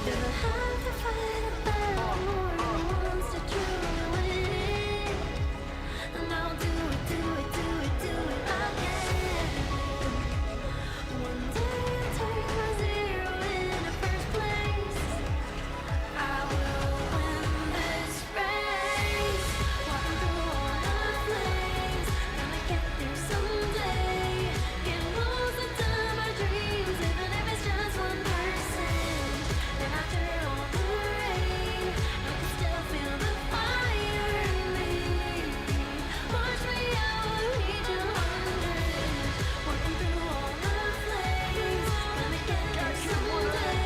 Gonna have to fight a battle more than once to truly win it. And I'll do it, do it, do it, do it again. One day I'll turn my zero into first place. I will win this race. Walking through all the flames, gonna get there someday. Getting closer to my dreams, even if it's just 1%. And after all the rain, I can still feel the fire in me. Watch me, I will reach 100. Walking through all the flames, gonna get there someday.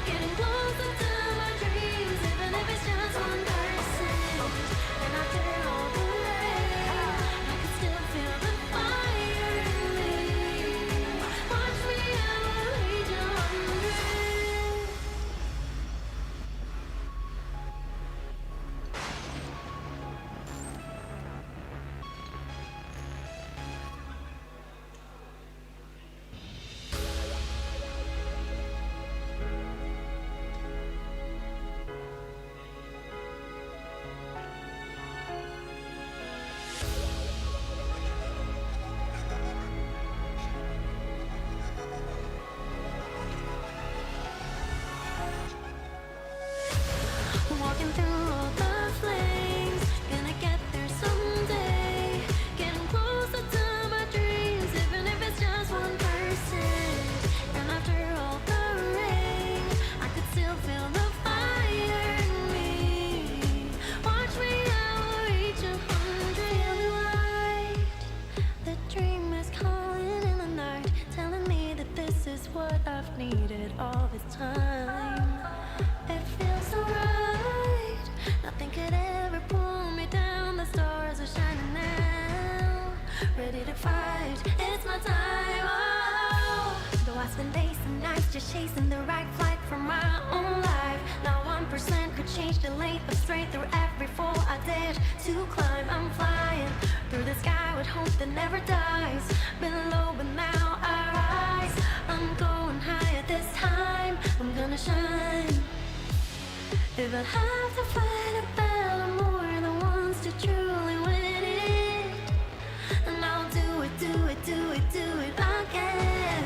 Getting closer to my dreams, even if it's just 1%. And after all the rain, I can still feel the fire in me. Watch me, I will reach 100. Walking through all the flames, gonna get there someday. Getting closer to my dreams, even if it's just 1%. And after all the rain, I could still feel the fire in me. Watch me, I will reach 100. Feel the light, the dream is calling in the night, telling me that this is what I've needed all this time. It feels so right. Nothing could ever pull me down. The stars are shining now. Ready to fight. It's my time. Oh. Though I spend days and nights just chasing the right flight for my own life. Not 1% could change the length of straight through every fall I dared to climb. I'm flying through the sky with hope that never dies. Been low, but now I rise. I'm going higher this time. I'm gonna shine. If I have to fight a battle more than once to truly win it, and I'll do it, do it, do it, do it again.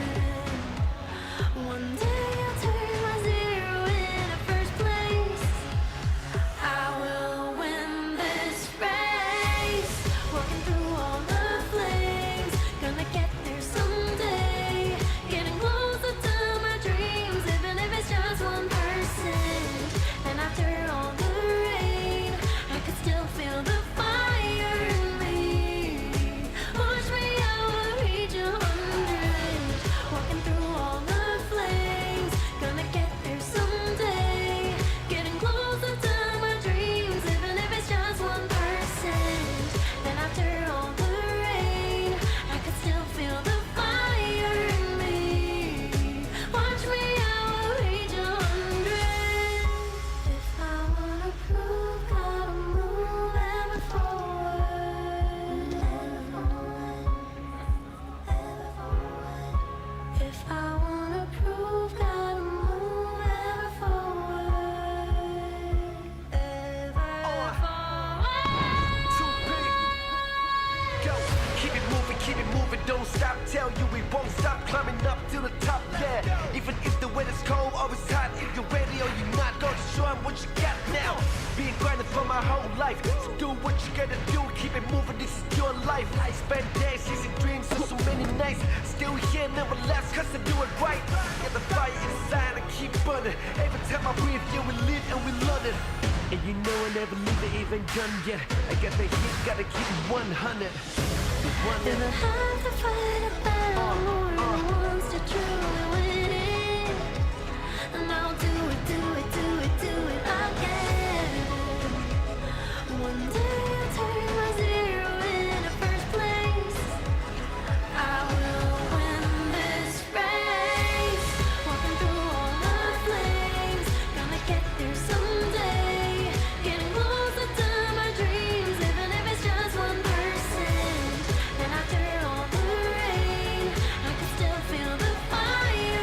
One day I'll turn my zero into first place. I will win this race. Walking through all the flames, gonna get there someday. Getting closer to my dreams, even if it's just 1%. And after all the rain, I could still feel the fire in me. Watch me, I will reach 100. Walking through all the flames, gonna get there someday. Getting closer to my dreams, even if it's just 1%. And after all the rain, I could still feel the fire in me. Watch me, I will reach 100. If I wanna prove, gotta move ever forward. Ever forward, ever forward. If I wanna prove, gotta move ever forward. Ever forward. Too big. Go, keep it moving, don't stop. Tell you we won't stop climbing up to the top, yeah. Even if the weather's cold, always hot. If you're ready or you're not, go to show 'em what you got now. Been grinding for my whole life, so do what you gotta do. Keep it moving, this is your life. I spend days chasing dreams for so many nights. Still here, never last, cause I do it right. Get the fire inside and keep burning. Every time I breathe, yeah, we live and we love it. And you know I never leave it even done yet. I got the heat, gotta keep it 100. If I have to fight a battle more than once to truly win it, and I'll do it, do it, do it, do it again. One day I'll turn my zero into first place. I will win this race. Walking through all the flames, gonna get there someday. Getting closer to my dreams, even if it's just 1%. And after all the rain, I can still feel the fire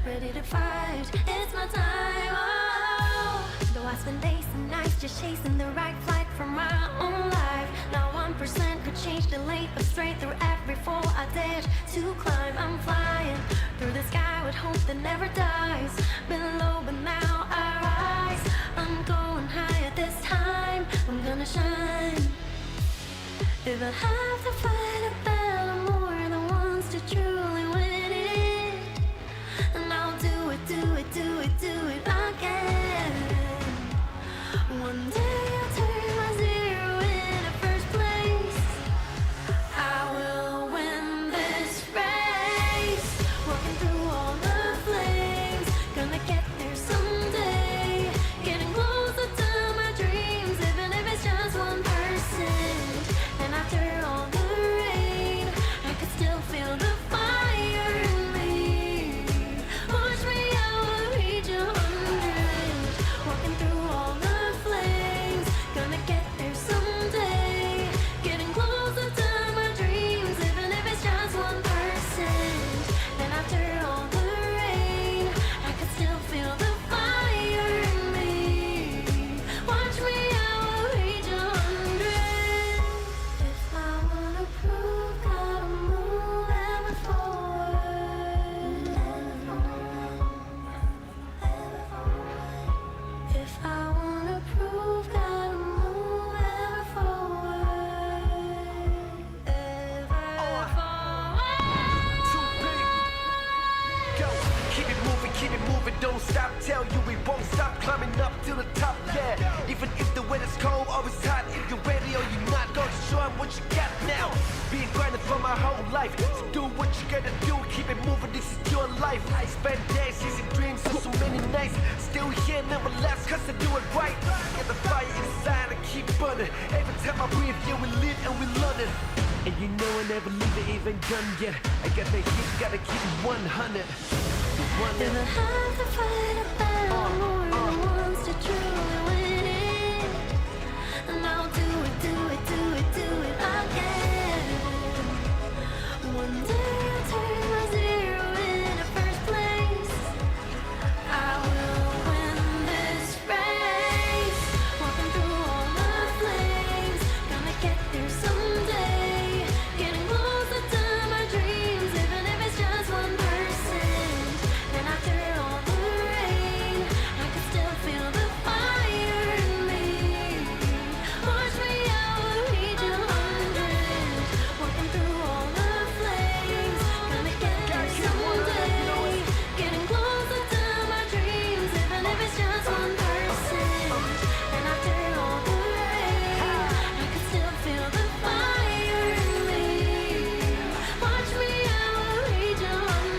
ready to fight. It's my time. Oh, though I spend days and nights just chasing the right flight for my own life. Now 1% could change the lane of straight through every fall I dared to climb. I'm flying through the sky with hope that never dies. Been low, but now I rise. I'm going higher this time. I'm gonna shine. If I have to fight a battle more than once to truly win it, and I'll do it, do it, do it, do it again. One day I'll turn my zero into first place. I will win this race. Walking through all the flames, gonna get there someday. Getting closer to my dreams, even if it's just 1%. And after all the rain, I could still feel the fire in me. Push me, I will reach 100. Walking through all the flames, gonna get there someday. Getting closer to my dreams, even if it's just 1%. And after all the rain, I could still feel the fire in me. Watch me, I will reach 100. If I wanna prove, gotta move ever forward. If I wanna prove, gotta move ever forward. Ever forward. Too big. Go, keep it moving, don't stop. Tell you we won't stop climbing up to the top, yeah. Even if the weather's cold or it's hot, if you're ready or you're not, go show 'em what you got now. Been grinding for my whole life, so do what you gotta do. Keep it moving, this is your life. I spend days chasing dreams, so many nights. Still here, never last, cause I do it right. Get the fire inside and keep burning. Every time I breathe, yeah, we live and we learn it. And you know I never leave it even done yet. I got the heat, gotta keep it 100. If I have to fight a battle more than once to truly win it, and I'll do it, do it, do it, do it again. One day I'll turn my zero into first place. I will win this race. Walking through all the flames, gonna get there someday. Getting closer to my dreams, even if it's just 1%. And after all the rain, I can still feel the fire in me. Push me, I will reach 100. Walking through all the flames, gonna get there someday. Getting closer to my dreams, even if it's just 1%. And after all the rain, I can still feel the fire in me. Watch me, I will reach 100.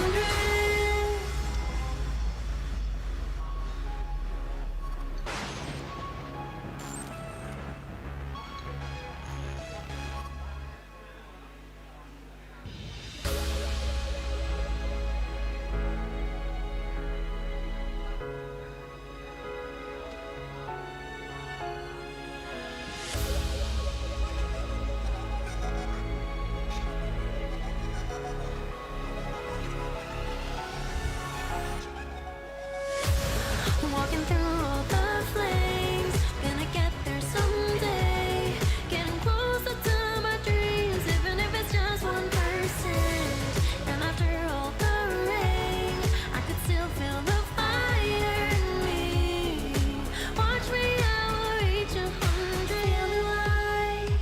Walking through all the flames, gonna get there someday. Getting closer to my dreams, even if it's just 1%. And after all the rain, I could still feel the fire in me. Watch me, I will reach 100. Light,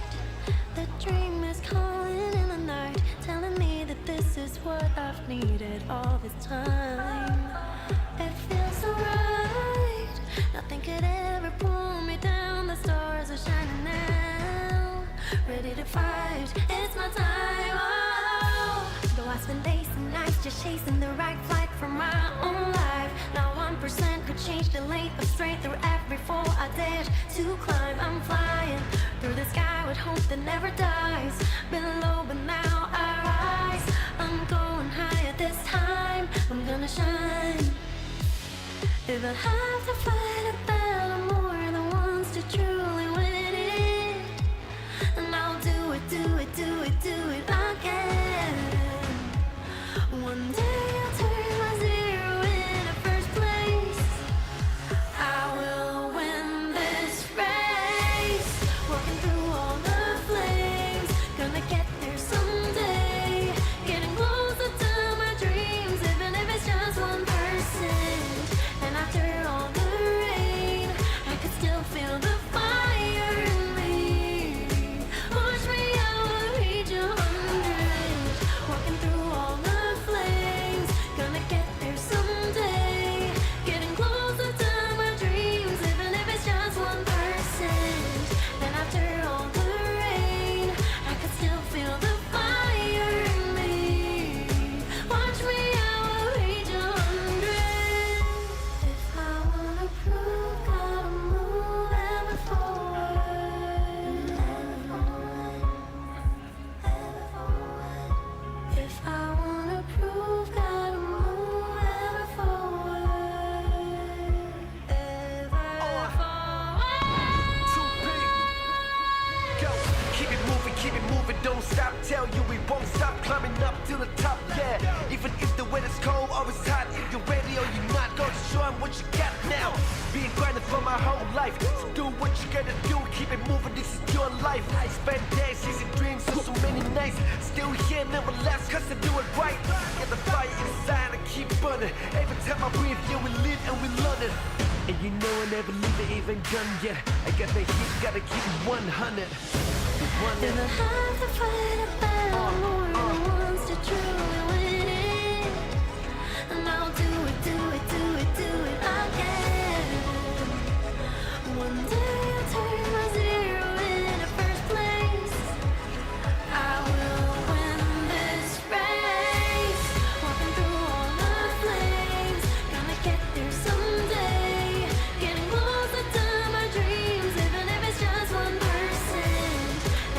the dream is calling in the night, telling me that this is what I've needed all this time. It feels so right. Nothing could ever pull me down. The stars are shining now. Ready to fight. It's my time. Oh, though I spend days and nights just chasing the right flight for my own life. Now 1% could change the lane of straight through every fall I dared to climb. I'm flying through the sky with hope that never dies. Been low, but now I rise. I'm going higher this time. I'm gonna shine. If I have to fight a battle more than once to truly win it, and I'll do it, do it, do it, do it again. One day I'll turn my zero life. I spent days chasing dreams, so many nights. Still here, never less, cause I do it right. Get the fire inside and keep burning. Every time I breathe, yeah, we live and we learn it. And you know I never leave it even done yet. I got the heat, gotta keep it 100. If I have to fight a battle more than once to truly win it, and I'll do it, do it, do it, do it again. One day I'll turn my zero into first place. I will win this race. Walking through all the flames, gonna get there someday. Getting closer to my dreams, even if it's just 1%.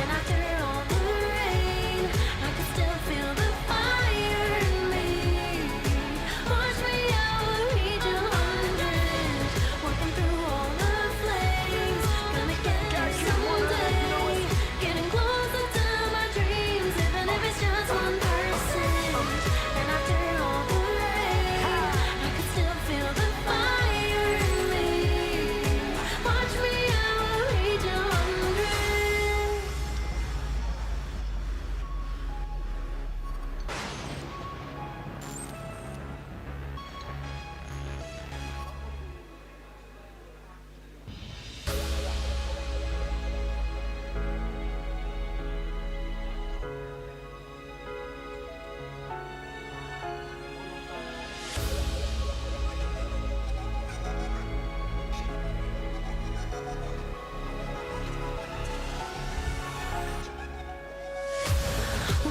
And after all the rain, I can still feel the fire in me. Watch me, I will reach 100. Walking through all the flames, gonna get there someday. Getting closer to my dreams, even if it's just 1%. And after all the rain, I can still feel the fire in me. Watch me, I will reach 100.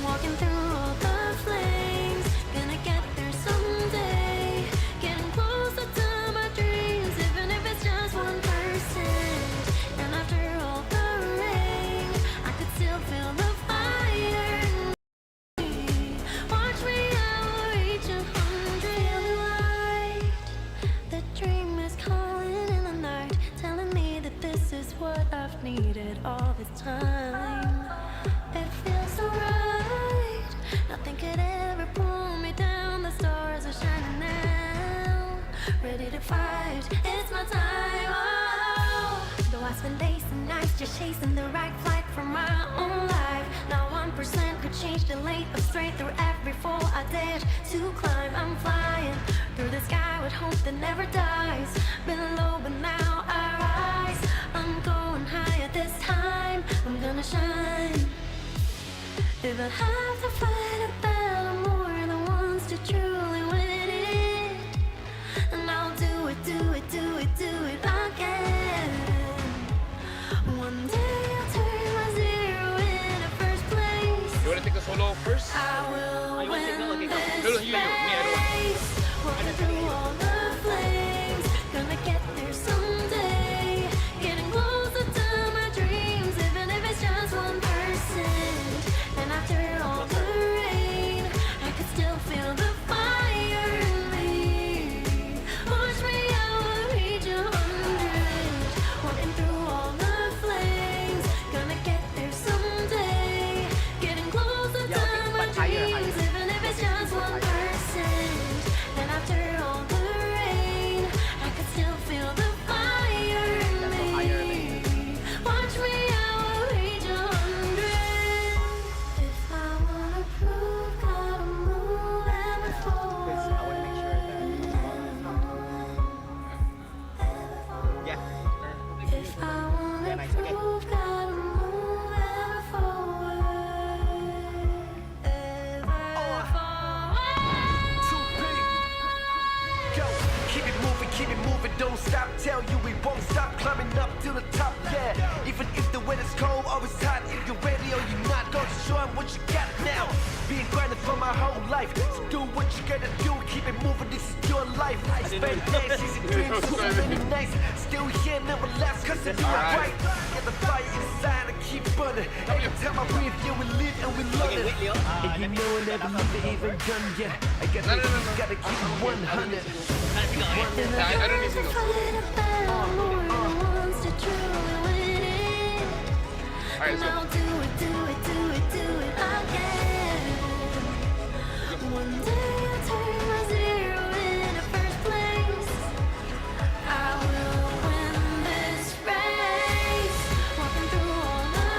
Walking through all the flames, gonna get there someday. Getting closer to my dreams, even if it's just 1%. And after all the rain, I could still feel the fire in me. Watch me, I will reach 100. Light, the dream is calling in the night, telling me that this is what I've needed all this time. It feels so right. Nothing could ever pull me down. The stars are shining now. Ready to fight. It's my time. Oh. Though I spend days and nights just chasing the right flight for my own life. Now 1% could change the lane of straight through every fall I dared to climb. I'm flying through the sky with hope that never dies. Been low, but now I rise. I'm going higher this time. I'm gonna shine. If I have to fight a battle more than once to truly win it, and I'll do it, do it, do it, do it again. One day I'll turn my zero into first place. You wanna take the solo first? I will win this No, you, me, I don't want. race. Walking through all the flames, gonna get there someday. Getting closer to my dreams, even if it's just 1%. And after all the rain, I can still feel the fire in me. Watch me, I will reach 100. Walking through all the flames, gonna get there someday. Getting closer to my dreams, even if it's just 1%. And after all the rain, I can still feel the fire in me. Watch me, I will reach 100. If I wanna prove, gotta move ever forward. If I wanna prove, gotta move ever forward. Ever forward. Too big. Go, keep it moving, don't stop. Tell you we won't stop climbing up to the top, yeah. Even if the weather's cold or it's hot, if you're ready or you're not, go to show 'em what you got now. Been grinding for my whole life, so do what you gotta do. Keep it moving, this is your life. I spent days chasing dreams, so many nights. Still here, never last, cause I do it right. Get the fire inside and keep burning. Every time I breathe, yeah, we live and we learn it. And you know I never leave it even done yet. I got the heat, gotta keep it 100. I don't need to go. Fight a battle more than once to truly win it. Alright, And so I'll do it, do it, do it, do it again. One day I'll turn my zero into first place. I will win this race. Walking through all the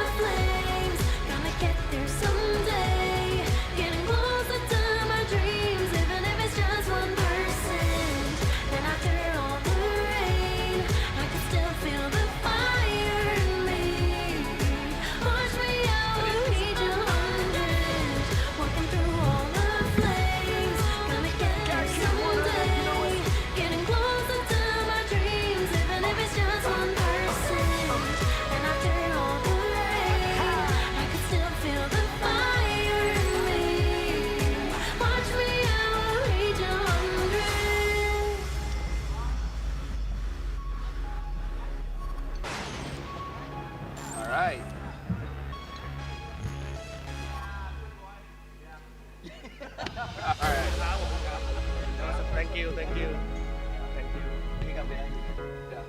you. Thank you. Ini kami aja. Ya.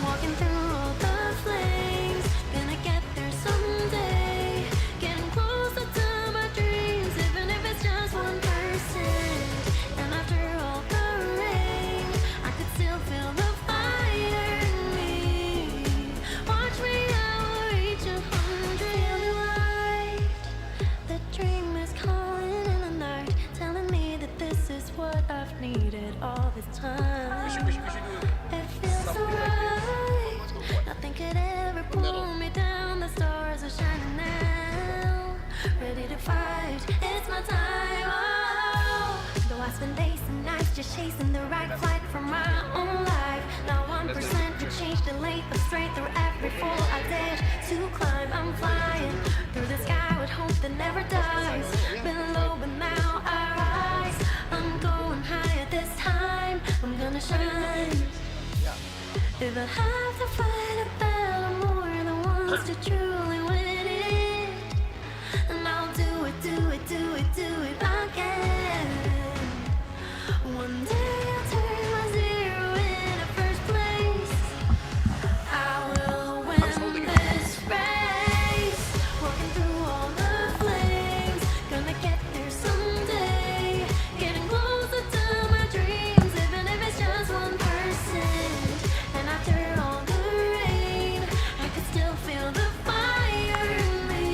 Walking through all the flames, gonna get there someday. Getting closer to my dreams, even if it's just 1%. And after all the rain, I could still feel the fire in me. Watch me, I will reach 100. Feel the light, the dream is calling in the night, telling me that this is what I've needed all this time. We should do it. It feels so right. Nothing could ever pull me down. The stars are shining now. Ready to fight. It's my time. Oh. Though I spend days and nights just chasing the right flight from my own life. Now 1% to change the length of straight through every fall I dared to climb. I'm flying through the sky with hope that never dies. Been low, but now I rise. I'm going higher this time. I'm gonna shine. If I have to fight a battle more than once to truly win it, and I'll do it, do it, do it, do it again. One day I'll turn my zero into first place. I will win this race. Walking through all the flames, gonna get there someday. Getting closer to my dreams, even if it's just 1%. And after all the rain, I could still feel the fire in me.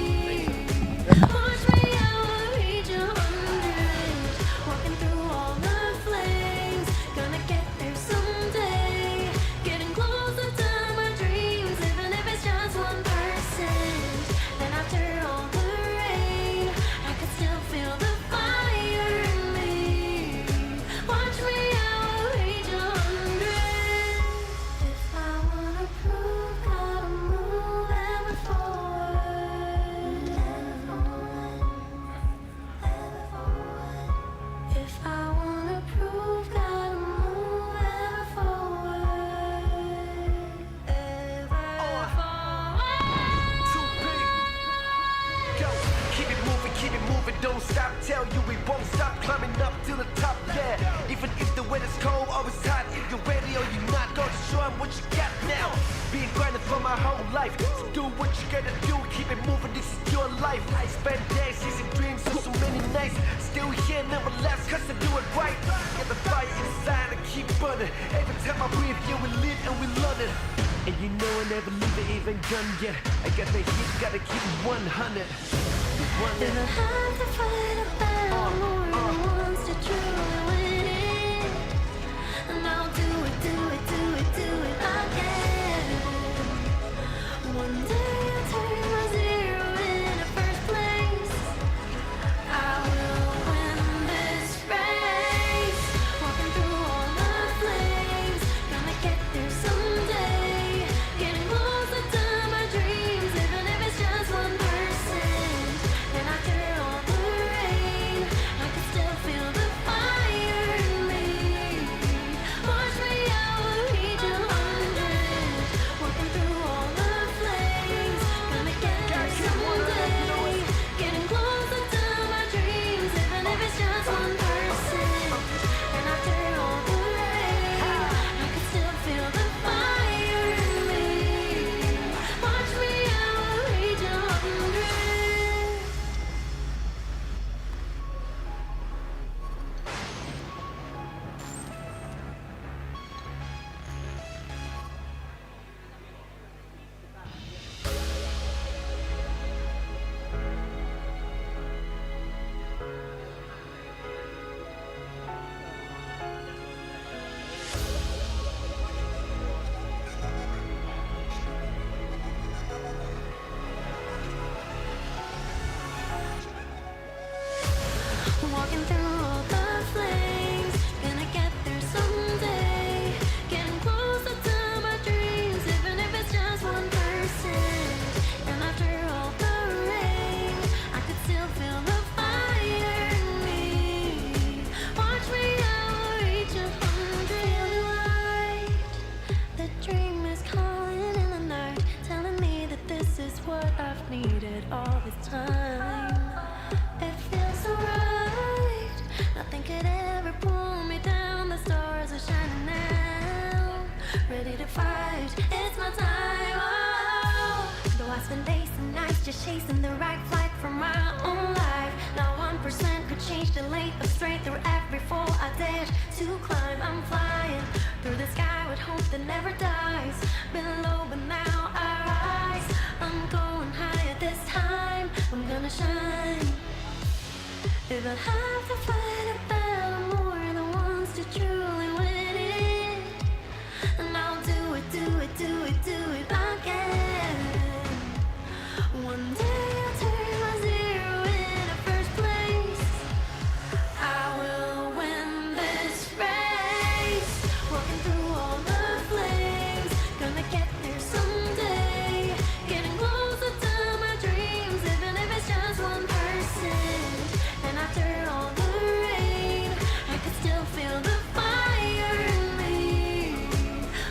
Watch me, I will reach 100. Walking through all the flames, gonna get there someday. Getting closer to my dreams, even if it's just 1%. And after all the rain, I could still feel the fire in me. Watch me, I will reach 100. If I wanna prove, gotta move ever forward. If I wanna prove, gotta move ever forward. Ever forward. Too big. Go, keep it moving, don't stop. Tell you we won't stop climbing up to the top, yeah. Even if the weather's cold or it's hot, if you're ready or you're not, go show 'em what you got now. Been grinding for my whole life, so do what you gotta do. Keep it moving, this is your life. I spend days chasing dreams, so many nights. Still here, never left, cause I do it right. Get the fire inside and keep burning. Every time I breathe, yeah, we live and we love it. And you know I never leave it even done yet. I got the heat, gotta keep it 100. If I have to fight a battle more than once to truly win it, and I'll do it, do it, do it, do it again. One day I'll turn my zero into first place. I will win this race. Walking through all the flames, gonna get there someday. Getting closer to my dreams, even if it's just 1%. And after all the rain, I can still feel the fire just chasing the right flight for my own life. Not 1% could change the late of straight through every fall I dared to climb. I'm flying through the sky with hope that never dies. Been low but now I rise. I'm going higher this time. I'm gonna shine. If I have to fight a battle more than once to truly win it, and I'll do it, do it, do it, do it again. One day I'll turn my zero into first place. I will win this race. Walking through all the flames, gonna get there someday. Getting closer to my dreams, even if it's just 1%. And after all the rain, I could still feel the fire in me.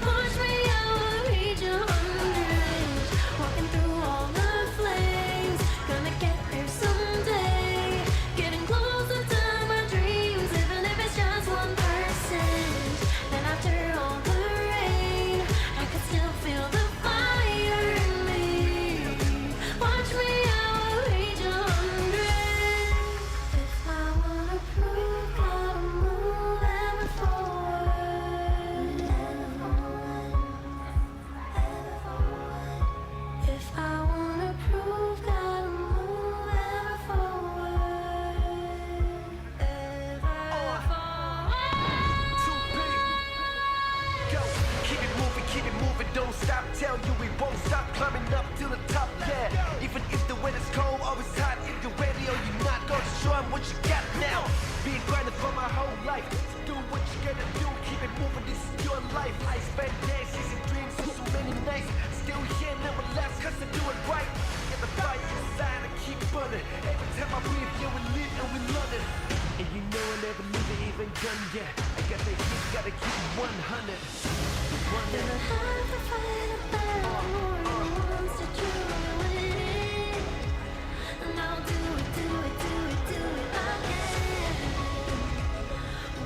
Watch me, I will reach 100. Walking through all the flames, gonna get there someday. Getting closer to my dreams, even if it's just 1%. And after all the rain, I could still feel the fire in me. Watch me, I will reach 100. If I wanna prove, gotta move ever forward. If I wanna prove, gotta move ever forward. Ever forward. Too big. Go, keep it moving, don't stop. Tell you we won't stop climbing up to the top, yeah. Even if the weather's cold, always hot. If you're ready or you're not, go to show 'em what you got now. Been grinding for my whole life. So do what you gotta do, keep it moving, this is your life. I spent days chasing dreams for so many nights. Still here, never last, cause I do it right. Get the fire inside and keep burning. Every time I breathe, yeah, we live and we love it. And you know I never leave it even done yet. I got the heat, gotta keep it 100. If I have to fight a battle more than once to truly win it, and I'll do it, do it, do it, do it again.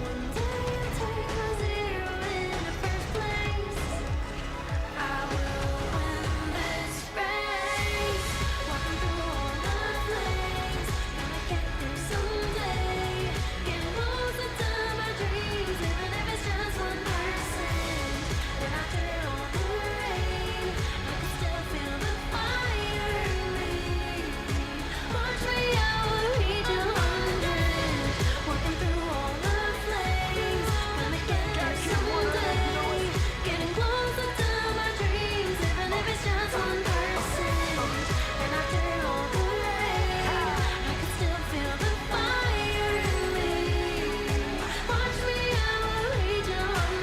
One day I'll turn my zero into first place. I will win this race. Walking through all the flames, gonna get there someday. Getting closer to my dreams, even if it's just 1%. And after all the rain, I can still feel the fire in me. Watch me, I will reach 100. Walking through all the flames, gonna get there someday. Getting closer to my dreams, even if it's just 1%. And after all the rain, I can still feel the fire in me. Watch me, I will reach 100.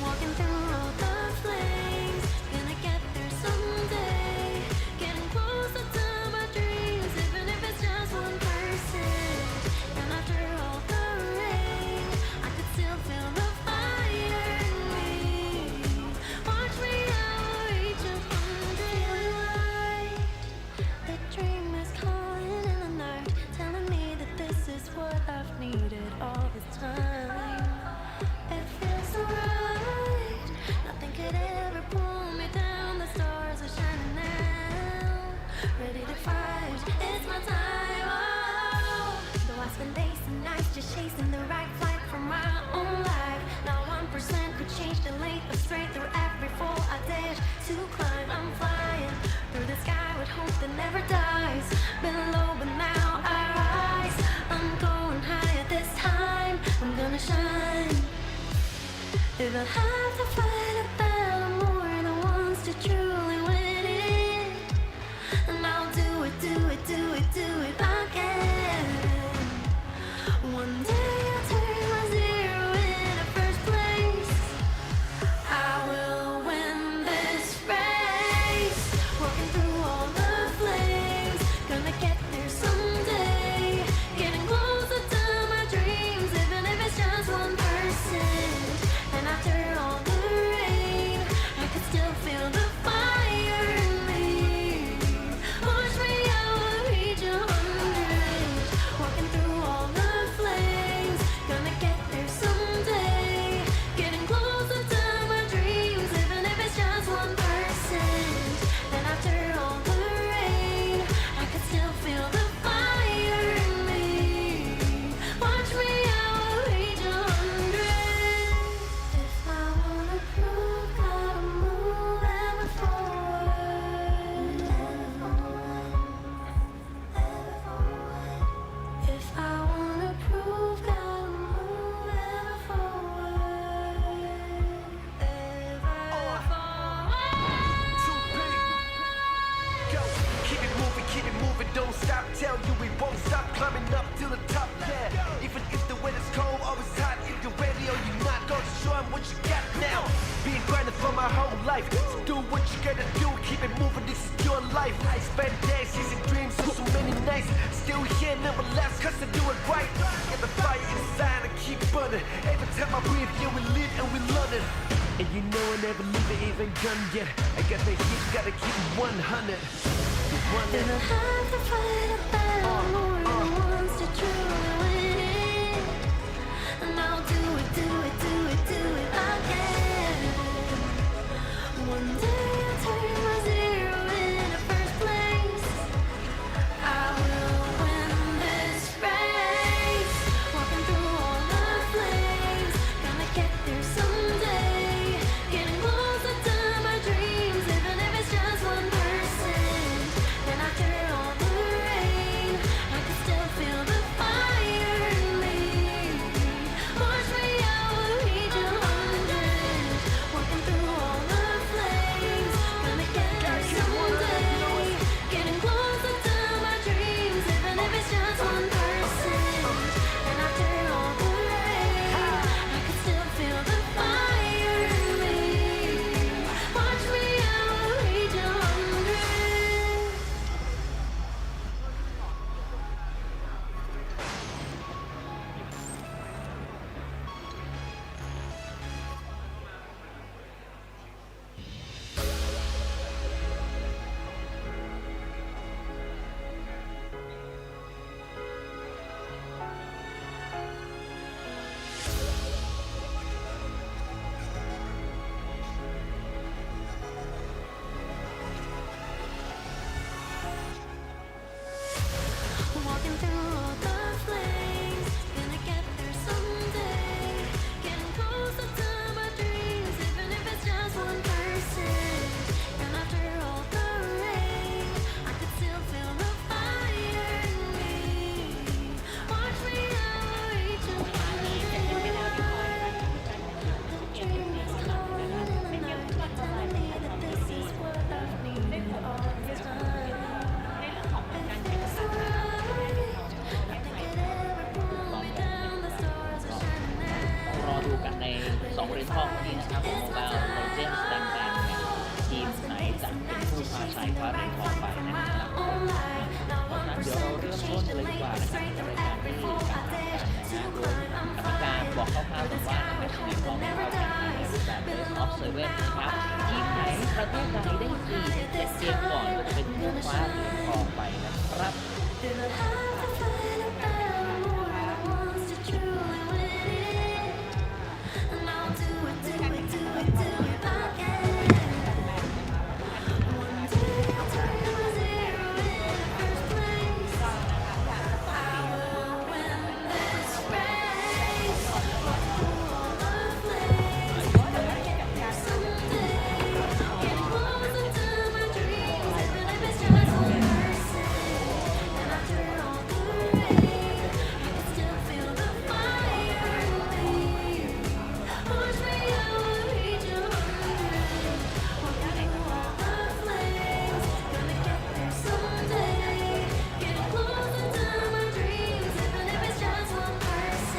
Walking through all the flames, gonna get there someday. Getting closer to my dreams, even if it's just 1%. And after all the rain, I could still feel the fire in me. Watch me, I will reach 100. The dream is calling in the night, telling me that this is what I've needed all this time. It feels so right. Nothing could ever pull me down. The stars are shining now. Ready to fight. It's my time. Oh. Though I spend days and nights just chasing the right flight for my own life. Not 1% could change the late of straight through every fall I dared to climb. I'm flying through the sky with hope that never dies. Been low but now I rise. I'm going higher this time. I'm gonna shine. If I have to fight a battle more than once to truly win it, and I'll do it, do it, do it, do it again. One day I'll turn my zero into first place. I will win this race. Been grinding for my whole life. So do what you gotta do, keep it moving, this is your life. I spend days chasing dreams, so many nights. Still here, never last, cause I do it right. Get the fire inside and keep burning. Every time I breathe, yeah, we live and we learn it. And you know I never leave it even done yet. I got the heat, gotta keep it 100. Gonna have to fight a battle more than once to truly win it. And I'll do it, do it, do it, do it again. One day I'll turn my zero into first place. I will win this race. Walking through all the flames, gonna get there someday. Getting closer to my dreams, even if it's just 1%. And after all the rain, I can still feel the fire in me. Push me, I will reach 100. Walking through all the flames, gonna get there someday. Getting closer to my dreams, even if it's just 1%. And after all the rain, I can still feel the fire in me. Watch me, I will reach 100. Walking through all the flames, gonna get there someday. Getting closer to my dreams, even if it's just 1%. And after all the rain, I could still feel the fire in me. Watch me, I will reach 100. The dream is calling in the night, telling me that this is what I've needed all this time. It feels so right. I think it ever pulled me down. The stars are shining รอดูกันใน2เหรียญทองวันนี้นะครับของ Mobile Legends ดังๆเนี่ยทีมไหนจะเป็นผู้พาชัยคว้าเหรียญทองไปนะครับ all night. Now เพราะฉะนั้นเดี๋ยวเราเริ่มต้นกันเลยดีกว่านะครับในรายการที่การแข่งขันนะฮะโดยกรรมการบอกคร่าวๆกันว่าในแมตช์นี้ก็เข้าแข่งขันในรูปแบบ Best of 7 นะครับทีมไหนประเทศใดได้4-7 เกมก่อนก็จะเป็นผู้คว้าเหรียญทองไปนะครับ Gonna have to fight a battle more than once to truly win it. And I'll do it, do it, do it, do it again. One day I'll turn my zero into first place. I will win this race. Walk through all the flames, gonna get there someday. Getting closer to my dreams, even if it's just 1%. And after all the rain, I can still feel the fire in me. Push me, I will reach 100. Walking through all the flames, gonna get there someday. Getting closer to my dreams, even if it's just 1%.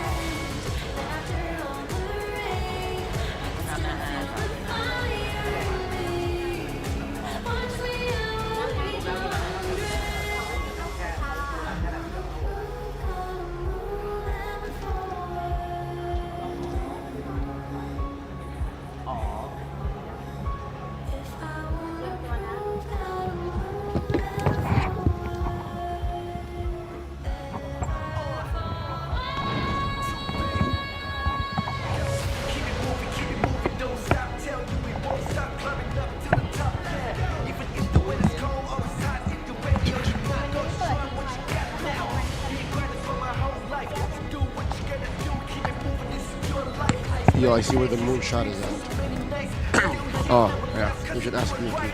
And after all the rain, I can still feel the fire in me. Watch me, I will reach 100. อ๋อ If I wanna prove, gotta move Keep it moving, don't stop. Tell you we won't stop climbing up to the top. Yeah, even if the weather's cold or it's hot, if you're ready or you're not, go destroy what you got now. Been grinding for my whole life. So do what you gotta do, keep it moving. This is your life. Yo, I see where the moon shot is at. Oh, yeah. You should ask Yuki.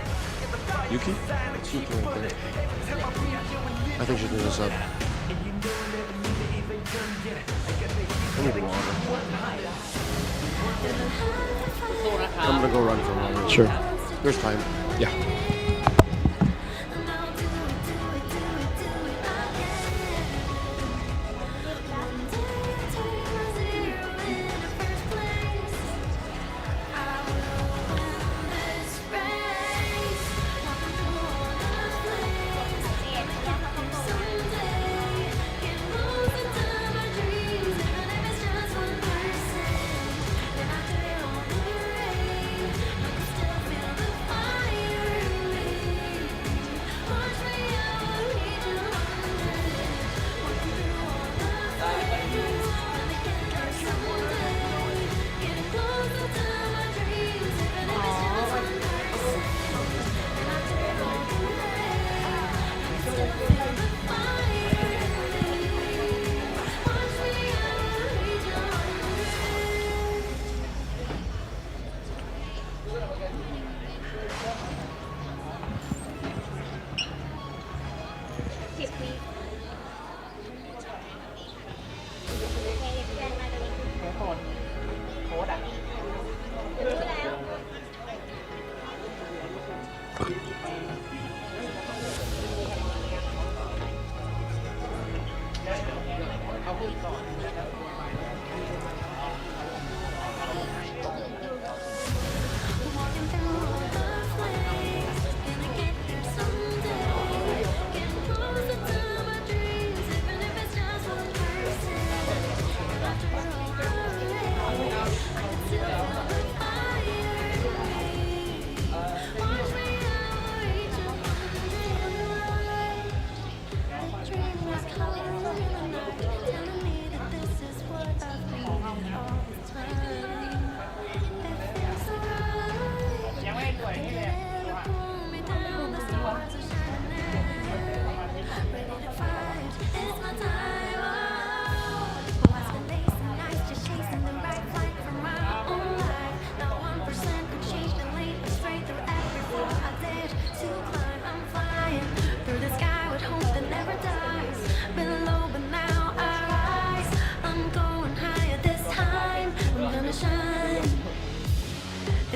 Yuki? It's Yuki right there. I think she's doing this up. I need water. สู้ๆนะครับ I'm gonna go run for a moment. Sure. There's time. Yeah. And I'll do it, do it, do it, do it again. One day I'll turn my zero into first place. I will โซนโค้ดอ่ะ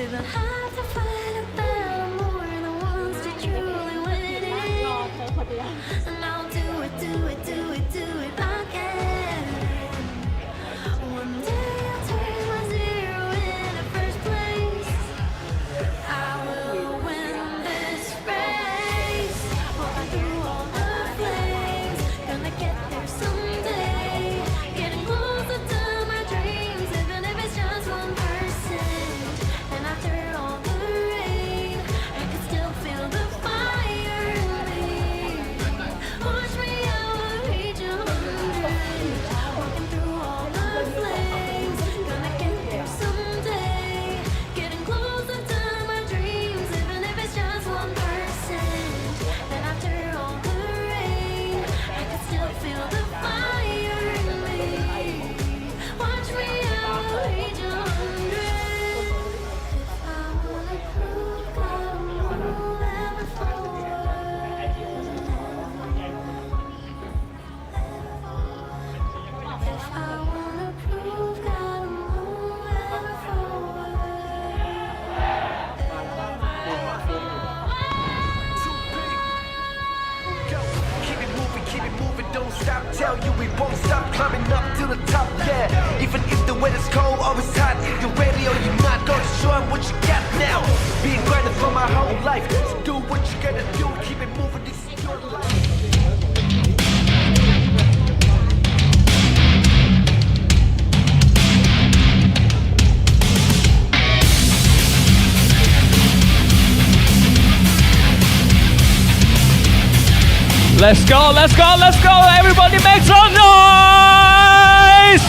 If I have to fight a battle more than once to truly win it, and I'll do it, do it, do it, do it again. One day I'll turn my zero into first place. I will win this race. Walking through all the flames, gonna get there someday. Getting closer to my dreams, even if it's just 1%. And after all the rain, I can still feel the fire in me. Watch me, I will reach 100. Walking through all the flames, gonna get there someday. Getting closer to my dreams, even if it's just 1%. And after all the rain, I can still feel the fire in me. Watch me, I will reach 100. If I wanna prove, gotta move ever forward. If I wanna prove, gotta move ever forward. Go, keep it moving, don't stop. Tell you we won't stop climbing up to the top, yeah. Even if the weather's cold or it's hot, if you're ready or you're not, gonna show 'em what you got now. Been grinding for my whole life, so do what you gotta do. Keep it moving, this is your life. Let's go, let's go, let's go! Everybody make some noise!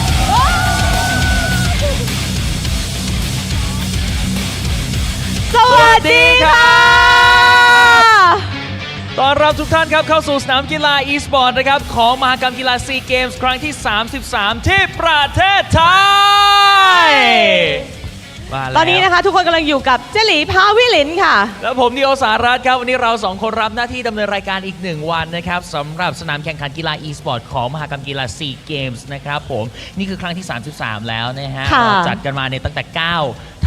สวัสดีค่ะ ต้อนรับทุกท่านครับเข้าสู่สนามกีฬา e-sport นะครับของมหกรรมกีฬาซีเกมส์ครั้งที่ 33 ที่ประเทศไทยมาแล้ว ตอนนี้นะคะทุกคนกำลังอยู่กับเจหลีพาวิลินค่ะ แล้วผมดิโอสารัตน์ครับวันนี้เราสองคนรับหน้าที่ดำเนินรายการอีก1วันนะครับสำหรับสนามแข่งขันกีฬา e-sport ของมหกรรมกีฬาซีเกมส์นะครับผมนี่คือครั้งที่ 33 แล้วนะฮะ ค่ะ เราจัดกันมาในตั้งแต่ 9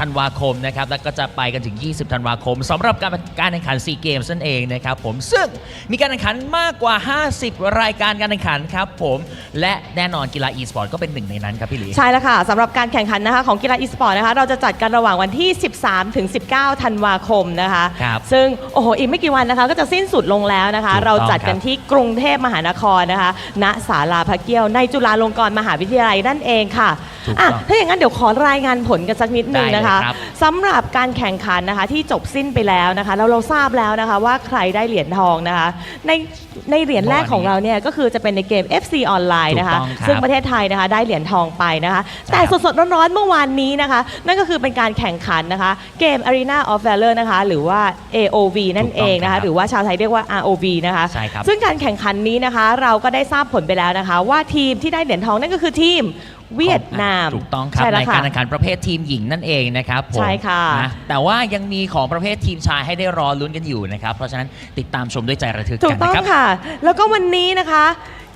ธันวาคมนะครับแล้วก็จะไปกันถึง 20 ธันวาคมสำหรับการแข่งขันซีเกมส์นั่นเองนะครับผมซึ่งมีการแข่งขันมากกว่า 50 รายการการแข่งขันครับผมและแน่นอนกีฬา e-sport ก็เป็นหนึ่งในนั้นครับพี่หลี ใช่แล้วค่ะสำหรับการแข่งขันนะคะของกีฬาอีสปอร์ตนะคะเราจะจัดกันระหว่างวันที่ 13 ถึง 19 ธันวาคมนะคะ ครับ ซึ่งโอ้โหอีกไม่กี่วันนะคะก็จะสิ้นสุดลงแล้วนะคะ ถูกต้อง เราจัดกันที่กรุงเทพมหานครนะคะณศาลาพระเกี้ยวในจุฬาลงกรณ์มหาวิทยาลัยนั่นเองค่ะ ถูกต้อง ถ้าอย่างนั้นเดี๋ยวขอรายงานผลกันสักนิดนึงนะคะ ได้เลยครับ สำหรับการแข่งขันนะคะที่จบสิ้นไปแล้วนะคะแล้วเราทราบแล้วนะคะว่าใครได้เหรียญทองนะคะในเหรียญแรกของเราเนี่ยก็คือจะเป็นในเกม FC ออนไลน์นะคะ ถูกต้องครับ ซึ่งประเทศไทยนะคะได้เหรียญทองไปนะคะแต่สดๆร้อนๆเมื่อวานนี้นะคะนั่นก็คือเป็นการแข่งขันนะคะเกม Arena of Valor นะคะหรือว่า AOV นั่นเองนะคะหรือว่าชาวไทยเรียกว่า ROV นะคะ ใช่ครับ ซึ่งการแข่งขันนี้นะคะเราก็ได้ทราบผลไปแล้วนะคะว่าทีมที่ได้เหรียญทองนั่นก็คือทีมเวียดนาม ถูกต้องครับ ใช่แล้ ใน วค่ะ การแข่งขันประเภททีมหญิงนั่นเองนะครับผม ใช่ค่ะ นะแต่ว่ายังมีของประเภททีมชายให้ได้รอลุ้นกันอยู่นะครับเพราะฉะนั้นติดตามชมด้วยใจระทึก ถู กั ก น ต้อ นะ ง ครับ ค่ะ แล้วก็วันนี้นะคะ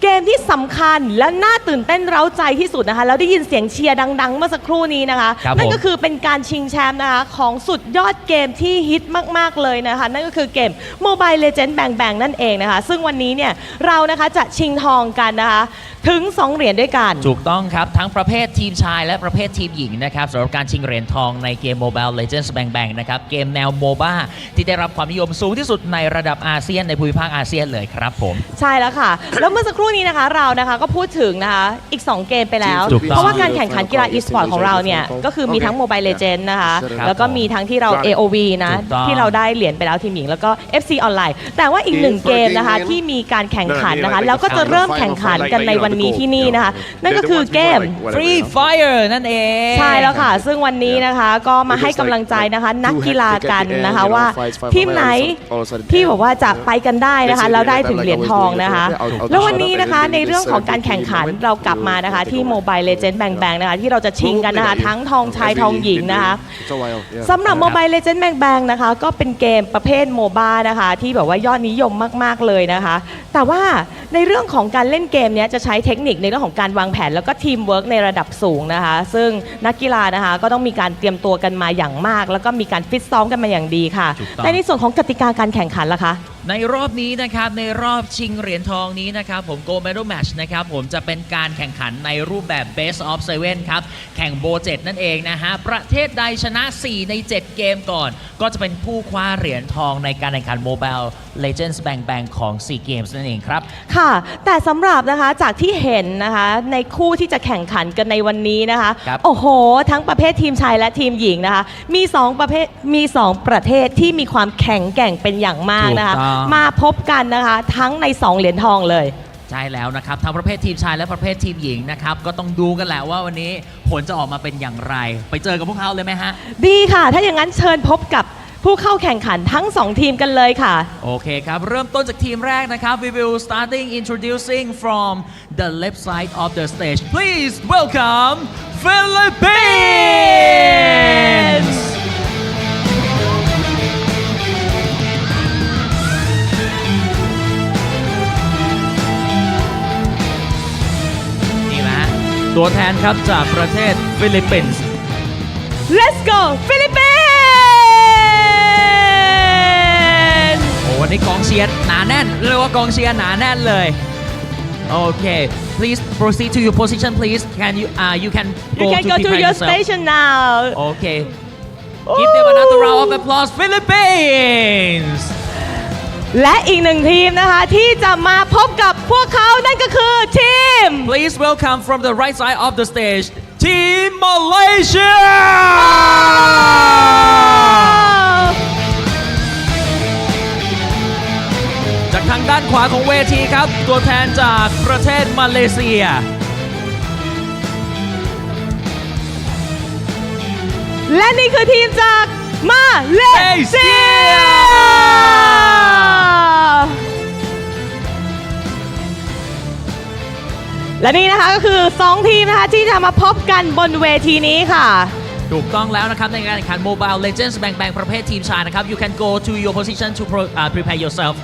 เกมที่สำคัญและน่าตื่นเต้นเร้าใจที่สุดนะคะแล้วได้ยินเสียงเชียร์ดังๆเมื่อสักครู่นี้นะคะ ครับ นั่น ผม ก็คือเป็นการชิงแชมป์นะคะของสุดยอดเกมที่ฮิตมากๆเลยนะคะนั่นก็คือเกม Mobile Legends Bang Bang นั่นเองนะคะซึ่งวันนี้เนี่ยเรานะคะจะชิงทองกันนะคะถึง 2 เหรียญด้วยกัน ถูกต้องครับ ทั้งประเภททีมชายและประเภททีมหญิงนะครับสำหรับการชิงเหรียญทองในเกม Mobile Legends Bang Bang นะครับเกมแนว MOBA ที่ได้รับความนิยมสูงที่สุดในระดับอาเซียนในภูมิภาคอาเซียนเลยครับผม ใช่แล้วค่ะ แล้วเมื่อสักครู่นี้นะคะเรานะคะก็พูดถึงนะคะอีก 2 เกมไปแล้ว ถูกต้อง เพราะว่าการแข่งขันกีฬา e-sport ของเราเนี่ยก็คือมีทั้ง Mobile Legends นะคะ ครับ แล้วก็มีทั้งที่เรา AOV นะ ถูกต้อง ที่เราได้เหรียญไปแล้วทีมหญิงแล้วก็ FC ออนไลน์แต่ว่าอีก 1 เกมนะคะที่มีการแข่งขันนะคะแล้วก็จะเริ่มแข่งขันกันในวันนี้ที่นี่นะคะนั่นก็คือเกม Free Fire นั่นเอง ใช่แล้วค่ะ ซึ่งวันนี้นะคะก็มาให้กำลังใจนะคะนักกีฬากันนะคะว่าทีมไหนที่บอกว่าจะไปกันได้นะคะแล้วได้ถึงเหรียญทองนะคะแล้ววันนี้นะคะในเรื่องของการแข่งขันเรากลับมานะคะที่ Mobile Legends Bang Bang นะคะที่เราจะชิงกันนะคะทั้งทองชายทองหญิงนะคะสำหรับ Mobile Legends Bang Bang นะคะก็เป็นเกมประเภท MOBA นะคะที่แบบว่ายอดนิยมมากๆเลยนะคะแต่ว่าในเรื่องของการเล่นเกมนี้จะใช้เทคนิคในเรื่องของการวางแผนแล้วก็ทีมเวิร์กในระดับสูงนะคะซึ่งนักกีฬานะคะก็ต้องมีการเตรียมตัวกันมาอย่างมาก แล้วก็มีการฟิตซ้อมกันมาอย่างดีค่ะ ถูกต้อง แต่ในส่วนของกติกาการแข่งขันล่ะคะ ในรอบนี้นะครับในรอบชิงเหรียญทองนี้นะครับผม Gold Medal Match นะครับผมจะเป็นการแข่งขันในรูปแบบ Best of 7 ครับแข่งโบ 7 นั่นเองนะฮะประเทศใดชนะ 4 ใน 7 เกมก่อน ก็จะเป็นผู้คว้าเหรียญทองในการแข่งขัน Mobile Legends Bang Bang ของ SEA Games นั่นเองครับ ค่ะ แต่สำหรับนะคะจากที่เห็นนะคะในคู่ที่จะแข่งขันกันในวันนี้นะคะ ครับ โอ้โห ทั้งประเภททีมชายและทีมหญิงนะคะมี2ประเภทมี2ประเทศที่มีความแข็งแกร่งเป็นอย่างมากนะคะ ถูกต้อง มาพบกันนะคะทั้งใน 2 เหรียญทองเลย ใช่แล้วนะครับทั้งประเภททีมชายและประเภททีมหญิงนะครับก็ต้องดูกันแหละว่าวันนี้ผลจะออกมาเป็นอย่างไร ไปเจอกับพวกเขาเลยไหมฮะ ดีค่ะ ถ้าอย่างนั้นเชิญพบกับผู้เข้าแข่งขันทั้ง 2 ทีมกันเลยค่ะ โอเคครับ เริ่มต้นจากทีมแรกนะครับ we will starting introducing from the left side of the stage please welcome Philippinesนี่นะตัวแทนครับจากประเทศฟิลิปปินส์ Let's go Philippines โอ้วันนี้กองเชียร์หนาแน่นเรียกว่ากองเชียร์หนาแน่นเลยโอเค please proceed to your position please can you you can You go can to go to prepare your yourself station now okay give them another round of applause Philippines และอีก 1 ทีมนะคะที่จะมาพบกับพวกเขานั่นก็คือทีม please welcome from the right side of the stage Team Malaysia จากทางด้านขวาของเวทีครับ ตัวแทนจากประเทศมาเลเซีย และนี่คือทีมจากมาเลเซีย และนี่นะคะก็คือ 2 ทีมนะคะที่จะมาพบกันบนเวทีนี้ค่ะ ถูกต้องแล้วนะครับในการแข่งขัน Mobile Legends Bang Bang ประเภททีมชายนะครับ you can go to your position to prepare yourself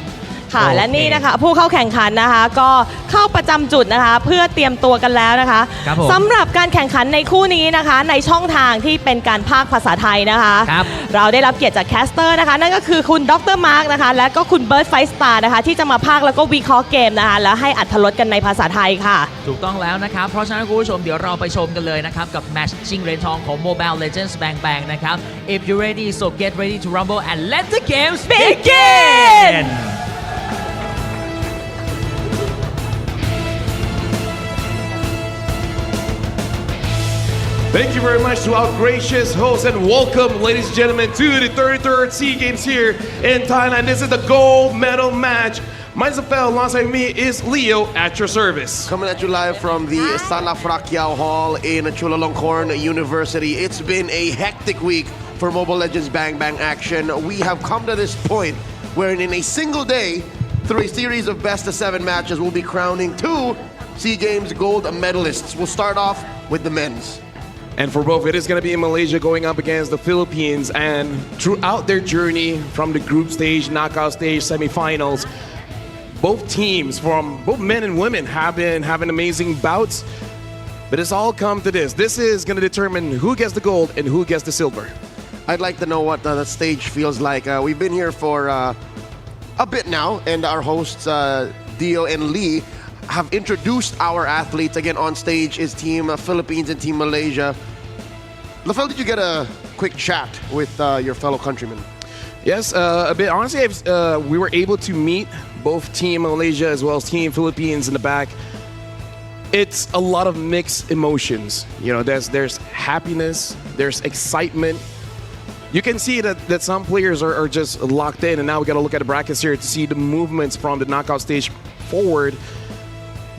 ค่ะ โอเค และนี่นะคะผู้เข้าแข่งขันนะคะก็เข้าประจำจุดนะคะเพื่อเตรียมตัวกันแล้วนะคะ ครับผม สำหรับการแข่งขันในคู่นี้นะคะในช่องทางที่เป็นการพากย์ภาษาไทยนะคะ ครับ เราได้รับเกียรติจากแคสเตอร์นะคะนั่นก็คือคุณดรมาร์กนะคะและก็คุณเบิร์ดไฟสตาร์นะคะที่จะมาพากย์แล้วก็วิเคราะห์เกมนะคะแล้วให้อรรถรสกันในภาษาไทยค่ะ ถูกต้องแล้วนะครับ เพราะฉะนั้นคุณผู้ชมเดี๋ยวเราไปชมกันเลยนะครับ กับแมตช์ชิงเหรียญทองของ Mobile Legends Bang Bang นะครับ if you're ready so get ready to rumble and let the games begin Thank you very much to our gracious host and welcome, ladies and gentlemen, to the 33rd SEA Games here in Thailand. This is the gold medal match. Myself, alongside me is Leo at your service. Coming at you live from the Sala Frakiao Hall in Chulalongkorn University. It's been a hectic week for Mobile Legends Bang Bang action. We have come to this point where in a single day, through a series of best of 7 matches, we'll be crowning 2 SEA Games gold medalists. We'll start off with the men's. And for both, it is going to be in Malaysia going up against the Philippines. And throughout their journey from the group stage, knockout stage, semifinals, both teams, from both men and women, have been having amazing bouts. But it's all come to this. This is going to determine who gets the gold and who gets the silver. I'd like to know what the stage feels like. We've been here for a bit now, and our hosts, Dio and Lee, have introduced our athletes. Again, on stage is Team Philippines and Team Malaysia. Lafel, did you get a quick chat with your fellow countrymen? Yes, a bit. Honestly, we were able to meet both Team Malaysia as well as Team Philippines in the back. It's a lot of mixed emotions. You know, there's happiness, there's excitement. You can see that some players are just locked in, and now we got to look at the brackets here to see the movements from the knockout stage forward.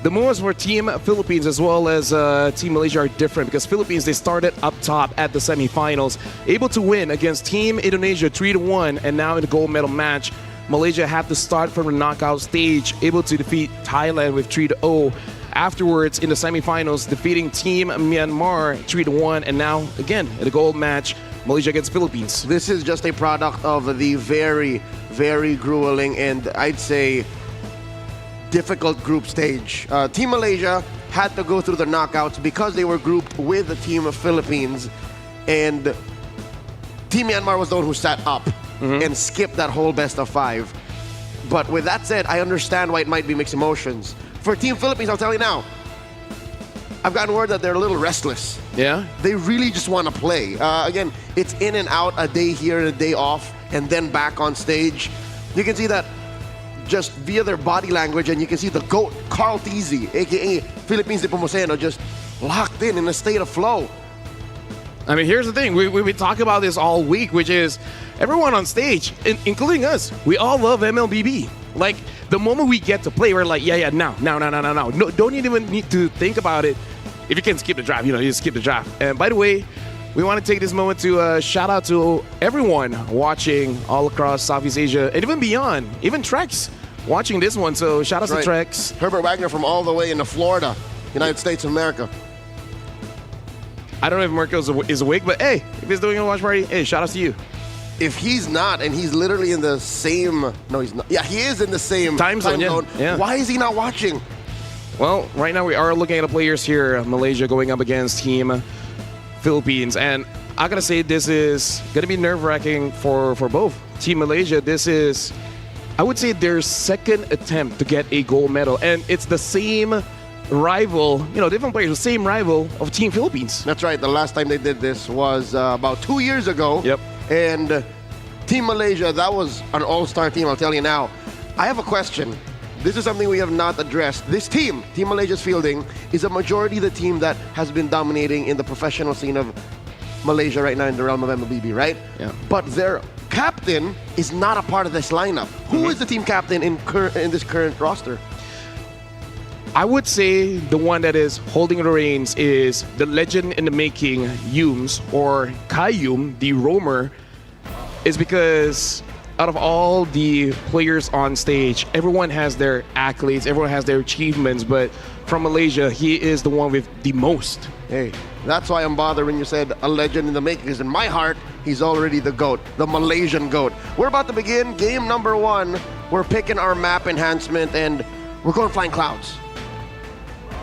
The movements for Team Philippines as well as Team Malaysia are different because Philippines, they started up top at the semifinals, able to win against Team Indonesia 3-1, and now in the gold medal match, Malaysia had to start from the knockout stage, able to defeat Thailand with 3-0. Afterwards, in the semifinals, defeating Team Myanmar 3-1, and now again in the gold match, Malaysia against Philippines. This is just a product of the very, very grueling and I'd say difficult group stage. Team Malaysia had to go through the knockouts because they were grouped with the Team of Philippines, and Team Myanmar was the one who sat up and skipped that whole best of 5. But with that said, I understand why it might be mixed emotions. For Team Philippines, I'll tell you now, I've gotten word that they're a little restless. Yeah? They really just want to play. Again, it's in and out, a day here and a day off, and then back on stage. You can see that just via their body language, and you can see the GOAT, Carl Tizzy, aka Philippines de Pomoceno, just locked in a state of flow. I mean, here's the thing. We've been talking about this all week, which is everyone on stage, including us, we all love MLBB. Like, the moment we get to play, we're like, yeah, now. No, don't even need to think about it. If you can skip the draft, you skip the draft. And by the way, we want to take this moment to shout out to everyone watching all across Southeast Asia and even beyond, even Trex watching this one. So shout out to Trex. Herbert Wagner from all the way into Florida, United States of America. I don't know if Marco is awake, but hey, if he's doing a watch party, hey, shout out to you. If he's not, and he's literally in the same, no, he's not. Yeah, he is in the same time zone. Yeah. Why is he not watching? Well, right now we are looking at the players here. Malaysia going up against Team Philippines, and I gotta say this is gonna be nerve-wracking for both. Team Malaysia, this is, I would say, their second attempt to get a gold medal, and it's the same rival, different players, the same rival of Team Philippines. That's right. The last time they did this was about 2 years ago. Yep. And Team Malaysia, that was an all-star team, I'll tell you now. I have a question. This is something we have not addressed. This team, Team Malaysia's fielding, is a majority of the team that has been dominating in the professional scene of Malaysia right now in the realm of MLBB, right? Yeah. But their captain is not a part of this lineup. Who is the team captain in this current roster? I would say the one that is holding the reins is the legend in the making, Yums, or Kayum, the roamer, is because out of all the players on stage, everyone has their accolades, everyone has their achievements, but from Malaysia, he is the one with the most. Hey, that's why I'm bothered when you said a legend in the making, because in my heart, he's already the GOAT, the Malaysian GOAT. We're about to begin game number 1. We're picking our map enhancement, and we're going flying clouds.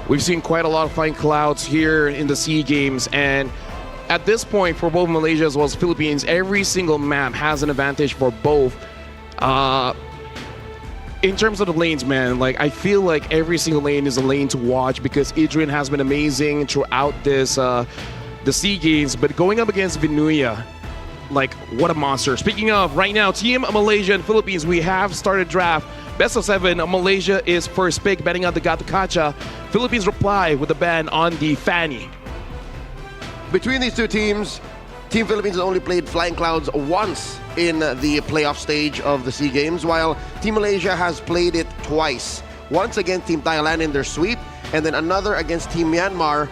We've seen quite a lot of flying clouds here in the SEA Games, and at this point, for both Malaysia as well as Philippines, every single map has an advantage for both. In terms of the lanes, man, like, I feel like every single lane is a lane to watch because Adrian has been amazing throughout this the SEA Games, but going up against Vinuya, like, what a monster. Speaking of, right now, Team Malaysia and Philippines, we have started draft. Best of 7, Malaysia is first pick, betting on the Gata Kacha. Philippines reply with a ban on the Fanny. Between these two teams, Team Philippines has only played Flying Clouds once in the playoff stage of the SEA Games, while Team Malaysia has played it twice. Once against Team Thailand in their sweep, and then another against Team Myanmar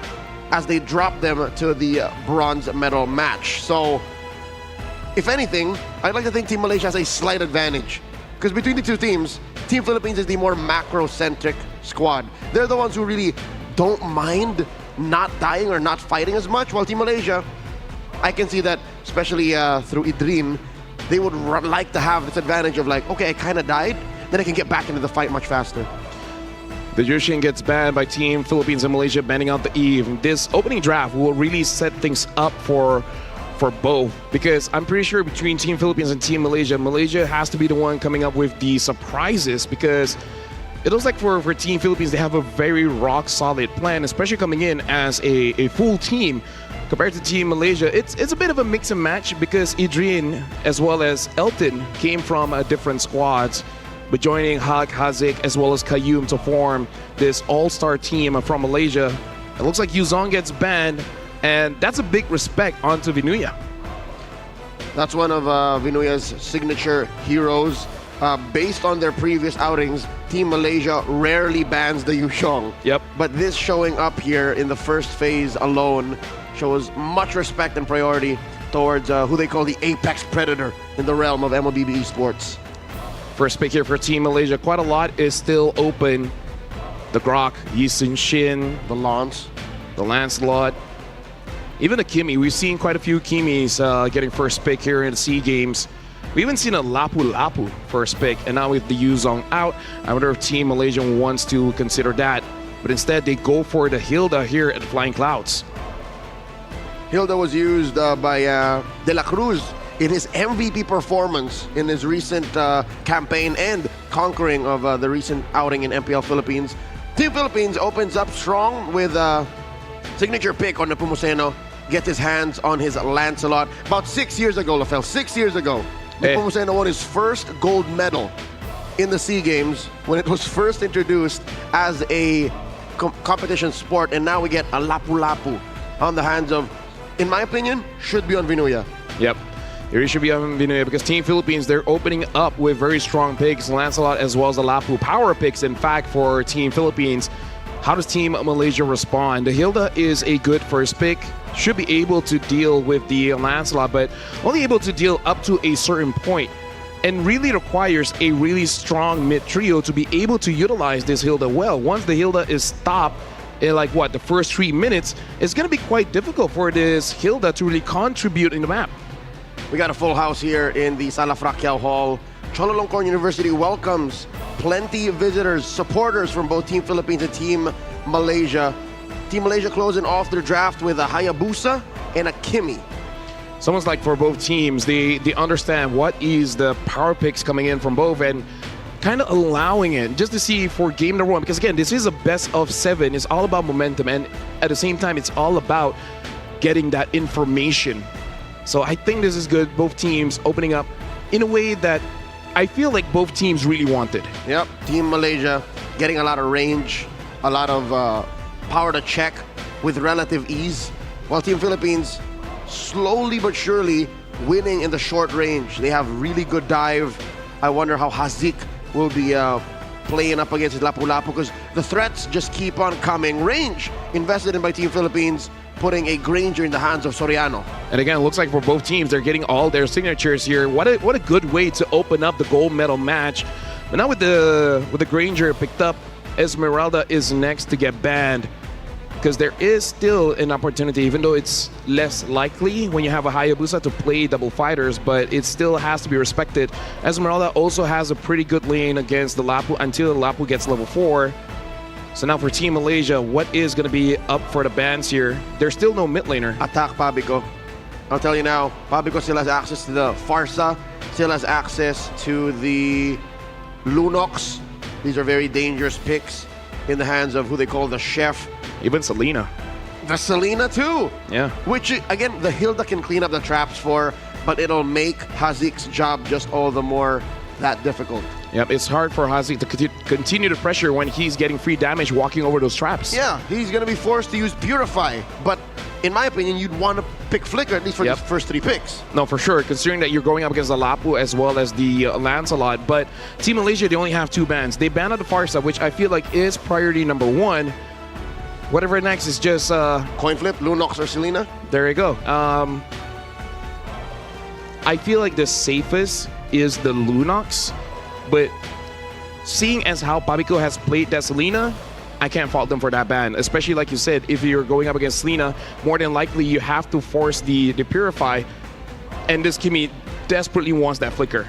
as they dropped them to the bronze medal match. So, if anything, I'd like to think Team Malaysia has a slight advantage. Because between the two teams, Team Philippines is the more macro-centric squad. They're the ones who really don't mind not dying or not fighting as much, while Team Malaysia, I can see that, especially through Idrin, they would like to have this advantage of like, okay, I kind of died, then they can get back into the fight much faster. The Jushin gets banned by Team Philippines and Malaysia, banning out the Eve. This opening draft will really set things up for both, because I'm pretty sure between Team Philippines and Team Malaysia, Malaysia has to be the one coming up with the surprises, because it looks like for Team Philippines, they have a very rock-solid plan, especially coming in as a full team. Compared to Team Malaysia, it's a bit of a mix and match, because Adrian as well as Elton came from different squads, but joining Hak, Hazik, as well as Kayum to form this all-star team from Malaysia. It looks like Yuzong gets banned, and that's a big respect onto Vinuya. That's one of Vinuya's signature heroes. Based on their previous outings, Team Malaysia rarely bans the Yushong. Yep. But this showing up here in the first phase alone shows much respect and priority towards who they call the apex predator in the realm of MLBB esports. First pick here for Team Malaysia. Quite a lot is still open. The Grok, Yi Sun Shin, The Lance. the Lancelot, even the Kimi. We've seen quite a few Kimis getting first pick here in the SEA Games. We even seen a Lapu Lapu first pick, and now with the Yuzong out, I wonder if Team Malaysia wants to consider that. But instead, they go for the Hilda here at Flying Clouds. Hilda was used by De La Cruz in his MVP performance in his recent campaign and conquering of the recent outing in MPL Philippines. Team Philippines opens up strong with a signature pick on Nepomuceno. Get his hands on his Lancelot. About 6 years ago, Lafel, 6 years ago, Nepomuceno won his first gold medal in the SEA Games when it was first introduced as a competition sport, and now we get a Lapu Lapu on the hands of, in my opinion, should be on Vinuya. Yep. Here should be on Vinuya, because Team Philippines, they're opening up with very strong picks, Lancelot as well as the Lapu. Power picks, in fact, for Team Philippines. How does Team Malaysia respond? The Hilda is a good first pick. Should be able to deal with the Lancelot, but only able to deal up to a certain point, and really requires a really strong mid trio to be able to utilize this Hilda well. Once the Hilda is stopped in the first 3 minutes, it's going to be quite difficult for this Hilda to really contribute in the map. We got a full house here in the Sala Frakiao Hall. Chulalongkorn University welcomes plenty of visitors, supporters from both Team Philippines and Team Malaysia. Team Malaysia closing off their draft with a Hayabusa and a Kimi. It's almost like for both teams, they understand what is the power picks coming in from both, and kind of allowing it just to see for game number one. Because again, this is a best of 7. It's all about momentum, and at the same time, it's all about getting that information. So I think this is good. Both teams opening up in a way that I feel like both teams really wanted. Yep, Team Malaysia getting a lot of range, a lot of power to check with relative ease, while Team Philippines slowly but surely winning in the short range. They have really good dive. I wonder how Hazik will be playing up against Lapu Lapu, because the threats just keep on coming. Range invested in by Team Philippines, putting a Granger in the hands of Soriano. And again, it looks like for both teams, they're getting all their signatures here. What a good way to open up the gold medal match. But now with the Granger picked up, Esmeralda is next to get banned, because there is still an opportunity, even though it's less likely when you have a Hayabusa to play double fighters, but it still has to be respected. Esmeralda also has a pretty good lane against the Lapu until the Lapu gets level 4. So now for Team Malaysia, what is going to be up for the bans here? There's still no mid laner. Attack Pabico. I'll tell you now, Pabico still has access to the Farsa, still has access to the Lunox. These are very dangerous picks in the hands of who they call the Chef. Even Selena. The Selena too. Yeah. Which, again, the Hilda can clean up the traps for, but it'll make Hazik's job just all the more that difficult. Yep, it's hard for Hazik to continue to pressure when he's getting free damage walking over those traps. Yeah, he's going to be forced to use Purify, but in my opinion, you'd want to pick Flicker at least for these first 3 picks. No, for sure, considering that you're going up against the Lapu as well as the Lancelot. But Team Malaysia, they only have 2 bans. They banned out the Farsa, which I feel like is priority number 1. Whatever next is just... coin flip, Lunox or Selena? There you go. I feel like the safest is the Lunox, but seeing as how Pabico has played that Selena, I can't fault them for that ban. Especially like you said, if you're going up against Selena, more than likely you have to force the Purify, and this Kimi desperately wants that Flicker.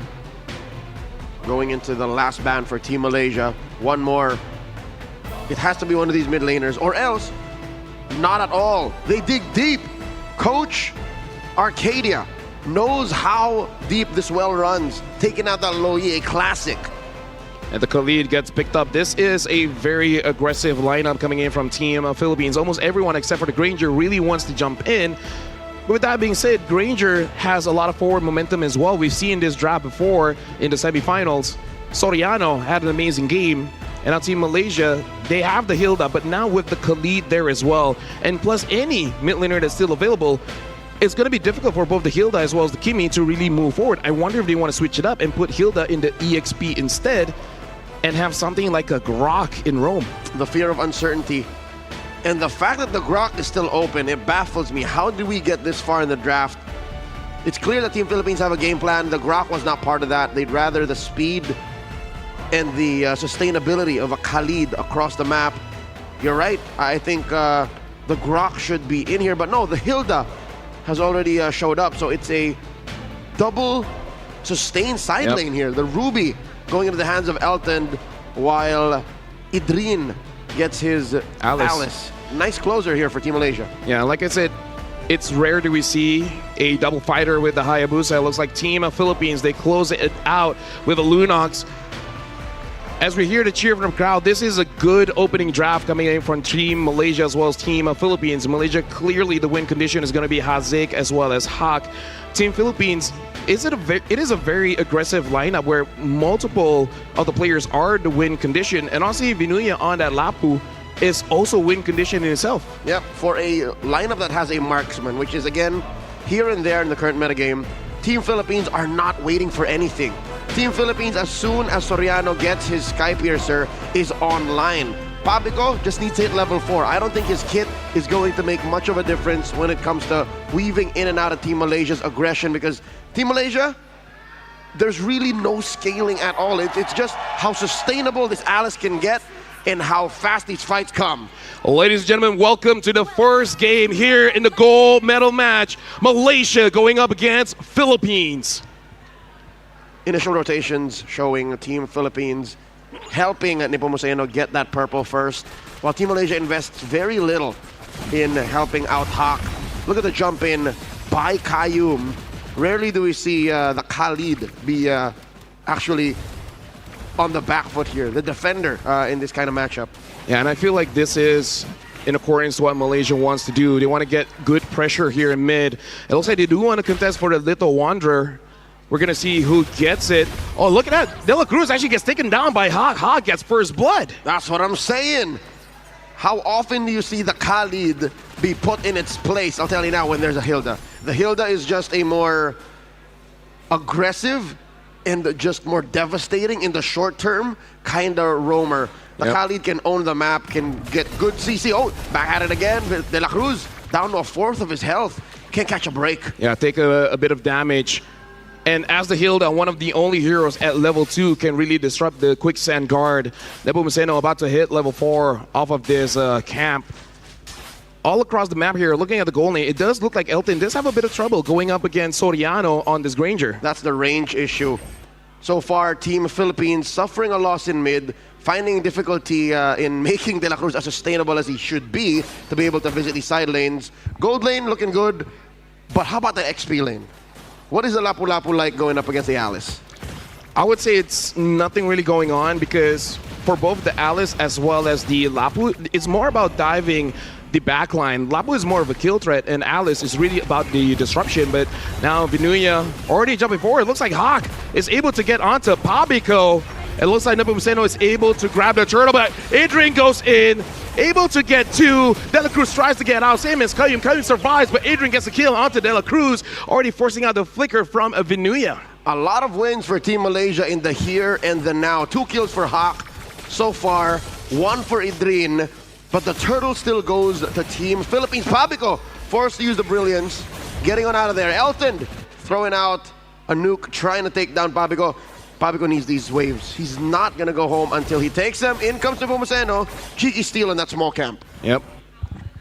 going into the last ban for Team Malaysia. One more. It has to be one of these mid laners, or else not at all. They dig deep. Coach Arcadia knows how deep this well runs, taking out that Loyi, a classic. And the Khalid gets picked up. This is a very aggressive lineup coming in from Team Philippines. Almost everyone except for the Granger really wants to jump in. But with that being said, Granger has a lot of forward momentum as well. We've seen this draft before in the semifinals. Soriano had an amazing game. And now Team Malaysia, they have the Hilda, but now with the Khalid there as well. And plus any mid laner that's still available, it's going to be difficult for both the Hilda as well as the Kimi to really move forward. I wonder if they want to switch it up and put Hilda in the EXP instead and have something like a Grok in Rome. The fear of uncertainty. And the fact that the Grok is still open, it baffles me. How did we get this far in the draft? It's clear that Team Philippines have a game plan. The Grok was not part of that. They'd rather the speed and the sustainability of a Khalid across the map. You're right. I think the Grok should be in here. But no, the Hilda has already showed up. So it's a double sustained side lane here. The Ruby going into the hands of Elton while Idrin gets his Alice. Nice closer here for Team Malaysia. Yeah, like I said, it's rare do we see a double fighter with the Hayabusa. It looks like Team Philippines, they close it out with a Lunox. As we hear the cheer from the crowd, this is a good opening draft coming in from Team Malaysia as well as Team Philippines. Malaysia, clearly the win condition is going to be Hazik as well as Hawk. Team Philippines, it is a very aggressive lineup where multiple of the players are the win condition. And also Vinuya on that Lapu is also win condition in itself. Yep, for a lineup that has a marksman, which is again here and there in the current metagame, Team Philippines are not waiting for anything. Team Philippines, as soon as Soriano gets his Sky Piercer, is online. Pabico just needs to hit level 4. I don't think his kit is going to make much of a difference when it comes to weaving in and out of Team Malaysia's aggression, because Team Malaysia, there's really no scaling at all. It's just how sustainable this Alice can get and how fast these fights come. Ladies and gentlemen, welcome to the first game here in the gold medal match. Malaysia going up against Philippines. Initial rotations showing Team Philippines helping Nepomuceno get that purple first, while Team Malaysia invests very little in helping out Hawk. Look at the jump in by Kayum. Rarely do we see the Khalid be actually on the back foot here, the defender in this kind of matchup. Yeah, and I feel like this is in accordance to what Malaysia wants to do. They want to get good pressure here in mid. It looks like they do want to contest for the Little Wanderer. We're going to see who gets it. Oh, look at that. De La Cruz actually gets taken down by Hawk. Hawk gets first blood. That's what I'm saying. How often do you see the Khalid be put in its place? I'll tell you now, when there's a Hilda. The Hilda is just a more aggressive and just more devastating in the short term kind of roamer. The Khalid can own the map, can get good CC. Oh, back at it again. De La Cruz down to a fourth of his health. Can't catch a break. Yeah, take a bit of damage. And as the Hilda, one of the only heroes at level 2 can really disrupt the quicksand guard. Nepomuceno about to hit level 4 off of this camp. All across the map here, looking at the goal lane, it does look like Elton does have a bit of trouble going up against Soriano on this Granger. That's the range issue. So far, Team Philippines suffering a loss in mid, finding difficulty in making De La Cruz as sustainable as he should be to be able to visit these side lanes. Gold lane looking good, but how about the XP lane? What is the Lapu Lapu like going up against the Alice? I would say it's nothing really going on, because for both the Alice as well as the Lapu, it's more about diving the backline. Lapu is more of a kill threat, and Alice is really about the disruption. But now Vinuya already jumping forward. It looks like Hawk is able to get onto Pabico. It looks like Nepomuceno is able to grab the turtle, but Adrian goes in, able to get 2. De La Cruz tries to get out, same as Kayum. Kayum survives, but Adrian gets a kill onto De La Cruz, already forcing out the flicker from Vinuya. A lot of wins for Team Malaysia in the here and the now. 2 kills for Hawk so far, 1 for Idrin, but the turtle still goes to Team Philippines. Pabico forced to use the brilliance, getting on out of there. Elton throwing out a nuke, trying to take down Pabico. Pabico needs these waves. He's not going to go home until he takes them. In comes Nepomuceno. Cheeky steal in that small camp. Yep.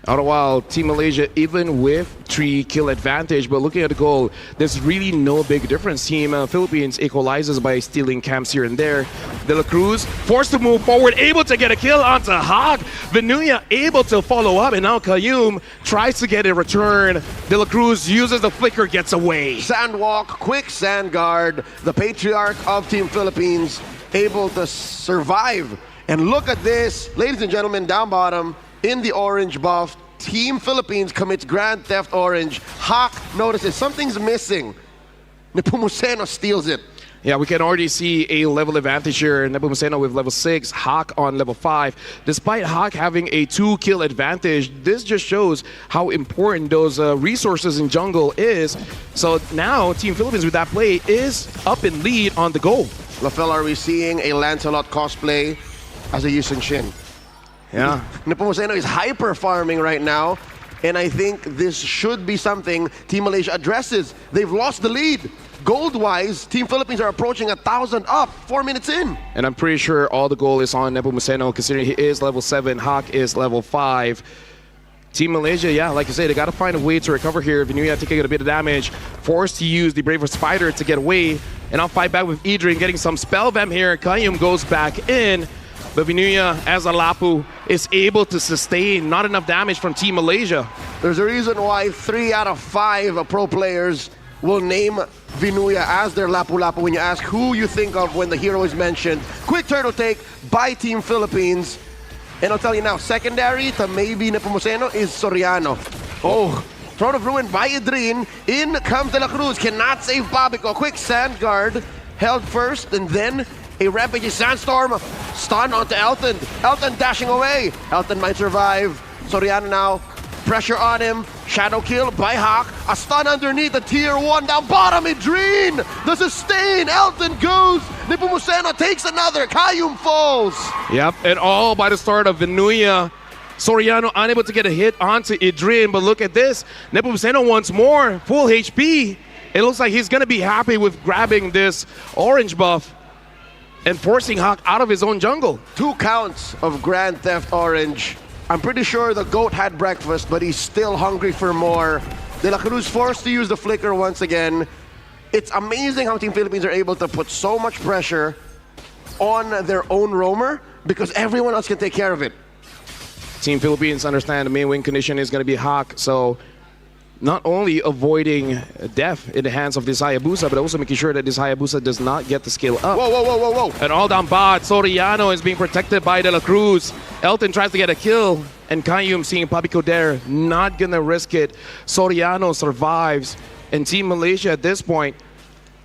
All the while, Team Malaysia, even with 3 kill advantage, but looking at the goal, there's really no big difference. Team Philippines equalizes by stealing camps here and there. De La Cruz forced to move forward, able to get a kill onto Hawk. Vinuya able to follow up, and now Kayum tries to get a return. De La Cruz uses the flicker, gets away. Sandwalk, quick sand guard, the patriarch of Team Philippines, able to survive. And look at this, ladies and gentlemen, down bottom, in the orange buff, Team Philippines commits Grand Theft Orange. Hawk notices something's missing. Nepomuceno steals it. Yeah, we can already see a level advantage here. Nepomuceno with level 6, Hawk on level 5. Despite Hawk having a 2-kill advantage, this just shows how important those resources in jungle is. So now Team Philippines with that play is up in lead on the goal. LaFell, are we seeing a Lancelot cosplay as a Yusun Shin? Yeah. Nepomuceno is hyper farming right now, and I think this should be something Team Malaysia addresses. They've lost the lead. Gold-wise, Team Philippines are approaching 1,000 up, 4 minutes in. And I'm pretty sure all the goal is on Nepomuceno, considering he is level 7, Hawk is level 5. Team Malaysia, yeah, like you say, they got to find a way to recover here. Vinuya taking a bit of damage, forced to use the Braver Spider to get away, and I'll fight back with Idrin, getting some spell vamp here. Kayum goes back in. But Vinuya, as a Lapu, is able to sustain not enough damage from Team Malaysia. There's a reason why 3 out of 5 pro players will name Vinuya as their Lapu-Lapu when you ask who you think of when the hero is mentioned. Quick turtle take by Team Philippines. And I'll tell you now, secondary to maybe Nepomuceno is Soriano. Oh, Throne of Ruin by Idrin. In comes De La Cruz, cannot save Babico. Quick sand guard, held first, and then a rampaging sandstorm, stun onto Elton. Elton dashing away. Elton might survive. Soriano now, pressure on him. Shadow kill by Hawk. A stun underneath the tier 1 down bottom. Idrin, the sustain. Elton goes. Nepomuceno takes another. Kayum falls. Yep, and all by the start of Vinuya. Soriano unable to get a hit onto Idrin, but look at this. Nepomuceno once more, full HP. It looks like he's gonna be happy with grabbing this orange buff and forcing Hawk out of his own jungle. 2 counts of Grand Theft Orange. I'm pretty sure the GOAT had breakfast, but he's still hungry for more. De La Cruz forced to use the flicker once again. It's amazing how Team Philippines are able to put so much pressure on their own roamer because everyone else can take care of it. Team Philippines understand the main win condition is going to be Hawk, so not only avoiding death in the hands of this Hayabusa, but also making sure that this Hayabusa does not get the skill up. Whoa, whoa, whoa, whoa, whoa. And all down bot, Soriano is being protected by De La Cruz. Elton tries to get a kill, and Kayum seeing Papico there, not gonna risk it. Soriano survives, and Team Malaysia at this point,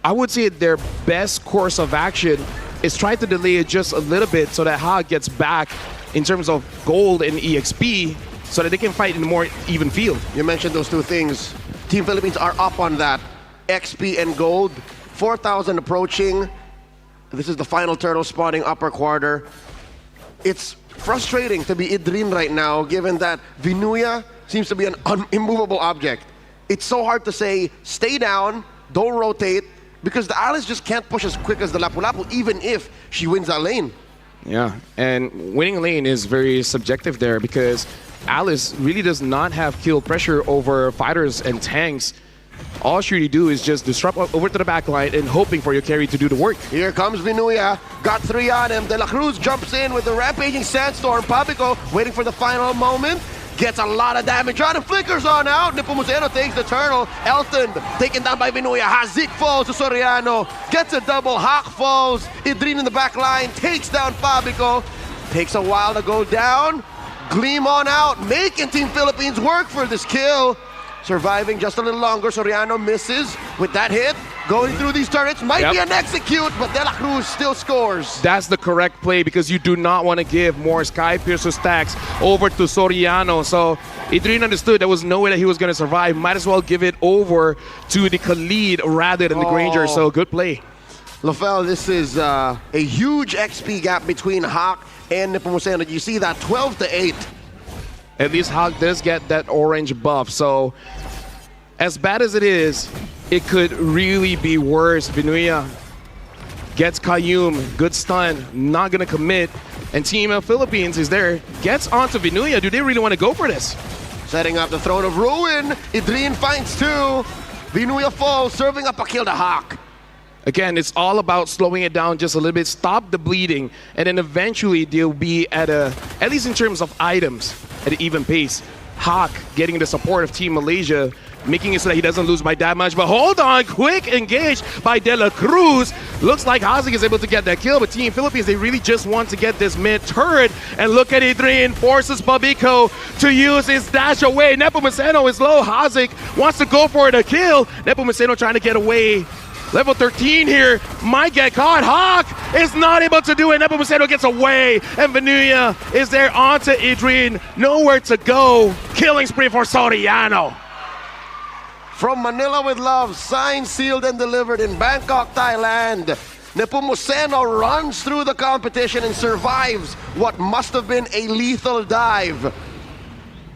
I would say their best course of action is try to delay it just a little bit so that Hawk gets back in terms of gold and EXP, so that they can fight in a more even field. You mentioned those 2 things. Team Philippines are up on that. XP and gold, 4,000 approaching. This is the final turtle spawning upper quarter. It's frustrating to be Idrin right now, given that Vinuya seems to be an immovable object. It's so hard to say, stay down, don't rotate, because the Alice just can't push as quick as the Lapu-Lapu, even if she wins that lane. Yeah, and winning lane is very subjective there because Alice really does not have kill pressure over fighters and tanks. All she really do is just disrupt over to the back line and hoping for your carry to do the work. Here comes Vinuya, got 3 on him. De La Cruz jumps in with the rampaging sandstorm. Papico waiting for the final moment. Gets a lot of damage on him, flickers on out. Nepomuceno takes the turtle. Elton taken down by Vinuya. Hazik falls to Soriano. Gets a double, Hawk falls. Idrin in the back line, takes down Papico. Takes a while to go down. Gleam on out, making Team Philippines work for this kill. Surviving just a little longer. Soriano misses with that hit. Going through these turrets might be an execute, but De La Cruz still scores. That's the correct play because you do not want to give more Sky Piercer stacks over to Soriano. So Idrin understood there was no way that he was going to survive. Might as well give it over to the Khalid rather than the Granger. So good play. LaFell, this is a huge XP gap between Hawk and Nepomuceno. You see that 12-8. At least Hawk does get that orange buff. So as bad as it is, it could really be worse. Vinuya gets Kayum, good stun, not gonna commit. And Team Philippines is there, gets onto Vinuya. Do they really want to go for this? Setting up the Throne of Ruin. Idrin finds two. Vinuya falls, serving up a kill to Hawk. Again, it's all about slowing it down just a little bit, stop the bleeding, and then eventually they'll be at least in terms of items, at an even pace. Hawk getting the support of Team Malaysia, making it so that he doesn't lose by that much. But hold on, quick engage by De La Cruz. Looks like Hazik is able to get that kill, but Team Philippines, they really just want to get this mid turret. And look at Idrin, forces Pabico to use his dash away. Nepomuceno is low, Hazik wants to go for the kill. Nepomuceno trying to get away. Level 13 here, might get caught. Hawk is not able to do it. Nepomuceno gets away, and Vinuya is there onto Idrin. Nowhere to go. Killing spree for Soriano. From Manila with love, signed, sealed, and delivered in Bangkok, Thailand. Nepomuceno runs through the competition and survives what must have been a lethal dive.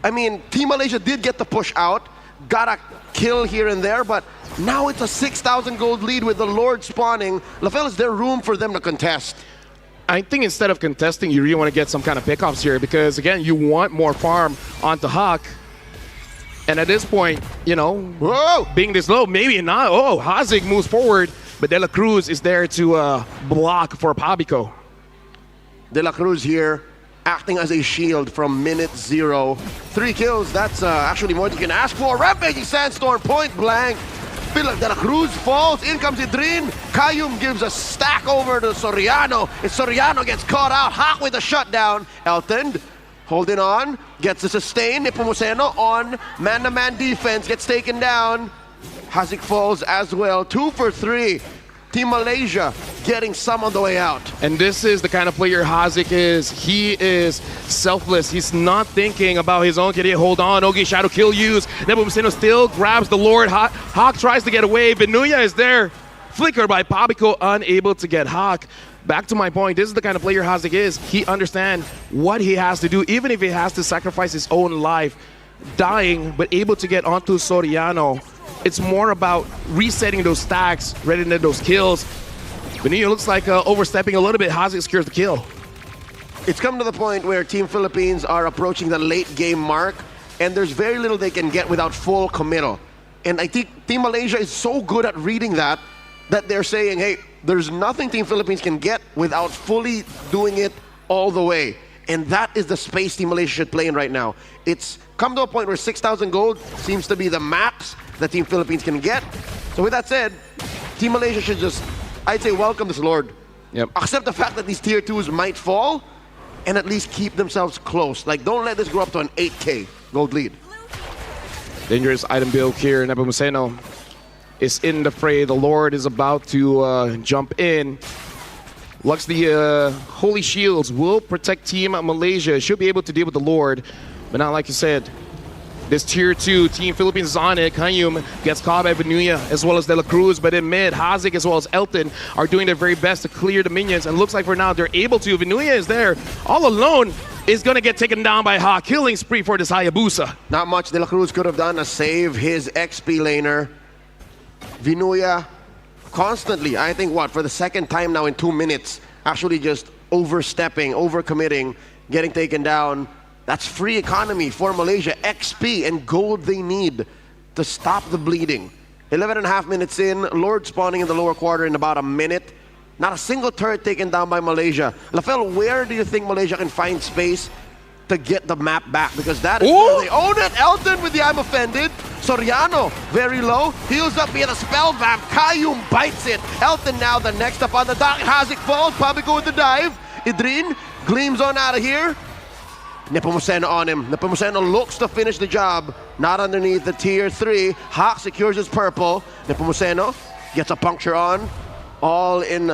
I mean, Team Malaysia did get the push out, got a kill here and there, but now it's a 6,000 gold lead with the Lord spawning. LaFell, is there room for them to contest? I think instead of contesting, you really want to get some kind of pickoffs here because, again, you want more farm onto Hawk. And at this point, you know, Whoa! being this low, maybe not. Oh, Hazik moves forward, but De La Cruz is there to block for Pabico. De La Cruz here, acting as a shield from minute 0. 3 kills, that's actually more than you can ask for. Rampaging Sandstorm, point blank. Feel like De La Cruz falls, in comes Idrin. Kayum gives a stack over to Soriano, and Soriano gets caught out. Hawk with a shutdown. Elton holding on, gets a sustain. Nepomuceno on man-to-man defense, gets taken down. Hazik falls as well, 2 for 3. Team Malaysia getting some on the way out. And this is the kind of player Hazik is. He is selfless. He's not thinking about his own kid. Hold on, Ogi Shadow kill use. Nepomuceno still grabs the Lord. Hawk tries to get away. Vinuya is there. Flickered by Pabico, unable to get Hawk. Back to my point, this is the kind of player Hazik is. He understands what he has to do, even if he has to sacrifice his own life. Dying, but able to get onto Soriano. It's more about resetting those stacks rather than those kills. Vinuya looks like overstepping a little bit. Hazik secures the kill. It's come to the point where Team Philippines are approaching the late game mark, and there's very little they can get without full committal. And I think Team Malaysia is so good at reading that they're saying, hey, there's nothing Team Philippines can get without fully doing it all the way. And that is the space Team Malaysia should play in right now. It's come to a point where 6,000 gold seems to be the max that Team Philippines can get. So with that said, Team Malaysia should just, I'd say, welcome this Lord. Yep. Accept the fact that these tier 2s might fall and at least keep themselves close. Like, don't let this grow up to an 8K gold lead. Dangerous item build here. Nepomuceno is in the fray. The Lord is about to jump in. Looks the Holy Shields will protect Team Malaysia. Should be able to deal with the Lord, but not like you said. This tier 2, Team Philippines is on it. Kayum gets caught by Vinuya as well as De La Cruz, but in mid, Hazik as well as Elton are doing their very best to clear the minions, and looks like for now they're able to. Vinuya is there all alone, is gonna get taken down by Hawk. Killing spree for this Hayabusa. Not much De La Cruz could have done to save his XP laner. Vinuya constantly, I think for the second time now in 2 minutes, actually just overstepping, overcommitting, getting taken down. That's free economy for Malaysia, XP and gold they need to stop the bleeding. 11.5 minutes in, Lord spawning in the lower quarter in about a minute. Not a single turret taken down by Malaysia. LaFell, where do you think Malaysia can find space to get the map back? Because that is where they own it. Elton with the I'm offended. Soriano, very low. Heals up via the spell vamp. Kayum bites it. Elton now the next up on the dock. Hazik falls. Pabico with the dive. Idrin gleams on out of here. Nepomuceno on him. Nepomuceno looks to finish the job. Not underneath the tier 3. Hawk secures his purple. Nepomuceno gets a puncture on. All in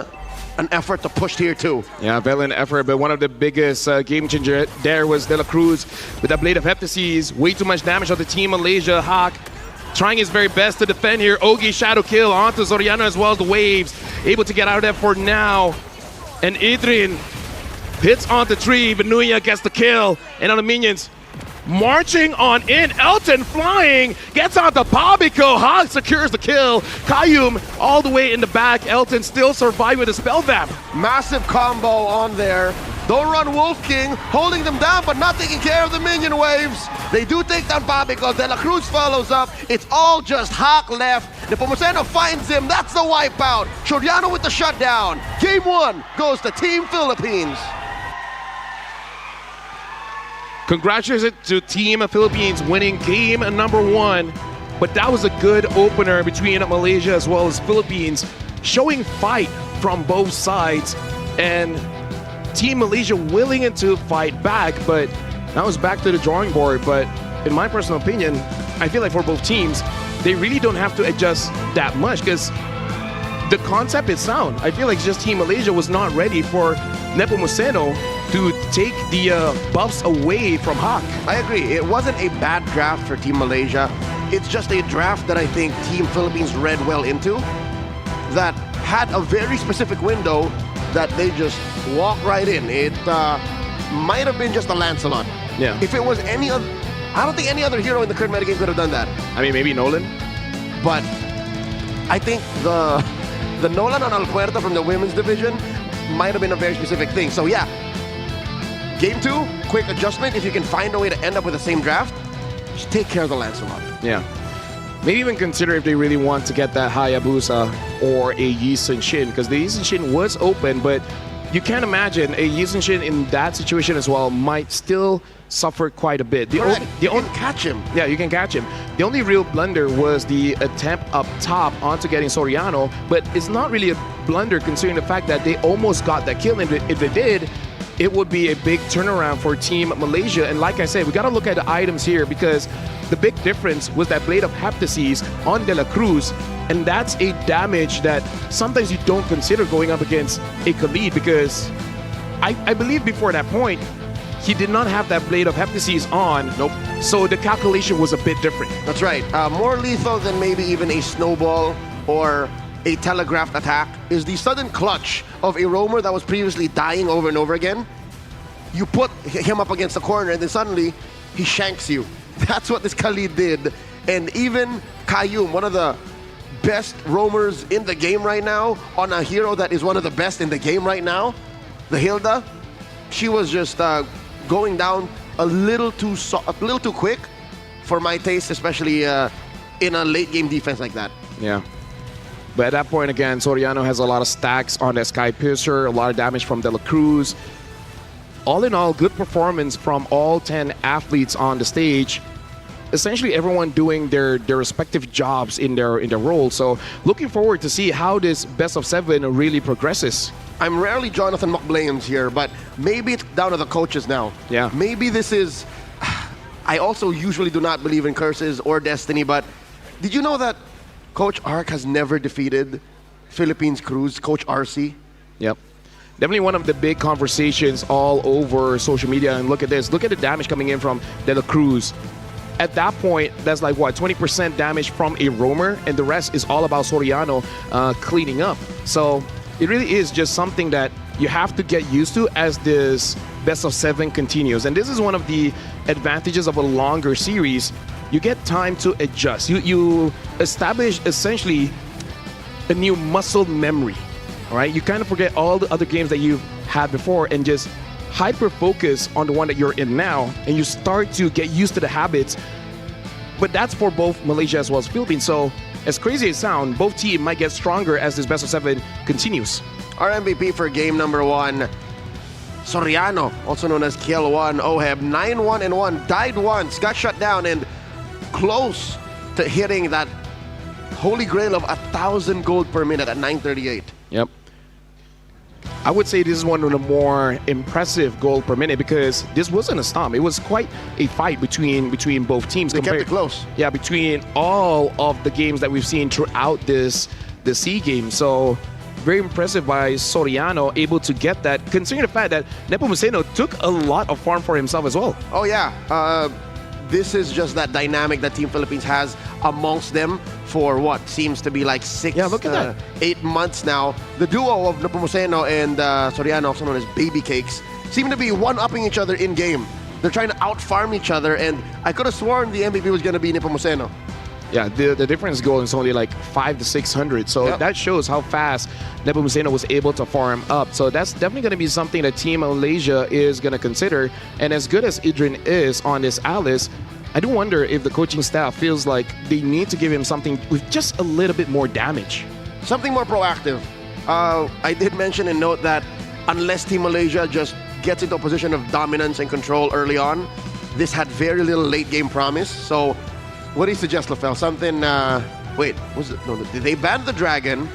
an effort to push tier 2. Yeah, valiant effort, but one of the biggest game changer there was De La Cruz with the Blade of Heptases. Way too much damage on the Team Malaysia. Hawk trying his very best to defend here. Ogi shadow kill onto Soriano as well as the waves. Able to get out of there for now. And Idrin hits on the tree. Vinuya gets the kill. And on the minions, marching on in. Elton flying, gets onto Pabico. Hawk secures the kill. Kayum all the way in the back. Elton still survived with a spell vamp. Massive combo on there. Don't run Wolf King, holding them down but not taking care of the minion waves. They do take down Babico. De La Cruz follows up. It's all just Hawk left. Nepomuceno finds him. That's the wipeout. Soriano with the shutdown. Game 1 goes to Team Philippines. Congratulations to Team Philippines winning game number 1. But that was a good opener between Malaysia as well as Philippines, showing fight from both sides. And Team Malaysia willing to fight back, but now it's back to the drawing board. But in my personal opinion, I feel like for both teams, they really don't have to adjust that much because the concept is sound. I feel like just Team Malaysia was not ready for Nepomuceno to take the buffs away from Hawk. I agree. It wasn't a bad draft for Team Malaysia. It's just a draft that I think Team Philippines read well into, that had a very specific window that they just walked right in. It might have been just a Lancelot. Yeah. If it was any other, I don't think any other hero in the current metagame could have done that. I mean, maybe Nolan. But I think the Nolan on Alpuerta from the women's division might have been a very specific thing. So yeah, game 2, quick adjustment. If you can find a way to end up with the same draft, just take care of the Lancelot. Yeah. Maybe even consider if they really want to get that Hayabusa or a Yi Sun Shin, because the Yi Sun Shin was open, but you can't imagine a Yi Sun Shin in that situation as well might still suffer quite a bit. You can catch him. Yeah, you can catch him. The only real blunder was the attempt up top onto getting Soriano, but it's not really a blunder considering the fact that they almost got that kill, and if they did, it would be a big turnaround for Team Malaysia. And like I said, we got to look at the items here because the big difference was that Blade of Heptases on De La Cruz, and that's a damage that sometimes you don't consider going up against a Khalid because I believe before that point, he did not have that Blade of Heptases on. Nope. So the calculation was a bit different. That's right. More lethal than maybe even a snowball or a telegraphed attack is the sudden clutch of a roamer that was previously dying over and over again. You put him up against the corner and then suddenly he shanks you. That's what this Khalid did. And even Qayyum, one of the best roamers in the game right now, on a hero that is one of the best in the game right now, the Hilda, she was just going down a little too quick for my taste, especially in a late game defense like that. Yeah. But at that point, again, Soriano has a lot of stacks on that Sky Piercer, a lot of damage from De La Cruz. All in all, good performance from all 10 athletes on the stage. Essentially, everyone doing their respective jobs in their role. So, looking forward to see how this best of 7 really progresses. I'm rarely Jonathan McBlames here, but maybe it's down to the coaches now. Yeah. Maybe this is... I also usually do not believe in curses or destiny, but did you know that Coach Ark has never defeated Philippines Cruz, Coach RC? Yep. Definitely one of the big conversations all over social media. And look at this. Look at the damage coming in from De La Cruz. At that point, that's like, what, 20% damage from a roamer, and the rest is all about Soriano cleaning up. So it really is just something that you have to get used to as this best of 7 continues. And this is one of the advantages of a longer series. You get time to adjust. You establish essentially a new muscle memory, all right? You kind of forget all the other games that you've had before and just hyper-focus on the one that you're in now, and you start to get used to the habits. But that's for both Malaysia as well as Philippines. So as crazy as it sounds, both teams might get stronger as this best of 7 continues. Our MVP for game number 1, Soriano, also known as Kill 1, Oheb, 9-1-1, died once, got shut down, and close to hitting that holy grail of 1,000 gold per minute at 938. Yep. I would say this is one of the more impressive gold per minute because this wasn't a stomp. It was quite a fight between both teams. They kept it close. Yeah, between all of the games that we've seen throughout the SEA game. So very impressive by Soriano, able to get that, considering the fact that Nepomuceno took a lot of farm for himself as well. Oh yeah, this is just that dynamic that Team Philippines has amongst them for what seems to be like 8 months now. The duo of Nepomuceno and Soriano, also known as Baby Cakes, seem to be one-upping each other in-game. They're trying to out-farm each other, and I could have sworn the MVP was going to be Nepomuceno. Yeah, the difference goal is only like 500 to 600. So Yep. that shows how fast Nepomuceno was able to farm up. So that's definitely going to be something that Team Malaysia is going to consider. And as good as Idrin is on this Alice, I do wonder if the coaching staff feels like they need to give him something with just a little bit more damage. Something more proactive. I did mention and note that unless Team Malaysia just gets into a position of dominance and control early on, this had very little late game promise. So what do you suggest, LaFell? Something, wait, was it? No, they banned the Dragon.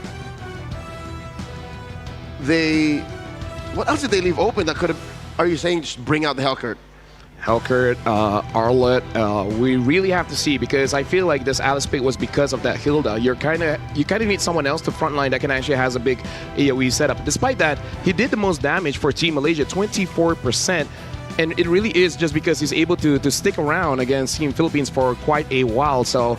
What else did they leave open that could have, are you saying just bring out the Hellcurt? Hellcurt, Arlet, we really have to see, because I feel like this Alice pick was because of that Hilda. You kind of need someone else to frontline that can actually has a big AoE setup. Despite that, he did the most damage for Team Malaysia, 24%. And it really is just because he's able to stick around against Team Philippines for quite a while. So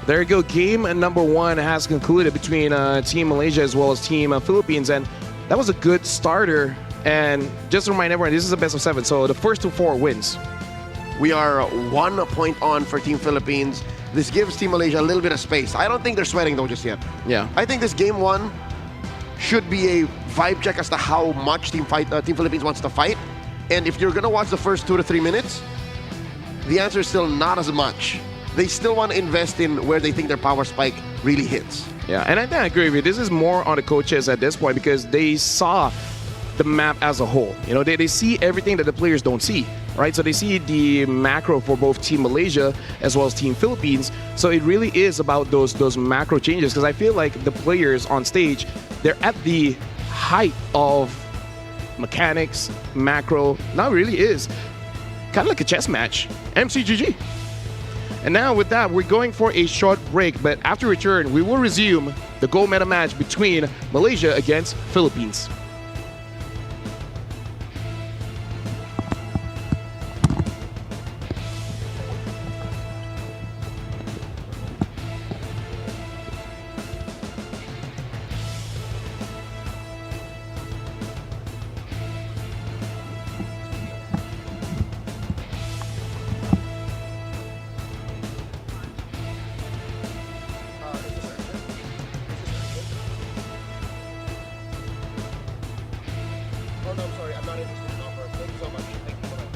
there you go. Game number 1 has concluded between Team Malaysia as well as Team Philippines. And that was a good starter. And just to remind everyone, this is a best of 7. So the first 4 wins. We are 1 point on for Team Philippines. This gives Team Malaysia a little bit of space. I don't think they're sweating though just yet. Yeah. I think this game 1 should be a vibe check as to how much Team Philippines wants to fight. And if you're going to watch the first 2 to 3 minutes, the answer is still not as much. They still want to invest in where they think their power spike really hits. Yeah, and I think I agree with you. This is more on the coaches at this point because they saw the map as a whole. You know, they see everything that the players don't see, right? So they see the macro for both Team Malaysia as well as Team Philippines. So it really is about those macro changes, because I feel like the players on stage, they're at the height of mechanics, macro. Now it really is kind of like a chess match. MCGG. And now with that, we're going for a short break, but after return, we will resume the gold medal match between Malaysia against Philippines. Oh, no, I'm sorry. I'm not interested in offer. Thank you so much. Thank you so much.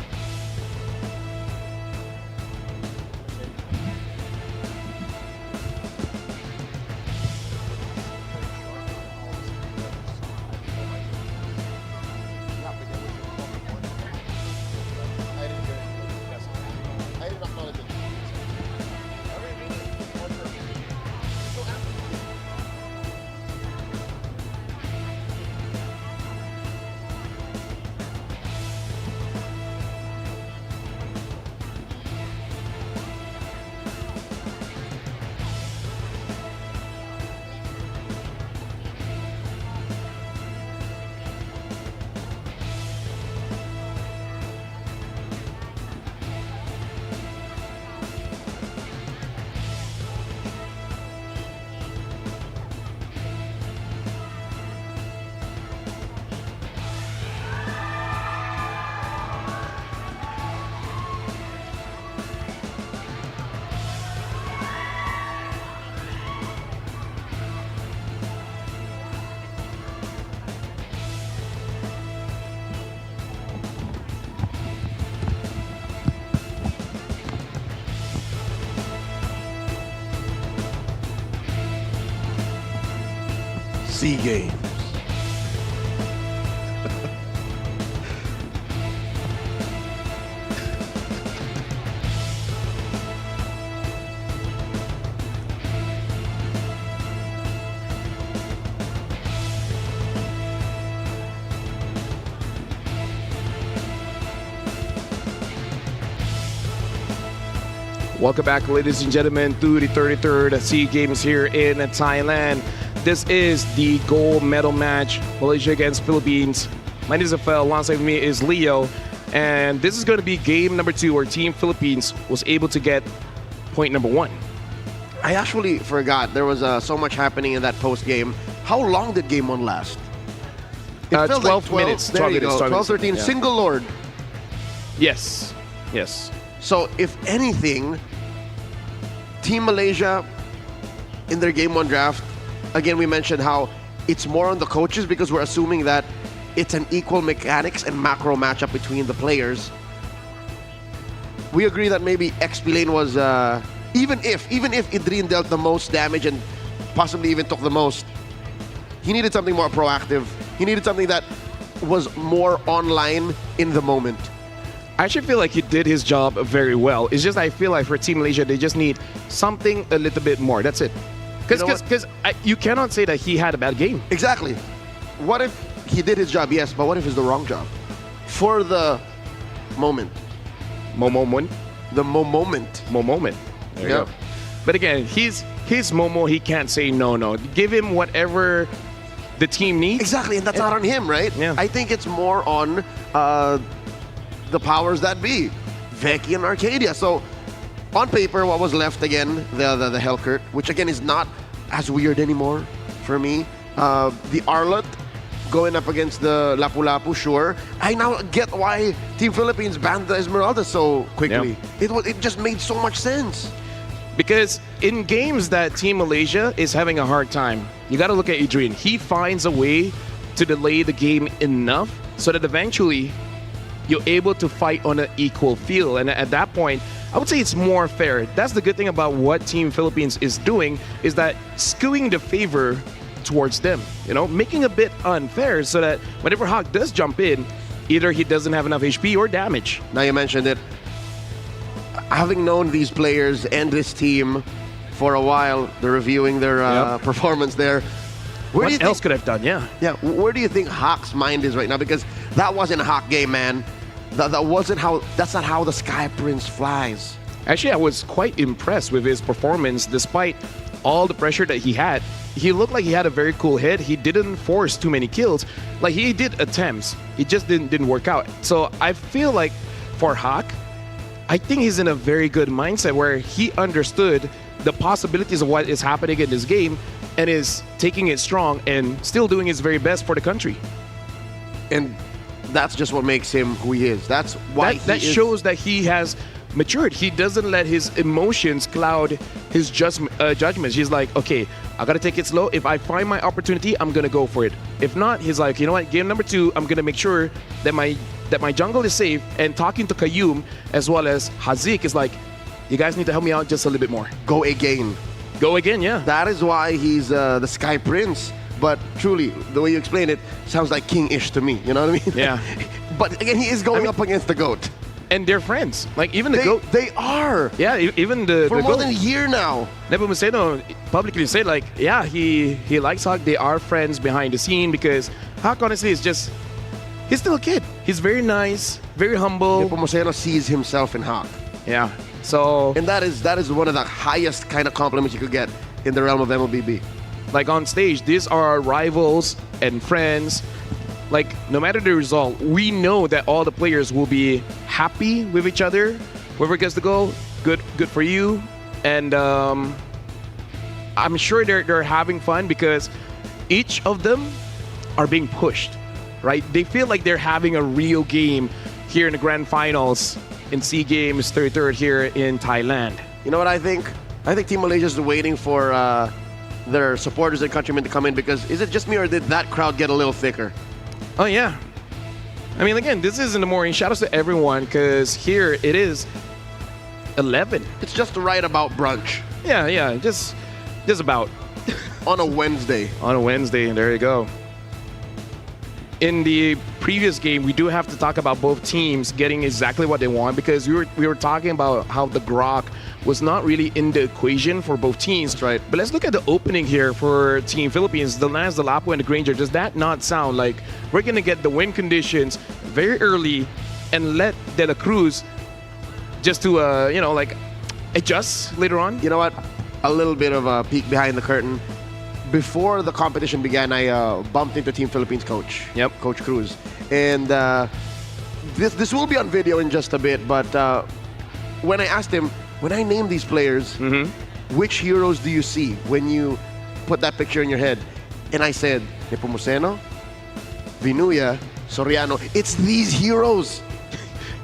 I didn't acknowledge it. SEA Games. Welcome back, ladies and gentlemen, to the 33rd SEA Games here in Thailand. This is the gold medal match, Malaysia against Philippines. My name is Rafael, alongside with me is Leo, and this is going to be game number 2 where Team Philippines was able to get point number 1. I actually forgot there was so much happening in that post game. How long did game 1 last? It felt 12 minutes. There 12 you minutes, go. 12 12, 13, yeah. single Lord. Yes. Yes. So if anything, Team Malaysia, in their Game 1 draft, again, we mentioned how it's more on the coaches because we're assuming that it's an equal mechanics and macro matchup between the players. We agree that maybe XP Lane was, even if Idrin dealt the most damage and possibly even took the most, he needed something more proactive. He needed something that was more online in the moment. I actually feel like he did his job very well. It's just I feel like for Team Malaysia, they just need something a little bit more. That's it. Because you cannot say that he had a bad game. Exactly. What if he did his job? Yes, but what if it's the wrong job? For the moment. Moment. The moment. Moment. There you Yeah. go. But again, his Momo, he can't say no. Give him whatever the team needs. Exactly, and that's not on him, right? Yeah. I think it's more on the powers that be, Veki and Arcadia. So, on paper, what was left again, the Hellcurt, which again is not as weird anymore for me. The Arlot going up against the Lapu-Lapu, sure. I now get why Team Philippines banned the Esmeralda so quickly. It just made so much sense. Because in games that Team Malaysia is having a hard time, you got to look at Adrian. He finds a way to delay the game enough so that eventually you're able to fight on an equal field. And at that point, I would say it's more fair. That's the good thing about what Team Philippines is doing, is that skewing the favor towards them, making a bit unfair so that whenever Hawk does jump in, either he doesn't have enough HP or damage. Now you mentioned it. Having known these players and this team for a while, they're reviewing their performance there. What else could I have done? Yeah. Yeah, where do you think Hawk's mind is right now? Because that wasn't a Hawk game, man. That's not how the Sky Prince flies. Actually, I was quite impressed with his performance despite all the pressure that he had. He looked like he had a very cool hit. He didn't force too many kills. Like, he did attempts. It just didn't work out. So I feel like for Hawk, I think he's in a very good mindset where he understood the possibilities of what is happening in this game and is taking it strong and still doing his very best for the country. And that's just what makes him who he is. That's why that shows that he has matured. He doesn't let his emotions cloud his judgments. He's like, okay, I gotta take it slow. If I find my opportunity, I'm gonna go for it. If not, he's like, you know what, game number 2, I'm gonna make sure that my jungle is safe. And talking to Kayum as well as Hazik is like, you guys need to help me out just a little bit more. Go again. Go again, yeah. That is why he's the Sky Prince. But truly, the way you explain it sounds like king-ish to me. You know what I mean? Yeah. But again, he is going up against the GOAT. And they're friends. Like, even the GOAT. They are. Yeah, even the For more GOAT. than a year now. Nepomuceno publicly said, like, yeah, he likes Hawk. They are friends behind the scene because Hawk, honestly, is just, he's still a kid. He's very nice, very humble. Nepomuceno sees himself in Hawk. Yeah. So, And that is one of the highest kind of compliments you could get in the realm of MLBB. like, on stage, these are our rivals and friends. Like, no matter the result, we know that all the players will be happy with each other. Whoever gets the goal, good for you. And I'm sure they're having fun because each of them are being pushed, right? They feel like they're having a real game here in the grand finals in SEA Games 33rd here in Thailand. You know what I think? I think Team Malaysia is waiting for their supporters and countrymen to come in because is it just me or did that crowd get a little thicker? Oh, yeah. I mean, again, this is in the morning. Shout outs to everyone because here it is 11. It's just right about brunch. Yeah, just about. On a Wednesday. On a Wednesday, there you go. In the previous game, we do have to talk about both teams getting exactly what they want because we were talking about how the Grok was not really in the equation for both teams. That's right. But let's look at the opening here for Team Philippines. The Lance, the Lapu, and the Granger. Does that not sound like we're going to get the win conditions very early and let De La Cruz just to, adjust later on? You know what? A little bit of a peek behind the curtain. Before the competition began, I bumped into Team Philippines coach. Yep. Coach Cruz. And this will be on video in just a bit, but when I asked him, when I name these players, which heroes do you see when you put that picture in your head? And I said, Nepomuceno, Vinuya, Soriano. It's these heroes.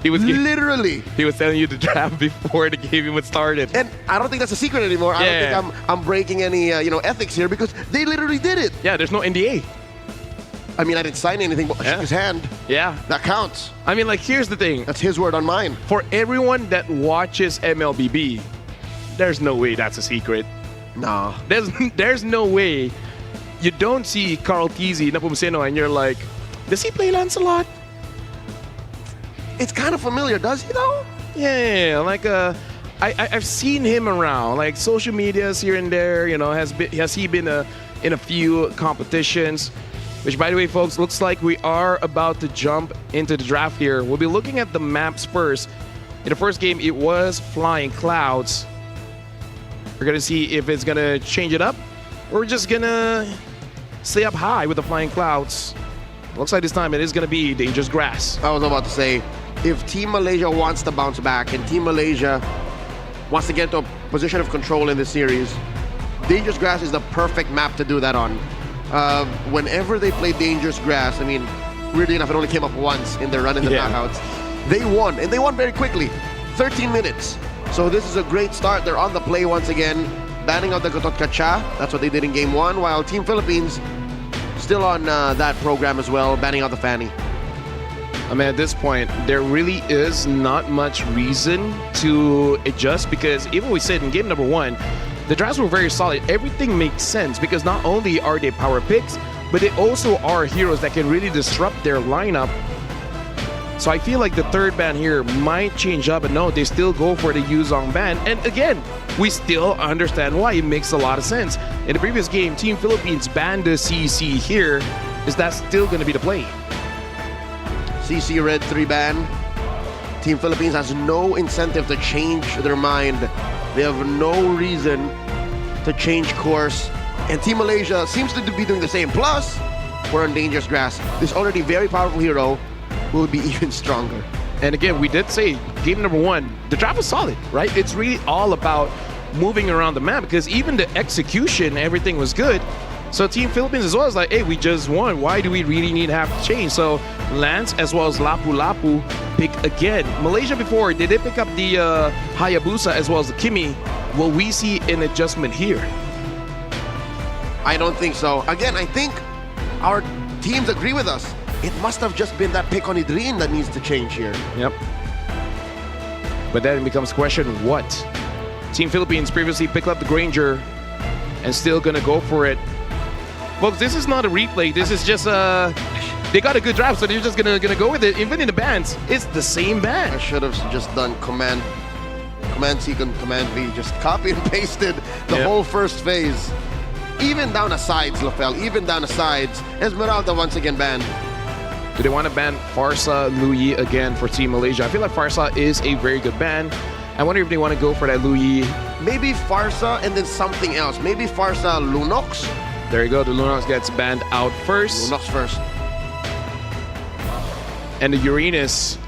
He was Literally. He was telling you the draft before the game even started. And I don't think that's a secret anymore. I Yeah. don't think I'm breaking any ethics here because they literally did it. Yeah, there's no NDA. I mean, I didn't sign anything, but I shook his hand. Yeah. That counts. I mean, like, here's the thing. That's his word on mine. For everyone that watches MLBB, there's no way that's a secret. Nah. There's no way you don't see Carl Tizzy Nepomuceno and you're like, does he play Lancelot? It's kind of familiar, does he though? Yeah, like I've seen him around, like social medias here and there. You know, has he been in a few competitions? Which, by the way, folks, looks like we are about to jump into the draft here. We'll be looking at the maps first. In the first game, it was Flying Clouds. We're gonna see if it's gonna change it up. We're just gonna stay up high with the Flying Clouds. Looks like this time it is gonna be Dangerous Grass. I was about to say, if Team Malaysia wants to bounce back and Team Malaysia wants to get to a position of control in this series, Dangerous Grass is the perfect map to do that on. Whenever they play Dangerous Grass, I mean, weirdly enough, it only came up once in their run in the knockouts. They won, and they won very quickly. 13 minutes. So this is a great start. They're on the play once again, banning out the Gotot Kacha. That's what they did in Game 1, while Team Philippines still on that program as well, banning out the Fanny. I mean, at this point, there really is not much reason to adjust because even we said in game number 1, the drafts were very solid. Everything makes sense because not only are they power picks, but they also are heroes that can really disrupt their lineup. So I feel like the third ban here might change up, but no, they still go for the Yuzong ban. And again, we still understand why. It makes a lot of sense. In the previous game, Team Philippines banned the CC here. Is that still going to be the play? CC Red 3 ban. Team Philippines has no incentive to change their mind. They have no reason to change course. And Team Malaysia seems to be doing the same. Plus, we're on Dangerous Grass. This already very powerful hero will be even stronger. And again, we did say game number 1, the draft was solid, right? It's really all about moving around the map because even the execution, everything was good. So Team Philippines as well is like, hey, we just won. Why do we really need to have to change? So Lance as well as Lapu-Lapu pick again. Malaysia before, they did pick up the Hayabusa as well as the Kimi. Will we see an adjustment here? I don't think so. Again, I think our teams agree with us. It must have just been that pick on Idrin that needs to change here. Yep. But then it becomes question, what? Team Philippines previously picked up the Granger and still gonna go for it. Folks, this is not a replay. This is just they got a good draft, so they're just gonna go with it. Even in the bans, it's the same ban. I should have just done Command C, Command V, just copy and pasted the whole first phase. Even down the sides, Lafel, even down the sides. Esmeralda once again banned. Do they want to ban Farsa Luyi again for Team Malaysia? I feel like Farsa is a very good ban. I wonder if they want to go for that Luyi. Maybe Farsa and then something else. Maybe Farsa Lunox. There you go. The Lunox gets banned out first. Lunox first. And the Uranus,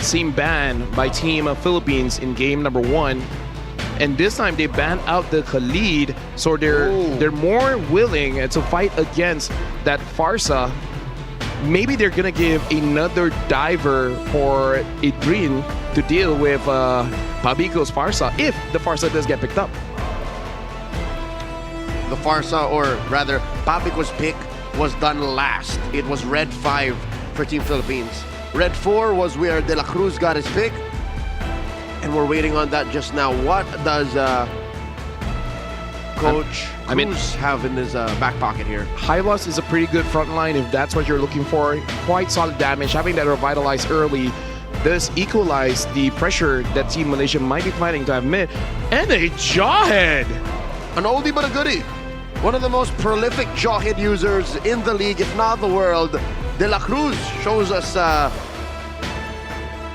same ban by Team Philippines in game number 1. And this time they banned out the Khalid, so they're more willing to fight against that Farsa. Maybe they're gonna give another diver for Idrin to deal with Pabico's Farsa if the Farsa does get picked up. The Farsa, or rather, Pabico's pick was done last. It was Red 5 for Team Philippines. Red 4 was where De La Cruz got his pick. And we're waiting on that just now. What does Coach Cruz have in his back pocket here? Hylos is a pretty good front line if that's what you're looking for. Quite solid damage. Having that revitalized early does equalize the pressure that Team Malaysia might be planning to have mid. And a Jawhead! An oldie but a goodie. One of the most prolific Jawhead users in the league, if not the world. De La Cruz shows us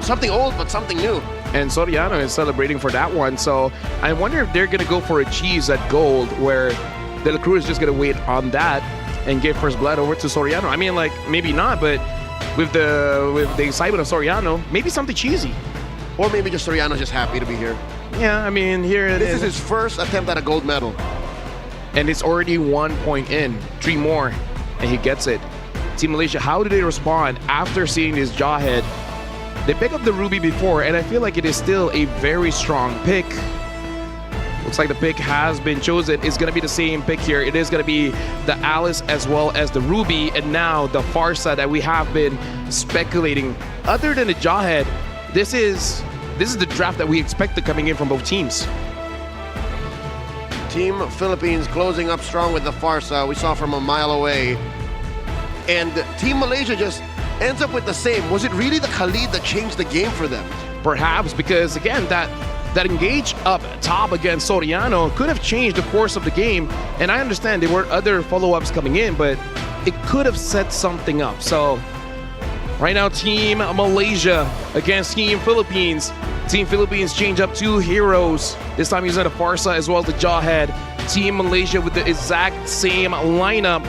something old but something new. And Soriano is celebrating for that one. So I wonder if they're going to go for a cheese at gold where De La Cruz is just going to wait on that and give first blood over to Soriano. I mean, like, maybe not, but with the excitement of Soriano, maybe something cheesy. Or maybe just Soriano's just happy to be here. Yeah, I mean, here it is. This is his first attempt at a gold medal. And it's already 1 point in. 3 more, and he gets it. Team Malaysia, how do they respond after seeing this Jawhead? They picked up the Ruby before, and I feel like it is still a very strong pick. Looks like the pick has been chosen. It's going to be the same pick here. It is going to be the Alice as well as the Ruby, and now the Farsa that we have been speculating. Other than the Jawhead, this is the draft that we expected coming in from both teams. Team Philippines closing up strong with the Farsa. We saw from a mile away. And Team Malaysia just ends up with the same. Was it really the Khalid that changed the game for them? Perhaps because, again, that engage up top against Soriano could have changed the course of the game. And I understand there were other follow-ups coming in, but it could have set something up. So right now, Team Malaysia against Team Philippines. Team Philippines change up 2 heroes. This time using the Farsa as well as the Jawhead. Team Malaysia with the exact same lineup.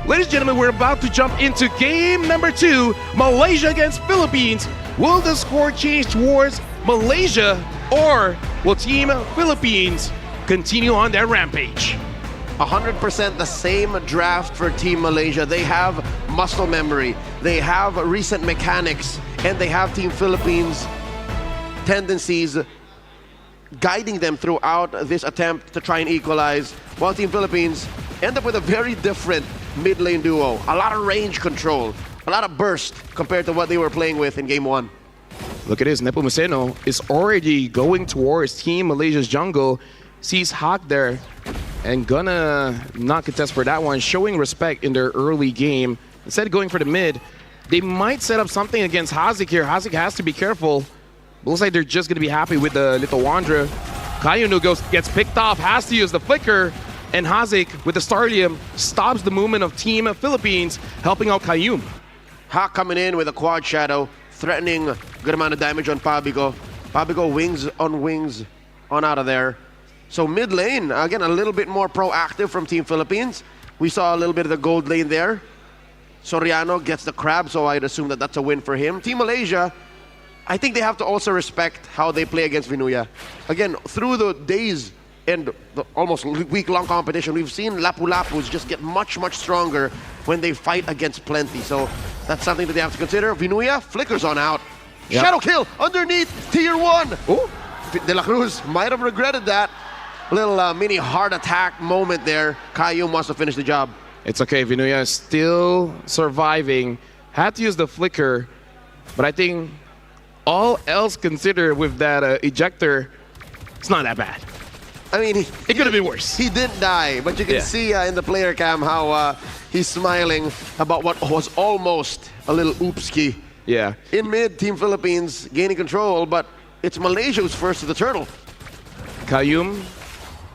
Ladies and gentlemen, we're about to jump into game number 2, Malaysia against Philippines. Will the score change towards Malaysia, or will Team Philippines continue on their rampage? 100% the same draft for Team Malaysia. They have muscle memory, they have recent mechanics, and they have Team Philippines' tendencies guiding them throughout this attempt to try and equalize, while Team Philippines end up with a very different mid lane duo. A lot of range control, a lot of burst compared to what they were playing with in game 1. Look at this, Nepomuceno is already going towards Team Malaysia's jungle. Sees Hawk there and gonna not contest for that one, showing respect in their early game. Instead of going for the mid, they might set up something against Hazik here. Hazik has to be careful. Looks like they're just gonna be happy with the Little Wanderer. Kayunu gets picked off, has to use the flicker, and Hazik with the Starlium stops the movement of Team Philippines, helping out Kayum. Hawk coming in with a quad shadow, threatening a good amount of damage on Pabigo. Pabigo wings on out of there. So mid lane, again, a little bit more proactive from Team Philippines. We saw a little bit of the gold lane there. Soriano gets the crab, so I'd assume that that's a win for him. Team Malaysia, I think they have to also respect how they play against Vinuya. Again, through the days and the almost week-long competition, we've seen Lapu-Lapus just get much, much stronger when they fight against Plenty. So that's something that they have to consider. Vinuya flickers on out. Yep. Shadow kill underneath tier 1. Ooh. De La Cruz might have regretted that. Little mini heart attack moment there. Kayum wants to finish the job. It's okay, Vinuya is still surviving. Had to use the flicker, but I think all else considered with that ejector, it's not that bad. I mean, It could have been worse. He didn't die, but you can Yeah. see in the player cam how he's smiling about what was almost a little oopski. Yeah. In mid, Team Philippines gaining control, but it's Malaysia who's first to the turtle. Kayum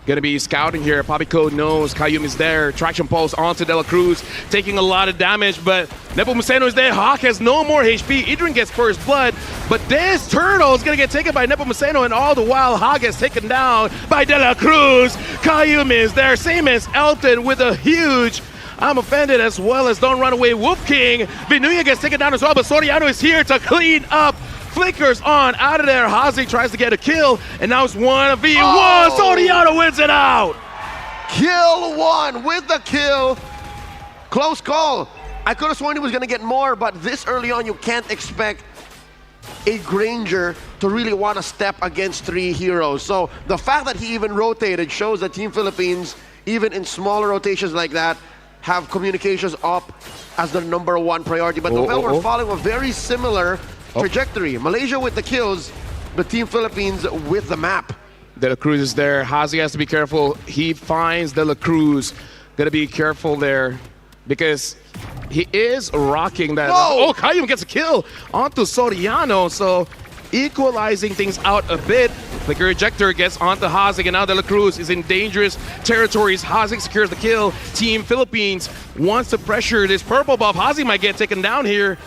gonna be scouting here. Pabico knows Kayum is there. Traction pulse onto De La Cruz, taking a lot of damage, but Nepomuceno is there. Hawk has no more HP. Idrin gets first blood, but this turtle is gonna get taken by Nepomuceno, and all the while Hawk gets taken down by De La Cruz. Kayum is there, same as Elton with a huge I'm offended, as well as Don't Run Away Wolf King. Vinuya gets taken down as well, but Soriano is here to clean up. Flickers on out of there. Hazik tries to get a kill, and now it's 1v1. Oh! Soriano wins it out. Kill 1 with the kill. Close call. I could have sworn he was going to get more, but this early on, you can't expect a Granger to really want to step against 3 heroes. So the fact that he even rotated shows that Team Philippines, even in smaller rotations like that, have communications up as the #1 priority. But Novel were following a very similar trajectory. Malaysia with the kills, but Team Philippines with the map. De La Cruz is there. Hazik has to be careful. He finds De La Cruz. Gotta be careful there because he is rocking that. Whoa! Oh, Kayum gets a kill onto Soriano, so equalizing things out a bit. Flicker ejector gets onto Hazik, and now De La Cruz is in dangerous territories. Hazik secures the kill. Team Philippines wants to pressure this purple buff. Hazik might get taken down here.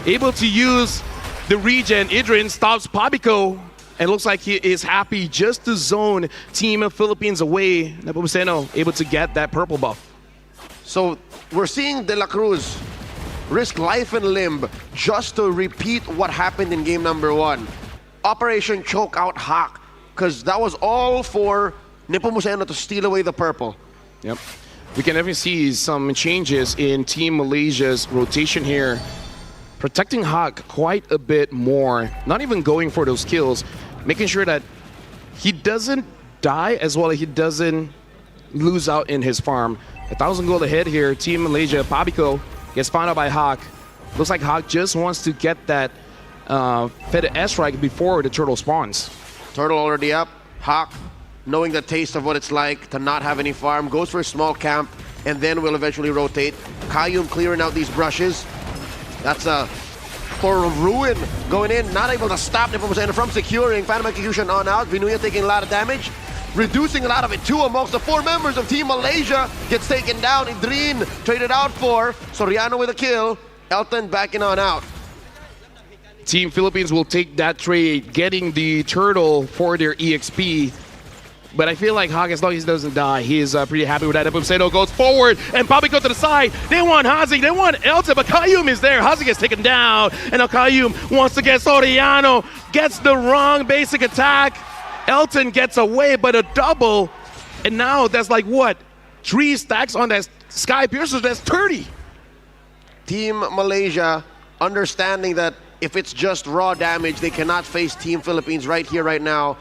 Able to use the regen. Idrin stops Pabico, and looks like he is happy just to zone Team Philippines away. Nepomuceno able to get that purple buff. So we're seeing De La Cruz risk life and limb just to repeat what happened in game #1. Operation Choke Out Hawk, because that was all for Nepomuceno to steal away the purple. Yep. We can definitely see some changes in Team Malaysia's rotation here. protecting Hawk quite a bit more, not even going for those kills, making sure that he doesn't die as well as he doesn't lose out in his farm. 1,000 gold ahead here. Team Malaysia, Pabico gets found out by Hawk. Looks like Hawk just wants to get that feather airstrike before the turtle spawns. Turtle already up. Hawk, knowing the taste of what it's like to not have any farm, goes for a small camp and then will eventually rotate. Kayum clearing out these brushes. That's a for ruin going in, not able to stop Nepomuceno from securing. Phantom Execution on out. Vinuya taking a lot of damage, reducing a lot of it too amongst the 4 members of Team Malaysia. Gets taken down. Idrin traded out for Soriano with a kill. Elton backing on out. Team Philippines will take that trade, getting the turtle for their EXP. But I feel like Hawk, as long as he doesn't die, he is pretty happy with that. Nepomuceno goes forward, and Pabico to the side. They want Hazik, they want Elton, but Kayum is there. Hazik gets taken down, and now Kayum wants to get Soriano. Gets the wrong basic attack. Elton gets away, but a double. And now that's like, what? 3 stacks on that Sky Piercer, that's 30. Team Malaysia understanding that if it's just raw damage, they cannot face Team Philippines right here, right now.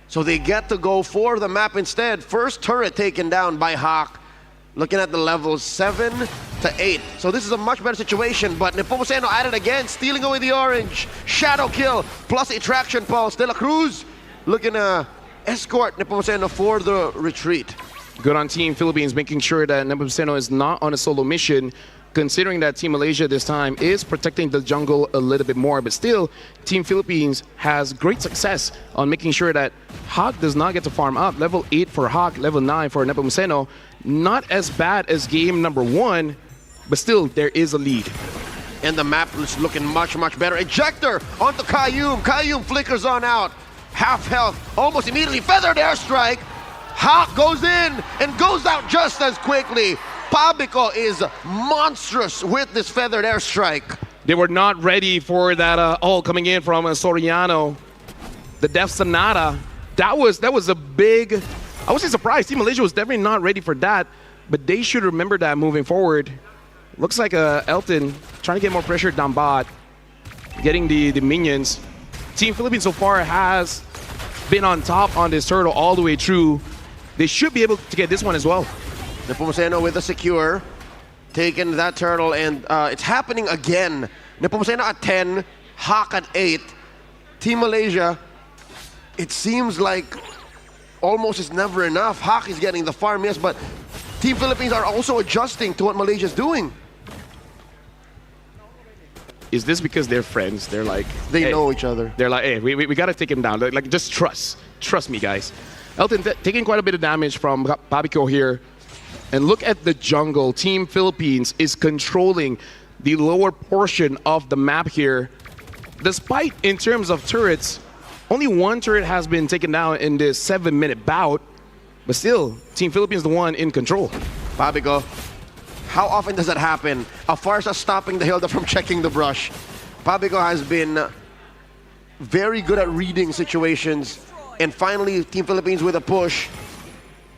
So they get to go for the map instead. First turret taken down by Hawk. Looking at the levels 7 to 8. So this is a much better situation, but Nepomuceno at it again, stealing away the orange. Shadow kill plus attraction pulse. De La Cruz looking to escort Nepomuceno for the retreat. Good on Team Philippines, making sure that Nepomuceno is not on a solo mission, considering that Team Malaysia this time is protecting the jungle a little bit more. But still, Team Philippines has great success on making sure that Hawk does not get to farm up. Level 8 for Hawk, level 9 for Nepomuceno. Not as bad as game number 1, but still, there is a lead. And the map is looking much, much better. Ejector onto Kayum. Kayum flickers on out. Half health, almost immediately. Feathered airstrike. Hawk goes in and goes out just as quickly. Pabico is monstrous with this feathered airstrike. They were not ready for that all coming in from Soriano. The Death Sonata. That was a big, I would say, surprise. Team Malaysia was definitely not ready for that, but they should remember that moving forward. Looks like Elton trying to get more pressure down bot, getting the minions. Team Philippines so far has been on top on this turtle all the way through. They should be able to get this one as well. Nepomuceno with a secure, taking that turtle, and it's happening again. Nepomuceno at 10, Hawk at 8. Team Malaysia, it seems like almost is never enough. Hawk is getting the farm, yes, but Team Philippines are also adjusting to what Malaysia's doing. Is this because they're friends? They're like, They hey, know each other. They're like, hey, we got to take him down. Like, just trust me, guys. Elton taking quite a bit of damage from Pabico here. And look at the jungle. Team Philippines is controlling the lower portion of the map here. Despite, in terms of turrets, only 1 turret has been taken down in this 7-minute bout. But still, Team Philippines the one in control. Pabico, how often does that happen? Afarsa stopping the Hilda from checking the brush. Pabico has been very good at reading situations. And finally, Team Philippines with a push.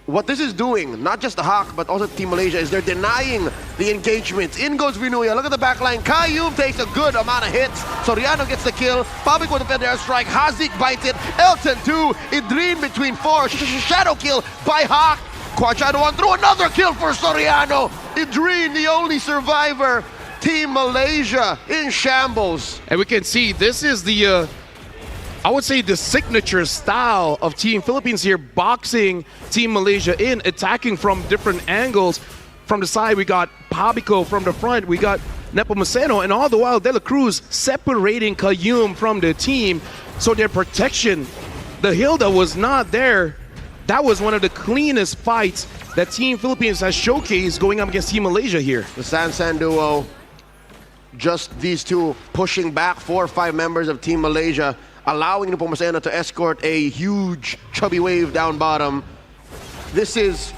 What this is doing, not just the Hawk, but also Team Malaysia, is they're denying the engagements. In goes Vinuya. Look at the back line. Kayum takes a good amount of hits. Soriano gets the kill. Pabico with the feather airstrike. Hazik bites it. Elton 2. Idrin between 4. Shadow kill by Hawk. Quad Shadow 1 through another kill for Soriano. Idrin, the only survivor. Team Malaysia in shambles. And we can see this is the I would say the signature style of Team Philippines here, boxing Team Malaysia in, attacking from different angles. From the side, we got Pabico. From the front, we got Nepomuceno. And all the while, De La Cruz separating Kayum from the team. So their protection, the Hilda was not there. That was one of the cleanest fights that Team Philippines has showcased going up against Team Malaysia here. The Sansan duo, just these two pushing back 4 or 5 members of Team Malaysia, allowing Nepomuceno to escort a huge chubby wave down bottom. This is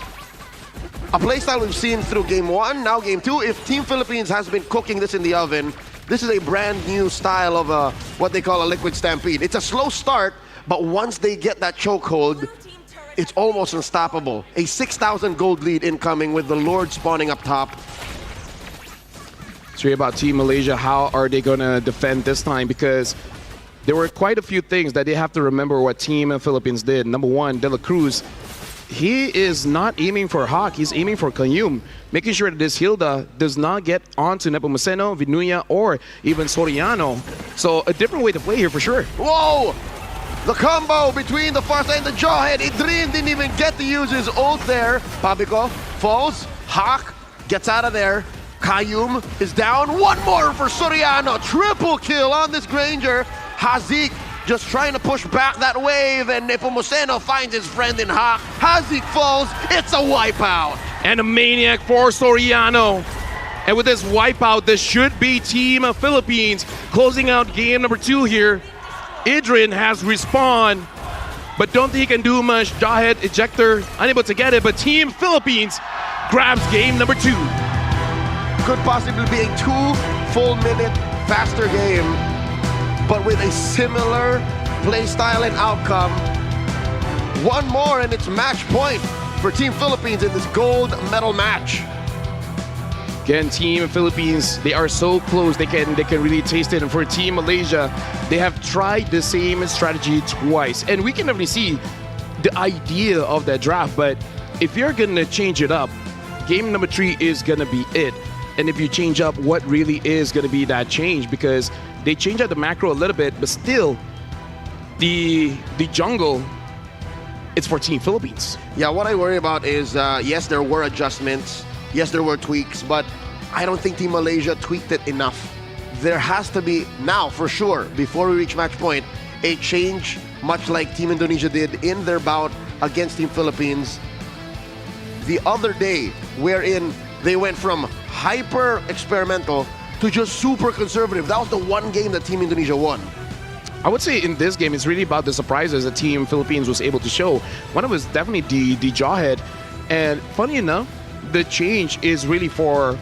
a playstyle we've seen through game 1, now game 2. If Team Philippines has been cooking this in the oven, this is a brand new style of what they call a liquid stampede. It's a slow start, but once they get that chokehold, it's almost unstoppable. A 6,000 gold lead incoming with the Lord spawning up top. It's really about Team Malaysia. How are they going to defend this time? Because there were quite a few things that they have to remember what Team Philippines did. Number one, De La Cruz. He is not aiming for Hawk. He's aiming for Kayum, making sure that this Hilda does not get onto Nepomuceno, Vinuya, or even Soriano. So a different way to play here for sure. Whoa! The combo between the Farsa and the Jawhead. Idrin didn't even get to use his ult there. Pabico falls. Hawk gets out of there. Kayum is down. One more for Soriano. Triple kill on this Granger. Hazik just trying to push back that wave, and Nepomuceno finds his friend in Hawk. Hazik falls. It's a wipeout. And a maniac for Soriano. And with this wipeout, this should be Team Philippines closing out game number 2 here. Idrin has respawn, but don't think he can do much. Jawhead ejector unable to get it, but Team Philippines grabs game number 2. Could possibly be a 2 full minute faster game, but with a similar play style and outcome. One more and it's match point for Team Philippines in this gold medal match. Again, Team Philippines, they are so close, they can really taste it. And for Team Malaysia, they have tried the same strategy twice. And we can definitely see the idea of that draft, but if you're gonna change it up, game number 3 is gonna be it. And if you change up, what really is gonna be that change? Because they change out the macro a little bit, but still, the jungle, it's for Team Philippines. Yeah, what I worry about is, yes, there were adjustments. Yes, there were tweaks, but I don't think Team Malaysia tweaked it enough. There has to be, now for sure, before we reach match point, a change, much like Team Indonesia did in their bout against Team Philippines the other day, wherein they went from hyper experimental to just super conservative. That was the one game that Team Indonesia won. I would say in this game, it's really about the surprises that Team Philippines was able to show. One of it was definitely the Jawhead. And funny enough, the change is really for,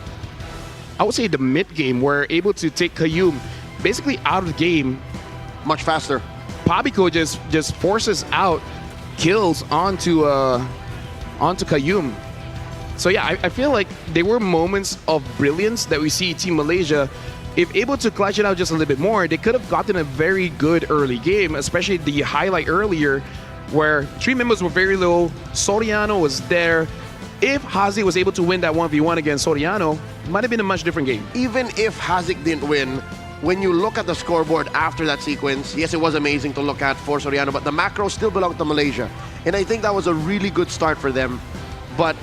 I would say, the mid game. We're able to take Kayum basically out of the game much faster. Pabico just forces out kills onto Kayum. So yeah, I feel like there were moments of brilliance that we see Team Malaysia. If able to clutch it out just a little bit more, they could have gotten a very good early game, especially the highlight earlier where 3 members were very low. Soriano was there. If Hazik was able to win that 1v1 against Soriano, it might have been a much different game. Even if Hazik didn't win, when you look at the scoreboard after that sequence, yes, it was amazing to look at for Soriano, but the macro still belonged to Malaysia. And I think that was a really good start for them. But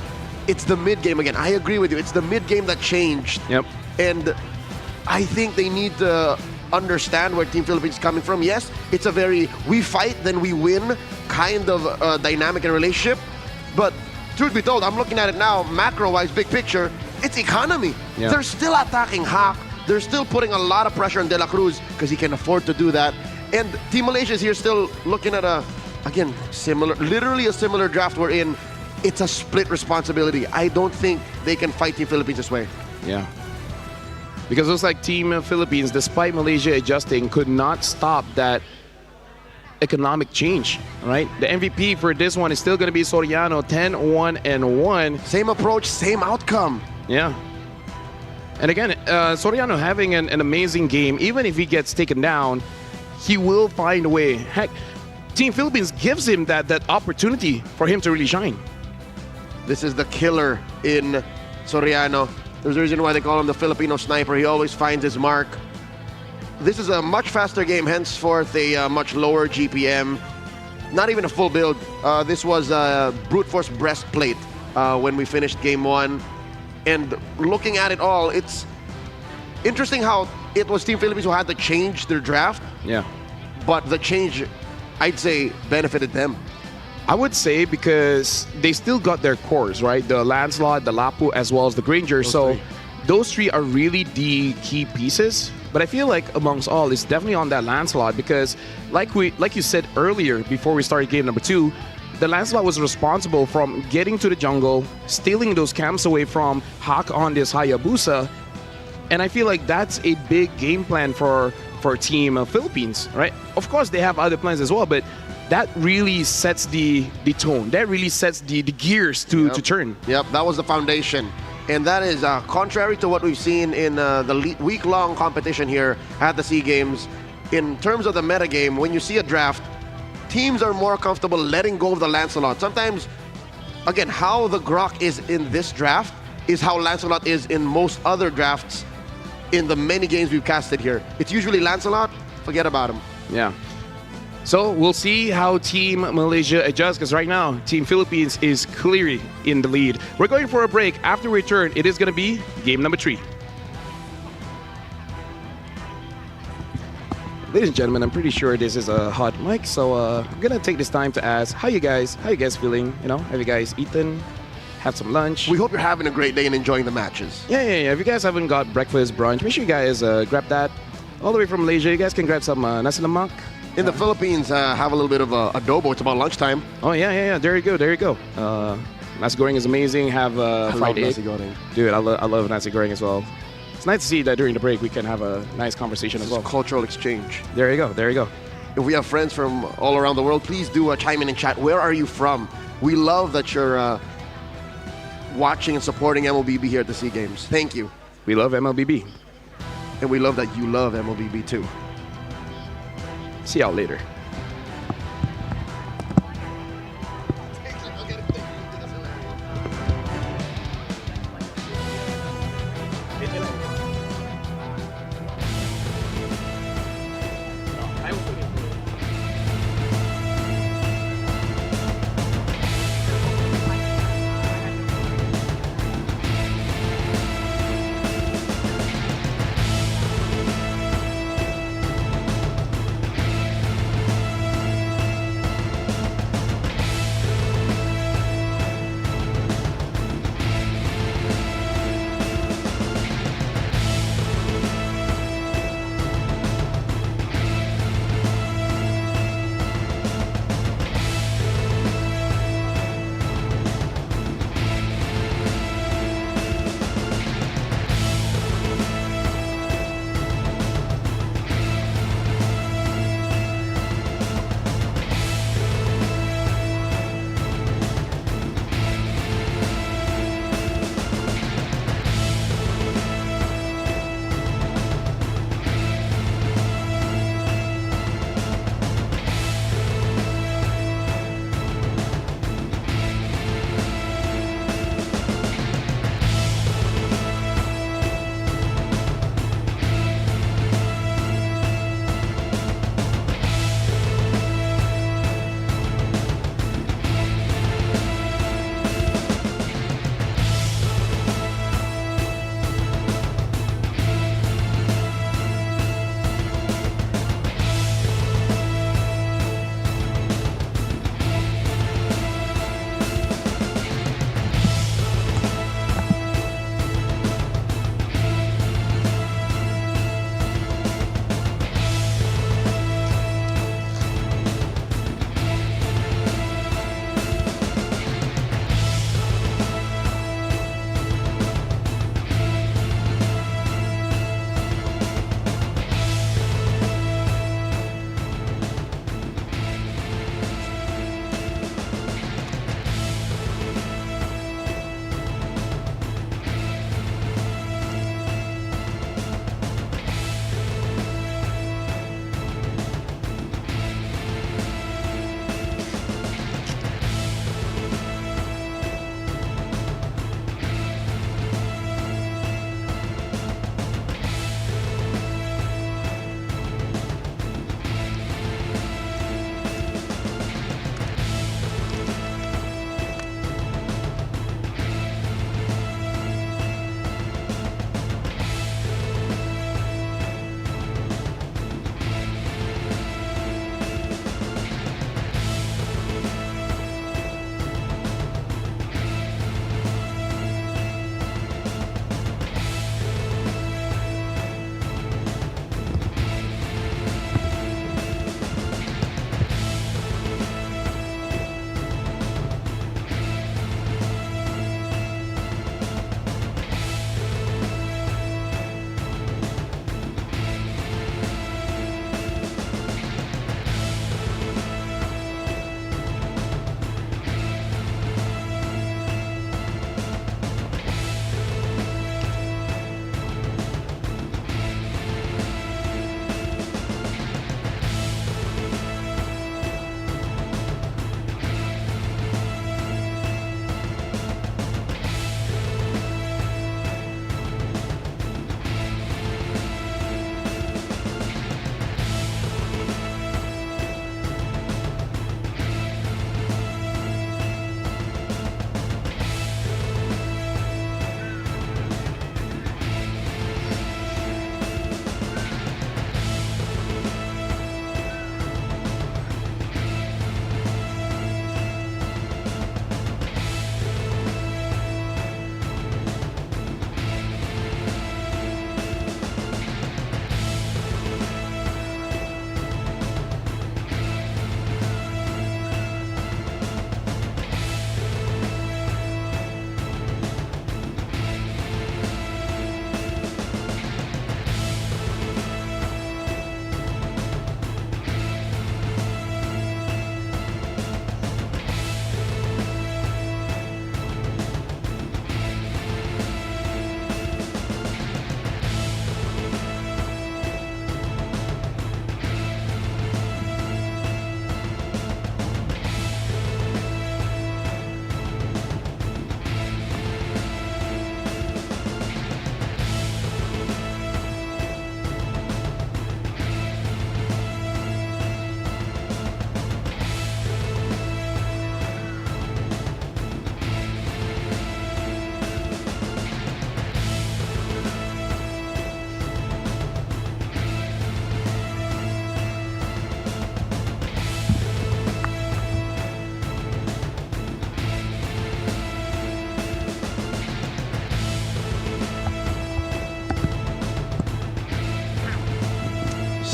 it's the mid game again. I agree with you. It's the mid game that changed. Yep. And I think they need to understand where Team Philippines is coming from. Yes, it's a very we fight, then we win kind of dynamic and relationship. But truth be told, I'm looking at it now, macro-wise, big picture, it's economy. Yeah. They're still attacking Hawk. They're still putting a lot of pressure on De La Cruz because he can afford to do that. And Team Malaysia is here still looking at again, literally a similar draft we're in. It's a split responsibility. I don't think they can fight Team Philippines this way. Yeah. Because it looks like Team Philippines, despite Malaysia adjusting, could not stop that economic change, right? The MVP for this one is still going to be Soriano, 10-1-1. Same approach, same outcome. Yeah. And again, Soriano having an amazing game. Even if he gets taken down, he will find a way. Heck, Team Philippines gives him that opportunity for him to really shine. This is the killer in Soriano. There's a reason why they call him the Filipino sniper. He always finds his mark. This is a much faster game, henceforth a much lower GPM. Not even a full build. This was a brute force breastplate when we finished game 1. And looking at it all, it's interesting how it was Team Philippines who had to change their draft. Yeah. But the change, I'd say, benefited them. I would say because they still got their cores, right? The Lancelot, the Lapu, as well as the Granger. Those three are really the key pieces. But I feel like amongst all, it's definitely on that Lancelot because like you said earlier before we started game number 2, the Lancelot was responsible from getting to the jungle, stealing those camps away from Hawk on this Hayabusa. And I feel like that's a big game plan for Team Philippines, right? Of course, they have other plans as well, but that really sets the tone. That really sets the gears to turn. Yep, that was the foundation. And that is contrary to what we've seen in the week-long competition here at the SEA Games. In terms of the metagame, when you see a draft, teams are more comfortable letting go of the Lancelot. Sometimes, again, how the Grok is in this draft is how Lancelot is in most other drafts in the many games we've casted here. It's usually Lancelot, forget about him. Yeah. So we'll see how Team Malaysia adjusts, because right now, Team Philippines is clearly in the lead. We're going for a break. After we return, it is going to be game number 3. Ladies and gentlemen, I'm pretty sure this is a hot mic, so I'm going to take this time to ask, how you guys feeling? You know, have you guys eaten? Have some lunch? We hope you're having a great day and enjoying the matches. Yeah. If you guys haven't got breakfast, brunch, make sure you guys grab that. All the way from Malaysia, you guys can grab some nasi lemak. In the Philippines, have a little bit of adobo. It's about lunchtime. Oh, yeah. There you go. Nasi goreng is amazing. Have fried egg. Nasi goreng. Dude, I love nasi goreng as well. It's nice to see that during the break we can have a nice conversation as well. Cultural exchange. There you go. If we have friends from all around the world, please do chime in and chat. Where are you from? We love that you're watching and supporting MLBB here at the SEA Games. Thank you. We love MLBB. And we love that you love MLBB too. See y'all later.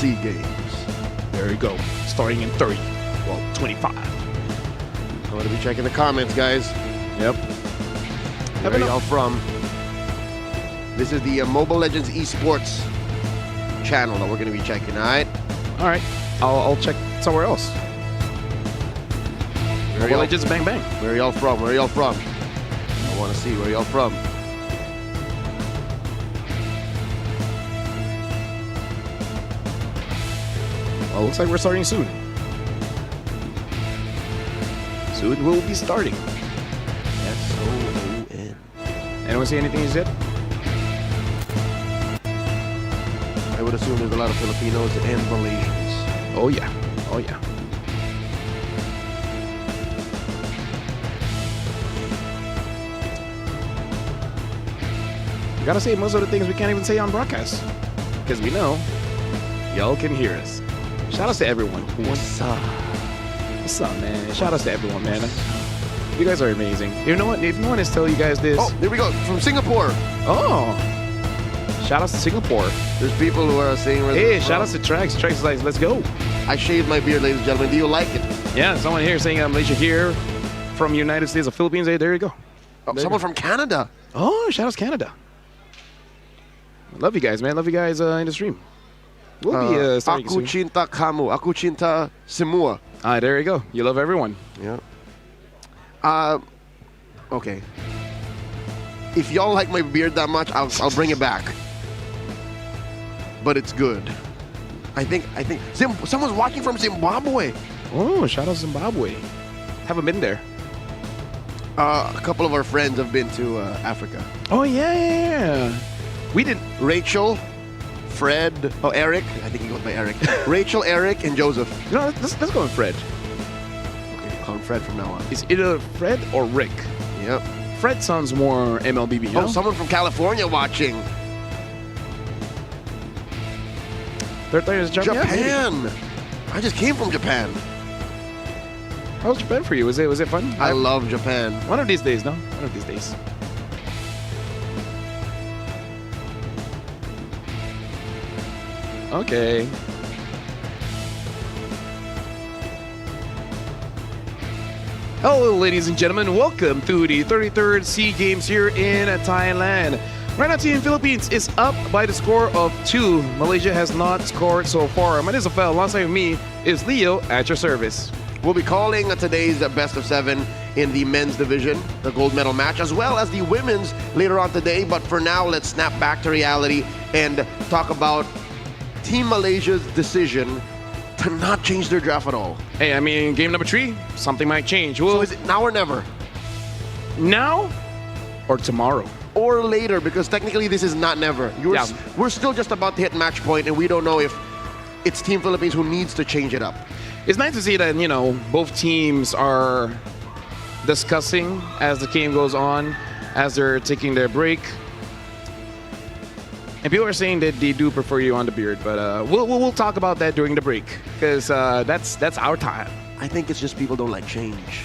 SEA Games. There we go. Starting in 30. Well, 25. I'm going to be checking the comments, guys. Yep. Where are y'all from? This is the Mobile Legends Esports channel that we're going to be checking, all right? All right. I'll check somewhere else. Mobile Legends Bang Bang. Where are y'all from? Where are y'all from? I want to see where y'all from. Well, looks like we're starting soon. Soon we'll be starting. S-O-O-N. Anyone see anything you said? I would assume there's a lot of Filipinos and Malaysians. Oh, yeah. Oh, yeah. We gotta say most of the things we can't even say on broadcast. Because we know y'all can hear us. Shout outs to everyone. What's up? What's up, man? Shout outs to everyone, man. You guys are amazing. You know what? If no one has told you guys this. Oh, there we go. From Singapore. Oh. Shout outs to Singapore. There's people who are saying where Hey, they're shout from. outs to Trax. Trax is like, let's go. I shaved my beard, ladies and gentlemen. Do you like it? Yeah, someone here saying Malaysia here from United States of Philippines. Hey, there you go. Oh, someone from Canada. Oh, shout outs Canada. Love you guys, man. Love you guys in the stream. We'll be starting Aku soon. cinta kamu. Aku cinta semua. There you go. You love everyone. Yeah. Okay. If y'all like my beard that much, I'll bring it back. But it's good. I think someone's watching from Zimbabwe. Oh, shout out Zimbabwe. Haven't been there. A couple of our friends have been to Africa. Oh yeah. We didn't. Rachel, Fred, Eric. I think he goes by Eric. Rachel, Eric, and Joseph. No, let's go with Fred. Okay, call him Fred from now on. It's either Fred or Rick. Yep. Fred sounds more MLBB. You know? Someone from California watching. Third player is Japan. Japan. I just came from Japan. How was Japan for you? Was it fun? I love Japan. One of these days, no? One of these days. Okay. Hello, ladies and gentlemen. Welcome to the 33rd SEA Games here in Thailand. Right now, Team Philippines is up by the score of 2. Malaysia has not scored so far. My name is Rafael. Alongside of me is Leo at your service. We'll be calling today's best of 7 in the men's division, the gold medal match, as well as the women's later on today. But for now, let's snap back to reality and talk about Team Malaysia's decision to not change their draft at all. Hey, I mean, game number 3, something might change. So is it now or never? Now or tomorrow? Or later, because technically this is not never. We're still just about to hit match point, and we don't know if it's Team Philippines who needs to change it up. It's nice to see that, you know, both teams are discussing as the game goes on, as they're taking their break. And people are saying that they do prefer you on the beard, but we'll talk about that during the break, because that's our time. I think it's just people don't like change.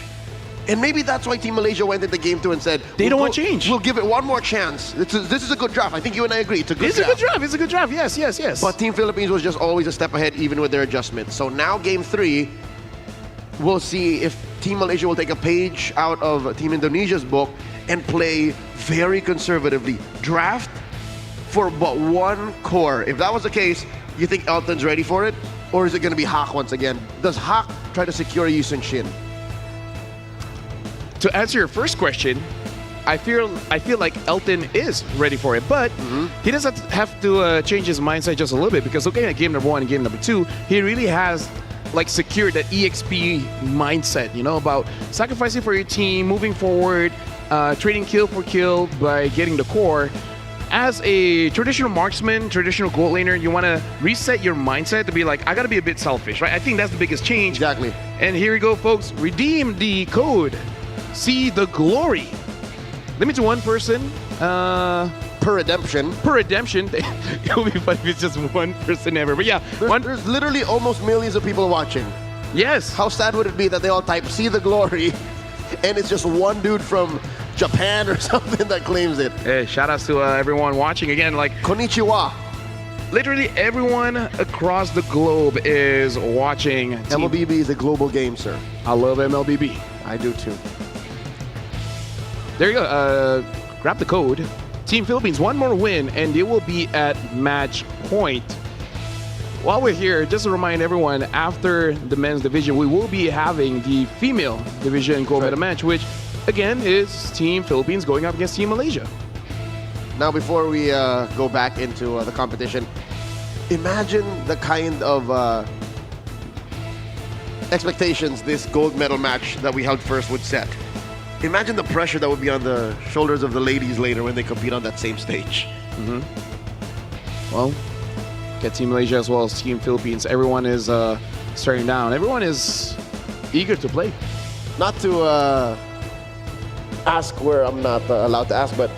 And maybe that's why Team Malaysia went into game 2 and said, they don't want change. We'll give it one more chance. This is a good draft. I think you and I agree. It's a good draft. It's a good draft. Yes. But Team Philippines was just always a step ahead, even with their adjustments. So now game 3, we'll see if Team Malaysia will take a page out of Team Indonesia's book and play very conservatively. Draft for but one core. If that was the case, you think Elton's ready for it? Or is it going to be Hak once again? Does Hak try to secure Yusun Shin? To answer your first question, I feel like Elton is ready for it, but he doesn't have to change his mindset just a little bit, because looking at game number 1 and game number 2, he really has like secured that EXP mindset, you know, about sacrificing for your team, moving forward, trading kill for kill by getting the core. As a traditional marksman, traditional gold laner, you want to reset your mindset to be like, I got to be a bit selfish, right? I think that's the biggest change. Exactly. And here we go, folks. Redeem the code. See the glory. Limit to 1 person. Per redemption. It would be funny if it's just 1 person ever. But yeah, there's literally almost millions of people watching. Yes. How sad would it be that they all type "See the glory" and it's just one dude from Japan or something that claims it? Hey, shout outs to everyone watching again. Like, Konnichiwa. literally everyone across the globe is watching. MLBB is a global game, sir. I love MLBB. I do too. There you go. Grab the code. Team Philippines, one more win, and they will be at match point. While we're here, just to remind everyone, after the men's division, we will be having the female division gold medal match, which, again, is Team Philippines going up against Team Malaysia. Now, before we go back into the competition, imagine the kind of expectations this gold medal match that we held first would set. Imagine the pressure that would be on the shoulders of the ladies later when they compete on that same stage. Well, get Team Malaysia as well as Team Philippines. Everyone is staring down. Everyone is eager to play. Not to ask where I'm not allowed to ask, but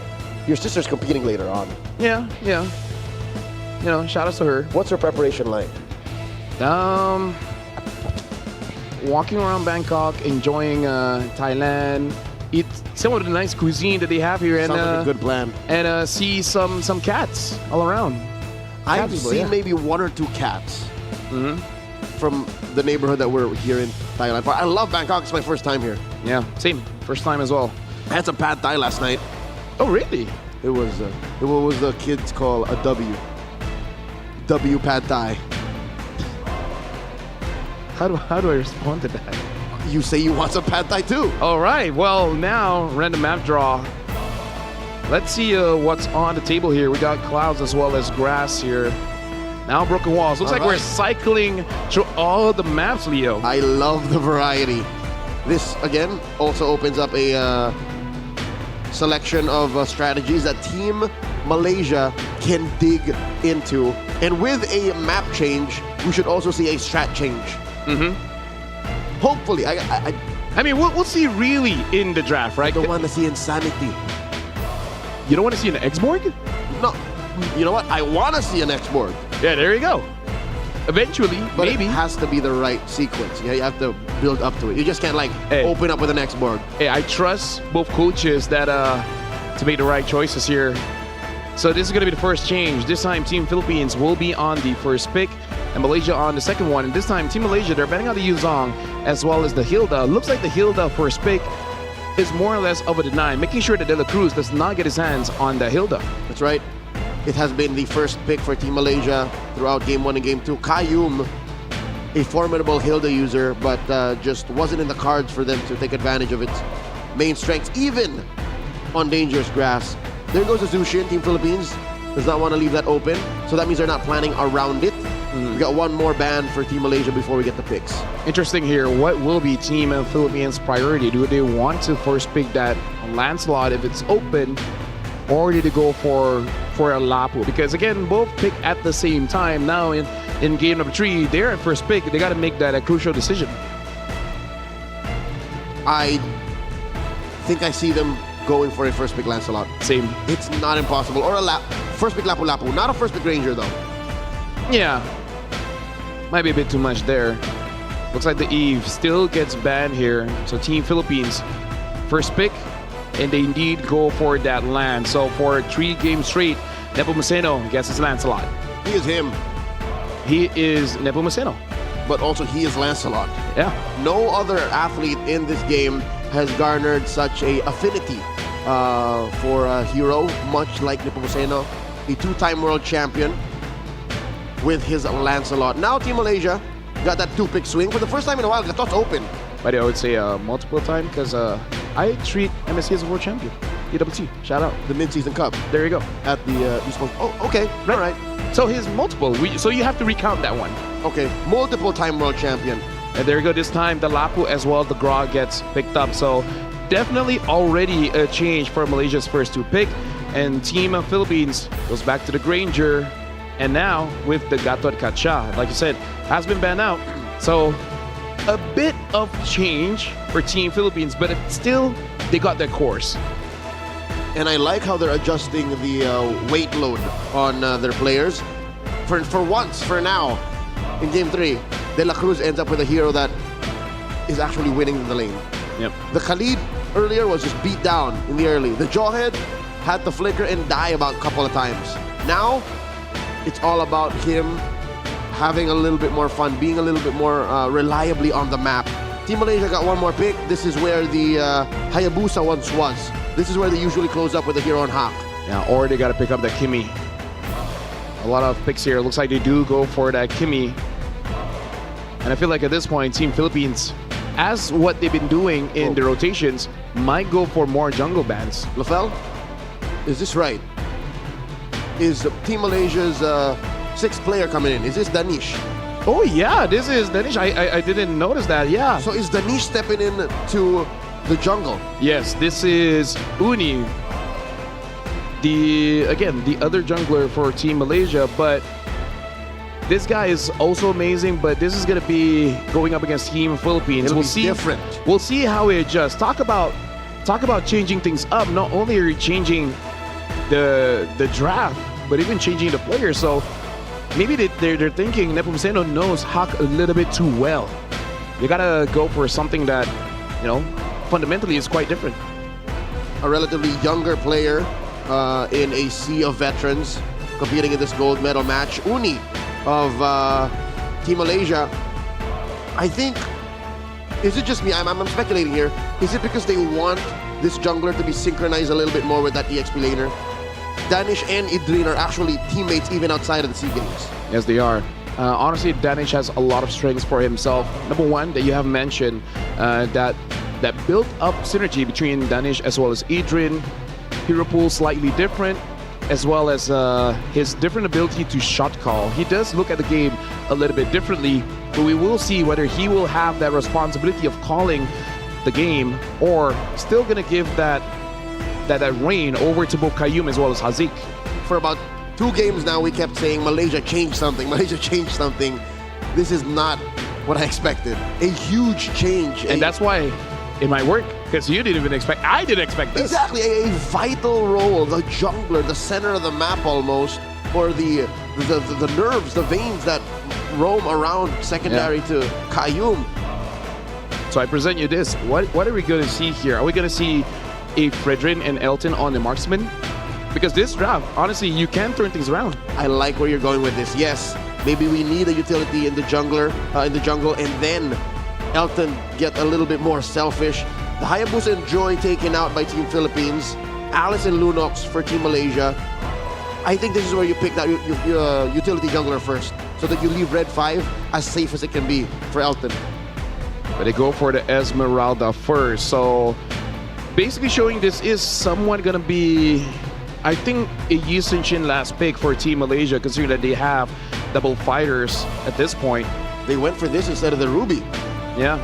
your sister's competing later on. Yeah. You know, shout outs to her. What's her preparation like? Walking around Bangkok, enjoying Thailand, eat some of the nice cuisine that they have here, and Sounds like a good plan. And see some cats all around. I've Cats, seen yeah. maybe one or two cats from the neighborhood that we're here in Thailand. I love Bangkok. It's my first time here. Yeah, same. First time as well. I had some pad thai last night. Oh, really? It was the kids call a W pad thai. How do I respond to that? You say you want some pad thai too. All right. Well, now random map draw. Let's see what's on the table here. We got clouds as well as grass here. Now broken walls. Looks All like we're right. cycling through all the maps, Leo. I love the variety. This again also opens up a selection of strategies that Team Malaysia can dig into. And with a map change, we should also see a strat change. Hopefully, I mean, we'll see really in the draft, right? don't want to see insanity. You don't want to see an X-Borg? No, you know what? I want to see an X-Borg. Yeah, there you go. Eventually, But maybe. it has to be the right sequence. Yeah, you have to build up to it. You just can't open up with an X-Borg. Hey, I trust both coaches that to make the right choices here. So this is going to be the first change. This time, Team Philippines will be on the first pick, and Malaysia on the second one. And this time, Team Malaysia, they're betting on the Yuzong as well as the Hilda. Looks like the Hilda first pick is more or less of a deny, making sure that De La Cruz does not get his hands on the Hilda. That's right. It has been the first pick for Team Malaysia throughout Game 1 and Game 2. Kayum, a formidable Hilda user, but just wasn't in the cards for them to take advantage of its main strengths, even on dangerous grass. There goes Azushin. Team Philippines does not want to leave that open, so that means they're not planning around it. We got one more ban for Team Malaysia before we get the picks. Interesting here. What will be Team Philippines' priority? Do they want to first pick that Lancelot if it's open, or do they go for a Lapu? Because again, both pick at the same time. Now in game number 3, they're at first pick. They got to make that a crucial decision. I think I see them going for a first pick Lancelot. Same. It's not impossible. Or a first pick Lapu Lapu. Not a first pick Ranger though. Yeah. Might be a bit too much there. Looks like the Eve still gets banned here. So Team Philippines, first pick, and they indeed go for that land. So for 3 games straight, Nepomuceno gets his Lancelot. He is him, He is Nepomuceno. but also he is Lancelot. Yeah. No other athlete in this game has garnered such a affinity for a hero, much like Nepomuceno, a 2-time world champion with his Lancelot. Now Team Malaysia got that 2-pick swing. For the first time in a while, Gatot's open. But I would say multiple time because I treat MSC as a world champion. EWT, shout out. The Mid-Season Cup There you go. at the East Coast. Oh, okay. All right. So his multiple. So you have to recount that one. Okay. Multiple-time world champion. And there you go. This time the Lapu as well, the Grog gets picked up. So definitely already a change for Malaysia's first 2 pick. And Team Philippines goes back to the Granger. And now with the Gatot Kacha, like you said, has been banned out. So a bit of change for Team Philippines, but it's still, they got their course. And I like how they're adjusting the weight load on their players. For once, for now, in Game 3, De La Cruz ends up with a hero that is actually winning the lane. Yep. The Khalid earlier was just beat down in the early. The Jawhead had to flicker and die about a couple of times. Now, it's all about him having a little bit more fun, being a little bit more reliably on the map. Team Malaysia got one more pick. This is where the Hayabusa once was. This is where they usually close up with the Hero and Hawk. Yeah, or they got to pick up that Kimi. A lot of picks here. Looks like they do go for that Kimi. And I feel like at this point, Team Philippines, as what they've been doing in the rotations, might go for more jungle bans. Lafel, is this right? Is Team Malaysia's sixth player coming in? Is this Danish? Oh yeah, this is Danish. I didn't notice that, yeah. So is Danish stepping in to the jungle? Yes, this is Uni. The other jungler for Team Malaysia, but this guy is also amazing, but this is going to be going up against Team Philippines. It'll be different. We'll see how it adjusts. Talk about changing things up. Not only are you changing the draft, but even changing the players. So maybe they're thinking Nepomuceno knows Hawk a little bit too well. You got to go for something that, fundamentally is quite different. A relatively younger player in a sea of veterans competing in this gold medal match. Uni of Team Malaysia. I think, is it just me? I'm speculating here. Is it because they want this jungler to be synchronized a little bit more with that EXP laner? Danish and Idrin are actually teammates even outside of the SEA Games. Yes, they are. Honestly, Danish has a lot of strengths for himself. Number one, that you have mentioned, that built-up synergy between Danish as well as Idrin. Hero pool slightly different, as well as his different ability to shot call. He does look at the game a little bit differently, but we will see whether he will have that responsibility of calling the game or still gonna give that reign over to both Qayyum as well as Hazik. For about 2 games now, we kept saying Malaysia changed something, Malaysia changed something. This is not what I expected. A huge change. And that's why it might work, because you didn't even expect, I didn't expect this. Exactly, a vital role, the jungler, the center of the map almost, or the nerves, the veins that roam around secondary to Qayyum. So I present you this. What are we going to see here? Are we going to see a Fredrin and Elton on the marksman? Because this draft, honestly, you can turn things around. I like where you're going with this. Yes, maybe we need a utility in the jungle, and then Elton get a little bit more selfish. The Hayabusa enjoy taken out by Team Philippines. Alice and Lunox for Team Malaysia. I think this is where you pick that your utility jungler first, so that you leave Red 5 as safe as it can be for Elton. But they go for the Esmeralda first. So basically showing this is somewhat going to be, I think, a Yi Sun-Shin last pick for Team Malaysia, considering that they have double fighters at this point. They went for this instead of the Ruby. Yeah.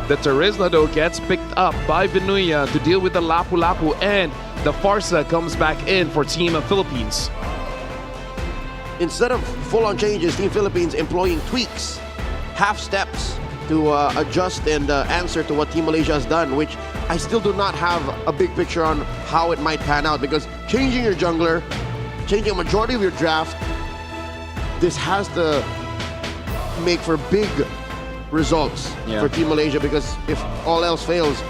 The Terizla, though, gets picked up by Vinuya to deal with the Lapu-Lapu, and the Farsa comes back in for Team Philippines. Instead of full-on changes, Team Philippines employing tweaks, half steps to adjust and answer to what Team Malaysia has done, which I still do not have a big picture on how it might pan out, because changing your jungler, changing a majority of your draft, this has to make for big results for Team Malaysia, because if all else fails,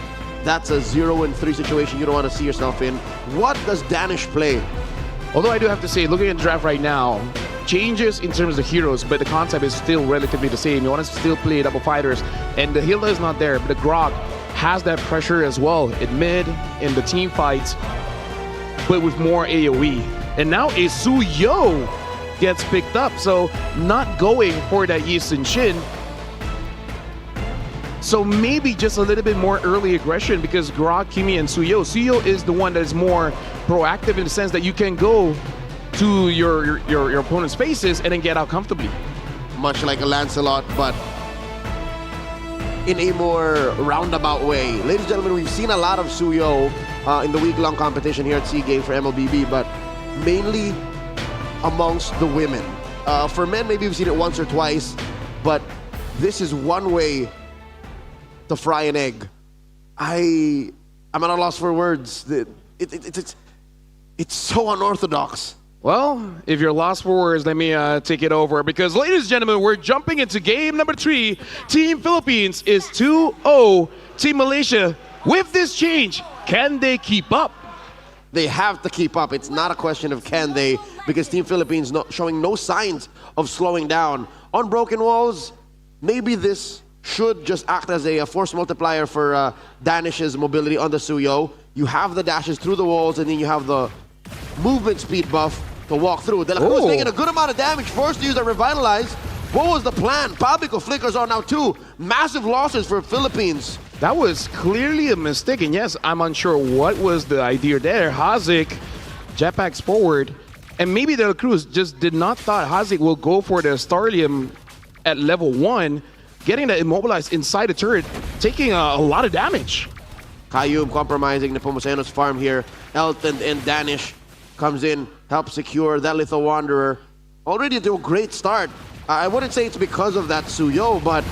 that's a 0-3 situation you don't want to see yourself in. What does Danish play? Although I do have to say, looking at the draft right now, changes in terms of heroes, but the concept is still relatively the same. You want to still play double fighters, and the Hilda is not there, but the Grog has that pressure as well in mid, in the team fights, but with more AoE. And now a Suyo gets picked up, so not going for that Yi Sun-Shin. So maybe just a little bit more early aggression, because Grog, Kimi, and Suyo. Suyo is the one that is more proactive in the sense that you can go to your opponent's faces and then get out comfortably. Much like a Lancelot, but in a more roundabout way. Ladies and gentlemen, we've seen a lot of Suyo in the week-long competition here at SEA Games for MLBB, but mainly amongst the women. For men, maybe we've seen it once or twice, but this is one way to fry an egg. I'm at a loss for words. It's so unorthodox. Well, if you're lost for words, let me take it over, because, ladies and gentlemen, we're jumping into game number 3. Team Philippines is 2-0. Team Malaysia, with this change, can they keep up? They have to keep up. It's not a question of can they, because Team Philippines showing no signs of slowing down. On broken walls, maybe this should just act as a force multiplier for Danish's mobility on the Suyo. You have the dashes through the walls, and then you have the movement speed buff to walk through. De La Cruz making a good amount of damage, forced to use that Revitalize. What was the plan? Pabico flickers on now too. Massive losses for Philippines. That was clearly a mistake, and yes, I'm unsure what was the idea there. Hazik jetpacks forward, and maybe De La Cruz just did not thought Hazik will go for the Starlium at level 1, getting that immobilized inside the turret, taking a lot of damage. Kayum compromising Nepomuceno's farm here. Elton and Danish comes in, helps secure that Little Wanderer. Already to a great start. I wouldn't say it's because of that Suyo, but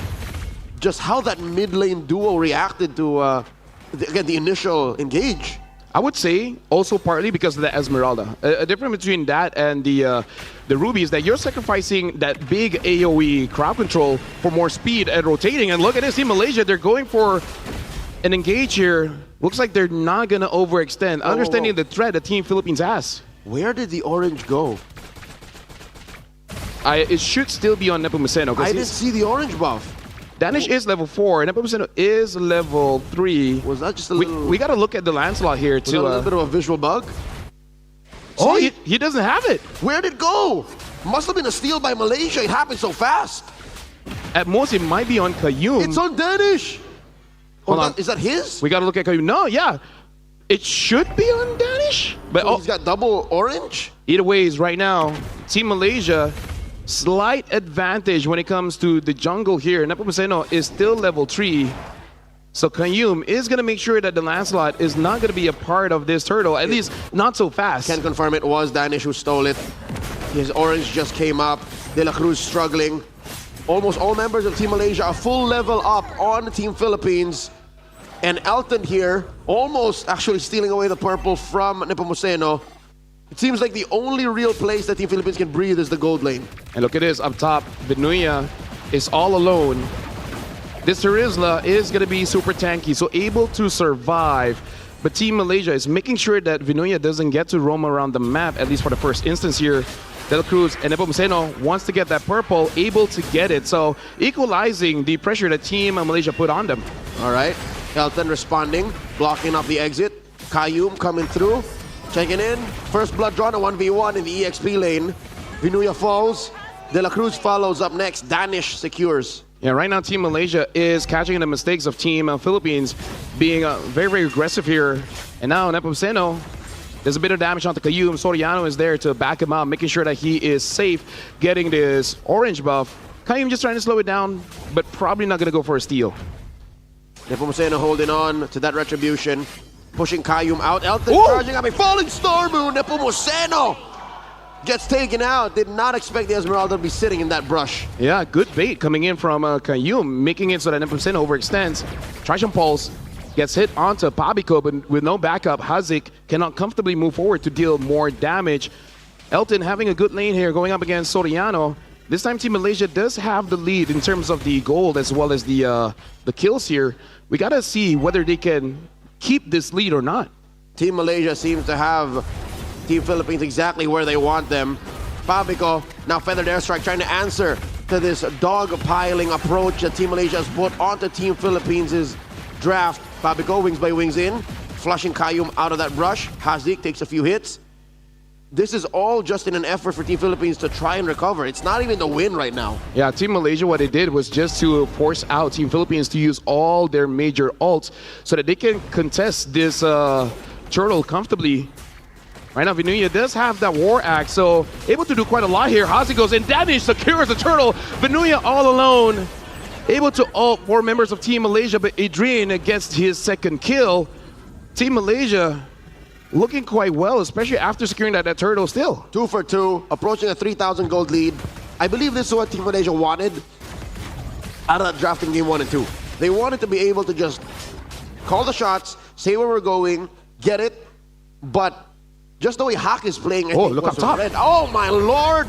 just how that mid lane duo reacted to the initial engage. I would say also partly because of the Esmeralda. A difference between that and the Ruby is that you're sacrificing that big AoE crowd control for more speed and rotating. And look at this, Team Malaysia, they're going for an engage here. Looks like they're not going to overextend, understanding the threat that Team Philippines has. Where did the orange go? It should still be on Nepomuceno. I didn't see the orange buff. Danish is level 4, and Nepomuceno is level 3. Was that just a little... We got to look at the Lancelot here too. A little bit of a visual bug? Oh, he doesn't have it. Where did it go? Must have been a steal by Malaysia. It happened so fast. At most, it might be on Kayum. It's on Danish. Hold on. Is that his? We got to look at Kayum. No, yeah. It should be on Danish. But so he's got double orange? Either ways, right now, Team Malaysia, slight advantage when it comes to the jungle here. Nepomuceno is still level 3. So Kayum is going to make sure that the Lancelot is not going to be a part of this turtle, at least not so fast. Can confirm it was Danish who stole it. His orange just came up. De La Cruz struggling. Almost all members of Team Malaysia are full level up on Team Philippines. And Elton here, almost actually stealing away the purple from Nepomuceno. It seems like the only real place that Team Philippines can breathe is the gold lane. And look at this, up top, Vinuya is all alone. This Terizla is going to be super tanky, so able to survive. But Team Malaysia is making sure that Vinuya doesn't get to roam around the map, at least for the first instance here. De La Cruz and Nepomuceno wants to get that purple, able to get it. So equalizing the pressure that Team Malaysia put on them. All right, Elton responding, blocking up the exit. Kayum coming through. Checking in, first blood drawn, a 1v1 in the EXP lane. Vinuya falls, De La Cruz follows up next, Danish secures. Yeah, right now Team Malaysia is catching the mistakes of Team Philippines, being very, very aggressive here. And now Nepomuceno, there's a bit of damage onto Kayum. Soriano is there to back him up, making sure that he is safe, getting this orange buff. Kayum just trying to slow it down, but probably not going to go for a steal. Nepomuceno holding on to that retribution. Pushing Kayum out. Elton charging up a falling star moon. Nepomuceno gets taken out. Did not expect the Esmeralda to be sitting in that brush. Yeah, good bait coming in from Kayum, making it so that Nepomuceno overextends. Trisham Pulse gets hit onto Pabico, but with no backup, Hazik cannot comfortably move forward to deal more damage. Elton having a good lane here, going up against Soriano. This time Team Malaysia does have the lead in terms of the gold as well as the kills here. We gotta see whether they can keep this lead or not. Team Malaysia seems to have Team Philippines exactly where they want them. Pabico, now feathered airstrike, trying to answer to this dog-piling approach that Team Malaysia has put onto Team Philippines' draft. Pabico wings by wings in, flushing Kayum out of that brush. Hazik takes a few hits. This is all just in an effort for Team Philippines to try and recover. It's not even the win right now. Yeah, Team Malaysia, what they did was just to force out Team Philippines to use all their major ults so that they can contest this turtle comfortably. Right now, Vinuya does have that War Axe, so able to do quite a lot here. Hazik goes in, Danish secures the turtle. Vinuya all alone, able to ult 4 members of Team Malaysia, but Adrian gets his second kill. Team Malaysia looking quite well, especially after securing that turtle still. 2 for 2, approaching a 3,000 gold lead. I believe this is what Team Malaysia wanted out of that draft in game 1 and 2. They wanted to be able to just call the shots, say where we're going, get it, but just the way Hak is playing, I think look was up top. red. Oh my lord!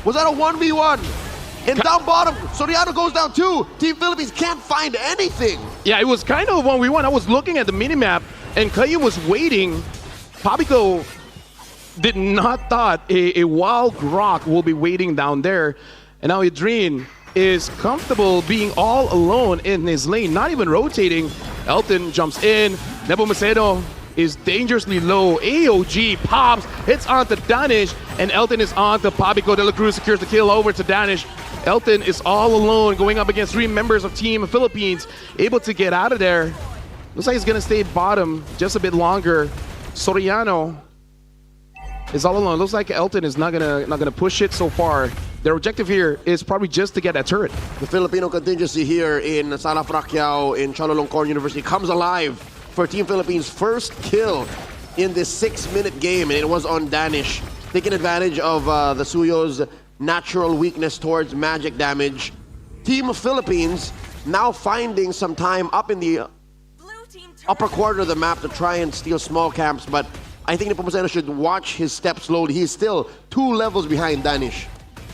Was that a 1v1? And down bottom, Soriano goes down too. Team Philippines can't find anything. Yeah, it was kind of a 1v1. I was looking at the minimap, and Kayum was waiting Pabico did not thought a wild Grok will be waiting down there. And now Adrian is comfortable being all alone in his lane, not even rotating. Elton jumps in. Nepomuceno is dangerously low. AOG pops, hits onto Danish, and Elton is on to Pabico. De La Cruz secures the kill over to Danish. Elton is all alone, going up against 3 members of Team Philippines, able to get out of there. Looks like he's gonna stay bottom just a bit longer. Soriano is all alone. Looks like Elton is not gonna push it so far. Their objective here is probably just to get that turret. The Filipino contingency here in Sala Fraquiao in Chulalongkorn University comes alive for Team Philippines' first kill in this 6-minute game, and it was on Danish, taking advantage of the Suyo's natural weakness towards magic damage. Team Philippines now finding some time up in the upper quarter of the map to try and steal small camps, but I think Nepomuceno should watch his steps slowly. He's still 2 levels behind Danish.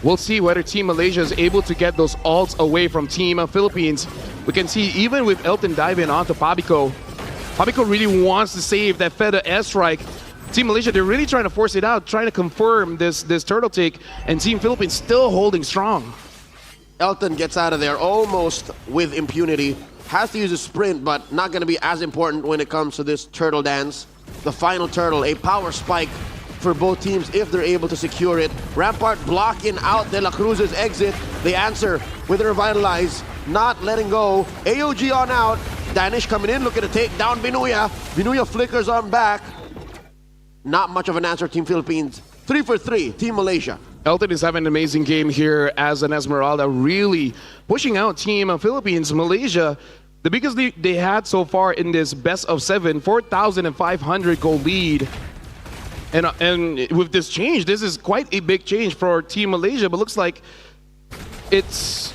We'll see whether Team Malaysia is able to get those ults away from Team Philippines. We can see even with Elton diving onto Pabico, Pabico really wants to save that Feta airstrike. Team Malaysia, they're really trying to force it out, trying to confirm this turtle take, and Team Philippines still holding strong. Elton gets out of there almost with impunity. Has to use a sprint, but not going to be as important when it comes to this turtle dance. The final turtle, a power spike for both teams if they're able to secure it. Rampart blocking out De La Cruz's exit. They answer with a revitalize, not letting go. AOG on out. Danish coming in, looking to take down Binuya. Binuya flickers on back. Not much of an answer, Team Philippines. 3 for 3, Team Malaysia. Elton is having an amazing game here as an Esmeralda, really pushing out Team Philippines. Malaysia, the biggest lead they had so far in this best of 7, 4,500 goal lead. And with this change, this is quite a big change for Team Malaysia, but looks like this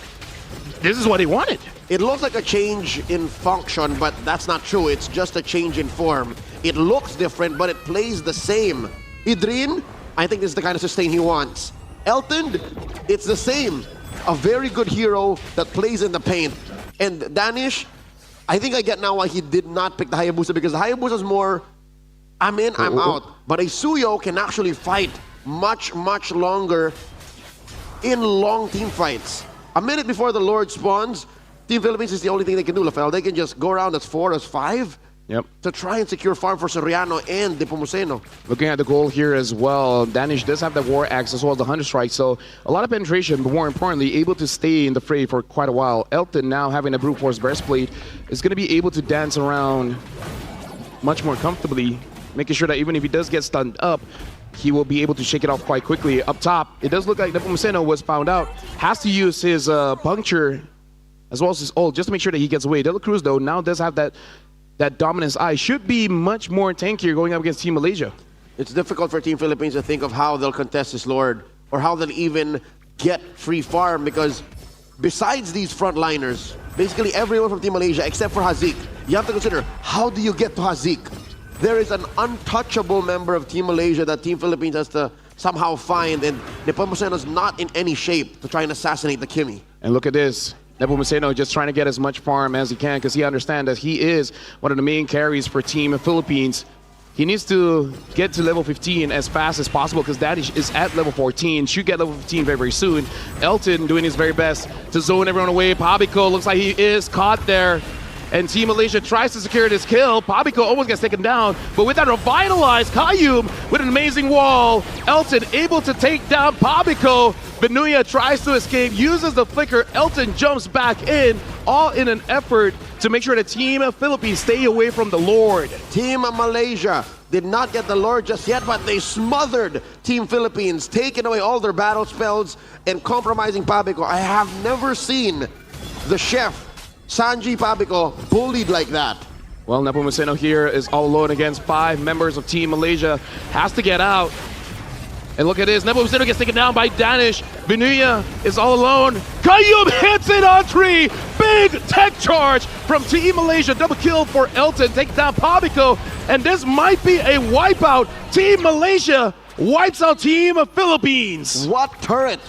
is what they wanted. It looks like a change in function, but that's not true. It's just a change in form. It looks different, but it plays the same. Idrin, I think this is the kind of sustain he wants. Elton, it's the same. A very good hero that plays in the paint. And Danish, I think I get now why he did not pick the Hayabusa, because the Hayabusa is more, I'm in, I'm out. But a Suyo can actually fight much, much longer in long team fights. A minute before the Lord spawns, Team Philippines is the only thing they can do, Lafel. They can just go around as 4, as 5. Yep. To try and secure farm for Soriano and Nepomuceno. Looking at the goal here as well, Danish does have the War Axe as well as the Hunter Strike, so a lot of penetration, but more importantly, able to stay in the fray for quite a while. Elton now having a Brute Force Breastplate is going to be able to dance around much more comfortably, making sure that even if he does get stunned up, he will be able to shake it off quite quickly. Up top, it does look like Nepomuceno was found out, has to use his puncture as well as his ult just to make sure that he gets away. De La Cruz, though, now does have that dominance eye, should be much more tankier going up against Team Malaysia. It's difficult for Team Philippines to think of how they'll contest this Lord or how they'll even get free farm, because besides these frontliners, basically everyone from Team Malaysia except for Hazik, you have to consider, how do you get to Hazik? There is an untouchable member of Team Malaysia that Team Philippines has to somehow find, and Nepomuceno's not in any shape to try and assassinate the Kimi. And look at this. Nepomuceno just trying to get as much farm as he can because he understands that he is one of the main carries for Team Philippines. He needs to get to level 15 as fast as possible because Danish is at level 14, should get level 15 very, very soon. Elton doing his very best to zone everyone away. Pabico looks like he is caught there. And Team Malaysia tries to secure this kill. Pabico almost gets taken down, but with that revitalized Kayum with an amazing wall, Elton able to take down Pabico. Binuya tries to escape, uses the flicker. Elton jumps back in, all in an effort to make sure the Team Philippines stay away from the Lord. Team Malaysia did not get the Lord just yet, but they smothered Team Philippines, taking away all their battle spells and compromising Pabico. I have never seen the chef Sanji Pabico bullied like that. Well, Nepomuceno here is all alone against 5 members of Team Malaysia. Has to get out. And look at this. Nepomuceno gets taken down by Danish. Binuya is all alone. Kayum hits it on 3. Big tech charge from Team Malaysia. Double kill for Elton. Takes down Pabico. And this might be a wipeout. Team Malaysia wipes out Team Philippines. What turret?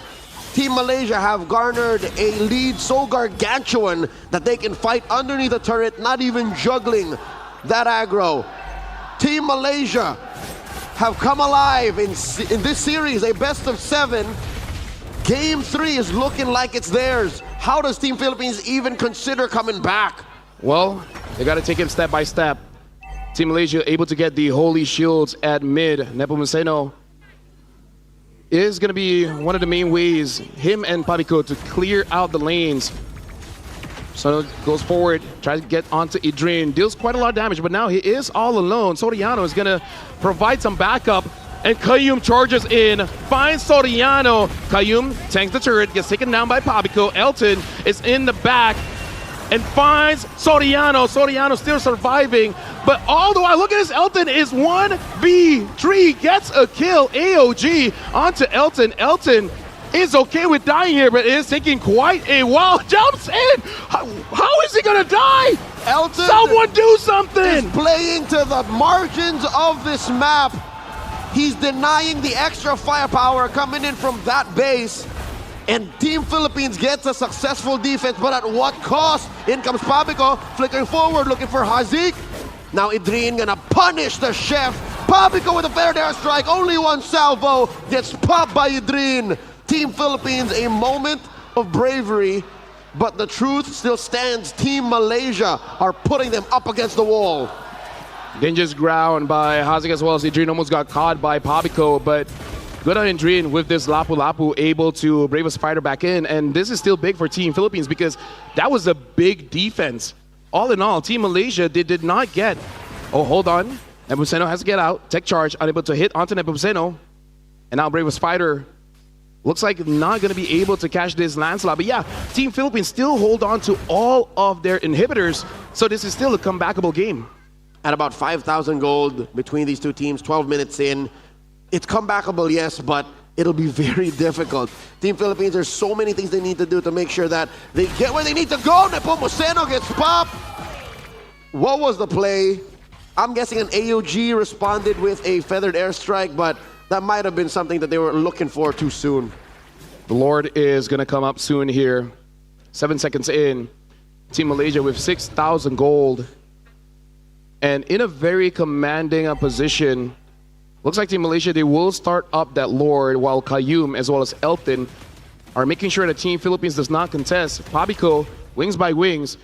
Team Malaysia have garnered a lead so gargantuan that they can fight underneath the turret, not even juggling that aggro. Team Malaysia have come alive in this series, a best of 7. Game 3 is looking like it's theirs. How does Team Philippines even consider coming back? Well, they got to take it step by step. Team Malaysia able to get the Holy Shields at mid. Nepomuceno is going to be one of the main ways, him and Pabico, to clear out the lanes. So goes forward, tries to get onto Idrin, deals quite a lot of damage, but now he is all alone. Soriano is going to provide some backup, and Kayum charges in, finds Soriano. Kayum tanks the turret, gets taken down by Pabico. Elton is in the back and finds Soriano. Soriano still surviving, but all the while, look at this, Elton is 1v3, gets a kill. AOG onto Elton. Elton is okay with dying here, but it is taking quite a while. Jumps in. How is he gonna die? Elton, someone do something. Is playing to the margins of this map. He's denying the extra firepower coming in from that base. And Team Philippines gets a successful defense, but at what cost? In comes Pabico, flickering forward, looking for Hazik. Now Idrin gonna punish the chef. Pabico with a fair airstrike, only one salvo, gets popped by Idrin. Team Philippines, a moment of bravery, but the truth still stands. Team Malaysia are putting them up against the wall. Dangerous ground by Hazik as well as Idrin almost got caught by Pabico, but good on Idrin with this Lapu-Lapu able to brave a spider back in, and this is still big for Team Philippines because that was a big defense. All in all, Team Malaysia, they did not get, oh, hold on. Nepomuceno has to get out, tech charge, unable to hit onto Nepomuceno, and now brave a spider looks like not going to be able to catch this Lancelot. But yeah, Team Philippines still hold on to all of their inhibitors, so this is still a comebackable game. At about 5,000 gold between these two teams, 12 minutes in. It's comebackable, yes, but it'll be very difficult. Team Philippines, there's so many things they need to do to make sure that they get where they need to go. Nepomuceno gets popped. What was the play? I'm guessing an AOG responded with a feathered airstrike, but that might have been something that they were looking for too soon. The Lord is going to come up soon here. 7 seconds in. Team Malaysia with 6,000 gold. And in a very commanding position. Looks like Team Malaysia, they will start up that Lord, while Kayum as well as Elton are making sure that Team Philippines does not contest. Pabico, wings by wings.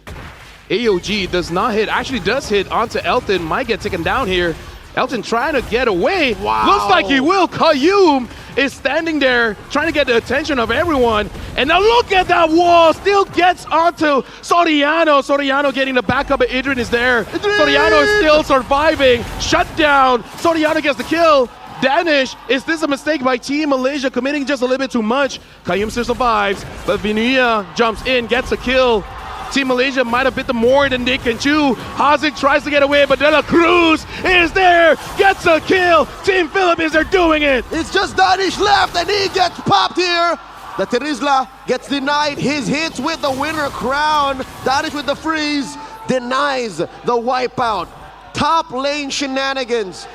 AOG does not hit, actually does hit onto Elton, might get taken down here. Elton trying to get away. Wow. Looks like he will. Kayum is standing there trying to get the attention of everyone. And now look at that wall. Still gets onto Soriano. Soriano getting the backup, but Idrin is there. Soriano is still surviving. Shut down. Soriano gets the kill. Danish, is this a mistake by Team Malaysia, committing just a little bit too much? Kayum still survives, but Vinuia jumps in, gets a kill. Team Malaysia might have bit them more than they can chew. Hazik tries to get away, but De La Cruz is there, gets a kill. Team Philippines are doing it. It's just Danish left, and he gets popped here. The Terizla gets denied his hits with the winner crown. Danish with the freeze denies the wipeout. Top lane shenanigans.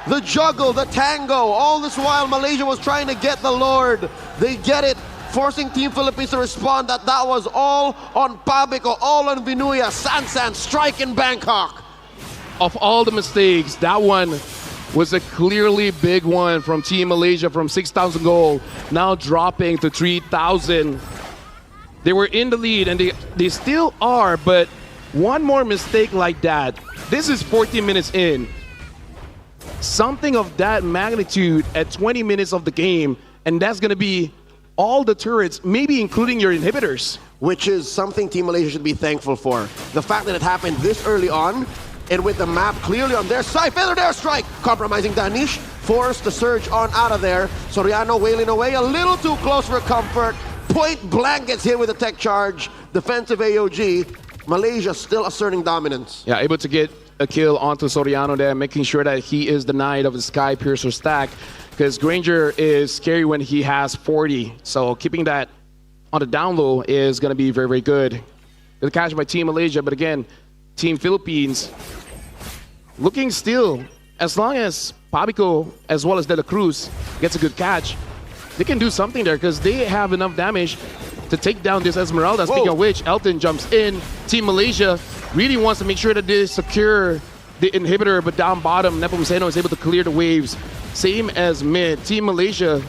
The juggle, the tango. All this while, Malaysia was trying to get the Lord. They get it, forcing Team Philippines to respond that was all on Pabico, all on Vinuia. Sansan strike in Bangkok. Of all the mistakes, that one was a clearly big one from Team Malaysia, from 6,000 gold, now dropping to 3,000. They were in the lead, and they still are, but one more mistake like that. This is 14 minutes in. Something of that magnitude at 20 minutes of the game, and that's going to be all the turrets, maybe including your inhibitors. Which is something Team Malaysia should be thankful for. The fact that it happened this early on, and with the map clearly on their side, feathered airstrike, compromising Danish, forced to surge on out of there. Soriano wailing away, a little too close for comfort. Point blank gets hit with a tech charge. Defensive AOG. Malaysia still asserting dominance. Yeah, able to get a kill onto Soriano there, making sure that he is denied of the Sky Piercer stack, because Granger is scary when he has 40. So keeping that on the down low is going to be very, very good. Good catch by Team Malaysia, but again, Team Philippines looking still. As long as Pabico as well as De La Cruz gets a good catch, they can do something there because they have enough damage to take down this Esmeralda. Speaking of which, Elton jumps in. Team Malaysia really wants to make sure that they secure the inhibitor, but down bottom, Nepomuceno is able to clear the waves. Same as mid. Team Malaysia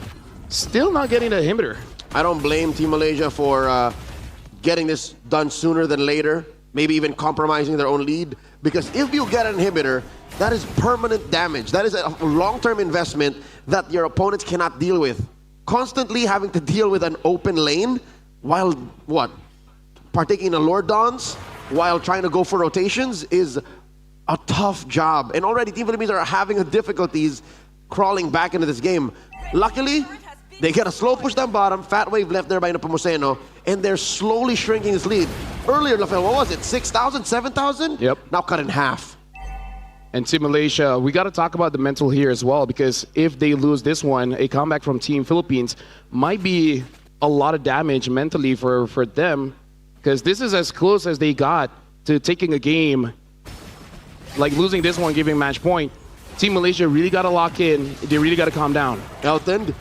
still not getting the inhibitor. I don't blame Team Malaysia for getting this done sooner than later, maybe even compromising their own lead, because if you get an inhibitor, that is permanent damage. That is a long-term investment that your opponents cannot deal with. Constantly having to deal with an open lane while, partaking in a Lord Dons, while trying to go for rotations is a tough job. And already Team Philippines are having difficulties crawling back into this game. Luckily, they get a slow push down bottom, fat wave left there by Nepomuceno, and they're slowly shrinking this lead. Earlier, Rafael, what was it, 6,000, 7,000? Yep. Now cut in half. And Team Malaysia, we got to talk about the mental here as well, because if they lose this one, a comeback from Team Philippines might be a lot of damage mentally for them, because this is as close as they got to taking a game, like losing this one, giving match point. Team Malaysia really got to lock in. They really got to calm down. Elton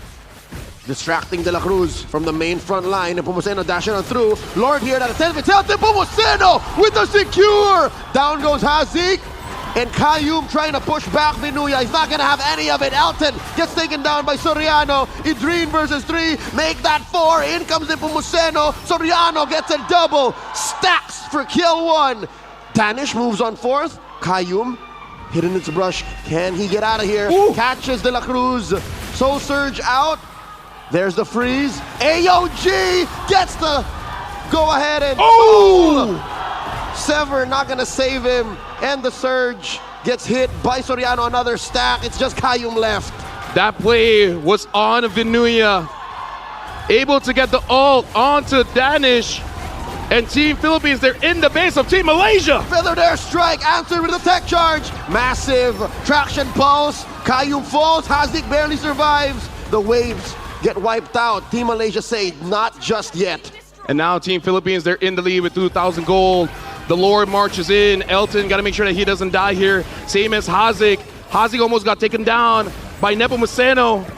distracting De La Cruz from the main front line, and Nepomuceno dashing on through. Lord here at 10. It's Elton Nepomuceno with the secure. Down goes Hazik. And Kayum trying to push back Vinuya. He's not going to have any of it. Elton gets taken down by Soriano. Idrin versus 3. Make that 4. In comes Nepomuceno. Soriano gets a double. Stacks for kill 1. Danish moves on 4th. Kayum hidden its brush. Can he get out of here? Ooh. Catches De La Cruz. Soul Surge out. There's the freeze. AOG gets the go ahead and Sever not gonna save him, and the surge gets hit by Soriano. Another stack. It's just Kayum left. That play was on Vinuya. Able to get the ult onto Danish. And Team Philippines, they're in the base of Team Malaysia. Feathered airstrike, answered with a tech charge. Massive traction pulse. Kayum falls. Hazik barely survives. The waves get wiped out. Team Malaysia say not just yet. And now Team Philippines, they're in the lead with 2,000 gold. The Lord marches in. Elton got to make sure that he doesn't die here. Same as Hazik. Hazik almost got taken down by Nepomuceno.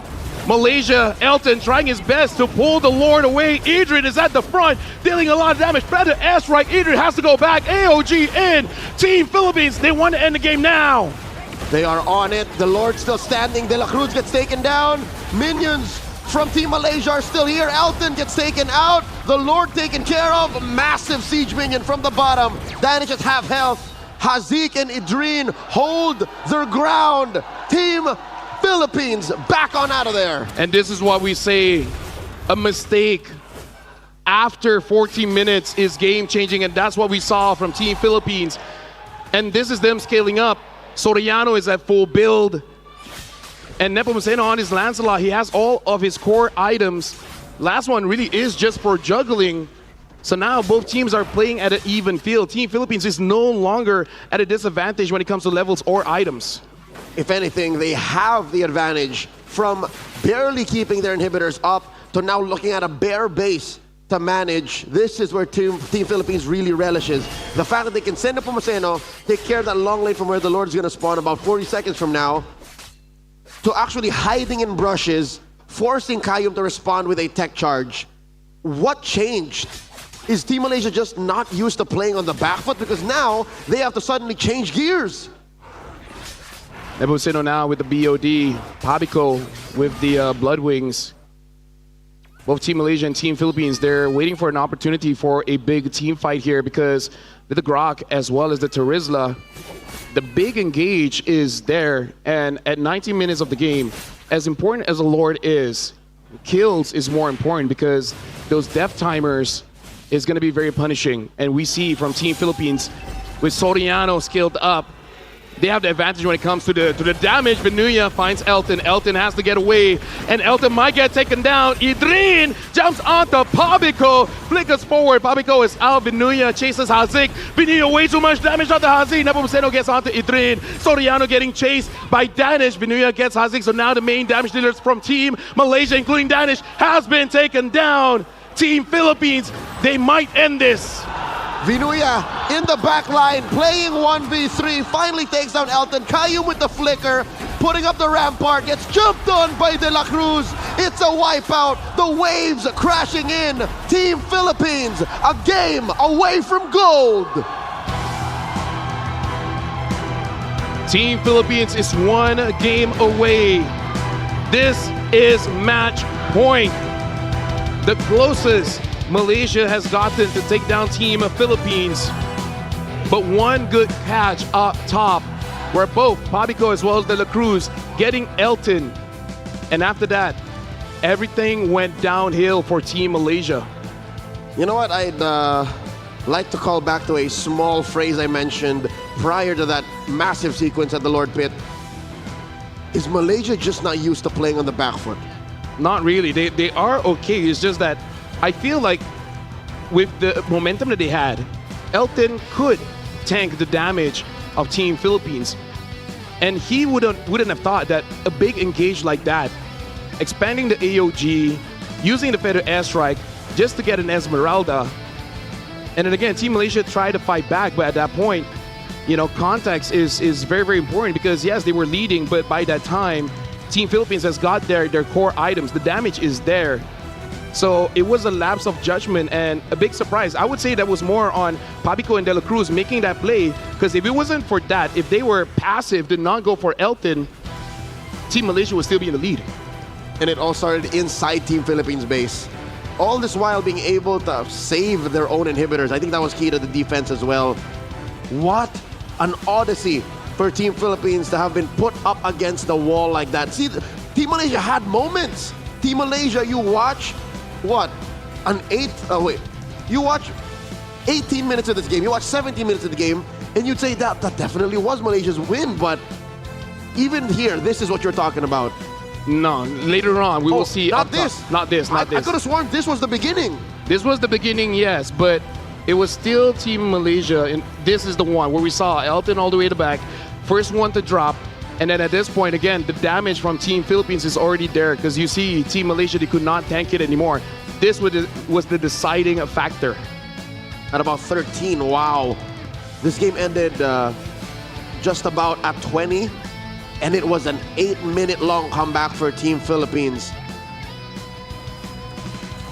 Malaysia, Elton trying his best to pull the Lord away. Idrin is at the front, dealing a lot of damage. Better airstrike. Idrin has to go back. AOG in. Team Philippines, they want to end the game now. They are on it. The Lord still standing. De La Cruz gets taken down. Minions from Team Malaysia are still here. Elton gets taken out. The Lord taken care of. Massive siege minion from the bottom. Danish at half health. Hazik and Idrin hold their ground. Team Philippines back on out of there. And this is what we say, a mistake after 14 minutes is game changing, and that's what we saw from Team Philippines. And this is them scaling up. Soriano is at full build. And Nepomuceno on his Lancelot, he has all of his core items. Last one really is just for juggling. So now both teams are playing at an even field. Team Philippines is no longer at a disadvantage when it comes to levels or items. If anything, they have the advantage from barely keeping their inhibitors up to now looking at a bare base to manage. This is where Team Philippines really relishes. The fact that they can send Nepomuceno, take care of that long lane from where the Lord is going to spawn about 40 seconds from now, to actually hiding in brushes, forcing Kayum to respond with a tech charge. What changed? Is Team Malaysia just not used to playing on the back foot? Because now they have to suddenly change gears. Nepomuceno now with the BOD, Pabico with the Blood Wings. Both Team Malaysia and Team Philippines, they're waiting for an opportunity for a big team fight here, because with the Grok as well as the Terizla, the big engage is there. And at 19 minutes of the game, as important as the Lord is, kills is more important, because those death timers is going to be very punishing. And we see from Team Philippines, with Soriano scaled up, they have the advantage when it comes to the damage. Vinuya finds Elton. Elton has to get away, and Elton might get taken down. Idrin jumps onto Pabico, flickers forward. Pabico is out. Vinuya chases Hazik. Vinuya way too much damage onto Hazik. Nepomuceno gets onto Idrin. Soriano getting chased by Danish. Vinuya gets Hazik. So now the main damage dealers from Team Malaysia, including Danish, has been taken down. Team Philippines, they might end this. Vinuya in the back line, playing 1v3, finally takes down Elton. Kayum with the flicker, putting up the rampart, gets jumped on by De La Cruz. It's a wipeout, the waves crashing in. Team Philippines, a game away from gold. Team Philippines is 1 game away. This is match point. The closest Malaysia has gotten to take down Team Philippines. But one good catch up top where both Pabico as well as De La Cruz getting Elton. And after that, everything went downhill for Team Malaysia. You know what? I'd like to call back to a small phrase I mentioned prior to that massive sequence at the Lord Pit. Is Malaysia just not used to playing on the back foot? Not really. They are okay. It's just that I feel like with the momentum that they had, Elton could tank the damage of Team Philippines. And he wouldn't have thought that a big engage like that, expanding the AOG, using the feather airstrike just to get an Esmeralda. And then again, Team Malaysia tried to fight back, but at that point, you know, context is very, very important because yes, they were leading, but by that time, Team Philippines has got their core items. The damage is there. So it was a lapse of judgment and a big surprise. I would say that was more on Pabico and De La Cruz making that play, because if it wasn't for that, if they were passive, did not go for Elton, Team Malaysia would still be in the lead. And it all started inside Team Philippines base. All this while being able to save their own inhibitors. I think that was key to the defense as well. What an odyssey for Team Philippines to have been put up against the wall like that. See, Team Malaysia had moments. Team Malaysia, you watch what? You watch 18 minutes of this game, you watch 17 minutes of the game, and you'd say that definitely was Malaysia's win, but even here, this is what you're talking about. No, later on, we will see. Not this. Not this. I could have sworn this was the beginning. This was the beginning, yes, but it was still Team Malaysia, and this is the one where we saw Elton all the way to the back, first one to drop, and then at this point, again, the damage from Team Philippines is already there because you see Team Malaysia, they could not tank it anymore. This was the deciding factor. At about 13, wow. This game ended just about at 20, and it was an 8-minute long comeback for Team Philippines.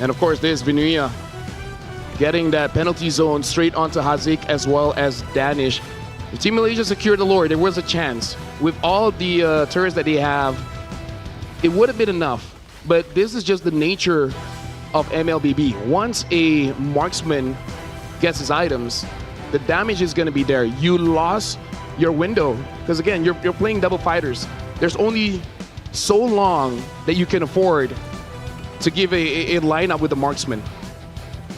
And of course, there's Vinuia getting that penalty zone straight onto Hazik as well as Danish. If Team Malaysia secured the Lord, there was a chance. With all the turrets that they have, it would have been enough. But this is just the nature of MLBB. Once a marksman gets his items, the damage is going to be there. You lost your window because again, you're playing double fighters. There's only so long that you can afford to give a lineup with the marksman.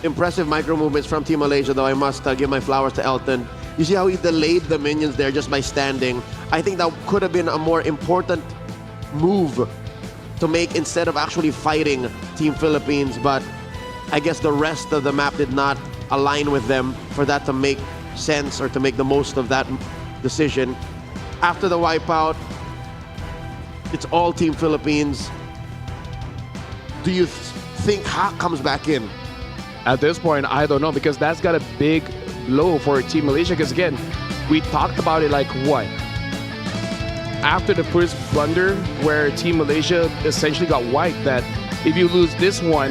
Impressive micro movements from Team Malaysia, though I must give my flowers to Elton. You see how he delayed the minions there just by standing. I think that could have been a more important move to make instead of actually fighting Team Philippines, but I guess the rest of the map did not align with them for that to make sense or to make the most of that decision. After the wipeout, it's all Team Philippines. Do you think Hack comes back in? At this point, I don't know, because that's got a big blow for Team Malaysia. Because again, we talked about it like what? After the first blunder where Team Malaysia essentially got wiped, that if you lose this one,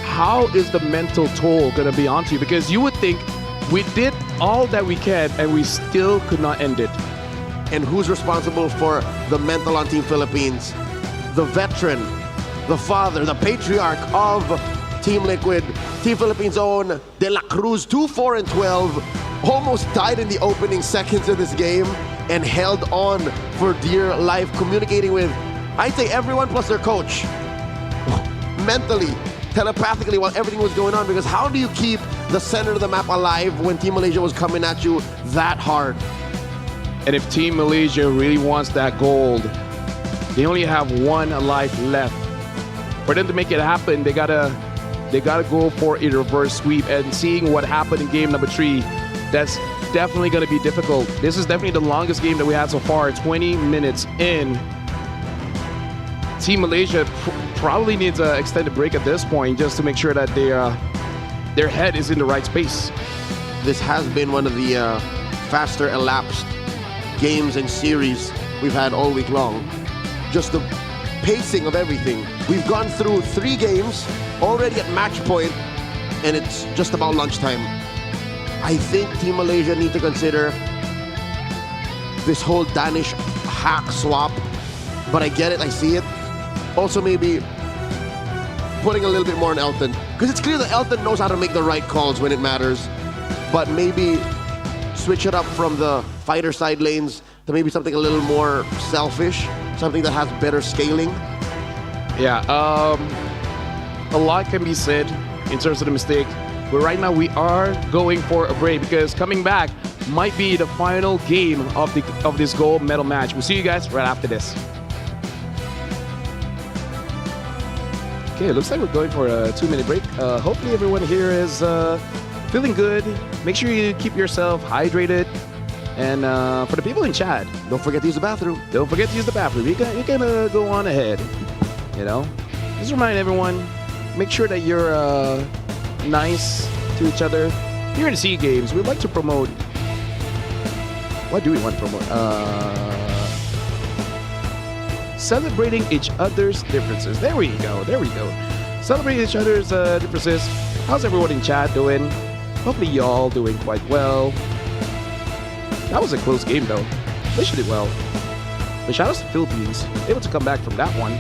how is the mental toll going to be onto you? Because you would think we did all that we can and we still could not end it. And who's responsible for the mental on Team Philippines? The veteran, the father, the patriarch of Team Liquid, Team Philippines' own De La Cruz, 2-4-12, almost died in the opening seconds of this game and held on for dear life, communicating with, I'd say, everyone plus their coach. Mentally, telepathically, while everything was going on, because how do you keep the center of the map alive when Team Malaysia was coming at you that hard? And if Team Malaysia really wants that gold, they only have one life left. For them to make it happen, they gotta go for a reverse sweep. And seeing what happened in game number 3, that's definitely gonna be difficult. This is definitely the longest game that we had so far, 20 minutes in. Team Malaysia probably needs an extended break at this point just to make sure that their head is in the right space. This has been one of the faster elapsed games and series we've had all week long. Just the pacing of everything. We've gone through 3 games already at match point, and it's just about lunchtime. I think Team Malaysia need to consider this whole Danish hack swap, but I get it, I see it. Also maybe putting a little bit more on Elton, because it's clear that Elton knows how to make the right calls when it matters, but maybe switch it up from the fighter side lanes to maybe something a little more selfish, something that has better scaling. Yeah, a lot can be said in terms of the mistake, but right now we are going for a break because coming back might be the final game of this gold medal match. We'll see you guys right after this. Okay, it looks like we're going for a 2-minute break. Hopefully everyone here is feeling good. Make sure you keep yourself hydrated. And for the people in chat, don't forget to use the bathroom. Don't forget to use the bathroom. You can go on ahead. You know, just remind everyone, make sure that you're nice to each other. Here in the SEA Games, we'd like to promote. What do we want to promote? Celebrating each other's differences. There we go. There we go. Celebrating each other's differences. How's everyone in chat doing? Hopefully y'all doing quite well. That was a close game though. They did well. But shout out to the Philippines, able to come back from that one.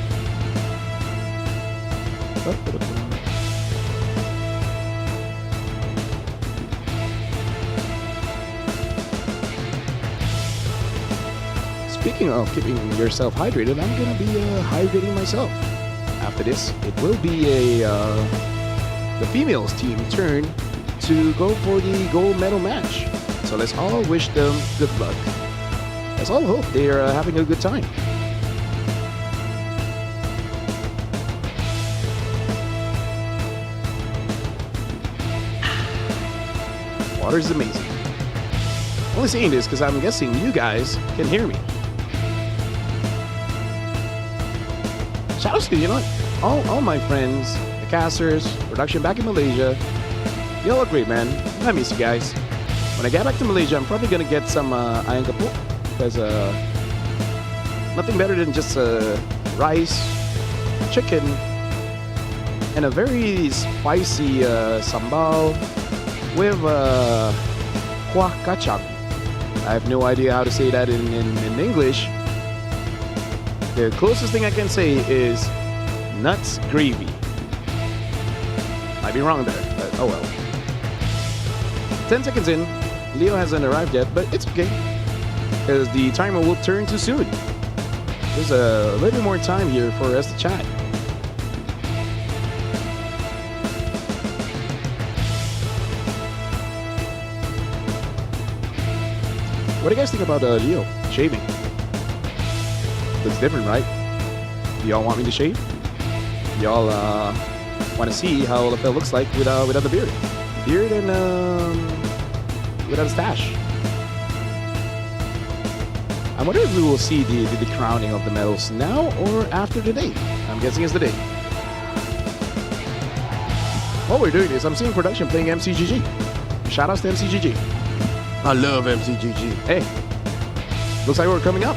Speaking of keeping yourself hydrated, I'm gonna be hydrating myself. After this, it will be the females team turn to go for the gold medal match. So let's all wish them good luck. Let's all hope they are having a good time. Water is amazing. I'm only saying this because I'm guessing you guys can hear me. Shout out to, you know what? All my friends, the casters, production back in Malaysia, y'all are great, man. I miss you guys. When I get back to Malaysia, I'm probably gonna get some ayam kapo because nothing better than just rice, chicken, and a very spicy sambal with kuah kacang. I have no idea how to say that in English. The closest thing I can say is nuts gravy. Might be wrong there, but oh well. 10 seconds in, Leo hasn't arrived yet, but it's okay, because the timer will turn too soon. There's a little bit more time here for us to chat. What do you guys think about Leo shaving? Looks different, right? Do y'all want me to shave? Y'all want to see how LaFell looks like without the beard? Beard and without a stash. I wonder if we will see the crowning of the medals now or after the day. I'm guessing it's the day. While we're doing this, I'm seeing production playing MCGG. Shout outs to MCGG. I love MCGG. Hey, looks like we're coming up.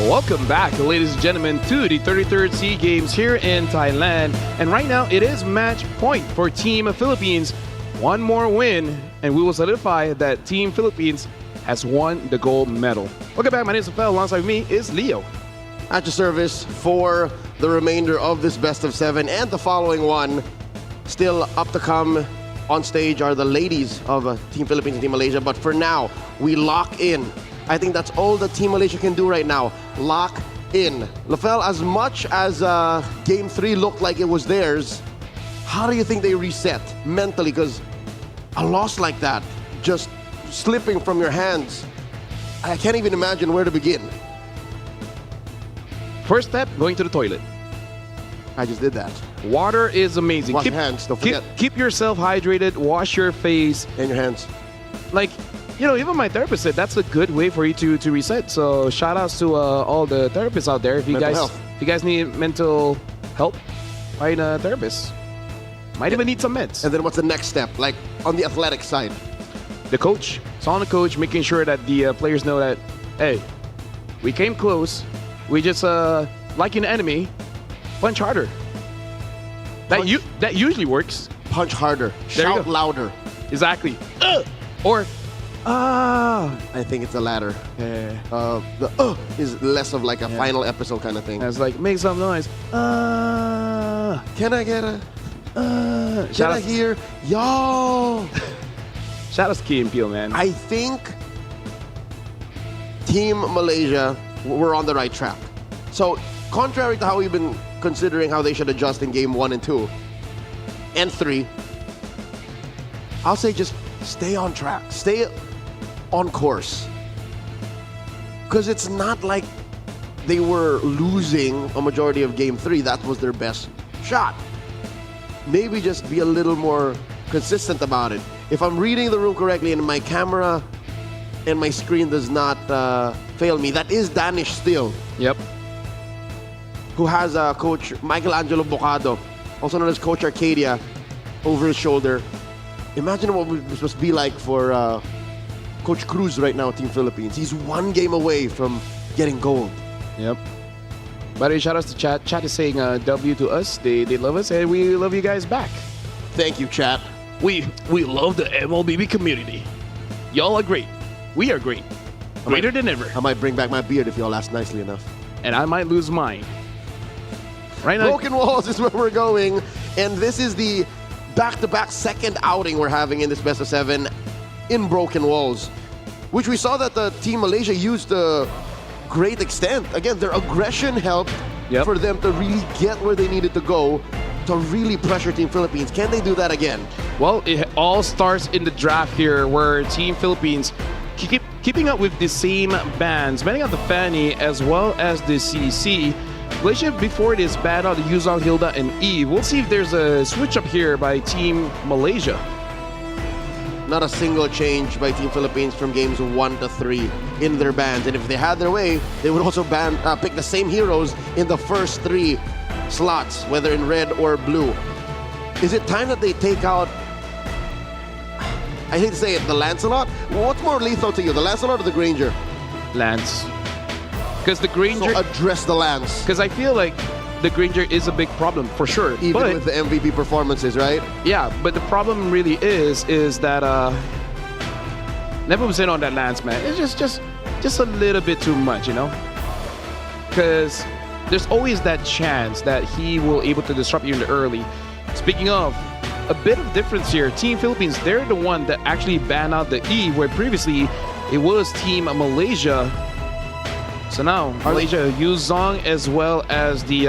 Welcome back, ladies and gentlemen, to the 33rd SEA Games here in Thailand. And right now, it is match point for Team Philippines. One more win, and we will solidify that Team Philippines has won the gold medal. Welcome back, my name is Rafael. Alongside me is Leo. At your service for the remainder of this best of 7 and the following one. Still up to come on stage are the ladies of Team Philippines and Team Malaysia. But for now, we lock in. I think that's all that Team Malaysia can do right now. Lock in. LaFell, as much as Game 3 looked like it was theirs, how do you think they reset mentally? Because a loss like that, just slipping from your hands, I can't even imagine where to begin. First step, going to the toilet. I just did that. Water is amazing. Wash your hands, don't forget. Keep yourself hydrated, wash your face. And your hands. Like, you know, even my therapist said that's a good way for you to reset. So shout outs to all the therapists out there. If you guys need mental help, find a therapist. Might even need some meds. And then what's the next step? Like on the athletic side? The coach, it's on the coach, making sure that the players know that, hey, we came close. We just, like an enemy, punch harder. That usually works. Punch harder. There you Shout go. louder. Exactly. Or, I think it's the latter. yeah. The is less of like a final episode kind of thing. It's like, make some noise. Can I get a? Can Shout I out, hear y'all? shout out to Key and Peele, man. I think Team Malaysia were on the right track. So, contrary to how we've been considering how they should adjust in game 1 and 2 and 3, I'll say just stay on track, stay on course. Because it's not like they were losing a majority of game 3. That was their best shot. Maybe just be a little more consistent about it. If I'm reading the room correctly and my camera and my screen does not fail me, that is Danish still, Yep. who has Coach Michelangelo Bocado, also known as Coach Arcadia, over his shoulder. Imagine what it must be like for Coach Cruz right now, Team Philippines. He's one game away from getting gold. Yep. By the way, shout outs to chat. Chat is saying W to us. They love us and we love you guys back. Thank you, chat. We love the MLBB community. Y'all are great. We are great. Greater than ever. I might bring back my beard if y'all ask nicely enough. And I might lose mine. Right now. Broken Walls is where we're going, and this is the back-to-back second outing we're having in this best of 7 in Broken Walls, which we saw that the Team Malaysia used to great extent. Again, their aggression helped for them to really get where they needed to go to really pressure Team Philippines. Can they do that again? Well, it all starts in the draft here where Team Philippines keeping up with the same bands, banning out the Fanny as well as the CC. Malaysia before this banned out the Yuzong, Hilda, and Eve. We'll see if there's a switch up here by Team Malaysia. Not a single change by Team Philippines from games 1 to 3 in their bans. And if they had their way, they would also pick the same heroes in the first 3 slots, whether in red or blue. Is it time that they take out, I hate to say it, the Lancelot? What's more lethal to you, the Lancelot or the Granger? Lance. Because the Granger... So address the Lance. Because I feel like the Granger is a big problem, for sure. Even with the MVP performances, right? Yeah, but the problem really is that never was in on that Lance, man. It's just a little bit too much, you know? Because there's always that chance that he will able to disrupt you in the early. Speaking of, a bit of difference here. Team Philippines, they're the one that actually banned out the E, where previously it was Team Malaysia. So now, Malaysia use Zong as well as the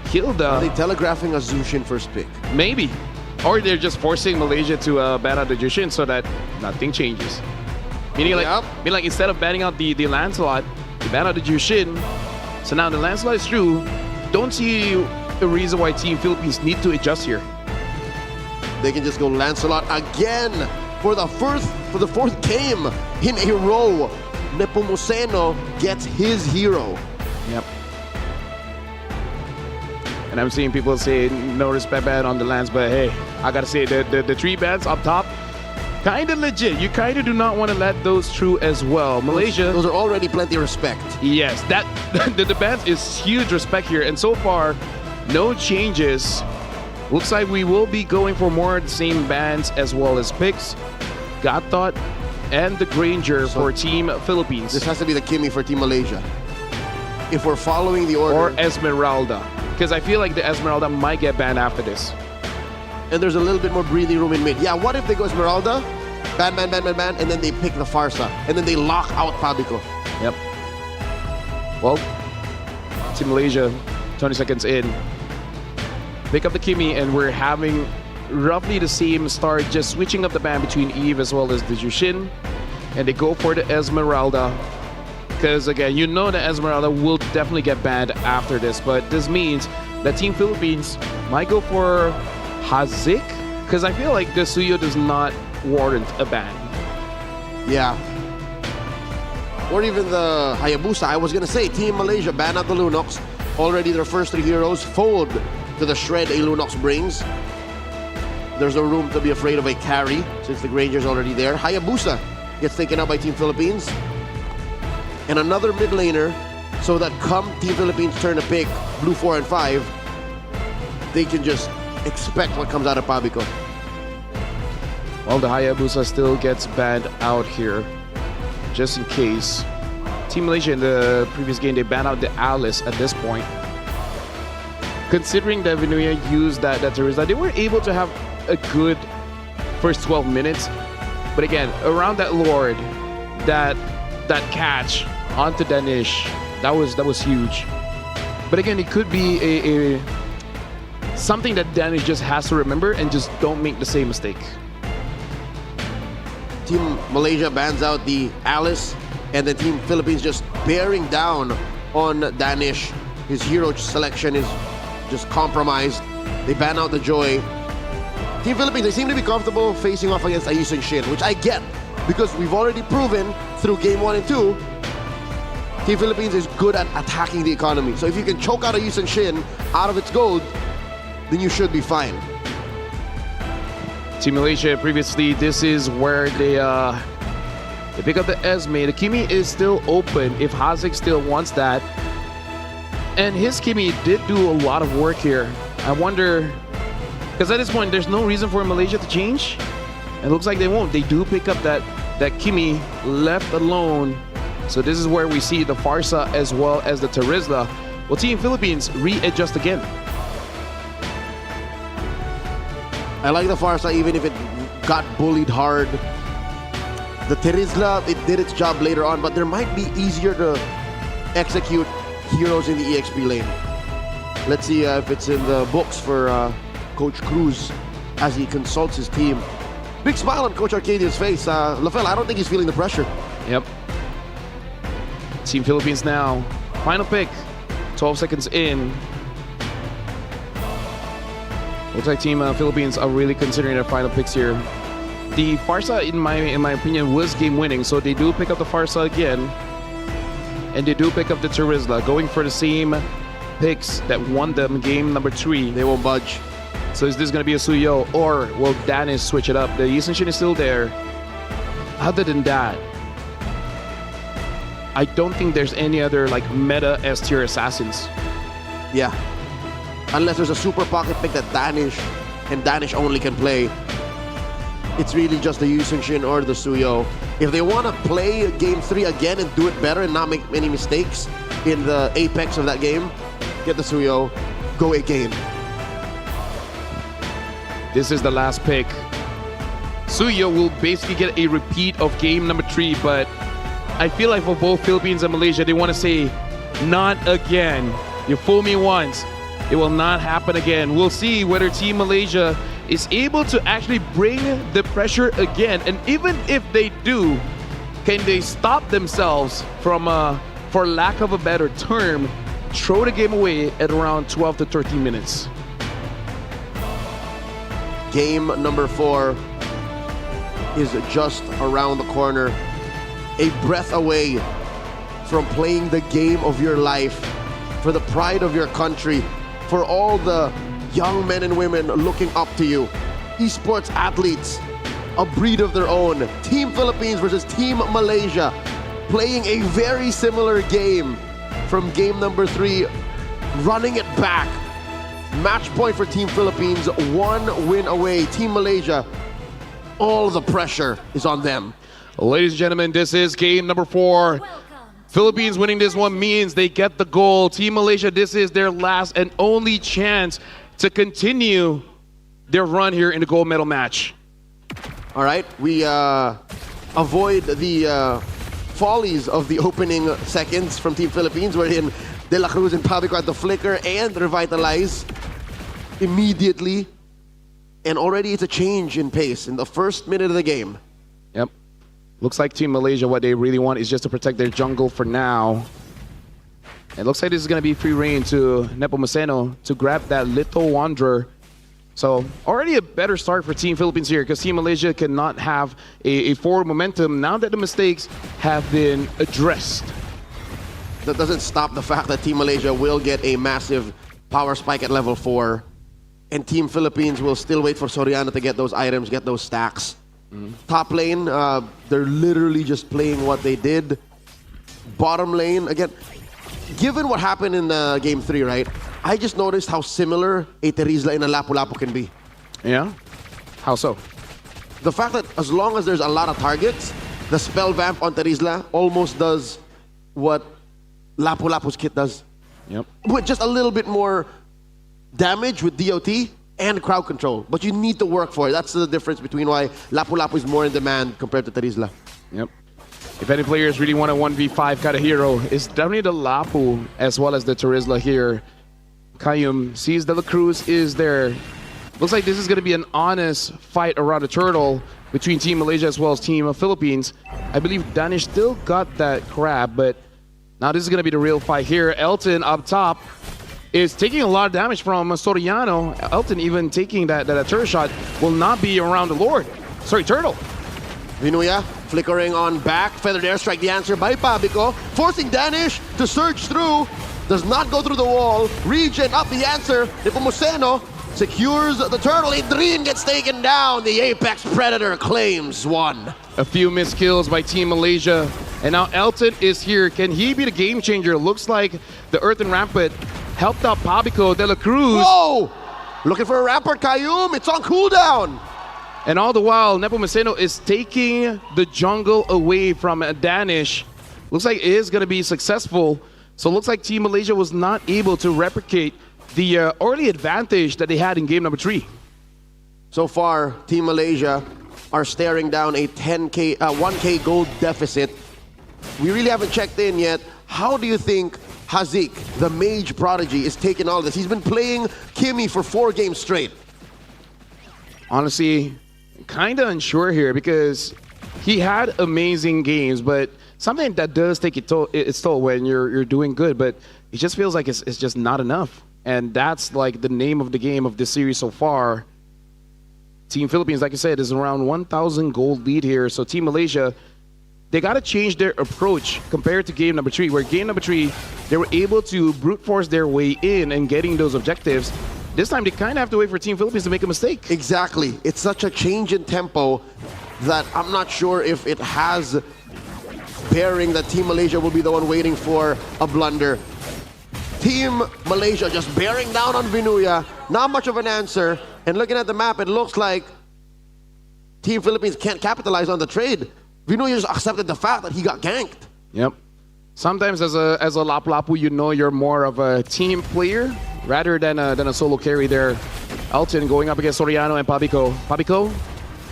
Hilda. Are they telegraphing a Zushin first pick? Maybe. Or they're just forcing Malaysia to ban out the Jushin so that nothing changes. Meaning like instead of banning out the Lancelot, they ban out the Jushin. So now the Lancelot is through. Don't see a reason why Team Philippines need to adjust here. They can just go Lancelot again for the fourth game in a row. Nepomuceno gets his hero. Yep. And I'm seeing people say no respect ban on the Lance, but hey, I gotta say the 3 bans up top, kind of legit. You kind of do not want to let those through as well. Malaysia, those are already plenty of respect. Yes, that the bans is huge respect here, and so far, no changes. Looks like we will be going for more of the same bans as well as picks. God Thought and the Granger for Team Philippines. This has to be the Kimmy for Team Malaysia. If we're following the order. Or Esmeralda. Because I feel like the Esmeralda might get banned after this. And there's a little bit more breathing room in mid. Yeah, what if they go Esmeralda, ban, and then they pick the Farsa, and then they lock out Pabico? Yep. Well, Team Malaysia, 20 seconds in. Pick up the Kimmy, and we're having roughly the same start, just switching up the ban between Eve as well as the Jushin. And they go for the Esmeralda. Because again, you know the Esmeralda will definitely get banned after this. But this means that Team Philippines might go for Hazik. Because I feel like the Suyo does not warrant a ban. Yeah. Or even the Hayabusa. I was going to say, Team Malaysia ban out the Lunox. Already their first 3 heroes fold to the shred a Lunox brings. there's no room to be afraid of a carry since the Granger's already there. Hayabusa gets taken out by Team Philippines. And another mid laner, so that come Team Philippines turn to pick blue 4 and 5, they can just expect what comes out of Pabico. Well, the Hayabusa still gets banned out here, just in case. Team Malaysia in the previous game, they banned out the Alice at this point. Considering that Vinuya used that Teresa, they were able to have a good first 12 minutes. But again, around that Lord, that catch onto Danish, that was huge. But again, it could be a something that Danish just has to remember and just don't make the same mistake. Team Malaysia bans out the Alice, and the Team Philippines just bearing down on Danish. His hero selection is just compromised. They ban out the Joy. Team Philippines, they seem to be comfortable facing off against Ayusin Shin, which I get, because we've already proven through game 1 and 2, Team Philippines is good at attacking the economy. So if you can choke out Ayusin Shin out of its gold, then you should be fine. Team Malaysia previously, this is where they pick up the Esme. The Kimi is still open if Hazik still wants that. And his Kimi did do a lot of work here. I wonder, because at this point, there's no reason for Malaysia to change. It looks like they won't. They do pick up that Kimi left alone. So this is where we see the Farsa as well as the Terizla. Well, Team Philippines readjust again. I like the Farsa even if it got bullied hard. The Terizla, it did its job later on, but there might be easier to execute heroes in the EXP lane. Let's see if it's in the books for Coach Cruz as he consults his team. Big smile on Coach Arcadia's face. LaFell, I don't think he's feeling the pressure. Yep. Team Philippines now. Final pick. 12 seconds in. Looks like Team Philippines are really considering their final picks here. The Farsa, in my opinion, was game winning, so they do pick up the Farsa again. And they do pick up the Terizla, going for the same picks that won them game number 3. They won't budge. So is this going to be a Suyo, or will Danis switch it up? The Yisenshin is still there. Other than that, I don't think there's any other like meta S tier assassins. Yeah. Unless there's a super pocket pick that Danish and Danish only can play. It's really just the Yusenshin or the Suyo. If they want to play game 3 again and do it better and not make any mistakes in the apex of that game, get the Suyo, go again. This is the last pick. Suyo will basically get a repeat of game number 3, but I feel like for both Philippines and Malaysia, they want to say, not again. You fool me once. It will not happen again. We'll see whether Team Malaysia is able to actually bring the pressure again. And even if they do, can they stop themselves from, for lack of a better term, throw the game away at around 12 to 13 minutes? Game number 4 is just around the corner. A breath away from playing the game of your life for the pride of your country, for all the young men and women looking up to you. Esports athletes, a breed of their own. Team Philippines versus Team Malaysia, playing a very similar game from game number 3, running it back. Match point for Team Philippines, 1 win away. Team Malaysia, all the pressure is on them. Ladies and gentlemen, this is game number 4. Philippines winning this one means they get the goal. Team Malaysia, this is their last and only chance to continue their run here in the gold medal match. All right, we avoid the follies of the opening seconds from Team Philippines, wherein De La Cruz and Pabico at the flicker and revitalize immediately. And already it's a change in pace in the first minute of the game. Yep. Looks like Team Malaysia, what they really want is just to protect their jungle for now. It looks like this is going to be free reign to Nepomuceno to grab that little Wanderer. So already a better start for Team Philippines here, because Team Malaysia cannot have a forward momentum now that the mistakes have been addressed. That doesn't stop the fact that Team Malaysia will get a massive power spike at level 4. and Team Philippines will still wait for Soriano to get those items, get those stacks. Top lane, they're literally just playing what they did. Bottom lane, again, given what happened in Game 3, right? I just noticed how similar a Terizla and a Lapu-Lapu can be. Yeah? How so? The fact that as long as there's a lot of targets, the spell vamp on Terizla almost does what Lapu-Lapu's kit does. Yep. With just a little bit more damage with DOT and crowd control. But you need to work for it. That's the difference between why Lapu-Lapu is more in demand compared to Terizla. Yep. If any players really want a 1v5 kind of hero, it's definitely the Lapu as well as the Terizla here. Kayum sees De La Cruz is there. Looks like this is going to be an honest fight around the turtle between Team Malaysia as well as Team Philippines. I believe Danish still got that crab, but now this is going to be the real fight here. Elton up top is taking a lot of damage from Soriano. Elton even taking that turtle shot will not be around the Lord. Sorry, Turtle. Vinuya flickering on back. Feathered airstrike, the answer by Pabico. Forcing Danish to surge through. Does not go through the wall. Regen up the answer. Nepomuceno secures the turtle. Adrian gets taken down. The Apex Predator claims one. A few missed kills by Team Malaysia. And now Elton is here. Can he be the game changer? Looks like the Earthen Rampart helped out Pabico. De La Cruz. Whoa! Looking for a Rampart, Kayum. It's on cooldown. And all the while, Nepomuceno is taking the jungle away from Danish. Looks like it is going to be successful. So it looks like Team Malaysia was not able to replicate the early advantage that they had in game number 3. So far, Team Malaysia are staring down a 1K gold deficit. We really haven't checked in yet. How do you think Hazik, the mage prodigy, is taking all this? He's been playing Kimmy for 4 games straight. Honestly, kind of unsure here because he had amazing games, but something that does take its toll when you're doing good, but it just feels like it's just not enough. And that's like the name of the game of this series so far. Team Philippines, like I said, is around 1,000 gold lead here. So Team Malaysia, they got to change their approach compared to game number 3, where game number 3, they were able to brute force their way in and getting those objectives. This time, they kind of have to wait for Team Philippines to make a mistake. Exactly. It's such a change in tempo that I'm not sure if it has bearing that Team Malaysia will be the one waiting for a blunder. Team Malaysia just bearing down on Vinuya. Not much of an answer. And looking at the map, it looks like Team Philippines can't capitalize on the trade. Vinuya just accepted the fact that he got ganked. Yep. Sometimes as a Lapu-Lapu, you know you're more of a team player rather than a solo carry there. Elton going up against Soriano and Pabico. Pabico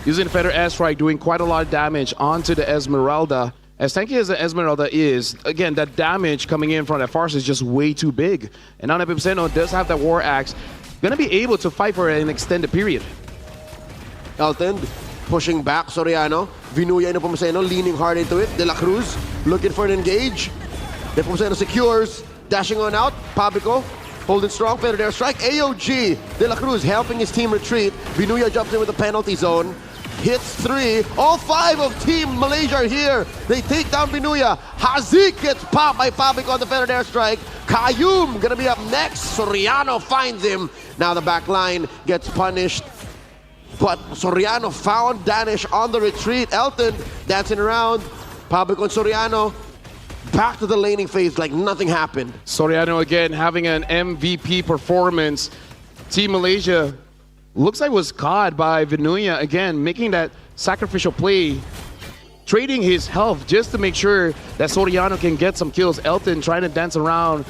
using Feather Airstrike, doing quite a lot of damage onto the Esmeralda. As tanky as the Esmeralda is, again, that damage coming in from that Farce is just way too big. And now Nepomuceno does have that War Axe. Gonna be able to fight for an extended period. Elton pushing back Soriano. Vinuya and Nepomuceno leaning hard into it. De La Cruz looking for an engage. Nepomuceno secures. Dashing on out. Pabico holding strong. Feathered airstrike. AOG. De La Cruz helping his team retreat. Vinuya jumps in with the penalty zone. Hits 3. All 5 of Team Malaysia are here. They take down Vinuya. Hazik gets popped by Pabico on the feathered airstrike. Kayum gonna be up next. Soriano finds him. Now the back line gets punished. But Soriano found Danish on the retreat. Elton dancing around. Pabico and Soriano back to the laning phase like nothing happened. Soriano again having an MVP performance. Team Malaysia looks like was caught by Vinuya again, making that sacrificial play, trading his health just to make sure that Soriano can get some kills. Elton trying to dance around.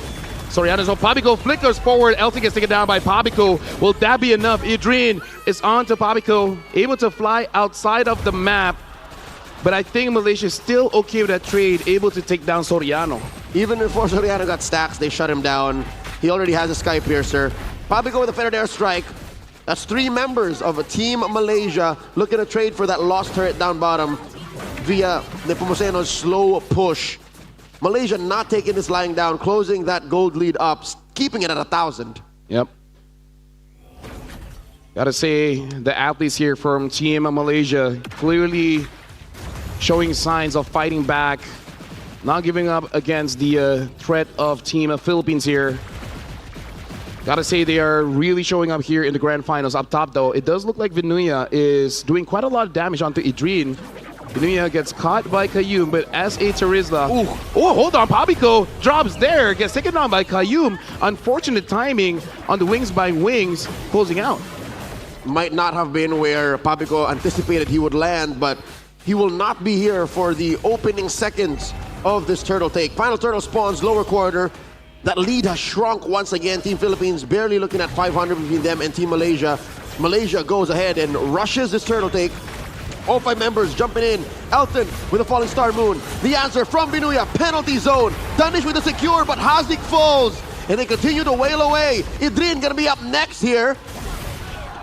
Soriano's on Pabico, flickers forward. Elton gets taken down by Pabico. Will that be enough? Adrian is on to Pabico, able to fly outside of the map. But I think Malaysia is still okay with that trade, able to take down Soriano. Even before Soriano got stacks, they shut him down. He already has a Sky Piercer. Pabico with a feathered airstrike. That's 3 members of a Team Malaysia looking to trade for that lost turret down bottom via Nepomuceno's slow push. Malaysia not taking this lying down, closing that gold lead up, keeping it at 1,000. Yep. Gotta say, the athletes here from Team Malaysia clearly showing signs of fighting back, not giving up against the threat of Team Philippines here. Gotta say, they are really showing up here in the grand finals. Up top, though, it does look like Vinuya is doing quite a lot of damage onto Idrin. Vinuya gets caught by Kayum, but as a Terizla... Oh, hold on. Pabico drops there, gets taken down by Kayum. Unfortunate timing on the wings by wings, closing out. Might not have been where Pabico anticipated he would land, but he will not be here for the opening seconds of this turtle take. Final turtle spawns lower quarter. That lead has shrunk once again. Team Philippines barely looking at 500 between them and Team Malaysia. Malaysia goes ahead and rushes this turtle take. All 5 members jumping in. Elton with a falling star moon. The answer from Vinuya, penalty zone. Danish with a secure, but Hazik falls. And they continue to wail away. Idrin gonna be up next here.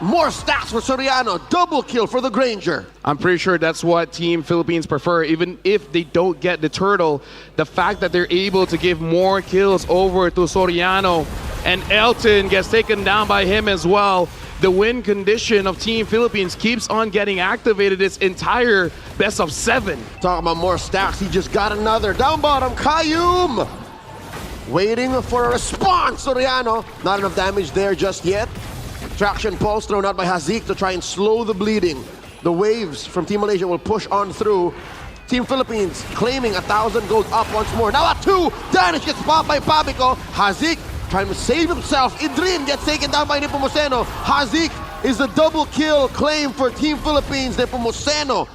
More stacks for Soriano. Double kill for the Granger. I'm pretty sure that's what Team Philippines prefer. Even if they don't get the turtle, the fact that they're able to give more kills over to Soriano, and Elton gets taken down by him as well. The win condition of Team Philippines keeps on getting activated its entire best of 7. Talking about more stacks, he just got another. Down bottom, Kayum. Waiting for a response, Soriano. Not enough damage there just yet. Traction pulse thrown out by Hazik to try and slow the bleeding. The waves from Team Malaysia will push on through. Team Philippines claiming 1,000 goes up once more. Now at 2, Danish gets popped by Pabico. Hazik trying to save himself. Idrin gets taken down by Nepomuceno. Hazik is the double kill claim for Team Philippines. Nepomuceno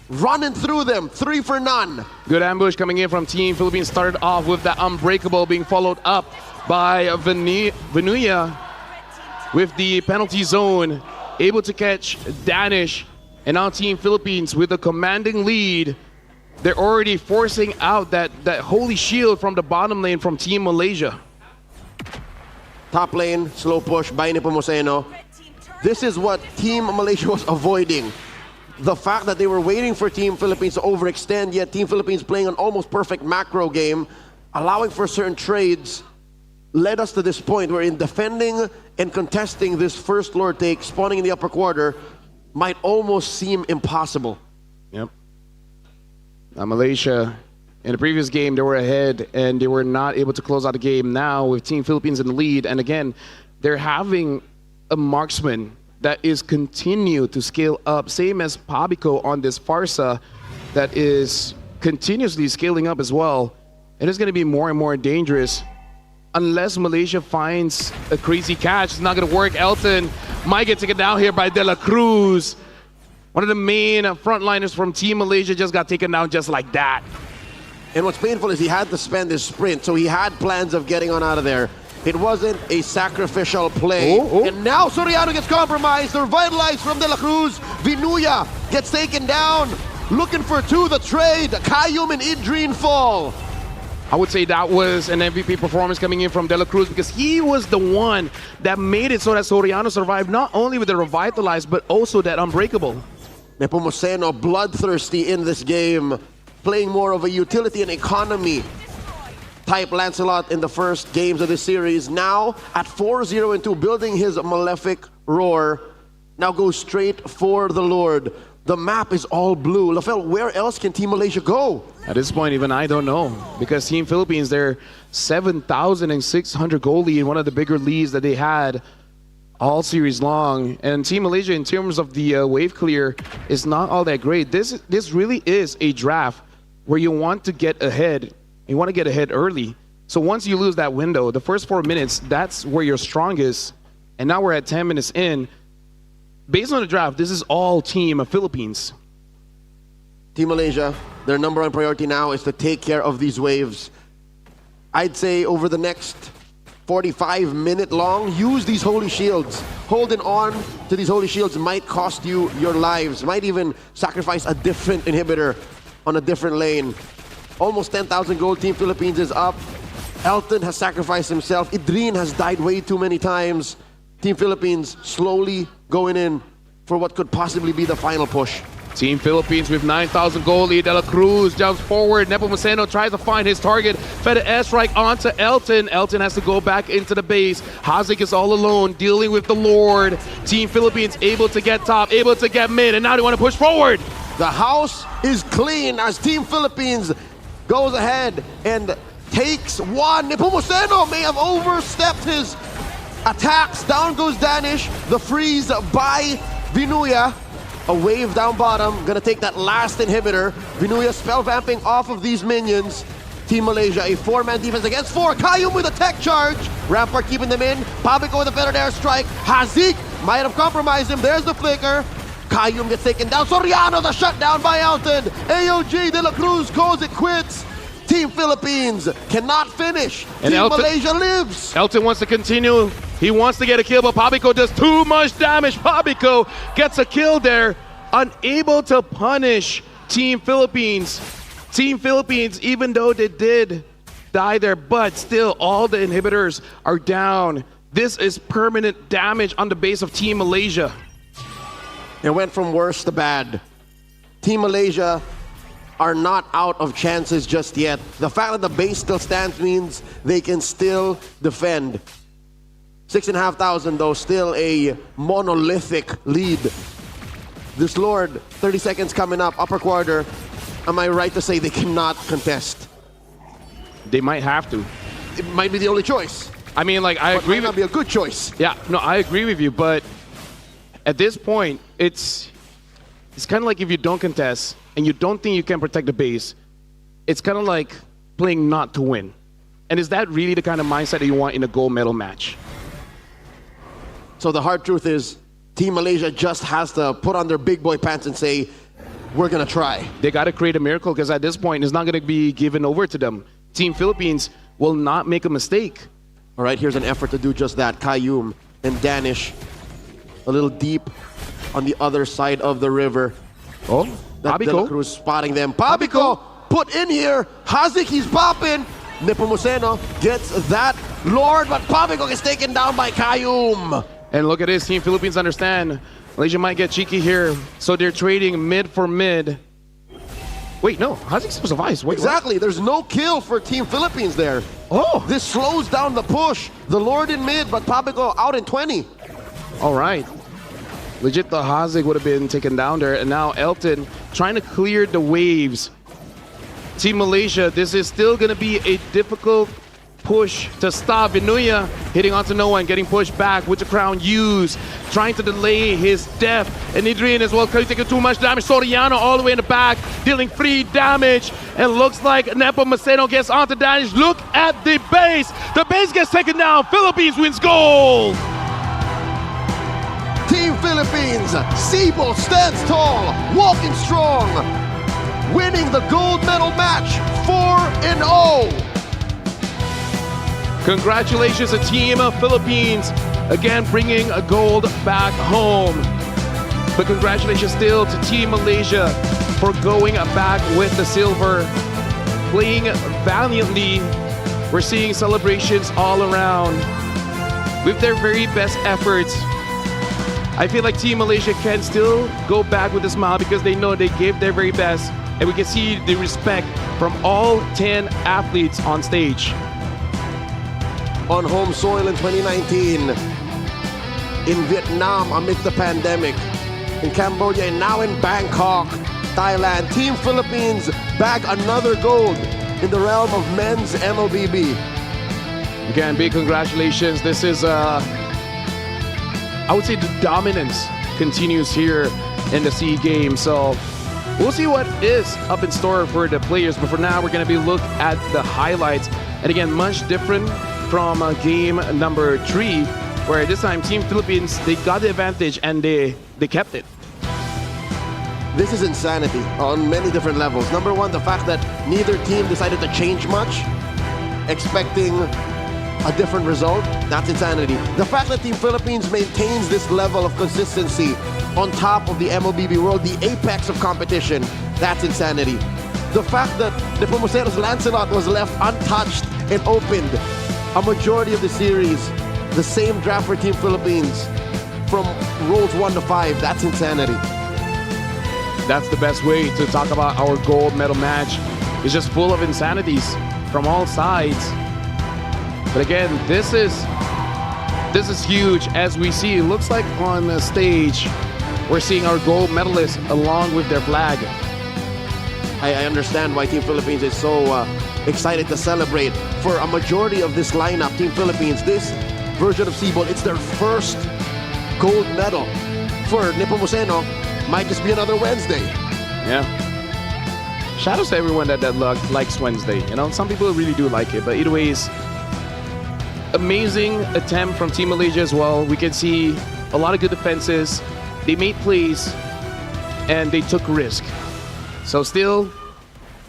running through them, 3 for none. Good ambush coming in from Team Philippines. Started off with that Unbreakable being followed up by Vinuya with the penalty zone, able to catch Danish. And now Team Philippines with a commanding lead. They're already forcing out that holy shield from the bottom lane from Team Malaysia. Top lane, slow push by Nepomuceno. This is what Team Malaysia was avoiding. The fact that they were waiting for Team Philippines to overextend, yet Team Philippines playing an almost perfect macro game, allowing for certain trades, led us to this point where in defending and contesting this first Lord take, spawning in the upper quarter, might almost seem impossible. Yep. Now Malaysia, in the previous game, they were ahead and they were not able to close out the game. Now with Team Philippines in the lead, and again, they're having a marksman that is continue to scale up, same as Pabico on this Farsa that is continuously scaling up as well. And it's going to be more and more dangerous unless Malaysia finds a crazy catch. It's not going to work. Elton might get taken down here by De La Cruz. One of the main frontliners from Team Malaysia just got taken down just like that. And what's painful is he had to spend his sprint, so he had plans of getting on out of there. It wasn't a sacrificial play. And now Soriano gets compromised. They're revitalized from De La Cruz. Vinuya gets taken down. Looking for 2, the trade. Kayum and Idrin fall. I would say that was an MVP performance coming in from De La Cruz because he was the one that made it so that Soriano survived not only with the revitalized but also that Unbreakable. Nepomuceno bloodthirsty in this game, playing more of a utility and economy type Lancelot in the first games of this series. Now at 4-0-2, building his malefic roar, now goes straight for the Lord. The map is all blue. Lafel, where else can Team Malaysia go? At this point, even I don't know. Because Team Philippines, they're 7,600 goal lead, one of the bigger leads that they had all series long. And Team Malaysia, in terms of the wave clear, is not all that great. This really is a draft where you want to get ahead. You want to get ahead early. So once you lose that window, the first 4 minutes, that's where you're strongest. And now we're at 10 minutes in. Based on the draft, this is all Team Philippines. Team Malaysia, their number 1 priority now is to take care of these waves. I'd say over the next 45 minute long, use these holy shields. Holding on to these holy shields might cost you your lives, might even sacrifice a different inhibitor on a different lane. Almost 10,000 gold. Team Philippines is up. Elton has sacrificed himself. Idrin has died way too many times. Team Philippines slowly going in for what could possibly be the final push. Team Philippines with 9,000 goal lead. De La Cruz jumps forward. Nepomuceno tries to find his target. Fed an airstrike onto Elton. Elton has to go back into the base. Hazik is all alone dealing with the Lord. Team Philippines able to get top, able to get mid, and now they want to push forward. The house is clean as Team Philippines goes ahead and takes 1. Nepomuceno may have overstepped his attacks, down goes Danish, the freeze by Vinuya. A wave down bottom, gonna take that last inhibitor. Vinuya spell vamping off of these minions. Team Malaysia, a 4-man defense against 4. Kayum with a tech charge. Rampart keeping them in. Pabico with a feathered airstrike. Hazik might have compromised him. There's the flicker. Kayum gets taken down. Soriano, the shutdown by Elton. AOG De La Cruz goes, it quits. Team Philippines cannot finish. And Team Malaysia lives. Elton wants to continue. He wants to get a kill, but Pabico does too much damage. Pabico gets a kill there, unable to punish Team Philippines. Team Philippines, even though they did die there, but still all the inhibitors are down. This is permanent damage on the base of Team Malaysia. It went from worse to bad. Team Malaysia are not out of chances just yet. The fact that the base still stands means they can still defend. 6,500 though, still a monolithic lead. This Lord, 30 seconds coming up, upper quarter. Am I right to say they cannot contest? They might have to. It might be the only choice. I mean, like, I But agree might not with be a good choice. Yeah, no, I agree with you, but at this point, it's kind of like if you don't contest and you don't think you can protect the base, it's kind of like playing not to win. And is that really the kind of mindset that you want in a gold medal match? So the hard truth is, Team Malaysia just has to put on their big boy pants and say, we're gonna try. They got to create a miracle because at this point, it's not going to be given over to them. Team Philippines will not make a mistake. All right, here's an effort to do just that. Kayum and Danish a little deep on the other side of the river. Oh, De La Pabico. Cruz spotting them. Pabico put in here. Hazik, he's popping. Nepomuceno gets that Lord, but Pabico gets taken down by Kayum. And look at this, Team Philippines understand. Malaysia might get cheeky here, so they're trading mid for mid. Wait, no, Hazik's supposed to vice. Wait, Exactly, there's no kill for Team Philippines there. Oh. This slows down the push. The Lord in mid, but Pabico out in 20. All right. Legit, the Hazik would have been taken down there, and now Elton trying to clear the waves. Team Malaysia, this is still going to be a difficult push to stop. Vinuya hitting onto no one, getting pushed back with the crown used, trying to delay his death. And Adrian as well, taking too much damage. Soriano all the way in the back, dealing free damage. And looks like Nepomuceno gets onto Danish. Look at the base. The base gets taken down. Philippines wins gold. Team Philippines, Sibo stands tall, walking strong, winning the gold medal match 4-0. Congratulations to Team Philippines, again bringing a gold back home. But congratulations still to Team Malaysia for going back with the silver, playing valiantly. We're seeing celebrations all around with their very best efforts. I feel like Team Malaysia can still go back with a smile because they know they gave their very best, and we can see the respect from all 10 athletes on stage. On home soil in 2019, in Vietnam amidst the pandemic, in Cambodia, and now in Bangkok, Thailand, Team Philippines bag another gold in the realm of men's MLBB. Again, big congratulations. This is, I would say the dominance continues here in the SEA Games. So we'll see what is up in store for the players. But for now, we're going to be looking at the highlights. And again, much different from game number 3, where this time Team Philippines, they got the advantage and they kept it. This is insanity on many different levels. Number one, the fact that neither team decided to change much, expecting a different result, that's insanity. The fact that Team Philippines maintains this level of consistency on top of the MLBB world, the apex of competition, that's insanity. The fact that Nepomuceno's Lancelot was left untouched and opened a majority of the series, the same draft for Team Philippines from rolls 1 to 5, that's insanity. That's the best way to talk about our gold medal match. It's just full of insanities from all sides. But again, this is huge. As we see, it looks like on the stage, we're seeing our gold medalists along with their flag. I understand why Team Philippines is so excited to celebrate. For a majority of this lineup, Team Philippines, this version of Seaball. It's their first gold medal. For Nepomuceno, might just be another Wednesday. Yeah. Shout out to everyone that likes Wednesday. You know, some people really do like it, but either ways, amazing attempt from Team Malaysia as well. We can see a lot of good defenses. They made plays and they took risk. So still,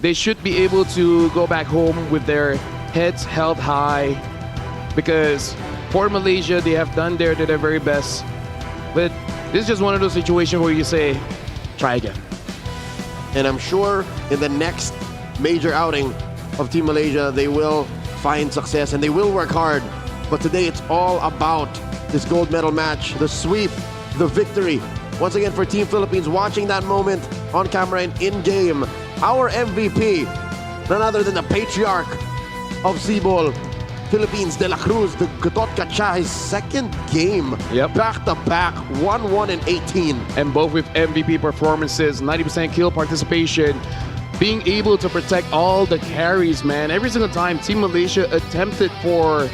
they should be able to go back home with their heads held high, because for Malaysia, they have done their very best. But this is just one of those situations where you say, try again. And I'm sure in the next major outing of Team Malaysia, they will find success and they will work hard. But today it's all about this gold medal match, the sweep, the victory. Once again for Team Philippines, watching that moment on camera and in-game, our MVP, none other than the patriarch of Seaball, Philippines, De La Cruz, the Gatot Kacha, his second game, Yep. back-to-back, 1-1 and 18. And both with MVP performances, 90% kill participation, being able to protect all the carries, man. Every single time Team Malaysia attempted for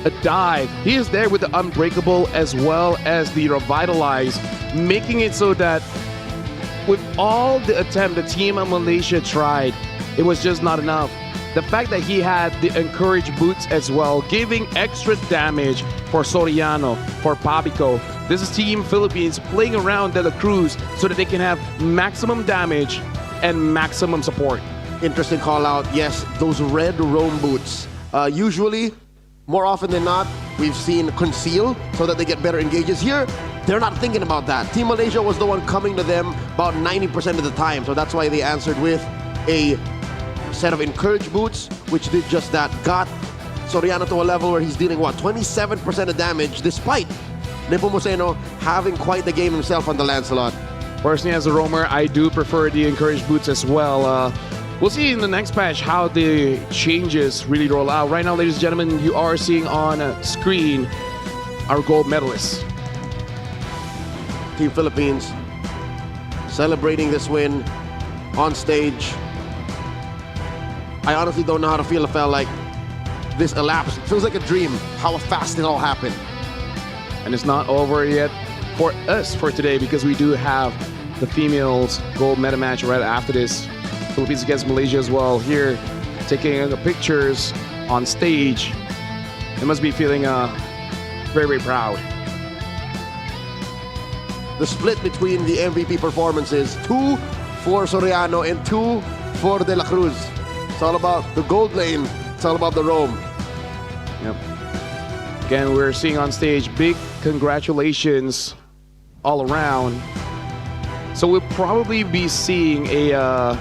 a dive, he is there with the unbreakable as well as the revitalize, making it so that with all the attempt the Team of Malaysia tried, it was just not enough. The fact that he had the encourage boots as well, giving extra damage for Soriano, for Pabico. This is Team Philippines playing around De La Cruz so that they can have maximum damage and maximum support. Interesting call out. Yes, those red roam boots. Usually, more often than not, we've seen conceal so that they get better engages. Here, they're not thinking about that. Team Malaysia was the one coming to them about 90% of the time. So that's why they answered with a set of encourage boots, which did just that. Got Soriano to a level where he's dealing, 27% of damage, despite Nepomuceno having quite the game himself on the Lancelot. Personally, as a roamer, I do prefer the encourage boots as well. We'll see in the next patch how the changes really roll out. Right now, ladies and gentlemen, you are seeing on screen our gold medalists. Team Philippines celebrating this win on stage. I honestly don't know how to feel. It felt like this elapsed. It feels like a dream, how fast it all happened. And it's not over yet for us for today, because we do have the females gold medal match right after this. Philippines against Malaysia as well. Here, taking the pictures on stage. They must be feeling very, very proud. The split between the MVP performances, 2 for Soriano and 2 for De La Cruz. It's all about the gold lane. It's all about the roam. Yep. Again, we're seeing on stage big congratulations all around. So we'll probably be seeing the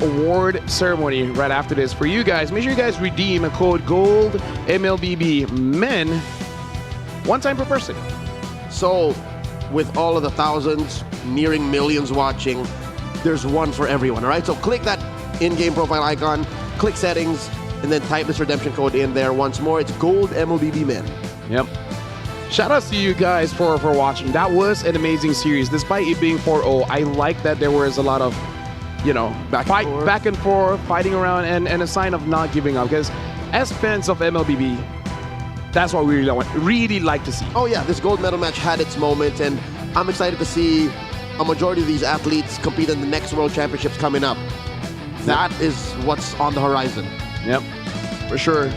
award ceremony right after this. For you guys, make sure you guys redeem a code GOLD MLBB MEN, one time per person. So, with all of the thousands, nearing millions watching, there's one for everyone, all right? So click that in-game profile icon, click settings, and then type this redemption code in there. Once more, it's GOLD MLBB MEN. Yep. Shout outs to you guys for watching. That was an amazing series. Despite it being 4-0, I like that there was a lot of, you know, back and forth, fighting around, and a sign of not giving up. Because as fans of MLBB, that's what we really like to see. Oh yeah, this gold medal match had its moment, and I'm excited to see a majority of these athletes compete in the next World Championships coming up. That is what's on the horizon. Yep, for sure.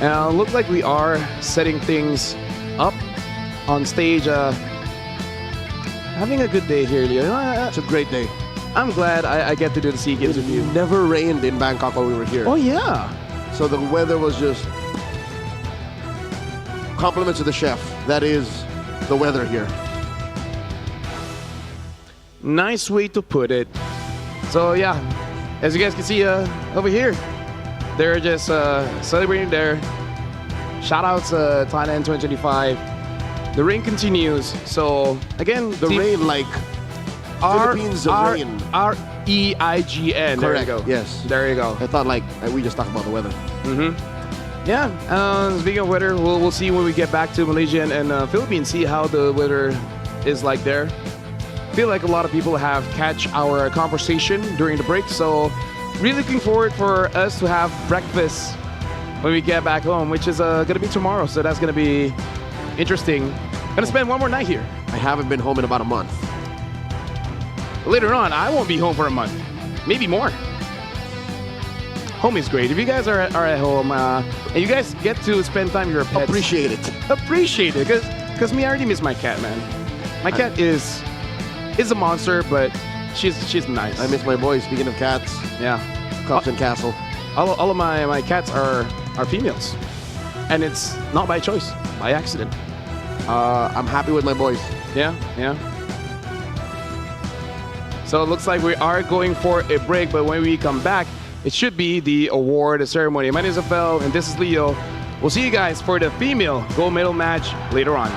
And look like we are setting things up on stage. Having a good day here, Leo. It's a great day. I'm glad I get to do the SEA Games with you. It never rained in Bangkok while we were here. Oh yeah. So the weather was just compliments to the chef. That is the weather here. Nice way to put it. So yeah, as you guys can see over here, they're just celebrating their shoutouts Thailand 2025. The rain continues. So again, The rain, like Philippines rain. R-E-I-G-N. There you Correct. go. Yes. There you go. I thought like we just talked about the weather. Yeah. Speaking of weather, we'll see when we get back to Malaysia and Philippines, see how the weather is like there. Feel like a lot of people have catch our conversation during the break, so really looking forward for us to have breakfast when we get back home, which is gonna be tomorrow. So that's gonna be interesting. Gonna spend one more night here. I haven't been home in about a month. Later on, I won't be home for a month, maybe more. Home is great. If you guys are at home and you guys get to spend time with your pets, Appreciate it. appreciate it. Because me, I already miss my cat, man. My cat is a monster, but she's nice. I miss my boys. Speaking of cats, Yeah. Cups and Castle. All of my cats are females, and it's not by choice, by accident. I'm happy with my boys. Yeah. So it looks like we are going for a break, but when we come back, it should be the award ceremony. My name is Rafael, and this is Leo. We'll see you guys for the female gold medal match later on.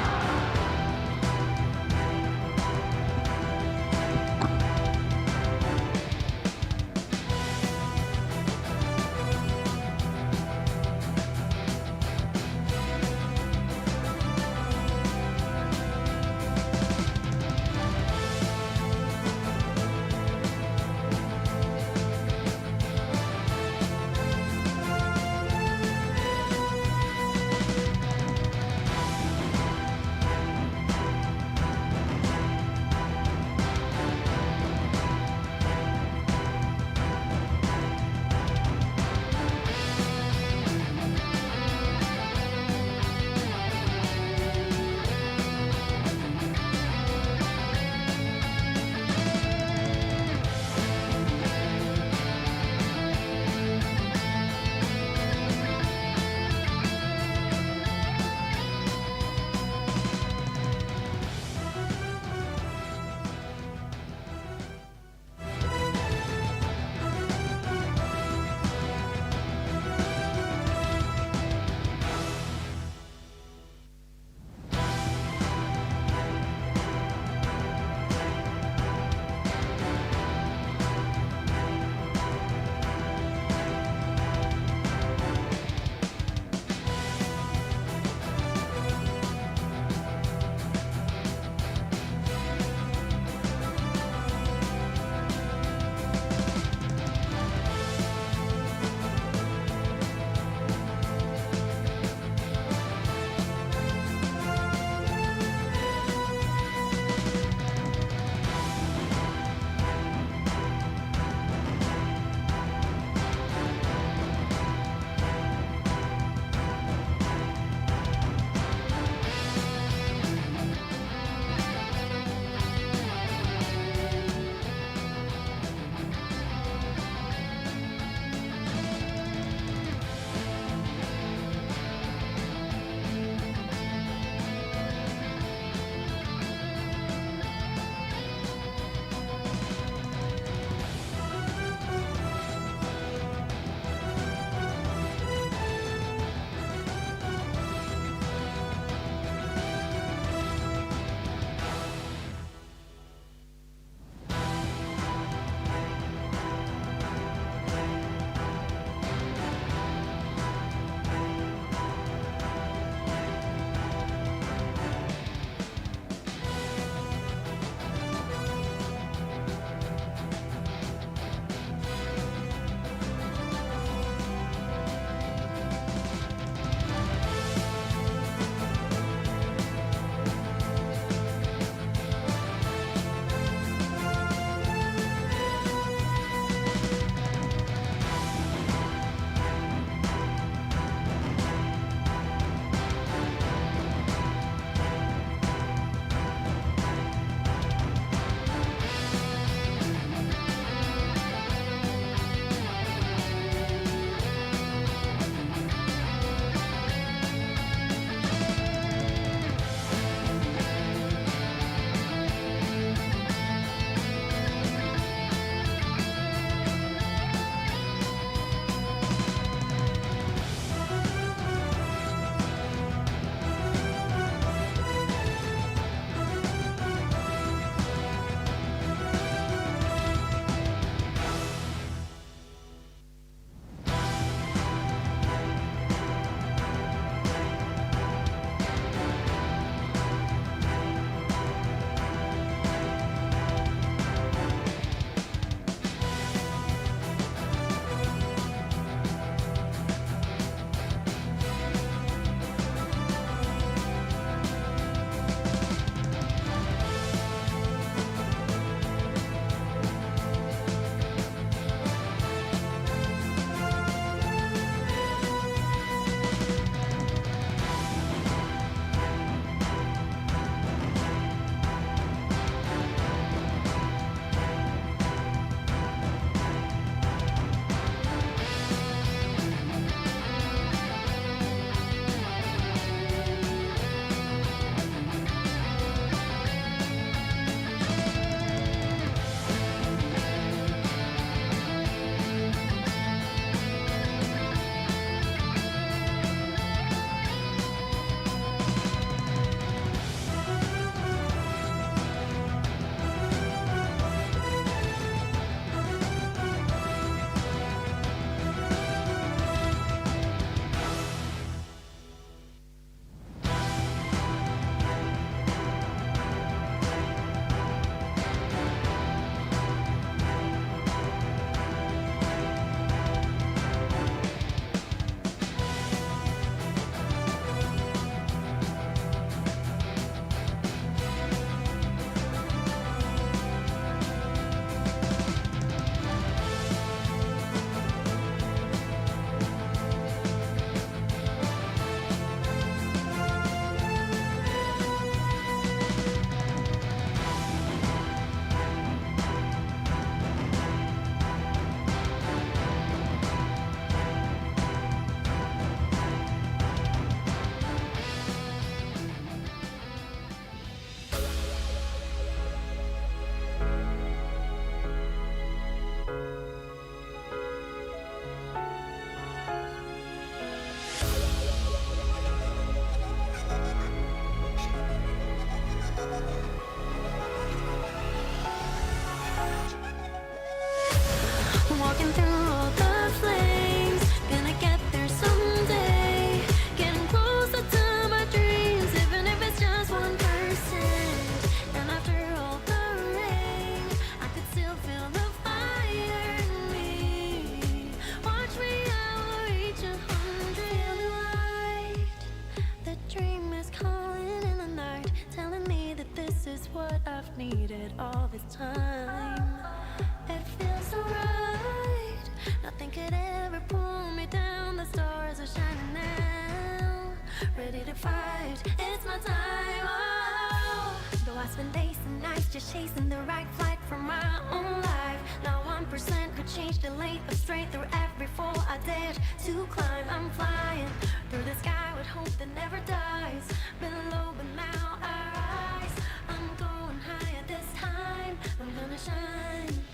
just chasing the right flight for my own life. Now 1% could change the lane of straight through every fall I dared to climb. I'm flying through the sky with hope that never dies. Been low but now I rise. I'm going higher this time. I'm gonna shine.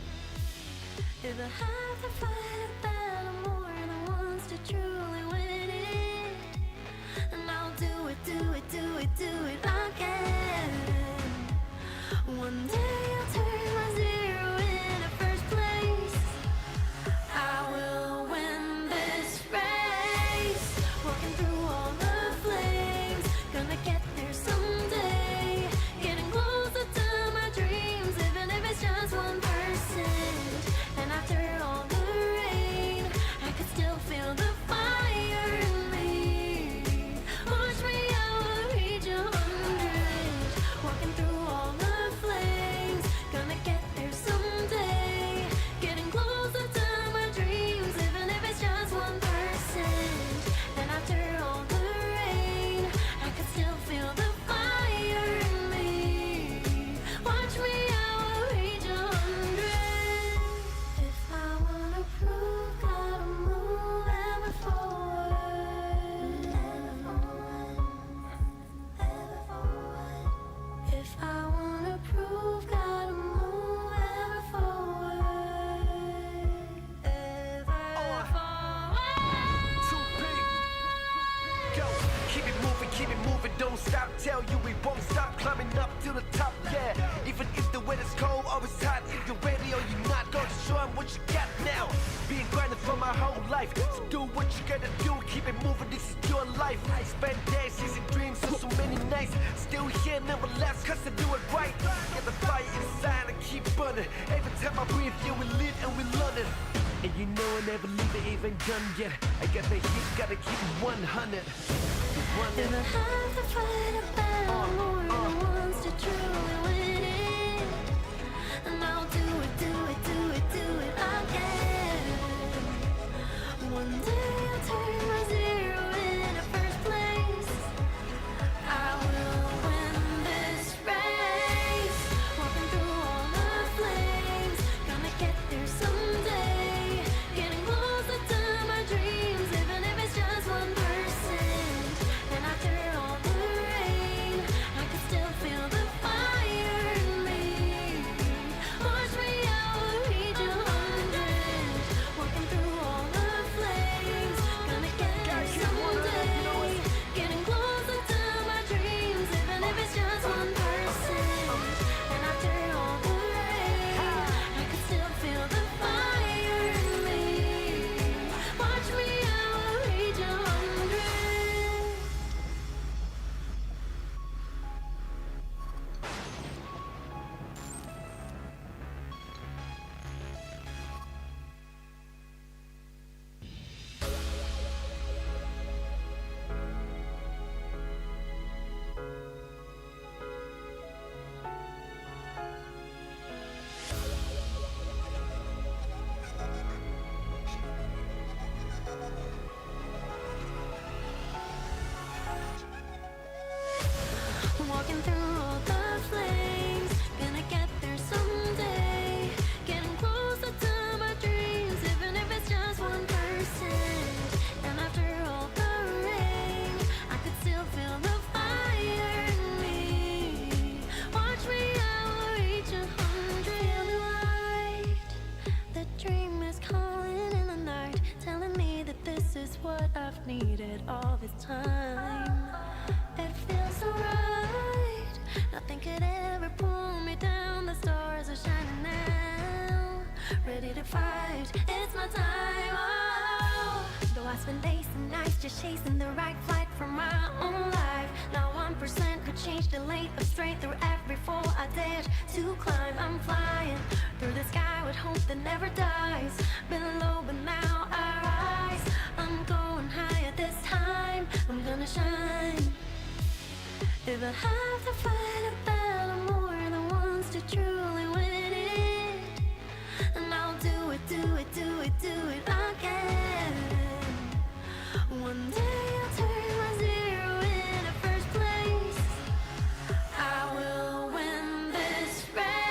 If I have to fight a battle more than once to truly win it, and I'll do it, do it, do it, do it again. One day I'll turn my zero into first place. I will win this race. Walking through all the flames, gonna get there someday. Getting closer to my dreams, even if it's just 1%. And after all the rain, I could still feel the fire in me. Watch me, I will reach 100. Walking through all the flames, gonna get there someday. Getting closer to my dreams, even if it's just 1%. And after all the rain, I could still feel the fire in me. Watch me, I will reach 100. If I wanna prove, gotta move ever forward. Ever forward. If I wanna prove, gotta move ever forward. Ever forward. Too big. Go, keep it moving, don't stop. Tell you we won't stop climbing up to the top, yeah. Even if the weather's cold or it's hot, if you're ready or you're not, gonna show 'em what you got now. Being grinding for my whole life, so do what you gotta do, keep it moving, this is your life. I spend days chasing dreams for so many nights, still here, never last, cause I do it right. Get the fire inside and keep burning. Every time I breathe, yeah, we live and we learn it. And you know I never leave it even done yet. I got the heat, gotta keep it 100. If I have to fight a battle more than once to truly win it, and I'll do it, do it, do it, do it again. One day I'll turn my zero into first place. I will win this race. Walking through all the flames, gonna get there someday. Getting closer to my dreams, even if it's just 1%. And after all the rain, I can still feel the fire in me. Watch me, I will reach 100. Walking through all the flames, gonna get there someday. Getting closer to my dreams, even if it's just 1%. And after all the rain, I can still feel the fire in me. Watch me, I will reach 100. Walking through all the flames, gonna get there someday. Getting closer to my dreams, even if it's just 1%. And after all the rain, I could still feel the fire in me. Watch me, I will reach 100. Feel the light, the dream is calling in the night, telling me that this is what I've needed all this time. It feels so right. Nothing could ever pull me down. The stars are shining now. Ready to fight. It's my time. Oh. Though I spend days and nights just chasing the right flight for my own life. Now 1% could change the lane of straight through every fall I dared to climb. I'm flying through the sky with hope that never dies. Been low but now I rise. I'm going higher this time. I'm gonna shine. If I have to fight a battle more than once to truly win it, and I'll do it, do it, do it, do it again. One day I'll turn my zero into first place. I will win this race.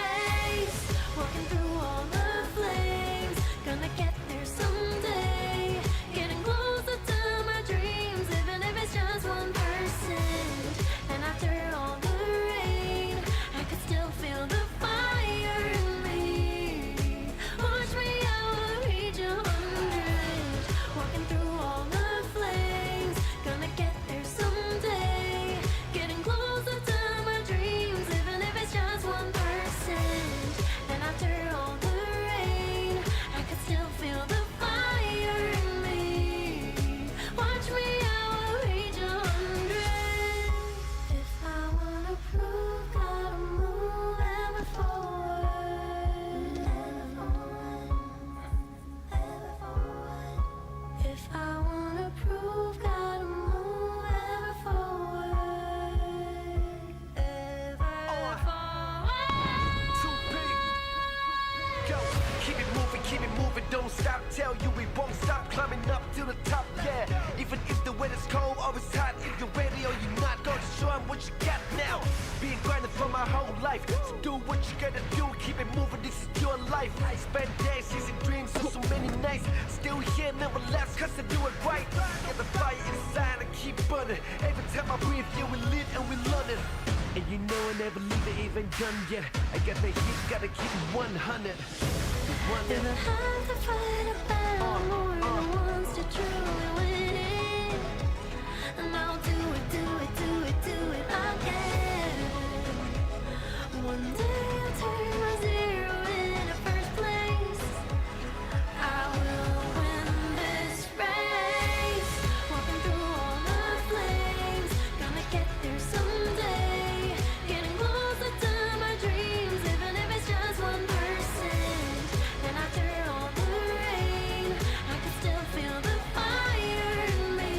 my whole life. So do what you gotta do, keep it moving, this is your life. I spend days chasing dreams, so many nights. Still here, never last, cause I do it right. Get the fire inside and keep burning. Every time I breathe, yeah, we live and we learn it. And you know I never leave it even done yet. I got the heat, gotta keep it 100. If I have to fight a battle, more than once to truly win it, and I'll do it, do it, do it, do it again. One day I'll turn my zero into first place. I will win this race. Walking through all the flames, gonna get there someday. Getting closer to my dreams, even if it's just 1%. And after all the rain, I can still feel the fire in me.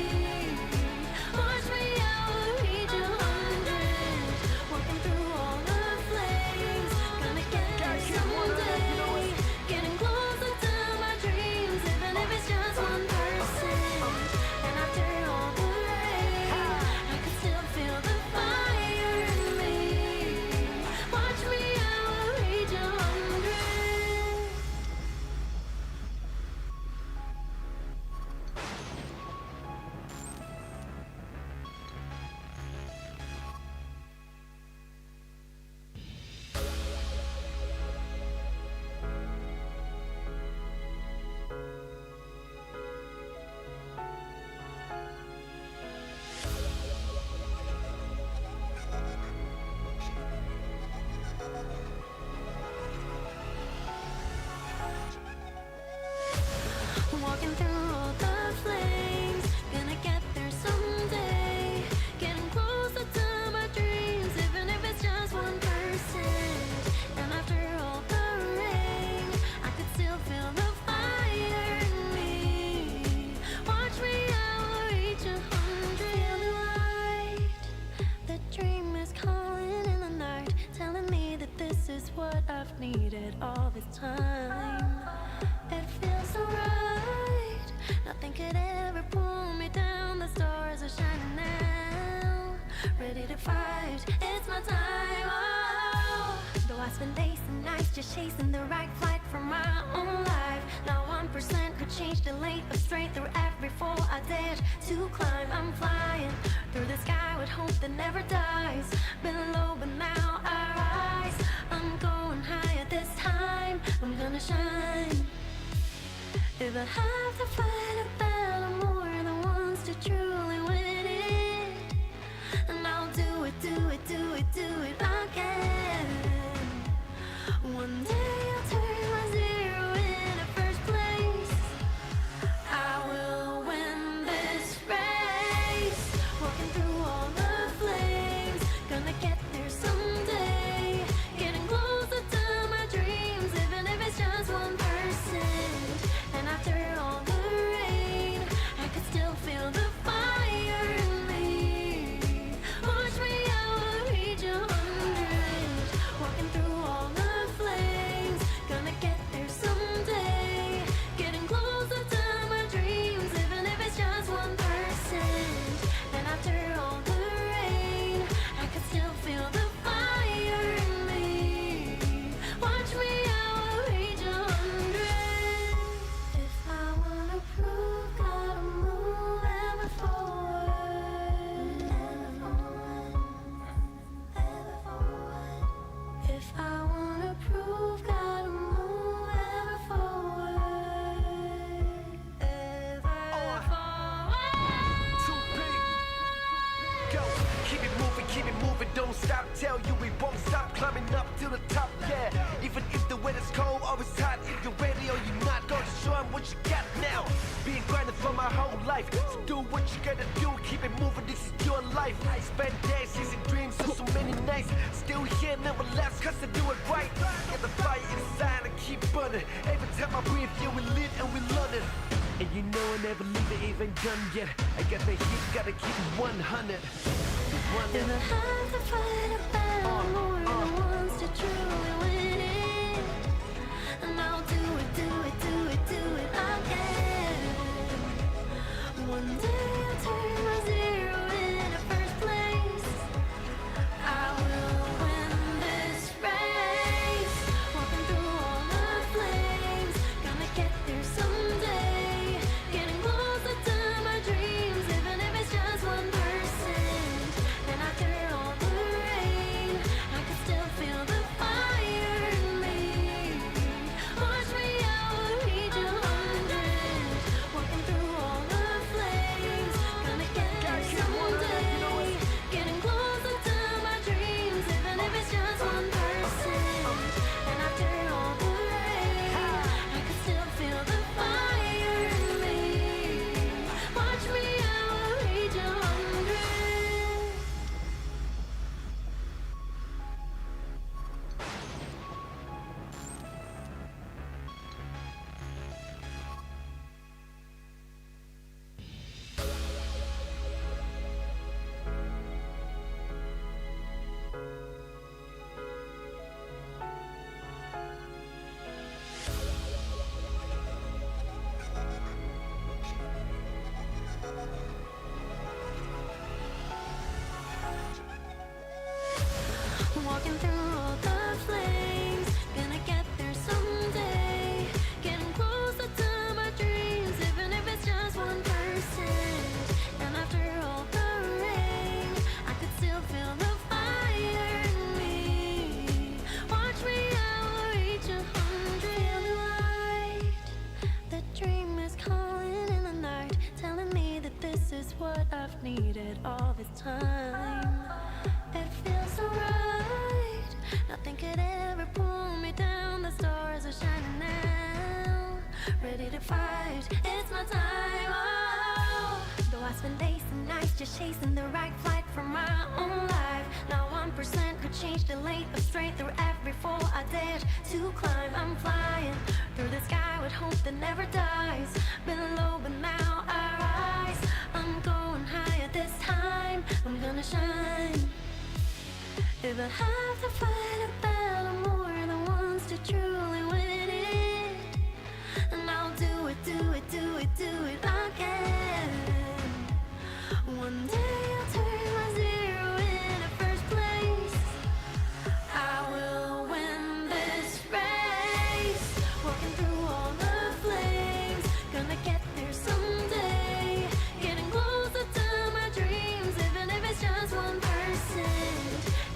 Watch me, I will reach 100. Walking through all the flames, gonna get there someday. Getting closer to my dreams, even if it's just 1%. And after all the rain, I can still feel the fire in me. Watch me, I will reach 100. Walking through all the flames, gonna get there someday. Getting closer to my dreams, even if it's just 1%. And after all the rain, I could still feel the fire in me. Watch me, I will reach 100. Feel the light, the dream is calling in the night, telling me that this is what I've needed all this time. It feels so right. Nothing could ever pull me down. The stars are shining now. Ready to fight. It's my time. Oh. Though I spend days and nights just chasing the right flight for my own life. Now 1% could change the lane of straight through every fall I dared to climb. I'm flying through the sky with hope that never dies. Been low, but now I rise. I'm going higher this time. I'm gonna shine. If I have to fight a battle more than once to truly win it, and I'll do it, do it, do it, do it again. One day I'll turn my zero into first place. I will win this race. Walking through all the flames, gonna get there someday. Getting closer to my dreams, even if it's just 1%. And after all the rain, I could still feel the fire in me. Watch me, I will reach 100. Walking through all the flames, gonna get there someday. Getting closer to my dreams, even if it's just 1%. And after all the rain, I could still feel the fire in me. Watch me, I will reach 100. If I wanna prove, gotta move ever forward. Ever forward. Ever forward. If I wanna prove, gotta move ever forward. Ever forward. 2P. Go, keep it moving, don't stop. Tell you we won't stop climbing up to the top, yeah. Even if the weather's cold or it's hot, if you're ready or you're not, go show 'em what you got now. Being grinding for my whole life, so do what you gotta do, keep it moving, this is your life. I spend days chasing dreams, so many nights. Still here, never last, cause I do it right. Get the fire inside and keep burning. Every time I breathe, yeah, we live and we learn it. And you know I never leave it even done yet. I got the heat, gotta keep it 100. If I have to fight a battle more than once to truly win it, and I'll do it, do it, do it, do it again. One day I'll turn my zero into first place. I will win needed all this time. It feels so right. Nothing could ever pull me down. The stars are shining now. Ready to fight. It's my time. Oh. Though I spend days and nights just chasing the right flight for my own life. Now 1% could change the lane of straight through every fall I dared to climb. I'm flying through the sky with hope that never dies. Been low but now I rise. I'm going higher this time. I'm gonna shine. If I have to fight a battle more than once to truly win it, and I'll do it, do it, do it, do it again. One day I'll turn my zero into first place. I will win this race. Walking through all the flames, gonna get there someday. Getting closer to my dreams, even if it's just 1%.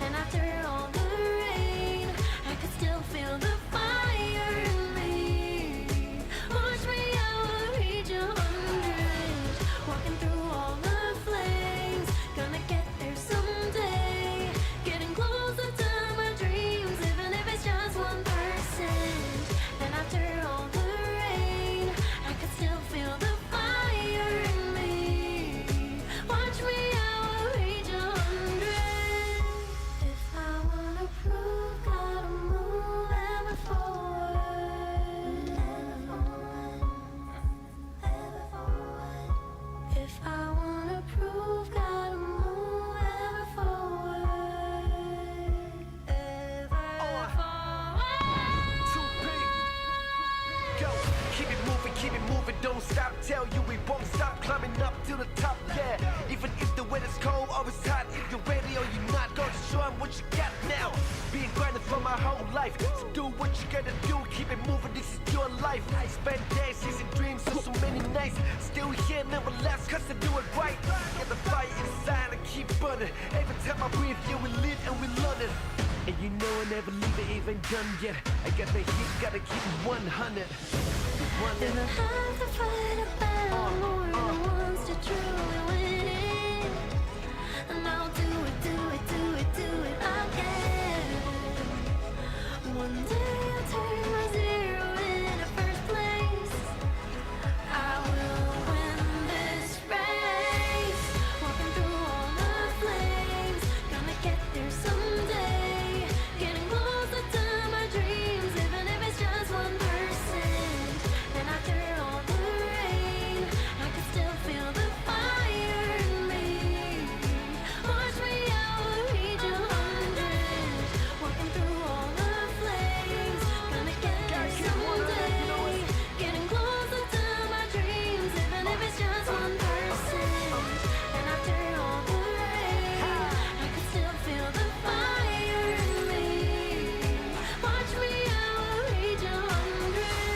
And after all the rain, I could still feel the fire in me. Watch me, I will reach 100. Walking through all the flames, gonna get there someday. Getting closer to my dreams, even if it's just 1%. And after all the rain, I could still feel the fire in me. Watch me, I will reach 100. If I wanna prove, gotta move ever forward. Ever forward. If I wanna prove, gotta move ever forward. Ever forward. Too big. Go, keep it moving, don't stop. Tell you we won't stop climbing up to the top, yeah. Even if the weather's cold or it's hot, if you're ready or you're not, go to show 'em what you got now. Being grinding for my whole life, so do what you gotta do, keep it moving, this is your life. I spend days chasing dreams, so many nights. Still here, never last, cause I do it right. Get the fire inside and keep burning. Every time I breathe, yeah, we live and we learn it. And you know I never leave it even done yet. I got the heat, gotta keep it 100. If I have to fight a battle more than once to truly win it, and I'll do it, do it, do it, do it again. One day I'll turn my zero into first place. I will win this race. Walking through all the flames, gonna get there someday. Getting closer to my dreams, even if it's just 1%. And after all the rain, I can still feel the fire in me. Watch me, I will reach 100. Walking through all the flames, gonna get there someday. Getting closer to my dreams, even if it's just 1%. And after all the rain, I can still feel the fire in me. Watch me, I will reach 100.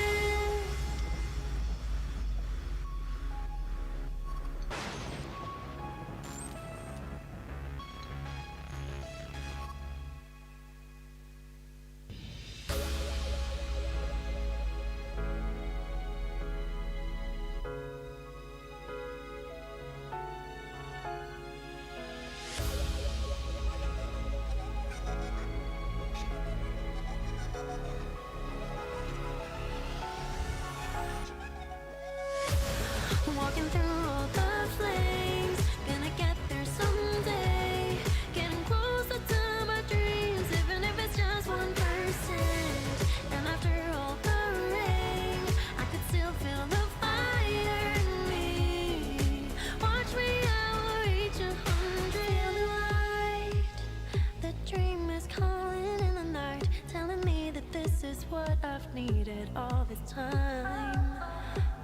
Walking through all the flames, gonna get there someday. Getting closer to my dreams, even if it's just 1%. And after all the rain, I could still feel the fire in me. Watch me, I will reach 100. Feel the light, the dream is calling in the night, telling me that this is what I've needed all this time.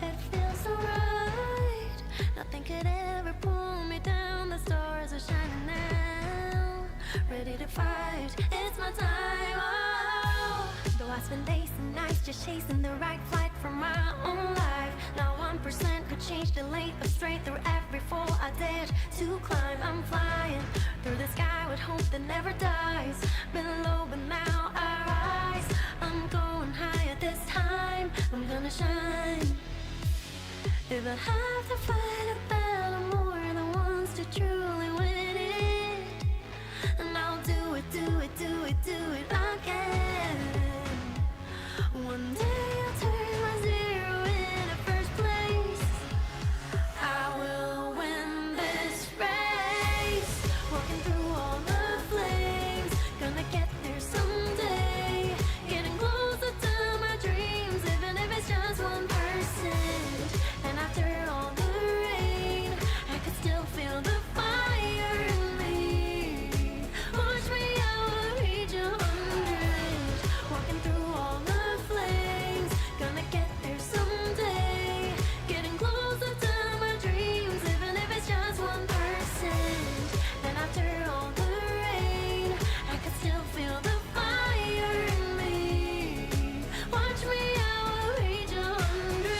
It feels so right. Nothing could ever pull me down. The stars are shining now. Ready to fight. It's my time. Oh. Though I spend days and nights just chasing the right flight for my own life. Now 1% could change the lane of straight through every fall I dared to climb. I'm flying through the sky with hope that never dies. Been low but now I rise. I'm going higher this time. I'm gonna shine. If I have to fight a battle more than once to truly win it. And I'll do it, do it, do it, do it again. One day I'll turn my zero into first place. I will win this race. Walking through all the flames, gonna get there someday. Getting closer to my dreams, even if it's just 1%. And after all the rain, I could still feel the fire in me. Watch me, I will reach 100. Walking through all the flames, gonna get there someday. Getting closer to my dreams, even if it's just 1%. And after all the rain, I could still feel the fire in me. Watch me, I will reach 100.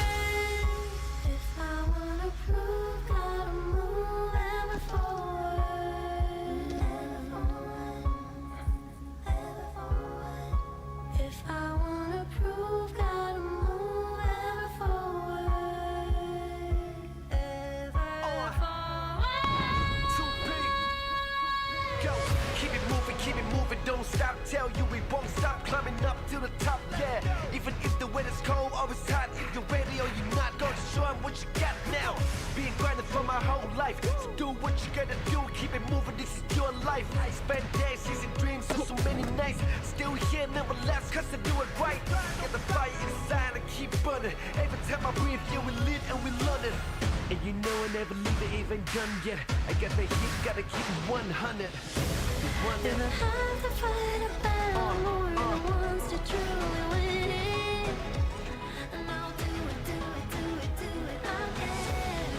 If I wanna prove, gotta move ever forward. Ever forward. If I wanna prove, gotta move ever forward. Ever forward. Too big. Go, keep it moving, don't stop. Tell you we won't stop climbing up to the top, yeah. Even if the weather's cold or it's hot, if you're ready or you're not, go to show 'em what you got now. Being grinding for my whole life, so do what you gotta do, keep it moving, this is your life. I spend days chasing dreams for so many nights, still here, never last, cause I do it right. Get the fire inside and keep burning. Every time I breathe, yeah, we live and we learn it. And you know I never leave it even done yet. I got the heat, gotta keep it 100. If I have to fight a battle, more than once to truly win it. And I'll do it, do it, do it, do it again.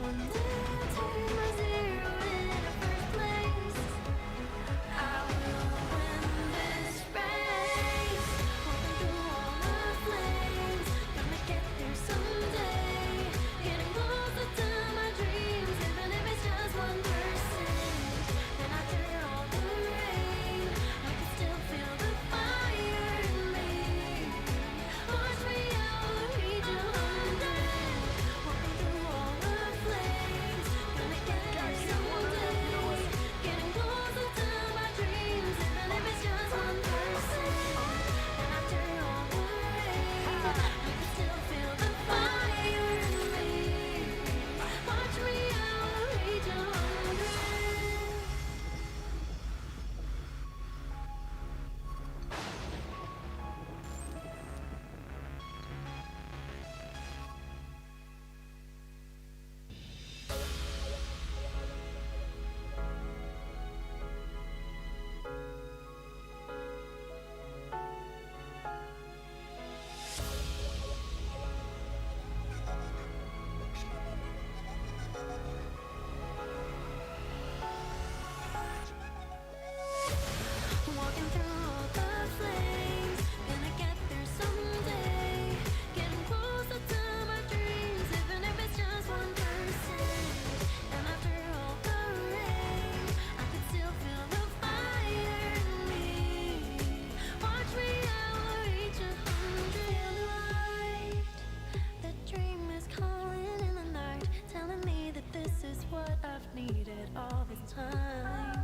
One day I'll turn my zero into first place. I will win this race. Walking through all the flames, gonna get there someday. Getting closer to my dreams, even if it's just 1%. And after all the rain, I can still feel the fire in me. Watch me, I will reach 100. Walking through all the flames, gonna get there someday. Getting closer to my dreams, even if it's just 1%. And after all the rain, I can still feel the fire in me. Watch me, I will reach 100. Walking through all the flames, gonna get there someday. Getting closer to my dreams, even if it's just 1%. And after all the rain, I can still feel the fire in me. Watch me, I will reach 100. Light, the dream is calling in the night, telling me that this is what I've needed all this time.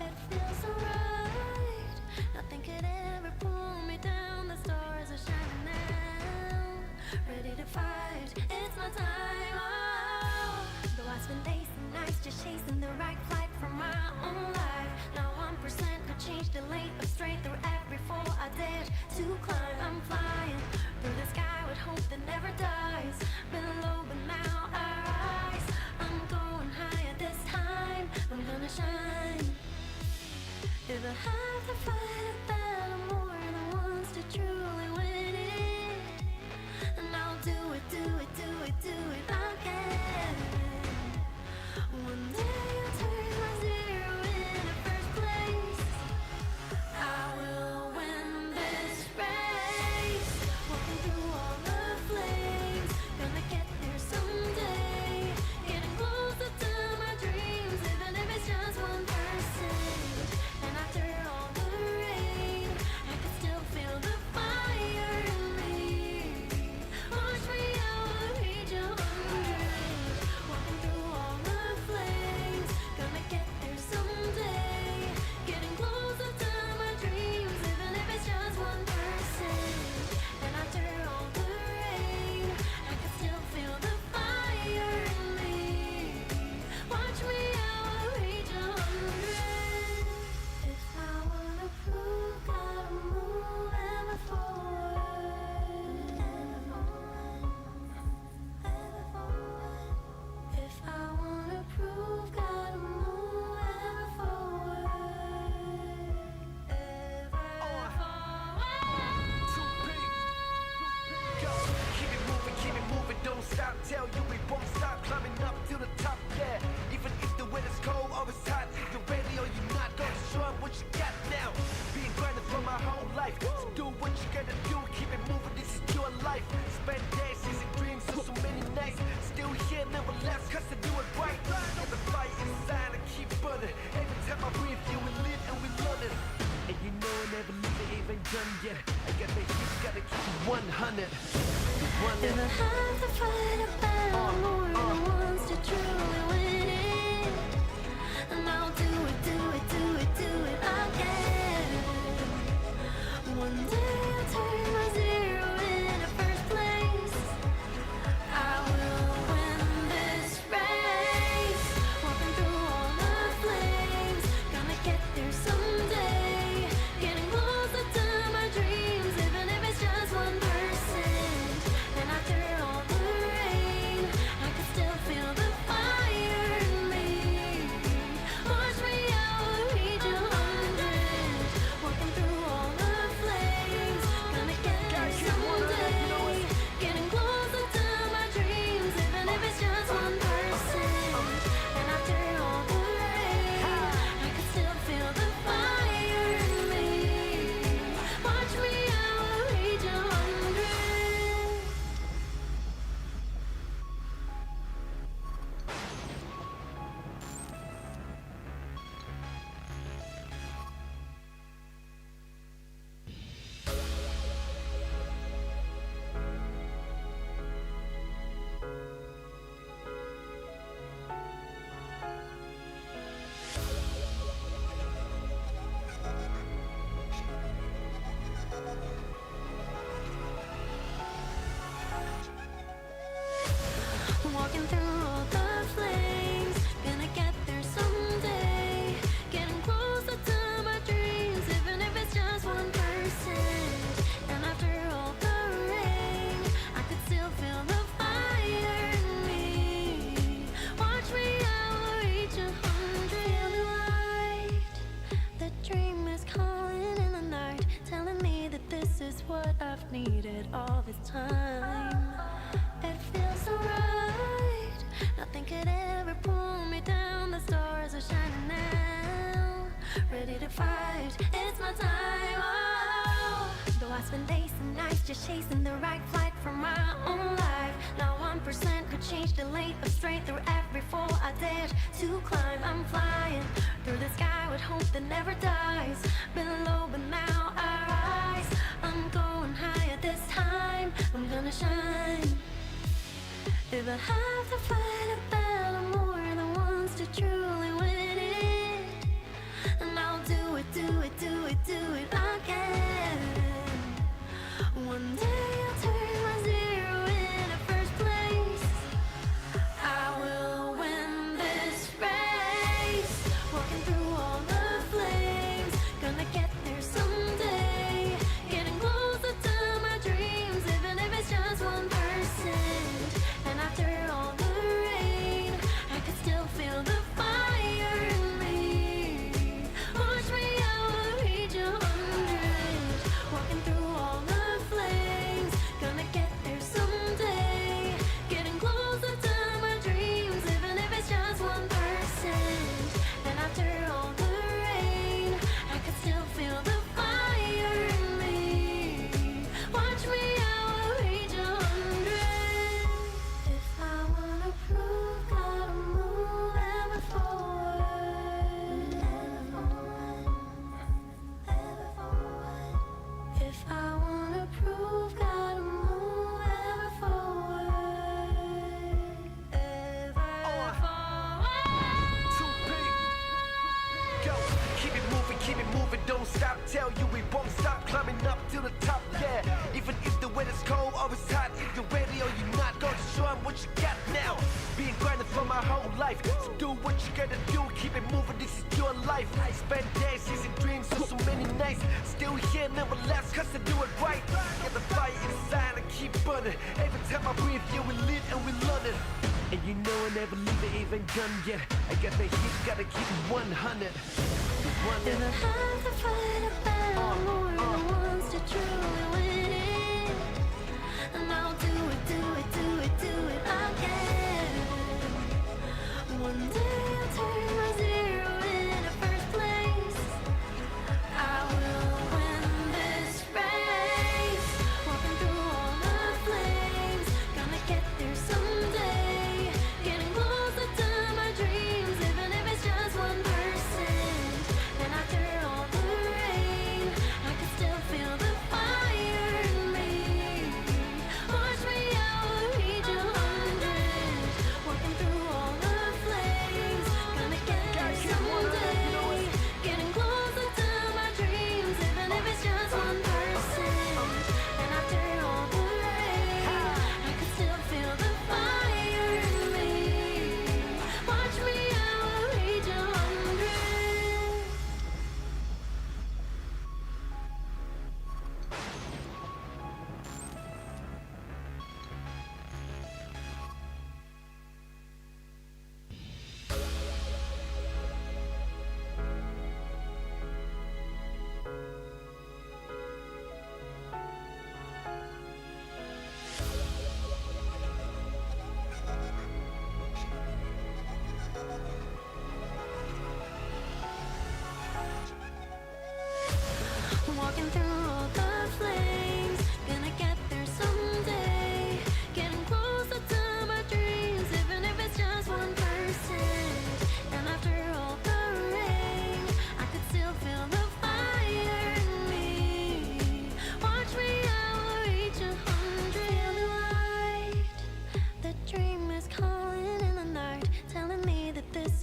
It feels so right. Nothing could ever pull me down. The stars are shining now. Ready to fight. It's my time. Oh, though I spend days and nights just chasing the right flight for my own life. Now 1% could change the lane of straight through every fall I dared to climb. I'm flying through the sky with hope that never dies. Been low, but now I rise. I'm going higher this time. I'm gonna shine. If I have to fight a battle more than once to truly win it, and I'll do it, do it, do it, do it again. One day I'll turn my zero into first place. I will win this race. Walking through all the flames, gonna get there someday. Getting closer to my dreams, even if it's just 1%. And after all If I have to fight a battle more than once to truly win it, and I'll do it, do it, do it, do it again. One day I'll turn my zero into first place. I will win this race, walking through all the flames, gonna get there someday, getting closer to my dreams, even if it's just 1%. And after all the rain, I can still feel the fire in me. Watch me, I will reach 100, walking through all the flames, gonna get there someday, getting closer to my dreams, even if it's just 1%. And after all the rain, I can still feel the fire in me. Watch me, I will reach 100. Walking through all the flames, gonna get there someday, getting closer to my dreams, even if it's just 1%. And after all the rain, I could still feel the fire in me. Watch me, I will reach 100. The light, the dream is calling in the night, telling me that this is what I've needed all this time. It feels so right. Nothing could ever pull me down. The stars are shining now. Ready to fight. It's my time. Oh. Though I spend days and nights just chasing the right flight for my own life. Now 1% could change the lane of straight through every fall I dared to climb. I'm flying through the sky with hope that never dies. Been low, but now I rise. I'm going higher this time. I'm gonna shine. If I have to fight a battle more than once to truly win it, and I'll do it, do it, do it, do it again. One day I'll turn my zero into first place. I will win this race, walking through all the flames, gonna get there someday, getting closer to my dreams, even if it's just 1%. And after all the rain, I can still feel the fire in me. Watch me, I will reach 100, walking through all the flames, gonna get there someday, getting closer to my dreams, even if it's just 1%. And after all the rain, I can still feel the fire in me. Watch me, I will reach 100. If I wanna prove, gotta move ever forward. Ever forward. If I wanna prove, gotta move ever forward. Ever forward. Too big. Go, keep it moving, don't stop. Tell you we won't stop climbing up to the top, yeah. Even if the weather's cold or it's hot, if you're ready or you're not, gonna show 'em what you got now. Being grinding for my whole life, so do what you gotta do, keep it moving, this is your life. I spend days chasing dreams for so many nights, still here, never last, cause I do it right. Get the fire inside and keep burning. Every time I breathe, yeah, we live and we learn it. And you know I never leave it even done yet. I got the heat, gotta keep it 100. If I have to fight a battle more than once to truly win it, and I'll do it, do it, do it, do it again. One day I'll turn my zero into first place. I will win this race, walking through all the flames, gonna get there someday, getting closer to my dreams, even if it's just 1%. And after all the rain, I can still feel the fire in me. Watch me, I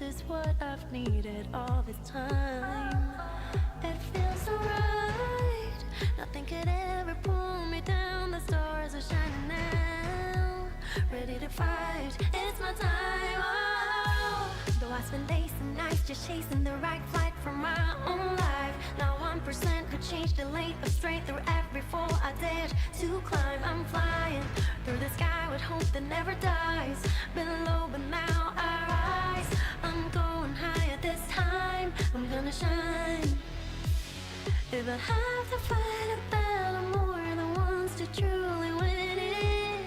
this is what I've needed all this time. It feels so right. Nothing could ever pull me down. The stars are shining now. Ready to fight. It's my time. Oh. Though I spend days and nights just chasing the right flight for my own life. Not 1% could change the lane of straight through every fall I dared to climb. I'm flying through the sky with hope that never dies. Been low but now I rise. I'm going higher this time. I'm gonna shine. If I have to fight a battle, more than once to truly win it,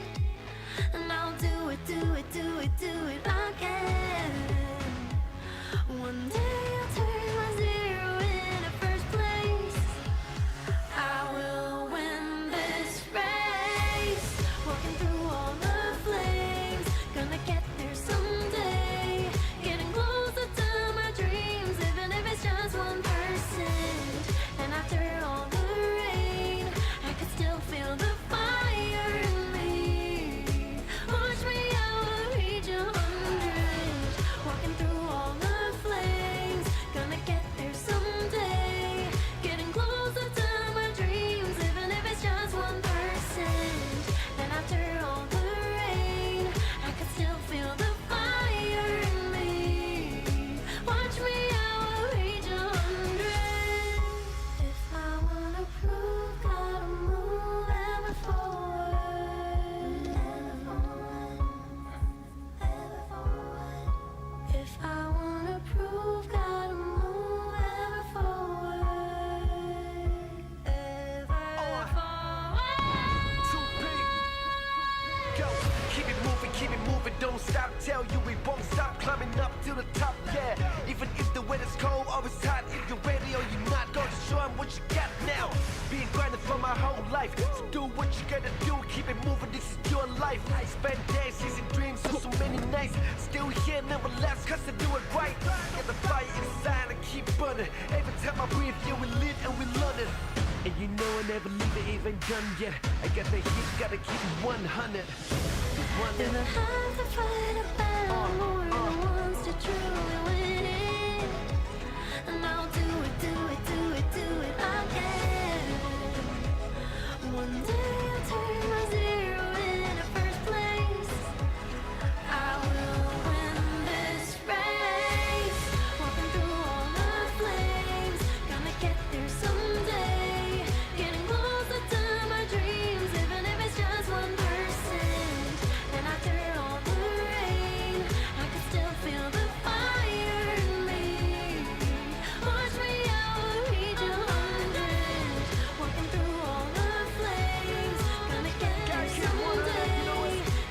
and I'll do it, do it, do it, do it again. One day I'll turn my zero into first place. I will win this race. Walking through all the flames, gonna get there someday. Getting closer to my dreams, even if it's just 1%. And after all the rain, I could still feel the fire in me. Watch me, I will reach 100. Walking through all the flames, gonna get there someday. Getting closer to my dreams, even if it's just 1%. And after all the rain, I could still feel the fire in me. Watch me, I will reach 100. If I wanna prove, gotta move ever forward. Ever forward. If I wanna prove, gotta move ever forward. Ever forward. 2P. Go, keep it moving, don't stop. Tell you we won't stop climbing up to the top, yeah. Even if the weather's cold or it's hot, if you're ready or you're not, go to show 'em what you got now. Been grinding for my whole life, so do what you gotta do. Keep it moving, this is your life. Spend days chasing dreams, so many nights. Still here, never last, cause I do it right. Get the fire inside and keep burning. Every time I breathe, yeah, we live and we learn it. And you know I never leave it even done yet. I got the heat, gotta keep it 100. If I have to fight a battle, more than once to truly win it, and I'll do it, do it, do it, do it again. One day I'll turn my zero into first place. I will win this race. Walking through all the flames, gonna get there someday. Getting closer to my dreams, even if it's just 1%. And after all the rain, I can still feel the fire in me. Watch me, I will reach 100. Walking through all the flames, gonna get there someday.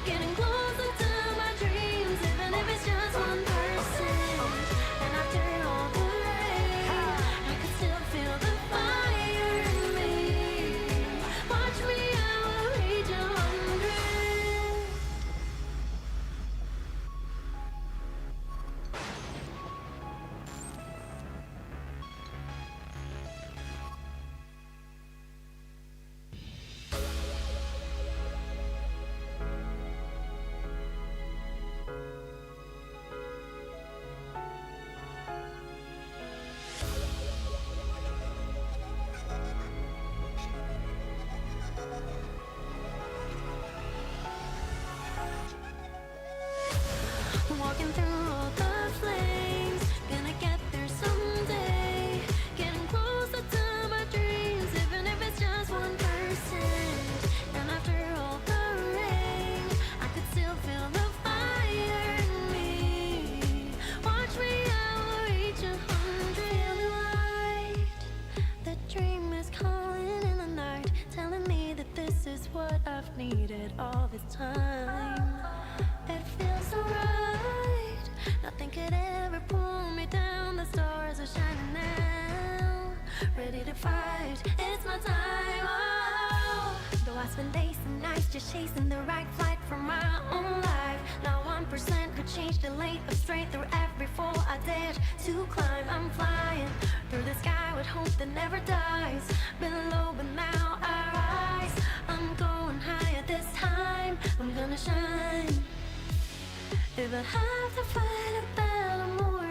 Getting closer to my dreams, even if it's just 1%. And after all the rain, I can still feel the fire in me. Watch me, I will reach 100. Walking through all the flames, gonna get there someday. Getting closer to my dreams, even if it's just 1%. And after all the rain, I could still feel the fire in me. Watch me, I will reach 100. Feel the light, the dream is calling in the night, telling me that this is what I've needed all this time. It feels so right. Nothing could ever pull me down. The stars are shining now. Ready to fight. It's my time. Oh. Though I spend days and nights just chasing the right flight for my own life. Not 1% could change the lane of straight through every fall I dared to climb. I'm flying through the sky with hope that never dies. Been low but now I rise. I'm going higher this time. I'm gonna shine. If I have to fight a battle, more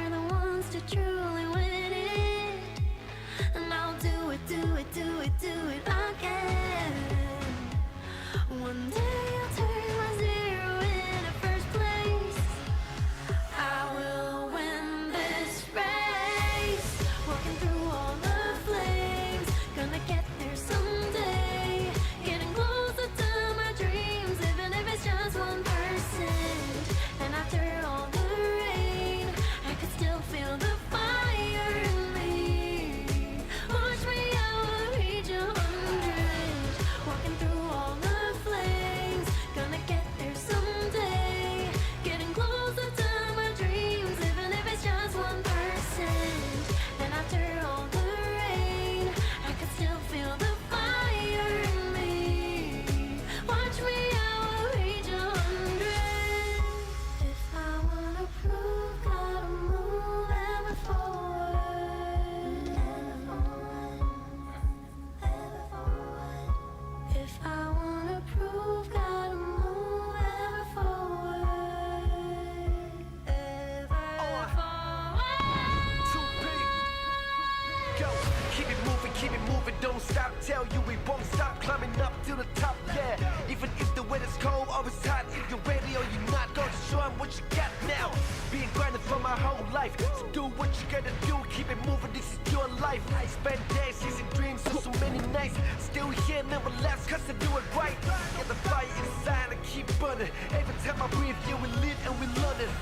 keep it moving, don't stop. Tell you we won't stop climbing up to the top, yeah. Even if the weather's cold or it's hot, if you're ready or you're not, go to show 'em what you got now. Being grinding for my whole life, so do what you gotta do, keep it moving, this is your life. I spend days chasing dreams, so many nights, still here, never last, cause I do it right. Get the fire inside and keep burning. Every time I breathe, yeah, we live and we learn it.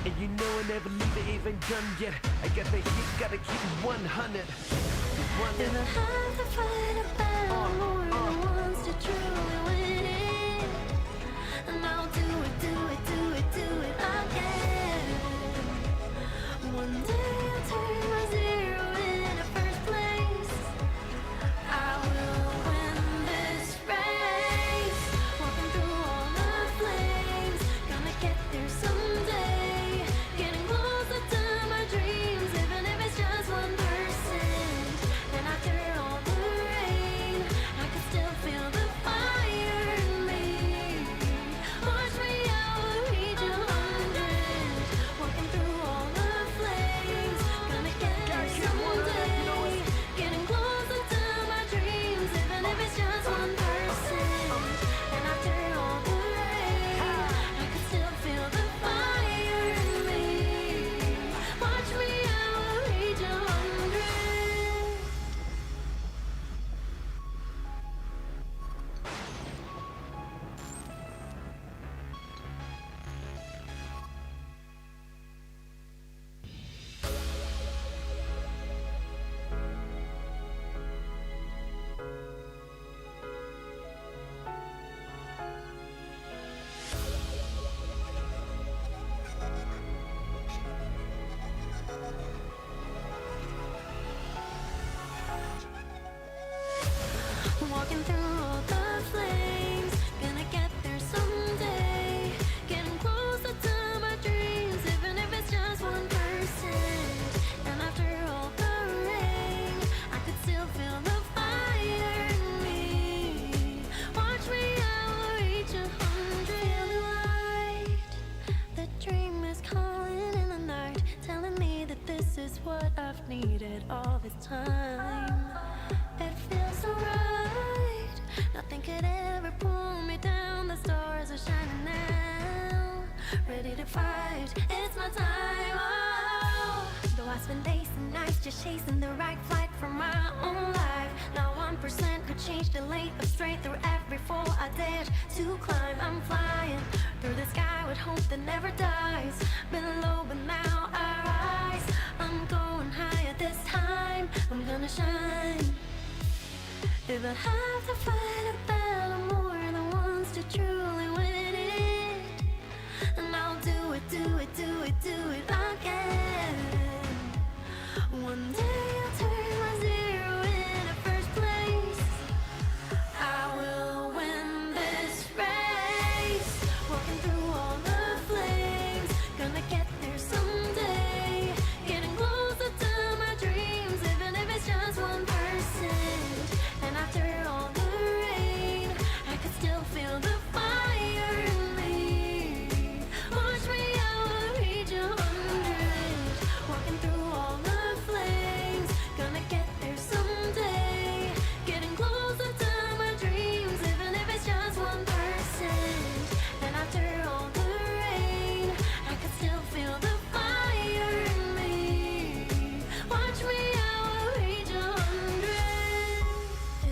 And you know I never leave it even done yet. I got the heat, gotta keep it 100. If I have to fight a battle, more than once to truly win it, and I'll do it, do it, do it, do it again. One day I'll turn my zero into first place. I will win this race, walking through all the flames, gonna get there someday, getting closer to my dreams, even if it's just 1%. And after all the rain, I can still feel the fire in me. Watch me, I will reach 100, walking through all the flames, gonna get there someday, getting closer to my dreams, even if it's just 1%. And after all the rain, I can still feel the fire in me. Watch me, I will reach 100. Walking through all the flames, gonna get there someday, getting closer to my dreams, even if it's just 1%. And after all the rain, I could still feel the fire in me. Watch me, I will reach 100. Light, the dream is calling in the night, telling me that this is what I've needed all this time. It feels so right, nothing could ever pull me down. The stars are shining now, ready to fight, it's my time. Oh, though I spend days and nights just chasing the right flight for my own life, now 1% could change the lane of straight through every fall I dared to climb. I'm flying through the sky with hope that never dies. Been low but now I rise, I'm going higher this time, I'm gonna shine. If I have to fight a battle more than once to truly win it, and I'll do it, do it, do it, do it again. One day I'll turn my zero into first place. I will win this race, walking through all the flames, gonna get there someday, getting closer to my dreams, even if it's just 1%. And after all the rain, I can still feel the fire in me. Watch me, I will reach 100, walking through all the flames, gonna get there someday, getting closer to my dreams, even if it's just 1%. And after all the rain, I can still feel the fire in me. Watch me, I will reach 100.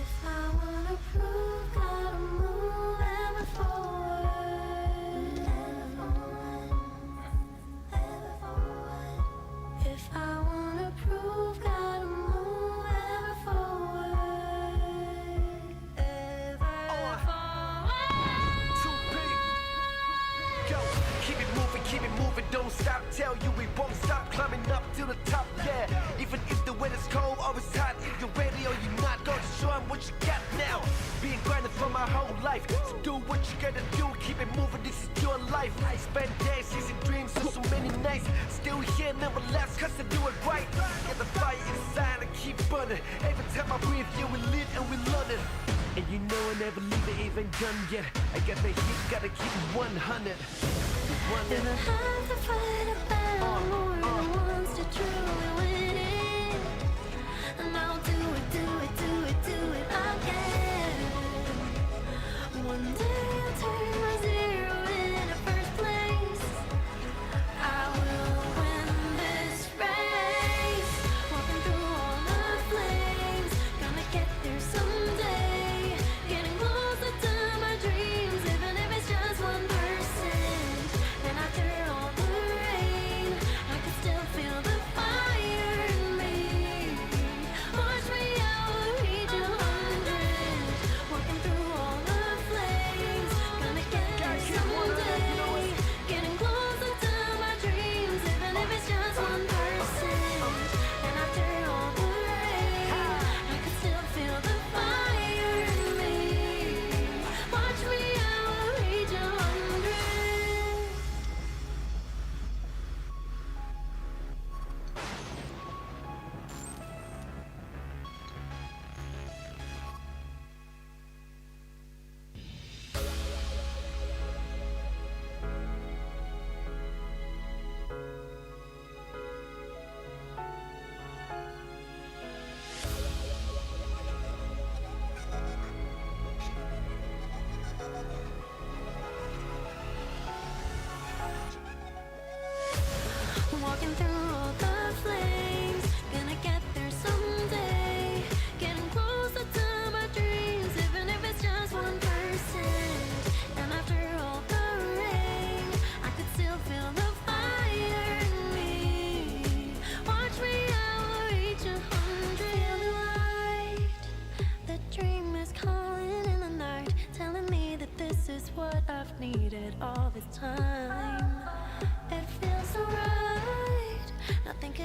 If I wanna prove, gotta move ever forward, ever forward. If I wanna prove, gotta move ever forward, ever forward. Too big. Go, keep it moving, don't stop. Tell you we won't stop climbing up to the top, yeah. Even if the weather's cold or it's hot, if you're ready or you're not, go to show 'em what you got now. Being grinding for my whole life, so do what you gotta do, keep it moving, this is your life. I spend days chasing dreams, so many nights, still here, never last, cause I do it right. Get the fire inside and keep burning. Every time I breathe, yeah, we live and we learn it. And you know I never leave it even done yet. I got the heat, gotta keep it 100. If I have to fight a battle more than once to truly win it, and I'll do it, do it, do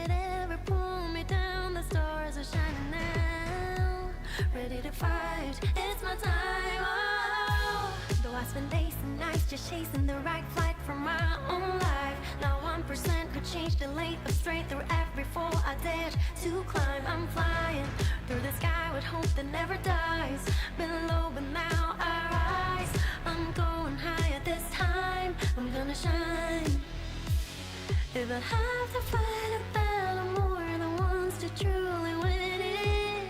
could ever pull me down. The stars are shining now, ready to fight. It's my time. Oh, though I spend days and nights just chasing the right flight for my own life. Now 1% could change the lane of straight through every fall I dared to climb. I'm flying through the sky with hope that never dies. Been low, but now I rise. I'm going higher this time. I'm gonna shine. If I have to fight a battle, more than once to truly win it,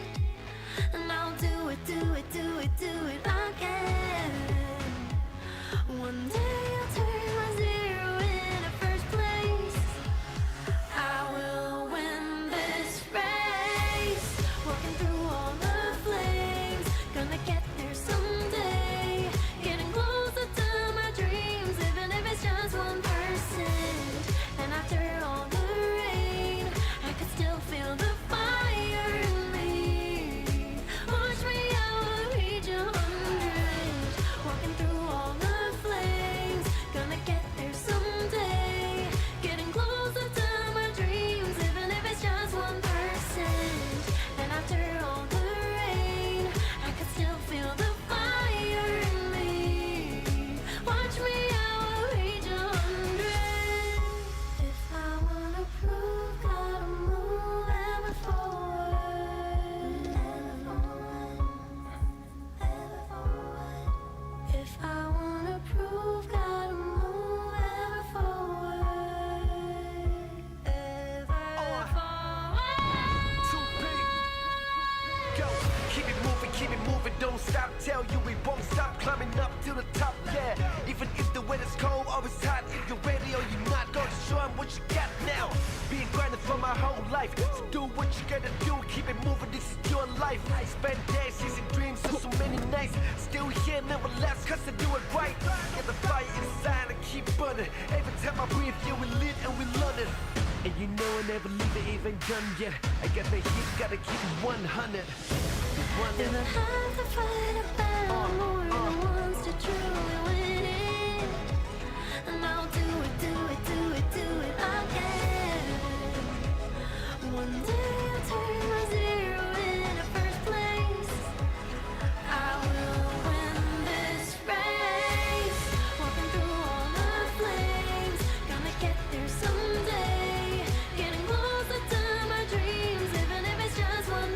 and I'll do it, do it, do it, do it again. One day I'll turn my zero into first place. I will win this race. Walking through all the flames, gonna get there someday. Getting closer to my dreams, even if it's just 1%. And after all the rain, I could still feel the fire in me. Watch me, I will reach 100. Walking through all the flames, gonna get there someday. Getting closer to my dreams, even if it's just 1%. And after all the rain, I could still feel the fire in me. Watch me, I will reach 100. If I wanna prove, gotta move ever forward. Ever forward. If I wanna prove, gotta move ever forward. Ever forward. Too big. Go, keep it moving, don't stop. Tell you we won't stop climbing up to the top, yeah. Even if the weather's cold, always hot. If you're ready or you're not, go to show 'em what you got now. Being grinding for my whole life, so do what you gotta do. Keep it moving, this is your life. Spend days chasing dreams, so many nights. Still here, never last, cause I do it right. Get the fire inside and keep burning. Every time I breathe, yeah, we live and we learn it. And you know I never leave it even done yet. I got the heat, gotta keep it 100. If I have to fight a battle, more than once to truly win it, and I'll do it, do it, do it, do it again. One day I'll turn my zero into first place. I will win this race. Walking through all the flames, gonna get there someday. Getting closer to my dreams, even if it's just 1%.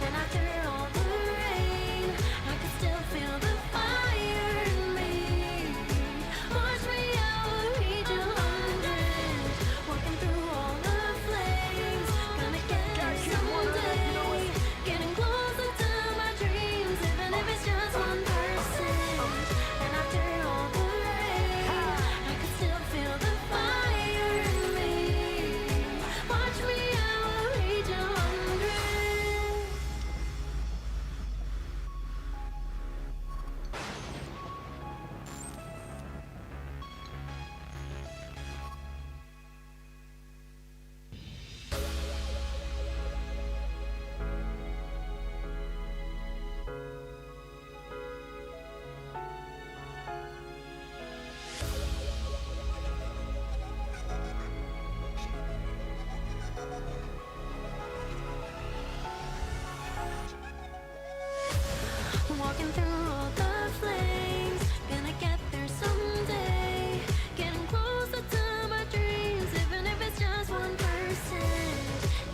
And after all the rain, I can still feel the fire in me. Watch me, I will reach 100. Walking through all the flames, gonna get there someday. Getting closer to my dreams, even if it's just 1%. And after all the rain, I can still feel the fire in me. Watch me, I will reach 100. Walking through all the flames, gonna get there someday. Getting closer to my dreams, even if it's just 1%.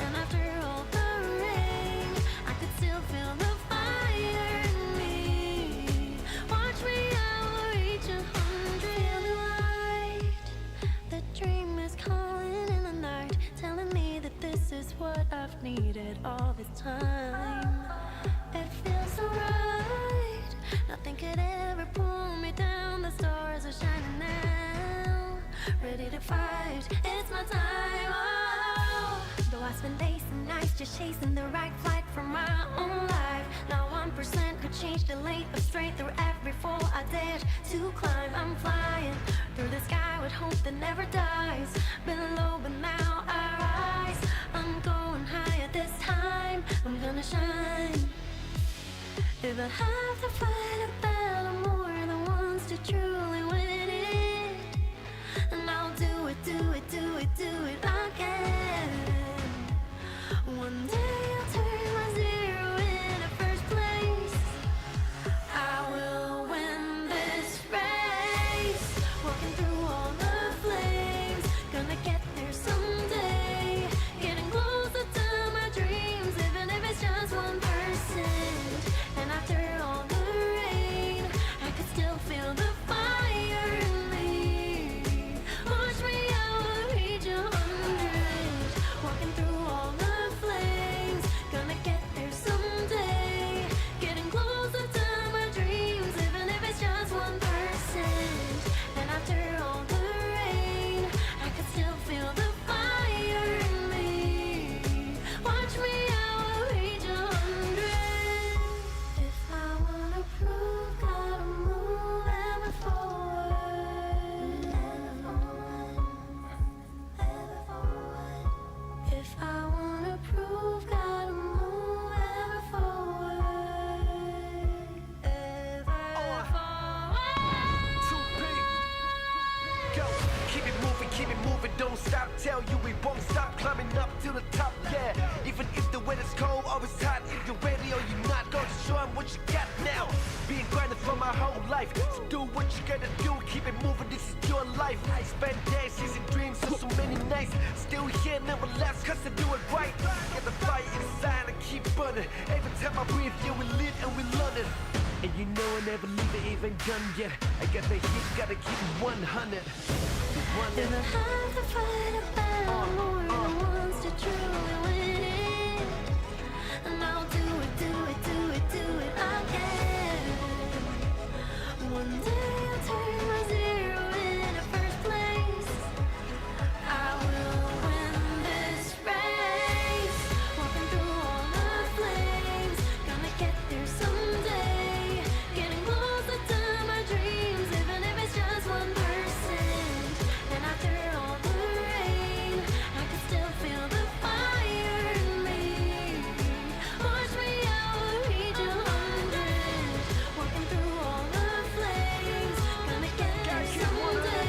And after all the rain, I could still feel the fire in me. Watch me, I will reach 100. Feel the light, the dream is calling in the night, telling me that this is what I've needed all this time. It feels so right. Nothing could ever pull me down. The stars are shining now, ready to fight. It's my time. Oh, though I spend days and nights just chasing the right flight for my own life. Now 1% could change the lane of straight through every fall I dared to climb. I'm flying through the sky with hope that never dies. Been low, but now I rise. I'm going higher this time. I'm gonna shine. If I have to fight a battle, more than once to truly win it, and I'll do it, do it, do it, do it again. stop climbing up to the top, yeah. Even if the weather's cold or it's hot, if you're ready or you're not, gonna show 'em what you got now. Being grinded for my whole life, so do what you gotta do, keep it moving, this is your life. I spend days chasing dreams, so many nights, still here, never left, cause I do it right. Get the fire inside and keep burning. Every time I breathe, yeah, we live and we learn it. And you know I never leave it even done yet. I got the heat, gotta keep it 100. If I have to fight a battle more than once to truly win it, and I'll do it, do it, do it, do it again. One day I'll turn my zero into first place. I will win this race. Walking through all the flames, gonna get there someday. Getting closer to my dreams, even if it's just 1%. And after all the rain, I can still feel the fire in me. Watch me, I will reach 100. Walking through all the flames, gonna get there someday.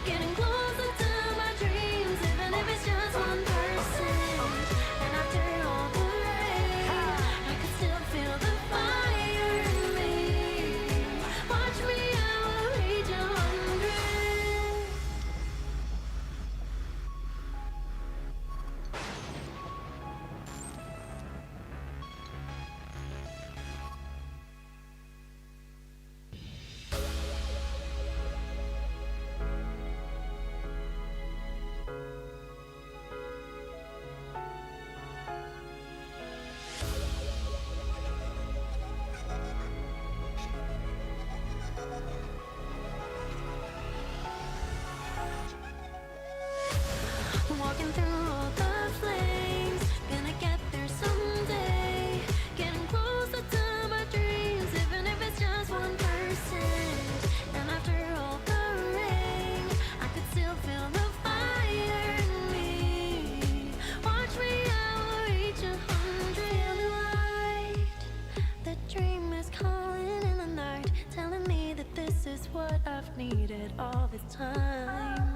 Getting closer to my dreams, even if it's just 1%. And after all the rain, I can still feel the fire in me. Watch me, I will reach 100. Walking through all the flames, gonna get there someday. Getting closer to my dreams, even if it's just 1%. And after all the rain, I could still feel the fire in me. Watch me, I will reach 100. Light, the dream is calling in the night, telling me that this is what I've needed all this time.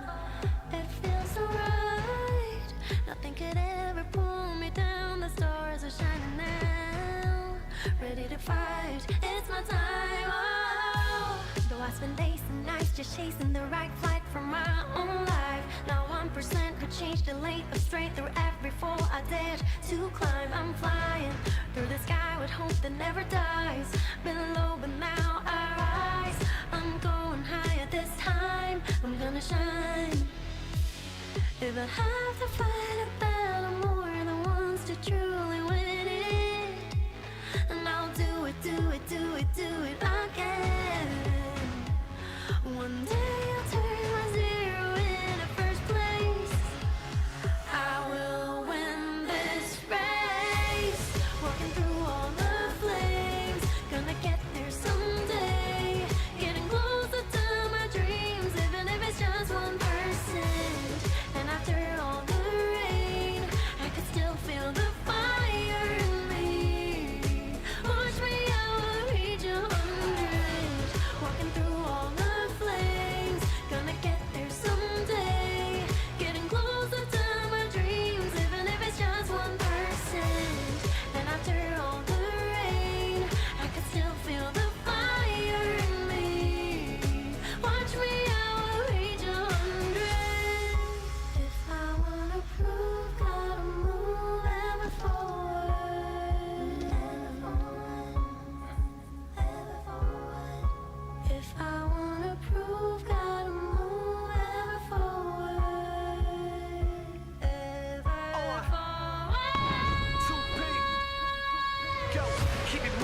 It feels so right. Nothing could ever pull me down. The stars are shining now. Ready to fight. It's my time. Oh. Though I spend days and nights just chasing the right flight for my own life. Now 1% could change the lane of straight through every fall I dared to climb. I'm flying through the sky with hope that never dies. Been low, but now I rise. I'm going higher this time. I'm gonna shine. If I have to fight a battle more than once to truly win it, and I'll do it, do it, do it, do it again. One day I'll turn my zero into first place. I will win this race. Walking through all the flames, gonna get there someday. Getting closer to my dreams, even if it's just 1%. And after all the rain, I could still feel the fire in me. Watch me, I will reach 100. Walking through all the flames, gonna get there someday. Getting closer to my dreams, even if it's just 1%. And after all the rain, I could still feel the fire in me. Watch me, I will reach 100. If I wanna prove, gotta move ever forward. Ever forward. If I wanna prove, gotta move ever forward. Ever forward. Too big. Go, keep it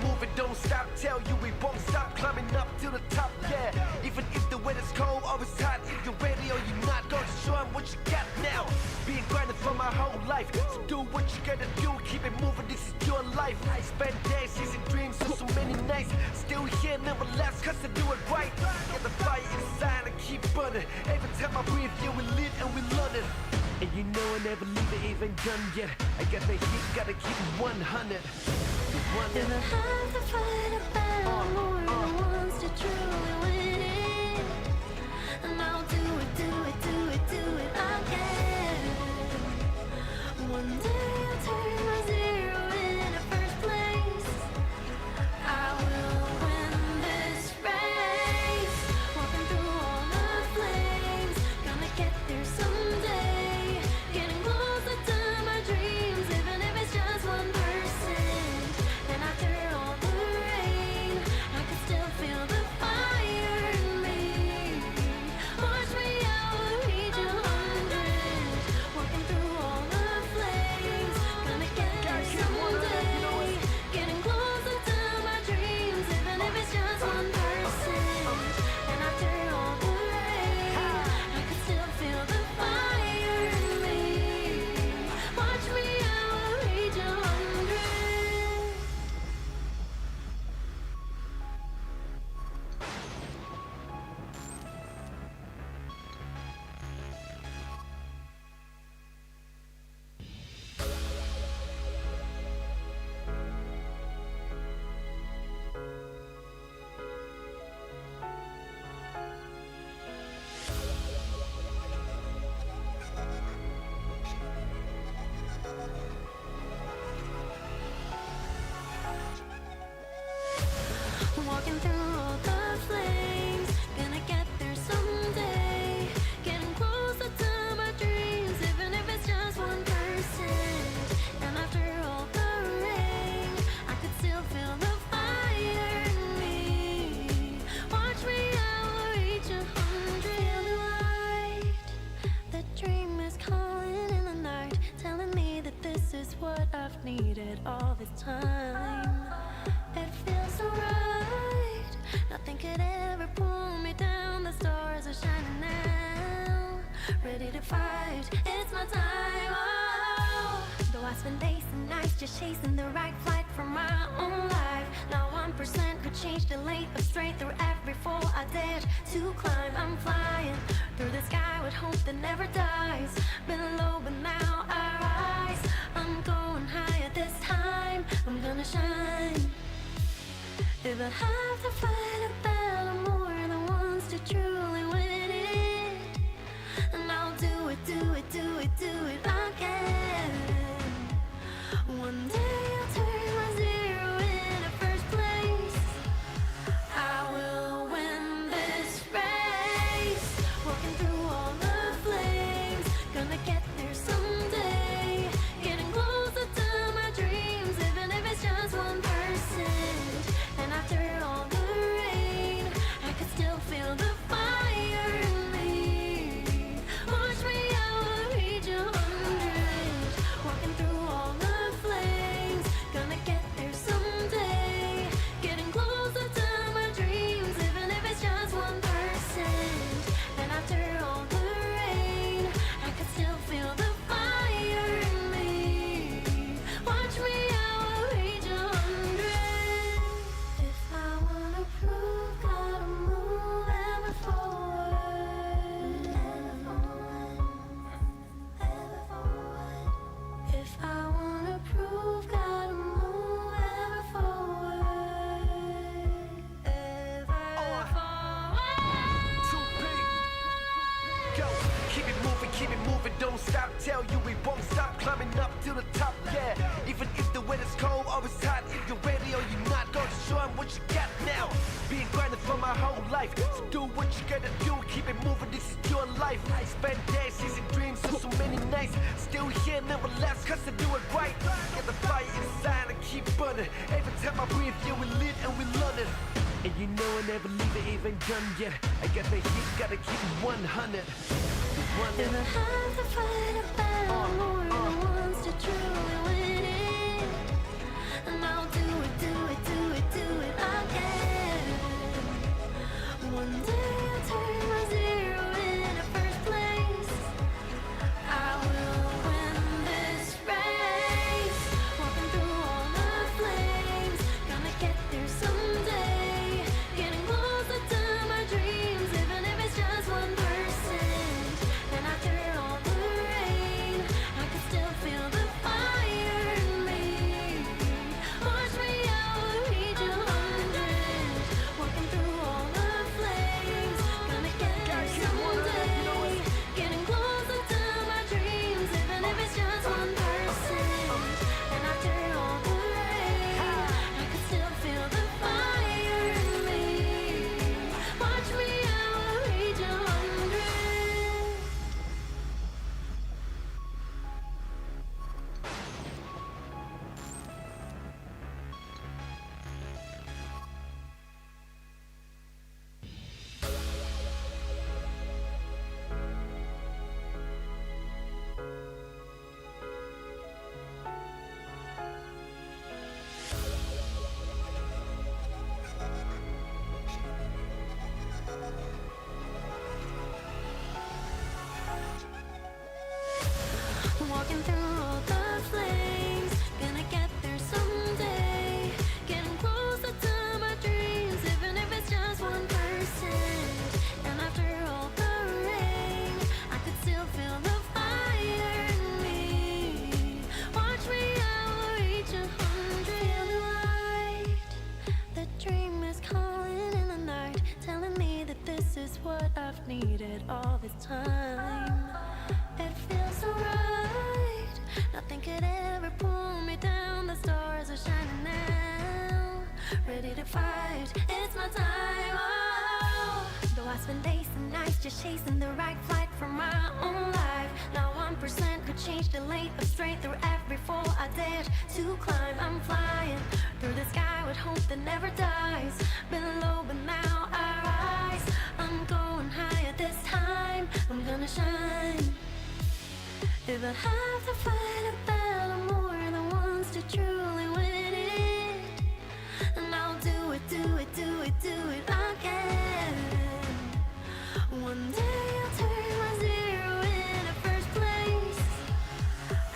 moving, don't stop. Tell you we won't stop climbing up to the top, yeah. Even if the weather's cold or it's hot, if you're ready or you're not, gonna show 'em what you got now. Being grinded for my whole life, so do what you gotta do, keep it moving, this is your life. I spend days chasing dreams, so many nights, still here, never left, cause I do it right. Get the fire inside and keep burning. Every time I breathe, yeah, we live and we learn it. And you know I never leave it even done yet. I got the heat, gotta keep it 100. If I have to fight a battle more than once to truly win it, and I'll do it, do it, do it, do it again. needed all this time. It feels so right. Nothing could ever pull me down. The stars are shining now. Ready to fight. It's my time. Oh. Though I spend days and nights just chasing the right flight for my own life. Not 1% could change the lane of straight through every fall I dared to climb. I'm flying through the sky with hope that never dies. Been low but now I rise. I'm going higher this time. I'm gonna shine. If I have to fight a battle, more than once to truly win it, and I'll do it, do it, do it, do it again. One day I'll turn my zero into first place. I will win this race. Walking through all the flames, gonna get there someday. Getting closer to my dreams, even if it's just 1%. And after all the rain, I could still feel the fire in me. Watch me, I will reach 100. Walking through all the flames, gonna get there someday. Getting closer to my dreams, even if it's just 1%. And after all the rain, I could still feel the fire in me. Watch me, I will reach 100. If I wanna prove, gotta move ever forward. Ever forward. If I wanna prove, gotta move ever forward. Ever forward. 2P. Go, keep it moving, don't stop. Tell you we won't stop climbing up to the top, yeah. Even if the weather's cold or it's hot, if you're ready or you're not, gonna show 'em what you got now. Been grinding for my whole life, so do what you gotta do. Keep it moving, this is your life. Spend days chasing dreams for so many nights. Still here, never last, cause I do it right. Get the fire inside and keep burning. Every time I breathe, yeah, we live and we learn it. And you know I never leave it even done yet. I got the heat, gotta keep it 100. If I have to fight a battle, more than once to truly win it, and I'll do it, do it, do it, do it again. One day I'll turn my zero into first place. I will win this race. Walking through all the flames, gonna get there someday. Getting closer to my dreams, even if it's just 1%. And after all the rain, I can still feel the fire in me. Watch me, I will reach 100. Walking through all the flames, gonna get there someday. Getting closer to my dreams, even if it's just 1%. And after all the rain, I can still feel the fire in me. Watch me, I will reach 100. Walking through all the flames, gonna get there someday. Getting closer to my dreams, even if it's just 1%. And after all the rain, I could still feel the fire in me. Watch me, I will reach 100. Feel the light, the dream is calling in the night, telling me that this is what I've needed all this time. It feels so right. Nothing could ever pull me down. The stars are shining now. Ready to fight. It's my time. Oh. Though I spend days and nights just chasing the right flight for my own life. Not 1% could change the lane of straight through every fall I dared to climb. I'm flying through the sky with hope that never dies. Been low but now I rise. I'm going higher this time. I'm gonna shine. If I have to fight a battle, more than once to truly win it. And I'll do it, do it, do it, do it again. One day I'll turn my zero into first place.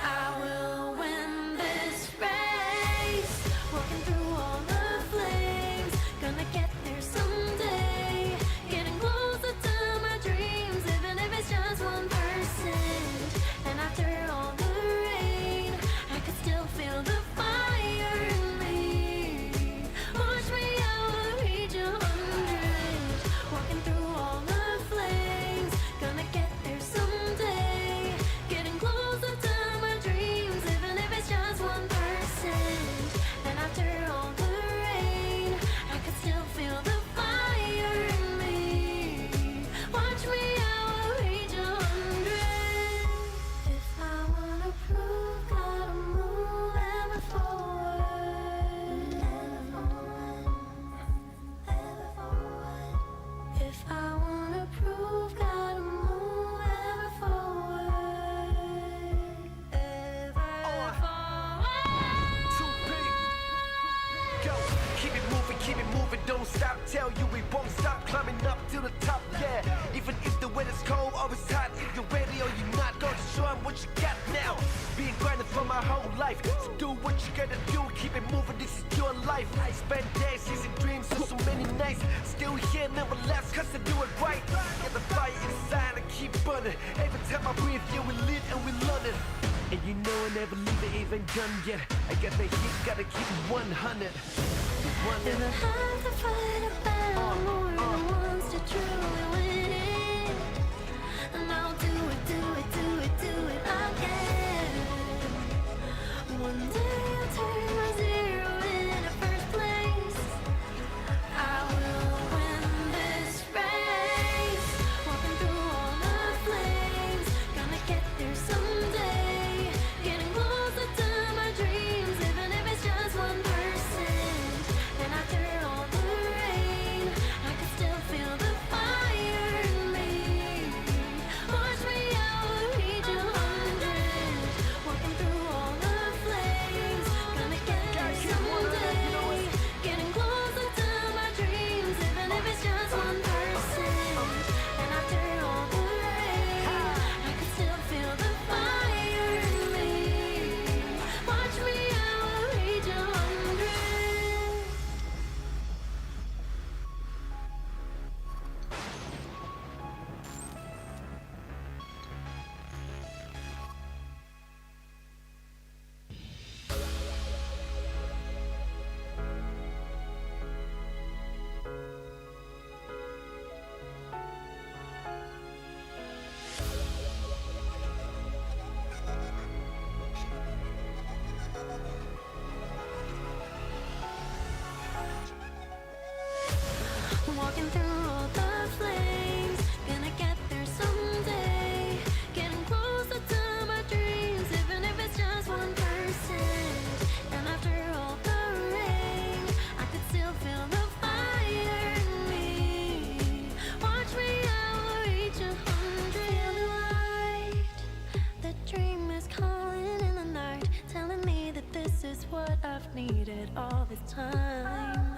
I will win this race. Walking through all the flames, gonna get there someday. Getting closer to my dreams, even if it's just 1%. And after all the rain, I could still feel the fire in me. Watch me, I will reach 100. Walking through all the flames, gonna get there someday. Getting closer to my dreams, even if it's just 1%. And after all the rain, I could still feel the fire in me. Watch me, I will reach 100. If I wanna prove, gotta move ever forward. Ever forward. If I wanna prove, gotta move ever forward. Ever forward. Too big. Go, keep it moving, don't stop. Tell you we won't stop climbing up to the top, yeah. Even if the weather's cold or it's hot, if you're ready or you're not, go to show 'em what you got now. Been grinding for my whole life, so do what you gotta do. Keep it moving, this is your life. I spend days chasing dreams, so many nights. Still here, never left, cause I do it right. Get the fire inside and keep burning. Every time I breathe, yeah, we live and we learn it. And you know I never leave it even done yet. I got the heat, gotta keep it 100. If I have to fight a battle more than once to truly win it, and I'll do it, do it, do it, do it again. One day I'll turn my zero into first place. I will win this race. Walking through all the flames, gonna get there someday. Getting closer to my dreams, even if it's just 1%. And after all the rain, I can still feel the fire in me. Watch me, I will reach 100. Walking through all the flames, gonna get there someday. Getting closer to my dreams, even if it's just 1%. And after all the rain, I can still feel the fire in me. Watch me, I will reach 100. Walking through all the flames, gonna get there someday. Getting closer to my dreams, even if it's just 1%. And after all the rain, I could still feel the fire in me. Watch me, I will reach 100. Light, the dream is calling in the night, telling me that this is what I've needed all this time.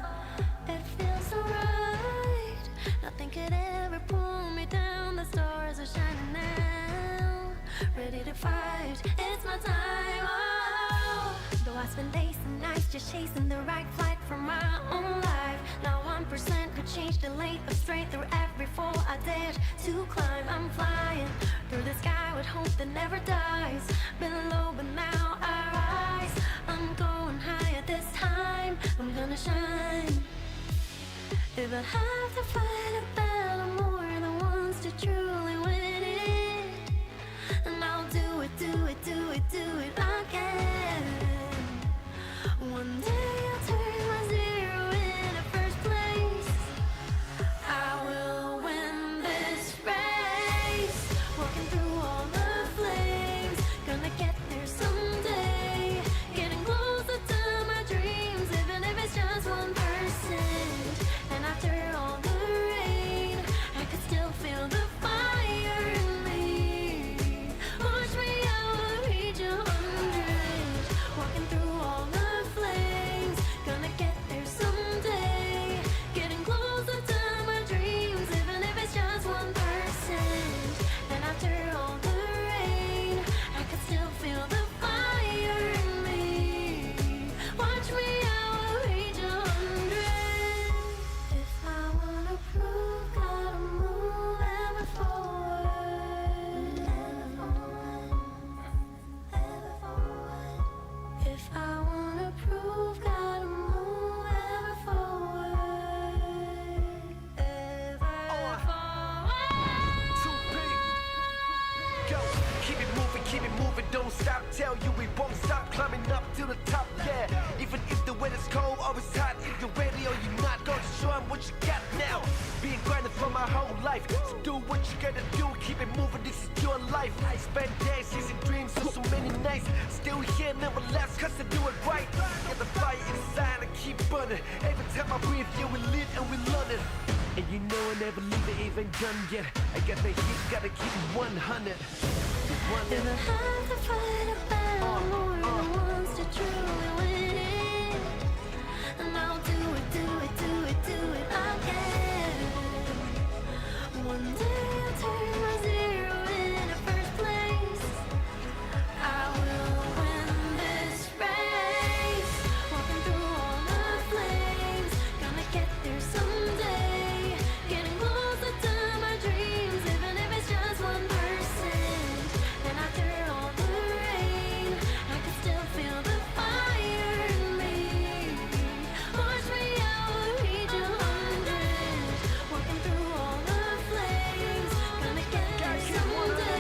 It feels so right. Nothing could ever pull me down. The stars are shining now. Ready to fight. It's my time. Oh. Though I spend days and nights just chasing the right flight from my own life. Now 1% could change the lane of straight through every fall I dared to climb. I'm flying through the sky with hope that never dies. Been low, but now I rise. I'm going higher this time. I'm gonna shine. If I have to fight a battle more than once to truly win it, and I'll do it, do it, do it, do it again. One day I'll turn my zero into first place. I will win this race. Walking through all the flames, gonna get there someday. Getting closer to my dreams, even if it's just 1%. And after all never leave it, even done yet. I got the heat, gotta keep it 100. If I have to fight a battle more than once to truly win it, and I'll do it again. One day I'll turn my zero into first place. I will win this race. Walking through all the flames, gonna get there someday. Getting closer to my dreams, even if it's just 1%. And after all the rain, I can still feel the fire in me. Watch me, I will reach 100. Walking through all the flames, gonna get there someday.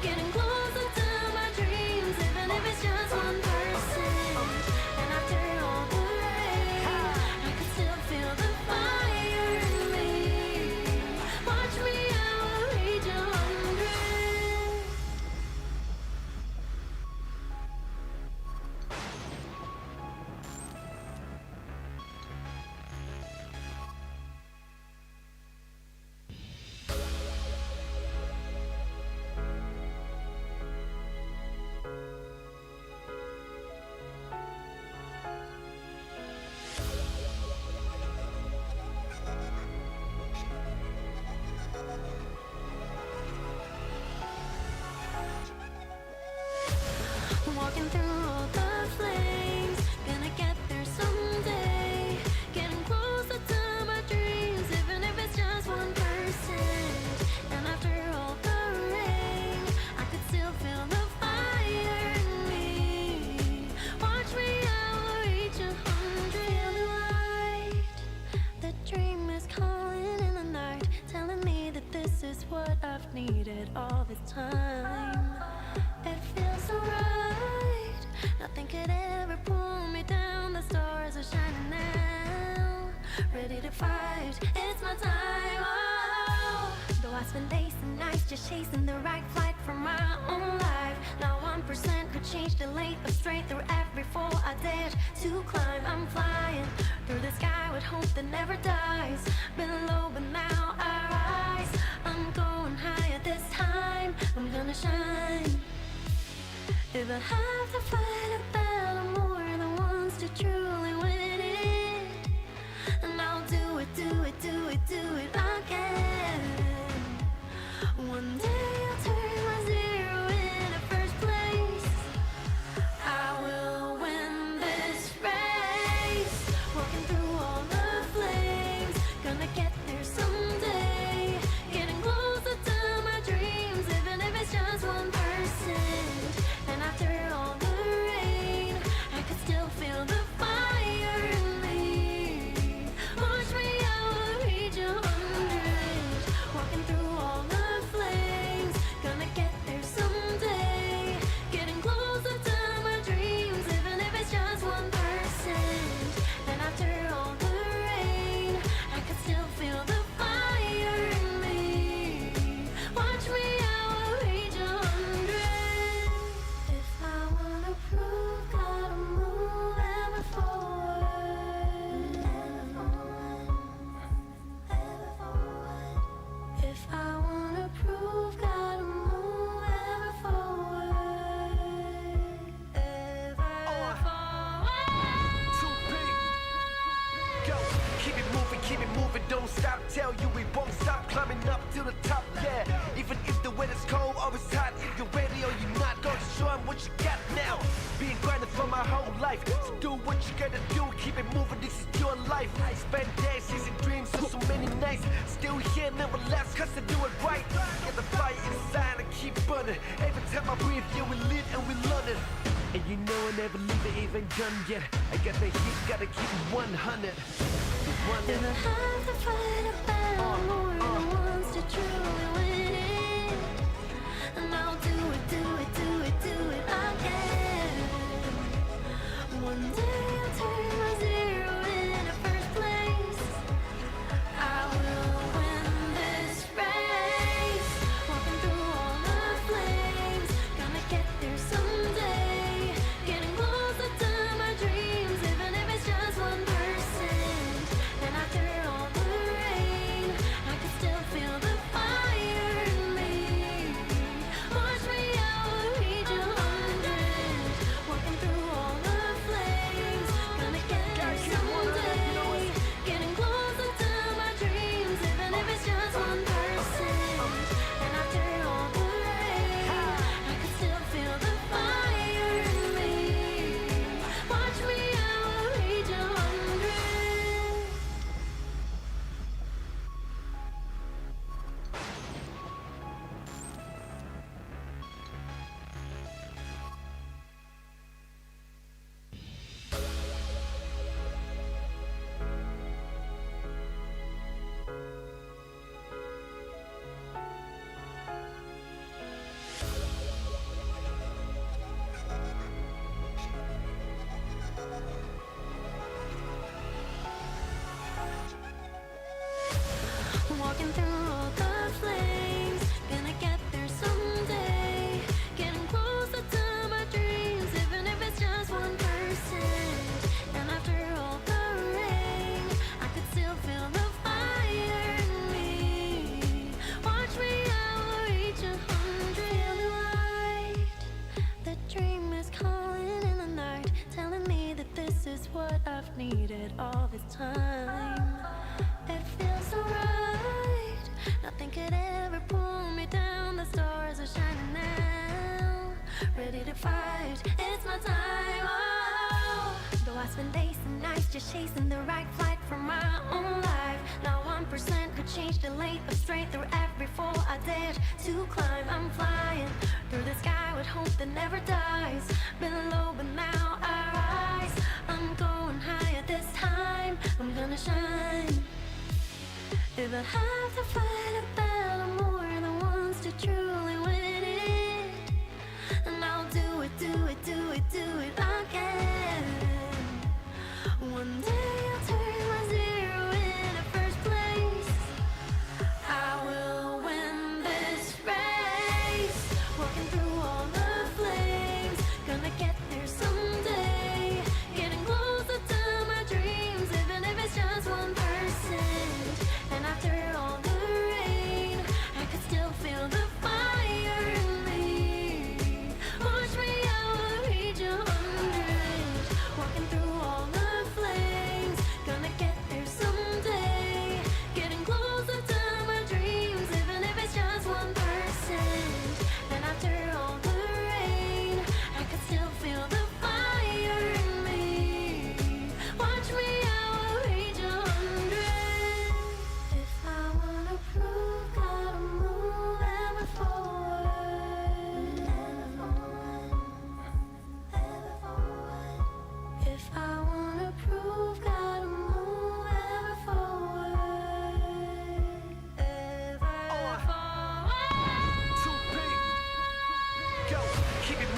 Getting closer to my dreams, even if it's just 1%. And after all the rain, I can still feel the fire in me. Watch me, I will reach 100. Walking through all the flames, gonna get there someday. Getting closer to my dreams, even if it's just 1%. And after all the rain, I could still feel the fire in me. Watch me, I will reach 100. Feeling light, the dream is calling in the night, telling me that this is what I've needed all this time. It feels so right. Nothing could ever pull me down. The stars are shining now. Ready to fight. It's my time. Oh. Though I spend days and nights just chasing the right flight for my own life. Not 1% could change the lane of straight through every fall I dared to climb. I'm flying through the sky with hope that never dies. Been low, but now I rise. I'm going higher this time. I'm gonna shine. If I have to fight a battle more than once to truly win it, and I'll do it again. One day I'll turn my zero into first place. I will win this race. Walking through all the flames, gonna get there someday. Getting closer to my dreams, even if it's just 1%. And after all the rain, I could still feel the fire in me. Watch me, I will reach 100. Walking through all the flames, gonna get there someday. Getting closer to my dreams, even if it's just 1%. And after all the rain, I could still feel the fire in me. Watch me, I will reach 100. If I wanna prove, gotta move ever forward. Ever forward. If I wanna prove, gotta move ever forward. Ever forward. 2P. Go, keep it moving, don't stop. Tell you we won't stop climbing up to the top, yeah. Even if the weather's cold or it's hot, if you're ready or you're not, gonna show 'em what you got now. Been grinding for my whole life, so do what you gotta do. Keep it moving, this is your life. Spend days chasing dreams, so many nights. Still here, never last, cause I do it right. Get the fire inside and keep burning. Every time I breathe, yeah, we live and we learn it. And you know I never leave it, even done yet. I got the heat, gotta keep it 100. If I have to fight a battle more than once to truly win it, and I'll do it again. One day I'll turn my zero into first place. I will win this race. Walking through all the flames, gonna get there someday. Getting closer to my dreams, even if it's just 1%. And after all the rain, I needed all this time. It feels so right. Nothing could ever pull me down. The stars are shining now. Ready to fight. It's my time. Oh. Though I spend days and nights just chasing the right flight for my own life. Not 1% could change the length of straight through every fall I dared to climb. I'm flying through the sky with hope that never dies. Been low but now I rise. I'm going higher this time. I'm gonna shine. If I have to fight a battle more than once to truly win it, and I'll do it, do it, do it, do it again. One day I'll turn my zero into first place. I will win this race. Walking through all the flames, gonna get there someday. Getting closer to my dreams, even if it's just 1%. And after all the rain, I could still feel the fire in me. Watch me, I will reach 100. Walking through all the flames, gonna get there someday. Getting closer to my dreams, even if it's just 1%. And after all the rain, I could still feel the fire in me. Watch me, I will reach 100. If I wanna prove, gotta move ever forward. Ever forward. If I wanna prove, gotta move ever forward. Ever forward. Too big. Go, keep it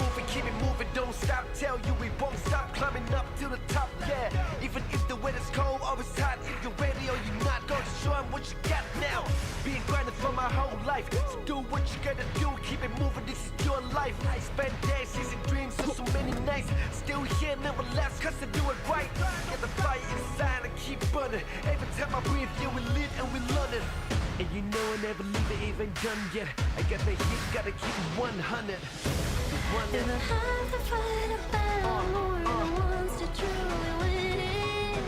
moving, don't stop. Tell you we won't stop climbing up to the top, yeah. Even if the weather's cold or it's hot, if you're ready or you're not, go to show 'em what you got now. Been grinding for my whole life, so do what you gotta do. Keep it moving, this is your life. I spend days chasing dreams for so many nights. Still here, never last, cause I do it right. Get the fire inside and keep burning. Every time I breathe, yeah, we live and we learn it. And you know I never leave it even done yet. I got the heat, gotta keep it 100. If I have to fight a battle more than once to truly win it,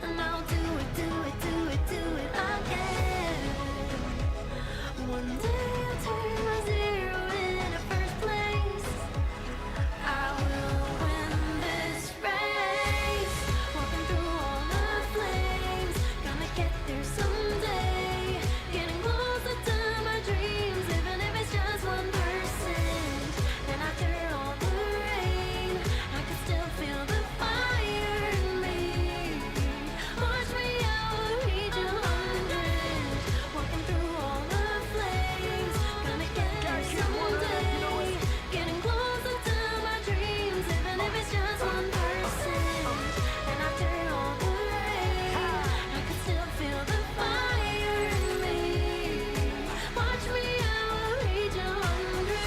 and I'll do it, do it, do it, do it again. One day I'll turn my zero into first place. I will win this race. Walking through all the flames, gonna get there someday. Getting closer to my dreams, even if it's just 1%. And after all the rain, I can still feel the fire in me. Watch me, I will reach 100. Walking through all the flames, gonna get there someday. Getting closer to my dreams, even if it's just 1%. And after all the rain, I can still feel the fire in me. Watch me, I will reach 100.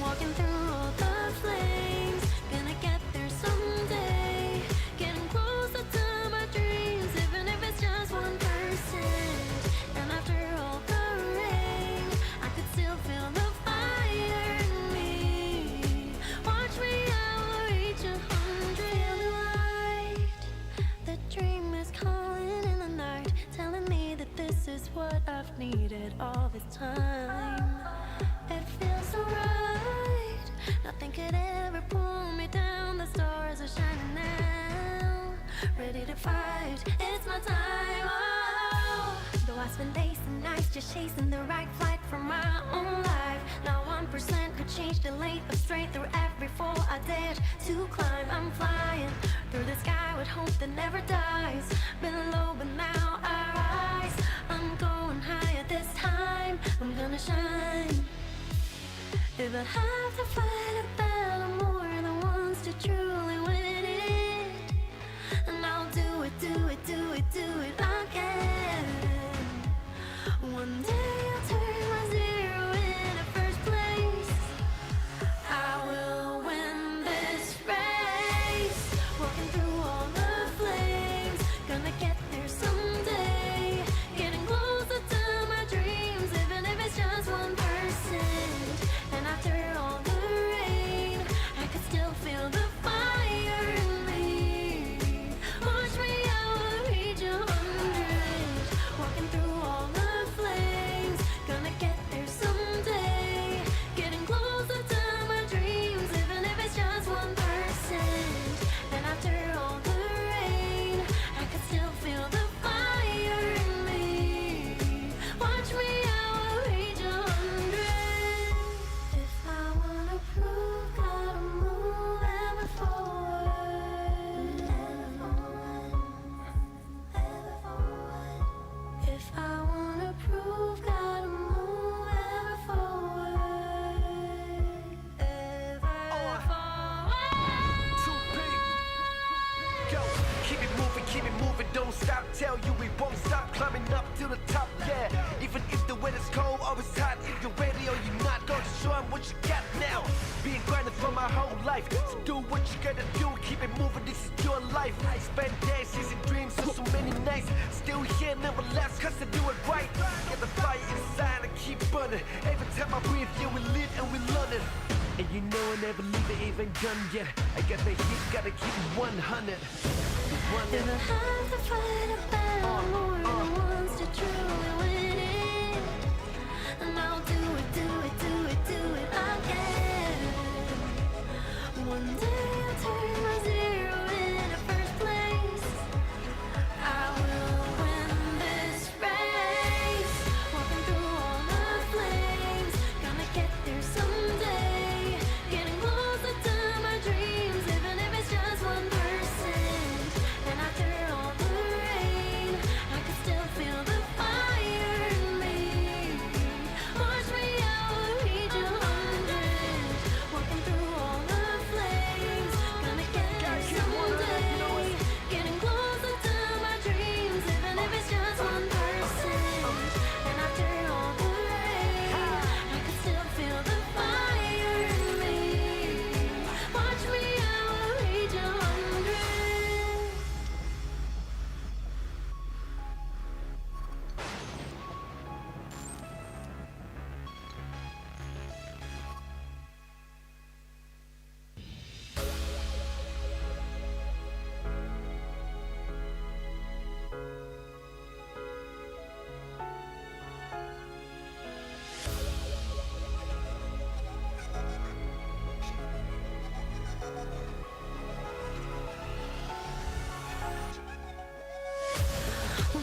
Walking through all the flames, gonna get there someday. Getting closer to my dreams, even if it's just 1%. And after all the rain, I could still feel the fire in me. Watch me, I will reach 100. Light, the dream is calling in the night, telling me that this is what I've needed all this time. It feels so right. Nothing could ever pull me down. The stars are shining now. Ready to fight. It's my time. Oh. Though I spend days and nights just chasing the right flight for my own life. Not 1% could change the length of straight through every fall I dared to climb. I'm flying through the sky with hope that never dies. Been low but now I rise. I'm going higher this time. I'm gonna shine. If I have to fight a battle more than once to truly win it. And I'll do it, do it, do it, do it again. One day I'll turn my zero into first place. I will win this race. Walking through all the flames, gonna get there someday. Getting closer to my dreams, even if it's just 1%. And after all the rain, I could still feel the fire in me. Watch me, I will reach 100. Walking through all the flames, gonna get there someday. Getting closer to my dreams, even if it's just 1%. And after all the rain, I could still feel the fire in me. Watch me, I will reach 100. If I wanna prove, gotta move ever forward. Ever forward. If I wanna prove, gotta move ever forward. Ever forward. Too big. Go, keep it moving, don't stop. Tell you we won't stop climbing up to the top, yeah. Even if the weather's cold or it's hot, if you're ready or you're not, go show 'em what you got now. Being grinding for my whole life, so do what you gotta do. Keep it moving, this is your life. I spend days chasing dreams, so many nights. Still here, never last, cause I do it right. Get the fire inside and keep burning. Every time I breathe, yeah, we live and we learn it. And you know I never leave it even done yet. I got the heat, gotta keep it 100. If I have to fight a battle more than once to truly win it, and I'll do it, do it, do it, do it again. One day I'll turn my zero into first place. I will win this race. Walking through all the flames, gonna get there someday. Getting closer to my dreams, even if it's just 1%. And after all the rain, I can still feel the fire in me. Watch me, I will reach 100. Walking through all the flames, gonna get there someday. Getting closer to my dreams, even if it's just 1%. And after all the rain, I can still feel the fire in me. Watch me, I will reach 100.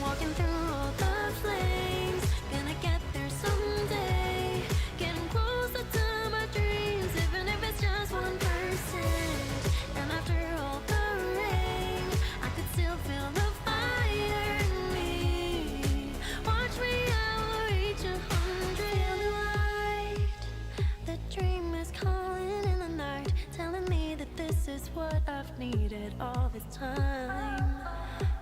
Walking through all the flames, gonna get there someday. Getting closer to my dreams, even if it's just 1%. And after all the rain, I could still feel the fire in me. Watch me, I will reach 100. Feel the light, the dream is calling in the night, telling me that this is what I've needed all this time.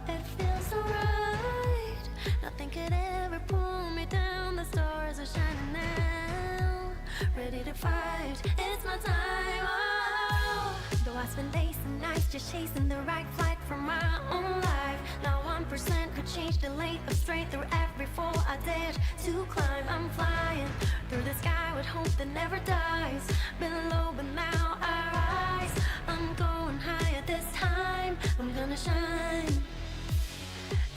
It feels so right. Nothing could ever pull me down. The stars are shining now. Ready to fight. It's my time. Oh. Though I spend days and nights just chasing the right flight for my own life. Not 1% could change the lane of straight through every fall I dared to climb. I'm flying through the sky with hope that never dies. Been low, but now I rise. I'm going higher this time. I'm gonna shine.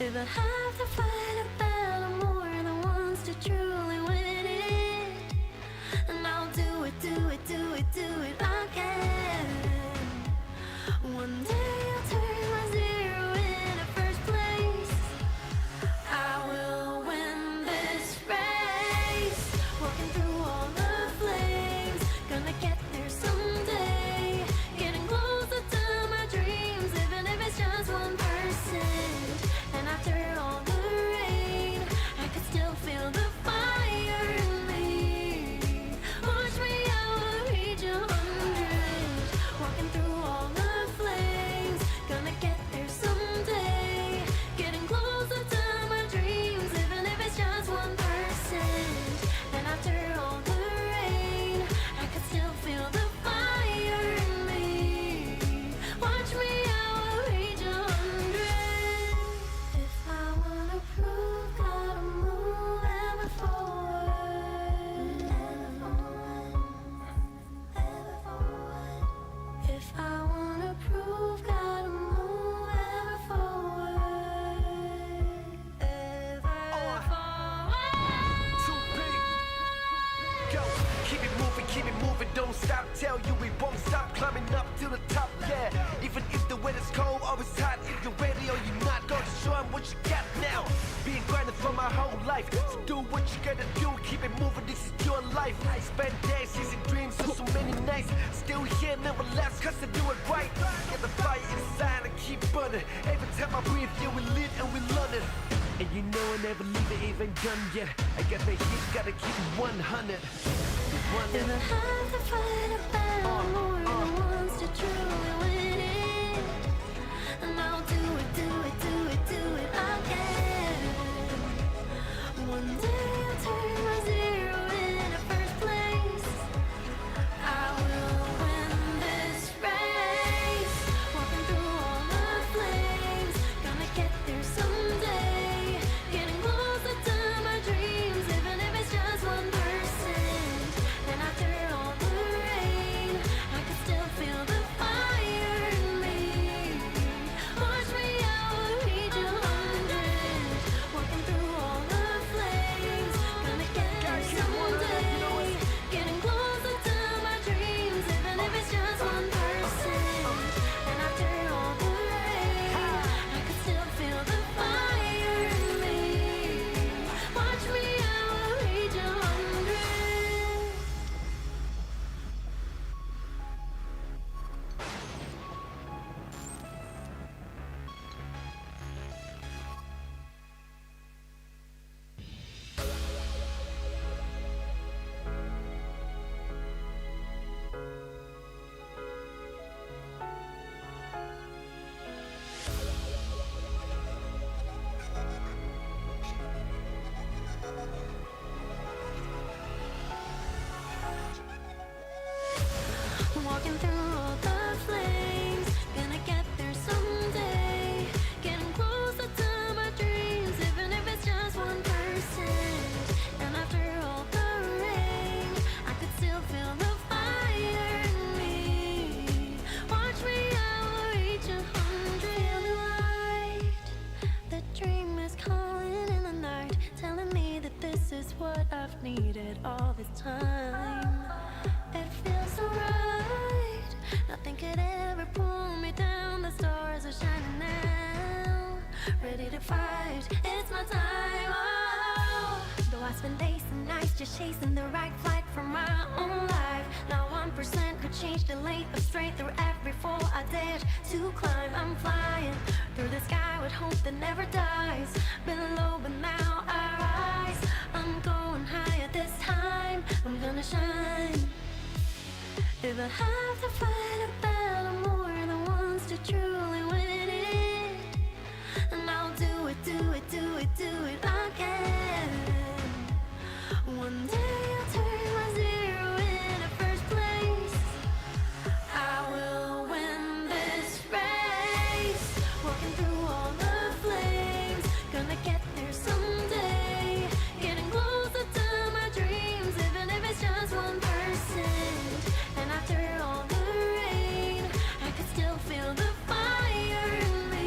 If I have to fight a battle more than once to truly win it, and I'll do it, do it, do it, do it again. One day I'll turn my zero into first place. I will win this race. Walking through all the flames, gonna get there someday. Getting closer to my dreams, even if it's just 1%. And after all the rain, I could still feel the fire keep it moving, don't stop. Tell you we won't stop climbing up to the top, yeah. Even if the weather's cold, always hot. If you're ready or you're not, go to show 'em what you got now. Being grinding for my whole life, so do what you gotta do. Keep it moving, this is your life. I spend days chasing dreams, so many nights. Still here, never last, cause I do it right. Get the fire inside and keep burning. Every time I breathe, yeah, we live and we learn it. And you know I never leave it even done yet. I got the heat, gotta keep it 100. If I have to fight a battle, more than once to truly win it, and I'll do it, do it, do it, do it again. One day I'll turn my zero into first place. I will win this race. Walking through all the flames, gonna get there someday. Getting closer to my dreams, even if it's just 1%. And after all the rain, I can still feel the fire in me. Watch me, I will reach 100. Walking through all the flames, gonna get there someday. Getting closer to my dreams, even if it's just 1%. And after all the rain, I can still feel the fire in me. Watch me, I will reach 100. Walking through all the flames, gonna get there someday. Getting closer to my dreams, even if it's just 1%. And after all the rain, I could still feel the fire in me. Watch me, I will reach 100. Feel the light, the dream is calling in the night, telling me that this is what I've needed all this time. It feels so right. Nothing could ever pull me down. The stars are shining now. Ready to fight. It's my time. Oh. Though I spend days and nights just chasing the right flight for my own life. Now 1% could change the length of straight through every fall I dared to climb. I'm flying through the sky with hope that never dies. Been low, but now I rise. I'm going higher this time. I'm gonna shine. If I have to fight a battle more than once to truly win it, and I'll do it, do it, do it, do it again. One day I'll turn my zero into first place. I will win this race. Walking through all the flames, gonna get there someday. Getting closer to my dreams, even if it's just 1%. And after all the rain, I could still feel the fire in me.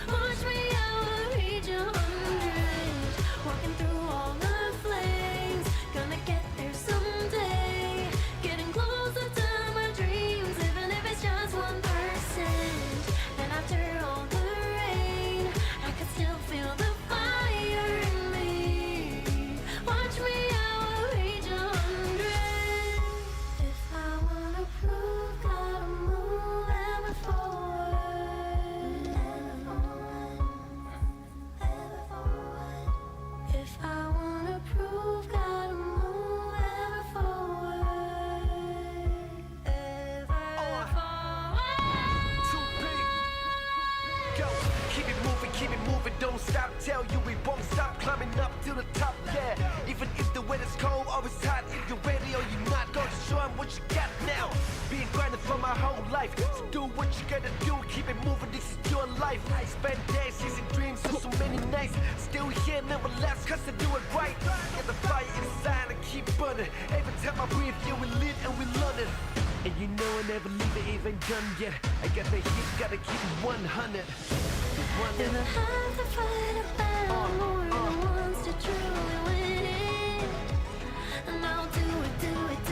Watch me, I will reach 100. Walking through all the flames, gonna get there someday. Getting closer to my dreams, even if it's just 1%. And after all the rain, I could still feel the fire in me. Watch me, I will reach 100. If I wanna prove, gotta move ever forward. Ever forward. If I wanna prove, gotta move ever forward. Ever forward. Too big. Go, keep it moving, don't stop. Tell you we won't stop climbing up to the top, yeah. Even if the weather's cold, always hot. If you're ready or you're not, go to show 'em what you got now. Being grinding for my whole life, so do what you gotta do. Keep it moving, this is your life. I spend days chasing dreams, so many nights. Still here, never last, cause I do it right. Get the fire inside and keep burning. Every time I breathe, yeah, we live and we learn it. And you know I never leave it even done yet. I got the heat, gotta keep it 100. If I have to fight a battle more than once to truly win it, and I'll do it, do it, do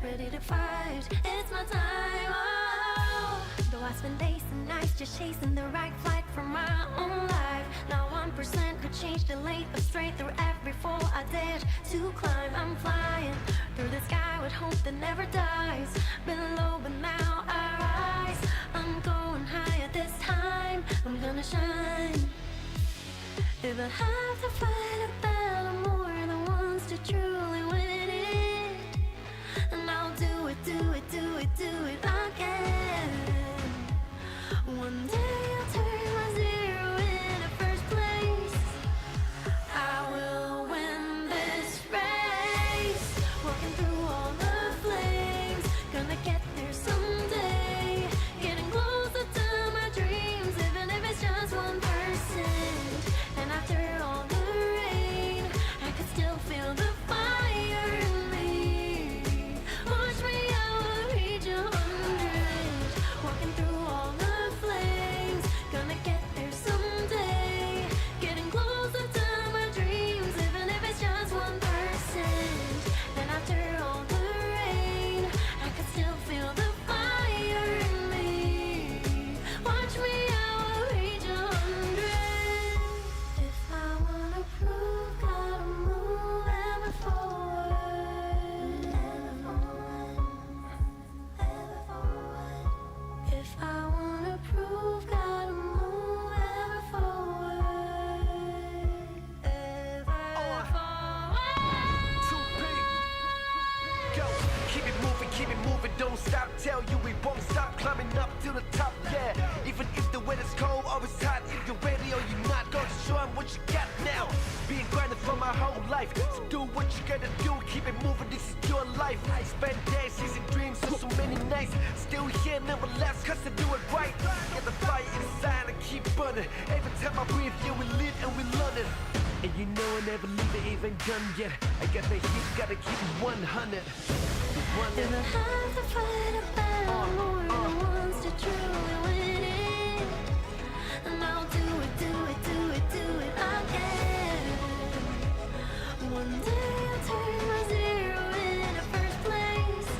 ready to fight. It's my time. Oh, though I spend days and nights just chasing the right flight from my own life. Now 1% could change the length of straight through every fall I dared to climb. I'm flying through the sky with hope that never dies. Been low, but now I rise. I'm going higher this time. I'm gonna shine. If I have to fight a battle more than once to truly win it, and I'll do it, do it, do it, do it again. One day I'll turn my zero into first place. I will win this race. Walking through all the flames, gonna get there someday. Getting closer to my dreams, even if it's just 1%. And after all the rain, I could still feel the fire in me. Watch me, I will reach 100. Walking through all the flames, gonna get there someday. Getting closer to my dreams, even if it's just 1%. And after all the rain, I could still feel the fire in me. Watch me, I will reach 100. If I wanna prove, gotta move ever forward. Ever forward. If I wanna prove, gotta move ever forward. Ever forward. Too big. Go, keep it moving, don't stop. Tell you we won't stop climbing up to the top, yeah. Even if the weather's cold or it's hot, if you're ready or you're not, go show 'em what you got now. Being grinding for my whole life, so do what you gotta do, keep it moving, this is your life. I spend days chasing dreams, so many nights, still here, never less, cause I do it right. Get the fire inside and keep burning. Every time I breathe, yeah, we live and we learn it. And you know I never leave it even done yet. I got the heat, gotta keep it 100. If I have to fight a battle more than once to truly win it, and I'll do it, do it, do it, do it again. One day I'll turn my zero into first place.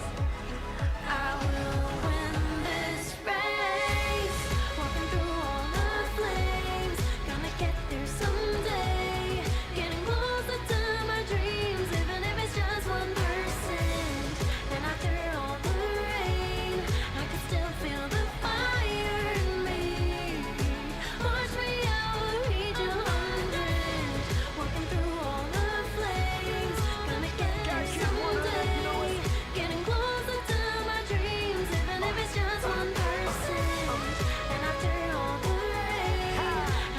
I will win this race. Walking through all the flames, gonna get there someday. Getting closer to my dreams, even if it's just 1%. And after all the rain, I can still feel the fire in me. Watch me, I will reach 100. Walking through all the flames, gonna get there someday. Getting closer to my dreams, even if it's just 1%. And after all the rain,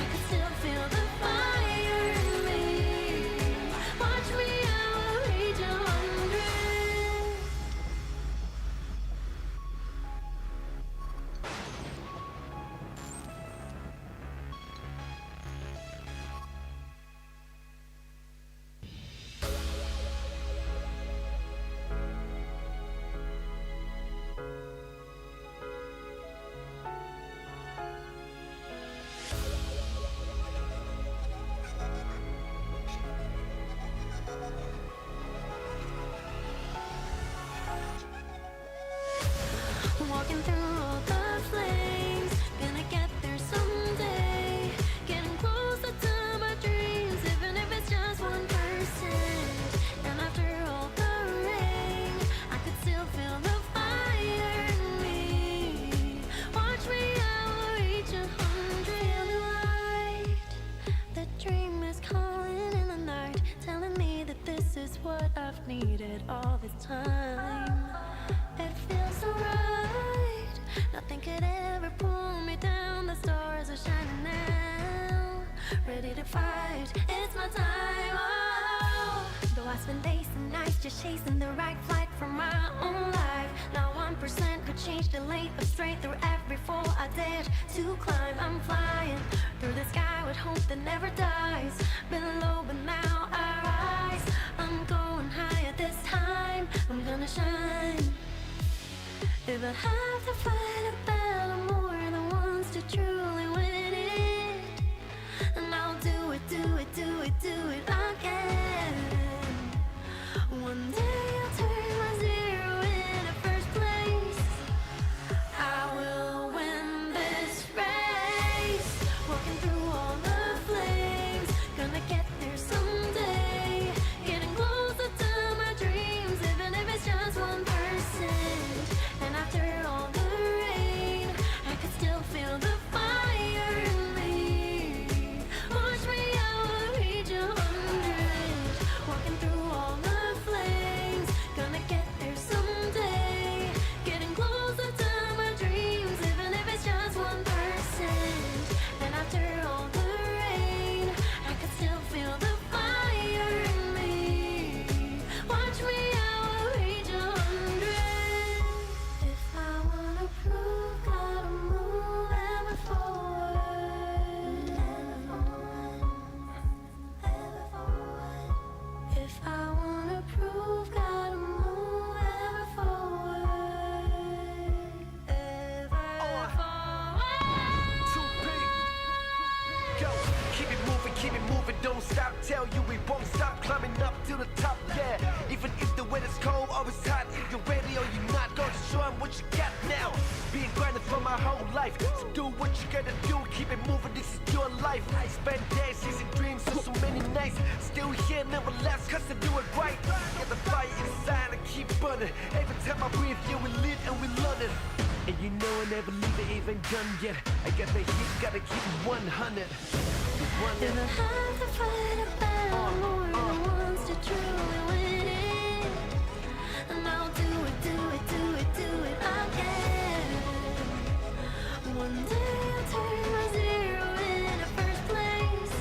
I can still feel the fire in me. Watch me, I will reach 100. Walking through all the flames, gonna get there someday. Getting closer to my dreams, even if it's just 1%. And after all the rain, I could still feel the fire in me. Watch me, I will reach 100. Feel the light, the dream is calling in the night, telling me that this is what I've needed all this time. It feels so right. Nothing could ever pull me down. The stars are shining now. Ready to fight. It's my time. Oh, though I spend days and nights just chasing the right flight from my own life. Now 1% could change the length of straight through every fall I dared to climb. I'm flying through the sky with hope that never dies. Been low, but now I rise. I'm going higher this time. I'm gonna shine. If I have to fight a battle more than once to truly win it, and I'll do it, do it, do it, do it again. One day I'll turn my zero don't stop. Tell you we won't stop climbing up to the top, yeah. Even if the weather's cold or it's hot, if you're ready or you're not, gonna show 'em what you got now. Being grinding for my whole life, so do what you gotta do, keep it moving, this is your life. I spend days chasing dreams for so many nights, still here, never last, cause I do it right. Get the fire inside and keep burning. Every time I breathe, yeah, we live and we learn it. And you know I never leave it even done yet. I got the heat, gotta keep it 100. If I have to fight a battle, more than once to truly win it, and I'll do it, do it, do it, do it again. One day I'll turn my zero into first place.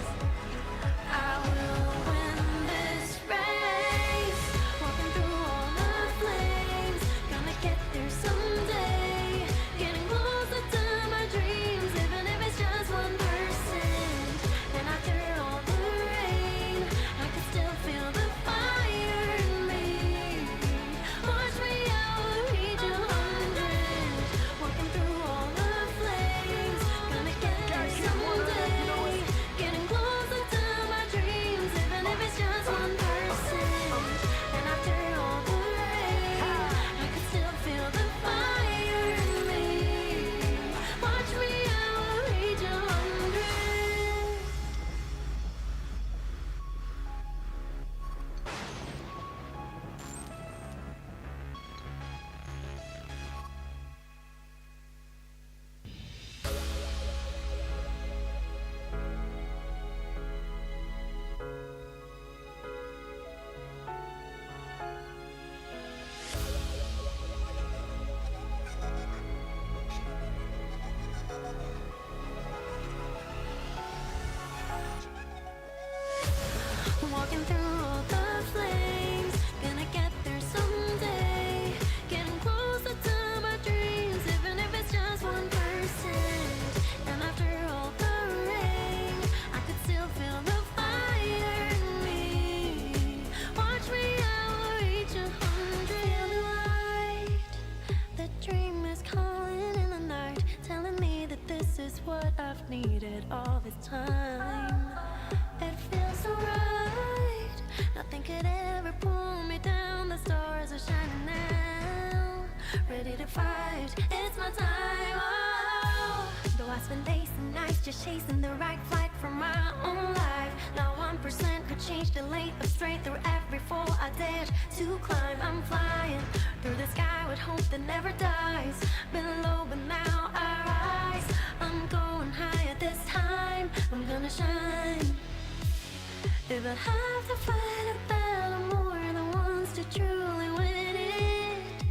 I will win this race. Walking through all the flames, gonna get there someday. Getting closer to my dreams, even if it's just 1%. And after all the rain, I can still feel the fire in me. Watch me, I will reach 100. Walking through all the flames, gonna get there someday. Getting closer to my dreams, even if it's just 1%. And after all the rain, I can still feel the fire in me. Watch me, I will reach 100. Walking through all the flames, gonna get there someday. Getting closer to my dreams, even if it's just 1%. And after all the rain, I could still feel the fire in me. Watch me, I will reach 100. Feel the light, the dream is calling in the night, telling me that this is what I've needed all this time. It feels so right. Nothing could ever pull me down. The stars are shining now. Ready to fight. It's my time. Oh. Though I spend days and nights just chasing the right flight for my own life. Not 1% could change the lane of straight through every fall I dared to climb. I'm flying through the sky with hope that never dies. Been low, but now I rise. I'm going higher this time. I'm gonna shine. If I have to fight a battle more than once to truly win it,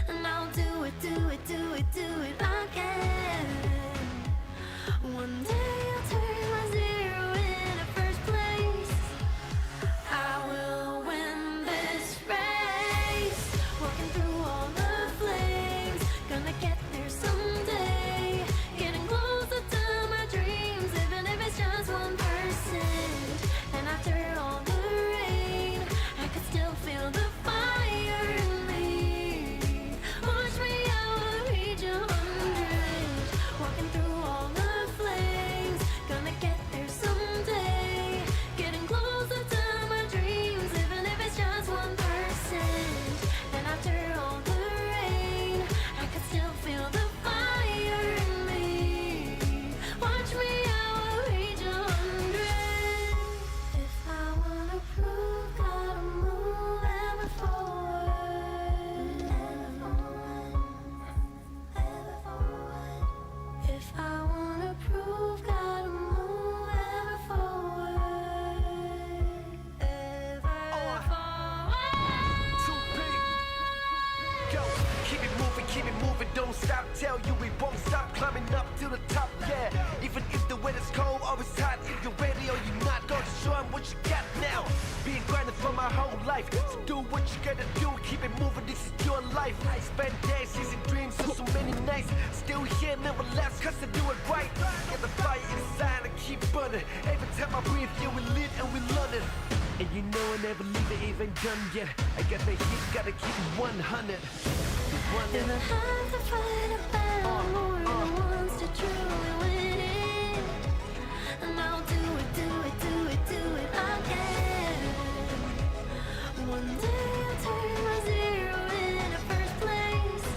and I'll do it, do it, do it, do it again. One day I'll turn my zero into first place. I will win this race. Walking through all the flames, gonna get there someday. Getting closer to my dreams, even if it's just 1%. And after all the rain, I could still feel the fire in me. Watch me, I will reach 100. Walking through all the flames, gonna get there someday. Getting closer to my dreams, even if it's just 1%. And after all the rain, I could still feel the fire in me. Watch me, I will reach 100. If I wanna prove, gotta move ever forward. Ever forward. If I wanna prove, gotta move ever forward. Ever forward. Too big. Go, keep it moving, don't stop. Tell you we won't stop climbing up to the top, yeah. Even if the weather's cold or it's hot, if you're ready or you're not, gonna show 'em what you got now. Being grinding for my whole life, so do what you gotta do, keep it moving, this is your life. I spend days chasing dreams for so many nights, still here, never last, cause I do it right. Get the fire inside and keep burning. Every time I breathe, yeah, we live and we learn it. And you know I never leave it even done yet. I got the heat, gotta keep it 100. If I have to fight a battle more than once to truly win it, and I'll do it, do it, do it, do One day I'll turn my zero into first place.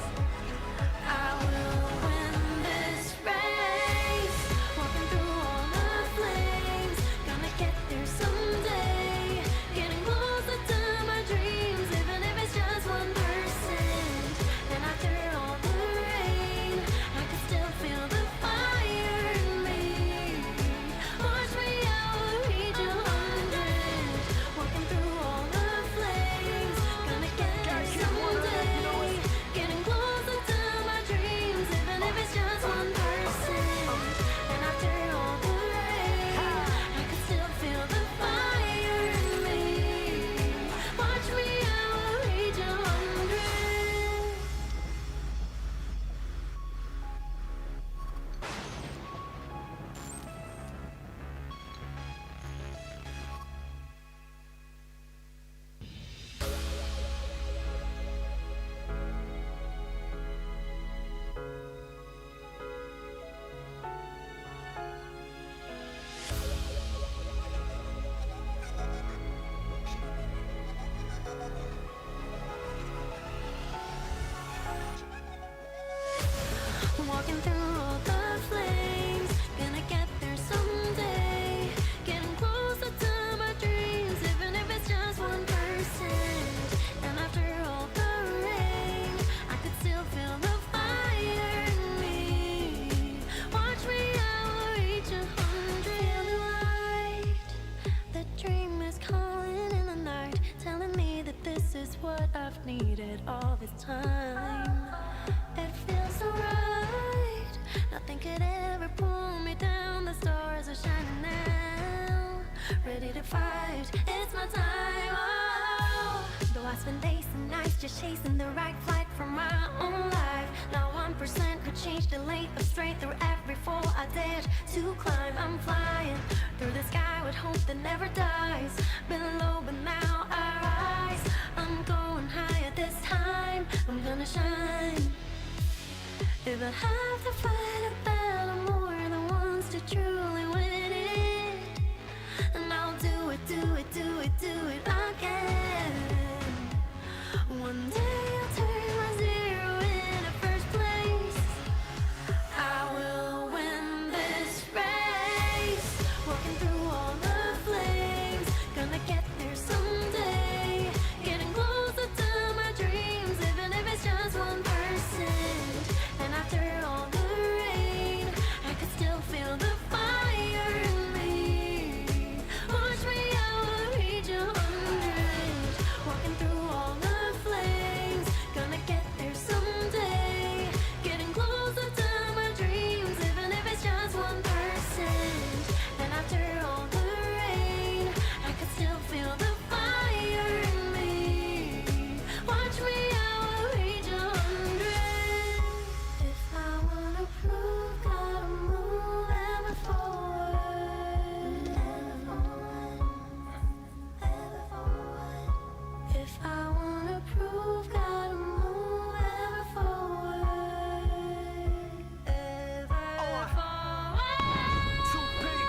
I will win this race. Walking through all the flames, gonna get there someday. Getting closer to my dreams, even if it's just 1%. And after all the rain, I can still feel the fire in me. Watch me, I will reach 100. Walking through all the flames, gonna get there someday. Getting closer to my dreams, even if it's just 1%. And after all the rain, I can still feel the fire in me. Watch me, I will reach 100. Walking through all the flames, gonna get there someday. Getting closer to my dreams, even if it's just 1%. And after all the rain, I could still feel the fire in me. Watch me, I will reach 100. The light, the dream is calling in the night, telling me that this is what I've needed all this time. It feels so right. Nothing could ever pull me down. The stars are shining now. Ready to fight. It's my time. Oh. Though I spend days and nights just chasing the right flight from my own life. Now 1% could change the lane of straight through every fall I dared to climb. I'm flying through the sky with hope that never dies. Been low, but now I rise. I'm going higher this time. I'm gonna shine. If I have to fight a battle more than once to truly win it, and I'll do it, do it, do it, do it again. One day I'll turn my zero into first place. I will win this race. Walking through all the flames, gonna get there someday. Getting closer to my dreams, even if it's just 1%. And after all the rain, I could still feel the fire in me. Watch me, I will reach 100. Walking through all the flames, gonna get there someday. Getting closer to my dreams, even if it's just 1%. And after all the rain, I could still feel the fire in me. Watch me, I will reach 100. If I wanna prove, gotta move ever forward. Ever forward. If I wanna prove, gotta move ever forward. Ever forward. Too big.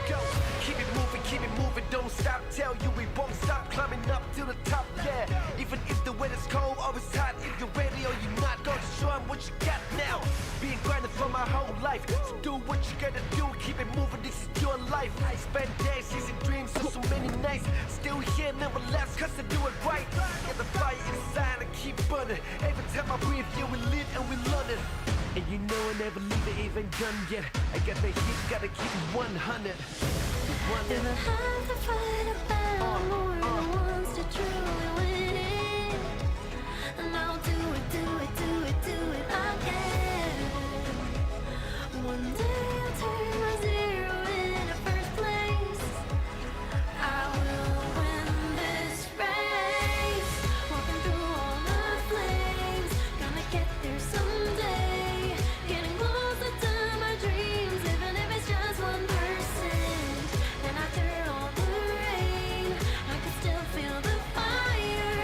Go, keep it moving, don't stop. Tell you we won't stop climbing up to the top, yeah. Even if the weather's cold or it's hot, if you're ready or you're not, go show 'em what you got now. Being grinding for my whole life, so do what you gotta do, keep it moving, this is your life. I spend days chasing dreams, so many nights, still here, never left, cause I do it right. Get the fire inside and keep burning. Every time I breathe, yeah, we live and we learn it. And you know I never leave it even done yet. I got the heat, gotta keep it 100. If I have to fight a battle more than once to truly win it, and I'll do it, do it, do it, do it again. One day I'll turn my zero into first place. I will win this race. Walking through all the flames, gonna get there someday. Getting closer to my dreams, even if it's just 1%. And after all the rain, I can still feel the fire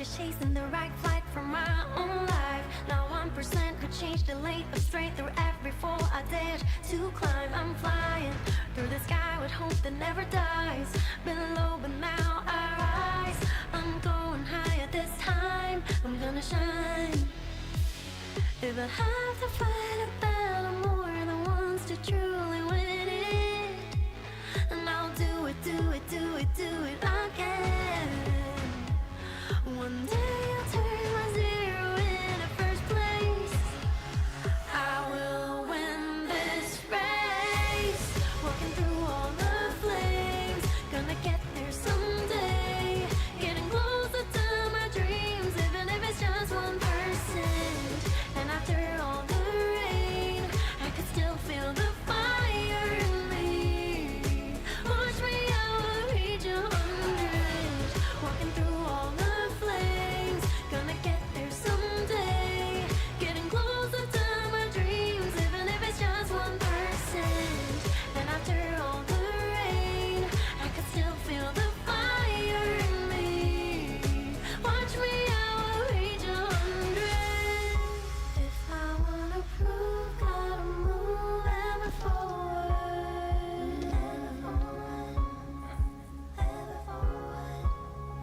just chasing the right flight for my own life. Now 1% could change the late, but straight through every fall I dared to climb. I'm flying through the sky with hope that never dies. Been low, but now I rise. I'm going higher this time. I'm gonna shine. If I have to fight a battle, more than once to truly win it, and I'll do it, do it, do it, do it again. One day I'll turn my zero into first place. I will win this race. Walking through all the flames, gonna get there someday. Getting closer to my dreams, even if it's just 1%. And after all the rain, I could still feel the fire in me. Watch me, I will reach 100. Walking through all the flames, gonna get there someday. Getting closer to my dreams, even if it's just 1%. And after all the rain, I could still feel the fire in me. Watch me, I will reach 100. If I wanna prove, gotta move ever forward. Ever forward.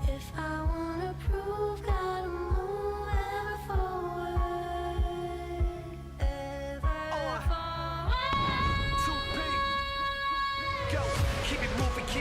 If I wanna prove, gotta move ever forward. Ever forward. 2P. Go, keep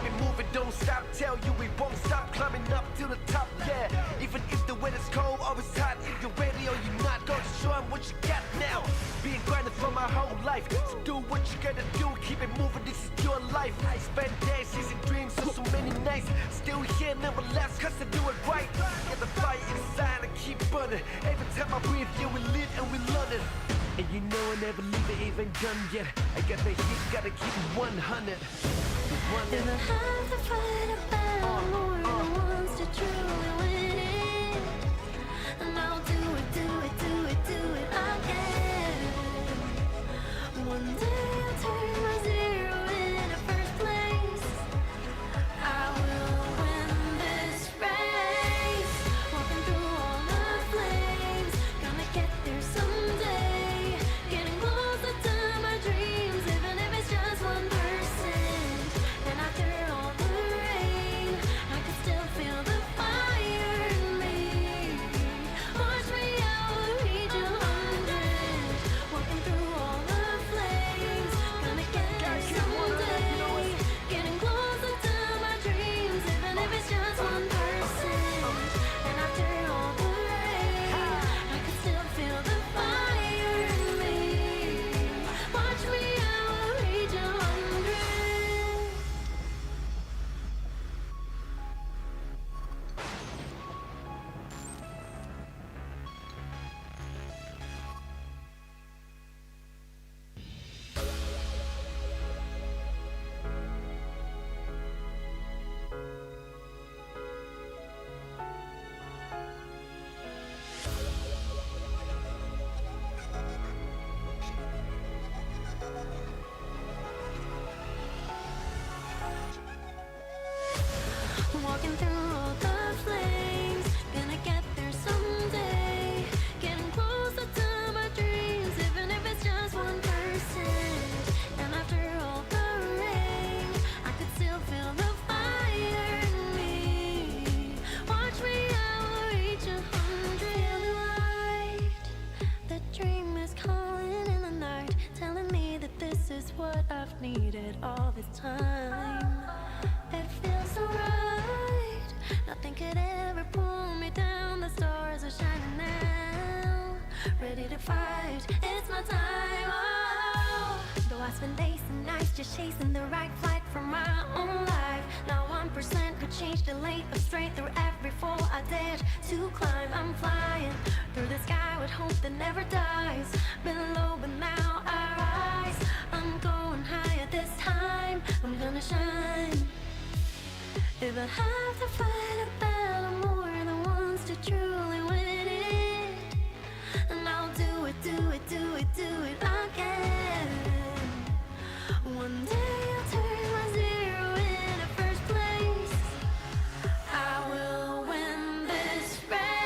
it moving, don't stop. Tell you we won't stop climbing up to the top, yeah. Even if the weather's cold or it's hot, if you're ready or you're not, go to show 'em what you got now. Being grinding for my whole life, so do what you gotta do, keep it moving, this is your life. I spend days chasing dreams, so many nights. Still here, never last, cause I do it right. Get the fire inside and keep burning. Every time I breathe, yeah, we live and we learn it. And you know I never leave it even done yet. I got the heat, gotta keep it 100. If I have to fight a battle, more than once to truly win it, and I'll do it, do it, do it, do it again. One day I'll turn my zero into first place. I will win this race. Walking through all the flames, gonna get there someday. Getting closer to my dreams, even if it's just 1%. And after all the rain, I can still feel the fire in me. Watch me, I will reach 100. Walking through all the flames, gonna get there someday. Getting closer to my dreams, even if it's just 1%. And after all the rain, I can still feel the fire in me. Watch me, I will reach 100. Walking through all the flames, gonna get there someday. Getting closer to my dreams, even if it's just 1%. And after all the rain, I could still feel the fire in me. Watch me, I will reach 100. Light, the dream is calling in the night, telling me that this is what I've needed all this time. It feels so right. Nothing could ever pull me down. The stars are shining now. Ready to fight. It's my time. Oh. Though I spend days and nights just chasing the right flight for my own life. Now 1% could change the late, but straight through every fall I dared to climb. I'm flying through the sky with hope that never dies. Been low, but now I rise. I'm going higher this time. I'm gonna shine. If I have to fight a battle, more than once to truly win it, and I'll do it, do it, do it, do it again. One day I'll turn my zero into first place. I will win this race.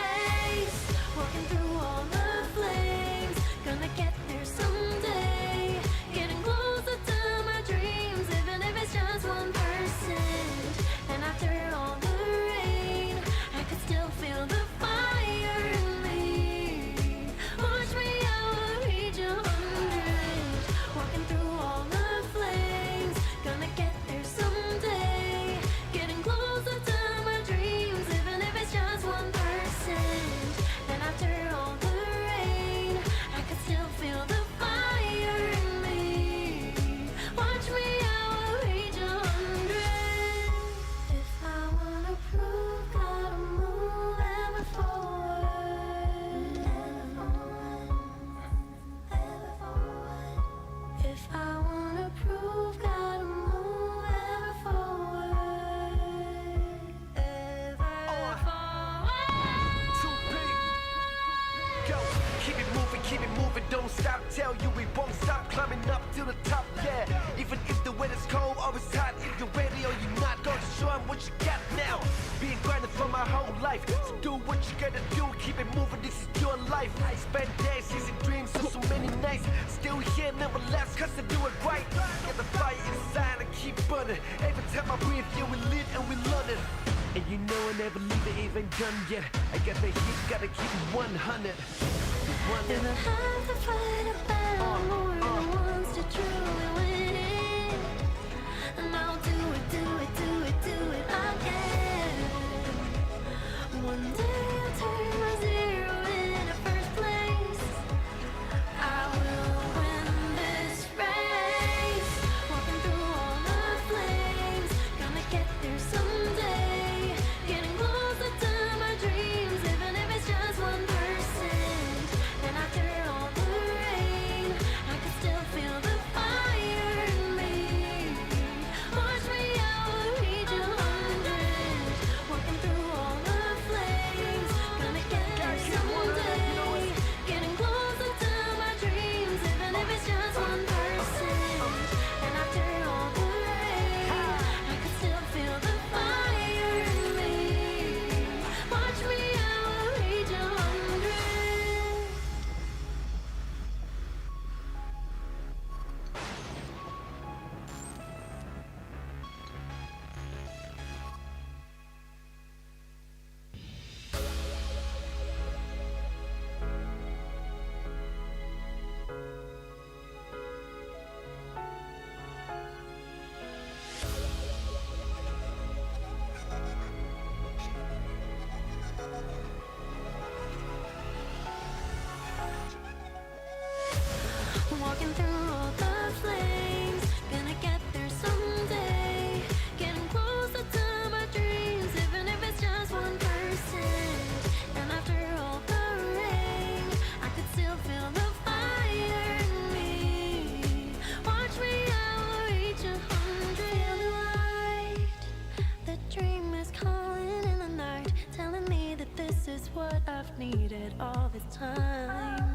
stop. Tell you we won't stop climbing up to the top, yeah. Even if the weather's cold or it's hot, if you're ready or you're not, go to show 'em what you got now. Being grinding for my whole life, so do what you gotta do, keep it moving, this is your life. I spend days chasing dreams of so many nights, still here, never last, cause I do it right. Get the fire inside and keep burning. Every time I breathe, yeah, we live and we learn it. And you know I never leave it even done yet. I got the heat, gotta keep it 100. If I have to fight a battle more than once to truly win it, and I'll do it, do it, do it, do it again. One day I'll turn my zero into first place. I will win this race. Walking through all the flames, gonna get there someday. Getting closer to my dreams, even if it's just 1%. And after all the rain, I can still feel the fire in me. Watch me, I will reach 100. Walking through all the flames, gonna get there someday. Getting closer to my dreams, even if it's just 1%. And after all the rain, I can still feel the fire in me. Watch me, I will reach 100. Walking through all the flames, gonna get there someday. Getting closer to my dreams, even if it's just 1%. And after all the rain, I could still feel the fire in me. Watch me, I will reach 100. Feel the light, the dream is calling in the night, telling me that this is what I've needed all this time.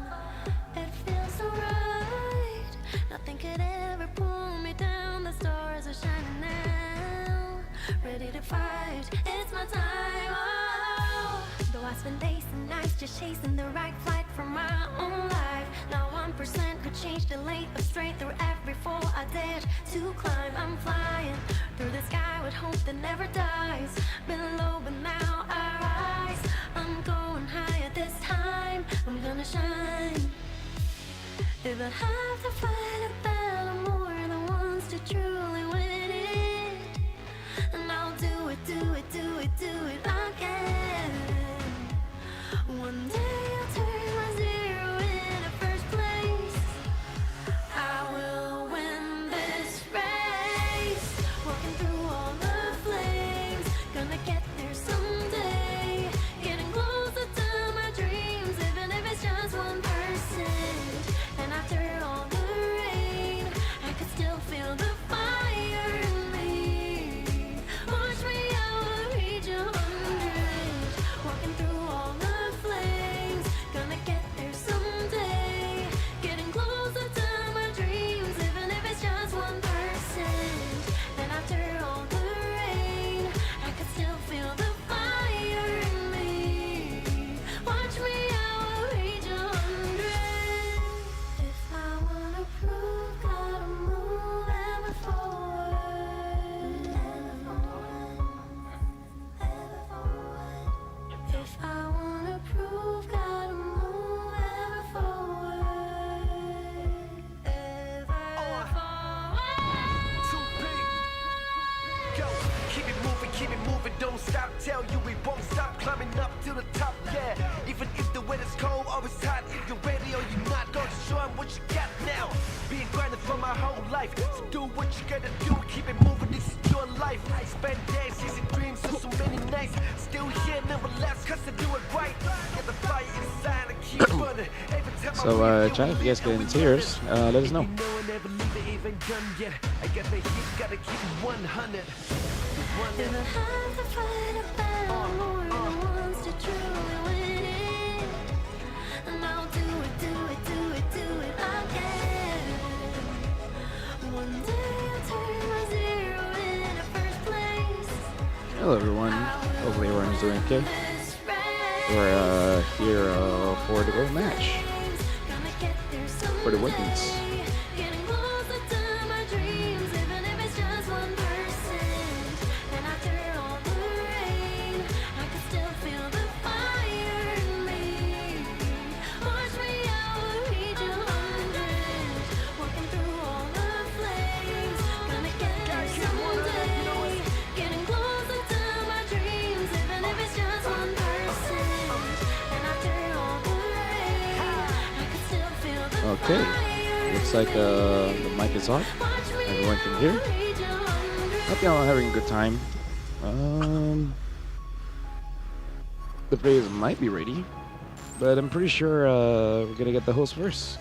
It feels so right. Nothing could ever pull me down. The stars are shining now. Ready to fight. It's my time. Oh. Though I spend days and nights just chasing the right flight from my own life. Now 1% could change the lane of straight through every fall I dared to climb. I'm flying through the sky with hope that never dies. Been low, but now I rise. I'm going higher this time. I'm gonna shine. If I have to fight a battle more than once to truly win it, and I'll do it, do it, do it, do it again. One day I'll turn my zero into first place. I will win this race. Walking through all the flames, gonna get there someday. Getting closer to my dreams, even if it's just 1%. And after all the rain, I could still feel the fire in me. Watch me, I will reach 100. Walking through all the flames, gonna get there someday. Getting closer to my dreams, even if it's just 1%. And after all the rain, I could still feel the fire in me. Watch me, I will reach 100. If I wanna prove, gotta move ever forward. Ever forward. If I wanna prove, gotta move ever forward. Ever forward. Too big. Go, keep it moving, don't stop. Tell you we won't stop climbing up to the top, yeah. Even if the weather's cold or it's hot, if you're ready or you're not, go to show 'em what you got now. Being grinding for my whole life, so do what you gotta do, keep it moving, this is your life. I spend days chasing dreams of so many nights, still here, never last, cause I do it right. Get the fire inside and keep burning. Every time I So, breathe, chat, if you guys get in tears, let us know. you know I never leave it even done yet. I got the heat, gotta keep it 100. If I have to fight a battle more than once to truly win it, and I'll do it, do it, do it, do it Hello everyone, hopefully everyone's doing okay. We're here for the gold match for the women's. Okay, looks like the mic is on. Everyone can hear. Hope y'all are having a good time. The players might be ready, but I'm pretty sure we're gonna get the host first.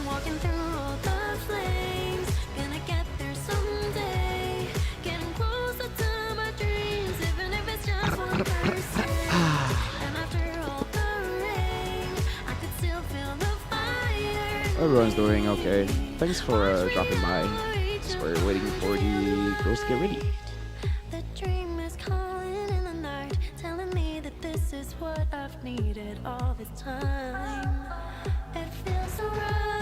Walking through all the flames, gonna get there someday. Getting closer to my dreams, even if it's just 1%. And after all the rain, I could still feel the fire. Everyone's doing okay. Thanks for dropping by. Just we're waiting for the girls to get ready. The dream is calling in the night, telling me that this is what I've needed all this time. It feels so right.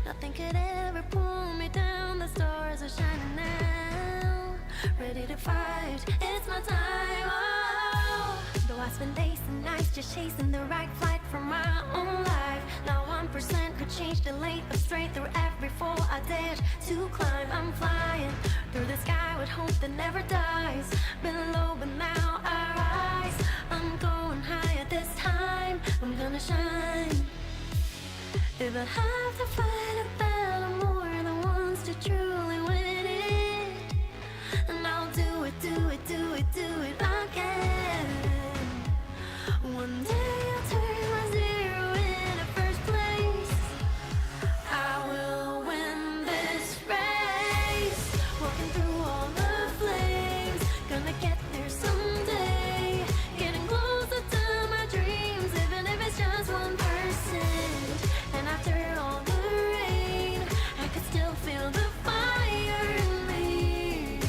Nothing could ever pull me down. The stars are shining now. Ready to fight. It's my time. Oh. Though I spend days and nights just chasing the right flight for my own life. Now 1% could change the lane of straight through every fall I dared to climb. I'm flying through the sky with hope that never dies. Been low, but now I rise. I'm going higher this time. I'm gonna shine. If I have to fight a battle more than once to truly win it, and I'll do it, do it, do it, do it again. One day I'll turn my zero into first place. I will win this race. Walking through all the flames, gonna get there someday. Getting closer to my dreams, even if it's just 1%. And after all the rain, I could still feel the fire in me.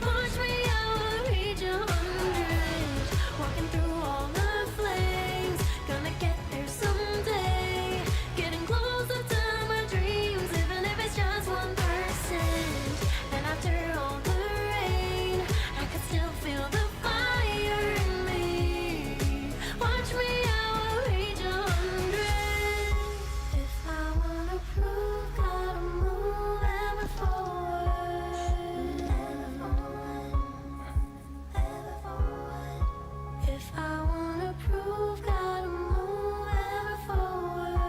Watch me, I will reach 100. Walking through all the flames, gonna get there someday. Getting closer to my dreams, even if it's just 1%. And after all the rain, I could still feel the fire in me. Watch me, I will reach 100. If I wanna prove, gotta move ever forward. Ever forward. If I wanna prove, gotta move ever forward.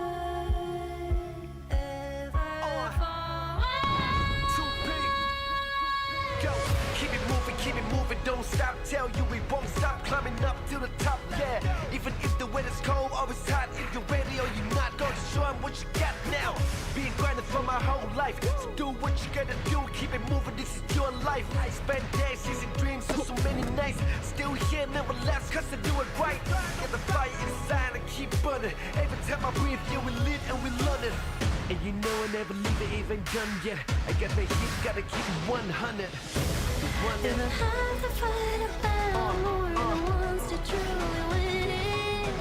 Ever forward. Too big. Go, keep it moving, don't stop. Tell you we won't stop climbing up to the top, yeah. Even if the weather's cold, always hot. If you're ready or you're not, gonna show 'em what you got now. Being grinding for my whole life, so do what you gotta do. Keep it moving, this is your life. I spend days chasing dreams, so many nights. Still here, never last, cause I do it right. Get the fire inside and keep burning. Every time I breathe, yeah, we live and we learn it. And you know I never leave it even done yet. I got the heat, gotta keep it 100. If I have to fight a battle more than once to truly win it,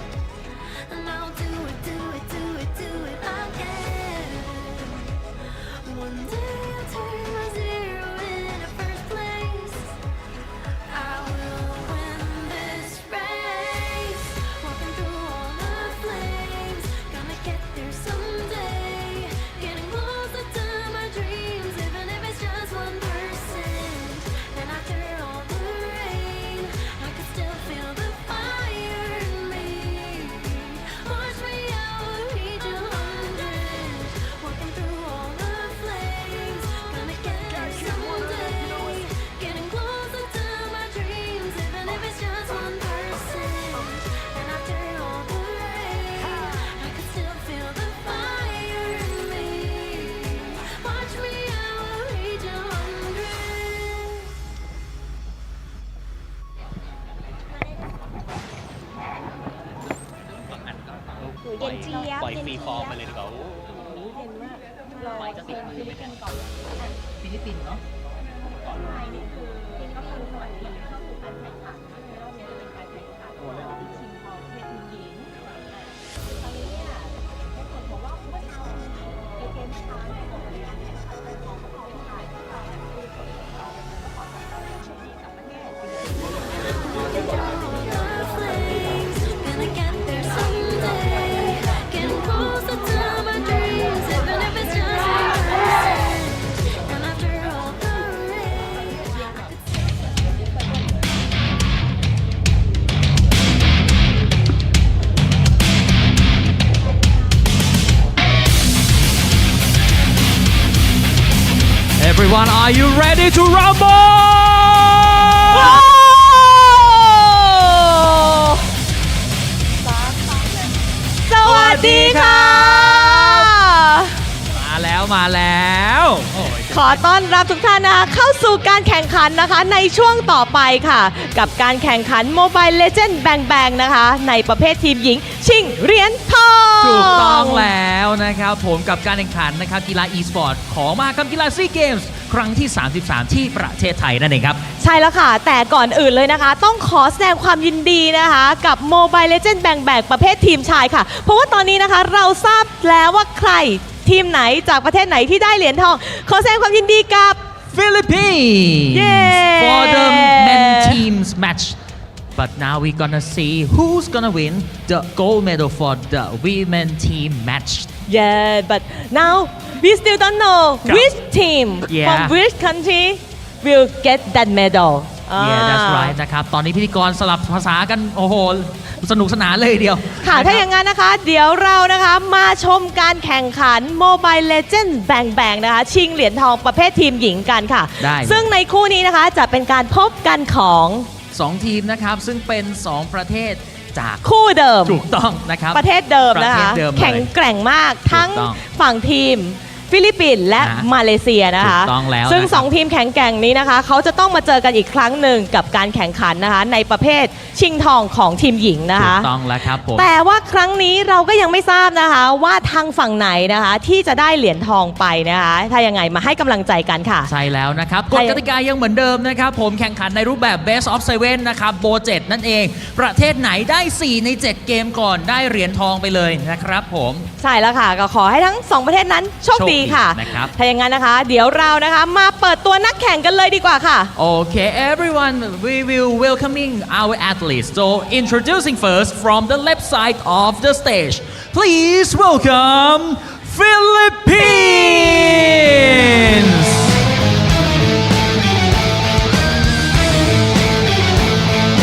and I'll do it, do it, do it, do it again. One day I'll turn my zero into first place. I will win this race. Walking through all the flames, gonna get there someday. Getting closer to my dreams, even if it's just 1%. And after all the rain, I could still feel the fire เย็นเจี๊ยบ ปล่อยฟรีฟอร์มไปเลยดีกว่า นี้เย็นมากรอ ไม่ก็ติดมือไปกันฟิลิปปินส์เนาะ ไทยนี่คือก็คือสวัสดีเข้าสู่การแข่งขันในรอบนี้จะเป็นการแข่งขันชิงทองเพศหญิงตอนนี้เนี่ยได้ผลบอกว่าเมื่อเช้าเกมเช้าเนี่ยของการแข่งขันของประเทศไทยที่เราคือผลของเราก็ขอทำการชิงดีกับประเทศ Gonna get there someday. Getting closer to my dreams, even if it's just 1%. And after all the rain, I could Everyone, are you ready to rumble? สวัสดีค่ะ มาแล้วโอ้ย ขอต้อนรับทุกท่านนะคะเข้าสู่การแข่งขันนะคะในช่วงต่อไปค่ะ กับการแข่งขัน Mobile Legends Bang Bang นะคะในประเภททีมหญิงชิงเหรียญทอง ถูกต้องแล้วนะครับผมกับการแข่งขันนะครับกีฬา e-sport ของมหกรรมกีฬาซีเกมส์ครั้งที่ 33 ที่ประเทศไทยนั่นเองครับ ใช่แล้วค่ะ แต่ก่อนอื่นเลยนะคะ ต้องขอแสดงความยินดีนะคะกับ Mobile Legends Bang Bang ประเภททีมชายค่ะ เพราะว่าตอนนี้นะคะเราทราบแล้วว่าใครทีมไหนจากประเทศไหนที่ได้เหรียญทอง ขอแสดงความยินดีกับ Philippines Yay! for the men teams match. But now we're gonna see who's gonna win the gold medal for the women team match. Yeah, but now we still don't know Yeah. which team Yeah. from which country will get that medal. Yeah, that's right นะครับ ตอนนี้พิธีกรสลับภาษากัน โอ้โห สนุกสนานเลยทีเดียว ค่ะ นรับ ถ้าอย่างนั้นนะคะ เดี๋ยวเรานะคะมาชมการแข่งขัน Mobile Legends Bang Bang นะคะชิงเหรียญทองประเภททีมหญิงกันค่ะ ได้เลย ซึ่งในคู่นี้นะคะจะเป็นการพบกันของ 2 ทีมนะครับ ซึ่งเป็น 2 ประเทศจาก คู่เดิม ถูกต้องนะครับ ประเทศเดิมนะ ประเท คะ ศเดิมเลย แข็งแกร่งมากทั้ง ถูกต้อง ฝั่งทีมฟิลิปปินส์และ นะ มาเลเซียนะคะ ถูกต้องแล้ว ซึ่ง นะครับ 2 ทีมแข็งแกร่งนี้นะคะ เขาจะต้องมาเจอกันอีกครั้งหนึ่งกับการแข่งขันนะคะ ในประเภทชิงทองของทีมหญิงนะ ถู คะ กต้องแล้วครับผม แต่ว่าครั้งนี้เราก็ยังไม่ทราบนะคะว่าทางฝั่งไหนนะคะที่จะได้เหรียญทองไปนะคะ ถ้ายังไงมาให้กำลังใจกันค่ะ ใช่แล้วนะครับกฎกติกายังเหมือนเดิมนะครับผมแข่งขันในรูปแบบ Best of 7 นะครับโบ 7 นั่นเอง ประเทศไหนได้ 4 ใน 7 เกมก่อนได้เหรียญทองไปเลยนะครับผม ใช่แล้วค่ะก็ขอให้ทั้ง 2 ประเทศนั้นโชคดีค่ะ โชคดีนะครับ ถ้าอย่างนั้นนะคะ เดี๋ยวเรานะคะมาเปิดตัวนักแข่งกันเลยดีกว่าค่ะ Okay, everyone, we will welcoming our athletes. So, introducing first from the left side of the stage, please welcome Philippines.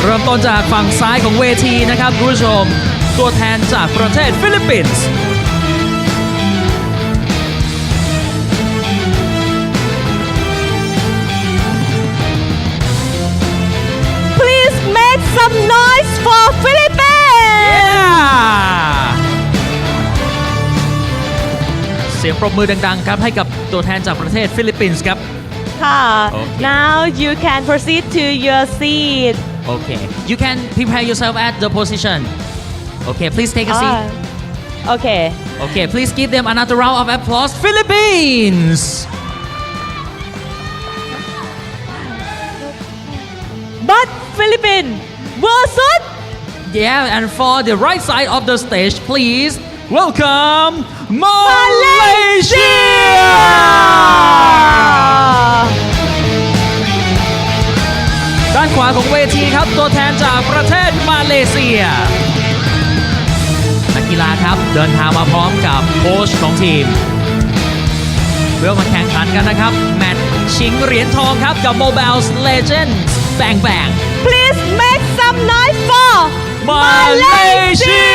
เริ่มต้นจากฝั่งซ้ายของเวทีนะครับคุณผู้ชม ตัวแทนจากประเทศฟิลิปปินส์ Please make some noise for Philippines เสียงปรบมือดังๆครับให้กับตัวแทนจากประเทศฟิลิปปินส์ครับ ค่ะ Okay. Now you can proceed to your seat Okay, you can prepare yourself at the position. Okay, please take a seat. Okay Okay, please give them another round of applause. Philippines! But Philippines versus Yeah, and for the right side of the stage, please welcome Malaysia! ด้านขวาของเวทีครับ ตัวแทนจากประเทศมาเลเซีย นักกีฬาครับเดินทางมาพร้อมกับโค้ชของทีม เพื่อมาแข่งขันกันนะครับ แมตช์ชิงเหรียญทองครับกับ Mobile Legends Bang Bang Please make some noise for Malaysia!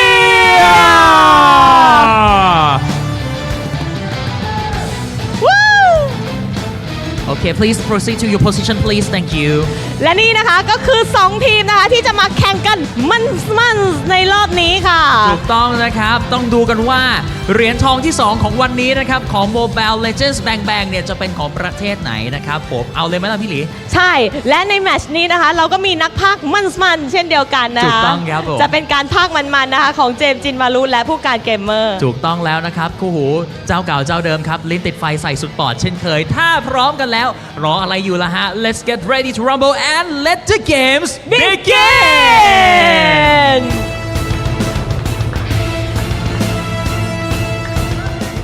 Woo! Okay, please proceed to your position, please. Thank you. และนี่นะคะก็คือ 2 ทีมนะคะที่จะมาแข่งกันมันในรอบนี้ค่ะ ถูกต้องนะครับต้องดูกันว่าเหรียญทองที่ 2 ของวันนี้นะครับของ Mobile Legends Bang Bang เนี่ยจะเป็นของประเทศไหนนะครับผมเอาเลยไหมล่ะพี่หลี ใช่และในแมตช์นี้นะคะเราก็มีนักพากย์มันๆเช่นเดียวกันนะคะ ถูกต้องครับผม จะเป็นการพากย์มันๆนะคะของเจมส์จินมารุและผู้การเกมเมอร์ ถูกต้องแล้วนะครับคู่หูเจ้าเก่าเจ้าเดิมครับลิ้นติดไฟใส่สุดปอดเช่นเคยถ้าพร้อมกันแล้วรออะไรอยู่ล่ะฮะ Let's get ready to rumble and let the games begin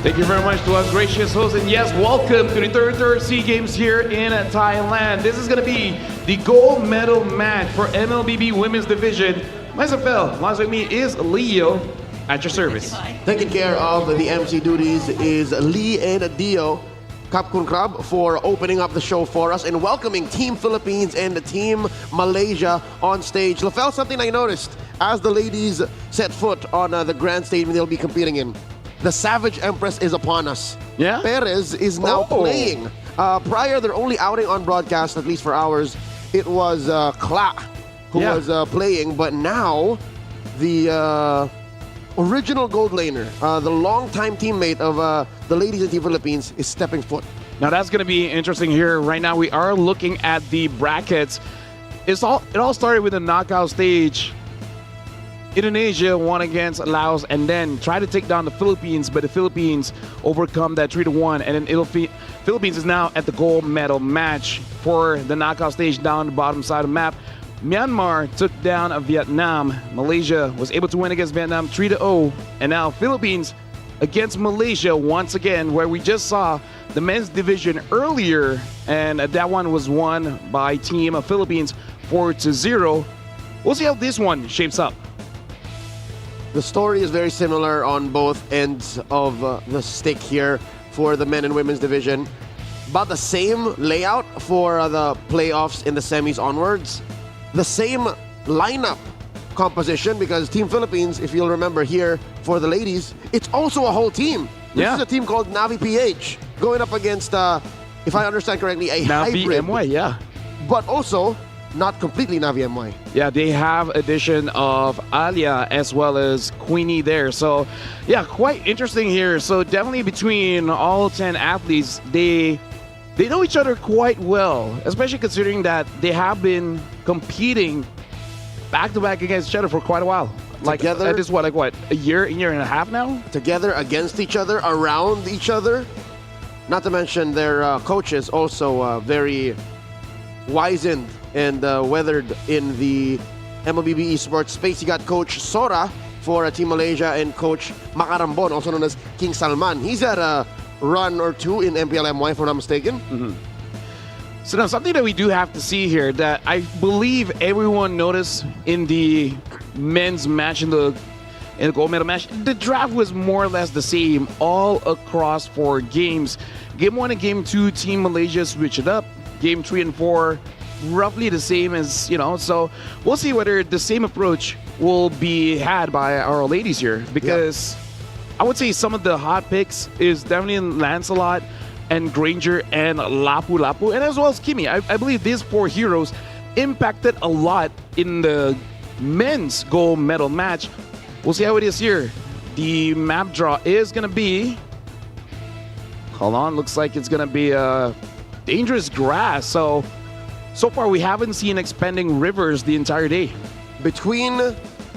Thank you very much to our gracious host, and yes, welcome to the third SEA Games here in Thailand. This is going to be the gold medal match for MLBB Women's Division. Myself, along with me is Leo at your service. Taking care of the MC duties is Lee and Dio. Kap Kun Krab for opening up the show for us and welcoming Team Philippines and Team Malaysia on stage. LaFell, something I noticed as the ladies set foot on the grand stage they'll be competing in. The Savage Empress is upon us. Yeah? Perez is now playing. Prior, their only outing on broadcast, at least for hours, it was Kla who was playing. But now, the original gold laner, the longtime teammate of the ladies in Team Philippines, is stepping foot. Now that's going to be interesting here. Right now, we are looking at the brackets. It all started with the knockout stage. Indonesia won against Laos and then tried to take down the Philippines, but the Philippines overcome that 3-1, and then Philippines is now at the gold medal match for the knockout stage down the bottom side of the map. Myanmar took down Vietnam. Malaysia was able to win against Vietnam 3-0, and now Philippines against Malaysia once again, where we just saw the men's division earlier, and that one was won by Team Philippines 4-0. We'll see how this one shapes up. The story is very similar on both ends of the stick here for the men and women's division. About the same layout for the playoffs in the semis onwards. The same lineup composition because Team Philippines, if you'll remember here for the ladies, it's also a whole team. This is a team called Navi PH going up against, if I understand correctly, a Navi hybrid. MY, yeah. But also not completely Navi MY. Yeah, they have addition of Alia as well as Queenie there. So, yeah, quite interesting here. So definitely between all 10 athletes, they know each other quite well, especially considering that they have been competing back-to-back against each other for quite a while. Like, Together, that is what, a year and a half now? Together, against each other, around each other. Not to mention their coaches also very wizened and weathered in the MLBB esports space. You got Coach Sora for Team Malaysia and Coach Makarambon, also known as King Salman. He's had a run or two in MPLMY, if I'm not mistaken. Mm-hmm. So now something that we do have to see here that I believe everyone noticed in the men's match in the gold medal match, the draft was more or less the same all across 4 games. Game 1 and Game 2, Team Malaysia switched it up. Game 3 and 4, roughly the same as, so we'll see whether the same approach will be had by our ladies here, because I would say some of the hot picks is definitely Lancelot and Granger and Lapu Lapu, and as well as Kimi. I believe these 4 heroes impacted a lot in the men's gold medal match. We'll see how it is here. The map draw is going to be, hold on, looks like it's going to be dangerous grass. So far we haven't seen expanding rivers the entire day. Between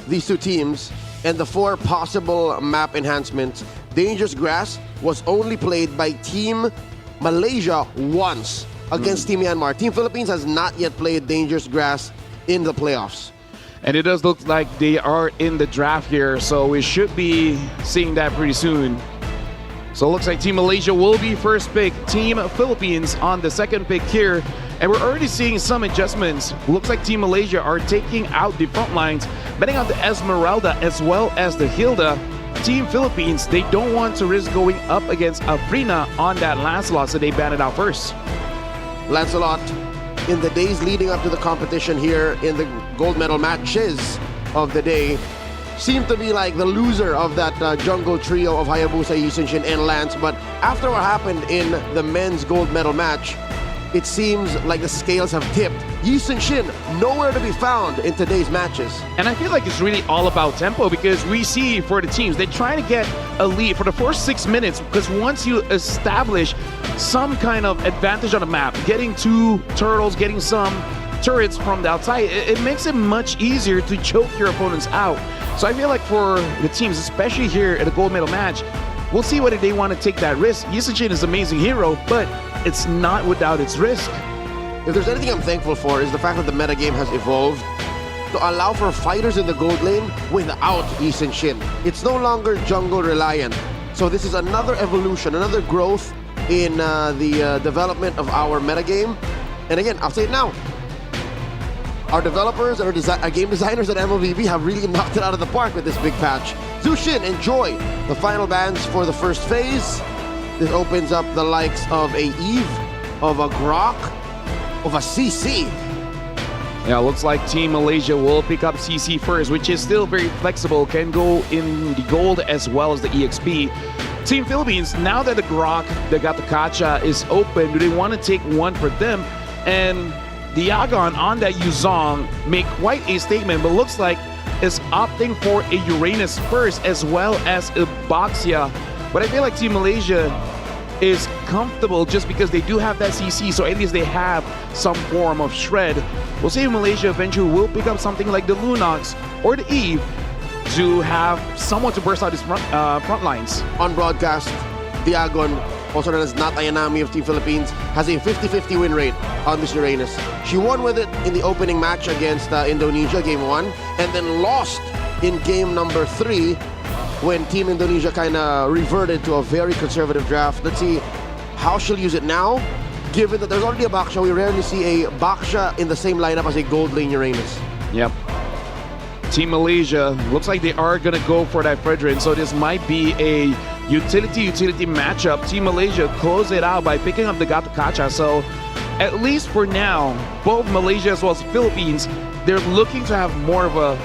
these 2 teams and the 4 possible map enhancements, Dangerous Grass was only played by Team Malaysia once against Team Myanmar. Team Philippines has not yet played Dangerous Grass in the playoffs. And it does look like they are in the draft here, so we should be seeing that pretty soon. So it looks like Team Malaysia will be first pick, Team Philippines on the second pick here. And we're already seeing some adjustments. Looks like Team Malaysia are taking out the front lines, betting out the Esmeralda as well as the Hilda. Team Philippines, they don't want to risk going up against Afrina on that Lancelot, so they ban it out first. Lancelot, in the days leading up to the competition here in the gold medal matches of the day, seemed to be like the loser of that jungle trio of Hayabusa, Yusunshin, and Lance. But after what happened in the men's gold medal match, it seems like the scales have tipped. Yi Sun-shin, nowhere to be found in today's matches. And I feel like it's really all about tempo because we see for the teams, they try to get a lead for the first 6 minutes because once you establish some kind of advantage on the map, getting 2 turtles, getting some turrets from the outside, it makes it much easier to choke your opponents out. So I feel like for the teams, especially here at a gold medal match, we'll see whether they want to take that risk. Yi Sun-shin is an amazing hero, but it's not without its risk. If there's anything I'm thankful for is the fact that the metagame has evolved to allow for fighters in the gold lane without Yi Sun-shin. It's no longer jungle reliant. So this is another evolution, another growth in the development of our metagame. And again, I'll say it now. Our developers and our game designers at MLBB have really knocked it out of the park with this big patch. Zushin, enjoy the final bans for the first phase. This opens up the likes of a Eve, of a Grok, of a CC. Yeah, looks like Team Malaysia will pick up CC first, which is still very flexible, can go in the gold as well as the EXP. Team Philippines, now that the Grok, they got the Kacha is open, do they want to take one for them? And Diagon on that Yuzong make quite a statement, but looks like is opting for a Uranus first as well as a Boxia. But I feel like Team Malaysia is comfortable just because they do have that CC, so at least they have some form of shred. We'll see if Malaysia eventually will pick up something like the Lunox or the Eve to have someone to burst out his front lines. On broadcast, Diagon, also known as Nat Ayanami of Team Philippines, has a 50-50 win rate on this Uranus. She won with it in the opening match against Indonesia, game 1, and then lost in game number 3 when Team Indonesia kind of reverted to a very conservative draft. Let's see how she'll use it now. Given that there's already a Baksha, we rarely see a Baksha in the same lineup as a gold lane Uranus. Yep. Team Malaysia, looks like they are going to go for that Fredrin, so this might be a utility matchup. Team Malaysia close it out by picking up the Gato Kacha, so at least for now, both Malaysia as well as Philippines, they're looking to have more of a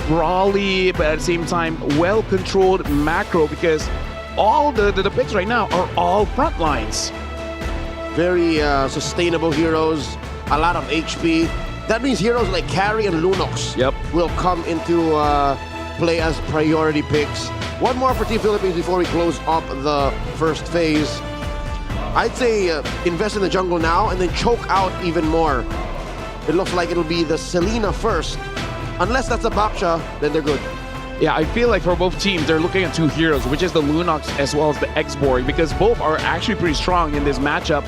brawly, but at the same time, well-controlled macro because all the picks right now are all front lines. Very sustainable heroes, a lot of HP. That means heroes like Carry and Lunox will come into play as priority picks. One more for Team Philippines before we close up the first phase. I'd say invest in the jungle now and then choke out even more. It looks like it'll be the Selena first. Unless that's a Baksha, then they're good. Yeah, I feel like for both teams, they're looking at 2 heroes, which is the Lunox as well as the X-Borg, because both are actually pretty strong in this matchup.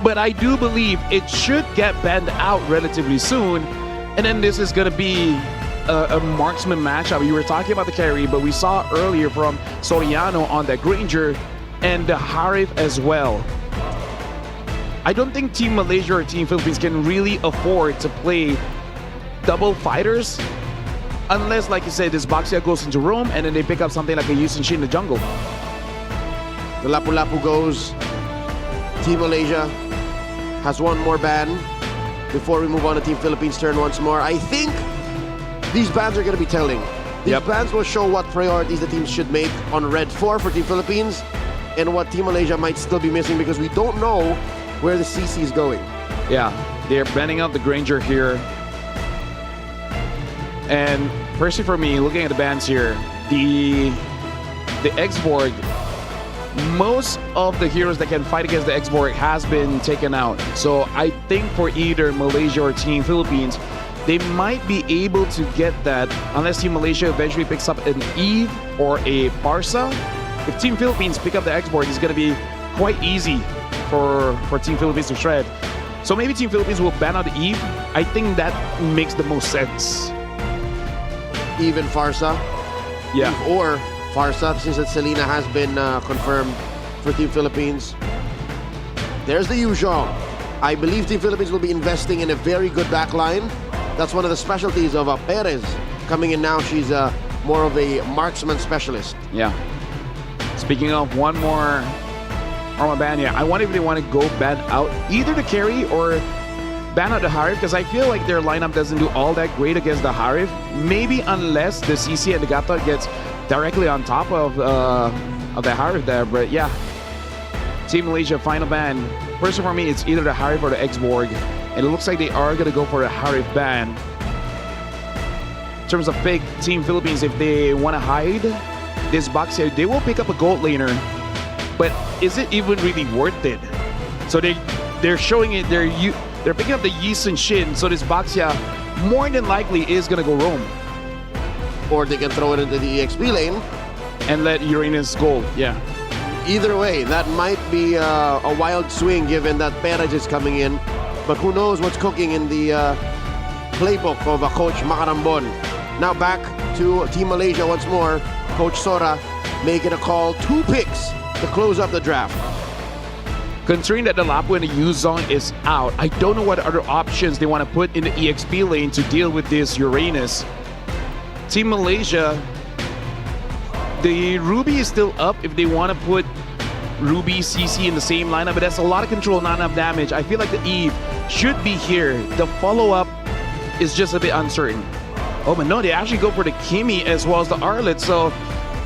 But I do believe it should get banned out relatively soon. And then this is going to be a marksman matchup. You were talking about the carry, but we saw earlier from Soriano on that Granger and the Harif as well. I don't think Team Malaysia or Team Philippines can really afford to play double fighters unless, like you said, this Boxia goes into Rome and then they pick up something like a Yi Sun-shin in the jungle. The Lapu-Lapu goes. Team Malaysia has one more ban before we move on to Team Philippines' turn once more. I think these bans are going to be telling. These bans will show what priorities the teams should make on Red 4 for Team Philippines and what Team Malaysia might still be missing because we don't know where the CC is going. Yeah, they're banning out the Granger here. And personally for me, looking at the bans here, the X-Borg, most of the heroes that can fight against the X-Borg has been taken out. So I think for either Malaysia or Team Philippines, they might be able to get that unless Team Malaysia eventually picks up an Eve or a Barca. If Team Philippines pick up the X-Borg, it's going to be quite easy for Team Philippines to shred. So maybe Team Philippines will ban out the Eve. I think that makes the most sense. Eve and Farsa. Yeah. Eve or Farsa, since that Selena has been confirmed for Team Philippines. There's the Yuzhong. I believe Team Philippines will be investing in a very good backline. That's one of the specialties of Perez. Coming in now, she's more of a marksman specialist. Yeah. Speaking of one more ban, I really want to go ban out either the carry or ban out the Harif because I feel like their lineup doesn't do all that great against the Harif. Maybe unless the CC and the Gato gets directly on top of the Harif there. But yeah, Team Malaysia final ban personally for me, it's either the Harif or the X-Borg. And it looks like they are going to go for the Harif ban. In terms of pick, Team Philippines, if they want to hide this box here, they will pick up a gold laner. But is it even really worth it? So they're showing it, they're picking up the Yeast and Shin, so this Baxia more than likely is going to go roam. Or they can throw it into the EXP lane. And let Uranus gold, yeah. Either way, that might be a wild swing given that Perez is coming in. But who knows what's cooking in the playbook of Coach Macarambon. Now back to Team Malaysia once more. Coach Sora making a call, 2 picks to close up the draft. Considering that the Lapu and the Yuzong is out, I don't know what other options they want to put in the EXP lane to deal with this Uranus. Team Malaysia, the Ruby is still up if they want to put Ruby, CC in the same lineup, but that's a lot of control, not enough damage. I feel like the Eve should be here. The follow-up is just a bit uncertain. Oh, but no, they actually go for the Kimi as well as the Arlet, so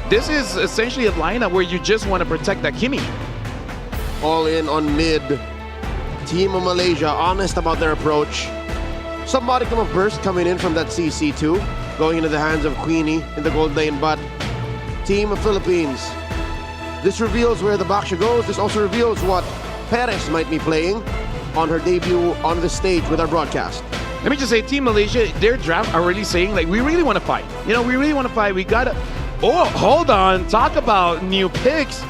this is essentially a lineup where you just want to protect that Kimi. All in on mid. Team of Malaysia, honest about their approach. Some modicum of burst coming in from that CC2, going into the hands of Queenie in the gold lane, but Team of Philippines. This reveals where the Baxia goes. This also reveals what Perez might be playing on her debut on the stage with our broadcast. Let me just say, Team Malaysia, their draft are really saying, like, we really want to fight. You know, we really want to fight. We got to... Oh, hold on. Talk about new picks.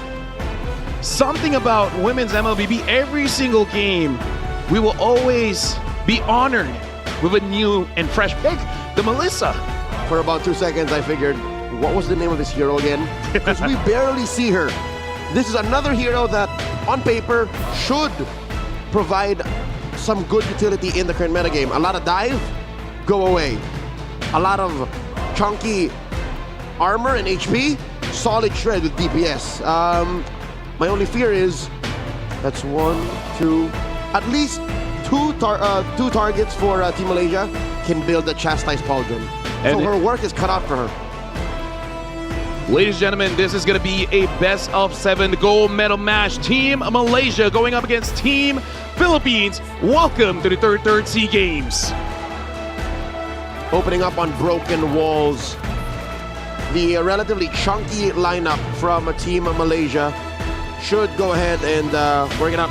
Something about women's MLBB. Every single game, we will always be honored with a new and fresh pick. The Melissa. For about 2 seconds, I figured, what was the name of this hero again? Because we barely see her. This is another hero that, on paper, should provide some good utility in the current metagame. A lot of dive, go away. A lot of chunky armor and HP, solid shred with DPS. My only fear is that's 1, 2, at least two targets for Team Malaysia can build a chastised pauldron. So her work is cut out for her. Ladies and gentlemen, this is going to be a best-of-7 gold medal match. Team Malaysia going up against Team Philippines. Welcome to the third SEA Games. Opening up on broken walls. The relatively chunky lineup from Team Malaysia should go ahead and work it out.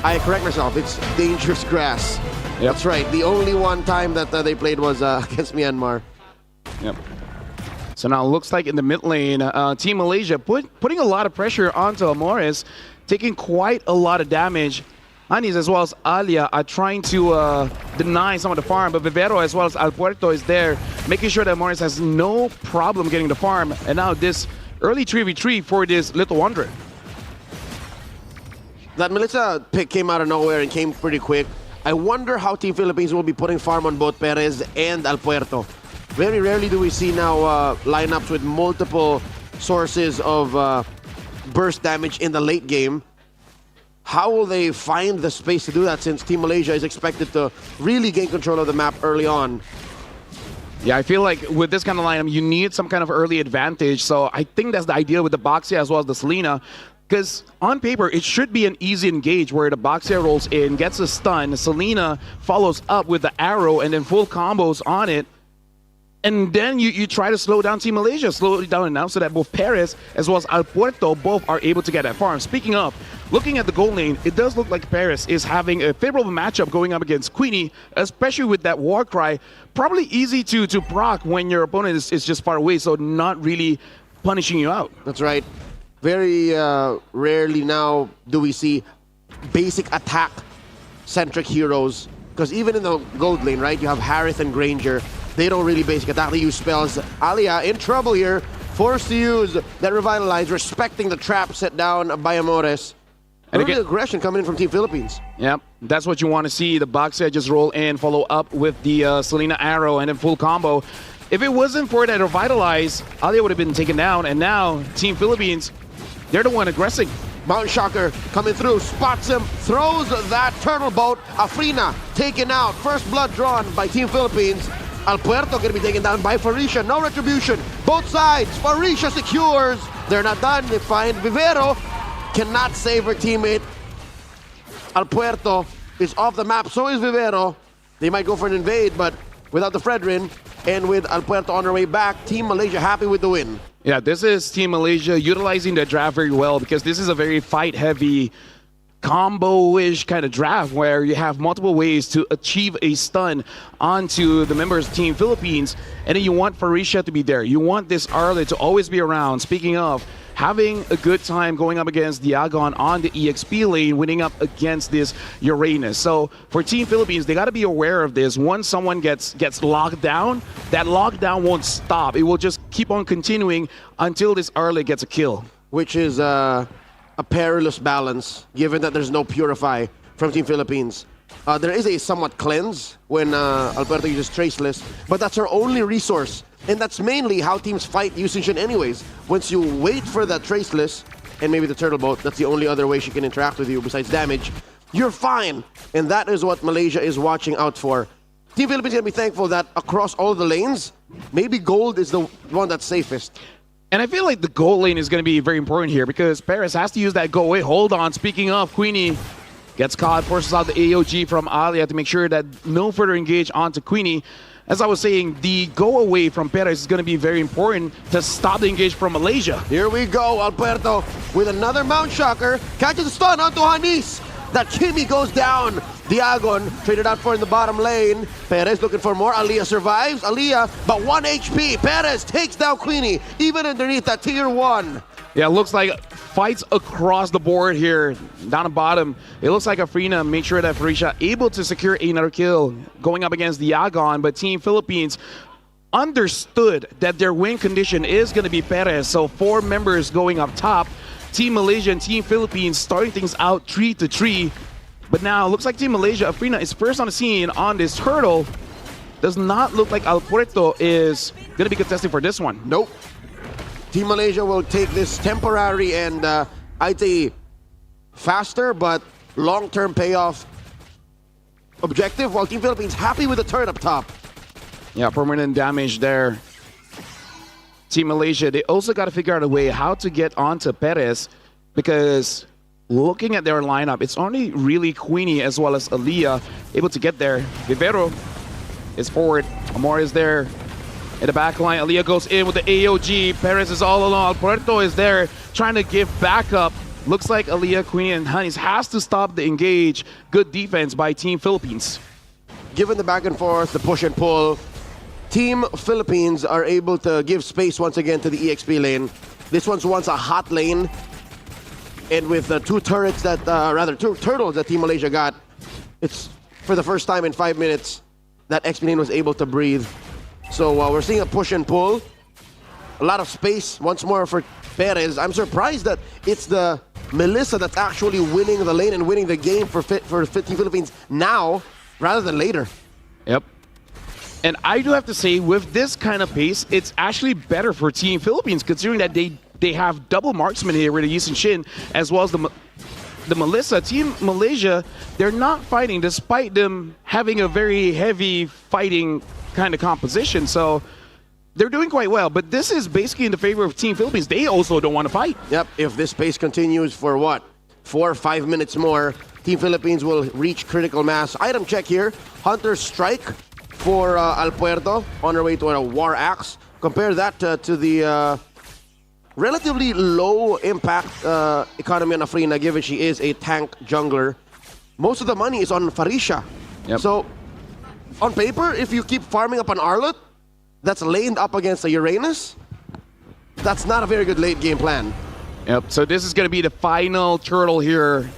I correct myself, it's dangerous grass. Yep. That's right. The only one time that they played was against Myanmar. Yep. So now it looks like in the mid lane, Team Malaysia putting a lot of pressure onto Amores, taking quite a lot of damage. Anis as well as Alia are trying to deny some of the farm, but Vivero as well as Al Puerto is there, making sure that Amores has no problem getting the farm. And now this early 3v3 for this Little Wanderer. That Melissa pick came out of nowhere and came pretty quick. I wonder how Team Philippines will be putting farm on both Perez and Al Puerto. Very rarely do we see now lineups with multiple sources of burst damage in the late game. How will they find the space to do that since Team Malaysia is expected to really gain control of the map early on? Yeah, I feel like with this kind of lineup, you need some kind of early advantage. So I think that's the idea with the Baxia as well as the Selena. Because on paper, it should be an easy engage where the Baxia rolls in, gets a stun, Selena follows up with the arrow, and then full combos on it. And then you try to slow down Team Malaysia, slow it down enough so that both Perez as well as Al Puerto both are able to get that farm. Speaking of, looking at the gold lane, it does look like Perez is having a favorable matchup going up against Queenie, especially with that war cry. Probably easy to proc when your opponent is just far away, so not really punishing you out. That's right. Very rarely now do we see basic attack-centric heroes. Because even in the gold lane, right, you have Harith and Granger. They don't really basic attack, they use spells. Alia in trouble here, forced to use that Revitalize, respecting the trap set down by Amores. And again, aggression coming in from Team Philippines. Yep, that's what you want to see. The Baxia just roll in, follow up with the Selena arrow, and then full combo. If it wasn't for that Revitalize, Alia would have been taken down, and now Team Philippines, they're the one aggressing. Mountain Shocker coming through, spots him, throws that turtle boat. Afrina taken out, first blood drawn by Team Philippines. Al Puerto going to be taken down by Farisha. No retribution. Both sides. Farisha secures. They're not done. They find Vivero. Cannot save her teammate. Alpuerto is off the map. So is Vivero. They might go for an invade, but without the Fredrin and with Alpuerto on their way back, Team Malaysia happy with the win. Yeah, this is Team Malaysia utilizing the draft very well because this is a very fight-heavy, combo-ish kind of draft where you have multiple ways to achieve a stun onto the members of Team Philippines, and then you want Farisha to be there. You want this Arlet to always be around. Speaking of, having a good time going up against Diagon on the EXP lane, winning up against this Uranus. So for Team Philippines, they got to be aware of this. Once someone gets locked down, that lockdown won't stop. It will just keep on continuing until this Arlet gets a kill. Which is a perilous balance, given that there's no Purify from Team Philippines. There is a somewhat cleanse when Alberto uses Traceless, but that's our only resource. And that's mainly how teams fight Yushin anyways. Once you wait for that Traceless, and maybe the Turtle Boat, that's the only other way she can interact with you besides damage, you're fine. And that is what Malaysia is watching out for. Team Philippines is going to be thankful that across all the lanes, maybe gold is the one that's safest. And I feel like the goal lane is going to be very important here because Perez has to use that go away. Hold on. Speaking of, Queenie gets caught, forces out the AOG from Alia to make sure that no further engage onto Queenie. As I was saying, the go away from Perez is going to be very important to stop the engage from Malaysia. Here we go, Alberto with another Mount Shocker. Catches the stun onto Hanis. That Kimi goes down. Diagon traded out for in the bottom lane. Perez looking for more. Alia survives. Alia, but 1 HP. Perez takes down Queenie, even underneath that tier 1. Yeah, it looks like fights across the board here. Down the bottom, it looks like Afrina made sure that Farisha able to secure another kill going up against Diagon, but Team Philippines understood that their win condition is going to be Perez. So 4 members going up top. Team Malaysia and Team Philippines starting things out 3-3. But now, it looks like Team Malaysia, Afrina is first on the scene on this turtle. Does not look like Alpuerto is going to be contesting for this one. Nope. Team Malaysia will take this temporary and I'd say faster but long-term payoff objective, while Team Philippines happy with the turret up top. Yeah, permanent damage there. Team Malaysia, they also got to figure out a way how to get onto Perez because looking at their lineup, it's only really Queenie as well as Alia able to get there. Vivero is forward. Amor is there. In the back line, Alia goes in with the AOG. Perez is all alone. Puerto is there trying to give backup. Looks like Alia, Queenie, and Hanis has to stop the engage. Good defense by Team Philippines. Given the back and forth, the push and pull, Team Philippines are able to give space once again to the EXP lane. This one's once a hot lane. And with the 2 turrets that, rather 2 turtles that Team Malaysia got, it's for the first time in 5 minutes that XP lane was able to breathe. So we're seeing a push and pull. A lot of space once more for Perez. I'm surprised that it's the Melissa that's actually winning the lane and winning the game for Team Philippines now rather than later. Yep. And I do have to say, with this kind of pace, it's actually better for Team Philippines considering that they have double marksman here with the Yisun Shin as well as the Melissa. Team Malaysia, they're not fighting despite them having a very heavy fighting kind of composition. So they're doing quite well, but this is basically in the favor of Team Philippines. They also don't want to fight. Yep, if this pace continues for what? 4 or 5 minutes more, Team Philippines will reach critical mass. Item check here, Hunter Strike for Alpuerto on her way to a War Axe. Compare that to the relatively low impact economy on Afrina, given she is a tank jungler. Most of the money is on Farisha. Yep. So on paper, if you keep farming up an Arlet that's laned up against a Uranus, that's not a very good late game plan. Yep, so this is going to be the final turtle here.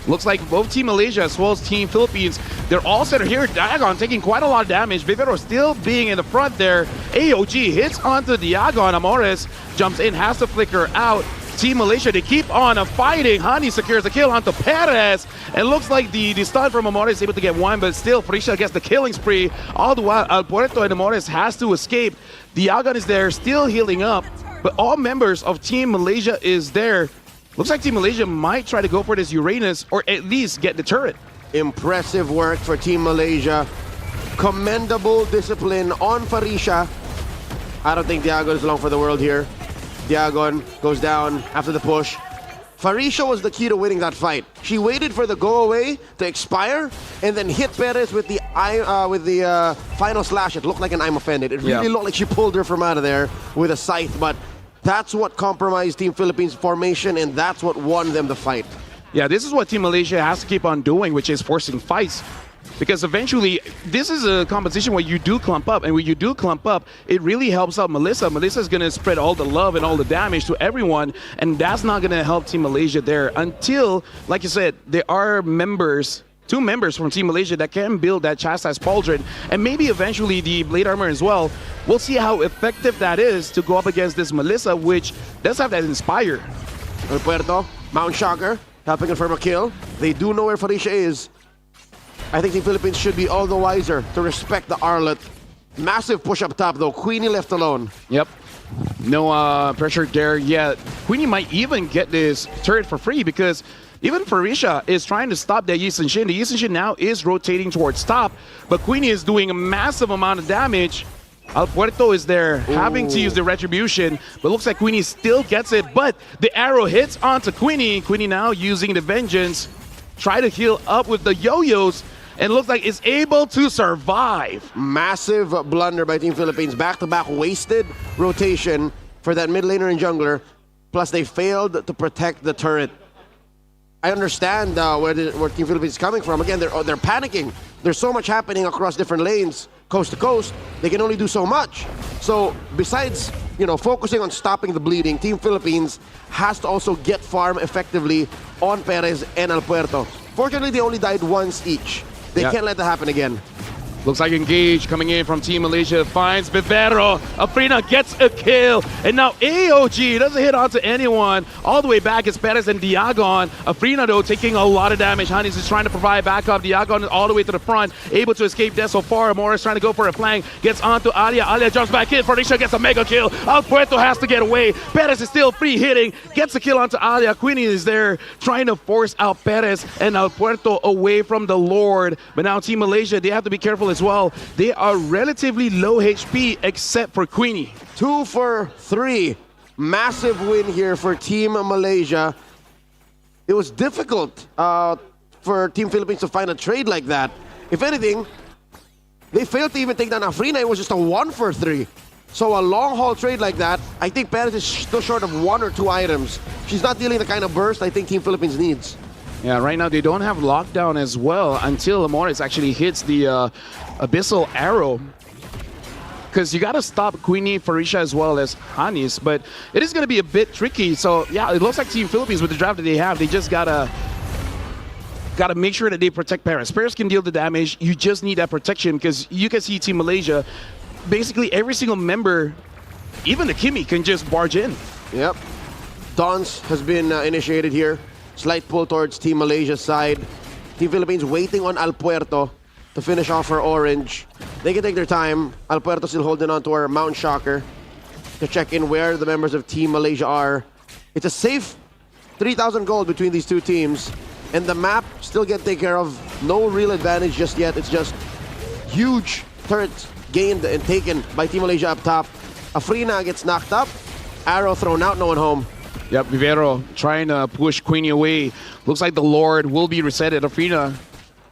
Looks like both Team Malaysia as well as Team Philippines, they're all centered here. Diagon taking quite a lot of damage. Vivero still being in the front there. AOG hits onto Diagon. Amores jumps in, has to flicker out. Team Malaysia, they keep on fighting. Hani secures the kill onto Perez. It looks like the stun from Amores is able to get one, but still Farisha gets the killing spree. All the while, Alpuerto and Amores has to escape. Diagon is there, still healing up, but all members of Team Malaysia is there. Looks like Team Malaysia might try to go for this Uranus or at least get the turret. Impressive work for Team Malaysia. Commendable discipline on Farisha. I don't think Diagon is long for the world here. Diagon goes down after the push. Farisha was the key to winning that fight. She waited for the go away to expire and then hit Perez with the final slash. It looked like an I'm offended. It really looked like she pulled her from out of there with a scythe, but that's what compromised Team Philippines' formation, and that's what won them the fight. Yeah, this is what Team Malaysia has to keep on doing, which is forcing fights. Because eventually, this is a competition where you do clump up, and when you do clump up, it really helps out Melissa. Melissa's going to spread all the love and all the damage to everyone, and that's not going to help Team Malaysia there until, like you said, there are members, 2 members from Team Malaysia that can build that Chastise Pauldron, and maybe eventually the Blade Armor as well. We'll see how effective that is to go up against this Melissa, which does have that Inspire. Puerto, Mount Shocker, helping confirm a kill. They do know where Farisha is. I think the Philippines should be all the wiser to respect the Arlet. Massive push up top though. Queenie left alone. Yep. No pressure there yet. Queenie might even get this turret for free because even Farisha is trying to stop that Yi Sun-shin. The Yi Sun-shin now is rotating towards top, but Queenie is doing a massive amount of damage. Al Puerto is there, having to use the Retribution, but looks like Queenie still gets it, but the arrow hits onto Queenie. Queenie now using the Vengeance, try to heal up with the yo-yos, and looks like it's able to survive. Massive blunder by Team Philippines. Back-to-back wasted rotation for that mid laner and jungler, plus they failed to protect the turret. I understand where Team Philippines is coming from. Again, they're panicking. There's so much happening across different lanes, coast to coast. They can only do so much. So besides, focusing on stopping the bleeding, Team Philippines has to also get farm effectively on Perez and Al Puerto. Fortunately, they only died once each. They can't let that happen again. Looks like Engage coming in from Team Malaysia finds Vivero. Afrina gets a kill. And now AOG doesn't hit onto anyone. All the way back is Perez and Diagon. Afrina, though, taking a lot of damage. Hannes is trying to provide backup. Diagon all the way to the front. Able to escape death so far. Morris trying to go for a flank. Gets onto Alia. Alia jumps back in. Farisha gets a mega kill. Al Puerto has to get away. Perez is still free hitting. Gets a kill onto Alia. Queenie is there trying to force out Perez and Al Puerto away from the Lord. But now Team Malaysia, they have to be careful as well. They are relatively low HP except for Queenie. 2 for 3. Massive win here for Team Malaysia. It was difficult for Team Philippines to find a trade like that. If anything, they failed to even take down Afrina. It was just a 1 for 3. So a long haul trade like that, I think Perez is still short of 1 or 2 items. She's not dealing the kind of burst I think Team Philippines needs. Yeah, right now they don't have lockdown as well until Morris actually hits the Abyssal Arrow. Because you got to stop Queenie, Farisha as well as Hannes, but it is going to be a bit tricky. So yeah, it looks like Team Philippines with the draft that they have, they just got to make sure that they protect Perez. Perez can deal the damage, you just need that protection because you can see Team Malaysia, basically every single member, even the Kimi can just barge in. Yep. Dons has been initiated here. Slight pull towards Team Malaysia's side. Team Philippines waiting on Al Puerto to finish off her orange. They can take their time. Al Puerto still holding on to her Mount Shocker to check in where the members of Team Malaysia are. It's a safe 3,000 gold between these two teams. And the map still get taken care of. No real advantage just yet. It's just huge turrets gained and taken by Team Malaysia up top. Afrina gets knocked up. Arrow thrown out, no one home. Yep, Vivero trying to push Queenie away. Looks like the Lord will be resetted. Afrina,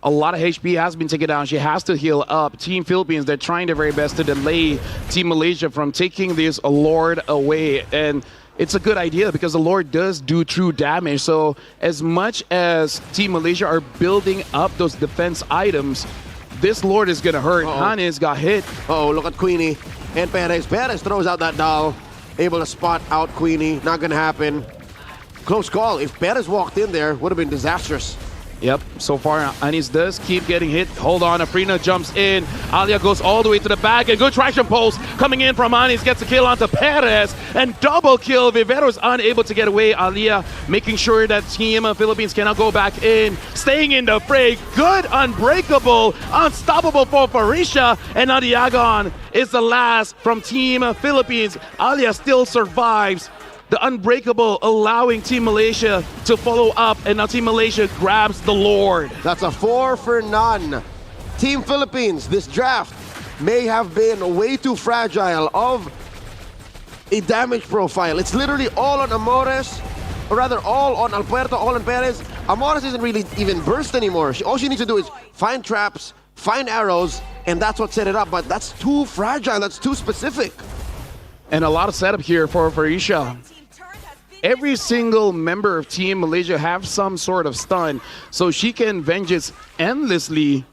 a lot of HP has been taken down. She has to heal up. Team Philippines, they're trying their very best to delay Team Malaysia from taking this Lord away. And it's a good idea because the Lord does do true damage. So as much as Team Malaysia are building up those defense items, this Lord is going to hurt. Hannes got hit. Oh, look at Queenie and Perez. Perez throws out that doll. Able to spot out Queenie. Not going to happen. Close call. If Perez walked in there, would have been disastrous. Yep, so far Anis does keep getting hit. Hold on, Afrina jumps in. Alia goes all the way to the back. A good traction pulse coming in from Anis. Gets a kill onto Perez. And double kill. Vivero is unable to get away. Alia making sure that Team Philippines cannot go back in. Staying in the fray. Good, unbreakable, unstoppable for Farisha. And now Diagon is the last from Team Philippines. Alia still survives. The unbreakable allowing Team Malaysia to follow up, and now Team Malaysia grabs the Lord. That's a 4 for none. Team Philippines, this draft may have been way too fragile of a damage profile. It's literally all on Amores or rather all on Alpuerto, all on Perez. Amores isn't really even burst anymore. All she needs to do is find traps, find arrows, and that's what set it up. But that's too fragile, that's too specific. And a lot of setup here for Isha. Every single member of Team Malaysia have some sort of stun, so she can vengeance endlessly,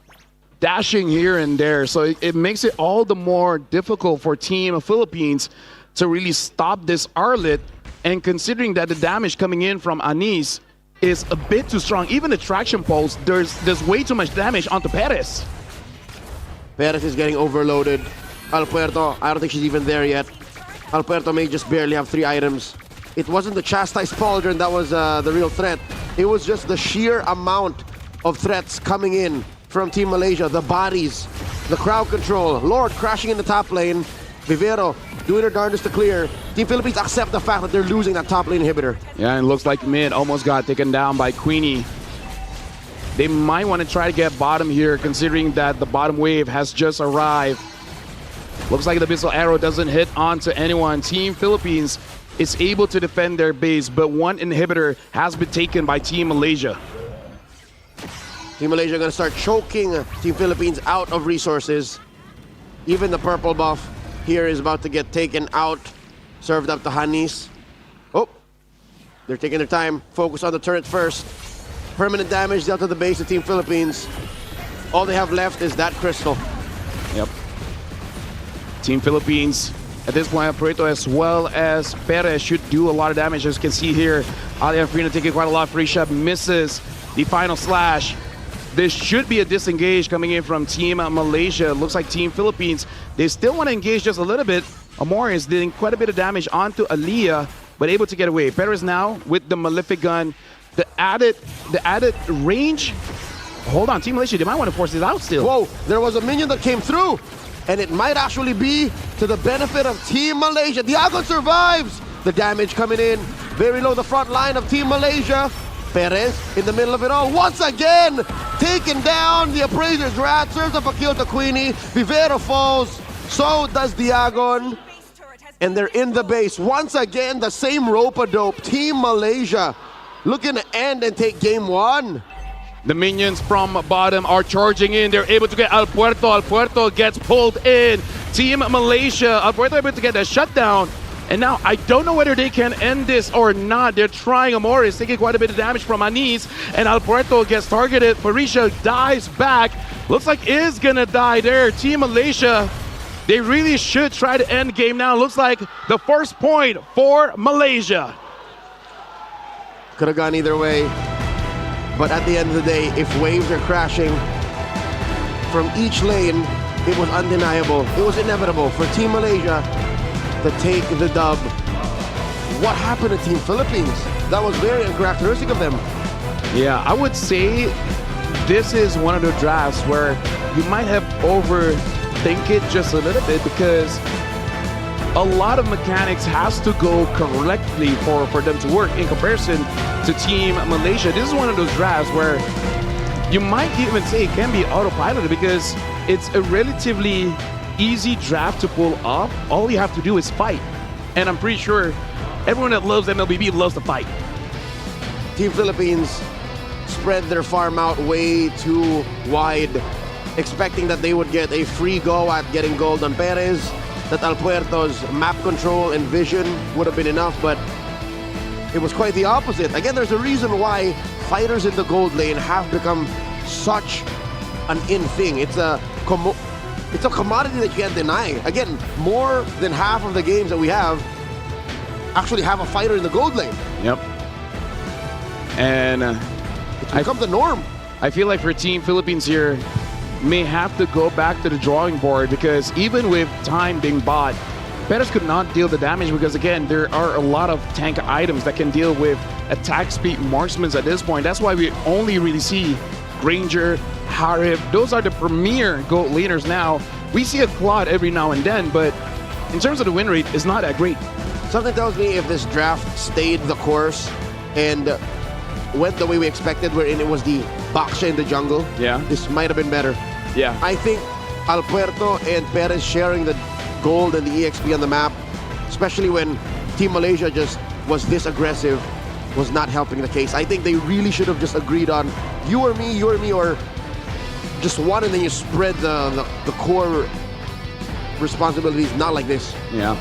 dashing here and there. So it makes it all the more difficult for Team Philippines to really stop this Arlet. And considering that the damage coming in from Anis is a bit too strong, even the traction pulse, there's way too much damage onto Perez. Perez is getting overloaded. Alpuerto, I don't think she's even there yet. Alpuerto may just barely have 3 items. It wasn't the chastised pauldron that was the real threat. It was just the sheer amount of threats coming in from Team Malaysia. The bodies, the crowd control, Lord crashing in the top lane, Vivero doing her darndest to clear. Team Philippines accept the fact that they're losing that top lane inhibitor. Yeah, and looks like mid almost got taken down by Queenie. They might want to try to get bottom here, considering that the bottom wave has just arrived. Looks like the missile arrow doesn't hit onto anyone. Team Philippines is able to defend their base, but one inhibitor has been taken by Team Malaysia. Team Malaysia gonna start choking Team Philippines out of resources. Even the purple buff here is about to get taken out, served up to Hanis. Oh, they're taking their time. Focus on the turret first. Permanent damage dealt to the base of Team Philippines. All they have left is that crystal. Yep. Team Philippines, at this point, Pareto as well as Perez should do a lot of damage. As you can see here, Alia Frina taking quite a lot. Frisha misses the final slash. This should be a disengage coming in from Team Malaysia. Looks like Team Philippines, they still want to engage just a little bit. Amore is doing quite a bit of damage onto Aliyah, but able to get away. Perez now with the Malefic gun. The added range. Hold on, Team Malaysia, they might want to force this out still. Whoa, there was a minion that came through, and it might actually be to the benefit of Team Malaysia. Diagon survives. The damage coming in very low, the front line of Team Malaysia. Perez in the middle of it all, once again, taken down. The Appraiser's Rat serves up a kill to Queenie. Vivero falls, so does Diagon. And they're in the base. Once again, the same rope-a-dope. Team Malaysia looking to end and take game 1. The minions from bottom are charging in. They're able to get Alpuerto. Alpuerto gets pulled in. Team Malaysia, Alpuerto able to get a shutdown. And now I don't know whether they can end this or not. They're trying. Amore is taking quite a bit of damage from Anis. And Alpuerto gets targeted. Farisha dives back. Looks like is gonna die there. Team Malaysia, they really should try to end game now. Looks like the first point for Malaysia. Could have gone either way. But at the end of the day, if waves are crashing from each lane, it was undeniable. It was inevitable for Team Malaysia to take the dub. What happened to Team Philippines? That was very uncharacteristic of them. Yeah, I would say this is one of the drafts where you might have overthink it just a little bit, because a lot of mechanics has to go correctly for them to work in comparison to Team Malaysia. This is one of those drafts where you might even say it can be autopiloted, because it's a relatively easy draft to pull off. All you have to do is fight. And I'm pretty sure everyone that loves MLBB loves to fight. Team Philippines spread their farm out way too wide, expecting that they would get a free go at getting gold on Perez, that Alpuerto's map control and vision would have been enough, but it was quite the opposite. Again, there's a reason why fighters in the gold lane have become such an in thing. It's a commodity that you can't deny. Again, more than half of the games that we have actually have a fighter in the gold lane. Yep. And It's become the norm. I feel like for Team Philippines here, may have to go back to the drawing board, because even with time being bought, Perez could not deal the damage, because again, there are a lot of tank items that can deal with attack speed marksmen at this point. That's why we only really see Granger, Harif. Those are the premier gold laners now. We see a Claude every now and then, but in terms of the win rate, it's not that great. Something tells me if this draft stayed the course and went the way we expected, wherein it was the Baksha in the jungle, Yeah. this might have been better. Yeah. I think Alpuerto and Perez sharing the gold and the EXP on the map, especially when Team Malaysia just was this aggressive, was not helping the case. I think they really should have just agreed on you or me, or just one, and then you spread the core responsibilities, not like this. Yeah.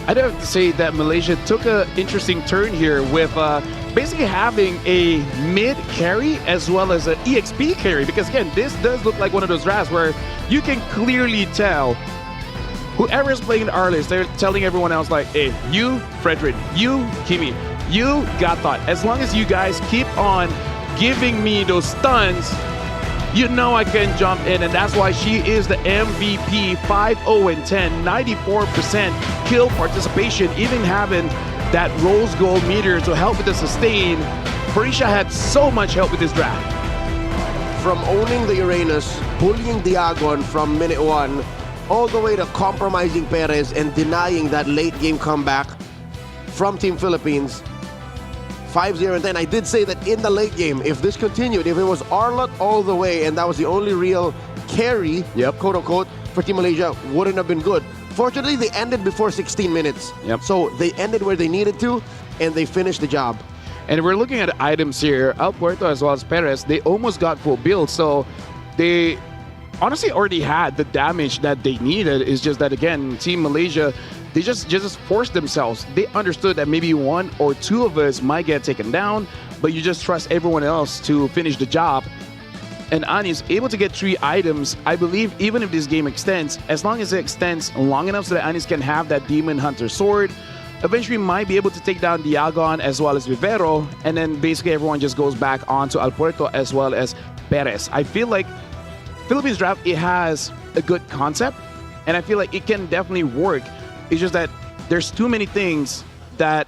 I'd have to say that Malaysia took an interesting turn here with basically having a mid carry as well as an EXP carry, because again, this does look like one of those drafts where you can clearly tell whoever is playing the Arliss, they're telling everyone else like, hey, you, Frederick, you, Kimi, you, Gatot, as long as you guys keep on giving me those stuns, you know I can jump in, and that's why she is the MVP. 5-0-10, 94% kill participation, even having that rose gold meter to help with the sustain. Farisha had so much help with this draft. From owning the Uranus, bullying Diagon from minute one, all the way to compromising Perez and denying that late game comeback from Team Philippines. 5-0-10. I did say that in the late game, if this continued, if it was Arlott all the way and that was the only real carry, quote unquote, for Team Malaysia, wouldn't have been good. Fortunately, they ended before 16 minutes. So they ended where they needed to, and they finished the job. And we're looking at items here. El Puerto as well as Perez, they almost got full build. So they honestly already had the damage that they needed. It's just that, again, Team Malaysia, they just forced themselves. They understood that maybe one or two of us might get taken down, but you just trust everyone else to finish the job. And Ani is able to get 3 items. I believe even if this game extends, as long as it extends long enough so that Anis can have that Demon Hunter sword, eventually might be able to take down Diagon as well as Vivero, and then basically everyone just goes back onto El Puerto as well as Perez. I feel like Philippines draft, it has a good concept, and I feel like it can definitely work. It's just that there's too many things that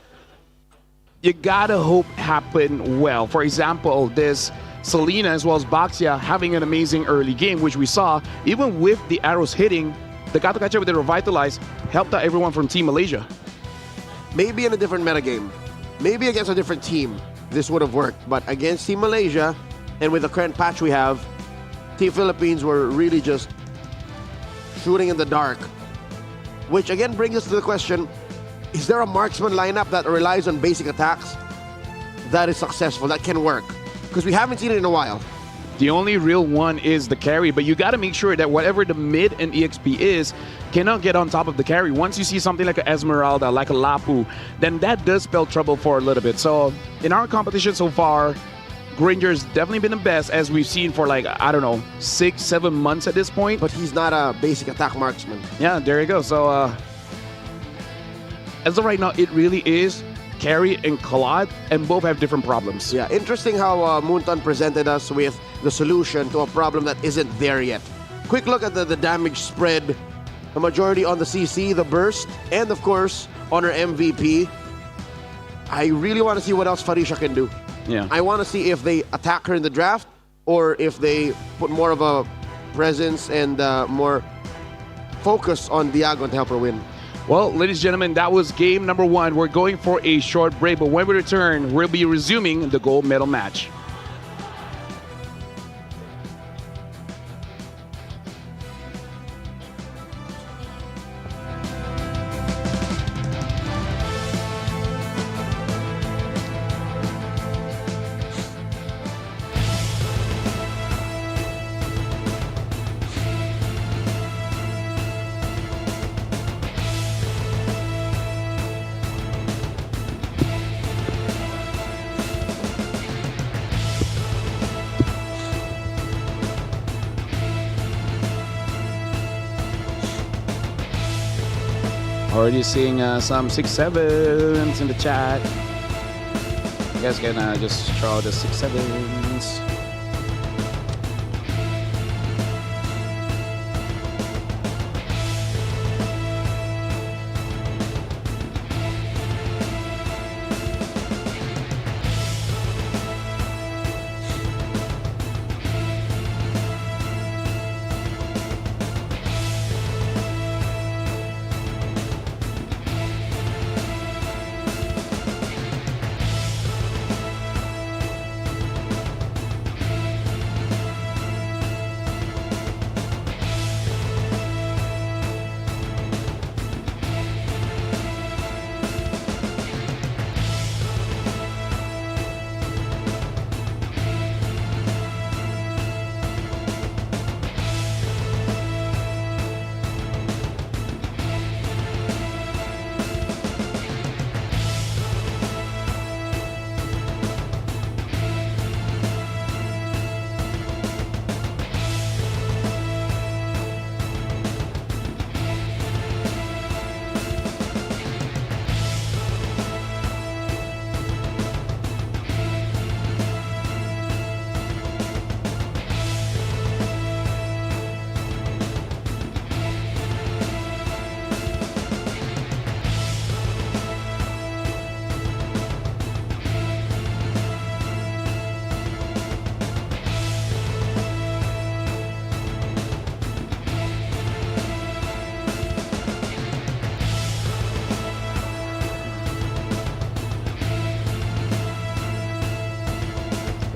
you gotta hope happen well. For example, this Selena as well as Baxia having an amazing early game, which we saw, even with the arrows hitting, the Gato Gacha with the Revitalize helped out everyone from Team Malaysia. Maybe in a different metagame, maybe against a different team, this would have worked. But against Team Malaysia, and with the current patch we have, Team Philippines were really just shooting in the dark. Which again brings us to the question, is there a marksman lineup that relies on basic attacks that is successful, that can work? Because we haven't seen it in a while. The only real one is the carry, but you got to make sure that whatever the mid and EXP is cannot get on top of the carry. Once you see something like a Esmeralda, like a Lapu, then that does spell trouble for a little bit. So in our competition so far, Gringer's definitely been the best, as we've seen for like, I don't know, 6-7 months at this point. But he's not a basic attack marksman. Yeah, there you go. So as of right now, it really is carry and Claude, and both have different problems. Yeah, interesting how Moonton presented us with the solution to a problem that isn't there yet. Quick look at the damage spread. The majority on the CC, the burst, and of course, on her MVP. I really want to see what else Farisha can do. Yeah. I want to see if they attack her in the draft, or if they put more of a presence and more focus on Diagon to help her win. Well, ladies and gentlemen, that was game number 1. We're going for a short break, but when we return, we'll be resuming the gold medal match. Already seeing some 6-7s in the chat. You guys can just draw the 6-7s.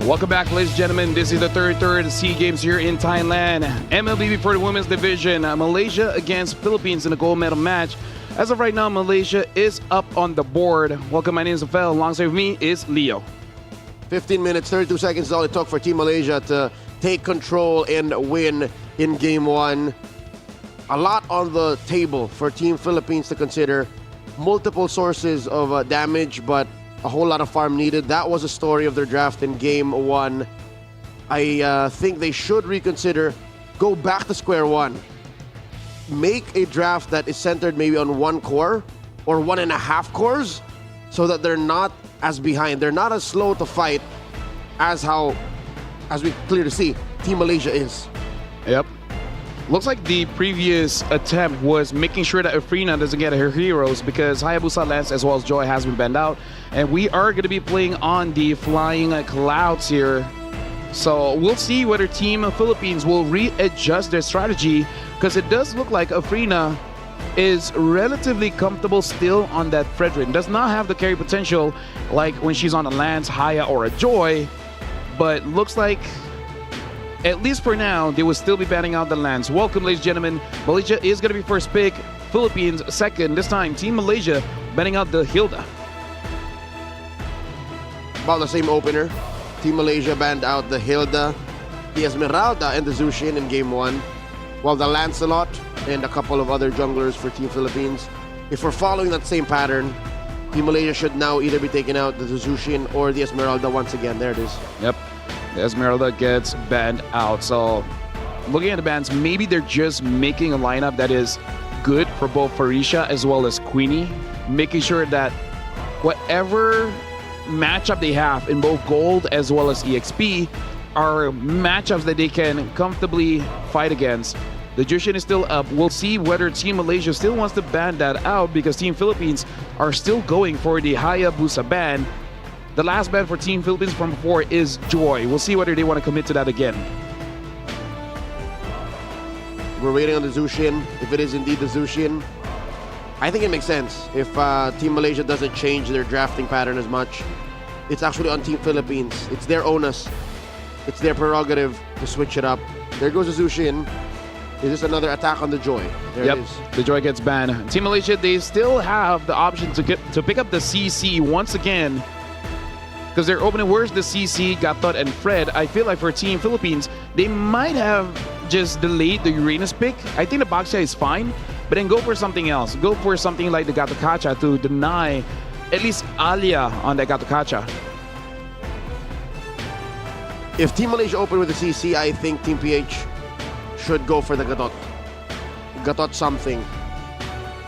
Welcome back, ladies and gentlemen. This is the third SEA Games here in Thailand. MLBB for the women's division. Malaysia against Philippines in a gold medal match. As of right now, Malaysia is up on the board. Welcome, my name is Rafael. Alongside with me is Leo. 15 minutes, 32 seconds is all it took for Team Malaysia to take control and win in Game 1. A lot on the table for Team Philippines to consider. Multiple sources of damage, but a whole lot of farm needed. That was a story of their draft in Game 1. I think they should reconsider, go back to square one. Make a draft that is centered maybe on one core or 1.5 cores so that they're not as behind. They're not as slow to fight as we clearly see Team Malaysia is. Yep. Looks like the previous attempt was making sure that Afrina doesn't get her heroes because Hayabusa, Lance, as well as Joy has been banned out. And we are going to be playing on the flying clouds here. So we'll see whether Team Philippines will readjust their strategy because it does look like Afrina is relatively comfortable still on that Fredrin. Does not have the carry potential like when she's on a Lance, Haya, or a Joy. But looks like, at least for now, they will still be banning out the Lance. Welcome, ladies and gentlemen. Malaysia is going to be first pick. Philippines second. This time, Team Malaysia banning out the Hilda. About the same opener. Team Malaysia banned out the Hilda, the Esmeralda, and the Zushin in Game 1. While the Lancelot and a couple of other junglers for Team Philippines. If we're following that same pattern, Team Malaysia should now either be taking out the Zushin or the Esmeralda once again. There it is. Yep. The Esmeralda gets banned out. So looking at the bans, maybe they're just making a lineup that is good for both Farisha as well as Queenie, making sure that whatever matchup they have in both gold as well as EXP are matchups that they can comfortably fight against. The Jushin is still up. We'll see whether Team Malaysia still wants to ban that out because Team Philippines are still going for the Hayabusa ban. The last ban for Team Philippines from before is Joy. We'll see whether they want to commit to that again. We're waiting on the Zushin. If it is indeed the Zushin, I think it makes sense. If Team Malaysia doesn't change their drafting pattern as much, it's actually on Team Philippines. It's their onus. It's their prerogative to switch it up. There goes the Zushin. Is this another attack on the Joy? There it is. The Joy gets banned. Team Malaysia, they still have the option to pick up the CC once again because they're opening where's the CC, Gatot, and Fred. I feel like for Team Philippines, they might have just delayed the Uranus pick. I think the Baxia is fine, but then go for something else. Go for something like the Gatokacha to deny at least Alia on the Gatokacha. If Team Malaysia open with the CC, I think Team PH should go for the Gatot. Gatot something.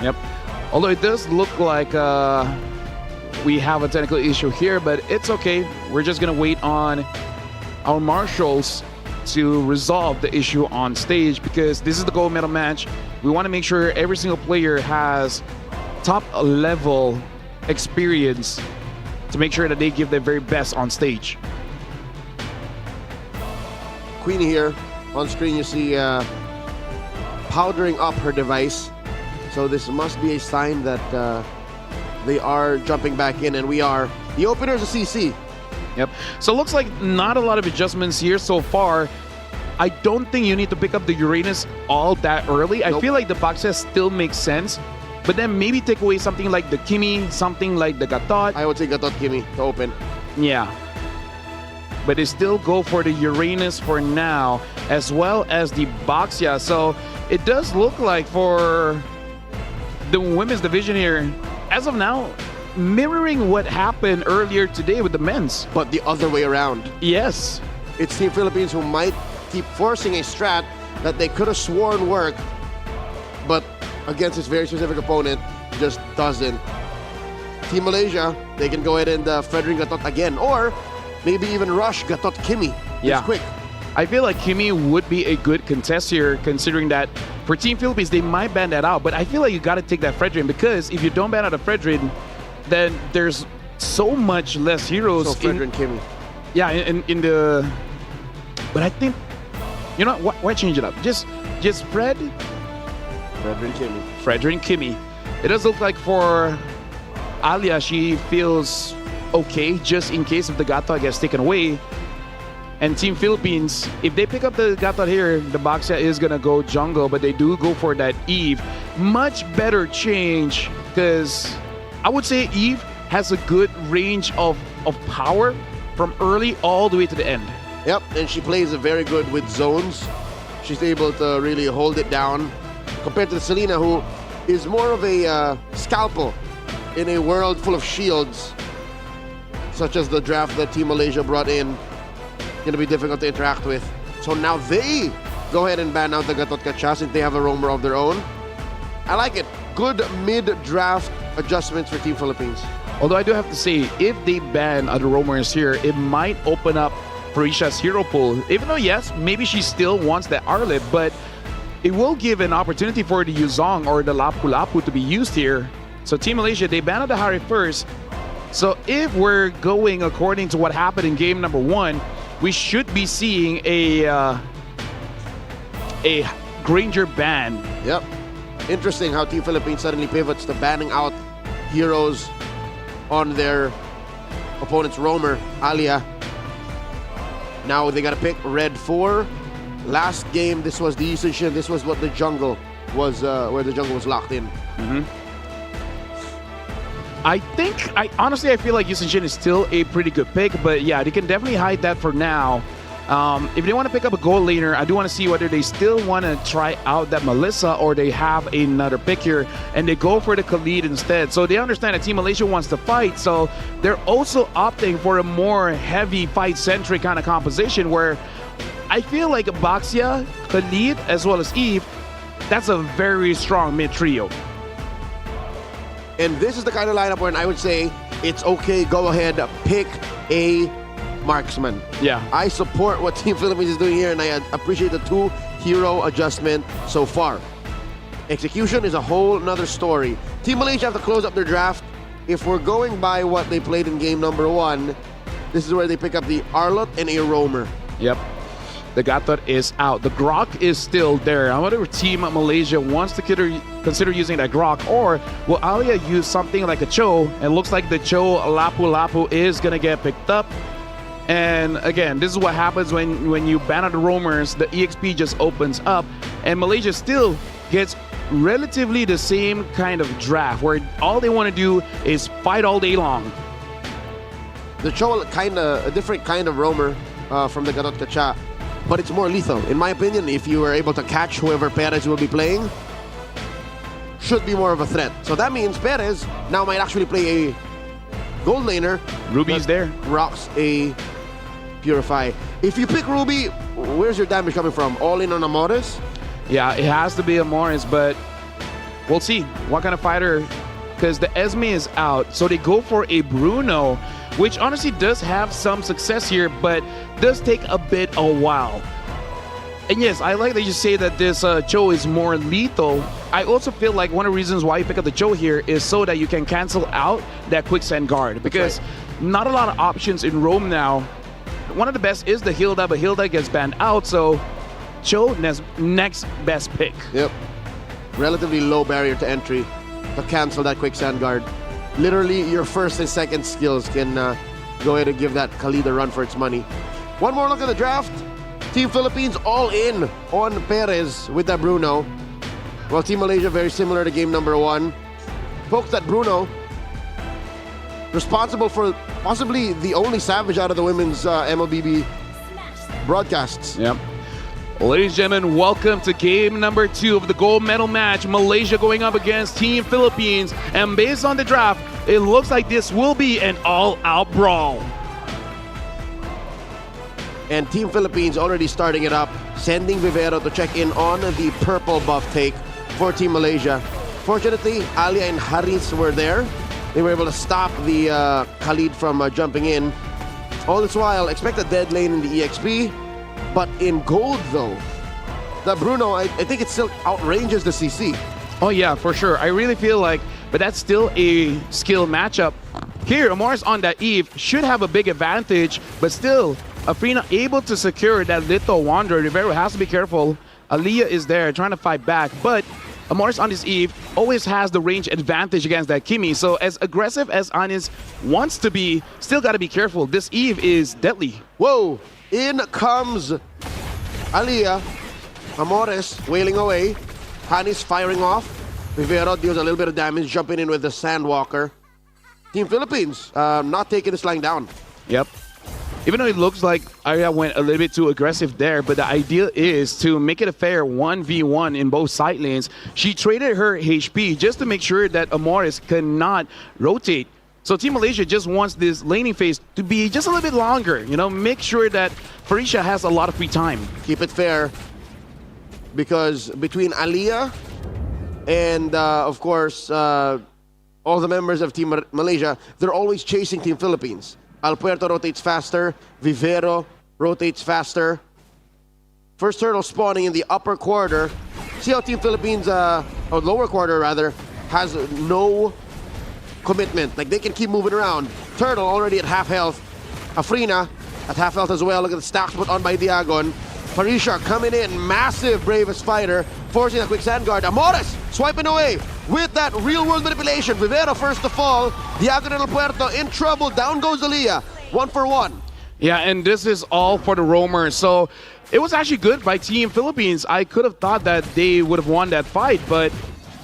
Yep. Although it does look like we have a technical issue here, but it's okay. We're just going to wait on our marshals to resolve the issue on stage because this is the gold medal match. We want to make sure every single player has top level experience to make sure that they give their very best on stage. Queenie here. On screen you see powdering up her device. So this must be a sign that they are jumping back in, and we are. The opener is a CC. Yep. So it looks like not a lot of adjustments here so far. I don't think you need to pick up the Uranus all that early. Nope. I feel like the box set still makes sense, but then maybe take away something like the Kimi, something like the Gatot. I would say Gatot Kimi to open. Yeah. But they still go for the Uranus for now, as well as the Baxia. So it does look like for the women's division here, as of now, mirroring what happened earlier today with the men's. But the other way around. Yes. It's Team Philippines who might keep forcing a strat that they could have sworn worked, but against this very specific opponent, just doesn't. Team Malaysia, they can go ahead and Fredrin Gatot again, or maybe even rush Gatot Kimi. Yeah. It's quick. I feel like Kimi would be a good contest here, considering that for Team Philippines, they might ban that out. But I feel like you got to take that Fredrin, because if you don't ban out a Fredrin, then there's so much less heroes. So Fredrin Kimi. Yeah, in the... But I think, you know what? Why change it up? Just Fredrin Kimi. Fredrin Kimi. It does look like for Alia, she feels okay, just in case if the Gato gets taken away. And Team Philippines, if they pick up the Gatot here, the Baxia is going to go jungle, but they do go for that Eve. Much better change because I would say Eve has a good range of power from early all the way to the end. Yep, and she plays very good with zones. She's able to really hold it down compared to Selena, who is more of a scalpel in a world full of shields, such as the draft that Team Malaysia brought in. Going to be difficult to interact with. So now they go ahead and ban out the Gatot Kacha since they have a roamer of their own. I like it. Good mid-draft adjustments for Team Philippines. Although I do have to say, if they ban other roamers here, it might open up Farisha's hero pool. Even though, yes, maybe she still wants the Arlet, but it will give an opportunity for the Yuzong or the Lapu Lapu to be used here. So Team Malaysia, they banned the Hari first. So if we're going according to what happened in game number 1, we should be seeing a Granger ban. Yep. Interesting how Team Philippines suddenly pivots to banning out heroes on their opponent's roamer, Alia. Now they got to pick red 4. Last game, this was the Yushin. This was what the jungle was, where the jungle was locked in. I honestly, I feel like Yushin Shin is still a pretty good pick, but yeah, they can definitely hide that for now. If they want to pick up a gold laner, I do want to see whether they still want to try out that Melissa or they have another pick here and they go for the Khalid instead. So they understand that Team Malaysia wants to fight, so they're also opting for a more heavy fight-centric kind of composition where I feel like Baxia, Khalid, as well as Eve, that's a very strong mid-trio. And this is the kind of lineup where I would say it's okay, go ahead, pick a marksman. Yeah. I support what Team Philippines is doing here, and I appreciate the 2 hero adjustment so far. Execution is a whole nother story. Team Malaysia have to close up their draft. If we're going by what they played in game number 1, this is where they pick up the Arlot and a roamer. Yep. The Gatot is out. The Grok is still there. I wonder if Team Malaysia wants to consider using that Grok, or will Alia use something like a Cho? It looks like the Cho Lapu Lapu is going to get picked up. And again, this is what happens when you ban out the roamers. The EXP just opens up, and Malaysia still gets relatively the same kind of draft where all they want to do is fight all day long. The Cho a different kind of roamer from the Gatot Kacha, but it's more lethal. In my opinion, if you were able to catch whoever Perez will be playing, should be more of a threat. So that means Perez now might actually play a gold laner. Ruby's there. Rocks a Purify. If you pick Ruby, where's your damage coming from? All in on Amores? Yeah, it has to be Amores, but we'll see what kind of fighter, because the Esme is out. So they go for a Bruno, which honestly does have some success here, but does take a while. And yes, I like that you say that this Cho is more lethal. I also feel like one of the reasons why you pick up the Cho here is so that you can cancel out that quicksand guard, because not a lot of options in Rome now. One of the best is the Hilda, but Hilda gets banned out, so Cho next best pick. Yep. Relatively low barrier to entry to cancel that quicksand guard. Literally, your first and second skills can go ahead and give that Khalid a run for its money. One more look at the draft. Team Philippines all in on Perez with that Bruno. While Team Malaysia, very similar to game number 1. Folks, that Bruno, responsible for possibly the only Savage out of the women's MLBB broadcasts. Yep. Ladies and gentlemen, welcome to game number 2 of the gold medal match. Malaysia going up against Team Philippines. And based on the draft, it looks like this will be an all-out brawl. And Team Philippines already starting it up, sending Vivero to check in on the purple buff take for Team Malaysia. Fortunately, Alia and Haris were there. They were able to stop the Khalid from jumping in. All this while, expect a dead lane in the EXP. But in gold, though, the Bruno, I think it still outranges the CC. Oh, yeah, for sure. I really feel like, but that's still a skill matchup. Here, Amores on that Eve should have a big advantage, but still, Afrina able to secure that little Wanderer. Rivero has to be careful. Aliyah is there trying to fight back, but Amores on this Eve always has the range advantage against that Kimi. So as aggressive as Anis wants to be, still got to be careful. This Eve is deadly. Whoa! In comes Aliyah. Amores wailing away. Hanis firing off. Rivero deals a little bit of damage, jumping in with the Sandwalker. Team Philippines not taking this line down. Yep. Even though it looks like Arya went a little bit too aggressive there, but the idea is to make it a fair 1v1 in both side lanes. She traded her HP just to make sure that Amores cannot rotate. So Team Malaysia just wants this laning phase to be just a little bit longer. You know, make sure that Farisha has a lot of free time. Keep it fair. Because between Aliyah and, of course, all the members of Team Malaysia, they're always chasing Team Philippines. Alpuerto rotates faster. Vivero rotates faster. First turtle spawning in the upper quarter. See how Team Philippines, or lower quarter rather, has no commitment. Like, they can keep moving around. Turtle already at half health. Afrina at half health as well. Look at the stacks put on by Diagon. Farisha coming in, massive bravest fighter, forcing a quick sand guard. Amores swiping away with that real-world manipulation. Vivero first to fall. Diagonal Puerto in trouble. Down goes Aliyah. 1-for-1. Yeah, and this is all for the roamers. So it was actually good by Team Philippines. I could have thought that they would have won that fight, but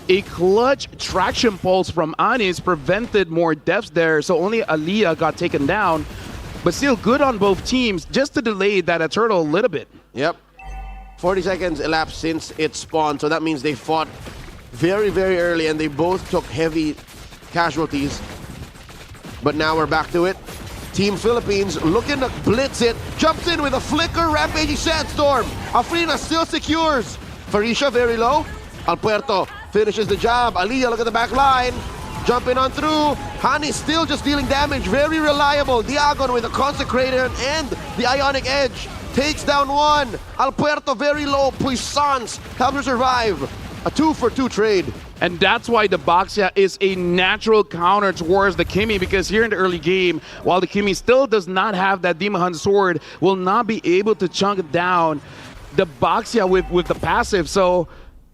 a clutch traction pulse from Anis prevented more deaths there. So only Aliyah got taken down, but still good on both teams just to delay that turtle a little bit. Yep. 40 seconds elapsed since it spawned, so that means they fought very, very early and they both took heavy casualties. But now we're back to it. Team Philippines looking to blitz it. Jumps in with a flicker, rampaging sandstorm. Afrina still secures. Farisha very low. Alpuerto finishes the job. Aliyah, look at the back line. Jumping on through. Hani still just dealing damage. Very reliable. Diagon with the Consecrator and the Ionic Edge. Takes down one. Alpuerto very low. Puissance helps her survive. A 2-for-2 trade. And that's why the Baxia is a natural counter towards the Kimi, because here in the early game, while the Kimi still does not have that Demon Hunt sword, will not be able to chunk down the Baxia with the passive. So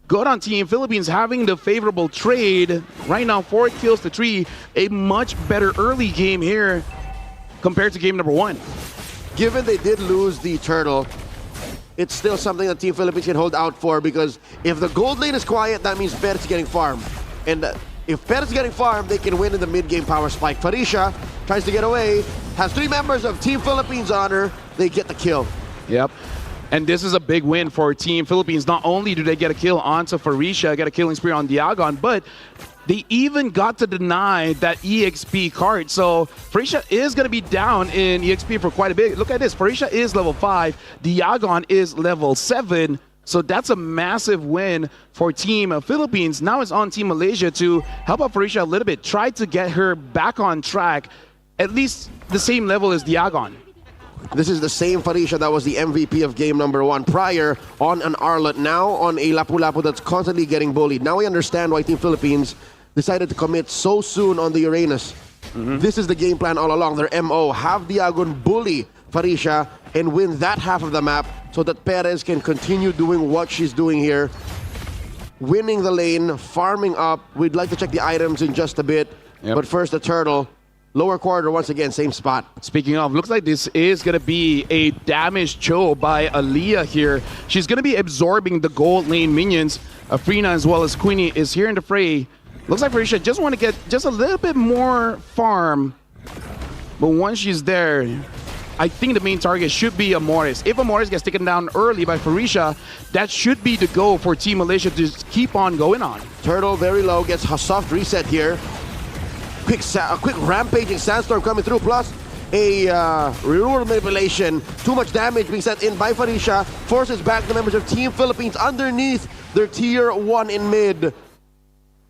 good on Team Philippines having the favorable trade. Right now, 4 kills to 3. A much better early game here compared to game number 1. Given they did lose the turtle, it's still something that Team Philippines can hold out for, because if the gold lane is quiet, that means Perez is getting farmed. And if Perez is getting farmed, they can win in the mid-game power spike. Farisha tries to get away, has 3 members of Team Philippines on her. They get the kill. Yep. And this is a big win for Team Philippines. Not only do they get a kill onto Farisha, get a killing spree on Diagon, but they even got to deny that EXP card. So Farisha is going to be down in EXP for quite a bit. Look at this. Farisha is level 5. Diagon is level 7. So that's a massive win for Team Philippines. Now it's on Team Malaysia to help out Farisha a little bit. Try to get her back on track, at least the same level as Diagon. This is the same Farisha that was the MVP of game number 1 prior on an Arlot, now on a Lapu-Lapu that's constantly getting bullied. Now we understand why Team Philippines decided to commit so soon on the Uranus. This is the game plan all along. Their MO, have Diagon bully Farisha and win that half of the map so that Perez can continue doing what she's doing here. Winning the lane, farming up. We'd like to check the items in just a bit. Yep. But first, the turtle. Lower quarter, once again, same spot. Speaking of, looks like this is going to be a damage Cho by Aliyah here. She's going to be absorbing the gold lane minions. Afrina as well as Queenie is here in the fray. Looks like Farisha just want to get just a little bit more farm. But once she's there, I think the main target should be Amores. If Amores gets taken down early by Farisha, that should be the goal for Team Malaysia to just keep on going on. Turtle very low, gets a soft reset here. A quick rampaging sandstorm coming through, plus a real manipulation. Too much damage being set in by Farisha. Forces back the members of Team Philippines underneath their tier 1 in mid.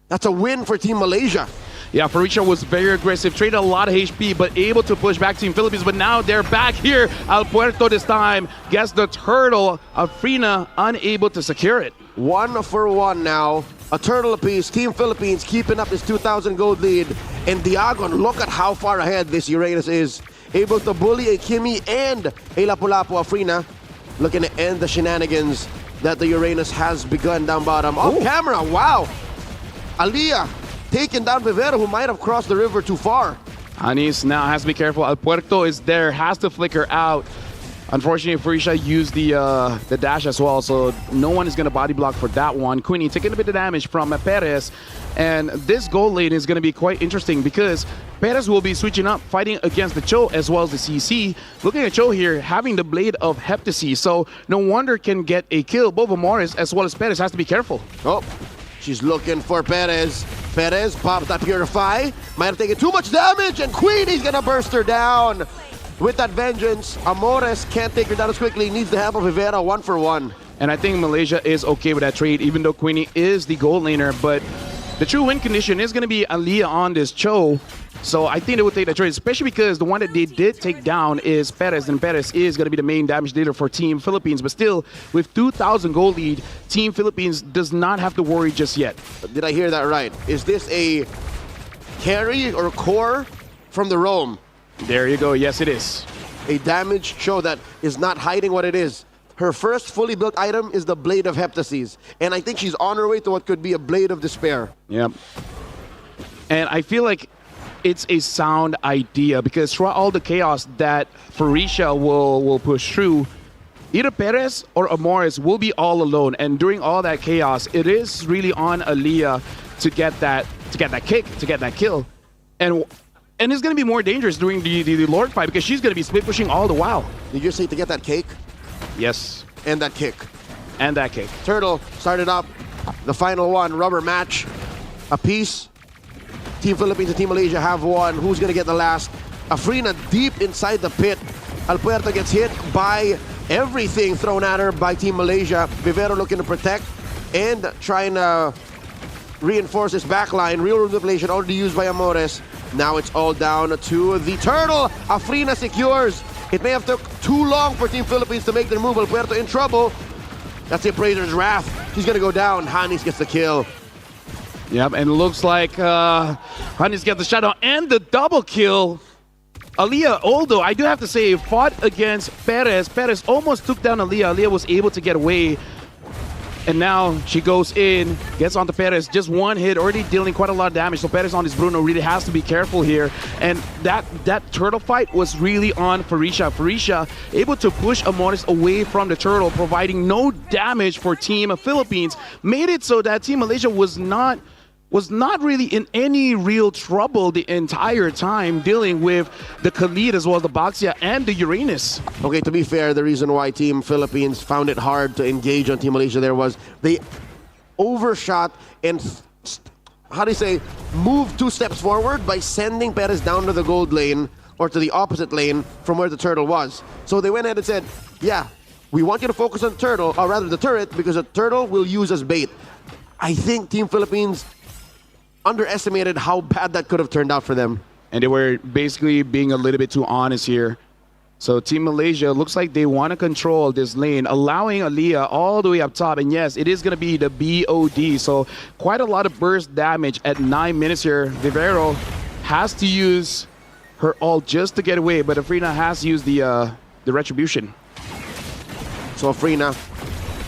That's a win for Team Malaysia. Yeah, Farisha was very aggressive, traded a lot of HP, but able to push back Team Philippines. But now they're back here. Alpuerto this time gets the turtle. Afrina unable to secure it. 1-for-1 now. A turtle apiece. Team Philippines keeping up this 2,000 gold lead. And Diagon, look at how far ahead this Uranus is. Able to bully a Kimi and a Lapu-Lapu. Afrina looking to end the shenanigans that the Uranus has begun down bottom. Off camera, wow. Aliyah taking down Vivero, who might have crossed the river too far. Anis now has to be careful. Alpuerto is there, has to flicker out. Unfortunately, Farisha used the dash as well, so no one is going to body block for that one. Queenie taking a bit of damage from Perez, and this gold lane is going to be quite interesting because Perez will be switching up, fighting against the Cho as well as the CC. Looking at Cho here, having the Blade of Heptasy, so no wonder can get a kill. Both Morris as well as Perez has to be careful. Oh, she's looking for Perez. Perez pops that Purify. Might have taken too much damage, and Queenie's gonna burst her down. With that vengeance, Amores can't take her down as quickly. Needs the help of Rivera 1-for-1. And I think Malaysia is okay with that trade, even though Queenie is the gold laner. But the true win condition is going to be Aliyah on this Cho. So I think they will take that trade, especially because the one that they did take down is Perez, and Perez is going to be the main damage dealer for Team Philippines. But still, with 2,000 gold lead, Team Philippines does not have to worry just yet. Did I hear that right? Is this a carry or core from the Rome? There you go. Yes, it is. A damaged Cho that is not hiding what it is. Her first fully built item is the Blade of Heptases. And I think she's on her way to what could be a Blade of Despair. Yep. And I feel like it's a sound idea because throughout all the chaos that Farisha will push through, either Perez or Amores will be all alone. And during all that chaos, it is really on Aliyah to get that kick, to get that kill. And it's going to be more dangerous during the Lord fight because she's going to be split pushing all the while. Did you say to get that cake? Yes. And that kick. And that kick. Turtle started up the final one, rubber match. A piece. Team Philippines and Team Malaysia have won. Who's going to get the last? Afrina deep inside the pit. Alpuerto gets hit by everything thrown at her by Team Malaysia. Vivero looking to protect and trying to reinforce his backline. Real room manipulation already used by Amores. Now it's all down to the Turtle. Afrina secures. It may have took too long for Team Philippines to make their move. Alpuerto in trouble. That's the Appraiser's Wrath. She's going to go down. Hanis gets the kill. Yep, and it looks like Hanis gets the shutdown and the double kill. Aliyah, although I do have to say, fought against Perez. Perez almost took down Aliyah. Aliyah was able to get away. And now she goes in, gets onto Perez. Just one hit, already dealing quite a lot of damage. So Perez on this Bruno really has to be careful here. And that turtle fight was really on Farisha. Farisha able to push Amores away from the turtle, providing no damage for Team Philippines. Made it so that Team Malaysia was not really in any real trouble the entire time, dealing with the Khalid as well as the Baxia and the Uranus. Okay, to be fair, the reason why Team Philippines found it hard to engage on Team Malaysia there was they overshot and, moved 2 steps forward by sending Perez down to the gold lane or to the opposite lane from where the turtle was. So they went ahead and said, yeah, we want you to focus on the turtle, or rather the turret, because the turtle will use as bait. I think Team Philippines underestimated how bad that could have turned out for them. And they were basically being a little bit too honest here. So Team Malaysia looks like they want to control this lane, allowing Aliyah all the way up top. And yes, it is going to be the BOD. So quite a lot of burst damage at 9 minutes here. Vivero has to use her ult just to get away, but Afrina has used the retribution. So Afrina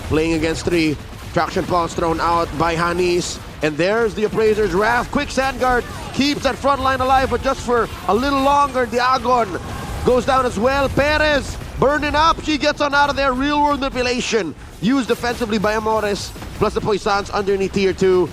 playing against 3. Traction pulse thrown out by Hanis. And there's the Appraiser's Wrath. Quick Sandguard keeps that front line alive, but just for a little longer. Diagon goes down as well. Perez burning up. She gets on out of there. Real world manipulation used defensively by Amores, plus the Poissons underneath tier 2.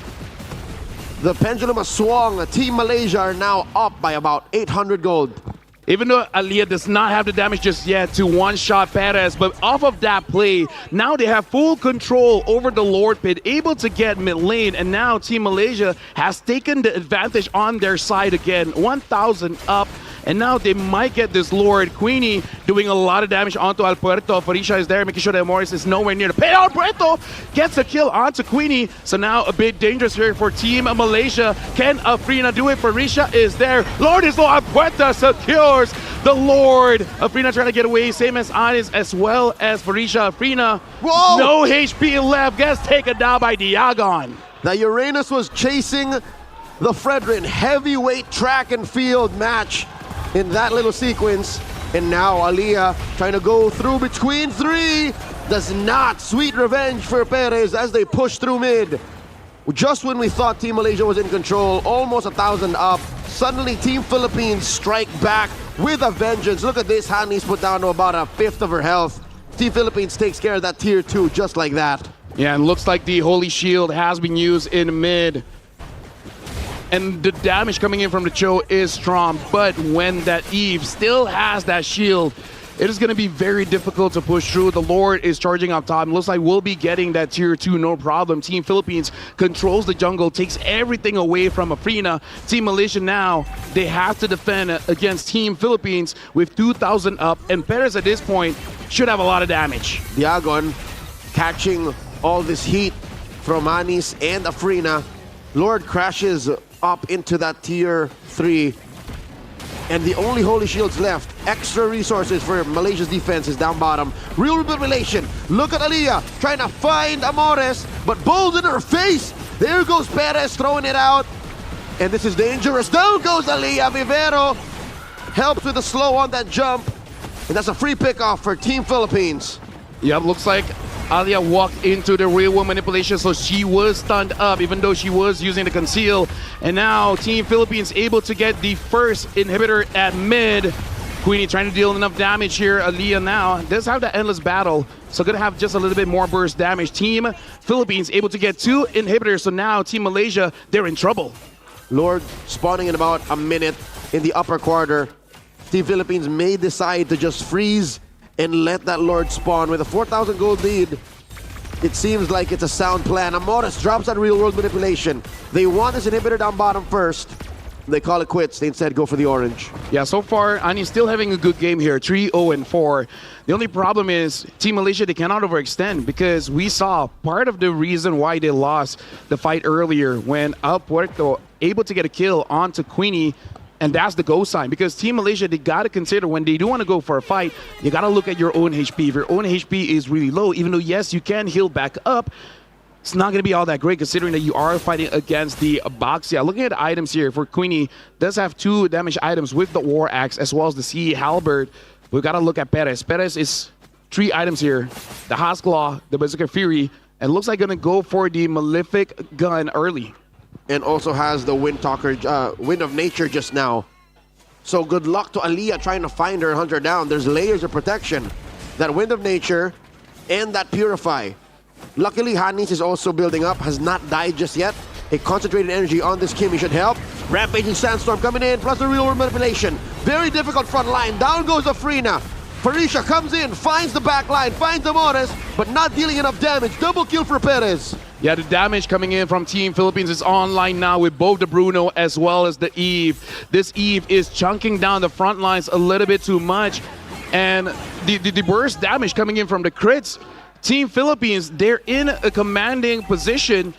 The pendulum has swung. Team Malaysia are now up by about 800 gold. Even though Aliyah does not have the damage just yet to one-shot Perez, but off of that play, now they have full control over the Lord Pit, able to get mid lane, and now Team Malaysia has taken the advantage on their side again. 1,000 up, and now they might get this Lord. Queenie doing a lot of damage onto Alpuerto. Farisha is there, making sure that Morris is nowhere near the pit. Alpuerto gets a kill onto Queenie, so now a bit dangerous here for Team Malaysia. Can Afrina do it? Farisha is there. Lord is low. Alpuerto secures the Lord. Afrina trying to get away, same as Anis as well as Farisha. Afrina, whoa, no HP left, gets taken down by Diagon. The Uranus was chasing the Fredrin heavyweight track and field match in that little sequence. And now Aliyah trying to go through between 3. Does not. Sweet revenge for Perez as they push through mid. Just when we thought Team Malaysia was in control, almost 1,000 up. suddenly Team Philippines strike back with a vengeance. Look at this, Hani's put down to about a fifth of her health. Team Philippines takes care of that tier 2 just like that. Yeah, and looks like the Holy Shield has been used in mid. And the damage coming in from the Cho is strong, but when that Eve still has that shield, it is going to be very difficult to push through. The Lord is charging up top. Looks like we'll be getting that tier 2, no problem. Team Philippines controls the jungle, takes everything away from Afrina. Team Malaysia now, they have to defend against Team Philippines with 2,000 up. And Perez at this point should have a lot of damage. Diagon catching all this heat from Anis and Afrina. Lord crashes up into that tier 3. And the only Holy Shields left, extra resources for Malaysia's defense is down bottom. Real relation. Look at Aliyah trying to find Amores, but balls in her face. There goes Perez throwing it out. And this is dangerous. Down goes Aliyah. Vivero helps with the slow on that jump. And that's a free pickoff for Team Philippines. Yep, looks like Alia walked into the real world manipulation, so she was stunned up even though she was using the conceal. And now Team Philippines able to get the first inhibitor at mid. Queenie trying to deal enough damage here. Alia now does have the endless battle, so gonna have just a little bit more burst damage. Team Philippines able to get 2 inhibitors, so now Team Malaysia, they're in trouble. Lord spawning in about a minute in the upper quarter. Team Philippines may decide to just freeze and let that Lord spawn with a 4,000 gold lead. It seems like it's a sound plan. Amores drops that real world manipulation. They want this inhibitor down bottom first. They call it quits. They instead go for the orange. Yeah, so far, Ani's still having a good game here, 3-0-4. The only problem is Team Malaysia, they cannot overextend because we saw part of the reason why they lost the fight earlier when Al Puerto able to get a kill onto Queenie. And that's the go sign, because Team Malaysia, they got to consider when they do want to go for a fight, you got to look at your own HP. If your own HP is really low, even though, yes, you can heal back up, it's not going to be all that great considering that you are fighting against the Boxia. Looking at the items here for Queenie, does have 2 damage items with the War Axe as well as the CE Halberd. We've got to look at Perez. Perez is 3 items here. The Hasclaw, the Berserker Fury, and looks like going to go for the Malefic Gun early. And also has the Wind of Nature just now. So good luck to Aliyah trying to find her and hunt her down. There's layers of protection. That Wind of Nature and that Purify. Luckily, Hanis is also building up, has not died just yet. A concentrated energy on this Kimmy should help. Rampaging Sandstorm coming in, plus the real world manipulation. Very difficult front line. Down goes Afrina. Farisha comes in, finds the back line, finds Amores, but not dealing enough damage. Double kill for Perez. Yeah, the damage coming in from Team Philippines is online now with both the Bruno as well as the Eve. This Eve is chunking down the front lines a little bit too much. And the burst damage coming in from the crits. Team Philippines, they're in a commanding position.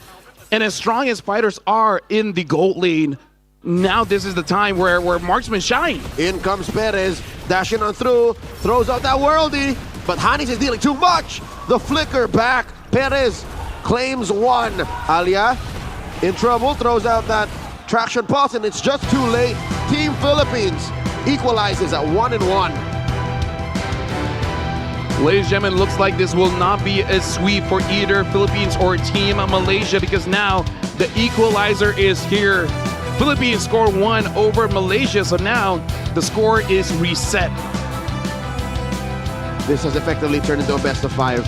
And as strong as fighters are in the gold lane, now this is the time where marksmen shine. In comes Perez, dashing on through, throws out that worldie, but Hanis is dealing too much. The flicker back, Perez claims 1. Alia in trouble, throws out that traction pulse, and it's just too late. Team Philippines equalizes at 1-1. Ladies and gentlemen, looks like this will not be a sweep for either Philippines or Team Malaysia, because now the equalizer is here. Philippines score 1 over Malaysia, so now the score is reset. This has effectively turned into a best of 5.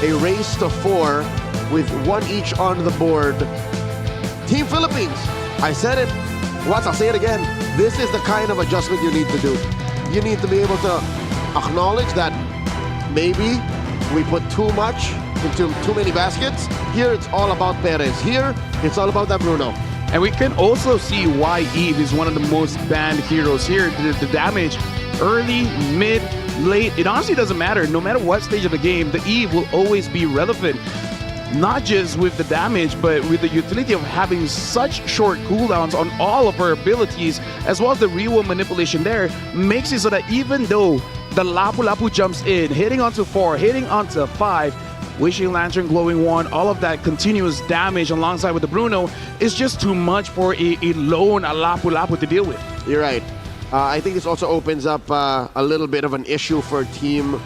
A race to 4 with 1 each on the board. Team Philippines, I said it once, I'll say it again. This is the kind of adjustment you need to do. You need to be able to acknowledge that maybe we put too much into too many baskets. Here it's all about Perez. Here it's all about that Bruno. And we can also see why Eve is one of the most banned heroes here. The damage, early, mid, late, it honestly doesn't matter. No matter what stage of the game, the Eve will always be relevant. Not just with the damage, but with the utility of having such short cooldowns on all of her abilities, as well as the real manipulation there, makes it so that even though the Lapu Lapu jumps in, hitting onto 4, hitting onto 5, Wishing Lantern, Glowing Wand, all of that continuous damage alongside with the Bruno is just too much for a lone Lapu Lapu to deal with. You're right. I think this also opens up a little bit of an issue for Team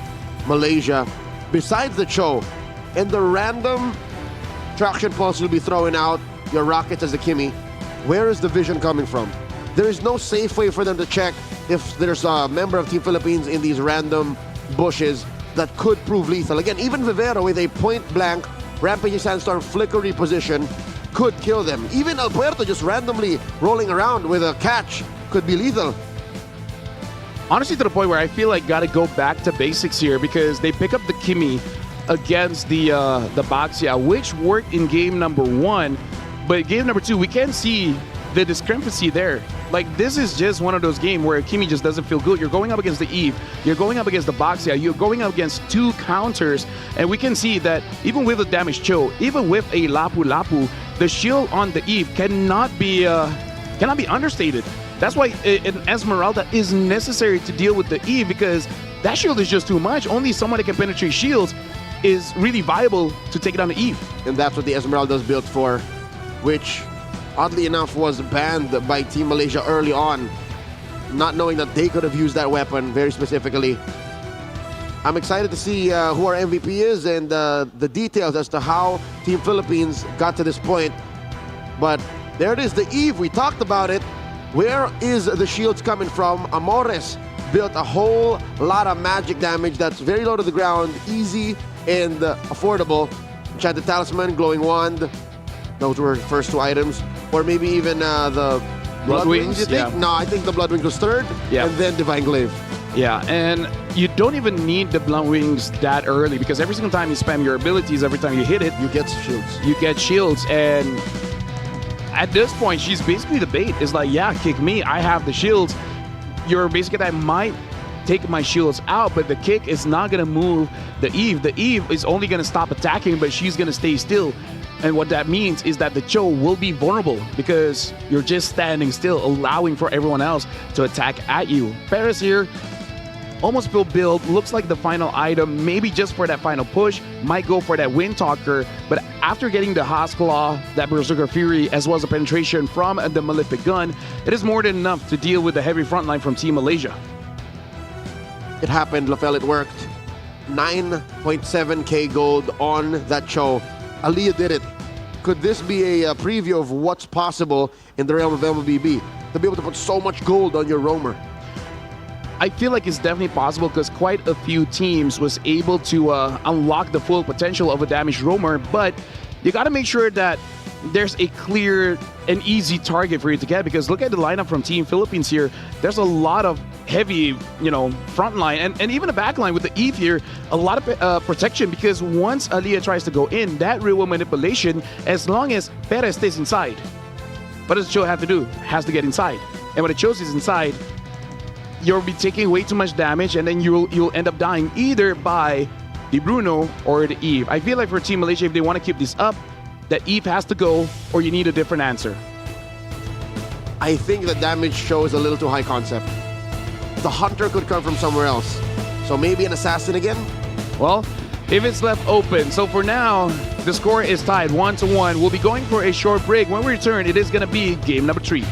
Malaysia. Besides the Cho and the random traction pulse you'll be throwing out, your rockets as a Kimmy, where is the vision coming from? there is no safe way for them to check if there's a member of Team Philippines in these random bushes that could prove lethal. Again, even Vivero with a point-blank Rampaging Sandstorm flickery position could kill them. Even Alberto just randomly rolling around with a catch could be lethal. Honestly, to the point where I feel like gotta go back to basics here because they pick up the Kimi against the Baxia, which worked in game number 1, but game number 2 we can see the discrepancy there. Like, this is just one of those games where Kimi just doesn't feel good. You're going up against the Eve, you're going up against the Baxia, you're going up against 2 counters, and we can see that even with a damaged Cho, even with a Lapu Lapu, the shield on the Eve cannot be understated. That's why an Esmeralda is necessary to deal with the Eve, because that shield is just too much. Only someone that can penetrate shields is really viable to take it on the Eve. And that's what the Esmeralda is built for, which oddly enough was banned by Team Malaysia early on, not knowing that they could have used that weapon very specifically. I'm excited to see who our MVP is and the details as to how Team Philippines got to this point. But there it is, the Eve, we talked about it. Where is the shields coming from? Amores built a whole lot of magic damage that's very low to the ground, easy and affordable. Enchanted Talisman, Glowing Wand, those were the first 2 items. Or maybe even the Blood Wings, you think? Yeah. No, I think the Blood Wings was third, Yeah. and then Divine Glaive. Yeah, and you don't even need the Blunt Wings that early, because every single time you spam your abilities, every time you hit it, You get shields. you get shields. And at this point, she's basically the bait. It's like, yeah, kick me, I have the shields. Your basic attack might take my shields out, but the kick is not gonna move the Eve. The Eve is only gonna stop attacking, but she's gonna stay still. And what that means is that the Cho will be vulnerable because you're just standing still, allowing for everyone else to attack at you. Paris here, almost full build, looks like the final item, maybe just for that final push, might go for that Wind Talker, but after getting the Haas Claw, that Berserker Fury, as well as the penetration from the Malefic Gun, it is more than enough to deal with the heavy frontline from Team Malaysia. It happened, Lafel, it worked. 9.7k gold on that Cho. Aliyah did it. Could this be a preview of what's possible in the realm of MLBB? To be able to put so much gold on your roamer. I feel like it's definitely possible because quite a few teams was able to unlock the full potential of a damaged roamer, but you got to make sure that there's a clear and easy target for you to get, because look at the lineup from Team Philippines here. There's a lot of heavy, front line and even a back line with the Eve here, a lot of protection, because once Aliyah tries to go in, that real world manipulation, as long as Perez stays inside, what does Cho have to do? Has to get inside. And when the Cho is inside, you'll be taking way too much damage, and then you'll end up dying either by the Bruno or the Eve. I feel like for Team Malaysia, if they want to keep this up, that Eve has to go, or you need a different answer. I think the damage shows a little too high concept. The Hunter could come from somewhere else. So maybe an Assassin again? Well, if it's left open. So for now, the score is tied 1-1. We'll be going for a short break. When we return, it is going to be game number 3.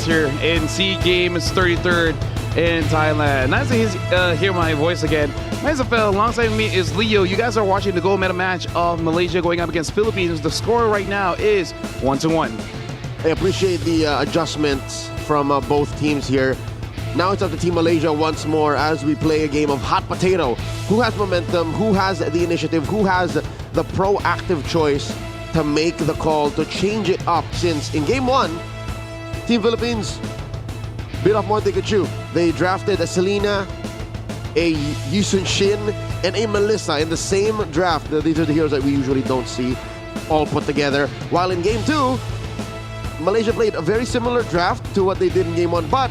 Games here in SEA Games 33rd in Thailand. Nice to hear my voice again. Nice to feel. Alongside me is Leo. You guys are watching the gold medal match of Malaysia going up against Philippines. The score right now is 1-1. I appreciate the adjustments from both teams here. Now it's up to Team Malaysia once more as we play a game of hot potato. Who has momentum? Who has the initiative? Who has the proactive choice to make the call to change it up? Since in game one, Team Philippines bit off more than they could chew. They drafted a Selena, a Yusun Shin, and a Melissa in the same draft. These are the heroes that we usually don't see all put together. While in game two, Malaysia played a very similar draft to what they did in game one, but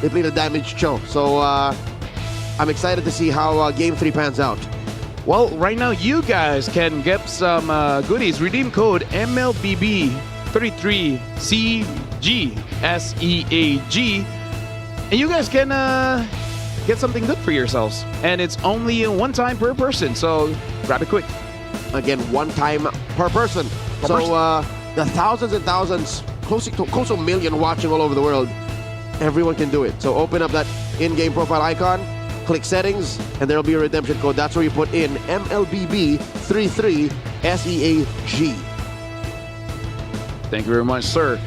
they played a damaged Cho. So I'm excited to see how game three pans out. Well, right now you guys can get some goodies. Redeem code MLBB33CGSEAG, and you guys can get something good for yourselves. And it's only one time per person, so grab it quick. Again, one time per person. The thousands and thousands, close to a million watching all over the world, everyone can do it. So open up that in-game profile icon, click settings, and there'll be a redemption code. That's where you put in MLBB33SEAG. Thank you very much, sir.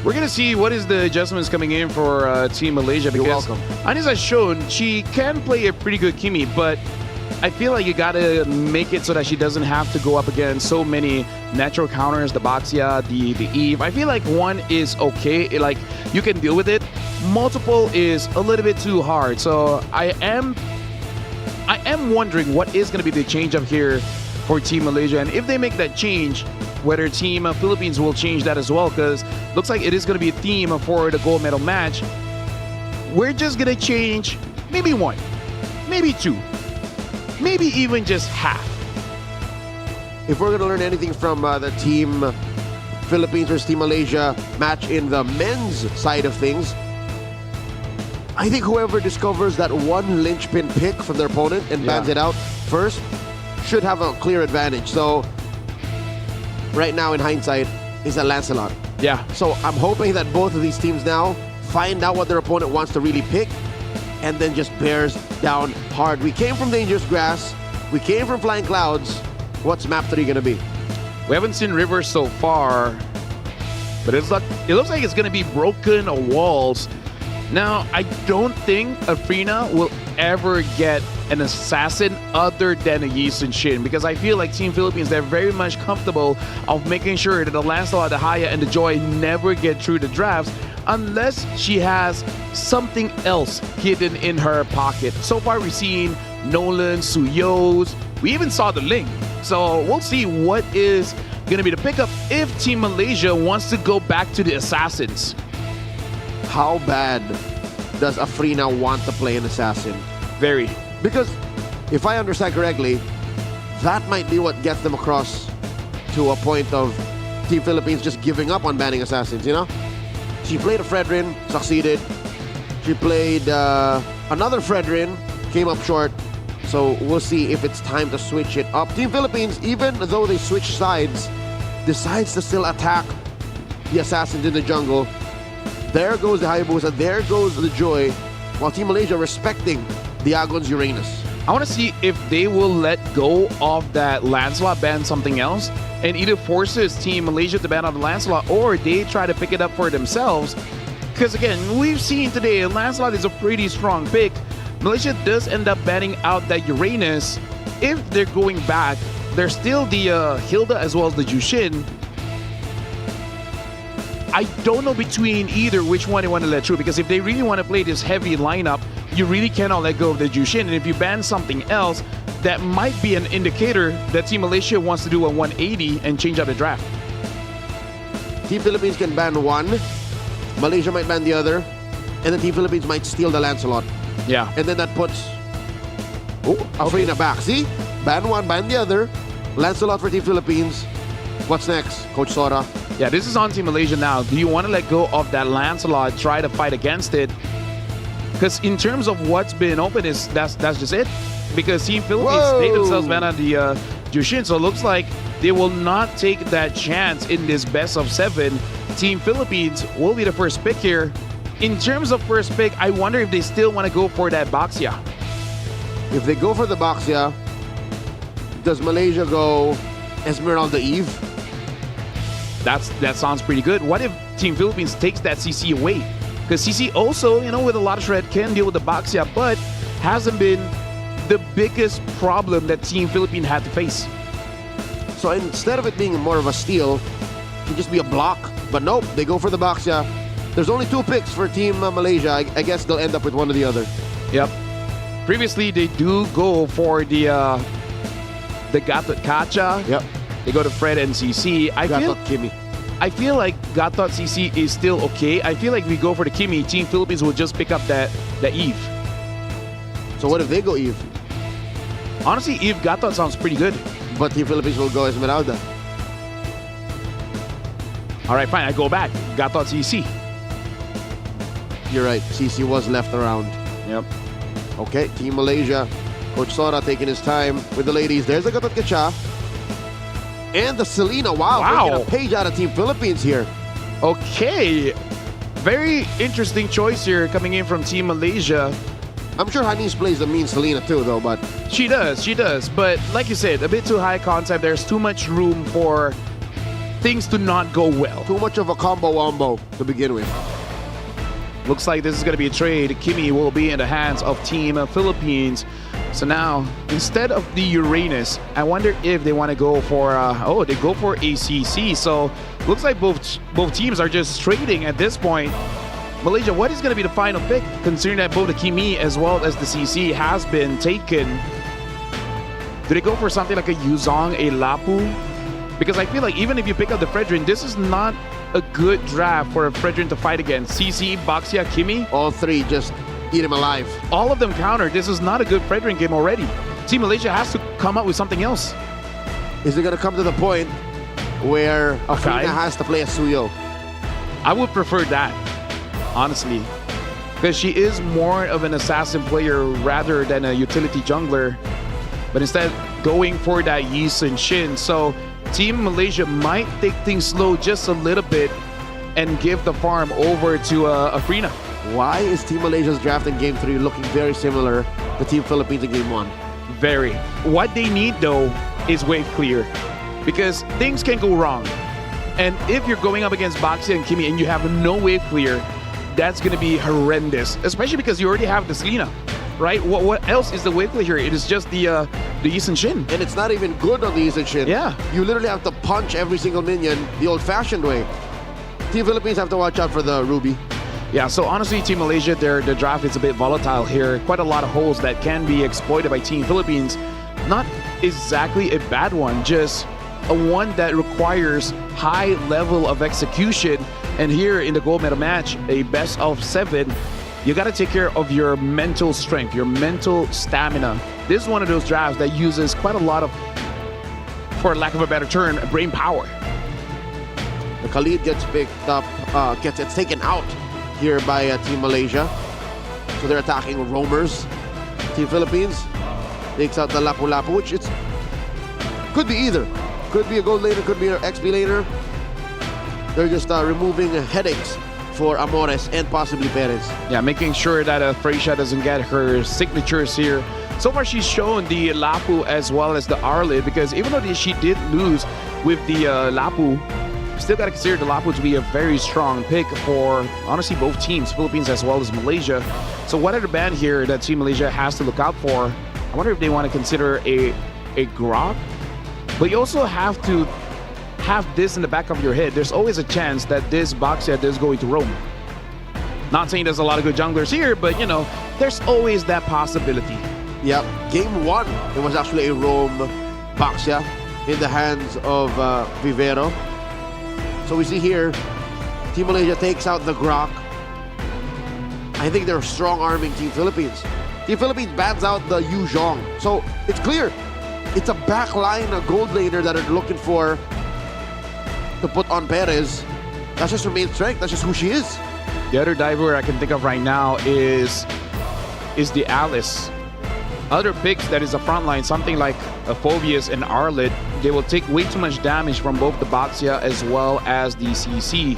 We're going to see what is the adjustments coming in for Team Malaysia, because You're welcome. Anis has shown she can play a pretty good Kimi, but I feel like you got to make it so that she doesn't have to go up against so many natural counters, the Baxia, the Eve. I feel like one is okay, like you can deal with it. Multiple is a little bit too hard. So I am wondering what is going to be the change up here for Team Malaysia, and if they make that change, whether Team Philippines will change that as well, because looks like it is going to be a theme for the gold medal match. We're just going to change maybe one, maybe two, maybe even just half. If we're going to learn anything from the Team Philippines versus Team Malaysia match in the men's side of things, I think whoever discovers that one linchpin pick from their opponent and bans it out first should have a clear advantage. So right now in hindsight is a Lancelot. Yeah. So I'm hoping that both of these teams now find out what their opponent wants to really pick and then just bears down hard. We came from Dangerous Grass. We came from Flying Clouds. What's map 3 going to be? We haven't seen Rivers so far, but it looks like it's going to be broken walls. Now, I don't think Afrina will ever get an assassin other than a Yisun Shin, because I feel like Team Philippines, they're very much comfortable of making sure that the Lancelot, the Haya, and the Joy never get through the drafts unless she has something else hidden in her pocket. So far, we've seen Nolan, Suyos, we even saw the Ling. So we'll see what is going to be the pickup if Team Malaysia wants to go back to the assassins. How bad does Afrina want to play an assassin? Very. Because if I understand correctly, that might be what gets them across to a point of Team Philippines just giving up on banning assassins, you know? She played a Fredrin, succeeded. She played another Fredrin, came up short. So we'll see if it's time to switch it up. Team Philippines, even though they switch sides, decides to still attack the assassins in the jungle. There goes the Hayabusa, there goes the Joy, while Team Malaysia respecting the Agon's Uranus. I want to see if they will let go of that Lancelot, ban something else, and either forces Team Malaysia to ban out the Lancelot, or they try to pick it up for themselves. Because again, we've seen today, Lancelot is a pretty strong pick. Malaysia does end up banning out that Uranus. If they're going back, there's still the Hilda as well as the Jushin. I don't know between either which one they want to let through, because if they really want to play this heavy lineup, you really cannot let go of the Jushin. And if you ban something else, that might be an indicator that Team Malaysia wants to do a 180 and change out the draft. Team Philippines can ban one, Malaysia might ban the other, and then Team Philippines might steal the Lancelot. Yeah. And then that puts Afrina back. See? Ban one, ban the other. Lancelot for Team Philippines. What's next, Coach Sora? Yeah, this is on Team Malaysia now. Do you want to let go of that Lancelot, try to fight against it? Because in terms of what's been open, that's just it. Because Team Philippines, they themselves ban out the Jushin. So it looks like they will not take that chance in this best of 7. Team Philippines will be the first pick here. In terms of first pick, I wonder if they still want to go for that Baxia. If they go for the Baxia, does Malaysia go Esmeralda Eve? That sounds pretty good. What if Team Philippines takes that CC away? Because CC also, with a lot of shred can deal with the Baxia, but hasn't been the biggest problem that Team Philippines had to face. So instead of it being more of a steal, it can just be a block. But nope, they go for the Baxia. There's only 2 picks for Team Malaysia. I guess they'll end up with one or the other. Yep. Previously, they do go for the Gatot Kacha. Yep. They go to Fred and CC. Gatot Kimi. I feel like Gatot CC is still okay. I feel like if we go for the Kimi, Team Philippines will just pick up the Eve. So what if they go Eve? Honestly, Eve Gatot sounds pretty good. But Team Philippines will go Esmeralda. All right, fine. I go back. Gatot CC. You're right. CC was left around. Yep. Okay, Team Malaysia. Coach Sora taking his time with the ladies. There's the Gatot Kacha. And the Selena. Wow. Taking a page out of Team Philippines here. Okay. Very interesting choice here coming in from Team Malaysia. I'm sure Hanis plays the mean Selena too, though, but... She does. But like you said, a bit too high concept. There's too much room for things to not go well. Too much of a combo-wombo to begin with. Looks like this is going to be a trade. Kimi will be in the hands of Team Philippines. So now, instead of the Uranus, I wonder if they want to go for, they go for ACC. So looks like both teams are just trading at this point. Malaysia, what is going to be the final pick, considering that both the Kimi as well as the CC has been taken? Do they go for something like a Yuzong, a Lapu? Because I feel like even if you pick up the Fredrin, this is not a good draft for a Fredrin to fight against. CC, Baxia, Kimi. All 3 just eat him alive. All of them counter. This is not a good Fredrin game already. Team Malaysia has to come up with something else. Is it going to come to the point where Afrina has to play a Suyo? I would prefer that, honestly. Because she is more of an assassin player rather than a utility jungler. But instead, going for that Yi Sun Shin. So Team Malaysia might take things slow just a little bit and give the farm over to Afrina. Why is Team Malaysia's draft in Game 3 looking very similar to Team Philippines in Game 1? Very. What they need, though, is wave clear. Because things can go wrong. And if you're going up against Baxia and Kimi and you have no wave clear, that's going to be horrendous. Especially because you already have the Selena, right? What else is the wave clear here? It is just the Yi Sun Shin. And it's not even good on the Yi Sun Shin. Yeah. You literally have to punch every single minion the old-fashioned way. Team Philippines have to watch out for the Ruby. Yeah, so honestly, Team Malaysia, their draft is a bit volatile here. Quite a lot of holes that can be exploited by Team Philippines. Not exactly a bad one, just a one that requires high level of execution. And here in the gold medal match, a best of 7, you got to take care of your mental strength, your mental stamina. This is one of those drafts that uses quite a lot of, for lack of a better term, brain power. The Khalid gets picked up, gets taken out here by Team Malaysia. So they're attacking roamers. Team Philippines takes out the Lapu Lapu, which it's could be either. Could be a gold laner, could be an XP laner. They're just removing headaches for Amores and possibly Perez. Yeah, making sure that Freisha doesn't get her signatures here. So far, she's shown the Lapu as well as the Arlid, because even though she did lose with the Lapu, still got to consider the Lapu to be a very strong pick for, honestly, both teams, Philippines as well as Malaysia. So what other band here that Team Malaysia has to look out for? I wonder if they want to consider a Grok. But you also have to have this in the back of your head. There's always a chance that this Baxia is going to roam. Not saying there's a lot of good junglers here, but, there's always that possibility. Yep. Game 1, it was actually a roam Baxia in the hands of Vivero. So we see here, Team Malaysia takes out the Grok. I think they're strong-arming Team Philippines. Team Philippines bans out the Yu Zhong. So it's clear. It's a backline, a gold laner that are looking for to put on Perez. That's just her main strength. That's just who she is. The other diver I can think of right now is the Alice. other picks that is a front line, something like a Phobius and Arlet, they will take way too much damage from both the Baxia as well as the CC.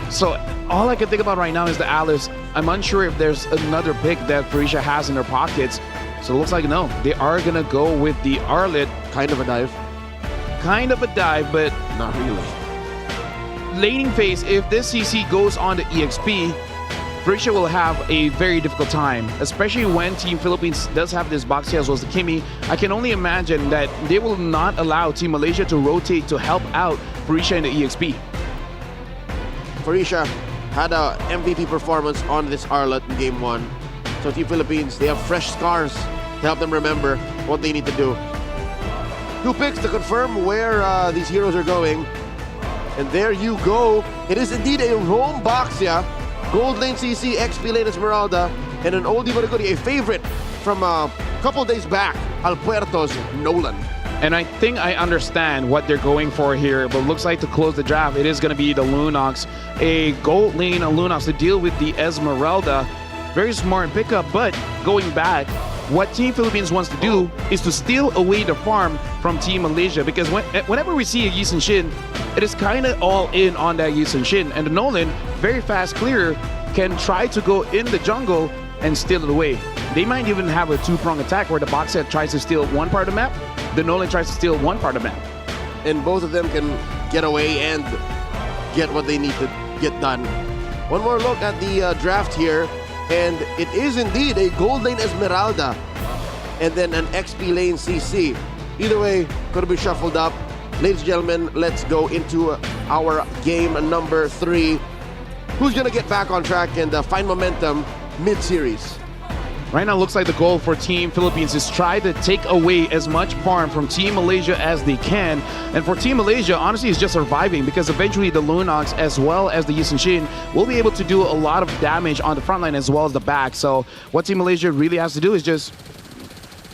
So all I can think about right now is the Alice. I'm unsure if there's another pick that Felicia has in their pockets. So it looks like no, they are gonna go with the Arlet. Kind of a dive. Kind of a dive, but Not really. laning phase, if this CC goes on the EXP, Felicia will have a very difficult time, especially when Team Philippines does have this Baxia as well as the Kimi. I can only imagine that they will not allow Team Malaysia to rotate to help out Felicia in the EXP. Felicia had a MVP performance on this Arlet in Game 1. So Team Philippines, they have fresh scars to help them remember what they need to do. 2 picks to confirm where these heroes are going. And there you go. It is indeed a Rome Baxia, Gold Lane CC, XP Lane Esmeralda, and an oldie but a goodie, a favorite from a couple days back, Alpuerto's Nolan. And I think I understand what they're going for here, but looks like to close the draft, it is going to be the Lunox, a Gold Lane Lunox to deal with the Esmeralda. Very smart pickup, but going back, what Team Philippines wants to do is to steal away the farm from Team Malaysia, because whenever we see a Yisun Shin, it is kind of all in on that Yisun Shin, and the Nolan, very fast clearer, can try to go in the jungle and steal it away. They might even have a 2-prong attack where the Boxhead tries to steal one part of the map, the Nolan tries to steal one part of the map. And both of them can get away and get what they need to get done. One more look at the draft here, and it is indeed a Gold Lane Esmeralda and then an XP Lane CC. Either way, could have been shuffled up. Ladies and gentlemen, let's go into our game number 3. Who's gonna get back on track and find momentum mid-series? Right now, it looks like the goal for Team Philippines is try to take away as much farm from Team Malaysia as they can. And for Team Malaysia, honestly, it's just surviving, because eventually the Lunox as well as the Yisun Shin will be able to do a lot of damage on the front line as well as the back. So what Team Malaysia really has to do is just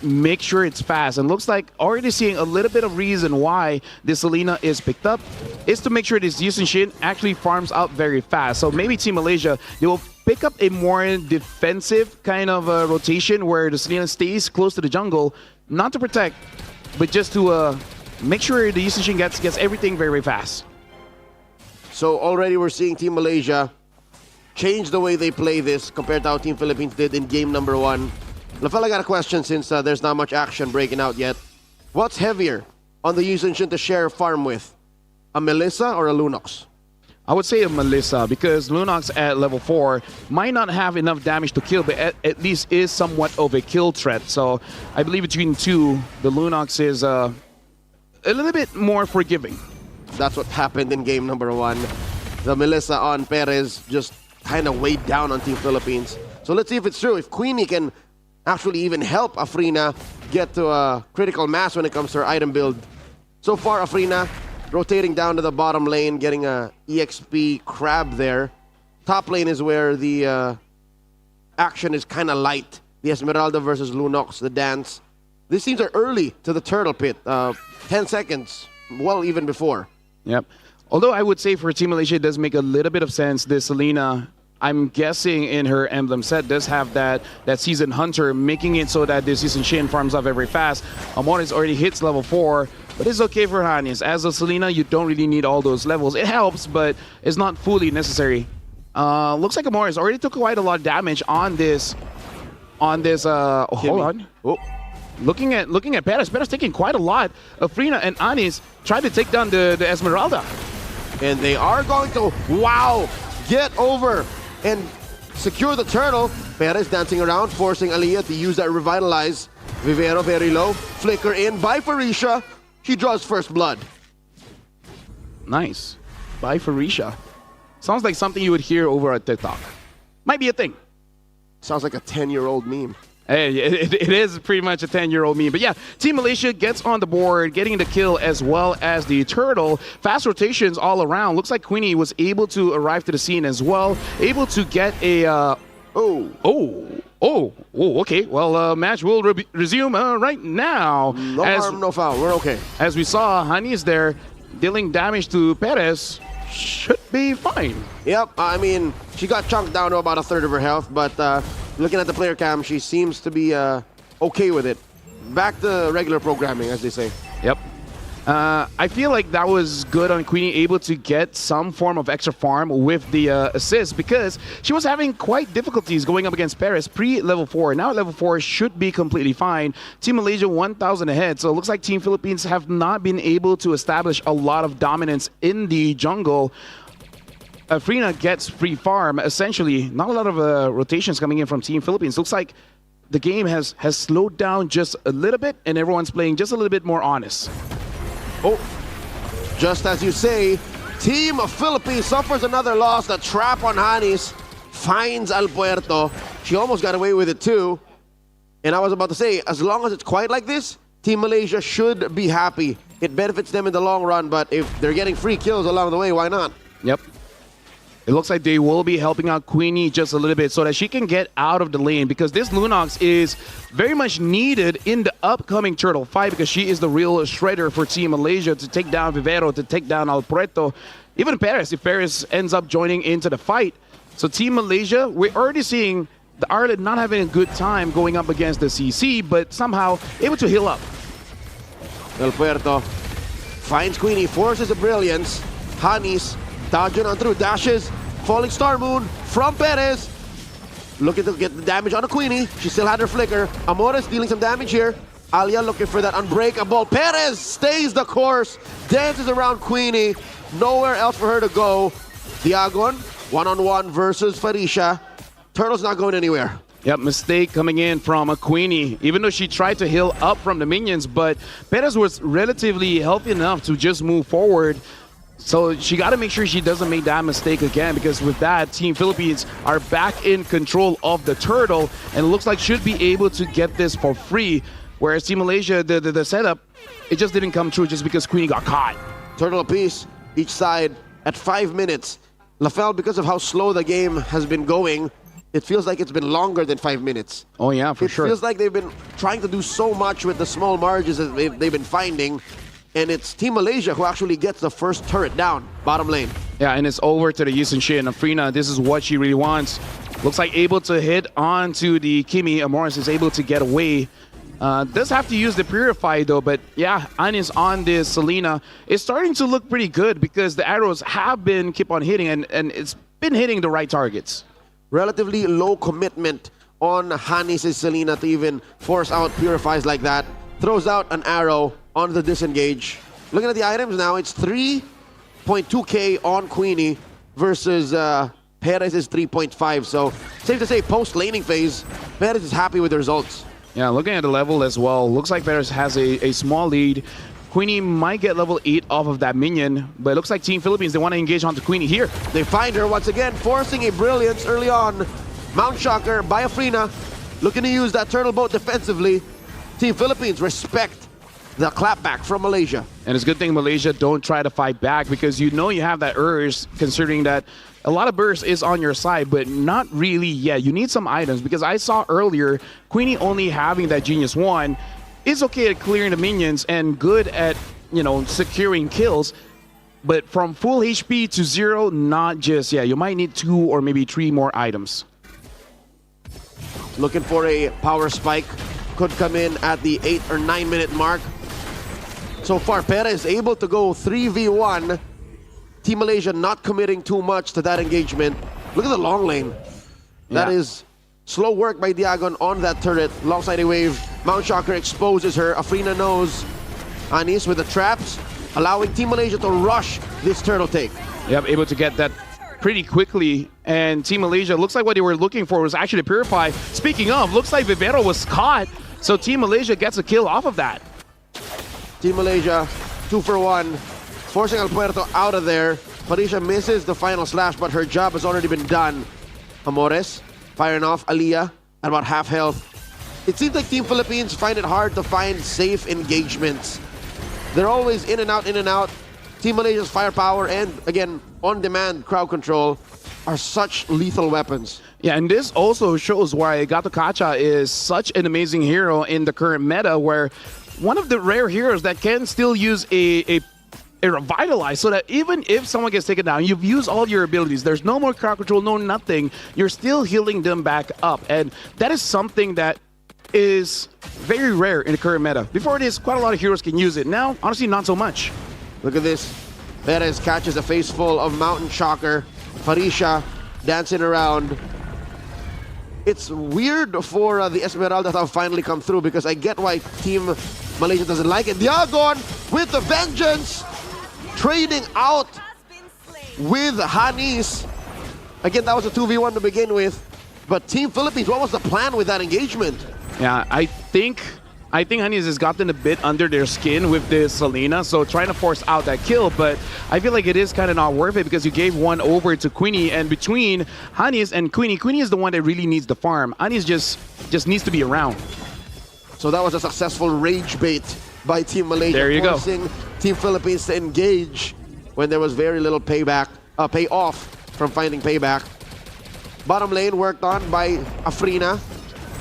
make sure it's fast. And looks like already seeing a little bit of reason why this Selena is picked up is to make sure this Yisun Shin actually farms out very fast. So maybe Team Malaysia, they will pick up a more defensive kind of rotation where the Selena stays close to the jungle, not to protect, but just to make sure the Yisun Shin gets everything very, very fast. So already we're seeing Team Malaysia change the way they play this compared to how Team Philippines did in game number 1. LaFell, I got a question since there's not much action breaking out yet. What's heavier on the Yisun Shin to share farm with? A Melissa or a Lunox? I would say a Melissa, because Lunox at level 4 might not have enough damage to kill, but at least is somewhat of a kill threat. So I believe between two, the Lunox is a little bit more forgiving. That's what happened in game number 1. The Melissa on Perez just kind of weighed down on Team Philippines. So let's see if it's true. If Queenie can actually even help Afrina get to a critical mass when it comes to her item build. So far, Afrina rotating down to the bottom lane, getting a EXP crab there. Top lane is where the action is kind of light. The Esmeralda versus Lunox, the dance. These teams are early to the turtle pit. 10 seconds, well, even before. Yep. Although I would say for Team Malaysia, it does make a little bit of sense. This Selena, I'm guessing in her emblem set, does have that Season Hunter, making it so that this Yisun Shin farms up very fast. Amores already hits level 4, but it's okay for Hannes. As a Selena, you don't really need all those levels. It helps, but it's not fully necessary. Looks like Amores already took quite a lot of damage on this. Hold on. Oh. Looking at Perez. Perez taking quite a lot. Afrina and Anis try to take down the Esmeralda. And they are going to, wow, get over and secure the turtle. Perez dancing around, forcing Aliyah to use that revitalize. Vivero very low. Flicker in by Farisha. She draws first blood. Nice. By Farisha. Sounds like something you would hear over at TikTok. Might be a thing. Sounds like a 10-year-old meme. Hey, it is pretty much a 10-year-old meme. But yeah, Team Malaysia gets on the board, getting the kill as well as the turtle. Fast rotations all around. Looks like Queenie was able to arrive to the scene as well. Able to get a... okay. Well, match will resume right now. No harm, no foul. We're okay. As we saw, Honey is there dealing damage to Perez. Should be fine. Yep, I mean, she got chunked down to about a third of her health, but looking at the player cam, she seems to be okay with it. Back to regular programming, as they say. Yep. I feel like that was good on Queenie, able to get some form of extra farm with the assist because she was having quite difficulties going up against Paris pre-level 4. Now at level 4 should be completely fine. Team Malaysia 1,000 ahead, so it looks like Team Philippines have not been able to establish a lot of dominance in the jungle. Frina gets free farm, essentially. Not a lot of rotations coming in from Team Philippines. Looks like the game has slowed down just a little bit and everyone's playing just a little bit more honest. Oh, just as you say, Team Philippines suffers another loss. The trap on Hanis finds Al Puerto. She almost got away with it too. And I was about to say, as long as it's quiet like this, Team Malaysia should be happy. It benefits them in the long run, but if they're getting free kills along the way, why not? Yep. It looks like they will be helping out Queenie just a little bit so that she can get out of the lane because this Lunox is very much needed in the upcoming Turtle fight because she is the real shredder for Team Malaysia to take down Vivero, to take down Alpreto, even Paris if Paris ends up joining into the fight. So Team Malaysia, we're already seeing the Arlet not having a good time going up against the CC, but somehow able to heal up. Alpuerto finds Queenie, forces a brilliance. Hanis dodging on through, dashes, falling Star Moon from Perez. Looking to get the damage on a Queenie. She still had her flicker. Amores dealing some damage here. Alia looking for that unbreakable. Perez stays the course, dances around Queenie. Nowhere else for her to go. Diagon, one-on-one versus Farisha. Turtle's not going anywhere. Yep, mistake coming in from a Queenie, even though she tried to heal up from the minions, but Perez was relatively healthy enough to just move forward. So she got to make sure she doesn't make that mistake again because with that, Team Philippines are back in control of the Turtle and it looks like should be able to get this for free. Whereas Team Malaysia, the setup, it just didn't come true just because Queenie got caught. Turtle apiece, each side at 5 minutes. LaFell, because of how slow the game has been going, it feels like it's been longer than 5 minutes. Oh yeah, for sure. It feels like they've been trying to do so much with the small margins that they've been finding. And it's Team Malaysia who actually gets the first turret down, bottom lane. Yeah, and it's over to the Yusin Shin. Frina, this is what she really wants. Looks like able to hit onto the Kimi. Amoris is able to get away. Does have to use the Purify though, but yeah, Anis on this Selena is starting to look pretty good because the arrows have been keep on hitting and it's been hitting the right targets. Relatively low commitment on Hanis' Selena to even force out Purifies like that. Throws out an arrow on the disengage. Looking at the items now, it's 3.2k on Queenie versus Perez' 3.5. So safe to say, post laning phase, Perez is happy with the results. Yeah, looking at the level as well, looks like Perez has a small lead. Queenie might get level 8 off of that minion, but it looks like Team Philippines, they want to engage onto Queenie here. They find her once again, forcing a brilliance early on. Mount Shocker by Afrina, looking to use that turtle boat defensively. Team Philippines respect the clapback from Malaysia. And it's a good thing Malaysia don't try to fight back because you know you have that urge considering that a lot of burst is on your side, but not really yet. You need some items because I saw earlier Queenie only having that Genius 1 is okay at clearing the minions and good at, you know, securing kills. But from full HP to 0, not just yet. You might need 2 or maybe 3 more items. Looking for a power spike. Could come in at the 8 or 9 minute mark. So far, Perez able to go 3v1. Team Malaysia not committing too much to that engagement. Look at the long lane. That is slow work by Diagon on that turret. Alongside a wave. Mount Shocker exposes her. Afrina knows. Anis with the traps, allowing Team Malaysia to rush this turtle take. Yep, able to get that pretty quickly. And Team Malaysia, looks like what they were looking for was actually Purify. Speaking of, looks like Vivero was caught. So Team Malaysia gets a kill off of that. Team Malaysia, 2 for 1. Forcing Al Puerto out of there. Farisha misses the final slash, but her job has already been done. Amores firing off Aliyah at about half health. It seems like Team Philippines find it hard to find safe engagements. They're always in and out, in and out. Team Malaysia's firepower and, again, on-demand crowd control are such lethal weapons. Yeah, and this also shows why Gato Kacha is such an amazing hero in the current meta, where one of the rare heroes that can still use a revitalize, so that even if someone gets taken down, you've used all your abilities. There's no more crowd control, no nothing. You're still healing them back up. And that is something that is very rare in the current meta. Before this, quite a lot of heroes can use it. Now, honestly, not so much. Look at this. Perez catches a face full of Mountain Shocker. Farisha dancing around. It's weird for the Esmeralda to have finally come through because I get why Team Malaysia doesn't like it. Diagon with the vengeance. Trading out with Hanis. Again, that was a 2v1 to begin with. But Team Philippines, what was the plan with that engagement? Yeah, I think Hanis has gotten a bit under their skin with this Selena, so trying to force out that kill, but I feel like it is kind of not worth it because you gave one over to Queenie, and between Hanis and Queenie is the one that really needs the farm. Hanis just needs to be around. So that was a successful rage bait by Team Malaysia. There you go. Forcing Team Philippines to engage when there was very little payoff from finding payback. Bottom lane worked on by Afrina.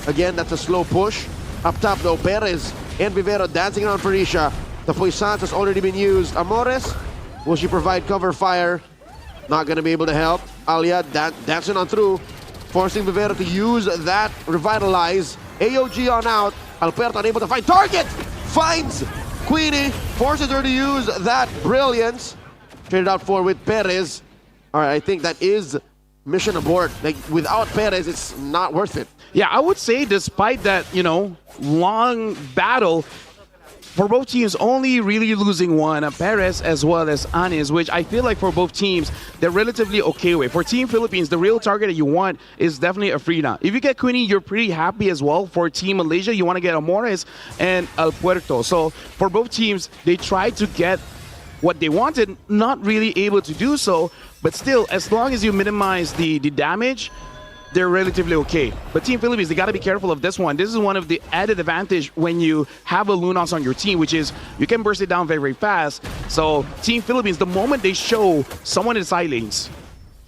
Again, that's a slow push. Up top though, Perez and Vivero dancing around Farisha. The Puissance has already been used. Amores, will she provide cover fire? Not gonna be able to help. Alia dancing on through, forcing Vivero to use that Revitalize. AOG on out. Alberto unable to find target. Finds Queenie, forces her to use that Brilliance. Traded out for with Perez. All right, I think that is mission abort. Like, without Perez, it's not worth it. Yeah, I would say despite that, long battle, for both teams only really losing one, Perez as well as Anis, which I feel like for both teams, they're relatively okay with. For Team Philippines, the real target that you want is definitely Afrina. If you get Queenie, you're pretty happy as well. For Team Malaysia, you want to get Amores and El Puerto. So for both teams, they tried to get what they wanted, not really able to do so, but still, as long as you minimize the damage, they're relatively okay. But Team Philippines, they got to be careful of this one. This is one of the added advantage when you have a Lunas on your team, which is you can burst it down very, very fast. So Team Philippines, the moment they show someone in the side lanes,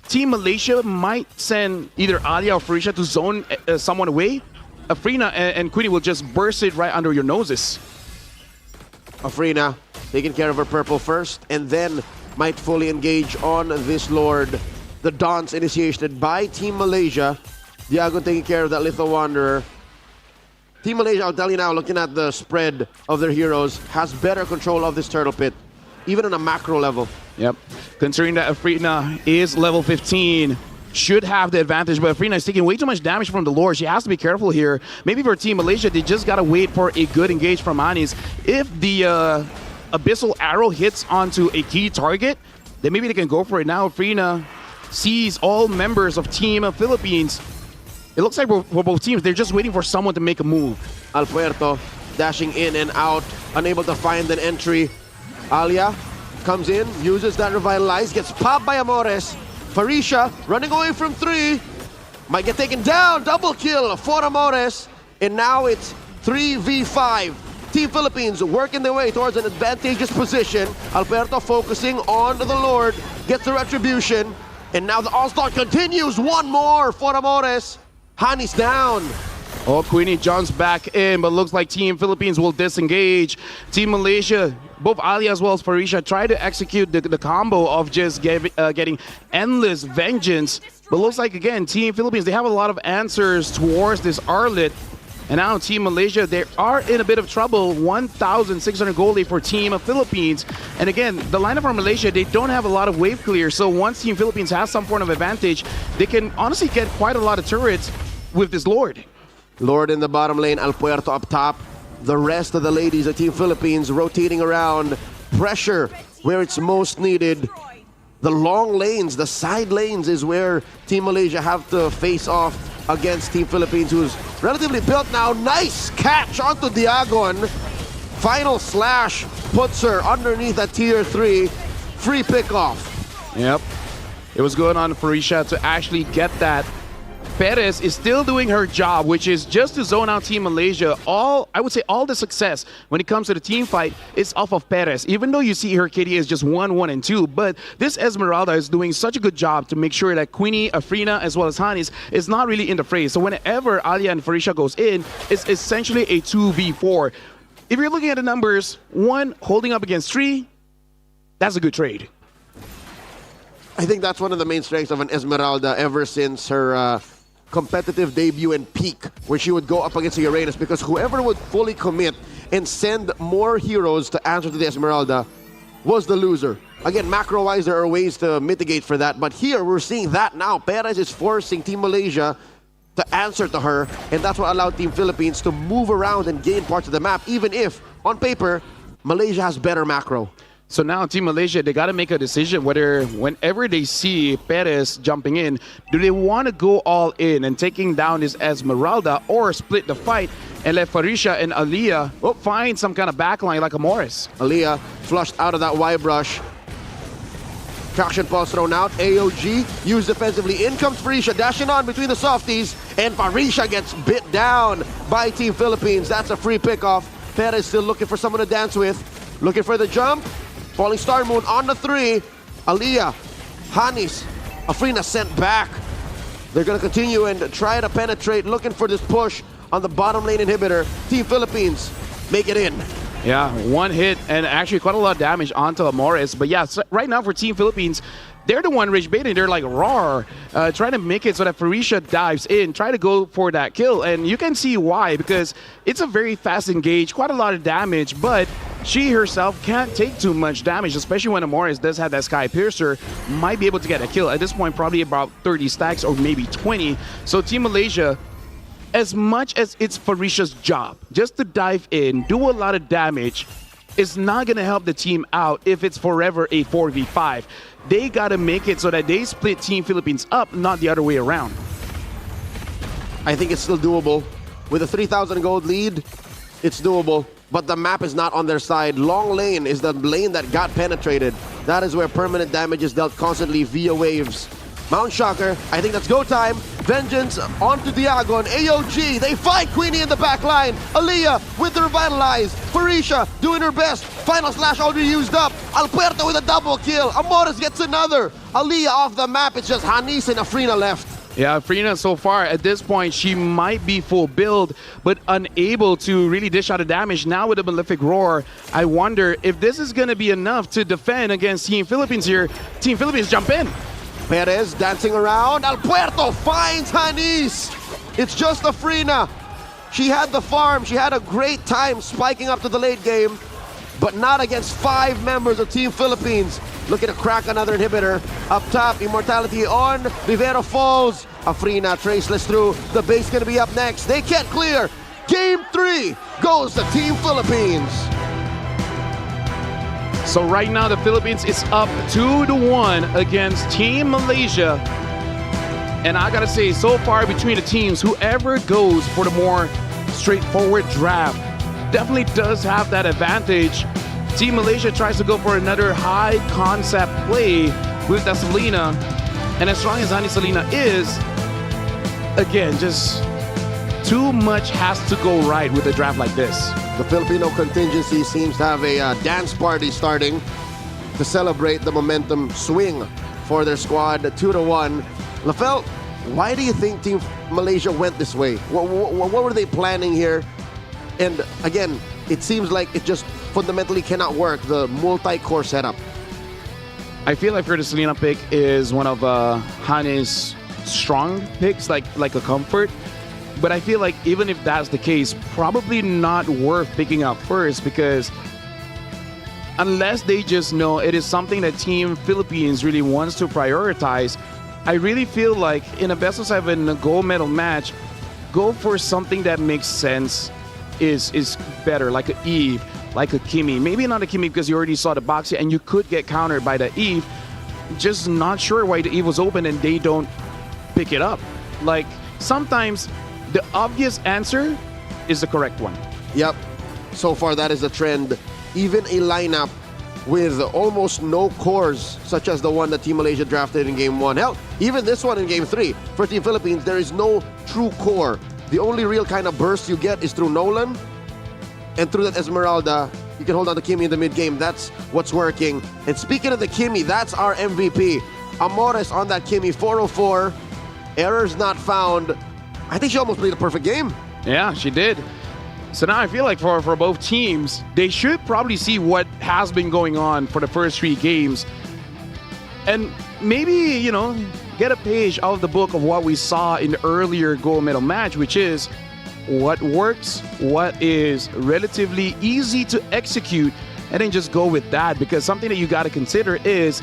Team Malaysia might send either Alia or Farisha to zone someone away. Afrina and Queenie will just burst it right under your noses. Afrina taking care of her purple first, and then might fully engage on this Lord. The dance initiated by Team Malaysia. Diagon taking care of that Little Wanderer. Team Malaysia, I'll tell you now, looking at the spread of their heroes, has better control of this turtle pit, even on a macro level. Yep. Considering that Afrina is level 15, should have the advantage, but Afrina is taking way too much damage from the Lord. She has to be careful here. Maybe for Team Malaysia, they just got to wait for a good engage from Anis. If the Abyssal Arrow hits onto a key target, then maybe they can go for it now. Afrina sees all members of Team Philippines. It looks like for both teams, they're just waiting for someone to make a move. Alpuerto dashing in and out, unable to find an entry. Alia comes in, uses that Revitalize, gets popped by Amores. Farisha running away from 3. Might get taken down, double kill for Amores. And now it's 3v5. Team Philippines working their way towards an advantageous position. Alberto focusing on the Lord, gets the retribution. And now the All-Star continues. One more for Amores. Hanis down. Oh, Queenie jumps back in, but looks like Team Philippines will disengage. Team Malaysia, both Ali as well as Farisha, try to execute the combo of just getting endless vengeance. But looks like, again, Team Philippines, they have a lot of answers towards this Arlet. And now Team Malaysia, they are in a bit of trouble. 1,600 gold lead for Team Philippines. And again, the lineup for Malaysia, they don't have a lot of wave clear. So once Team Philippines has some form of advantage, they can honestly get quite a lot of turrets with this Lord. Lord in the bottom lane, Alpuerto up top. The rest of the ladies of Team Philippines rotating around. Pressure where it's most needed. The long lanes, the side lanes is where Team Malaysia have to face off against Team Philippines, who's relatively built now. Nice catch onto Diagon. Final slash puts her underneath that tier 3. Free pickoff. Yep. It was good on Farisha to actually get that. Perez is still doing her job, which is just to zone out Team Malaysia. I would say all the success when it comes to the team fight is off of Perez, even though you see her KD is just 1, 1, and 2. But this Esmeralda is doing such a good job to make sure that Queenie, Afrina, as well as Hanis is not really in the fray. So whenever Alia and Farisha goes in, it's essentially a 2v4. If you're looking at the numbers, 1 holding up against 3, that's a good trade. I think that's one of the main strengths of an Esmeralda ever since her competitive debut and peak where she would go up against the Uranus, because whoever would fully commit and send more heroes to answer to the Esmeralda was the loser. Again, macro-wise, there are ways to mitigate for that, but here we're seeing that now. Perez is forcing Team Malaysia to answer to her, and that's what allowed Team Philippines to move around and gain parts of the map, even if, on paper, Malaysia has better macro. So now Team Malaysia, they got to make a decision whether whenever they see Perez jumping in, do they want to go all in and taking down this Esmeralda, or split the fight and let Farisha and Aliyah find some kind of backline like a Morris? Aliyah flushed out of that Y brush. Traction pulse thrown out. AOG used defensively. In comes Farisha, dashing on between the softies, and Farisha gets bit down by Team Philippines. That's a free pickoff. Perez still looking for someone to dance with. Looking for the jump. Falling Star Moon on the 3. Aliyah, Hanis, Afrina sent back. They're going to continue and try to penetrate, looking for this push on the bottom lane inhibitor. Team Philippines make it in. Yeah, one hit and actually quite a lot of damage onto Morris. But yeah, so right now for Team Philippines, they're the one rage baiting. They're like raw, trying to make it so that Farisha dives in, try to go for that kill. And you can see why, because it's a very fast engage, quite a lot of damage, but she herself can't take too much damage, especially when Morris does have that Sky Piercer, might be able to get a kill. At this point, probably about 30 stacks or maybe 20. So Team Malaysia, as much as it's Farisha's job, just to dive in, do a lot of damage, is not going to help the team out if it's forever a 4v5. They got to make it so that they split Team Philippines up, not the other way around. I think it's still doable. With a 3,000 gold lead, it's doable. But the map is not on their side. Long lane is the lane that got penetrated. That is where permanent damage is dealt constantly via waves. Mount Shocker, I think that's go time. Vengeance onto Diago and AOG. They fight Queenie in the back line. Aliyah with the Revitalize. Farisha doing her best. Final Slash already used up. Alberto with a double kill. Amores gets another. Aliyah off the map. It's just Hanis and Afrina left. Yeah, Afrina so far at this point, she might be full build, but unable to really dish out the damage. Now with the Malefic Roar, I wonder if this is going to be enough to defend against Team Philippines here. Team Philippines jump in. Perez dancing around. Alberto finds Hanis. It's just Afrina. She had the farm. She had a great time spiking up to the late game, but not against 5 members of Team Philippines. Looking to crack another inhibitor. Up top, Immortality on. Vivero falls. Afrina traceless through. The base gonna be up next. They can't clear. Game 3 goes to Team Philippines. So right now the Philippines is up 2-1 against Team Malaysia. And I gotta say, so far between the teams, whoever goes for the more straightforward draft definitely does have that advantage. Team Malaysia tries to go for another high concept play with that Selena. And as strong as Ani Selena is, again, just too much has to go right with a draft like this. The Filipino contingency seems to have a dance party starting to celebrate the momentum swing for their squad, 2-1. Lafel, why do you think Team Malaysia went this way? What were they planning here? And again, it seems like it just fundamentally cannot work, the multi-core setup. I feel like for the Selena pick is one of Hane's strong picks, like a comfort. But I feel like even if that's the case, probably not worth picking up first, because unless they just know it is something that Team Philippines really wants to prioritize, I really feel like in a best of 7 gold medal match, go for something that makes sense is better, like a Eve, like a Kimi. Maybe not a Kimi because you already saw the box and you could get countered by the Eve. Just not sure why the Eve was open and they don't pick it up. Like, sometimes the obvious answer is the correct one. Yep. So far, that is the trend. Even a lineup with almost no cores, such as the one that Team Malaysia drafted in Game 1. Hell, even this one in Game 3. For Team Philippines, there is no true core. The only real kind of burst you get is through Nolan, and through that Esmeralda, you can hold on to Kimi in the mid-game. That's what's working. And speaking of the Kimi, that's our MVP. Amores on that Kimi, 404. Errors not found. I think she almost played a perfect game. Yeah, she did. So now I feel like for both teams, they should probably see what has been going on for the first 3 games. And maybe, get a page out of the book of what we saw in the earlier gold medal match, which is what works, what is relatively easy to execute, and then just go with that. Because something that you got to consider is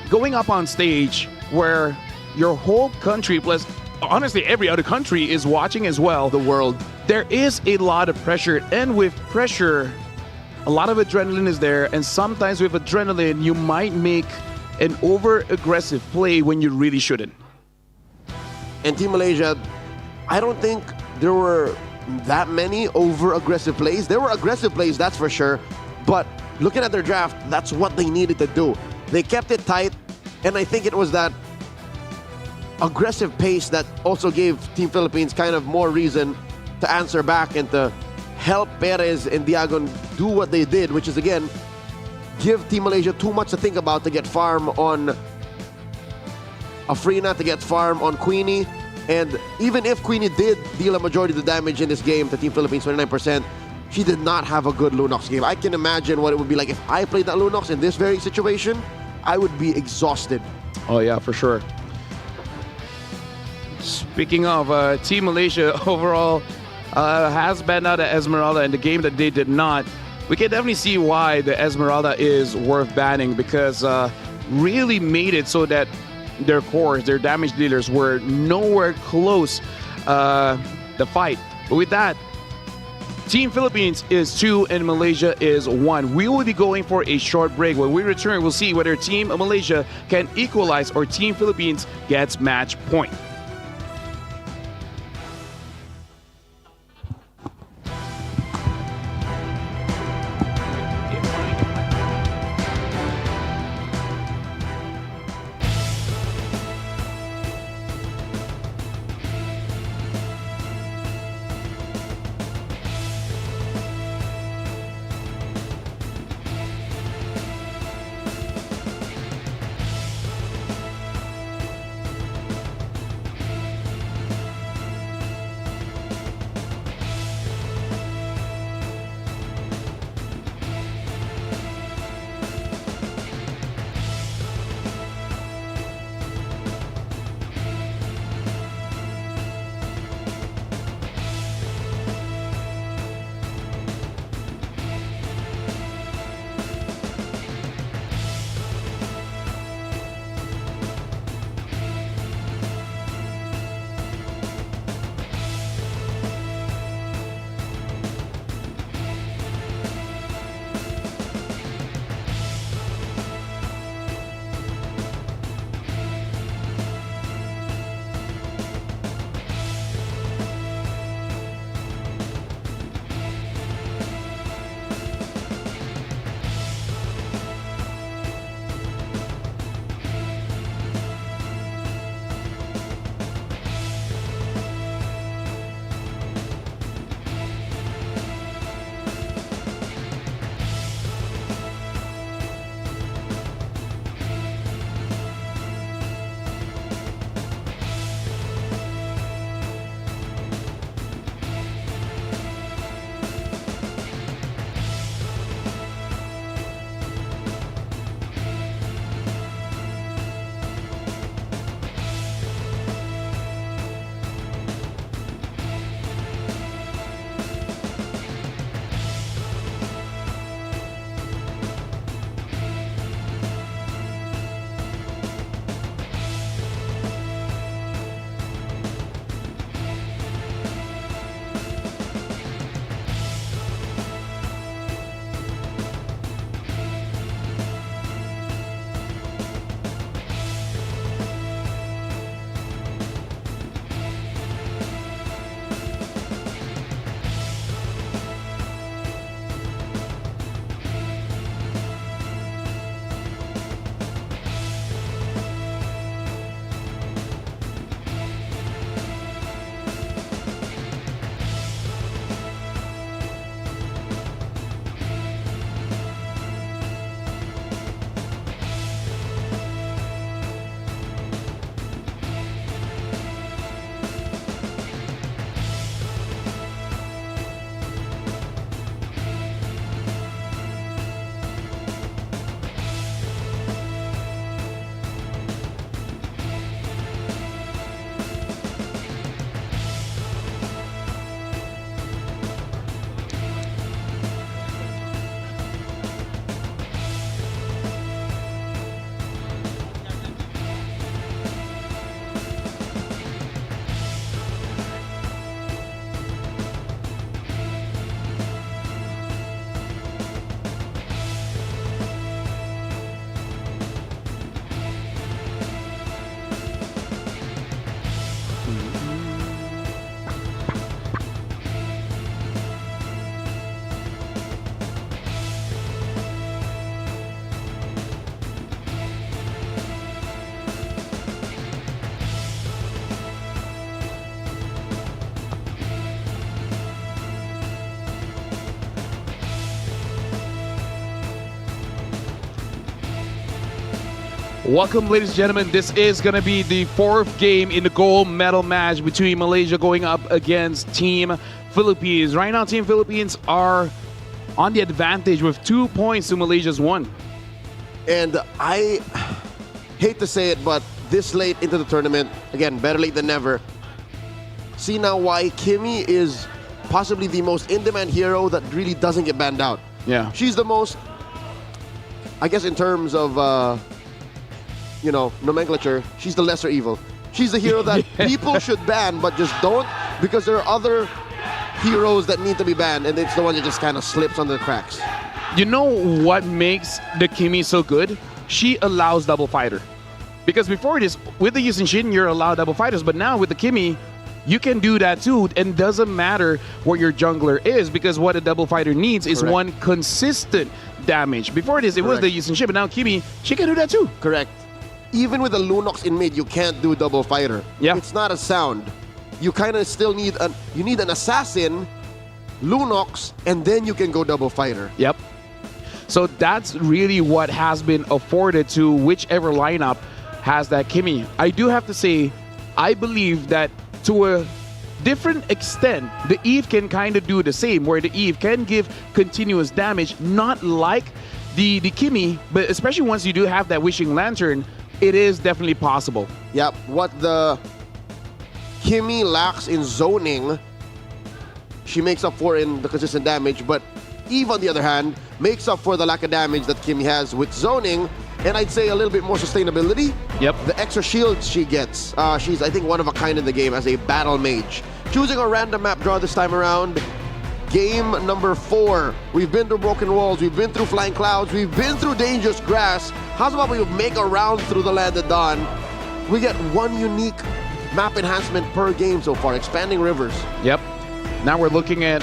going up on stage where your whole country, plus honestly every other country, is watching as well. The world. There is a lot of pressure, and with pressure, a lot of adrenaline is there, and sometimes with adrenaline, you might make an over-aggressive play when you really shouldn't. And Team Malaysia, I don't think there were that many over-aggressive plays. There were aggressive plays, that's for sure, but looking at their draft, that's what they needed to do. They kept it tight, and I think it was that aggressive pace that also gave Team Philippines kind of more reason to answer back and to help Perez and Diagon do what they did, which is, again, give Team Malaysia too much to think about to get farm on Afrina, to get farm on Queenie. And even if Queenie did deal a majority of the damage in this game to Team Philippines, 29%, she did not have a good Lunox game. I can imagine what it would be like if I played that Lunox in this very situation. I would be exhausted. Oh yeah, for sure. Speaking of Team Malaysia, overall has banned out the Esmeralda in the game that they did not. We can definitely see why the Esmeralda is worth banning, because really made it so that their cores, their damage dealers, were nowhere close the fight. But with that, Team Philippines is 2 and Malaysia is 1. We will be going for a short break. When we return, we'll see whether Team Malaysia can equalize or Team Philippines gets match point. Welcome, ladies and gentlemen. This is going to be the fourth game in the gold medal match between Malaysia going up against Team Philippines. Right now, Team Philippines are on the advantage with 2 points to Malaysia's 1. And I hate to say it, but this late into the tournament, again, better late than never. See now why Kimmy is possibly the most in-demand hero that really doesn't get banned out. Yeah. She's the most, I guess in terms of, nomenclature, she's the lesser evil. She's the hero that people should ban, but just don't, because there are other heroes that need to be banned, and it's the one that just kind of slips under the cracks. You know what makes the Kimmy so good? She allows double fighter. Because before this, with the Yusin Shin, you're allowed double fighters, but now with the Kimmy, you can do that too, and doesn't matter what your jungler is, because what a double fighter needs is Correct. one consistent damage. Before this, it was the Yusin Shin, but now Kimmy, she can do that too. Correct. Even with the Lunox in mid, you can't do double fighter. Yeah. It's not a sound. You kind of still need an assassin, Lunox, and then you can go double fighter. Yep. So that's really what has been afforded to whichever lineup has that Kimmy. I do have to say, I believe that to a different extent, the Eve can kind of do the same, where the Eve can give continuous damage, not like the Kimmy, but especially once you do have that Wishing Lantern, it is definitely possible. Yep. What the Kimmy lacks in zoning, she makes up for in the consistent damage, but Eve, on the other hand, makes up for the lack of damage that Kimmy has with zoning, and I'd say a little bit more sustainability. Yep. The extra shields she gets. She's, I think, one of a kind in the game as a battle mage. Choosing a random map draw this time around. Game number 4. We've been through broken walls. We've been through flying clouds. We've been through dangerous grass. How's about we make a round through the land at dawn? We get one unique map enhancement per game so far. Expanding rivers. Yep. Now we're looking at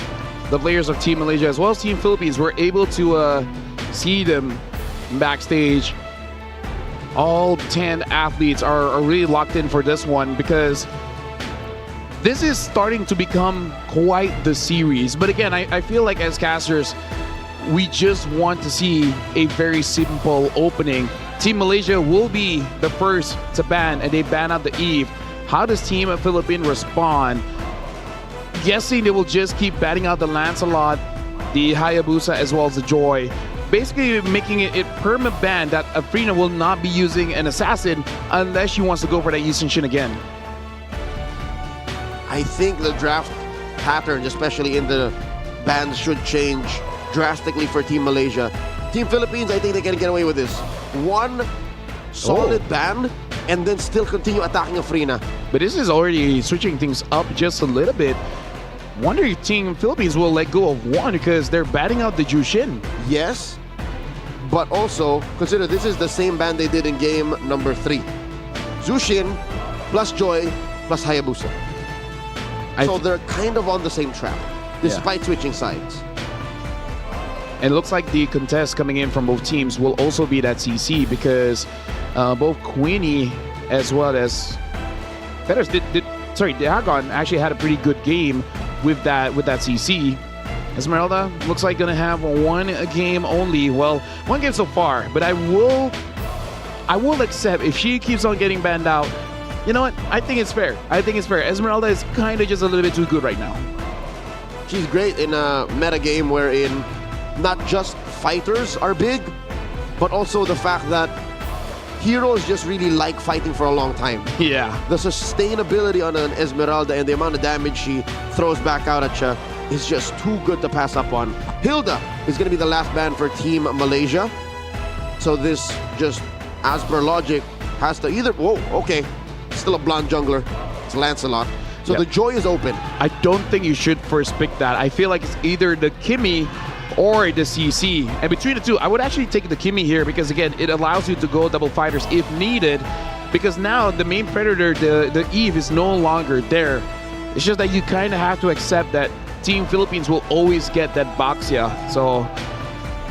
the players of Team Malaysia as well as Team Philippines. We're able to see them backstage. All 10 athletes are really locked in for this one, because this is starting to become quite the series. But again, I feel like as casters, we just want to see a very simple opening. Team Malaysia will be the first to ban, and they ban out the Eve. How does Team Philippines respond? Guessing they will just keep batting out the Lancelot, the Hayabusa, as well as the Joy. Basically making it perma-ban that Afrina will not be using an assassin unless she wants to go for that Yusin Shin again. I think the draft patterns, especially in the bans, should change drastically for Team Malaysia. Team Philippines, I think they can get away with this. One solid ban, and then still continue attacking Afrina. But this is already switching things up just a little bit. Wonder if Team Philippines will let go of one, because they're batting out the Jushin. Yes, but also consider this is the same ban they did in game number 3. Zushin plus Joy plus Hayabusa. So they're kind of on the same track, despite switching sides. And it looks like the contest coming in from both teams will also be that CC, because both Queenie as well as Dagon actually had a pretty good game with that CC. Esmeralda looks like gonna have one game only. Well, one game so far, but I will accept if she keeps on getting banned out. You know what? I think it's fair. Esmeralda is kind of just a little bit too good right now. She's great in a meta game wherein not just fighters are big, but also the fact that heroes just really like fighting for a long time. Yeah. The sustainability on an Esmeralda and the amount of damage she throws back out at you is just too good to pass up on. Hilda is going to be the last ban for Team Malaysia. So this just, as per logic, has to either... Whoa, okay. Still a blonde jungler. It's Lancelot. So the Joy is open. I don't think you should first pick that. I feel like it's either the Kimmy or the CC. And between the two, I would actually take the Kimmy here, because again, it allows you to go double fighters if needed, because now the main predator, the Eve, is no longer there. It's just that you kind of have to accept that Team Philippines will always get that Baxia. So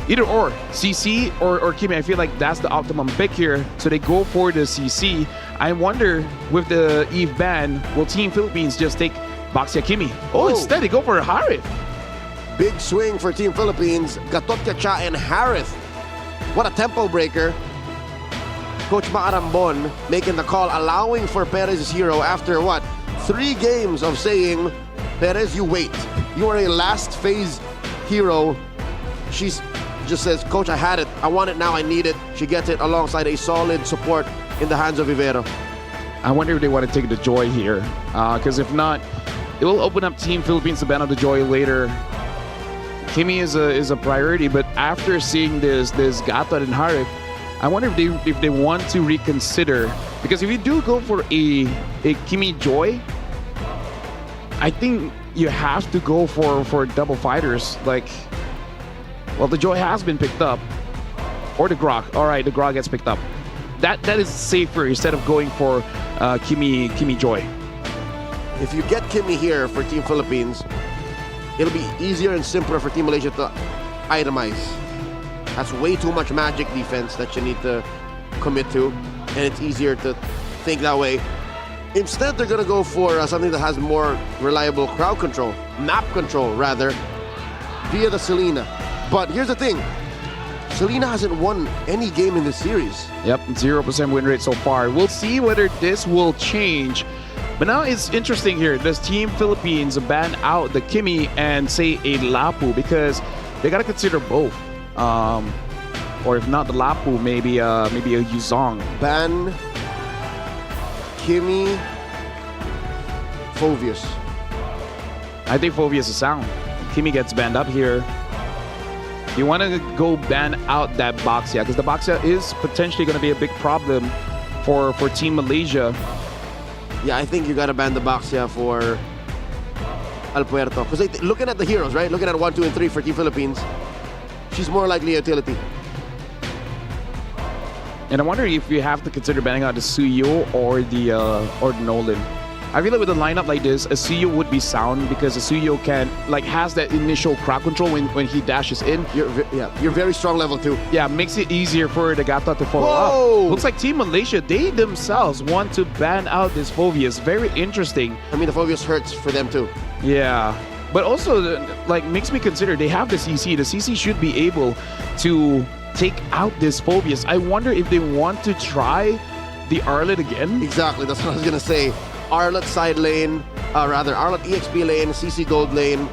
either or, CC or Kimmy, I feel like that's the optimum pick here. So they go for the CC. I wonder, with the Eve ban, will Team Philippines just take Baxia Kimmy? Oh, instead they go for Harith. Big swing for Team Philippines. Gatot Kacha and Harith. What a tempo breaker. Coach Maarambon making the call, allowing for Perez's hero after what? 3 games of saying, Perez, you wait. You are a last phase hero. She's just says, Coach, I had it. I want it now. I need it. She gets it alongside a solid support in the hands of Vivero. I wonder if they want to take the Joy here. Because if not, it will open up Team Philippines to ban out the Joy later. Kimi is a priority, but after seeing this Gatot and Harip, I wonder if they want to reconsider. Because if you do go for a Kimi Joy, I think you have to go for double fighters. Like, well, the Joy has been picked up, or the Grok. All right, the Grok gets picked up. That is safer instead of going for Kimi Joy. If you get Kimi here for Team Philippines, it'll be easier and simpler for Team Malaysia to itemize. That's way too much magic defense that you need to commit to, and it's easier to think that way. Instead, they're going to go for something that has more reliable crowd control, map control rather, via the Selena. But here's the thing, Selena hasn't won any game in this series. Yep, 0% win rate so far. We'll see whether this will change. But now it's interesting here. Does Team Philippines ban out the Kimi and say a Lapu? Because they got to consider both. Or if not the Lapu, maybe a Yuzong. Ban Kimi, Fovius. I think Fovius is sound. Kimi gets banned up here. You want to go ban out that Boxia, because the Boxia is potentially going to be a big problem for Team Malaysia. Yeah, I think you got to ban the Boxia for El Puerto. Because looking at the heroes, right? Looking at 1, 2, and 3 for Team Philippines, she's more likely a utility. And I wonder if you have to consider banning out the Suyo or the Nolan. I feel like with a lineup like this, a Suyo would be sound because a Suyo has that initial crowd control when he dashes in. You're very strong level 2. Yeah, makes it easier for the Gatot to follow up. Looks like Team Malaysia, they themselves want to ban out this Fovius. Very interesting. I mean, the Fovius hurts for them too. Yeah. But also, makes me consider they have the CC. The CC should be able to take out this Fovius. I wonder if they want to try the Arlet again. Exactly, that's what I was going to say. Arlet side lane, Arlet EXP lane, CC gold lane.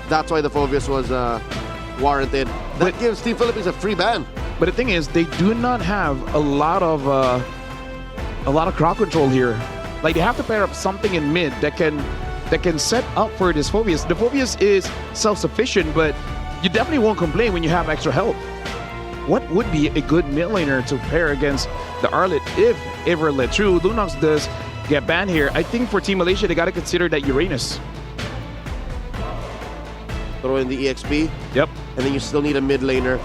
That's why the Fovius was warranted. That gives Team Philippines a free ban. But the thing is, they do not have a lot of crowd control here. Like, they have to pair up something in mid that can set up for this Fovius. The Fovius is self-sufficient, but you definitely won't complain when you have extra help. What would be a good mid laner to pair against the Arlet if ever let true? Lunox does get banned here. I think for Team Malaysia, they got to consider that Uranus. Throw in the EXP. Yep. And then you still need a mid laner.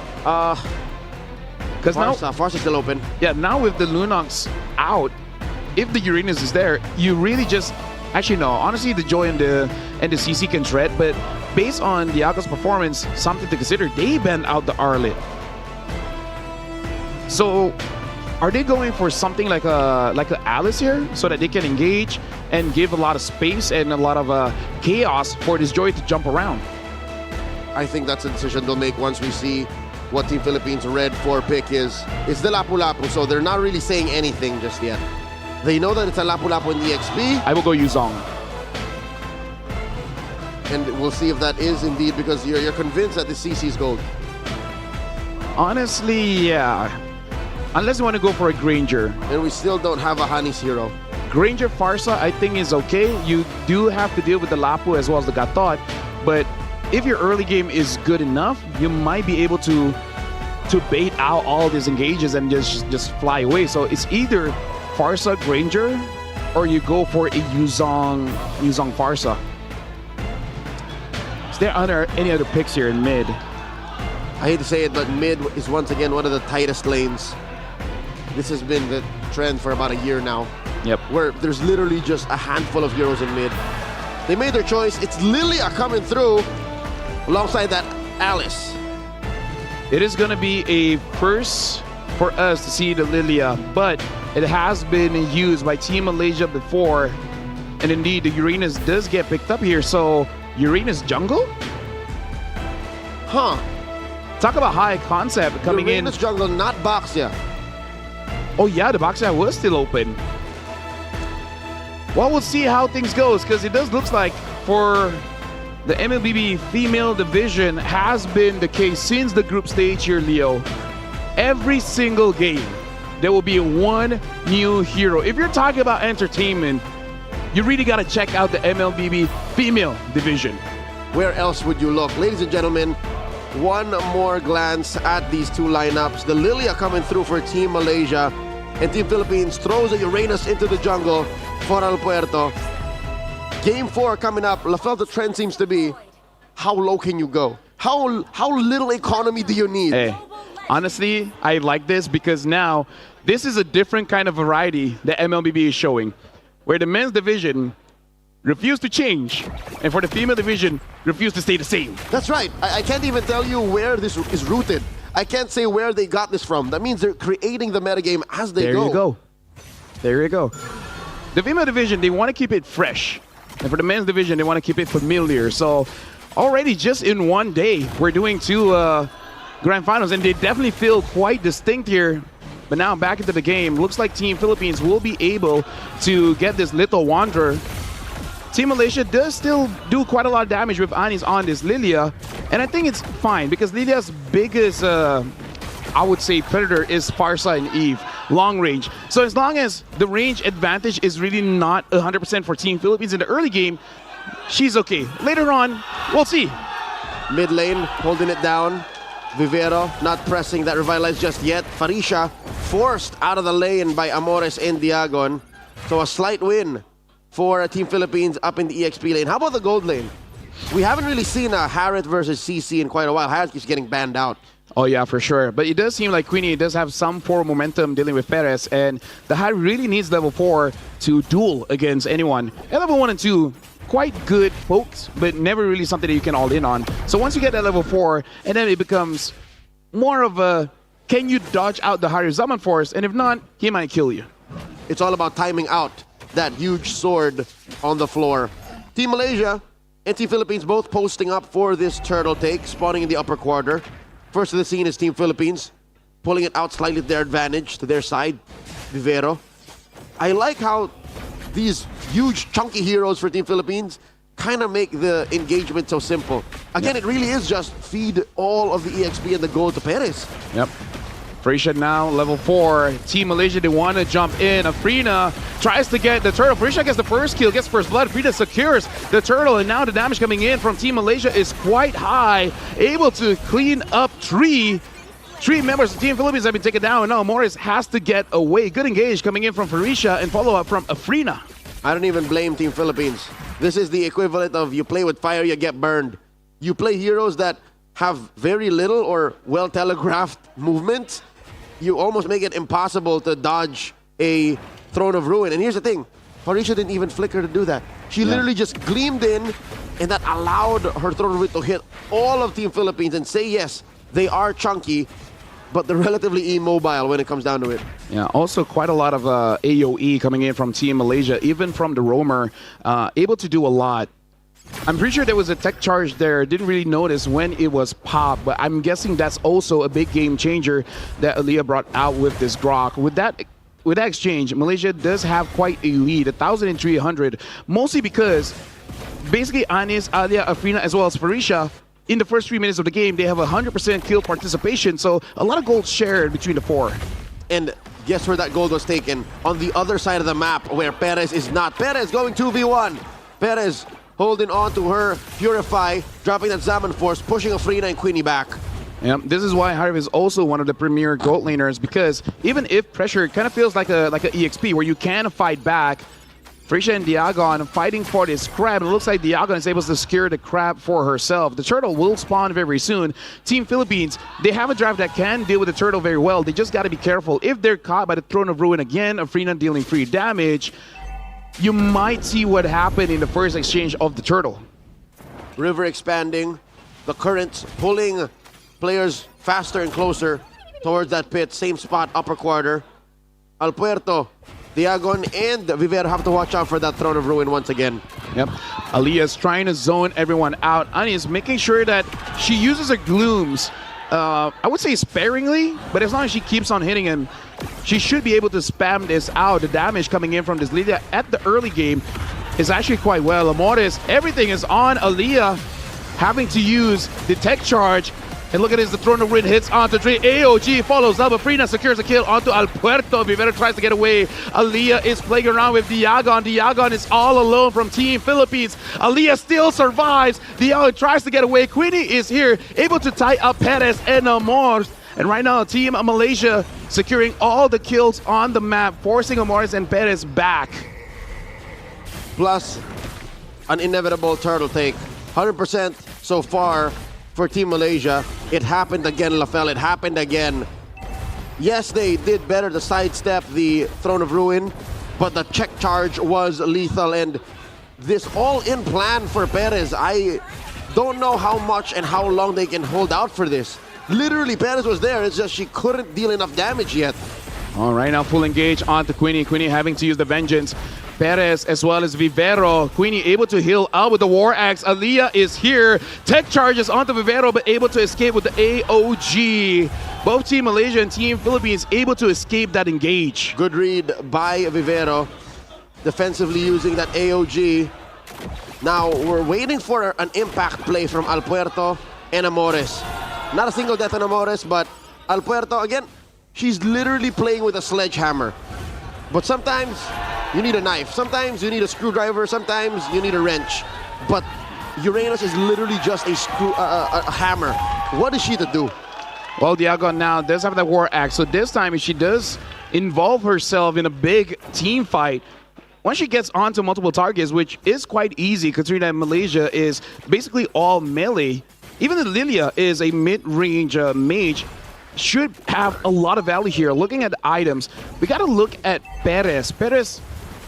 Because now Farsa's still open. Yeah, now with the Lunox out, if the Uranus is there, you really just... Actually, no. Honestly, the Joy and the CC can tread, but based on Diago's performance, something to consider. They banned out the Arlet. So, are they going for something like a Alice here so that they can engage and give a lot of space and a lot of chaos for this Joy to jump around? I think that's a decision they'll make once we see what Team Philippines' red 4 pick is. It's the Lapu-Lapu, so they're not really saying anything just yet. They know that it's a Lapu-Lapu in the XP. I will go Yuzong. And we'll see if that is indeed, because you're convinced that the CC is gold. Honestly, yeah. Unless you want to go for a Granger. And we still don't have a Hanis hero. Granger Farsa, I think, is okay. You do have to deal with the Lapu as well as the Gatot. But if your early game is good enough, you might be able to bait out all these engages and just fly away. So it's either Farsa Granger or you go for a Yuzong Farsa. Is there any other picks here in mid? I hate to say it, but mid is once again one of the tightest lanes. This has been the trend for about a year now. Yep. Where there's literally just a handful of heroes in mid. They made their choice. It's Lilia coming through alongside that Alice. It is going to be a first for us to see the Lilia, but it has been used by Team Malaysia before. And indeed, the Uranus does get picked up here. So, Uranus jungle? Huh. Talk about high concept coming Uranus jungle, not Boxia. Oh yeah, the backside was still open. Well, we'll see how things goes because it does look like for the MLBB female division has been the case since the group stage here, Leo. Every single game, there will be one new hero. If you're talking about entertainment, you really got to check out the MLBB female division. Where else would you look? Ladies and gentlemen, one more glance at these two lineups. The Lilia coming through for Team Malaysia, and Team Philippines throws a Uranus into the jungle for El Puerto. Game 4 coming up. LaFell, the trend seems to be, how low can you go? How little economy do you need? Hey, honestly, I like this because now this is a different kind of variety that MLBB is showing, where the men's division refused to change, and for the female division, refused to stay the same. That's right. I can't even tell you where this is rooted. I can't say where they got this from. That means they're creating the metagame as they go. There you go. There you go. The female division, they want to keep it fresh. And for the men's division, they want to keep it familiar. So already just in one day, we're doing two grand finals, and they definitely feel quite distinct here. But now back into the game, looks like Team Philippines will be able to get this little wanderer. Team Malaysia does still do quite a lot of damage with Anis on this Lilia, and I think it's fine because Lilia's biggest, I would say, predator is Farsa and Eve, long range. So as long as the range advantage is really not 100% for Team Philippines in the early game, she's okay. Later on, we'll see. Mid lane, holding it down. Vivero not pressing that revitalize just yet. Farisha forced out of the lane by Amores and Diagon. So a slight win for Team Philippines up in the EXP lane. How about the gold lane? We haven't really seen a Harriet versus CC in quite a while. Harriet keeps getting banned out. Oh yeah, for sure. But it does seem like Queenie does have some forward momentum dealing with Perez, and the Harriet really needs level 4 to duel against anyone. At level 1 and 2, quite good folks, but never really something that you can all in on. So once you get that level 4, and then it becomes more of a, can you dodge out the Harriet Zaman Force? And if not, he might kill you. It's all about timing out that huge sword on the floor. Team Malaysia and Team Philippines both posting up for this turtle take, spawning in the upper quarter. First of the scene is Team Philippines, pulling it out slightly to their advantage, to their side. Vivero. I like how these huge chunky heroes for Team Philippines kind of make the engagement so simple. Again, it really is just feed all of the EXP and the gold to Perez. Yep. Farisha now level 4. Team Malaysia, they want to jump in. Afrina tries to get the turtle. Farisha gets the first kill, gets first blood. Afrina secures the turtle, and now the damage coming in from Team Malaysia is quite high. Able to clean up three members of Team Philippines have been taken down, and now Morris has to get away. Good engage coming in from Farisha and follow up from Afrina. I don't even blame Team Philippines. This is the equivalent of you play with fire, you get burned. You play heroes that have very little or well-telegraphed movement. You almost make it impossible to dodge a Throne of Ruin. And here's the thing, Farisha didn't even flicker to do that. She literally just gleamed in, and that allowed her Throne of Ruin to hit all of Team Philippines and say, yes, they are chunky, but they're relatively immobile when it comes down to it. Yeah, also quite a lot of AoE coming in from Team Malaysia, even from the roamer, able to do a lot. I'm pretty sure there was a tech charge there. Didn't really notice when it was popped, but I'm guessing that's also a big game changer that Aaliyah brought out with this Grok. With that exchange, Malaysia does have quite a lead, 1,300, mostly because basically Anis, Alia, Afrina, as well as Farisha, in the first 3 minutes of the game, they have 100% kill participation, so a lot of gold shared between the 4. And guess where that gold was taken? On the other side of the map, where Perez is not. Perez going 2v1. Perez holding on to her Purify, dropping that Zaman Force, pushing Afrina and Queenie back. Yeah, this is why Harv is also one of the premier gold laners, because even if pressure kind of feels like a EXP where you can fight back, Farisha and Diagon fighting for this crab. It looks like Diagon is able to secure the crab for herself. The turtle will spawn very soon. Team Philippines, they have a draft that can deal with the turtle very well. They just got to be careful. If they're caught by the Throne of Ruin again, Afrina dealing free damage, you might see what happened in the first exchange of the turtle. River expanding, the currents pulling players faster and closer towards that pit. Same spot, upper quarter. El Puerto, Diagon, and Vivero have to watch out for that Throne of Ruin once again. Yep. Aaliyah's trying to zone everyone out. Ani is making sure that she uses her glooms, I would say sparingly, but as long as she keeps on hitting him, she should be able to spam this out. The damage coming in from this Lilia at the early game is actually quite well. Amores, everything is on Aaliyah, having to use the tech charge. And look at this, the Throne of Ruin hits onto Dre. AOG follows up, but Frina secures a kill onto Al Puerto. Vivero tries to get away. Aaliyah is playing around with Diagon. Diagon is all alone from Team Philippines. Aaliyah still survives. Diagon tries to get away. Queenie is here, able to tie up Perez and Amores. And right now, Team Malaysia securing all the kills on the map, forcing Amores and Perez back. Plus, an inevitable turtle take. 100% so far for Team Malaysia. It happened again, Lafel. It happened again. Yes, they did better to sidestep the Throne of Ruin, but the check charge was lethal. And this all-in plan for Perez, I don't know how much and how long they can hold out for this. Literally, Perez was there. It's just she couldn't deal enough damage yet. All right, now full engage onto Queenie. Queenie having to use the Vengeance. Perez as well as Vivero. Queenie able to heal out with the War Axe. Aaliyah is here. Tech charges onto Vivero, but able to escape with the AOG. Both Team Malaysia and Team Philippines able to escape that engage. Good read by Vivero. Defensively using that AOG. Now, we're waiting for an impact play from Al Puerto and Amores. Not a single death on Amores, but Al Puerto, again, she's literally playing with a sledgehammer. But sometimes you need a knife, sometimes you need a screwdriver, sometimes you need a wrench. But Uranus is literally just a hammer. What is she to do? Well, Diagon now does have that War Axe, so this time she does involve herself in a big team fight. Once she gets onto multiple targets, which is quite easy considering that Malaysia is basically all melee, even the Lilia is a mid-range mage, should have a lot of value here. Looking at the items, we got to look at Perez. Perez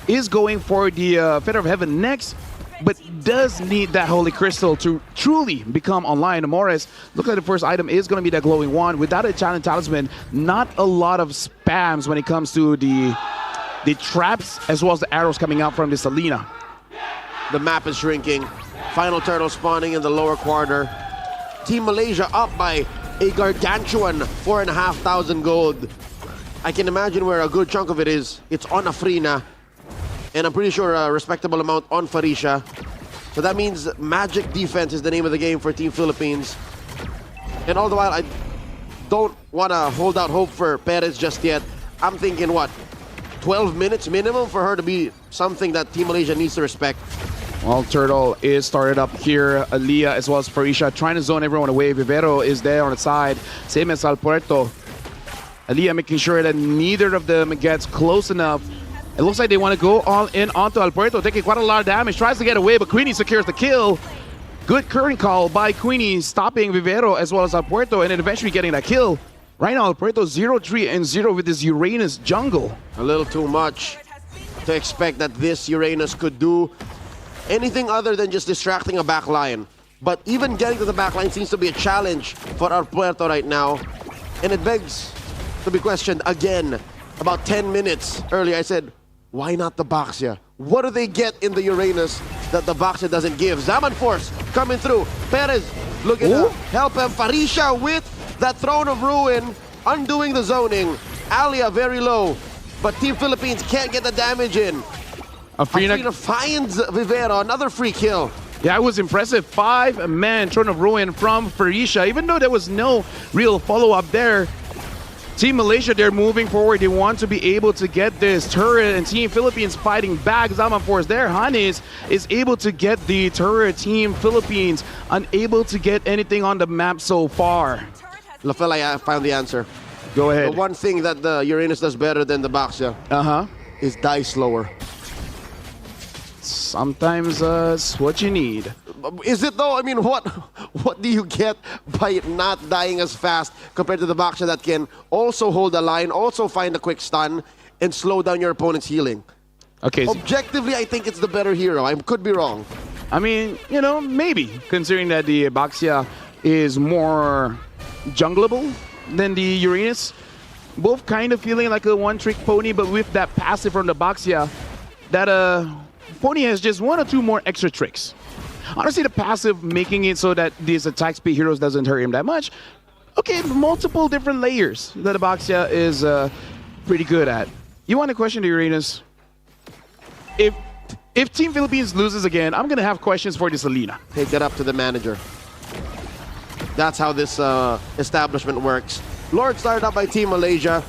is going for the Feather of Heaven next, but does need that Holy Crystal to truly become online. Amores, look at the first item is going to be that Glowing Wand. Without a Challenge Talisman, not a lot of spams when it comes to the traps as well as the arrows coming out from the Selena. The map is shrinking. Final turtle spawning in the lower quarter. Team Malaysia up by a gargantuan 4,500 gold. I can imagine where a good chunk of it is. It's on Afrina, and I'm pretty sure a respectable amount on Farisha. So that means magic defense is the name of the game for Team Philippines. And all the while, I don't want to hold out hope for Perez just yet. I'm thinking, what, 12 minutes minimum for her to be something that Team Malaysia needs to respect. Well, Turtle is started up here. Aaliyah as well as Farisha trying to zone everyone away. Vivero is there on the side. Same as Al Puerto. Aaliyah making sure that neither of them gets close enough. It looks like they want to go all in onto Al Puerto, taking quite a lot of damage. Tries to get away, but Queenie secures the kill. Good current call by Queenie, stopping Vivero as well as Al Puerto, and then eventually getting that kill. Right now, Al Puerto 0-3-0 with this Uranus jungle. A little too much to expect that this Uranus could do anything other than just distracting a back line. But even getting to the back line seems to be a challenge for Al Puerto right now. And it begs to be questioned again. About 10 minutes earlier, I said, why not the Baxia? What do they get in the Uranus that the Baxia doesn't give? Zaman Force coming through. Perez looking to help him. Farisha with that Throne of Ruin, undoing the zoning. Alia very low, but Team Philippines can't get the damage in. Afrina finds Vivero, another free kill. Yeah, it was impressive. 5-man Throne of Ruin from Farisha. Even though there was no real follow-up there, Team Malaysia, they're moving forward. They want to be able to get this turret, and Team Philippines fighting back. Zaman Force there. Hanis is able to get the turret. Team Philippines unable to get anything on the map so far. Lafel, I found the answer. Go ahead. The one thing that the Uranus does better than the Baxia is die slower. Sometimes it's what you need. Is it though? I mean, what do you get by not dying as fast compared to the Baxia that can also hold a line, also find a quick stun, and slow down your opponent's healing? Okay. Objectively, I think it's the better hero. I could be wrong. I mean, you know, maybe, considering that the Baxia is more jungleable than the Uranus. Both kind of feeling like a one-trick pony, but with that passive from the Baxia, that Pony has just one or two more extra tricks. Honestly, the passive making it so that these attack speed heroes doesn't hurt him that much. Okay, multiple different layers that the Baxia is pretty good at. You want to question the Uranus? If Team Philippines loses again, I'm gonna have questions for this Alina. Take that up to the manager. That's how this establishment works. Lord started up by Team Malaysia.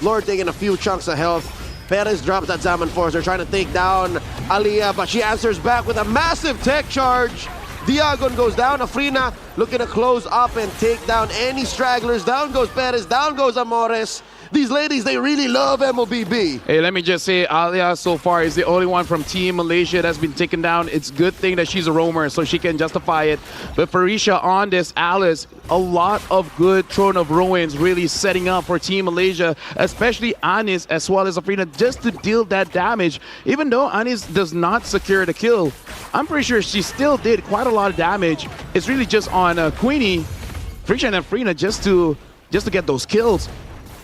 Lord taking a few chunks of health. Perez drops that Zaman Force. They're trying to take down Aliyah, but she answers back with a massive tech charge. Diagon goes down. Afrina looking to close up and take down any stragglers. Down goes Perez. Down goes Amores. These ladies, they really love MLBB. Hey, let me just say, Alia so far is the only one from Team Malaysia that's been taken down. It's a good thing that she's a roamer, so she can justify it. But Farisha on this Alice, a lot of good Throne of Ruins really setting up for Team Malaysia, especially Anis as well as Afrina, just to deal that damage. Even though Anis does not secure the kill, I'm pretty sure she still did quite a lot of damage. It's really just on Queenie, Farisha and Afrina just to get those kills.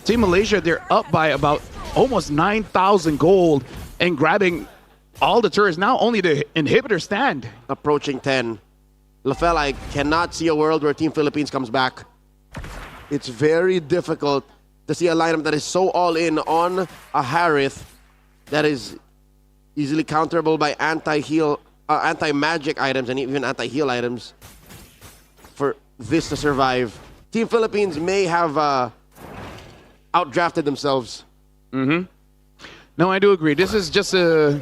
Team Malaysia, they're up by about almost 9,000 gold and grabbing all the turrets. Now only the inhibitor stand. Approaching 10. LaFell, I cannot see a world where Team Philippines comes back. It's very difficult to see a lineup that is so all in on a Harith that is easily counterable by anti-heal, anti-magic items and even anti-heal items for this to survive. Team Philippines may have outdrafted themselves. No, I do agree. This is just a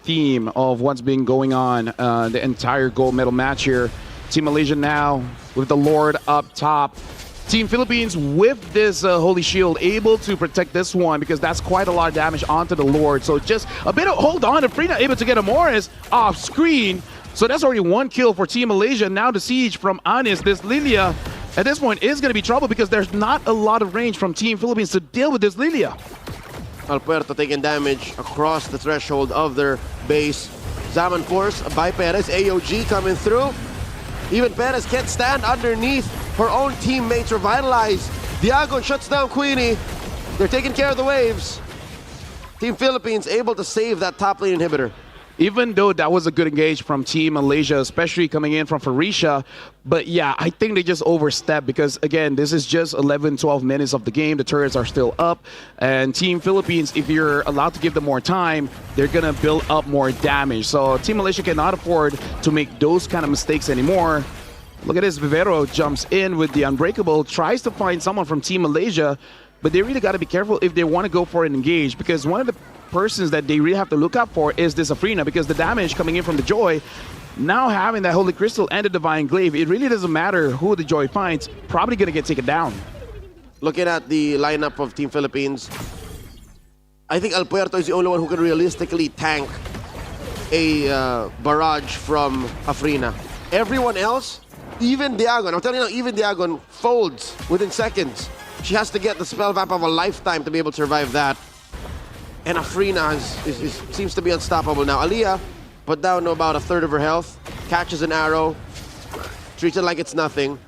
theme of what's been going on the entire gold medal match here. Team Malaysia now with the Lord up top. Team Philippines with this Holy Shield able to protect this one because that's quite a lot of damage onto the Lord. So just a bit of hold on. Afrina able to get a Morris off screen. So that's already one kill for Team Malaysia. Now the siege from Anis. This Lilia at this point is going to be trouble because there's not a lot of range from Team Philippines to deal with this Lilia. Alpuerto taking damage across the threshold of their base. Zaman Force by Perez. AOG coming through. Even Perez can't stand underneath her own teammates. Revitalize. Diagon shuts down Queenie. They're taking care of the waves. Team Philippines able to save that top lane inhibitor. Even though that was a good engage from Team Malaysia, especially coming in from Farisha. But yeah, I think they just overstepped because, again, this is just 11, 12 minutes of the game. The turrets are still up. And Team Philippines, if you're allowed to give them more time, they're going to build up more damage. So Team Malaysia cannot afford to make those kind of mistakes anymore. Look at this. Vivero jumps in with the Unbreakable, tries to find someone from Team Malaysia. But they really got to be careful if they want to go for an engage because one of the persons that they really have to look out for is this Afrina because the damage coming in from the Joy, now having that Holy Crystal and the Divine Glaive, it really doesn't matter who the Joy finds, probably going to get taken down. Looking at the lineup of Team Philippines, I think Alpuerto is the only one who can realistically tank a barrage from Afrina. Everyone else, even Diagon, I'm telling you now, even Diagon folds within seconds. She has to get the spell vamp of a lifetime to be able to survive that. And Afrina seems to be unstoppable now. Aliyah put down about a third of her health, catches an arrow, treats it like it's nothing.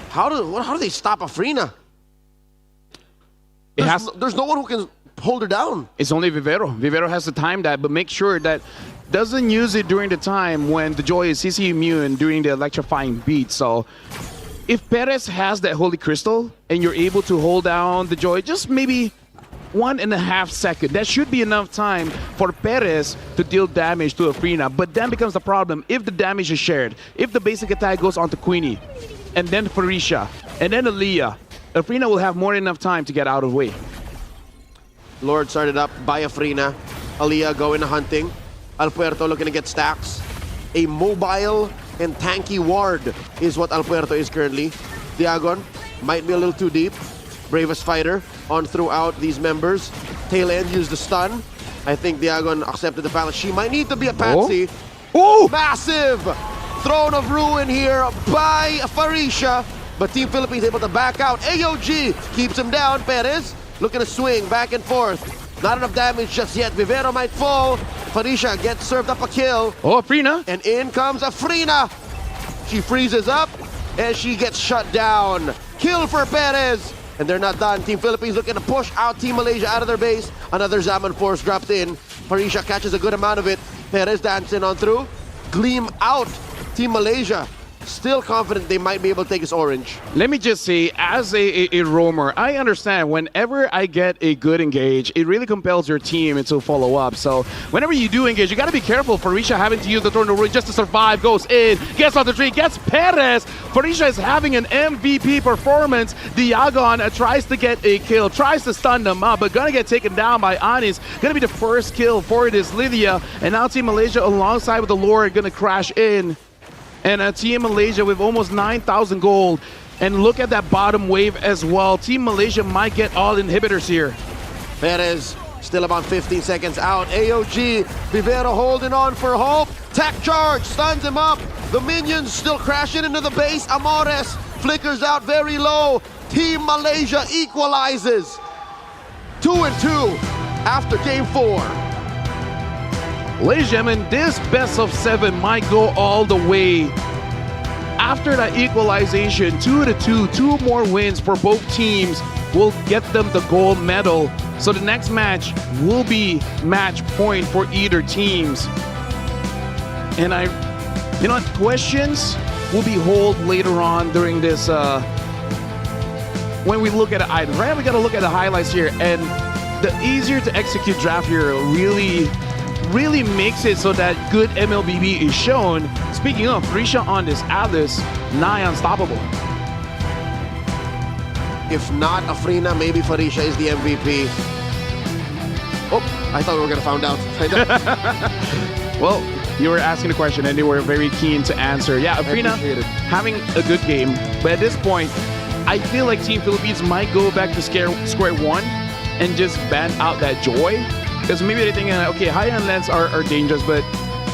How do they stop Afrina? There's no one who can hold her down. It's only Vivero. Vivero has to time that, but make sure that doesn't use it during the time when the Joy is CC immune during the electrifying beat. So if Perez has that Holy Crystal and you're able to hold down the Joy, just maybe 1.5 seconds. That should be enough time for Perez to deal damage to Afrina. But then becomes the problem if the damage is shared. If the basic attack goes onto Queenie, and then Farisha, and then Aliyah, Afrina will have more than enough time to get out of the way. Lord started up by Afrina. Aliyah going hunting. Alpuerto looking to get stacks. A mobile and tanky ward is what Alpuerto is currently. Diagon might be a little too deep. Bravest fighter on throughout these members. Tail end used the stun. I think Diagon accepted the fact that she might need to be a patsy. Oh! Massive Throne of Ruin here by Farisha. But Team Philippines able to back out. AOG keeps him down. Perez looking to swing back and forth. Not enough damage just yet. Vivero might fall. Farisha gets served up a kill. Oh, Afrina. And in comes Afrina. She freezes up and she gets shut down. Kill for Perez. And they're not done. Team Philippines looking to push out Team Malaysia out of their base. Another Zaman Force dropped in. Farisha catches a good amount of it. Perez dancing on through. Gleam out Team Malaysia. still confident they might be able to take this orange. Let me just say, as a roamer, I understand whenever I get a good engage, it really compels your team to follow up. So whenever you do engage, you got to be careful. Farisha having to use the tornado ruin just to survive, goes in, gets off the tree, gets Perez. Farisha is having an MVP performance. Diagon tries to get a kill, tries to stun them up, but gonna get taken down by Anis. Gonna be the first kill for this Lydia. And now Team Malaysia alongside with the Lord gonna crash in. And Team Malaysia with almost 9,000 gold. And look at that bottom wave as well. Team Malaysia might get all inhibitors here. Perez still about 15 seconds out. AOG, Vivera holding on for hope. Tech charge, stuns him up. The minions still crashing into the base. Amores flickers out very low. Team Malaysia equalizes. 2-2 after game 4. Ladies and gentlemen, this best of 7 might go all the way. After that equalization, 2-2, 2 more wins for both teams will get them the gold medal. So the next match will be match point for either teams. And you know what, questions will be hold later on during this, when we look at the items. Right, we gotta look at the highlights here, and the easier to execute draft here really makes it so that good MLBB is shown. Speaking of, Farisha on this Atlas, nigh unstoppable. If not Afrina, maybe Farisha is the MVP. Oh, I thought we were gonna find out. Well, you were asking a question and they were very keen to answer. Yeah, Afrina having a good game, but at this point, I feel like Team Philippines might go back to square one and just ban out that Joy. Because maybe they're thinking, okay, high-end lens are dangerous, but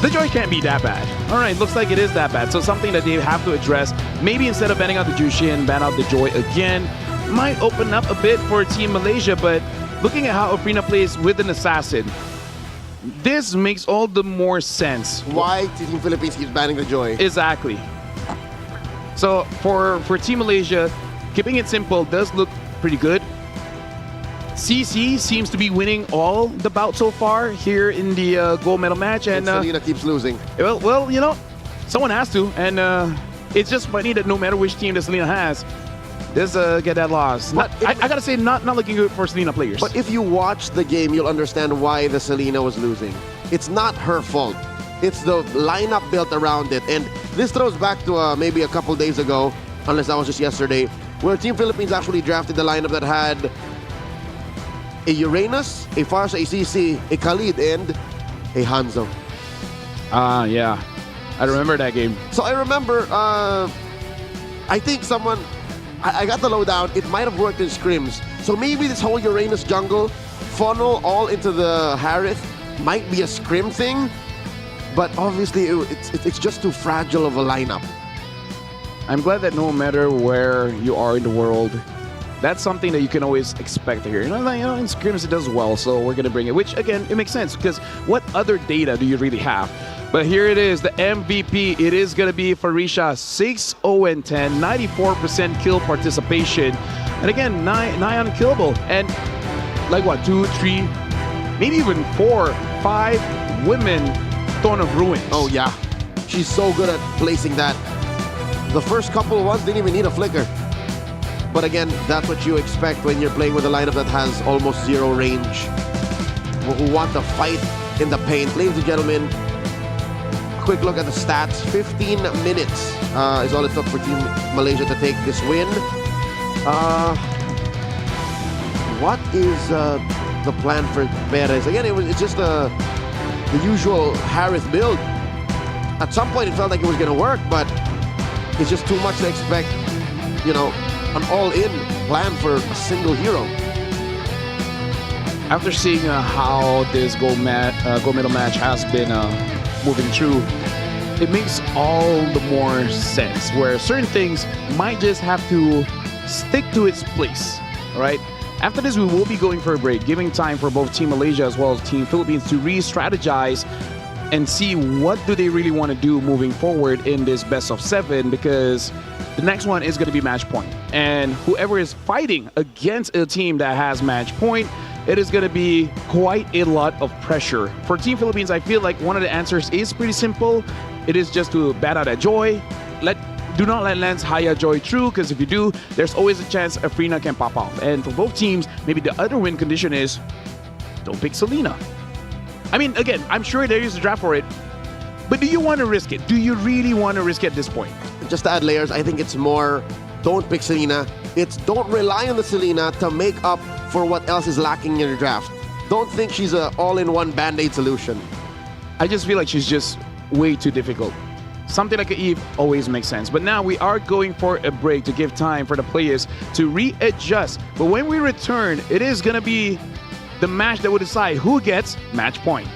the Joy can't be that bad. All right, looks like it is that bad. So something that they have to address. Maybe instead of banning out the Jushin, ban out the Joy again. Might open up a bit for Team Malaysia, but looking at how Afrina plays with an assassin, this makes all the more sense. Why Team Philippines keeps banning the Joy? Exactly. So for Team Malaysia, keeping it simple does look pretty good. CC seems to be winning all the bouts so far here in the gold medal match, and Selena keeps losing. Well, you know, someone has to, and it's just funny that no matter which team that Selena has, this get that loss. I gotta say, not looking good for Selena players. But if you watch the game, you'll understand why the Selena was losing. It's not her fault. It's the lineup built around it, and this throws back to maybe a couple days ago, unless that was just yesterday, where Team Philippines actually drafted the lineup that had a Uranus, a Farsa, a CC, a Khalid, and a Hanzo. Yeah. I remember that game. So I remember, I think someone, I got the lowdown, it might have worked in scrims. So maybe this whole Uranus jungle funnel all into the Harith might be a scrim thing, but obviously it's just too fragile of a lineup. I'm glad that no matter where you are in the world, that's something that you can always expect to hear. In scrims it does well, so we're gonna bring it. Which again, it makes sense because what other data do you really have? But here it is, the MVP. It is gonna be Farisha, 6-0-10, 94% kill participation, and again, nigh unkillable. And like what, 2, 3, maybe even 4, 5 women Throne of Ruins. Oh yeah, she's so good at placing that. The first couple ones didn't even need a flicker. But again, that's what you expect when you're playing with a lineup that has almost zero range. Who want to fight in the paint. Ladies and gentlemen, quick look at the stats. 15 minutes is all it took for Team Malaysia to take this win. What is the plan for Perez? Again, it's just the usual Harith build. At some point, it felt like it was going to work, but it's just too much to expect, an all-in plan for a single hero. After seeing how this gold medal match has been moving through, it makes all the more sense where certain things might just have to stick to its place, all right? After this, we will be going for a break, giving time for both Team Malaysia as well as Team Philippines to re-strategize and see what do they really want to do moving forward in this best of 7, because the next one is going to be match point. And whoever is fighting against a team that has match point, it is going to be quite a lot of pressure. For Team Philippines, I feel like one of the answers is pretty simple. It is just to bat out a Joy, let do not let Lance Haya Joy through, because if you do, there's always a chance Afrina can pop off. And for both teams, maybe the other win condition is don't pick Selena. I mean, again, I'm sure there is a draft for it, but do you want to risk it? Do you really want to risk it at this point? Just to add layers, I think it's more don't pick Selena. It's don't rely on the Selena to make up for what else is lacking in your draft. Don't think she's an all-in-one Band-Aid solution. I just feel like she's just way too difficult. Something like an Eve always makes sense. But now we are going for a break to give time for the players to readjust. But when we return, it is going to be the match that will decide who gets match point.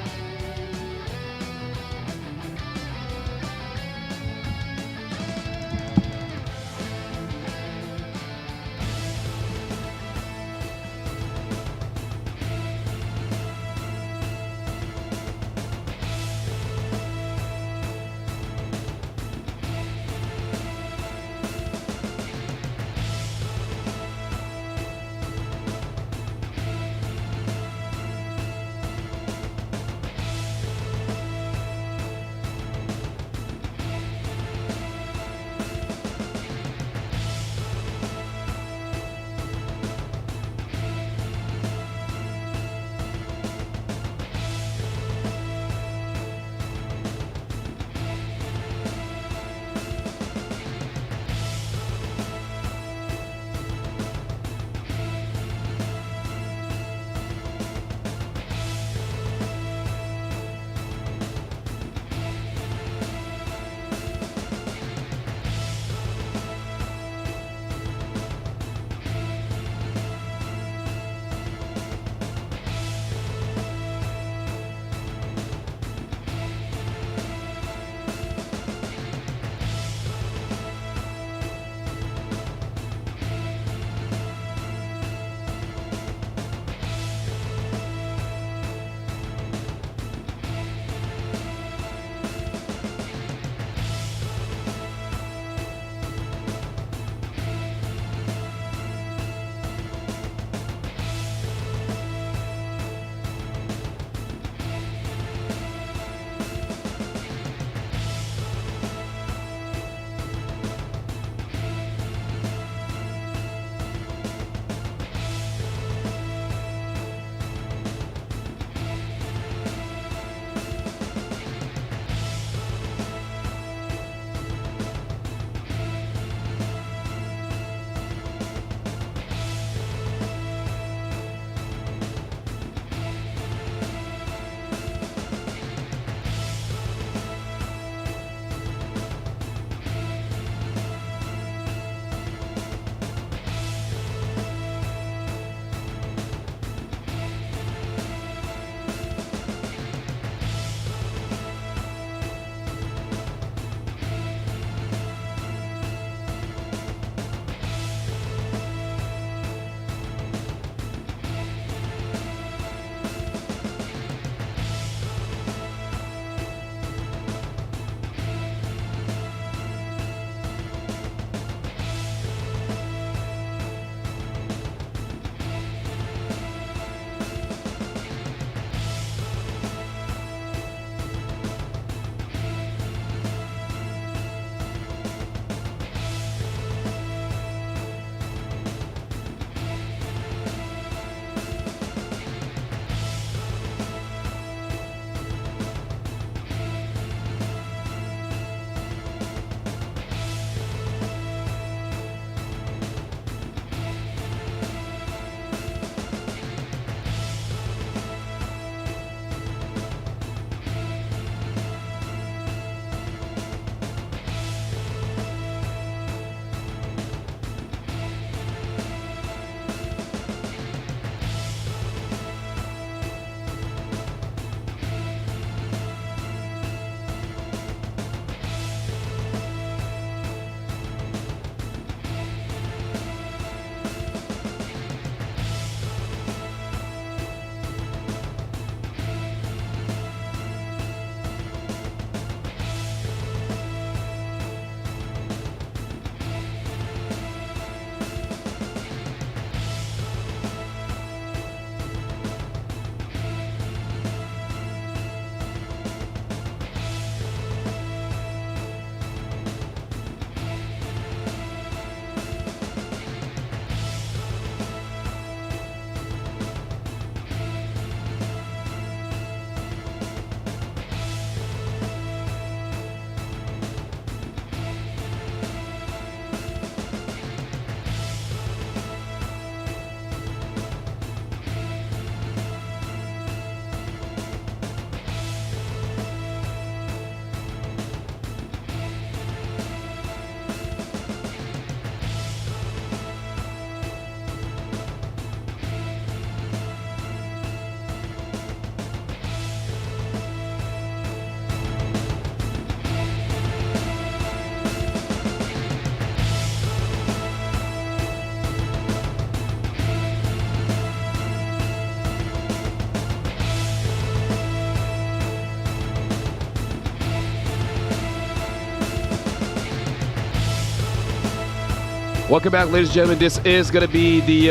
Welcome back, ladies and gentlemen. This is going to be the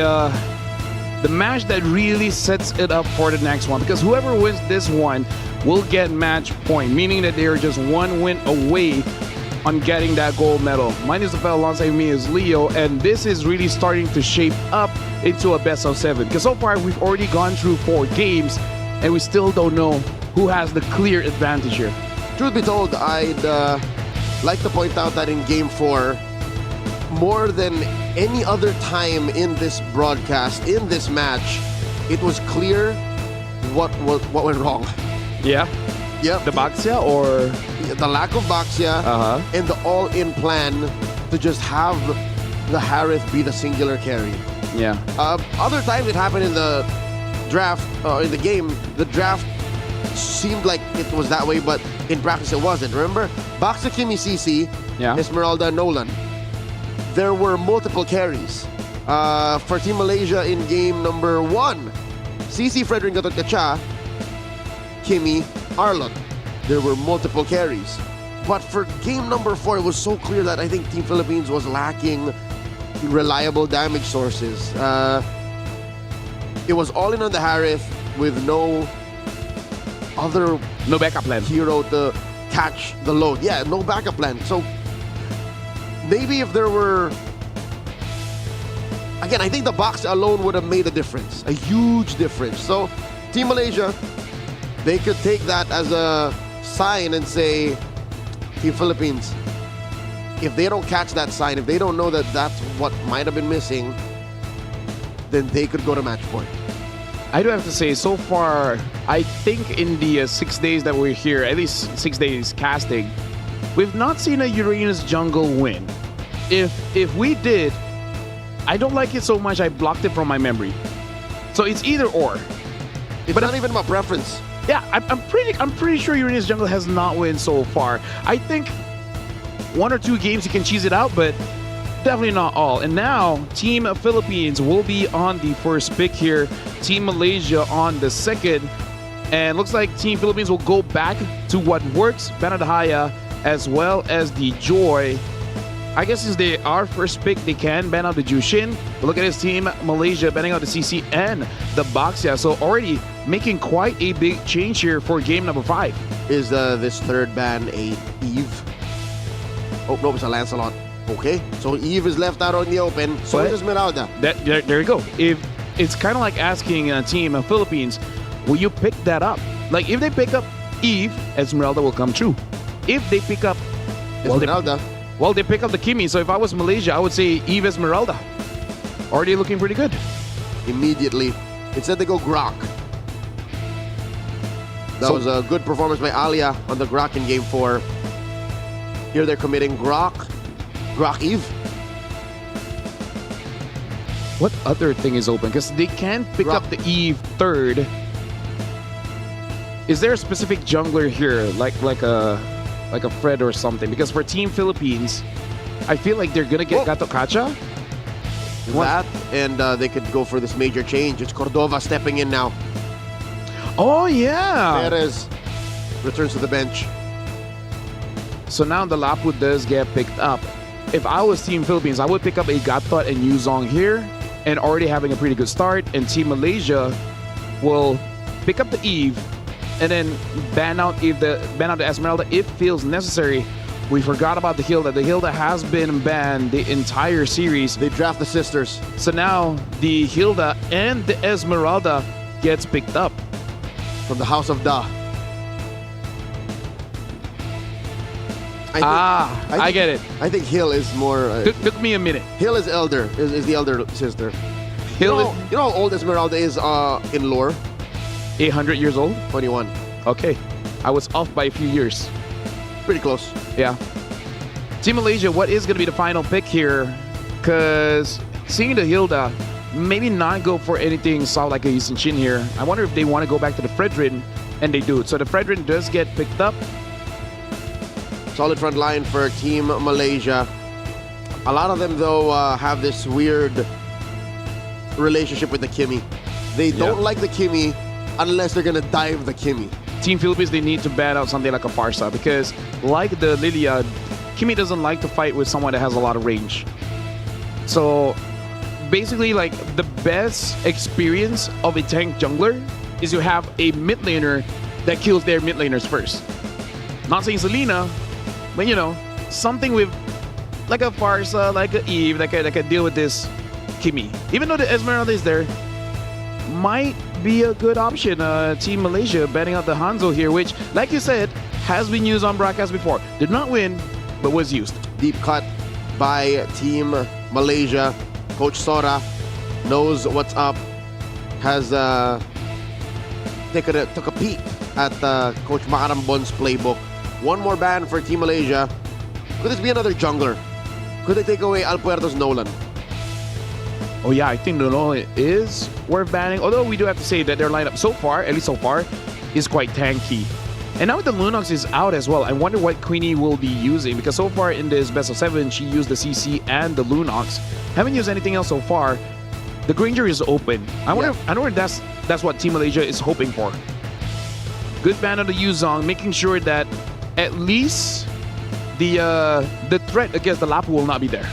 match that really sets it up for the next one, because whoever wins this one will get match point, meaning that they are just one win away on getting that gold medal. My name is Rafael, alongside me is Leo, and this is really starting to shape up into a best of 7, because so far we've already gone through 4 games and we still don't know who has the clear advantage here. Truth be told, I'd like to point out that in Game 4, more than any other time in this broadcast, in this match, it was clear what went wrong. Yeah? Yep. The Baxia or? The lack of Baxia and the all-in plan to just have the Harith be the singular carry. Yeah. Other times it happened in the draft, in the game, the draft seemed like it was that way, but in practice it wasn't. Remember? Baxia, Kimi, CC, Esmeralda, Nolan. There were multiple carries. For Team Malaysia in game number 1, CC, Frederick, Gatot Kacha, Kimi, Arlot. There were multiple carries. But for game number 4, it was so clear that I think Team Philippines was lacking reliable damage sources. It was all in on the Harith with no other backup plan hero to catch the load. Yeah, no backup plan. So maybe if there were, again, I think the box alone would have made a difference, a huge difference. So Team Malaysia, they could take that as a sign and say, Team Philippines, if they don't catch that sign, if they don't know that that's what might have been missing, then they could go to match point. I do have to say, so far, I think in the 6 days that we're here, at least 6 days casting, we've not seen a Uranus jungle win. If we did, I don't like it so much I blocked it from my memory. So it's either or. It's not even my preference. Yeah, I'm pretty sure Uranus jungle has not won so far. I think 1 or 2 games you can cheese it out, but definitely not all. And now Team Philippines will be on the first pick here, Team Malaysia on the second, and looks like Team Philippines will go back to what works, Banadahaya as well as the Joy. I guess since they are first pick, they can ban out the Jushin. But look at his Team Malaysia banning out the CC and the Baxia. So already making quite a big change here for game number 5. Is this third ban a Eve? Oh, no, it's a Lancelot. Okay, so Eve is left out on the open. So is Esmeralda. There you go. If it's kind of like asking a Team of Philippines, will you pick that up? Like if they pick up Eve, Esmeralda will come true. If they pick up Esmeralda, they pick up the Kimi. So if I was Malaysia, I would say Eve Esmeralda. Already looking pretty good. Immediately. Instead they go Grok. That was a good performance by Alia on the Grok in game 4. Here they're committing Grok Eve. What other thing is open? Because they can pick up the Eve third. Is there a specific jungler here, like a Fred or something? Because for Team Philippines, I feel like they're gonna get Gato Kacha. That, and they could go for this major change. It's Cordova stepping in now. Oh yeah. Perez returns to the bench. So now the Laput does get picked up. If I was Team Philippines, I would pick up a Gatot and Yuzong here, and already having a pretty good start. And Team Malaysia will pick up the Eve, and then ban out the Esmeralda if feels necessary. We forgot about the Hilda. The Hilda has been banned the entire series. They draft the sisters. So now the Hilda and the Esmeralda gets picked up from the House of Da. I get it. I think Hill is more. Took me a minute. Hill is elder. Is the elder sister. Hill you know how old Esmeralda is in lore? 800 years old. 21. Okay, I was off by a few years. Pretty close. Yeah. Team Malaysia, what is going to be the final pick here? Because seeing the Hilda, maybe not go for anything solid like a Yisun Shin here. I wonder if they want to go back to the Fredrin, and they do. So the Fredrin does get picked up. Solid front line for Team Malaysia. A lot of them, though, have this weird relationship with the Kimi. They don't like the Kimi unless they're going to dive the Kimi. Team Philippines, they need to ban out something like a Farsa because, like the Lilia, Kimi doesn't like to fight with someone that has a lot of range. So basically, like, the best experience of a tank jungler is you have a mid laner that kills their mid laners first. Not saying Selena, but you know, something with like a Farsa, like a Eve that can deal with this Kimi. Even though the Esmeralda is there, might be a good option. Team Malaysia betting out the Hanzo here, which, like you said, has been used on broadcast before. Did not win, but was used. Deep cut by Team Malaysia. Coach Sora knows what's up. Has took a peek at Coach Makarambon's playbook. One more ban for Team Malaysia. Could this be another jungler? Could they take away Alpuerto's Nolan? Oh yeah, I think Nolan is worth banning. Although we do have to say that their lineup so far, at least so far, is quite tanky. And now with the Lunox is out as well, I wonder what Queenie will be using, because so far in this best of 7, she used the CC and the Lunox. Haven't used anything else so far. The Granger is open. I wonder if that's what Team Malaysia is hoping for. Good ban on the Yuzong, making sure that at least the threat against the Lapu will not be there.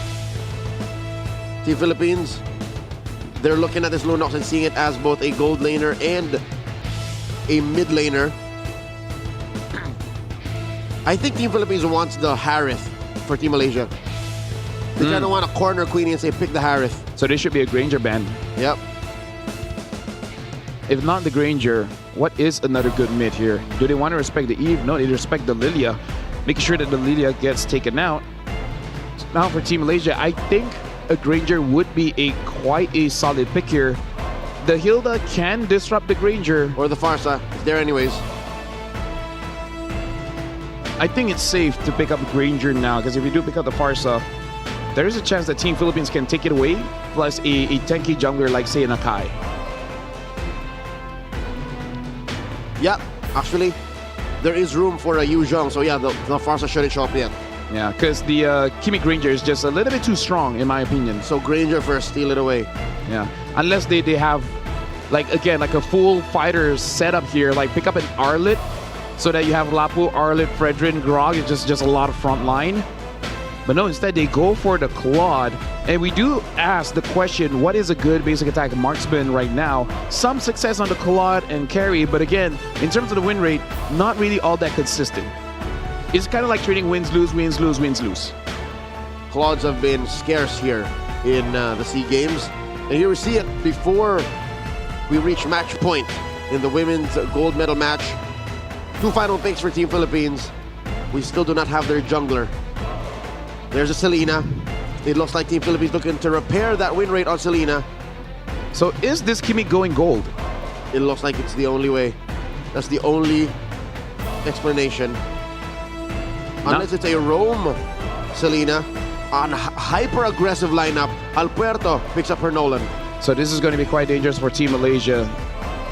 Team Philippines, they're looking at this Lunox and seeing it as both a gold laner and a mid laner. I think Team Philippines wants the Harith for Team Malaysia. They kind of want to corner Queenie and say, pick the Harith. So there should be a Granger ban. Yep. If not the Granger, what is another good mid here? Do they want to respect the Eve? No, they respect the Lilia. Making sure that the Lilia gets taken out. Now for Team Malaysia, I think a Granger would be quite a solid pick here. The Hilda can disrupt the Granger. Or the Farsa. It's there anyways. I think it's safe to pick up Granger now, because if you do pick up the Farsa, there is a chance that Team Philippines can take it away, plus a tanky jungler like, say, an Akai. Yeah, actually, there is room for a Yu Zhong, so yeah, the Farsa shouldn't show up yet. Yeah, because the Kimi Granger is just a little bit too strong, in my opinion. So Granger first, steal it away. Yeah, unless they have, like, again, like a full fighter setup here, like pick up an Arlet, so that you have Lapu, Arlet, Fredrin, Grog. It's just a lot of front line. But no, instead they go for the Claude. And we do ask the question, what is a good basic attack marksman right now? Some success on the Claude and carry, but again, in terms of the win rate, not really all that consistent. It's kind of like trading wins, lose, wins, lose, wins, lose. Claudes have been scarce here in the SEA Games. And here we see it before we reach match point in the women's gold medal match. 2 final picks for Team Philippines. We still do not have their jungler. There's a Selena. It looks like Team Philippines looking to repair that win rate on Selena. So is this Kimi going gold? It looks like it's the only way. That's the only explanation. Unless it's a roam Selena on hyper-aggressive lineup. Alpuerto picks up her Nolan. So this is going to be quite dangerous for Team Malaysia.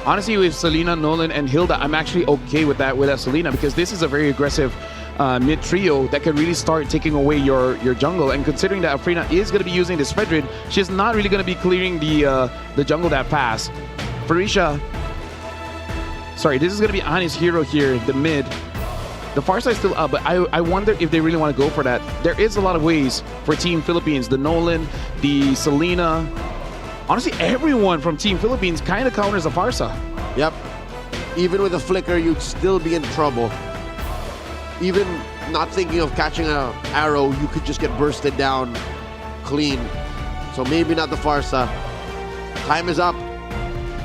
Honestly, with Selena, Nolan, and Hilda, I'm actually okay with that Selena, because this is a very aggressive mid trio that can really start taking away your jungle. And considering that Afrina is going to be using this Fredrin, she's not really going to be clearing the jungle that fast. Farisha, sorry, this is going to be Ani's hero here, the mid. The far side is still up, but I wonder if they really want to go for that. There is a lot of ways for Team Philippines. The Nolan, the Selena. Honestly, everyone from Team Philippines kind of counters the Farsa. Yep. Even with a flicker, you'd still be in trouble. Even not thinking of catching an arrow, you could just get bursted down clean. So maybe not the Farsa. Time is up.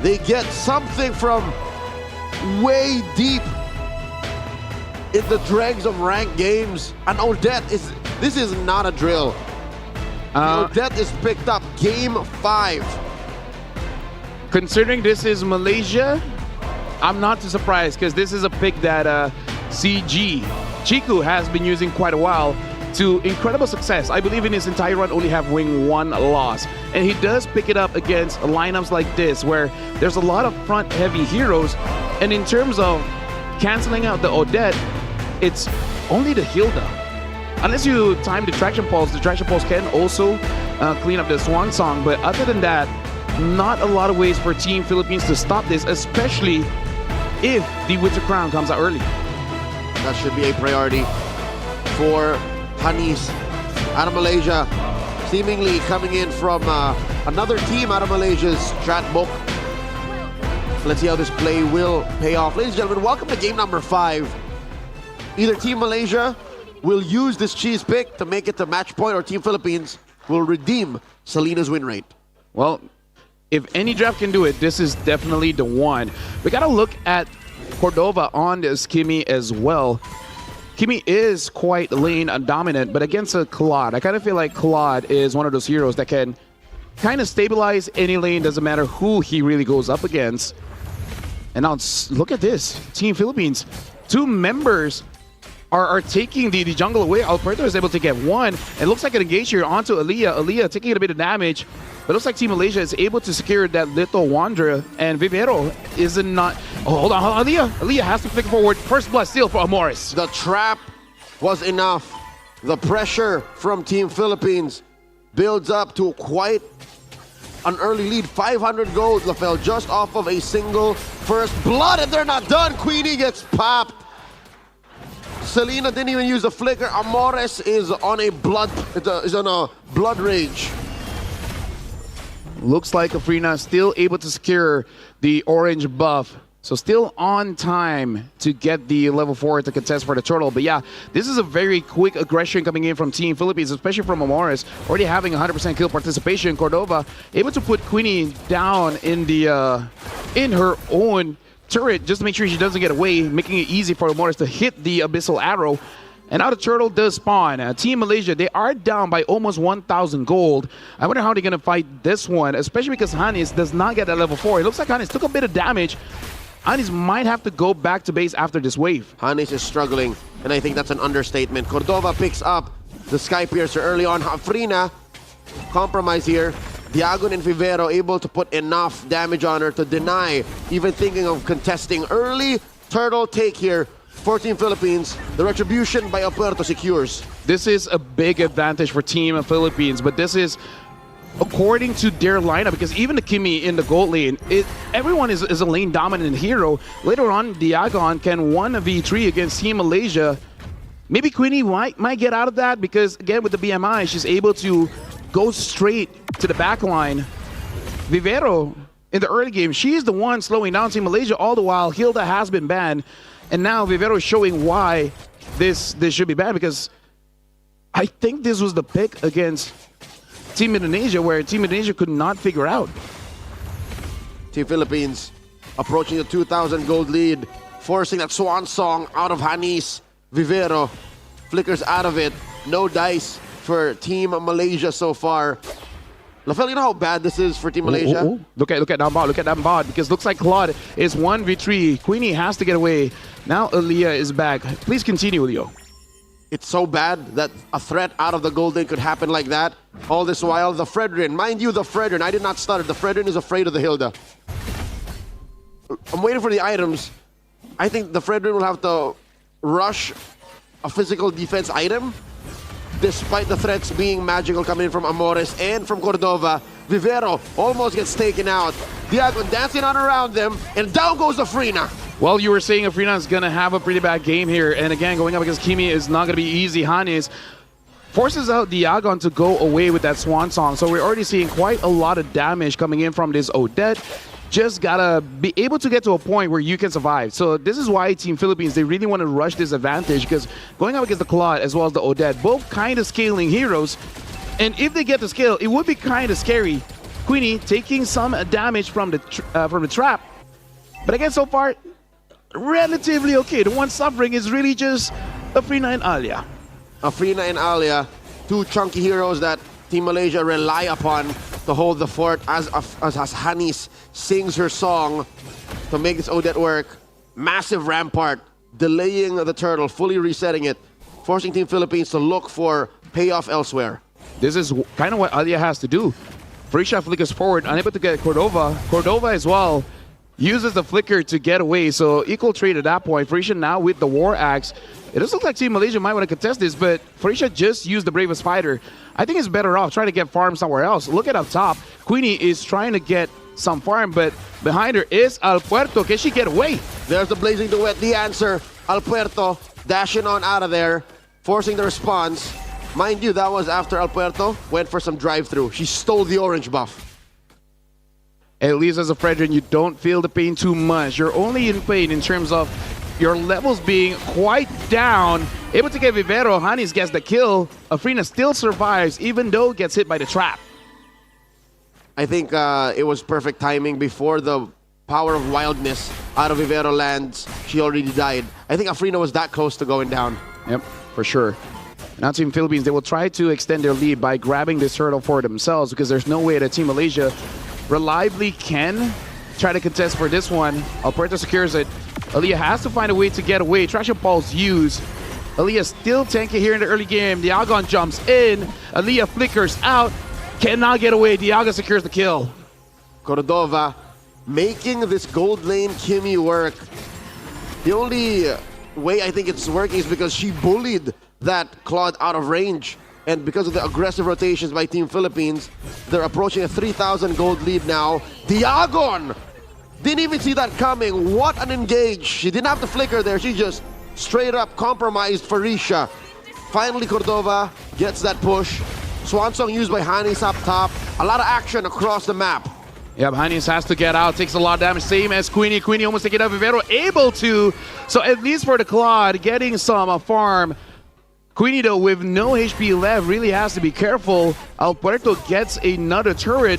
They get something from way deep in the dregs of ranked games. And Odette this is not a drill. Odette is picked up game 5. Considering this is Malaysia, I'm not too surprised, because this is a pick that CG Chiku has been using quite a while to incredible success. I believe in his entire run only having 1 loss. And he does pick it up against lineups like this, where there's a lot of front heavy heroes. And in terms of canceling out the Odette, it's only the Hilda. Unless you time the traction pulse can also clean up the Swan Song. But other than that, not a lot of ways for Team Philippines to stop this, especially if the Winter Crown comes out early. That should be a priority for Hanis out of Malaysia. seemingly coming in from another team out of Malaysia's Stratbok. Let's see how this play will pay off. Ladies and gentlemen, welcome to game number 5. Either Team Malaysia will use this cheese pick to make it to match point, or Team Philippines will redeem Selena's win rate. Well, if any draft can do it, this is definitely the one. We got to look at Cordova on this Kimi as well. Kimi is quite lane dominant, but against a Claude, I kind of feel like Claude is one of those heroes that can kind of stabilize any lane, doesn't matter who he really goes up against. And now look at this, Team Philippines. 2 members are taking the jungle away. Alberto is able to get one. It looks like an engage here onto Aaliyah. Aaliyah taking a bit of damage. But it looks like Team Malaysia is able to secure that little Wanderer. And Vivero is not... Oh, hold on. Aaliyah. Aaliyah has to flick forward. First blood steal for Amoris. The trap was enough. The pressure from Team Philippines builds up to quite an early lead. 500 gold, LaFell, just off of a single first blood. And they're not done. Queenie gets popped. Selena didn't even use the flicker. Amores is on a blood rage. Looks like Afrina still able to secure the orange buff. So still on time to get the level 4 to contest for the turtle. But yeah, this is a very quick aggression coming in from Team Philippines, especially from Amores, already having 100% kill participation. Cordova able to put Queenie down in the in her own turret just to make sure she doesn't get away, making it easy for Amores to hit the abyssal arrow. And now the turtle does spawn. Team Malaysia, they are down by almost 1,000 gold. I wonder how they're going to fight this one, especially because Hanis does not get that level 4. It looks like Hanis took a bit of damage. Hanis might have to go back to base after this wave. Hanis is struggling, and I think that's an understatement. Cordova picks up the Sky Piercer early on. Afrina, compromise here. Diagon and Vivero able to put enough damage on her to deny even thinking of contesting. Early turtle take here for Team Philippines. The retribution by Alberto secures. This is a big advantage for Team Philippines, but this is according to their lineup, because even the Kimi in the gold lane, everyone is a lane dominant hero. Later on, Diagon can 1v3 against Team Malaysia. Maybe Queenie might get out of that because, again, with the BMI, she's able to go straight to the back line. Vivero, in the early game, she's the one slowing down Team Malaysia. All the while, Hilda has been banned. And now Vivero is showing why this should be banned, because I think this was the pick against Team Indonesia, where Team Indonesia could not figure out. Team Philippines approaching the 2,000 gold lead, forcing that swan song out of Hanis. Vivero flickers out of it. No dice for Team Malaysia so far. LaFell, you know how bad this is for Team Malaysia? Ooh. Look at that bot. Look at that bot, because looks like Claude is 1v3. Queenie has to get away. Now Aaliyah is back. Please continue, Leo. It's so bad that a threat out of the golden could happen like that. All this while, the Fredrin, mind you, the Fredrin, I did not stutter. The Fredrin is afraid of the Hilda. I'm waiting for the items. I think the Fredrin will have to rush a physical defense item, despite the threats being magical coming in from Amores and from Cordova. Vivero almost gets taken out. Diagon dancing on around them, and down goes Afrina. Well, you were saying Afrina is going to have a pretty bad game here, and again, going up against Kimi is not going to be easy. Hanis forces out Diagon to go away with that swan song, so we're already seeing quite a lot of damage coming in from this Odette. Just gotta be able to get to a point where you can survive. So this is why Team Philippines, they really want to rush this advantage, because going up against the Claude as well as the Odette, both kind of scaling heroes, and if they get to scale, it would be kind of scary. Queenie taking some damage from the trap, but again, so far, relatively okay. The one suffering is really just Afrina and Alia. Afrina and Alia, two chunky heroes that Team Malaysia rely upon to hold the fort as Hanis sings her song to make this Odette work. Massive rampart, delaying the turtle, fully resetting it, forcing Team Philippines to look for payoff elsewhere. This is kind of what Alia has to do. Frisha flickers forward, unable to get Cordova. Cordova as well uses the flicker to get away, so equal trade at that point. Frisha now with the War Axe. It does look like Team Malaysia might want to contest this, but Frisha just used the Bravest Fighter. I think it's better off trying to get farm somewhere else. Look at up top. Queenie is trying to get some farm, but behind her is Alpuerto. Can she get away? There's the Blazing Duet, the answer. Alpuerto dashing on out of there, forcing the response. Mind you, that was after El Puerto went for some drive-through. She stole the orange buff. At least as a Fredrin, you don't feel the pain too much. You're only in pain in terms of your levels being quite down. Able to get Vivero. Hanis gets the kill. Afrina still survives, even though gets hit by the trap. I think it was perfect timing. Before the power of wildness out of Vivero lands, she already died. I think Afrina was that close to going down. Yep, for sure. Now Team Philippines, they will try to extend their lead by grabbing this turtle for themselves, because there's no way that Team Malaysia reliably can try to contest for this one. El Puerto secures it. Aaliyah has to find a way to get away. Traction Pulse used. Aaliyah still tanky here in the early game. Diagon jumps in. Aaliyah flickers out. Cannot get away. Diagon secures the kill. Cordova making this gold lane Kimmy work. The only way I think it's working is because she bullied that Claude out of range. And because of the aggressive rotations by Team Philippines, they're approaching a 3,000 gold lead now. Diagon! Didn't even see that coming. What an engage. She didn't have to flicker there. She just straight up compromised Farisha. Finally, Cordova gets that push. Swan Song used by Hanis up top. A lot of action across the map. Yep, Hanis has to get out. Takes a lot of damage. Same as Queenie. Queenie almost taking out Vivero. Able to. So at least for the Claude, getting some farm. Queenie, though, with no HP left, really has to be careful. El Puerto gets another turret.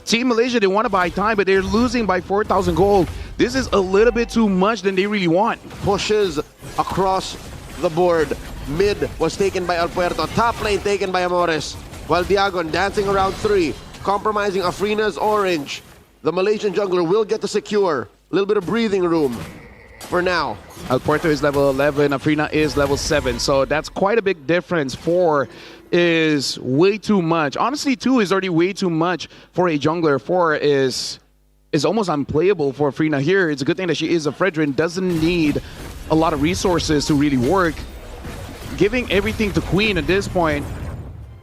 Team Malaysia, they want to buy time, but they're losing by 4,000 gold. This is a little bit too much than they really want. Pushes across the board. Mid was taken by El Puerto. Top lane taken by Amores. While Diagon dancing around 3, compromising Afrina's orange. The Malaysian jungler will get to secure. A little bit of breathing room for now. El Puerto is level 11, Afrina is level 7. So that's quite a big difference. 4 is way too much. Honestly, 2 is already way too much for a jungler. 4 is almost unplayable for Afrina here. It's a good thing that she is a Fredrin, doesn't need a lot of resources to really work. Giving everything to Queen at this point.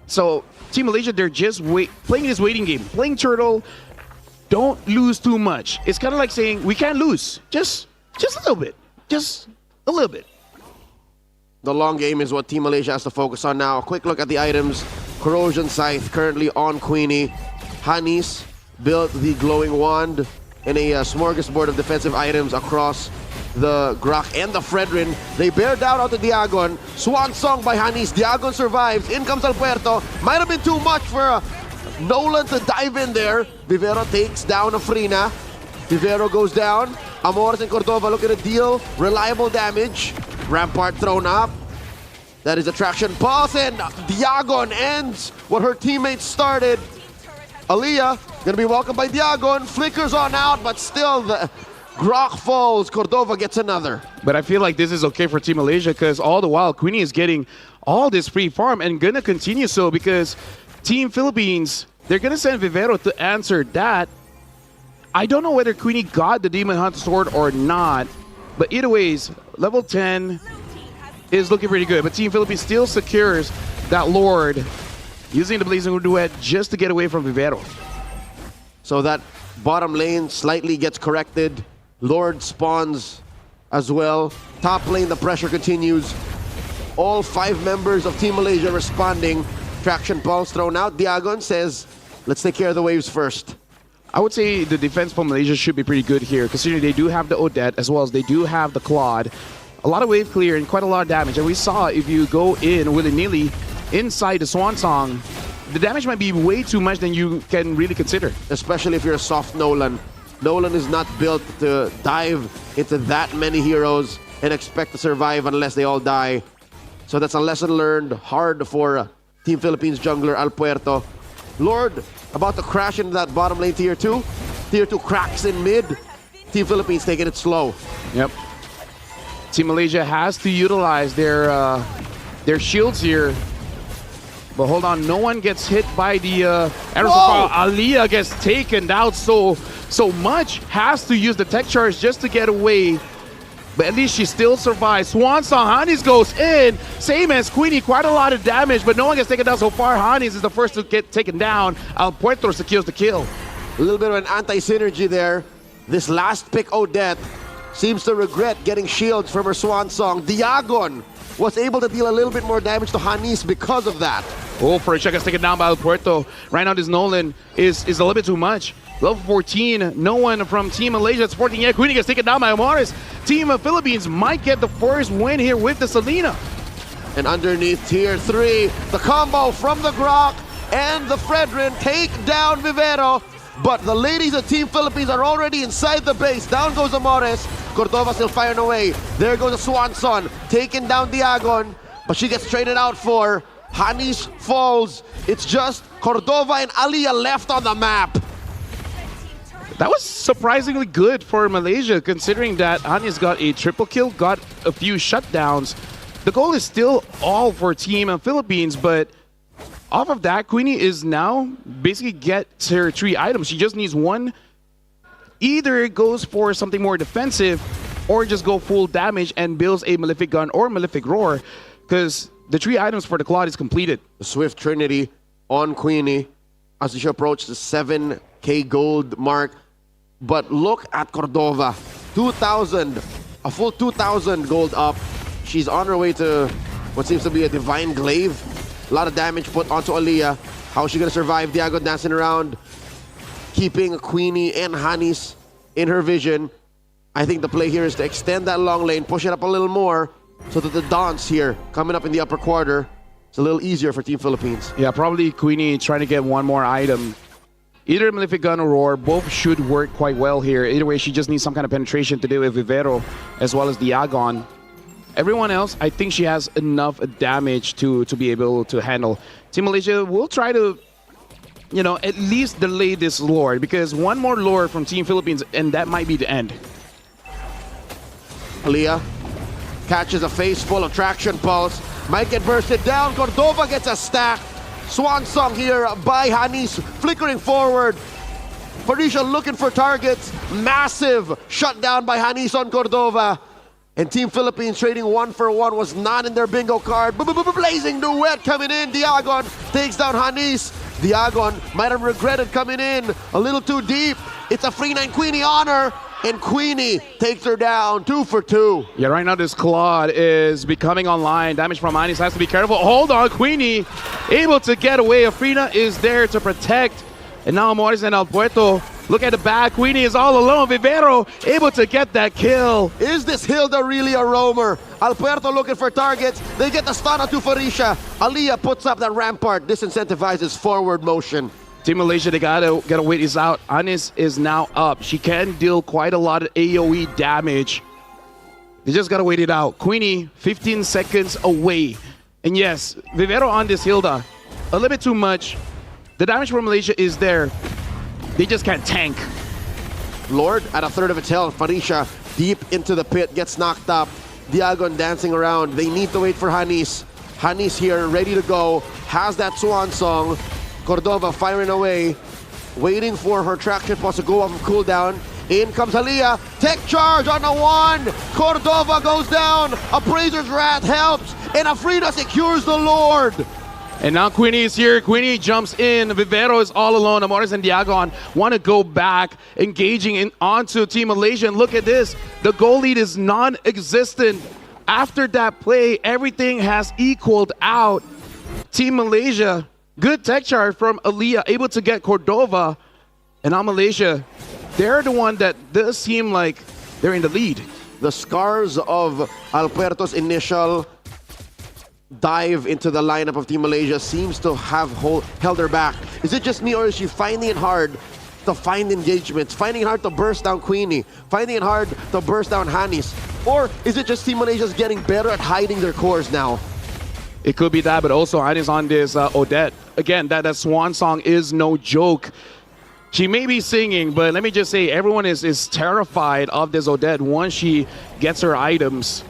So Team Malaysia, they're just playing this waiting game. Playing turtle, don't lose too much. It's kind of like saying, we can't lose. Just a little bit. Just a little bit. The long game is what Team Malaysia has to focus on now. A quick look at the items. Corrosion Scythe currently on Queenie. Hanis built the glowing wand and a smorgasbord of defensive items across the Grok and the Fredrin. They bear down onto Diagon. Swan Song by Hanis. Diagon survives. In comes El Puerto. Might have been too much for Nolan to dive in there. Vivero takes down Afrina. Vivero goes down. Amores and Cordova looking to deal reliable damage. Rampart thrown up. That is attraction pulse, and Diagon ends what her teammates started. Aaliyah gonna be welcomed by Diagon. Flickers on out, but still the Grok falls. Cordova gets another. But I feel like this is okay for Team Malaysia, because all the while Queenie is getting all this free farm and gonna continue so, because Team Philippines, they're gonna send Vivero to answer that. I don't know whether Queenie got the Demon Hunter Sword or not, but either ways, level 10 is looking pretty good. But Team Philippines still secures that Lord, using the Blazing Duet just to get away from Vivero. So that bottom lane slightly gets corrected. Lord spawns as well. Top lane, the pressure continues. All 5 members of Team Malaysia responding. Traction Pulse thrown out. Diagon says, let's take care of the waves first. I would say the defense for Malaysia should be pretty good here, considering they do have the Odette as well as they do have the Claude. A lot of wave clear and quite a lot of damage. And we saw if you go in willy-nilly inside the Swan Song, the damage might be way too much than you can really consider. Especially if you're a soft Nolan. Nolan is not built to dive into that many heroes and expect to survive unless they all die. So that's a lesson learned. Hard for Team Philippines jungler El Puerto. Lord about to crash into that bottom lane tier 2. Tier 2 cracks in mid. Team Philippines taking it slow. Yep. Team Malaysia has to utilize their shields here. But hold on, no one gets hit by the arrows so far. Aaliyah gets taken out so much. Has to use the tech charge just to get away. But at least she still survives. Swan Song, Hanis goes in. Same as Queenie, quite a lot of damage, but no one gets taken down so far. Hanis is the first to get taken down. El Puerto secures the kill. A little bit of an anti-synergy there. This last pick, Odette, seems to regret getting shields from her Swan Song. Diagon was able to deal a little bit more damage to Hanis because of that. Oh, Farisha gets taken down by El Puerto. Right now, this Nolan is a little bit too much. Level 14, no one from Team Malaysia supporting yet. Queenie gets taken down by Amaris. Team of Philippines might get the first win here with the Selena. And underneath tier 3, the combo from the Grok and the Fredrin take down Vivero. But the ladies of Team Philippines are already inside the base. Down goes Amores. Cordova still firing away. There goes the Swanson, taking down Diagon. But she gets traded out for Hanis falls. It's just Cordova and Aliyah left on the map. That was surprisingly good for Malaysia, considering that Hanis got a triple kill, got a few shutdowns. The goal is still all for Team Philippines, but off of that, Queenie is now basically gets her 3 items. She just needs one. Either it goes for something more defensive or just go full damage and builds a Malefic Gun or Malefic Roar, because the 3 items for the Claude is completed. The Swift Trinity on Queenie as she approaches the 7K gold mark. But look at Cordova, 2,000, a full 2,000 gold up. She's on her way to what seems to be a divine glaive. A lot of damage put onto Aliyah. How is she gonna survive? Diago dancing around, keeping Queenie and Hanis in her vision. I think the play here is to extend that long lane, push it up a little more, so that the Dons here coming up in the upper quarter, it's a little easier for Team Philippines. Yeah, probably Queenie trying to get one more item. Either Malefic Gun or Roar, both should work quite well here. Either way, she just needs some kind of penetration to do with Vivero as well as Diagon. Everyone else, I think she has enough damage to be able to handle. Team Malaysia will try to, at least delay this lure, because one more lure from Team Philippines and that might be the end. Aliyah catches a face full of traction pulse. Might get bursted down. Cordova gets a stack. Swan song here by Hanis, flickering forward. Farisha looking for targets. Massive shutdown by Hanis on Cordova. And Team Philippines trading 1-for-1 was not in their bingo card. Blazing duet coming in. Diagon takes down Hanis. Diagon might have regretted coming in a little too deep. It's a free 9 Queenie honor. And Queenie takes her down 2-for-2. Yeah, right now this Claude is becoming online. Damage from Hanis has to be careful. Hold on, Queenie able to get away. Afrina is there to protect. And now Morris and El Puerto look at the back. Queenie is all alone. Vivero able to get that kill. Is this Hilda really a roamer? El Puerto looking for targets. They get the stun to Farisha. Aliyah puts up that rampart. Disincentivizes forward motion. Team Malaysia, they gotta wait this out. Hanis is now up. She can deal quite a lot of AoE damage. They just gotta wait it out. Queenie, 15 seconds away. And yes, Vivero on this Hilda, a little bit too much. The damage from Malaysia is there. They just can't tank. Lord at a third of its health. Farisha deep into the pit, gets knocked up. Diagon dancing around. They need to wait for Hanis. Hanis here, ready to go. Has that swan song. Cordova firing away, waiting for her traction pulse to go off of cooldown. In comes Aliyah, tech charge on the 1. Cordova goes down, Appraiser's Wrath helps, and Afrina secures the Lord. And now Queenie is here. Queenie jumps in. Vivero is all alone. Amores and Diagon want to go back, engaging in onto Team Malaysia. And look at this. The goal lead is non-existent. After that play, everything has equaled out. Team Malaysia, good tech charge from Aliyah, able to get Cordova. And now Malaysia, they're the one that does seem like they're in the lead. The scars of Alberto's initial dive into the lineup of Team Malaysia seems to have held her back. Is it just me, or is she finding it hard to find engagements, finding it hard to burst down Queenie, finding it hard to burst down Hanis? Or is it just Team Malaysia's getting better at hiding their cores now? It could be that, but also Hanis on this Odette. Again, that swan song is no joke. She may be singing, but let me just say, everyone is terrified of this Odette once she gets her items.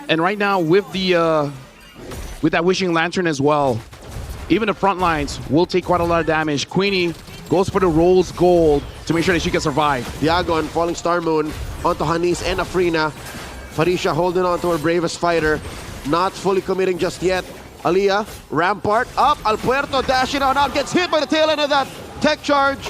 And right now, with that Wishing Lantern as well, even the front lines will take quite a lot of damage. Queenie goes for the Rose Gold to make sure that she can survive. Diago and Falling Star Moon onto Hanis and Afrina. Farisha holding on to her bravest fighter. Not fully committing just yet. Aliyah, Rampart, up. El Puerto dashing on out. Gets hit by the tail end of that tech charge.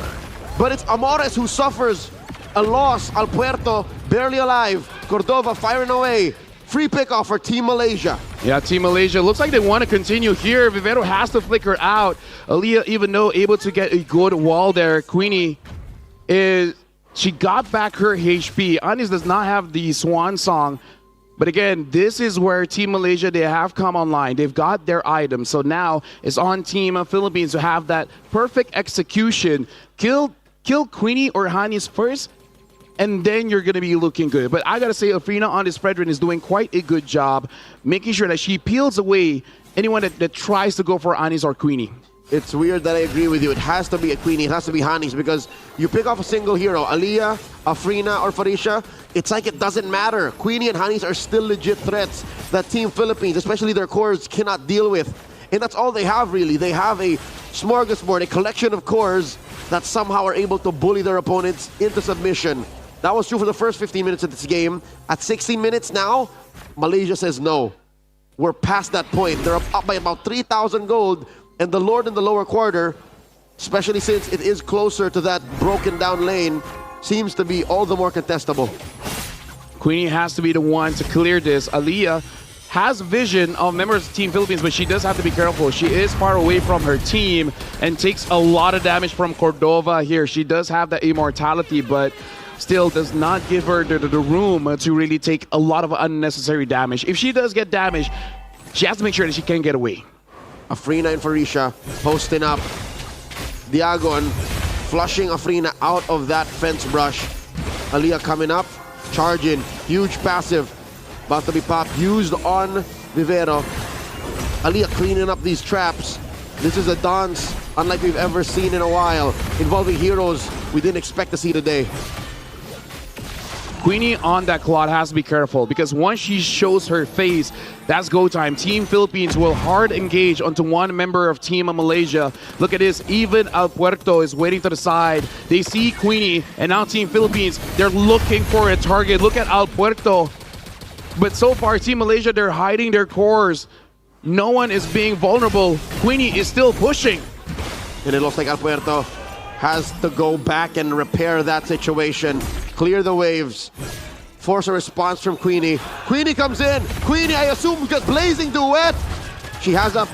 But it's Amores who suffers a loss. El Puerto barely alive. Cordova firing away. Free pickoff for Team Malaysia. Yeah, Team Malaysia looks like they want to continue here. Vivero has to flicker out. Aaliyah, even though able to get a good wall there, Queenie she got back her HP. Anis does not have the swan song. But again, this is where Team Malaysia, they have come online. They've got their items. So now it's on Team Philippines to have that perfect execution. Kill Queenie or Hanis first, and then you're going to be looking good. But I got to say, Afrina on this Fredrin is doing quite a good job making sure that she peels away anyone that tries to go for Anis or Queenie. It's weird that I agree with you. It has to be a Queenie. It has to be Hanis because you pick off a single hero, Aaliyah, Afrina, or Farisha, it's like it doesn't matter. Queenie and Hanis are still legit threats that Team Philippines, especially their cores, cannot deal with. And that's all they have, really. They have a smorgasbord, a collection of cores that somehow are able to bully their opponents into submission. That was true for the first 15 minutes of this game. At 16 minutes now, Malaysia says no. We're past that point. They're up by about 3,000 gold. And the Lord in the lower quarter, especially since it is closer to that broken down lane, seems to be all the more contestable. Queenie has to be the one to clear this. Aaliyah has vision of members of Team Philippines, but she does have to be careful. She is far away from her team and takes a lot of damage from Cordova here. She does have the immortality, but still does not give her the room to really take a lot of unnecessary damage. If she does get damaged, she has to make sure that she can get away. Afrina and Farisha posting up. Diagon flushing Afrina out of that fence brush. Aaliyah coming up, charging, huge passive. About to be popped, used on Vivero. Aaliyah cleaning up these traps. This is a dance unlike we've ever seen in a while, involving heroes we didn't expect to see today. Queenie on that Claude has to be careful because once she shows her face, that's go time. Team Philippines will hard engage onto one member of Team Malaysia. Look at this, even El Puerto is waiting to the side. They see Queenie and now Team Philippines, they're looking for a target. Look at El Puerto. But so far, Team Malaysia, they're hiding their cores. No one is being vulnerable. Queenie is still pushing. And it looks like El Puerto has to go back and repair that situation. Clear the waves. Force a response from Queenie. Queenie comes in. Queenie, I assume, gets blazing duet. She has a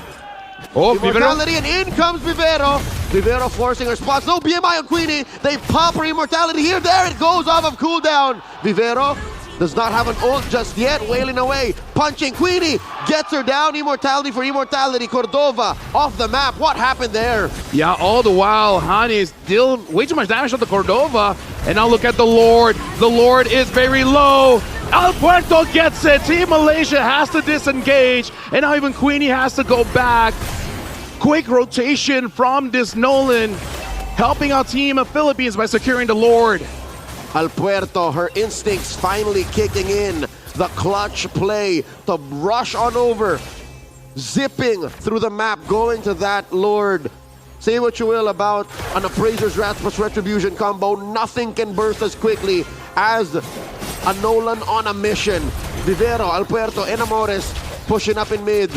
immortality, and in comes Vivero. Vivero forcing her response. No BMI on Queenie. They pop her immortality here. There it goes off of cooldown. Vivero does not have an ult just yet, wailing away. Punching Queenie, gets her down. Immortality for immortality. Cordova off the map. What happened there? Yeah, all the while, Hani is still way too much damage on the Cordova. And now look at the Lord. The Lord is very low. El Puerto gets it. Team Malaysia has to disengage. And now even Queenie has to go back. Quick rotation from this Nolan, helping out Team Philippines by securing the Lord. El Puerto, her instincts finally kicking in. The clutch play to rush on over. Zipping through the map, going to that Lord. Say what you will about an Appraiser's Wrath plus Retribution combo. Nothing can burst as quickly as a Nolan on a mission. Vivero, El Puerto, and Amores pushing up in mid.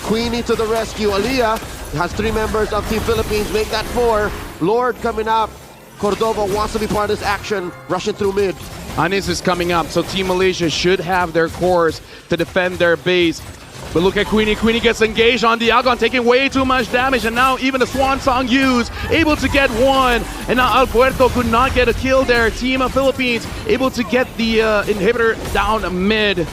Queenie to the rescue. Aaliyah has 3 members of Team Philippines, make that 4. Lord coming up. Cordova wants to be part of this action, rushing through mid. Anis is coming up, so Team Malaysia should have their cores to defend their base. But look at Queenie. Queenie gets engaged on Diagon, taking way too much damage, and now even the Swan Song used, able to get 1. And now El Puerto could not get a kill there. Team of Philippines able to get the inhibitor down mid.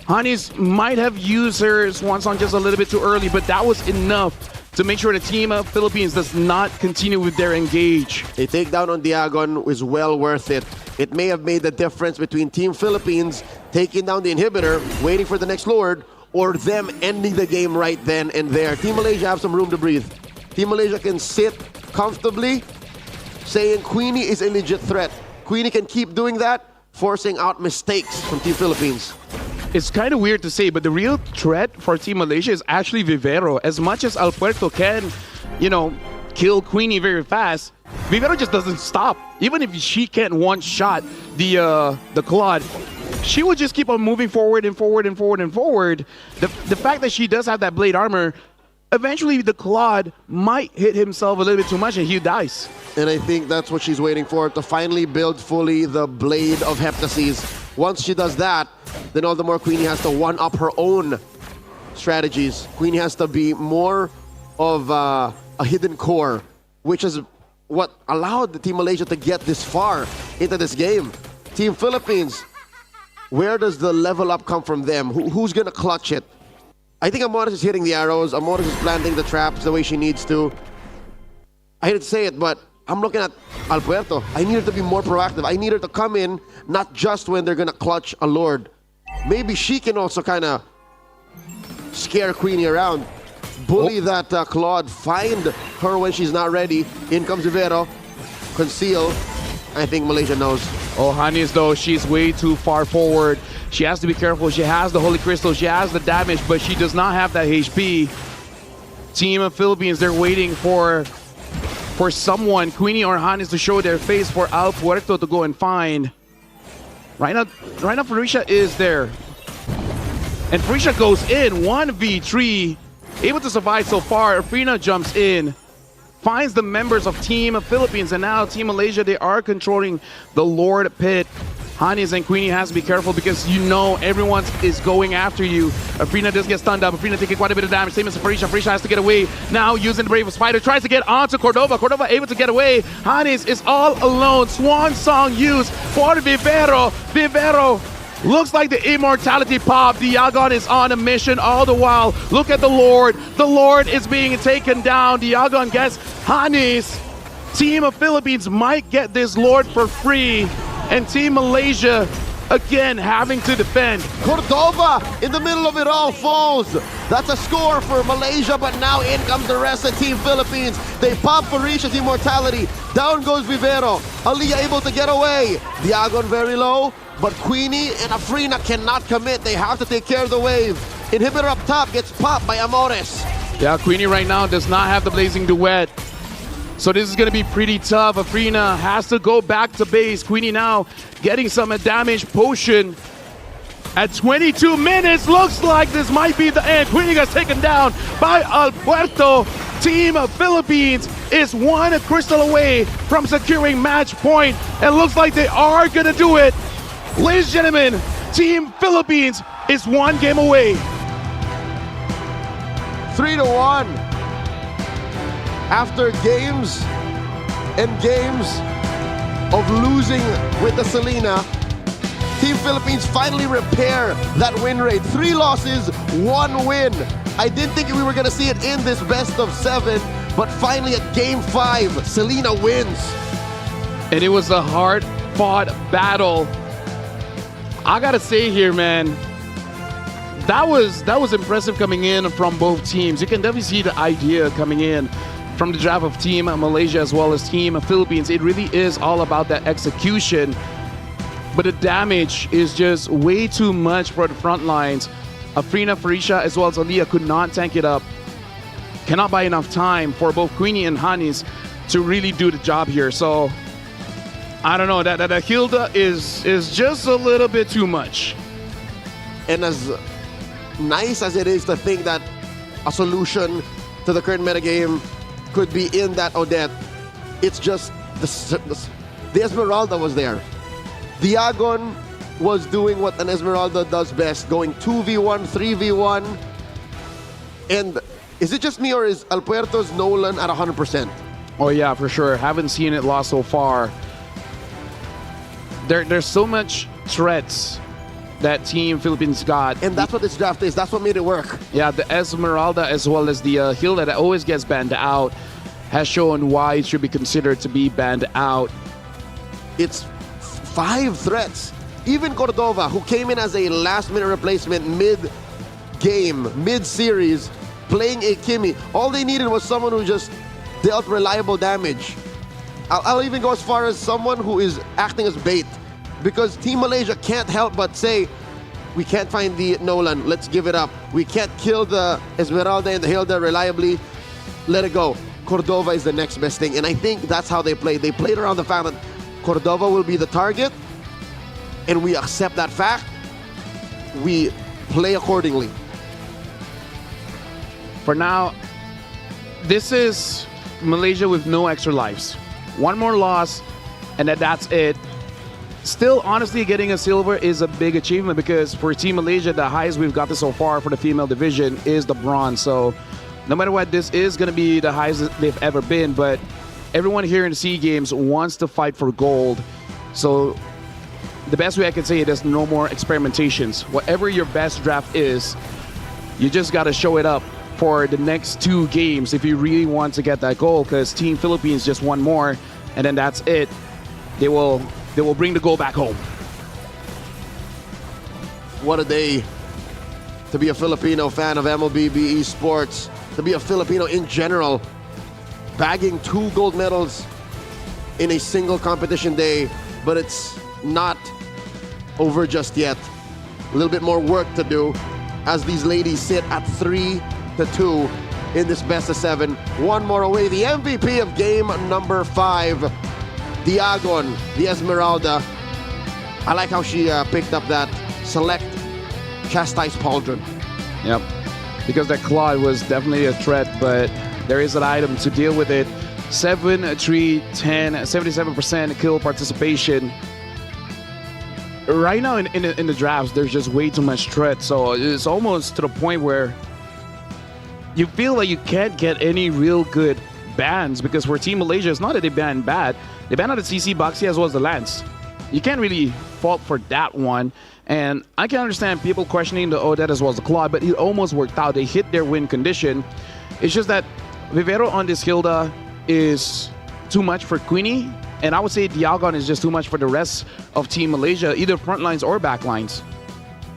Anis might have used her Swan Song just a little bit too early, but that was enough to make sure the Team of Philippines does not continue with their engage. A takedown on Diagon is well worth it. It may have made the difference between Team Philippines taking down the inhibitor, waiting for the next Lord, or them ending the game right then and there. Team Malaysia have some room to breathe. Team Malaysia can sit comfortably, saying Queenie is a legit threat. Queenie can keep doing that, forcing out mistakes from Team Philippines. It's kind of weird to say, but the real threat for Team Malaysia is actually Vivero. As much as El Puerto can, kill Queenie very fast, Vivero just doesn't stop. Even if she can't one-shot the Claude, she would just keep on moving forward and forward and forward and forward. The fact that she does have that blade armor, eventually the Claude might hit himself a little bit too much and he dies. And I think that's what she's waiting for, to finally build fully the Blade of Heptases. Once she does that, then all the more Queenie has to one-up her own strategies. Queenie has to be more of a hidden core, which is what allowed the Team Malaysia to get this far into this game. Team Philippines, where does the level up come from them? Who's gonna clutch it? I think Amores is hitting the arrows. Amores is planting the traps the way she needs to. I hate to say it, but I'm looking at Alpuerto. I need her to be more proactive. I need her to come in, not just when they're gonna clutch a Lord. Maybe she can also kind of scare Queenie around. Bully that Claude, find her when she's not ready. In comes Rivero, conceal. I think Malaysia knows. Oh, Hanis though, she's way too far forward. She has to be careful. She has the Holy Crystal, she has the damage, but she does not have that HP. Team of Philippines, they're waiting for someone, Queenie or Hanis, to show their face for Al Puerto to go and find. Right now Farisha is there. And Farisha goes in, 1v3, able to survive so far. Afrina jumps in, finds the members of Team Philippines, and now Team Malaysia, they are controlling the Lord Pit. Hanis and Queenie has to be careful because you know everyone is going after you. Afrina does get stunned up. Afrina taking quite a bit of damage. Same as Farisha. Farisha has to get away. Now using the Brave Spider. Tries to get onto Cordova. Cordova able to get away. Hanis is all alone. Swan song used for Vivero. Vivero looks like the immortality pop. Diagon is on a mission all the while. Look at the Lord. The Lord is being taken down. Diagon gets Hanis. Team of Philippines might get this Lord for free. And Team Malaysia, again, having to defend. Cordova in the middle of it all falls. That's a score for Malaysia, but now in comes the rest of Team Philippines. They pop Farisha's immortality. Down goes Vivero. Aliyah able to get away. Diagon very low, but Queenie and Afrina cannot commit. They have to take care of the wave. Inhibitor up top gets popped by Amores. Yeah, Queenie right now does not have the Blazing Duet. So this is going to be pretty tough. Afrina has to go back to base. Queenie now getting some damage potion. At 22 minutes, looks like this might be the end. Queenie gets taken down by Alpuerto. Team of Philippines is one crystal away from securing match point. And looks like they are going to do it. Ladies and gentlemen, Team Philippines is one game away. 3-1. After games and games of losing with the Selena, Team Philippines finally repair that win rate. 3 losses, 1 win. I didn't think we were going to see it in this best of 7, but finally at Game 5, Selena wins. And it was a hard-fought battle. I got to say here, man, that was impressive coming in from both teams. You can definitely see the idea coming in from the draft of Team Malaysia as well as Team Philippines. It really is all about that execution. But the damage is just way too much for the front lines. Afrina, Farisha, as well as Aliyah could not tank it up. Cannot buy enough time for both Queenie and Hanis to really do the job here. So, I don't know, that Hilda is just a little bit too much. And as nice as it is to think that a solution to the current metagame could be in that Odette, it's just the Esmeralda was there. Diagon was doing what an Esmeralda does best, going 2v1, 3v1. And is it just me or is Alpuerto's Nolan at 100%? Oh yeah, for sure. Haven't seen it lost so far. There's so much threats that Team Philippines got. And that's what this draft is. That's what made it work. Yeah, the Esmeralda as well as the Hilda that always gets banned out has shown why it should be considered to be banned out. It's 5 threats. Even Cordova, who came in as a last-minute replacement mid-game, mid-series, playing a Kimi, all they needed was someone who just dealt reliable damage. I'll even go as far as someone who is acting as bait. Because Team Malaysia can't help but say, we can't find the Nolan, let's give it up. We can't kill the Esmeralda and the Hilda reliably, let it go. Cordova is the next best thing. And I think that's how they played. They played around the fact that Cordova will be the target, and we accept that fact. We play accordingly. For now, this is Malaysia with no extra lives. One more loss, and that's it. still, honestly, getting a silver is a big achievement because for Team Malaysia, the highest we've gotten so far for the female division is the bronze. So no matter what, this is going to be the highest they've ever been. But everyone here in the SEA Games wants to fight for gold. So the best way I can say it is no more experimentations. Whatever your best draft is, you just got to show it up for the next 2 games if you really want to get that goal, because Team Philippines just won more, and then that's it. They will bring the goal back home. What a day to be a Filipino fan of MLBB esports, to be a Filipino in general, bagging 2 gold medals in a single competition day, but it's not over just yet. A little bit more work to do as these ladies sit at 3-2 in this best of 7. One more away, the MVP of game number 5, Diagon, the Esmeralda. I like how she picked up that select chastise pauldron. Yep, because that Claude was definitely a threat, but there is an item to deal with it. 7, 3, 10, 77% kill participation. Right now in the drafts, there's just way too much threat, so it's almost to the point where you feel like you can't get any real good bans, because for Team Malaysia, it's not that they banned bad. They banned out the CC Boxy as well as the Lance. You can't really fault for that one. And I can understand people questioning the Odette as well as the Claude, but it almost worked out. They hit their win condition. It's just that Vivero on this Hilda is too much for Queenie, and I would say Diagon is just too much for the rest of Team Malaysia, either front lines or back lines.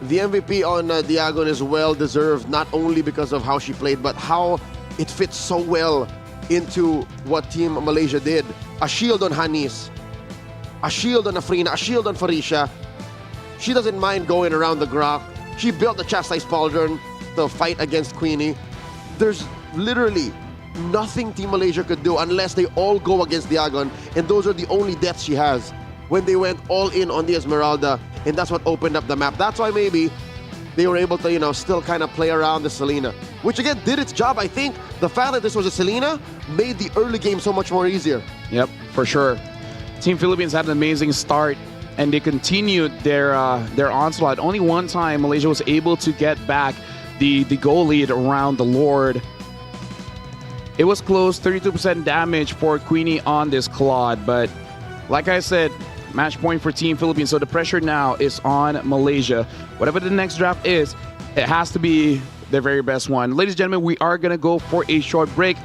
The MVP on Diagon is well deserved, not only because of how she played, but how it fits so well into what Team Malaysia did. A shield on Hanis, a shield on Afrina, a shield on Farisha. She doesn't mind going around the Grok. She built the chastise pauldron to fight against Queenie. There's literally nothing Team Malaysia could do unless they all go against Diagon, and those are the only deaths she has when they went all in on the Esmeralda, and that's what opened up the map. That's why maybe they were able to, still kind of play around the Selena, which again did its job. I think the fact that this was a Selena made the early game so much more easier. Yep, for sure. Team Philippines had an amazing start, and they continued their onslaught. Only one time Malaysia was able to get back the goal lead around the Lord. It was close, 32% damage for Queenie on this Claude, but like I said, match point for Team Philippines, so the pressure now is on Malaysia. Whatever the next draft is, it has to be their very best one. Ladies and gentlemen, we are gonna go for a short break,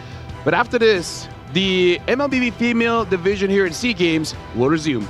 but after this, the MLBB female division here at SEA Games will resume.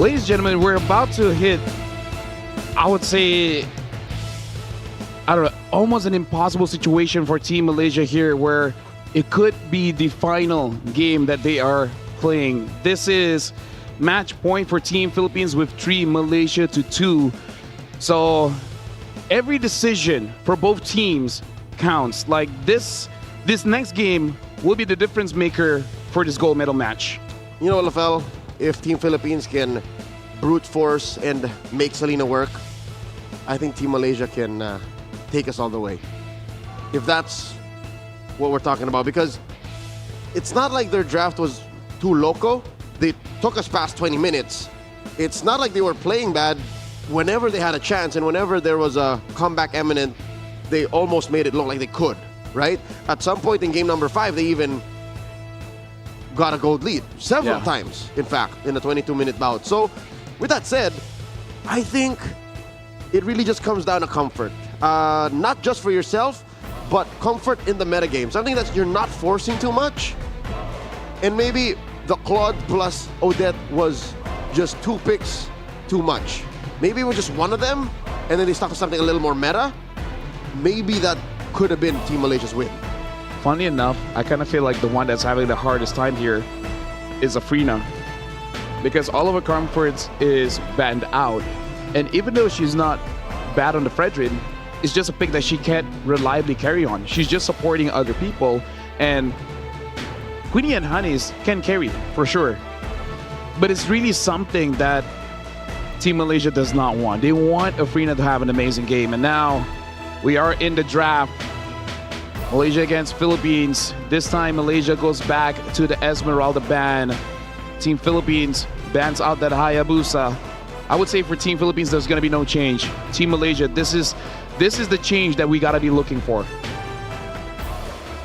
Ladies and gentlemen, we're about to hit, I would say, I don't know, almost an impossible situation for Team Malaysia here, where it could be the final game that they are playing. This is match point for Team Philippines with 3, Malaysia to 2. So every decision for both teams counts. Like this next game will be the difference maker for this gold medal match. You know, LaFell, if Team Philippines can brute force and make Selena work, I think Team Malaysia can take us all the way. If that's what we're talking about, because it's not like their draft was too loco. They took us past 20 minutes. It's not like they were playing bad. Whenever they had a chance and whenever there was a comeback imminent, they almost made it look like they could, right? At some point in game number 5, they even got a gold lead several times, in fact, in a 22-minute bout. So with that said, I think it really just comes down to comfort. Not just for yourself, but comfort in the metagame. Something that you're not forcing too much. And maybe the Claude plus Odette was just 2 picks too much. Maybe it was just one of them, and then they stuck with something a little more meta. Maybe that could have been Team Malaysia's win. Funny enough, I kind of feel like the one that's having the hardest time here is Afrina, because all of her comforts is banned out. And even though she's not bad on the Fredrin, it's just a pick that she can't reliably carry on. She's just supporting other people, and Queenie and Honeys can carry for sure. But it's really something that Team Malaysia does not want. They want Afrina to have an amazing game, and now we are in the draft. Malaysia against Philippines. This time Malaysia goes back to the Esmeralda ban. Team Philippines bans out that Hayabusa. I would say for Team Philippines, there's gonna be no change. Team Malaysia, this is the change that we gotta be looking for.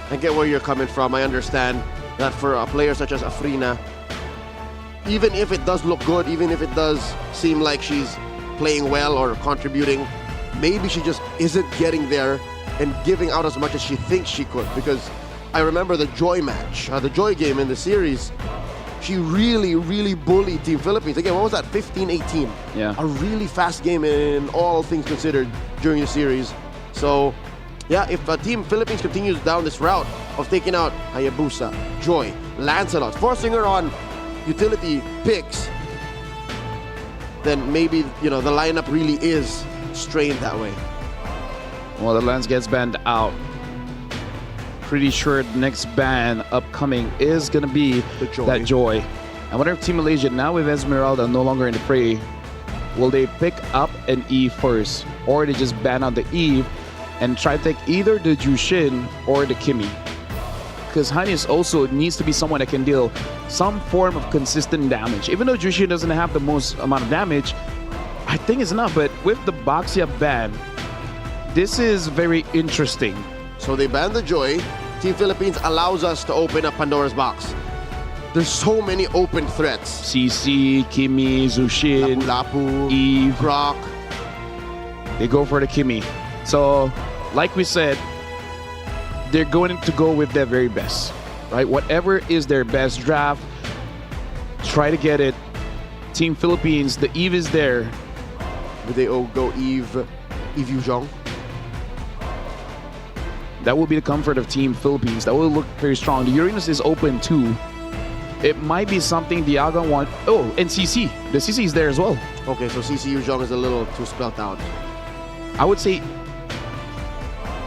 I get where you're coming from. I understand that for a player such as Afrina, even if it does look good, even if it does seem like she's playing well or contributing, maybe she just isn't getting there and giving out as much as she thinks she could. Because I remember the Joy match, the Joy game in the series, she really, really bullied Team Philippines. Again, what was that, 15-18? Yeah. A really fast game in all things considered during the series. So, yeah, if Team Philippines continues down this route of taking out Hayabusa, Joy, Lancelot, forcing her on utility picks, then maybe, you know, the lineup really is strained that way. Well, the Lance gets banned out. Pretty sure the next ban upcoming is gonna be that Joy. I wonder if Team Malaysia, now with Esmeralda no longer in the fray, will they pick up an Eve first, or they just ban out the Eve and try to take either the Jushin or the Kimi? Because Hannes also needs to be someone that can deal some form of consistent damage. Even though Jushin doesn't have the most amount of damage, I think it's enough. But with the Baxia ban, this is very interesting. So they ban the Joy. Team Philippines allows us to open up Pandora's box. There's so many open threats. CC, Kimi, Zushin, Lapu-Lapu, Eve, Brock. They go for the Kimi. So, like we said, they're going to go with their very best, right? Whatever is their best draft, try to get it. Team Philippines, the Eve is there. Would they go Eve Yuzhong? That will be the comfort of Team Philippines. That will look very strong. The Uranus is open too. It might be something Diaga want. Oh, and CC. The CC is there as well. Okay, so CC Yuzhong is a little too spelled out. I would say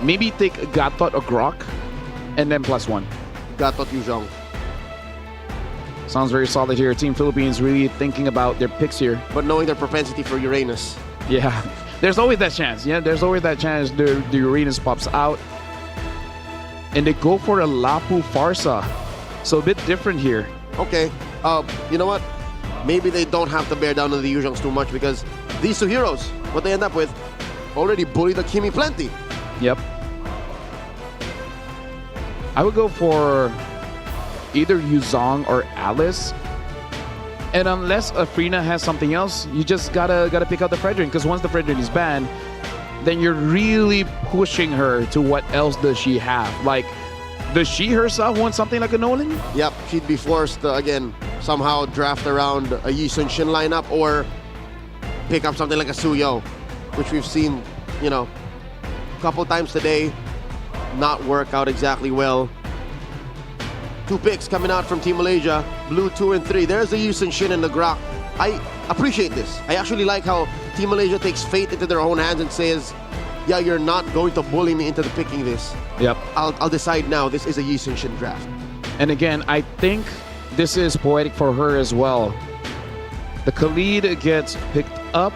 maybe take Gatot or Grok and then +1. Gatot Yuzhong. Sounds very solid here. Team Philippines really thinking about their picks here. But knowing their propensity for Uranus. Yeah, there's always that chance. Yeah, there's always that chance the Uranus pops out. And they go for a Lapu Farsa. So a bit different here. Okay, you know what? Maybe they don't have to bear down on the Yuzhongs too much, because these two heroes, what they end up with, already bully the Kimi plenty. Yep. I would go for either Yuzong or Alice. And unless Afrina has something else, you just gotta pick out the Fredrin, because once the Fredrin is banned, then you're really pushing her to what else does she have. Like, does she herself want something like a Nolan? Yep, she'd be forced, again, somehow draft around a Yi Sun-shin lineup or pick up something like a Suyo, which we've seen, you know, a couple times today not work out exactly well. 2 picks coming out from Team Malaysia, blue 2 and 3. There's the Yi Sun-shin and the Grak. I appreciate this. I actually like how Team Malaysia takes fate into their own hands and says, yeah, you're not going to bully me into picking this. Yep. I'll decide now. This is a Yi Sun-shin draft. And again, I think this is poetic for her as well. The Khalid gets picked up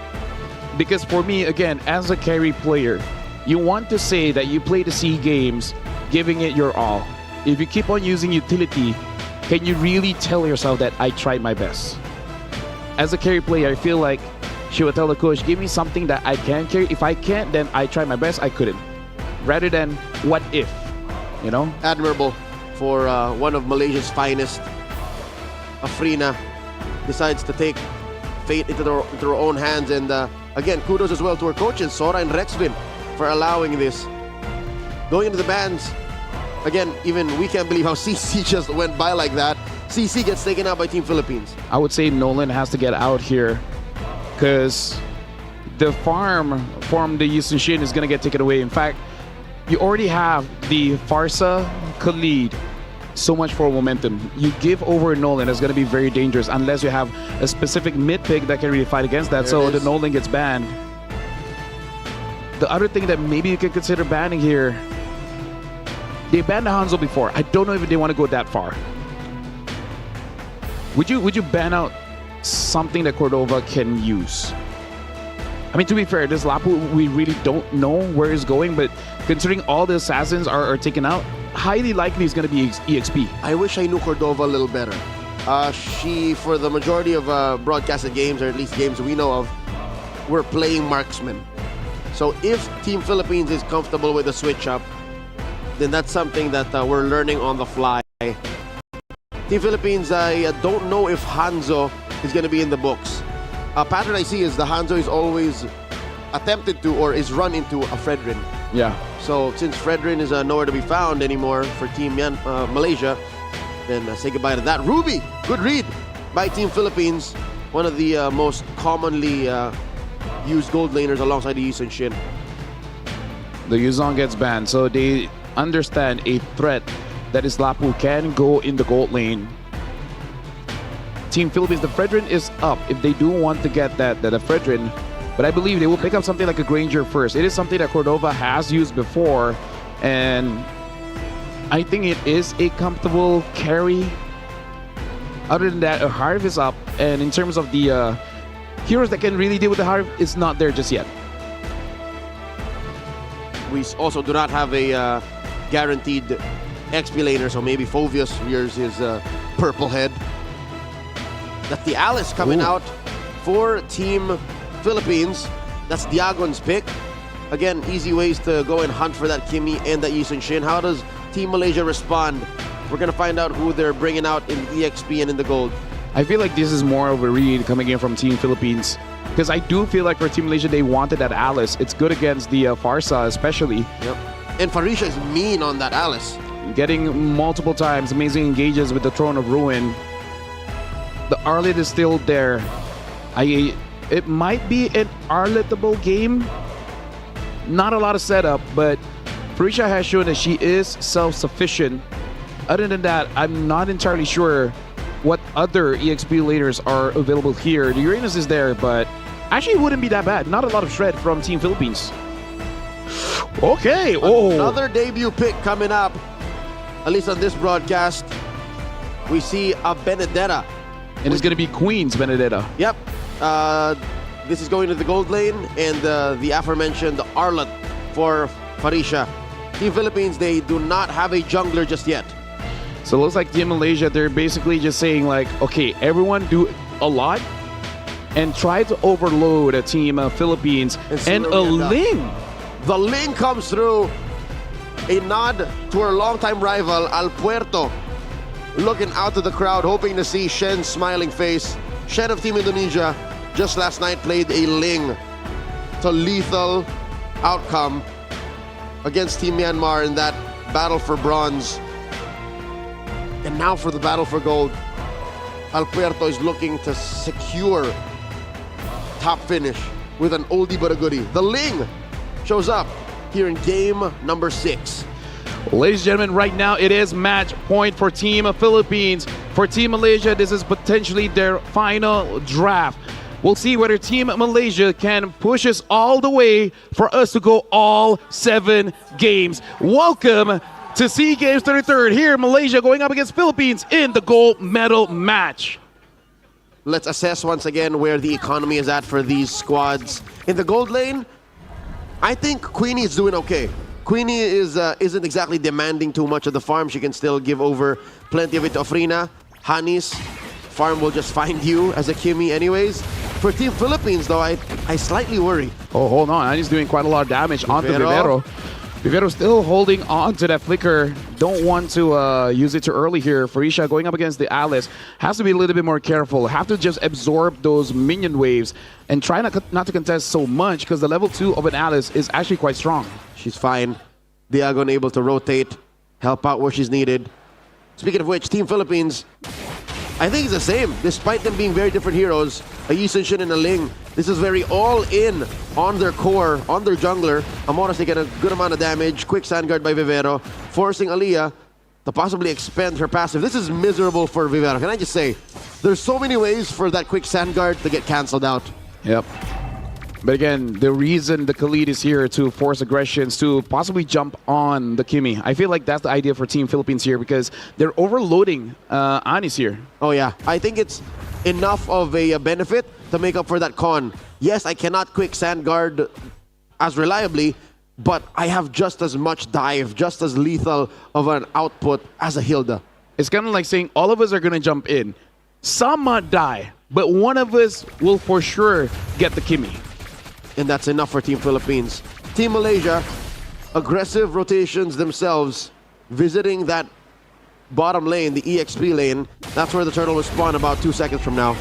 because for me, again, as a carry player, you want to say that you play the SEA Games giving it your all. If you keep on using utility, can you really tell yourself that I tried my best? As a carry player, I feel like she would tell the coach, give me something that I can carry. If I can't, then I tried my best, I couldn't. Rather than what if, you know? Admirable for one of Malaysia's finest. Afrina decides to take fate into her own hands. And again, kudos as well to her coaches, Sora and Rexvin, for allowing this. Going into the bands, again, even we can't believe how CC just went by like that. CC gets taken out by Team Philippines. I would say Nolan has to get out here because the farm from the Yi Sun-shin is going to get taken away. In fact, you already have the Farsa Khalid. So much for momentum. You give over Nolan, it's going to be very dangerous unless you have a specific mid pick that can really fight against that. So the Nolan gets banned. The other thing that maybe you could consider banning here, they banned the Hanzo before. I don't know if they want to go that far. Would you ban out something that Cordova can use? I mean, to be fair, this Lapu, we really don't know where it's going, but considering all the assassins are taken out, highly likely it's going to be EXP. I wish I knew Cordova a little better. She, for the majority of broadcasted games, or at least games we know of, were playing marksman. So if Team Philippines is comfortable with the switch up, then that's something that we're learning on the fly. Team Philippines, I don't know if Hanzo is going to be in the books. A pattern I see is the Hanzo is always attempted to or is run into a Fredrin. Yeah. So since Fredrin is nowhere to be found anymore for Team Malaysia, then say goodbye to that. Ruby, good read by Team Philippines. One of the most commonly used gold laners alongside the Yi Sun-shin. The Yuzong gets banned, so they understand a threat that is Lapu can go in the gold lane. Team Philippines, the Fredrin is up if they do want to get that Fredrin, but I believe they will pick up something like a Granger first. It is something that Cordova has used before, and I think it is a comfortable carry. Other than that, a Harv is up, and in terms of the heroes that can really deal with the Harv, it's not there just yet. We also do not have a guaranteed XP laner, so maybe Phovius rears his purple head. That's the Alice coming out for Team Philippines. That's Diagon's pick. Again, easy ways to go and hunt for that Kimi and that Yi Sun-shin. How does Team Malaysia respond? We're going to find out who they're bringing out in the EXP and in the gold. I feel like this is more of a read coming in from Team Philippines, because I do feel like for Team Malaysia, they wanted that Alice. It's good against the Farsa especially. Yep. And Farisha is mean on that Alice. Getting multiple times amazing engages with the Throne of Ruin. The Arlet is still there. It might be an Arletable game. Not a lot of setup, but Farisha has shown that she is self-sufficient. Other than that, I'm not entirely sure what other EXP laners are available here. The Uranus is there, but actually it wouldn't be that bad. Not a lot of shred from Team Philippines. Okay. Another debut pick coming up. At least on this broadcast, we see a Benedetta. And it's going to be Queen's Benedetta. Yep. This is going to the gold lane, and the aforementioned Arlet for Farisha. Team Philippines, they do not have a jungler just yet. So it looks like Team Malaysia, they're basically just saying like, okay, everyone do a lot and try to overload a Team Philippines and a Ling. The Ling comes through. A nod to her longtime rival, Al Puerto, looking out to the crowd, hoping to see Shen's smiling face. Shen of Team Indonesia just last night played a Ling to lethal outcome against Team Myanmar in that battle for bronze. And now for the battle for gold. Alpuerto is looking to secure top finish with an oldie but a goodie. The Ling shows up here in game number 6. Ladies and gentlemen, right now it is match point for Team Philippines. For Team Malaysia, this is potentially their final draft. We'll see whether Team Malaysia can push us all the way for us to go all 7 games. Welcome to SEA Games 33rd. Here, Malaysia going up against Philippines in the gold medal match. Let's assess once again where the economy is at for these squads. In the gold lane, I think Queenie is doing okay. Queenie isn't exactly demanding too much of the farm. She can still give over plenty of it to Afrina. Hanis, farm will just find you as a Kimmy anyways. For Team Philippines though, I slightly worry. Oh, hold on. He's doing quite a lot of damage onto Vivero. Vivero still holding on to that flicker. Don't want to use it too early here. Farisha going up against the Alice has to be a little bit more careful. Have to just absorb those minion waves and try not to contest so much because the level 2 of an Alice is actually quite strong. She's fine. Diagon able to rotate, help out where she's needed. Speaking of which, Team Philippines, I think it's the same. Despite them being very different heroes, a Yi Sun Shin and a Ling, this is very all-in on their core, on their jungler. Amoras taking a good amount of damage. Quick sand guard by Vivero, forcing Aliyah to possibly expend her passive. This is miserable for Vivero. Can I just say, there's so many ways for that quick sand guard to get cancelled out. Yep. But again, the reason the Khalid is here to force aggressions to possibly jump on the Kimmy. I feel like that's the idea for Team Philippines here because they're overloading Anis here. Oh yeah, I think it's enough of a benefit to make up for that con. Yes, I cannot quick sand guard as reliably, but I have just as much dive, just as lethal of an output as a Hilda. It's kind of like saying all of us are going to jump in. Some might die, but one of us will for sure get the Kimmy. And that's enough for Team Philippines. Team Malaysia, aggressive rotations themselves, visiting that bottom lane, the EXP lane. That's where the turtle will spawn about 2 seconds from now.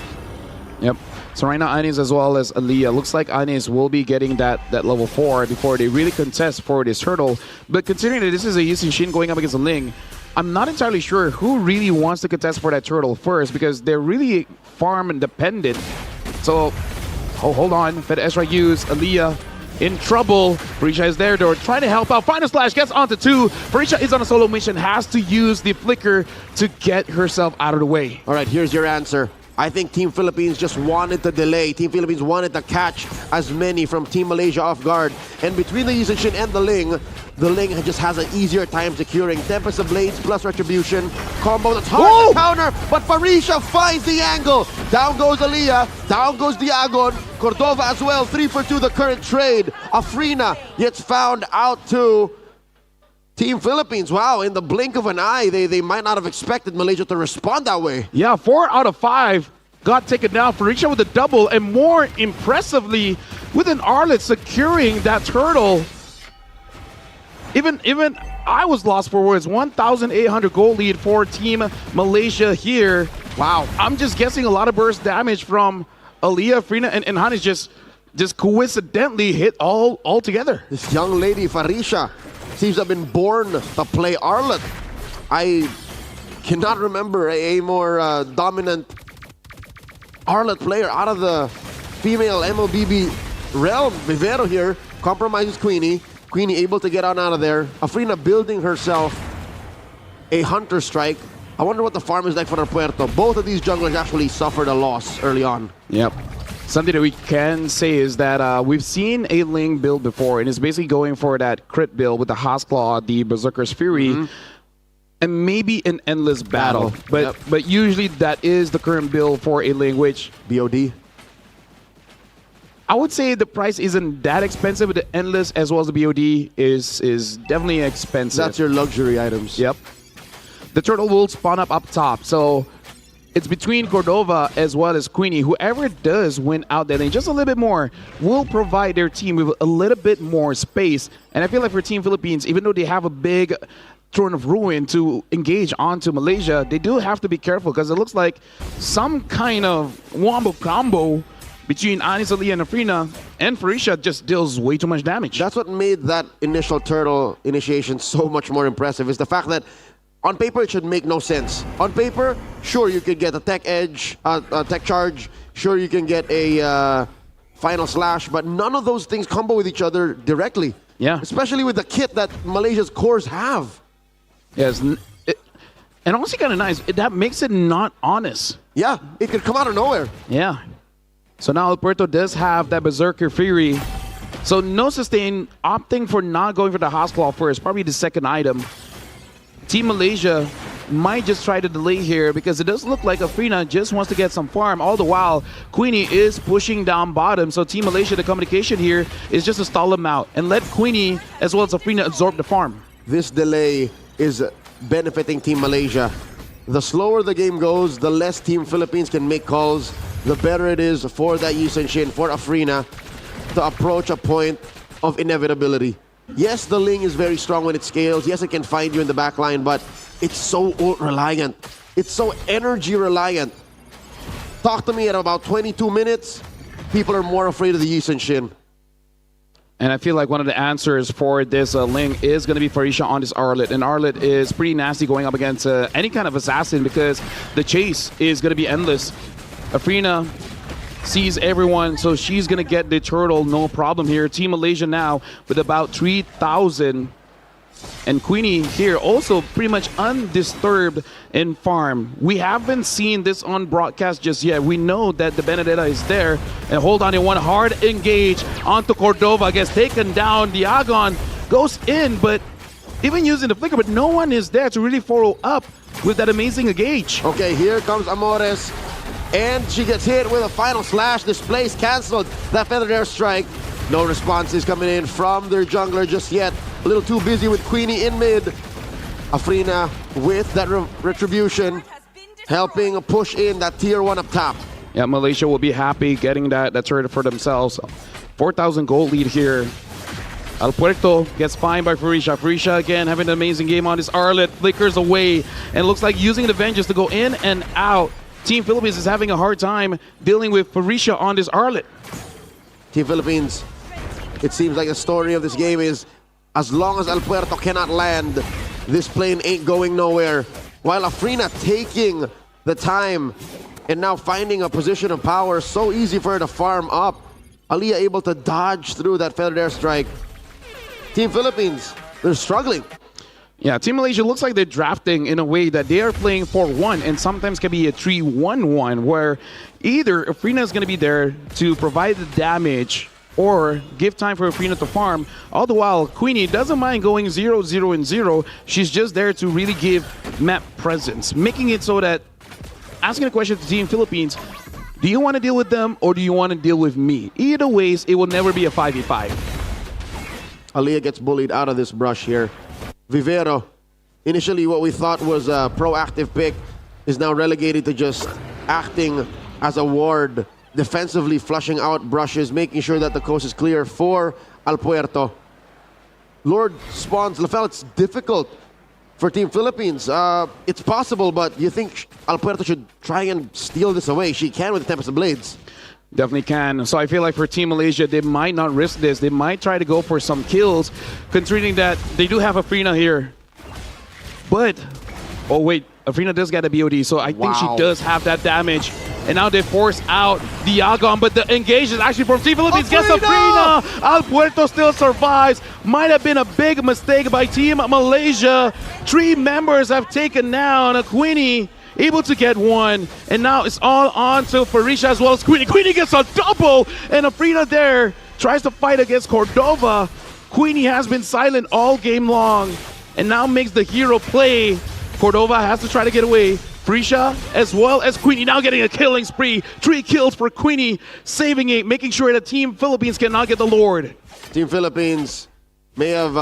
Yep. So right now, Anis as well as Aliyah. Looks like Anis will be getting that level 4 before they really contest for this turtle. But considering that this is a Yi Sun Shin going up against a Ling, I'm not entirely sure who really wants to contest for that turtle first because they're really farm independent. So, oh, hold on. Fed Ezra use Aliyah in trouble. Farisha is there though, trying to help out. Final Splash gets onto 2. Farisha is on a solo mission, has to use the flicker to get herself out of the way. All right, here's your answer. I think Team Philippines just wanted to delay. Team Philippines wanted to catch as many from Team Malaysia off guard. And between the Yi Sun Shin and the Ling just has an easier time securing Tempest of Blades plus Retribution. Combo that's hard to counter, but Farisha finds the angle. Down goes Aliyah, down goes Diagon. Cordova as well, 3 for 2 the current trade. Afrina gets found out to Team Philippines. Wow, in the blink of an eye, they might not have expected Malaysia to respond that way. Yeah, 4 out of 5 got taken down. Farisha with a double, and more impressively, with an Arlet securing that turtle. Even I was lost for words. 1,800 gold lead for Team Malaysia here. Wow, I'm just guessing a lot of burst damage from Aliyah, Frina, and Hanis just coincidentally hit all together. This young lady, Farisha, seems to have been born to play Arlet. I cannot remember a more dominant Arlet player out of the female MLBB realm. Vivero here compromises Queenie. Queenie able to get out of there. Afrina building herself a Hunter Strike. I wonder what the farm is like for Puerto. Both of these junglers actually suffered a loss early on. Yep. Something that we can say is that we've seen a Ling build before, and it's basically going for that crit build with the Hosclaw, the Berserker's Fury, and maybe an endless battle. But usually that is the current build for a Ling, which BOD. I would say the price isn't that expensive, but the endless as well as the BOD is definitely expensive. That's your luxury items. Yep. The turtle will spawn up top, so it's between Cordova as well as Queenie. Whoever does win out that lane just a little bit more will provide their team with a little bit more space. And I feel like for Team Philippines, even though they have a big Throne of Ruin to engage onto Malaysia, they do have to be careful because it looks like some kind of wombo combo between Anis, Aliyah, and Afrina and Farisha just deals way too much damage. That's what made that initial turtle initiation so much more impressive, is the fact that on paper, it should make no sense. On paper, Sure, you could get a tech edge, tech charge. Sure, you can get a final slash, but none of those things combo with each other directly. Yeah. Especially with the kit that Malaysia's cores have. Yes. And also kind of nice. That makes it not honest. Yeah, it could come out of nowhere. Yeah. So now Alberto does have that Berserker Fury. So no sustain, opting for not going for the House Claw first, probably the second item. Team Malaysia might just try to delay here because it does look like Afrina just wants to get some farm. All the while, Queenie is pushing down bottom. So Team Malaysia, the communication here is just to stall them out and let Queenie as well as Afrina absorb the farm. This delay is benefiting Team Malaysia. The slower the game goes, the less Team Philippines can make calls, the better it is for that Yusen Shin, for Afrina, to approach a point of inevitability. Yes, the Ling is very strong when it scales. Yes, it can find you in the back line, but it's so ult reliant. It's so energy reliant. Talk to me at about 22 minutes, people are more afraid of the Yusen Shin. And I feel like one of the answers for this Ling is going to be Farisha on this Arlet. And Arlet is pretty nasty going up against any kind of assassin because the chase is going to be endless. Afrina sees everyone, so she's going to get the turtle, no problem here. Team Malaysia now with about 3,000. And Queenie here also pretty much undisturbed in farm. We haven't seen this on broadcast just yet. We know that the Benedetta is there. And hold on, in one hard engage onto Cordova, gets taken down. Diagon goes in, but even using the flicker, but no one is there to really follow up with that amazing engage. Okay, here comes Amores. And she gets hit with a final slash. Displays canceled. That feathered air strike. No response is coming in from their jungler just yet. A little too busy with Queenie in mid. Afrina with that retribution, helping push in that tier 1 up top. Yeah, Malaysia will be happy getting that turret for themselves. 4,000 gold lead here. El Puerto gets fined by Farisha. Farisha again having an amazing game on this Arlet. Flickers away and looks like using the Vengeance to go in and out. Team Philippines is having a hard time dealing with Farisha on this Arlet. Team Philippines, it seems like the story of this game is as long as El Puerto cannot land, this plane ain't going nowhere. While Afrina taking the time and now finding a position of power, so easy for her to farm up. Aliyah able to dodge through that feathered airstrike. Team Philippines, they're struggling. Yeah, Team Malaysia looks like they're drafting in a way that they are playing 4-1 and sometimes can be a 3-1-1 where either Afrina is going to be there to provide the damage or give time for Afrina to farm. All the while, Queenie doesn't mind going 0-0-0. She's just there to really give map presence, making it so that asking a question to Team Philippines, do you want to deal with them or do you want to deal with me? Either ways, it will never be a 5v5. Aliyah gets bullied out of this brush here. Vivero, initially what we thought was a proactive pick, is now relegated to just acting as a ward, defensively flushing out brushes, making sure that the coast is clear for El Puerto. Lord spawns Lafel, it's difficult for Team Philippines. It's possible, but you think El Puerto should try and steal this away? She can with the Tempest of Blades. Definitely can. So I feel like for Team Malaysia, they might not risk this. They might try to go for some kills, considering that they do have Afrina here. But, oh wait, Afrina does get a BOD, so I think she does have that damage. And now they force out Diagon, but the engage is actually from Team Philippines. Gets Afrina! El Puerto still survives. Might have been a big mistake by Team Malaysia. 3 members have taken down a Queenie. Able to get one, and now it's all on to Farisha as well as Queenie. Queenie gets a double, and Afrina there tries to fight against Cordova. Queenie has been silent all game long, and now makes the hero play. Cordova has to try to get away. Farisha as well as Queenie now getting a killing spree. 3 kills for Queenie, saving it, making sure that Team Philippines cannot get the Lord. Team Philippines may have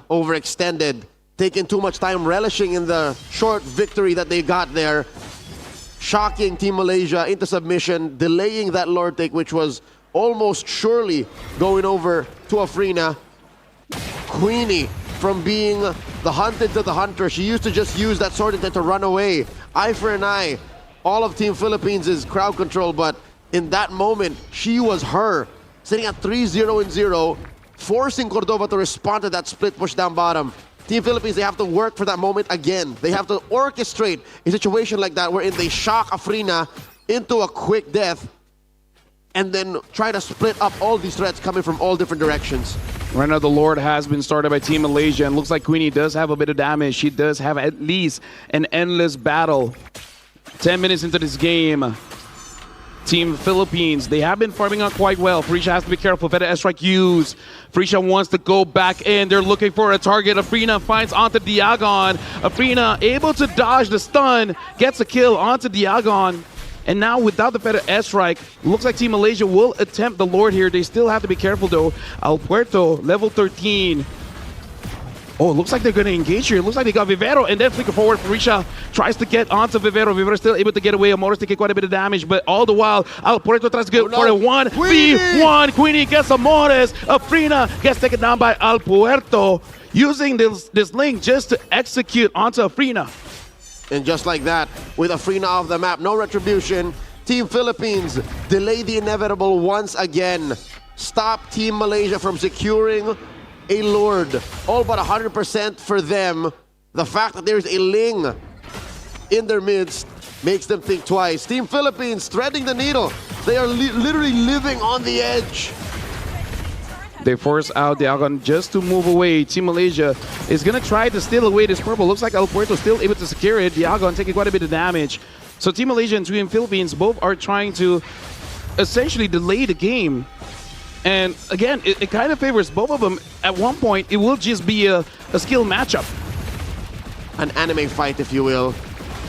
overextended, taking too much time, relishing in the short victory that they got there. Shocking Team Malaysia into submission, delaying that Lord take, which was almost surely going over to Afrina. Queenie, from being the hunted to the hunter, she used to just use that sword intent to run away. Eye for an eye. All of Team Philippines is crowd control, but in that moment, she was her. Sitting at 3-0-0, forcing Cordova to respond to that split push down bottom. Team Philippines, they have to work for that moment again. They have to orchestrate a situation like that wherein they shock Afrina into a quick death and then try to split up all these threats coming from all different directions. Right now, the Lord has been started by Team Malaysia, and looks like Queenie does have a bit of damage. She does have at least an endless battle. 10 minutes into this game, Team Philippines, they have been farming out quite well. Farisha has to be careful. Better S-strike used. Farisha wants to go back in. They're looking for a target. Afrina finds onto Diagon. Afrina able to dodge the stun, gets a kill onto Diagon. And now without the better S-strike, looks like Team Malaysia will attempt the Lord here. They still have to be careful though. El Puerto, level 13. Oh, it looks like they're going to engage here. It looks like they got Vivero and then flicker forward. Farisha tries to get onto Vivero. Vivero still able to get away. Amores taking quite a bit of damage, but all the while, El Puerto tries to go for a 1v1. Queenie gets Amores. Afrina gets taken down by El Puerto, using this link just to execute onto Afrina. And just like that, with Afrina off the map, no retribution, Team Philippines delay the inevitable once again. Stop Team Malaysia from securing a Lord. All but 100% for them. The fact that there's a Ling in their midst makes them think twice. Team Philippines threading the needle. They are literally living on the edge. They force out Diagon just to move away. Team Malaysia is going to try to steal away this purple. Looks like El Puerto still able to secure it. Diagon taking quite a bit of damage. So Team Malaysia and Team Philippines both are trying to essentially delay the game. And again, it kind of favors both of them. At one point, it will just be a skill matchup. An anime fight, if you will.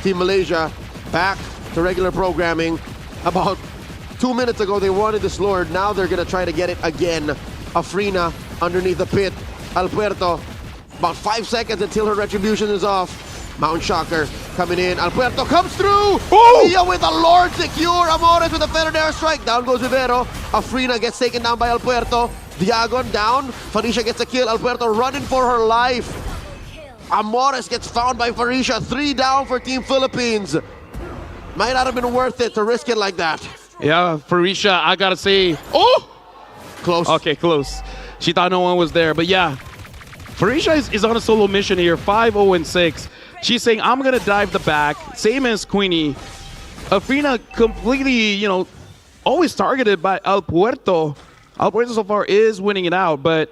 Team Malaysia back to regular programming. About 2 minutes ago, they wanted this Lord. Now they're going to try to get it again. Afrina underneath the pit. El Puerto, about 5 seconds until her retribution is off. Mount Shocker coming in. El Puerto comes through. Mia with a Lord secure. Amores with a feathered airstrike. Down goes Vivero. Afrina gets taken down by El Puerto. Diagon down. Farisha gets a kill. El Puerto running for her life. Amores gets found by Farisha. 3 down for Team Philippines. Might not have been worth it to risk it like that. Yeah, Farisha, I gotta say, oh! Close. Okay, close. She thought no one was there, but yeah. Farisha is on a solo mission here, 5-0-6. She's saying, I'm gonna dive the back, same as Queenie. Afrina completely, always targeted by El Puerto. El Puerto so far is winning it out, but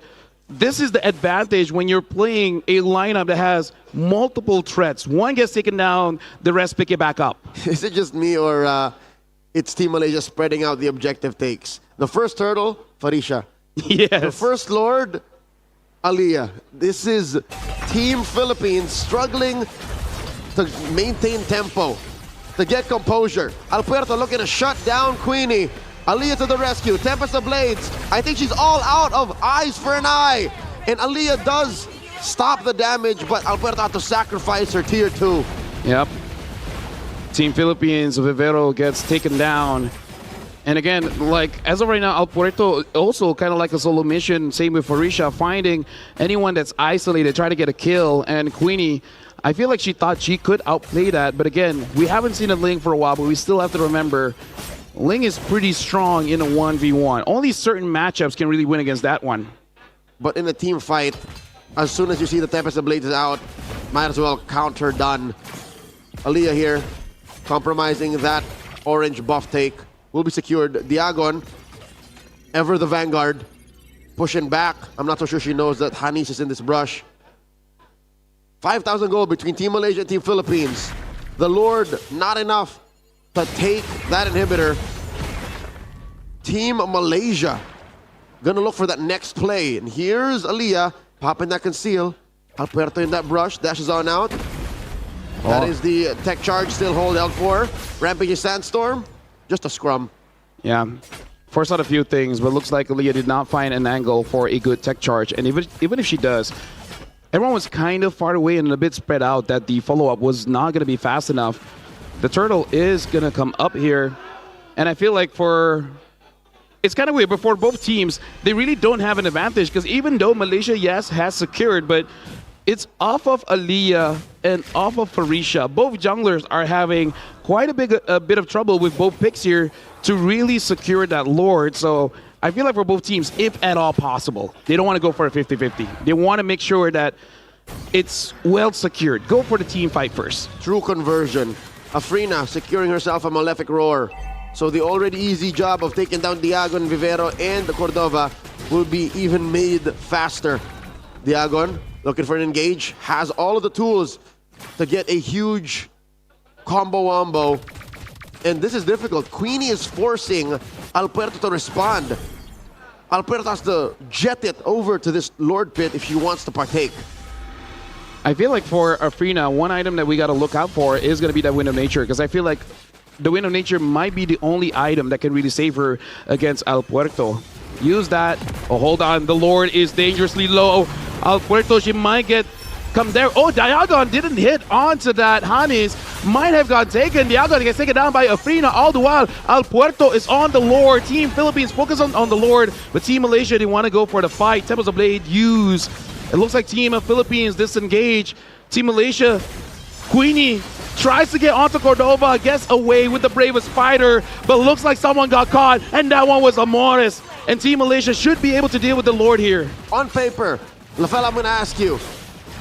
this is the advantage when you're playing a lineup that has multiple threats. One gets taken down, the rest pick it back up. Is it just me or it's Team Malaysia spreading out the objective takes? The first hurdle, Farisha. Yes. The first Lord, Aliyah. This is Team Philippines struggling to maintain tempo, to get composure. El Puerto looking to shut down Queenie. Aliyah to the rescue. Tempest of Blades. I think she's all out of eyes for an eye. And Aliyah does stop the damage, but El Puerto had to sacrifice her tier 2. Yep. Team Philippines, Vivero gets taken down. And again, as of right now, El Puerto also kind of like a solo mission. Same with Farisha, finding anyone that's isolated, try to get a kill. And Queenie, I feel like she thought she could outplay that. But again, we haven't seen a Ling for a while, but we still have to remember Ling is pretty strong in a 1v1. Only certain matchups can really win against that one. But in a team fight, as soon as you see the Tempest of Blades is out, might as well count her done. Aliyah here, compromising that orange buff take. Will be secured. Diagon, ever the vanguard, pushing back. I'm not so sure she knows that Hanis is in this brush. 5,000 gold between Team Malaysia and Team Philippines. The Lord, not enough to take that inhibitor. Team Malaysia, gonna look for that next play. And here's Aliyah, popping that conceal. El Puerto in that brush, dashes on out. That is the tech charge, still hold L4. Rampaging Sandstorm. Just a scrum. Yeah. Forced out a few things, but looks like Aliyah did not find an angle for a good tech charge. And even if she does, everyone was kind of far away and a bit spread out that the follow-up was not going to be fast enough. The turtle is going to come up here. And I feel like it's kind of weird, but for both teams, they really don't have an advantage because even though Malaysia, yes, has secured, but it's off of Aliyah and off of Farisha. Both junglers are having quite a bit of trouble with both picks here to really secure that Lord. So I feel like for both teams, if at all possible, they don't want to go for a 50-50. They want to make sure that it's well secured. Go for the team fight first. True conversion. Afrina securing herself a malefic roar. So the already easy job of taking down Diagon, Vivero, and Cordova will be even made faster. Diagon, looking for an engage, has all of the tools to get a huge combo wombo. And this is difficult. Queenie is forcing Alberto to respond. Alberto has to jet it over to this Lord Pit if she wants to partake. I feel like for Afrina, one item that we got to look out for is going to be that Wind of Nature, because I feel like the Wind of Nature might be the only item that can really save her against El Puerto. Use that. Oh, hold on. The Lord is dangerously low. El Puerto, she might come there. Oh, Diagon didn't hit onto that. Hanis might have got taken. Diagon gets taken down by Afrina. All the while, El Puerto is on the Lord. Team Philippines focus on the Lord, but Team Malaysia, they want to go for the fight. Temples of Blade use. It looks like Team Philippines disengage. Team Malaysia, Queenie tries to get onto Cordova, gets away with the bravest fighter, but looks like someone got caught, and that one was Amores. And Team Malaysia should be able to deal with the Lord here. On paper, Lafel, I'm going to ask you,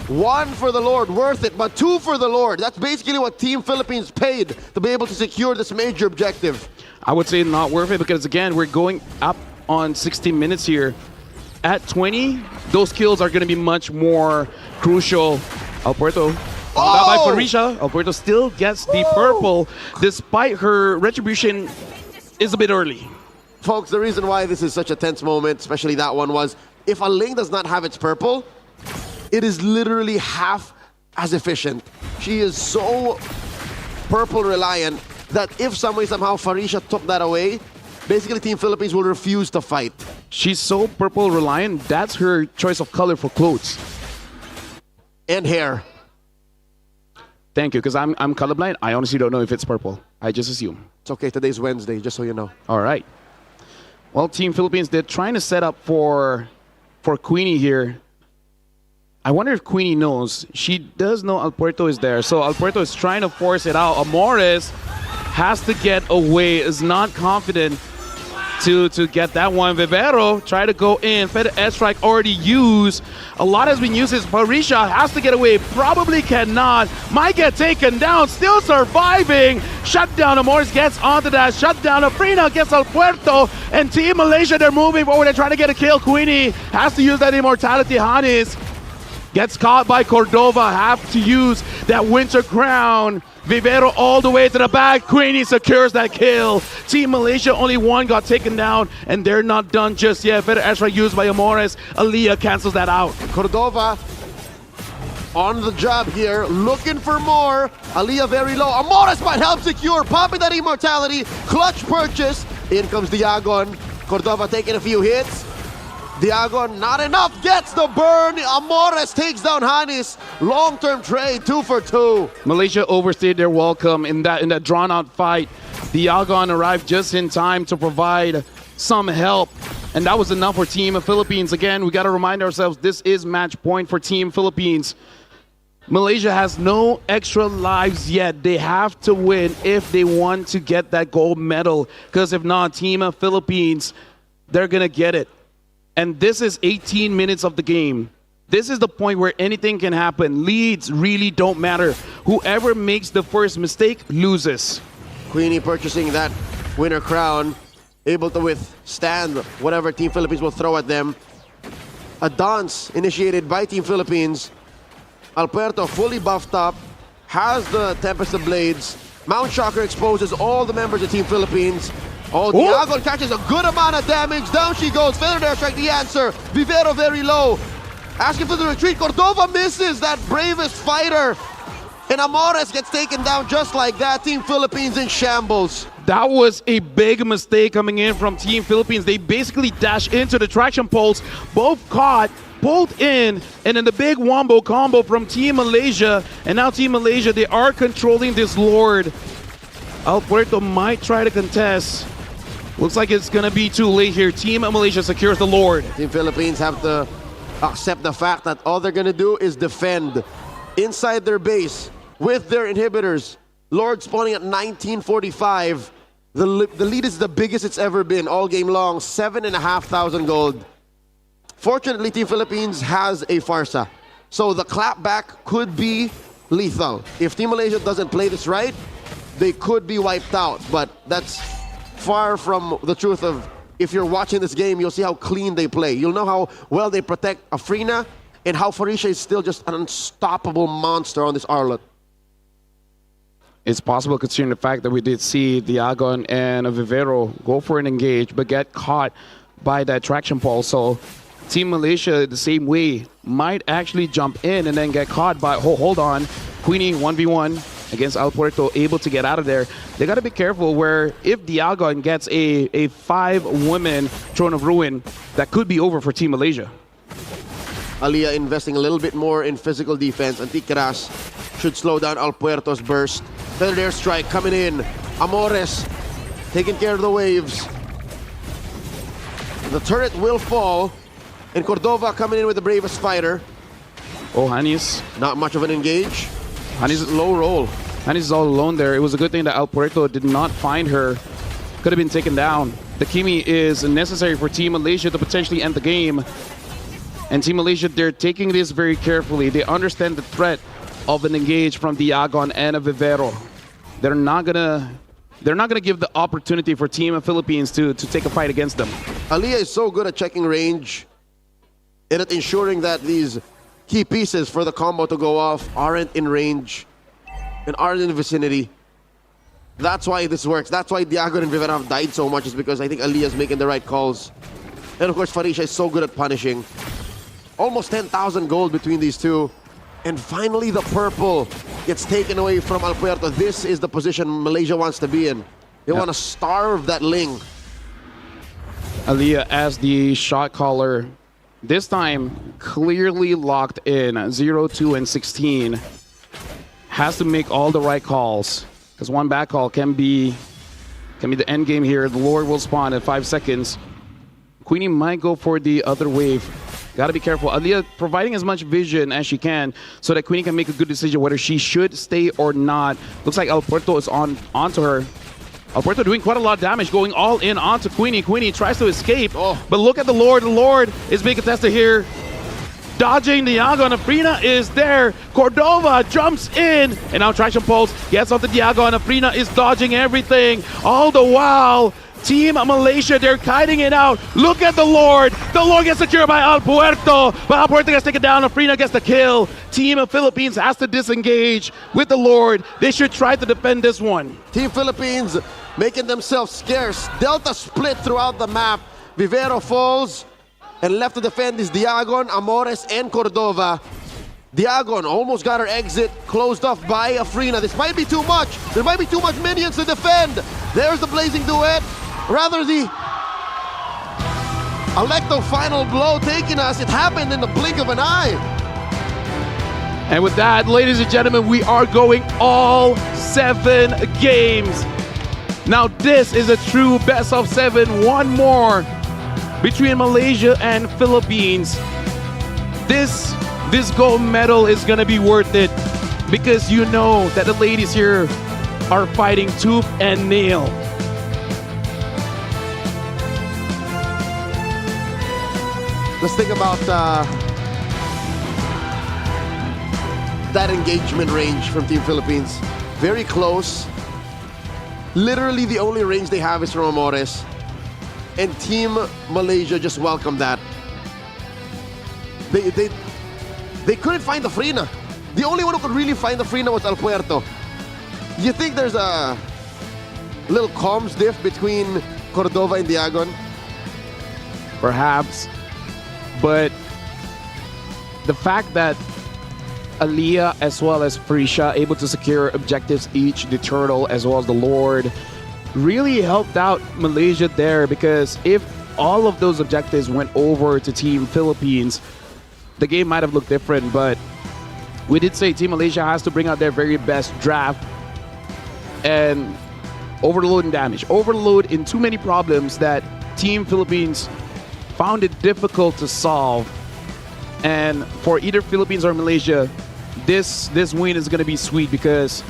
1 for the Lord, worth it, but 2 for the Lord. That's basically what Team Philippines paid to be able to secure this major objective. I would say not worth it because, again, we're going up on 60 minutes here. At 20, those kills are going to be much more crucial. Alberto, by Farisha. Alberto still gets the purple despite her retribution is a bit early. Folks, the reason why this is such a tense moment, especially that one, was if a lane does not have its purple, it is literally half as efficient. She is so purple reliant that if somehow Farisha took that away, basically Team Philippines will refuse to fight. She's so purple reliant, that's her choice of color for clothes. And hair. Thank you, because I'm colorblind. I honestly don't know if it's purple. I just assume. It's okay, today's Wednesday, just so you know. All right. Well, Team Philippines, they're trying to set up for Queenie here. I wonder if Queenie knows. She does know Alberto is there, so Alberto is trying to force it out. Amores has to get away, is not confident to get that one. Vivero try to go in. Fed airstrike already used. A lot has been used. Parisha has to get away. Probably cannot. Might get taken down. Still surviving. Shut down. Amores gets onto that. Shut down. Afrina gets El Puerto. And Team Malaysia, they're moving forward. They're trying to get a kill. Queenie has to use that immortality. Hanis gets caught by Cordova. Have to use that winter crown. Vivero all the way to the back. Queenie secures that kill. Team Malaysia, only one got taken down, and they're not done just yet. Better Ezra used by Amores. Aliyah cancels that out. Cordova on the job here, looking for more. Aliyah very low. Amores might help secure, popping that immortality. Clutch purchase. In comes Diagon. Cordova taking a few hits. Diagon, not enough, gets the burn. Amores takes down Hanis. Long-term trade, 2 for 2. Malaysia overstayed their welcome in that drawn-out fight. Diagon arrived just in time to provide some help, and that was enough for Team Philippines. Again, we got to remind ourselves this is match point for Team Philippines. Malaysia has no extra lives yet. They have to win if they want to get that gold medal, because if not, Team Philippines, they're going to get it. And this is 18 minutes of the game. This is the point where anything can happen. Leads really don't matter. Whoever makes the first mistake loses. Queenie purchasing that winner crown, able to withstand whatever Team Philippines will throw at them. A dance initiated by Team Philippines. Alberto fully buffed up, has the Tempest of Blades. Mount Shocker exposes all the members of Team Philippines. Oh, Diagon catches a good amount of damage. Down she goes. Feather airstrike, the answer. Vivero very low. Asking for the retreat. Cordova misses that bravest fighter. And Amores gets taken down just like that. Team Philippines in shambles. That was a big mistake coming in from Team Philippines. They basically dashed into the traction poles. Both caught, pulled in, and then the big wombo combo from Team Malaysia. And now Team Malaysia, they are controlling this Lord. Alberto might try to contest. Looks like it's going to be too late here. Team Malaysia secures the Lord. Team Philippines have to accept the fact that all they're going to do is defend inside their base with their inhibitors. Lord spawning at 1945. The lead is the biggest it's ever been all game long. 7,500 gold. Fortunately, Team Philippines has a Farsa. So the clapback could be lethal. If Team Malaysia doesn't play this right, they could be wiped out. But that's far from the truth of, if you're watching this game, you'll see how clean they play. You'll know how well they protect Afrina and how Farisha is still just an unstoppable monster on this Arlot. It's possible considering the fact that we did see Diagon and Vivero go for an engage but get caught by that traction pole. So Team Malaysia, the same way, might actually jump in and then get caught by, hold on, Queenie 1v1 against El Puerto, able to get out of there. They got to be careful where if Diagon gets a 5-woman Throne of Ruin, that could be over for Team Malaysia. Aliyah investing a little bit more in physical defense. Antiqueras should slow down El Puerto's burst. Third airstrike coming in. Amores taking care of the waves. The turret will fall. And Cordova coming in with the bravest fighter. Oh, Hanis. Not much of an engage. Hanis Low roll. Hanis is all alone there. It was a good thing that El Puerto did not find her. Could have been taken down. The Kimi is necessary for Team Malaysia to potentially end the game. And Team Malaysia, they're taking this very carefully. They understand the threat of an engage from Diagon and a Vivero. They're not gonna give the opportunity for Team Philippines to take a fight against them. Aliyah is so good at checking range and at ensuring that these key pieces for the combo to go off aren't in range and aren't in the vicinity. That's why this works. That's why Diagon and Vivero have died so much, is because I think Aliyah is making the right calls. And of course, Farisha is so good at punishing. Almost 10,000 gold between these two. And finally, the purple gets taken away from El Puerto. This is the position Malaysia wants to be in. They want to starve that Ling. Aliyah as the shot caller, this time clearly locked in 0, 2, and 16. Has to make all the right calls, because one bad call can be the end game here. The Lord will spawn in 5 seconds. Queenie might go for the other wave. Got to be careful. Aliyah providing as much vision as she can so that Queenie can make a good decision whether she should stay or not. Looks like El Puerto is onto her. El Puerto doing quite a lot of damage, going all in onto Queenie. Queenie tries to escape, but look at the Lord. The Lord is being contested here. Dodging Diagon. Afrina is there. Cordova jumps in, and now Traction Pulse gets off the Diagon. Afrina is dodging everything. All the while, Team Malaysia, they're kiting it out. Look at the Lord. The Lord gets secured by El Puerto, but El Puerto gets taken down. Afrina gets the kill. Team Philippines has to disengage with the Lord. They should try to defend this one. Team Philippines making themselves scarce. Delta split throughout the map. Vivero falls, and left to defend is Diagon, Amores, and Cordova. Diagon almost got her exit closed off by Afrina. This might be too much. There might be too much minions to defend. There's the blazing duet. Rather, the Alecto final blow taking us. It happened in the blink of an eye. And with that, ladies and gentlemen, we are going all 7 games. Now this is a true best of 7. One more between Malaysia and Philippines. This gold medal is gonna be worth it, because you know that the ladies here are fighting tooth and nail. Let's think about that engagement range from Team Philippines. Very close. Literally the only range they have is from Amores. And Team Malaysia just welcomed that. They couldn't find the Afrina. The only one who could really find the Afrina was El Puerto. You think there's a little comms diff between Cordova and Diagon? Perhaps. But the fact that Aliyah as well as Farisha able to secure objectives each, the Turtle as well as the Lord, really helped out Malaysia there, because if all of those objectives went over to Team Philippines, the game might have looked different. But we did say Team Malaysia has to bring out their very best draft and overload in damage. Overload in too many problems that Team Philippines found it difficult to solve. And for either Philippines or Malaysia, this win is going to be sweet, because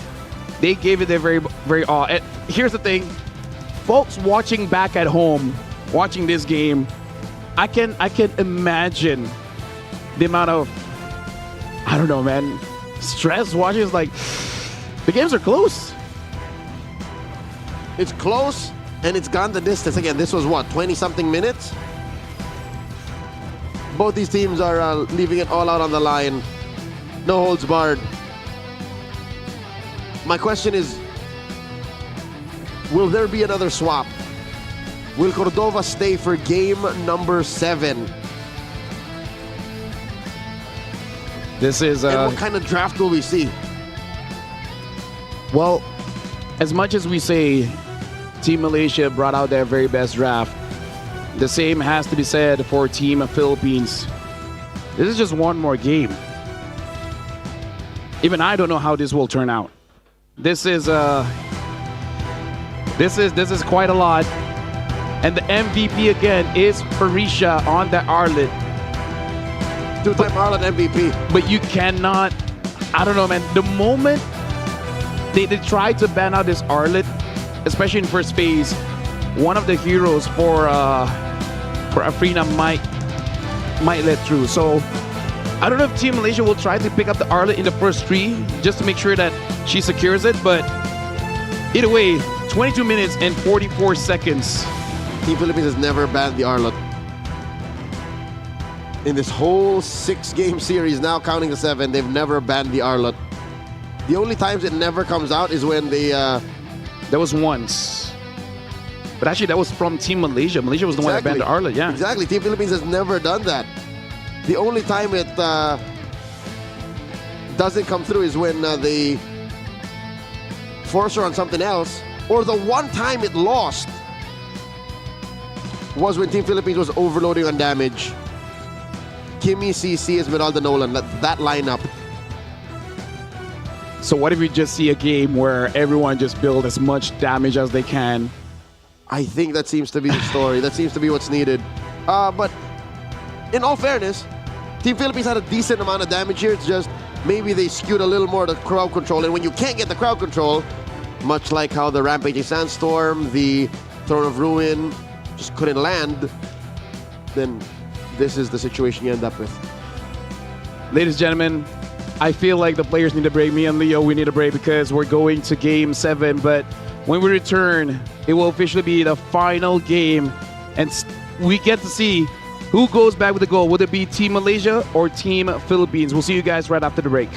they gave it their very all. And here's the thing, folks watching back at home, watching this game, I can imagine the amount of I don't know, man. Stress watching is like, the games are close. It's close and it's gone the distance. Again, this was what, 20-something minutes? Both these teams are leaving it all out on the line. No holds barred. My question is, will there be another swap? Will Cordova stay for game number 7? This is And what kind of draft will we see? well, as much as we say Team Malaysia brought out their very best draft, the same has to be said for Team Philippines. This is just one more game. Even I don't know how this will turn out. This is quite a lot. And the MVP again is Parisha on the Arlet. Two-time Arlet MVP. But you cannot, I don't know, man. The moment they tried to ban out this Arlet, especially in first phase, one of the heroes for Afrina might let through. So I don't know if Team Malaysia will try to pick up the Arlet in the first 3 just to make sure that she secures it. But either way, 22 minutes and 44 seconds. Team Philippines has never banned the Arlet. In this whole 6-game series, now counting the 7, they've never banned the Arlet. The only times it never comes out is when they... There was once. But actually, that was from Team Malaysia. Malaysia was the one that banned the Arlet, yeah. Exactly. Team Philippines has never done that. The only time it doesn't come through is when they force her on something else. Or the one time it lost was when Team Philippines was overloading on damage. Kimmy, CC, Esmeralda, Nolan, that lineup. So what if we just see a game where everyone just build as much damage as they can? I think that seems to be the story. That seems to be what's needed. But in all fairness, Team Philippines had a decent amount of damage here. It's just maybe they skewed a little more to crowd control. And when you can't get the crowd control, much like how the Rampaging Sandstorm, the Throne of Ruin just couldn't land, then this is the situation you end up with. Ladies and gentlemen, I feel like the players need a break. Me and Leo, we need a break because we're going to game 7. But when we return, it will officially be the final game. And we get to see who goes back with the goal. Will it be Team Malaysia or Team Philippines? We'll see you guys right after the break.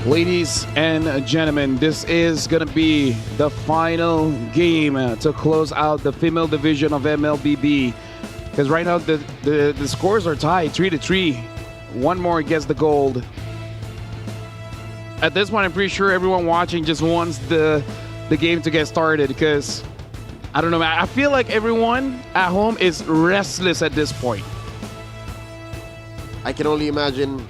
Ladies and gentlemen, this is going to be the final game to close out the female division of MLBB. Because right now the scores are tied 3-3. One more gets the gold. At this point, I'm pretty sure everyone watching just wants the game to get started because, I don't know, man, I feel like everyone at home is restless at this point. I can only imagine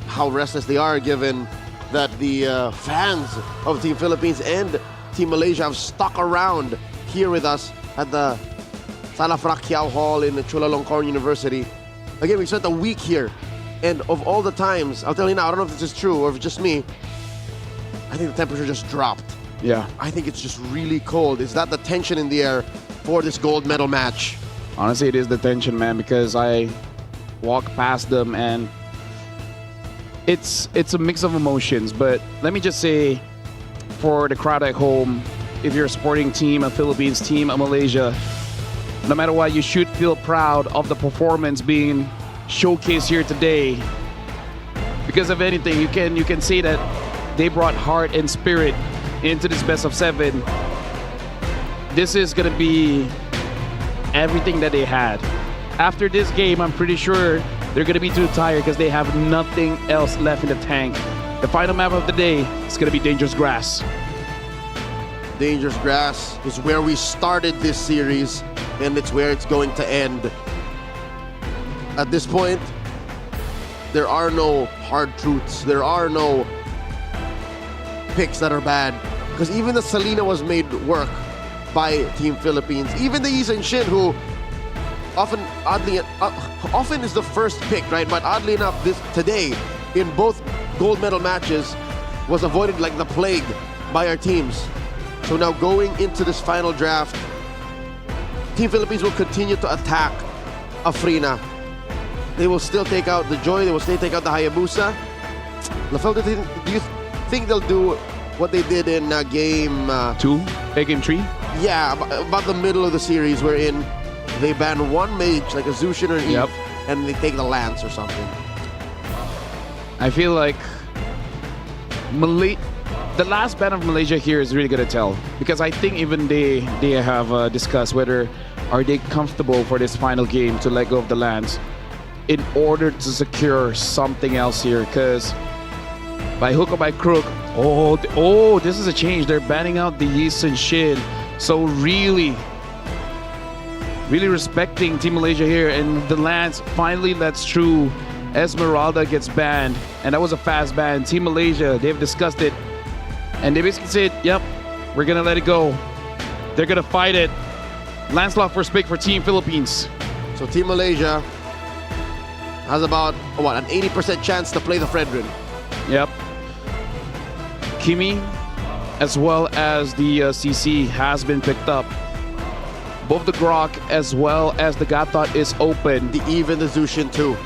how restless they are given that the fans of Team Philippines and Team Malaysia have stuck around here with us at the Sala Fracquiao Hall in Chulalongkorn University. Again, we spent a week here, and of all the times, I'll tell you now, I don't know if this is true or if it's just me, I think the temperature just dropped. Yeah. I think it's just really cold. Is that the tension in the air for this gold medal match? Honestly, it is the tension, man, because I walk past them and it's a mix of emotions. But let me just say, for the crowd at home, if you're supporting Team Philippines, Team Malaysia, no matter what, you should feel proud of the performance being showcased here today. Because of anything, you can say that they brought heart and spirit into this best of 7. This is gonna be everything that they had. After this game, I'm pretty sure they're gonna be too tired because they have nothing else left in the tank. The final map of the day is gonna be Dangerous Grass. Dangerous Grass is where we started this series, and it's where it's going to end. At this point, there are no hard truths. There are no picks that are bad, because even the Salina was made work by Team Philippines. Even the Yi Shin, who often is the first pick, right? But oddly enough, today in both gold medal matches was avoided like the plague by our teams. So now going into this final draft, Team Philippines will continue to attack Afrina. They will still take out the Joy. They will still take out the Hayabusa. Lafel, do you think they'll do what they did in game 2? Game 3? Yeah, about the middle of the series, wherein they ban one mage, like a Zushin or an Eve, and they take the Lance or something. I feel like the last ban of Malaysia here is really gonna tell, because I think even they have discussed whether are they comfortable for this final game to let go of the Lance in order to secure something else here, because by hook or by crook, oh, this is a change. They're banning out the Yi Shin. So really respecting Team Malaysia here, and the Lance finally lets through. Esmeralda gets banned, and that was a fast ban. Team Malaysia, they've discussed it, and they basically said, yep, we're gonna let it go. They're gonna fight it. Lancelot first pick for Team Philippines. So Team Malaysia has about, an 80% chance to play the Fredrin. Yep. Kimi, as well as the CC, has been picked up. Both the Grok as well as the Gatot is open. The Eve and the Zushin too.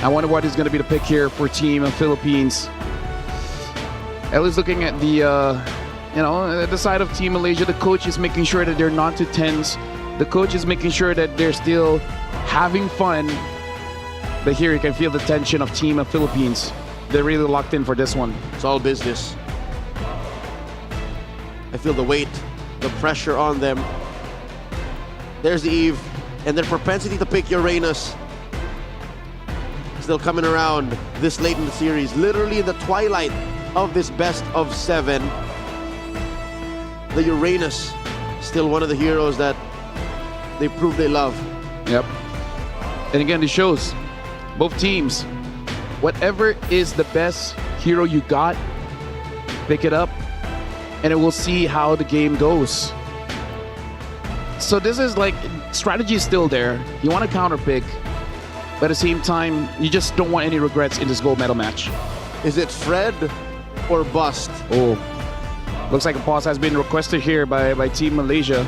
I wonder what is going to be the pick here for Team Philippines. At least looking at the side of Team Malaysia, the coach is making sure that they're not too tense. The coach is making sure that they're still having fun. But here you can feel the tension of Team Philippines. They're really locked in for this one. It's all business. I feel the weight, the pressure on them. There's the Eve, and their propensity to pick Uranus still coming around this late in the series. Literally in the twilight of this best of 7. The Uranus, still one of the heroes that they prove they love. Yep. And again, it shows both teams, whatever is the best hero you got, pick it up, and we'll see how the game goes. So this is like, strategy is still there. You want to counter pick, but at the same time, you just don't want any regrets in this gold medal match. Is it Fred or bust? Oh, looks like a pause has been requested here by Team Malaysia.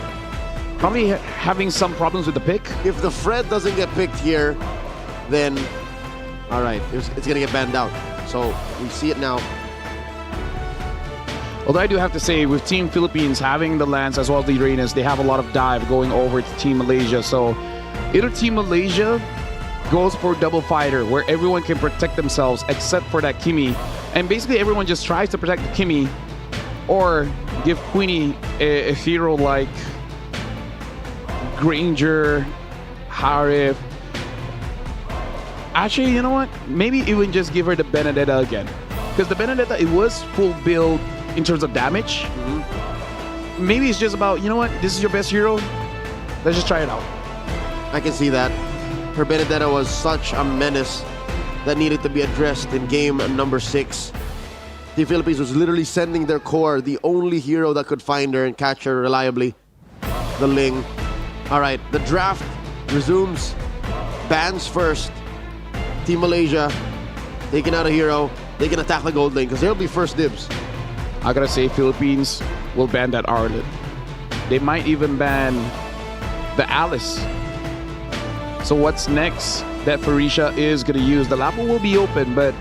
Probably having some problems with the pick. If the Fred doesn't get picked here, then all right, it's gonna get banned out. So we see it now. Although I do have to say, with Team Philippines having the Lance as well as the Uranus, they have a lot of dive going over to Team Malaysia. So either Team Malaysia goes for double fighter where everyone can protect themselves except for that Kimmy. And basically everyone just tries to protect the Kimmy or give Queenie a hero like Granger, Harif. Actually, you know what? Maybe even just give her the Benedetta again. Because the Benedetta, it was full build in terms of damage. Maybe it's just about, you know what? This is your best hero. Let's just try it out. I can see that. Her Benedetta was such a menace that needed to be addressed in game number 6. The Philippines was literally sending their core, the only hero that could find her and catch her reliably, the Ling. All right, the draft resumes. Bans first. Team Malaysia taking out a hero. They can attack the gold lane because they'll be first dibs. I gotta say, Philippines will ban that Arlet. They might even ban the Alice. So what's next that Farisha is gonna use? The Lapo will be open, but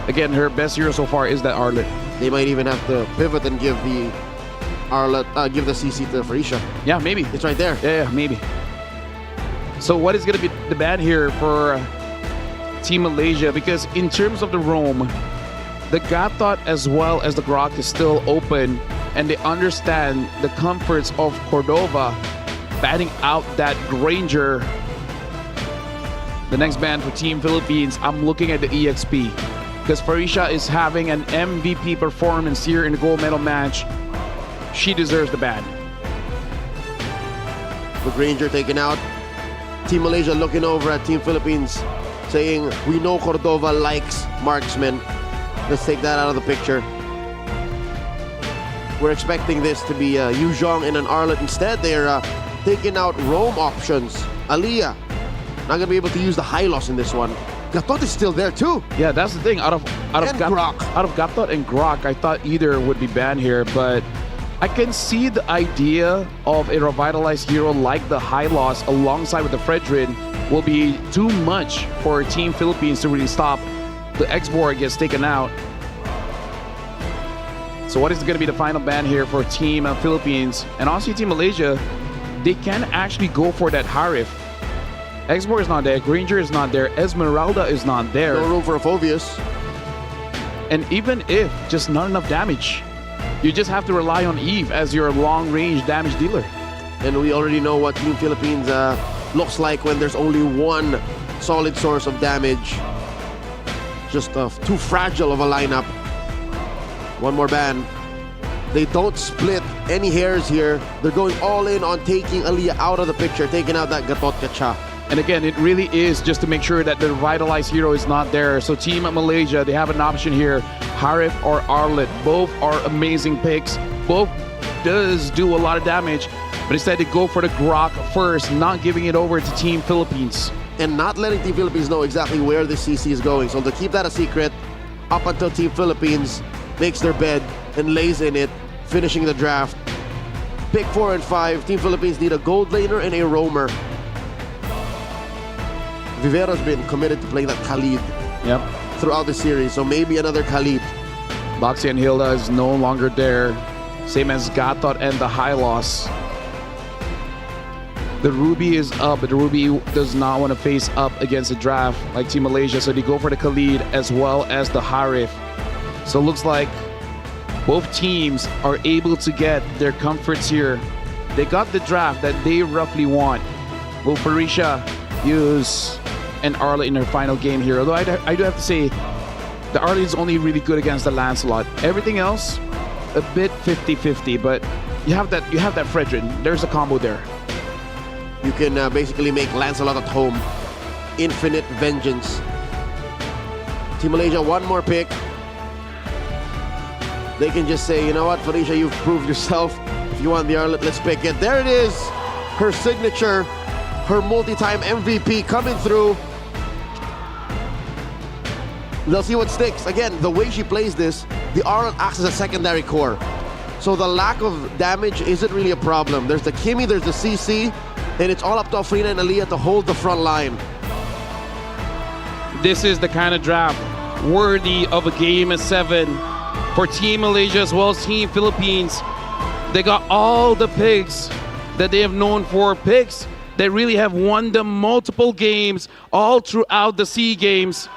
again, her best hero so far is that Arlet. They might even have to pivot and give the Arlet, give the CC to Farisha. Yeah, maybe. It's right there. Yeah, maybe. So what is gonna be the ban here for Team Malaysia? Because in terms of the roam, the Gatot as well as the Grok is still open, and they understand the comforts of Cordova batting out that Granger. The next ban for Team Philippines, I'm looking at the EXP because Farisha is having an MVP performance here in the gold medal match. She deserves the ban. The Granger taken out. Team Malaysia looking over at Team Philippines saying, we know Cordova likes marksmen. Let's take that out of the picture. We're expecting this to be Yu Zhong and an Arlet. Instead, they're taking out roam options. Aliyah, not gonna be able to use the high loss in this one. Gatot is still there too. Yeah, that's the thing. Out of Grok. Out of Gatot and Grok, I thought either would be banned here, but I can see the idea of a revitalized hero like the high loss alongside with the Fredrin will be too much for Team Philippines to really stop. The X-Borg gets taken out. So what is going to be the final ban here for Team Philippines? And also Team Malaysia, they can actually go for that Harif. X-Borg is not there, Granger is not there, Esmeralda is not there. No room for a Phobius. And even if just not enough damage, you just have to rely on Eve as your long-range damage dealer. And we already know what Team Philippines looks like when there's only one solid source of damage. Just too fragile of a lineup. One more ban. They don't split any hairs here. They're going all in on taking Aliyah out of the picture, taking out that Gatot Kacha. And again, it really is just to make sure that the revitalized hero is not there. So Team Malaysia, they have an option here. Harif or Arlet, both are amazing picks. Both does do a lot of damage, but instead they go for the Grok first, not giving it over to Team Philippines. And not letting Team Philippines know exactly where the CC is going. So they'll keep that a secret up until Team Philippines makes their bed and lays in it, finishing the draft. Pick 4 and 5. Team Philippines need a gold laner and a roamer. Vivero's been committed to playing that Khalid throughout the series, so maybe another Khalid. Boxy and Hilda is no longer there. Same as Gatot and the high loss. The Ruby is up, but the Ruby does not want to face up against the draft like Team Malaysia, so they go for the Khalid as well as the Harif. So it looks like both teams are able to get their comforts here. They got the draft that they roughly want. Will Farisha use an Arlet in her final game here? Although I do have to say, the Arlet is only really good against the Lancelot. Everything else, a bit 50-50, but you have that Fredrin. There's a combo there. You can basically make Lancelot at home. Infinite vengeance. Team Malaysia, one more pick. They can just say, you know what, Farisha, you've proved yourself. If you want the Arlet, let's pick it. There it is. Her signature, her multi-time MVP coming through. They'll see what sticks. Again, the way she plays this, the Arlet acts as a secondary core. So the lack of damage isn't really a problem. There's the Kimmy, there's the CC, and it's all up to Afrina and Aliyah to hold the front line. This is the kind of draft worthy of a Game 7 for Team Malaysia as well as Team Philippines. They got all the picks that they have known for. Picks that really have won them multiple games all throughout the SEA Games.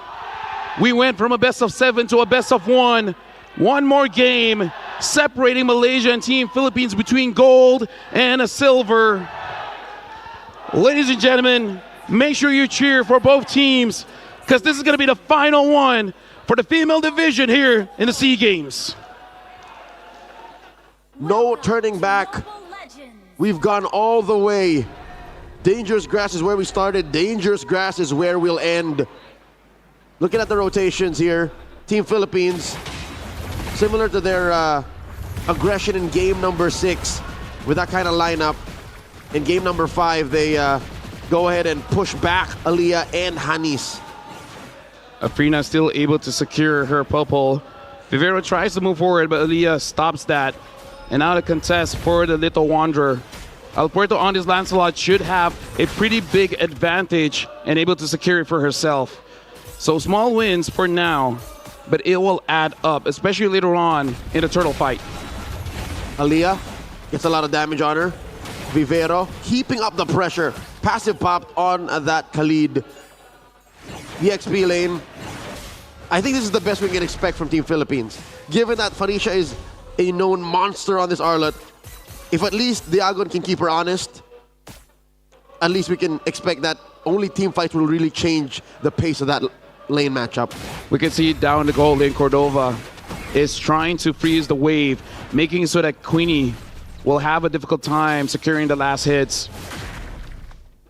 We went from a best of 7 to a best of 1. One more game separating Malaysia and Team Philippines between gold and a silver. Ladies and gentlemen, make sure you cheer for both teams because this is going to be the final one for the female division here in the SEA Games. No turning back. We've gone all the way. Dangerous grass is where we started. Dangerous grass is where we'll end. Looking at the rotations here, Team Philippines, similar to their aggression in game number 6, with that kind of lineup. In game number 5, they go ahead and push back Aliyah and Hanis. Afrina still able to secure her purple. Vivero tries to move forward, but Aliyah stops that. And now the contest for the Little Wanderer. Alpuerto on this Lancelot should have a pretty big advantage and able to secure it for herself. So small wins for now, but it will add up, especially later on in the turtle fight. Aliyah gets a lot of damage on her. Vivero keeping up the pressure. Passive pop on that Khalid. The XP lane. I think this is the best we can expect from Team Philippines. Given that Farisha is a known monster on this Arlot, if at least Diagon can keep her honest, at least we can expect that only team fights will really change the pace of that lane matchup. We can see down the goal lane, Cordova is trying to freeze the wave, making it so that Queenie will have a difficult time securing the last hits.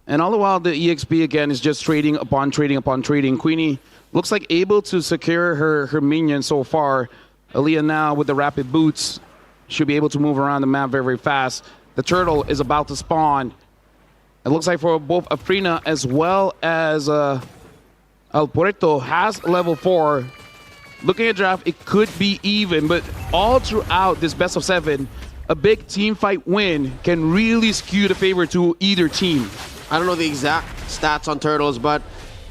And all the while, the EXP again is just trading upon trading upon trading. Queenie looks like able to secure her minion so far. Aliyah now with the rapid boots should be able to move around the map very, very fast. The turtle is about to spawn. It looks like for both Afrina as well as Alpuerto has level 4. Looking at draft, it could be even, but all throughout this best of 7, a big team fight win can really skew the favor to either team. I don't know the exact stats on turtles, but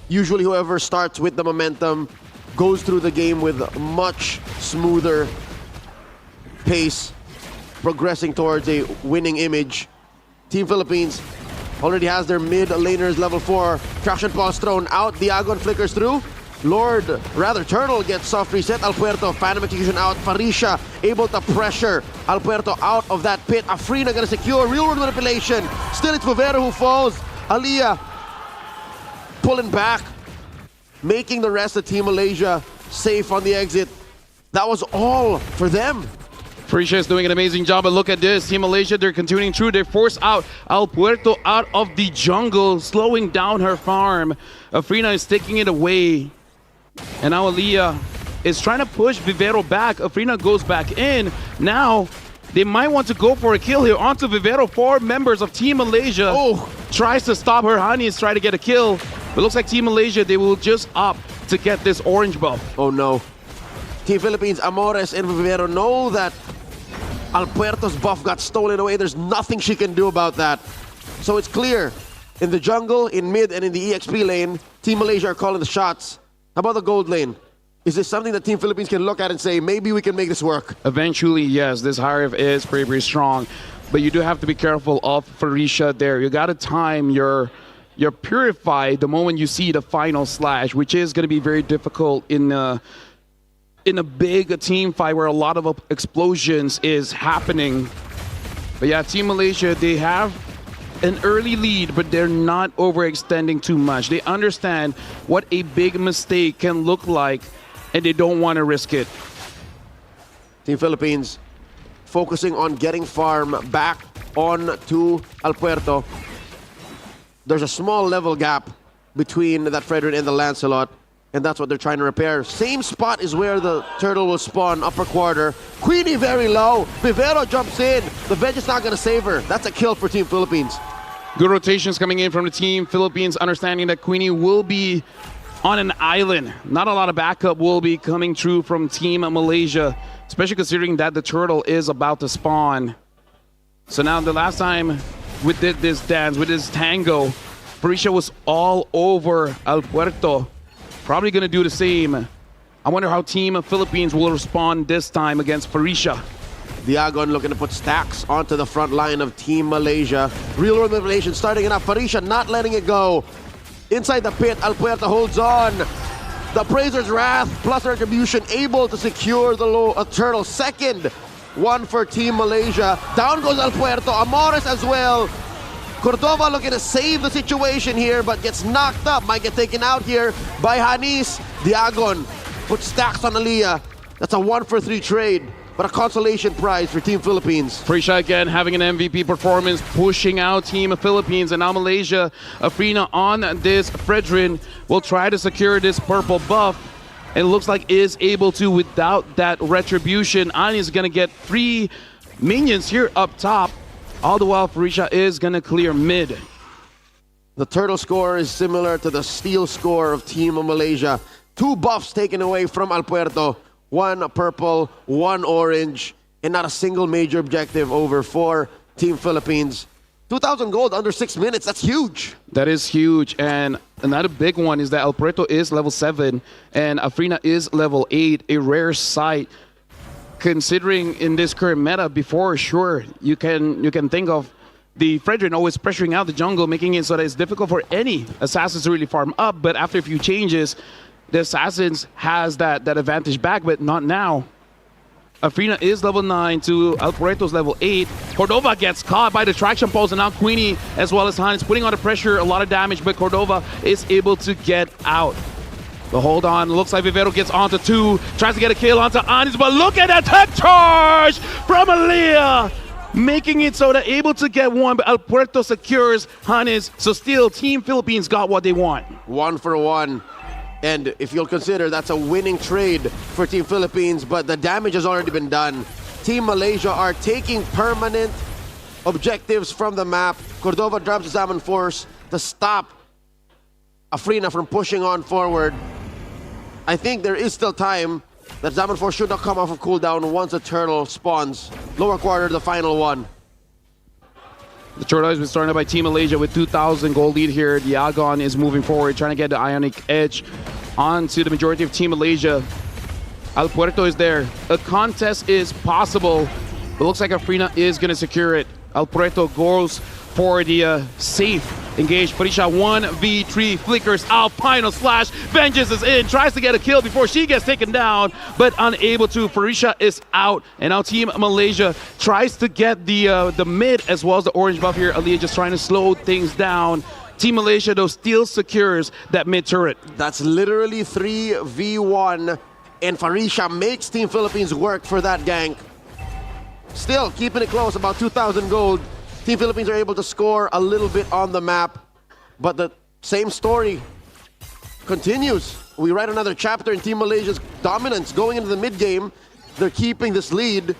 usually whoever starts with the momentum goes through the game with a much smoother pace, progressing towards a winning image. Team Philippines already has their mid laners level 4. Traction pulse thrown out. Diagon flickers through. Turtle gets soft reset. Alpuerto, Phantom Execution out. Farisha able to pressure Alpuerto out of that pit. Afrina gonna secure real world manipulation. Still it's Vivero who falls. Aliyah pulling back, making the rest of Team Malaysia safe on the exit. That was all for them. Farisha is doing an amazing job, but look at this. Team Malaysia, they're continuing through. They force out Alpuerto out of the jungle, slowing down her farm. Afrina is taking it away. And now Aliyah is trying to push Vivero back. Afrina goes back in. Now, they might want to go for a kill here onto Vivero. 4 members of Team Malaysia tries to stop her. Hani is trying to get a kill. But looks like Team Malaysia, they will just opt to get this orange buff. Oh no. Team Philippines, Amores and Vivero know that Alpuerto's buff got stolen away. There's nothing she can do about that. So it's clear. In the jungle, in mid, and in the EXP lane, Team Malaysia are calling the shots. How about the gold lane? Is this something that Team Philippines can look at and say, maybe we can make this work? Eventually, yes. This Harif is very, very strong. But you do have to be careful of Farisha there. You got to time your Purify the moment you see the final slash, which is going to be very difficult in a big team fight where a lot of explosions is happening. But yeah, Team Malaysia, they have an early lead, but they're not overextending too much. They understand what a big mistake can look like, and they don't want to risk it. Team Philippines focusing on getting farm back on to Alpuerto. There's a small level gap between that Fredrin and the Lancelot, and that's what they're trying to repair. Same spot is where the turtle will spawn, upper quarter. Queenie very low. Vivero jumps in. The veg is not going to save her. That's a kill for Team Philippines. Good rotations coming in from the Team Philippines, understanding that Queenie will be on an island. Not a lot of backup will be coming through from Team Malaysia, especially considering that the turtle is about to spawn. So now the last time we did this dance, with this tango, Farisha was all over Alpuerto. Probably going to do the same. I wonder how Team Philippines will respond this time against Farisha. Diagon looking to put stacks onto the front line of Team Malaysia. Real world manipulation starting it up. Farisha not letting it go. Inside the pit, Alpuerto holds on. The Praiser's Wrath plus Retribution able to secure the low turtle. Second one for Team Malaysia. Down goes Alpuerto. Amores as well. Cordova looking to save the situation here, but gets knocked up. Might get taken out here by Hanis. Diagon puts stacks on Aliyah. That's a 1-for-3 trade, but a consolation prize for Team Philippines. Frisha again having an MVP performance, pushing out Team Philippines, and now Malaysia. Afrina on this Fredrin will try to secure this purple buff. It looks like is able to without that retribution. Ani is gonna get 3 minions here up top. All the while, Frisha is gonna clear mid. The turtle score is similar to the steel score of Team Malaysia. 2 buffs taken away from Alpuerto. 1 purple, 1 orange, and not a single major objective over for Team Philippines. 2,000 gold under 6 minutes, that's huge. That is huge, and another big one is that Alpuerto is level 7 and Afrina is level 8, a rare sight. Considering in this current meta, before sure you can think of the Fredrin always pressuring out the jungle, making it so that it's difficult for any assassins to really farm up, but after a few changes, the Assassins has that advantage back, but not now. Afrina is level 9 to Alpuerto's level 8. Cordova gets caught by the traction pulse, and now Queenie as well as Hans putting on the pressure, a lot of damage, but Cordova is able to get out. But hold on, looks like Vivero gets onto 2, tries to get a kill onto Anis, but look at that tech charge from Aliyah! Making it so they're able to get 1, but Alpuerto secures Hanis, so still Team Philippines got what they want. 1 for 1. And if you'll consider, that's a winning trade for Team Philippines, but the damage has already been done. Team Malaysia are taking permanent objectives from the map. Cordova drops the Zaman Force to stop Afrina from pushing on forward. I think there is still time. That Zaman Force should not come off of cooldown once a turtle spawns. Lower quarter, the final one. The turtle has been started by Team Malaysia with 2,000 gold lead here. Diagon is moving forward, trying to get the Ionic Edge onto the majority of Team Malaysia. Alpuerto is there. A contest is possible, but looks like Afrina is going to secure it. Alpuerto goes for the safe engage. Farisha 1v3 flickers out. Final slash. Vengeance is in. Tries to get a kill before she gets taken down, but unable to. Farisha is out. And now Team Malaysia tries to get the mid as well as the orange buff here. Aliyah just trying to slow things down. Team Malaysia, though, still secures that mid turret. That's literally 3v1. And Farisha makes Team Philippines work for that gank. Still keeping it close, about 2,000 gold. Team Philippines are able to score a little bit on the map, but the same story continues. We write another chapter in Team Malaysia's dominance going into the mid game. They're keeping this lead,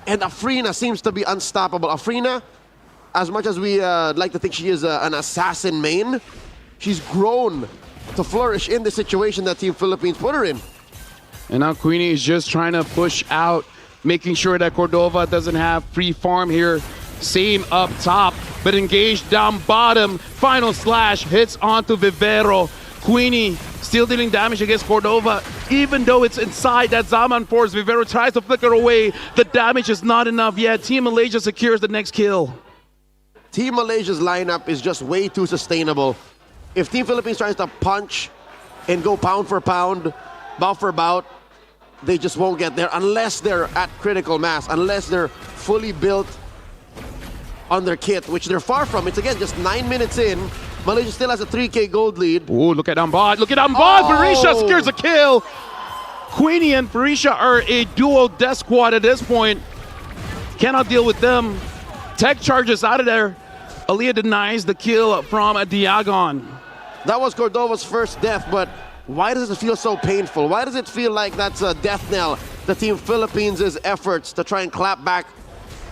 and Afrina seems to be unstoppable. Afrina, as much as we like to think she is an assassin main, she's grown to flourish in the situation that Team Philippines put her in. And now Queenie is just trying to push out, making sure that Cordova doesn't have free farm here. Same up top, but engaged down bottom. Final slash hits onto Vivero. Queenie still dealing damage against Cordova, even though it's inside that Zaman Force. Vivero tries to flicker away. The damage is not enough yet. Team Malaysia secures the next kill. Team Malaysia's lineup is just way too sustainable. If Team Philippines tries to punch and go pound for pound, bout for bout, they just won't get there unless they're at critical mass, unless they're fully built on their kit, which they're far from. It's again just 9 minutes in. Malaysia still has a 3K gold lead. Ooh, look at Ambad. Look at Ambad. Farisha secures a kill. Queenie and Farisha are a duo death squad at this point. Cannot deal with them. Tech charges out of there. Aliyah denies the kill from Diagon. That was Cordova's first death, but why does it feel so painful? Why does it feel like that's a death knell to Team Philippines' efforts to try and clap back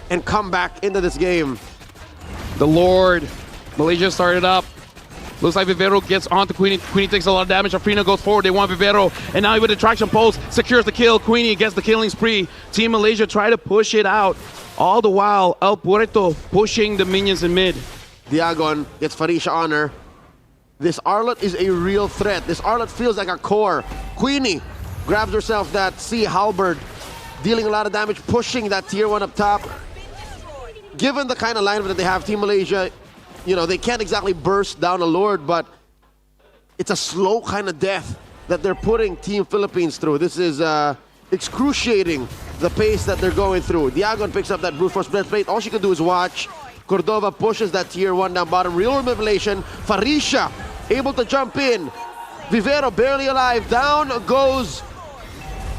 and come back into this game? The Lord. Malaysia started up. Looks like Vivero gets onto Queenie. Queenie takes a lot of damage. Afrina goes forward. They want Vivero. And now with the traction pulse, secures the kill. Queenie gets the killing spree. Team Malaysia try to push it out. All the while, Alpuerto pushing the minions in mid. Diagon gets Farisha on her. This Arlot is a real threat. This Arlot feels like a core. Queenie grabs herself that Sea Halberd dealing a lot of damage, pushing that tier 1 up top. Given the kind of lineup that they have, Team Malaysia, you know, they can't exactly burst down a Lord, but it's a slow kind of death that they're putting Team Philippines through. This is excruciating, the pace that they're going through. Diagon picks up that brute force breastplate. All she can do is watch. Cordova pushes that tier 1 down bottom. Real manipulation. Farisha able to jump in. Vivero barely alive. Down goes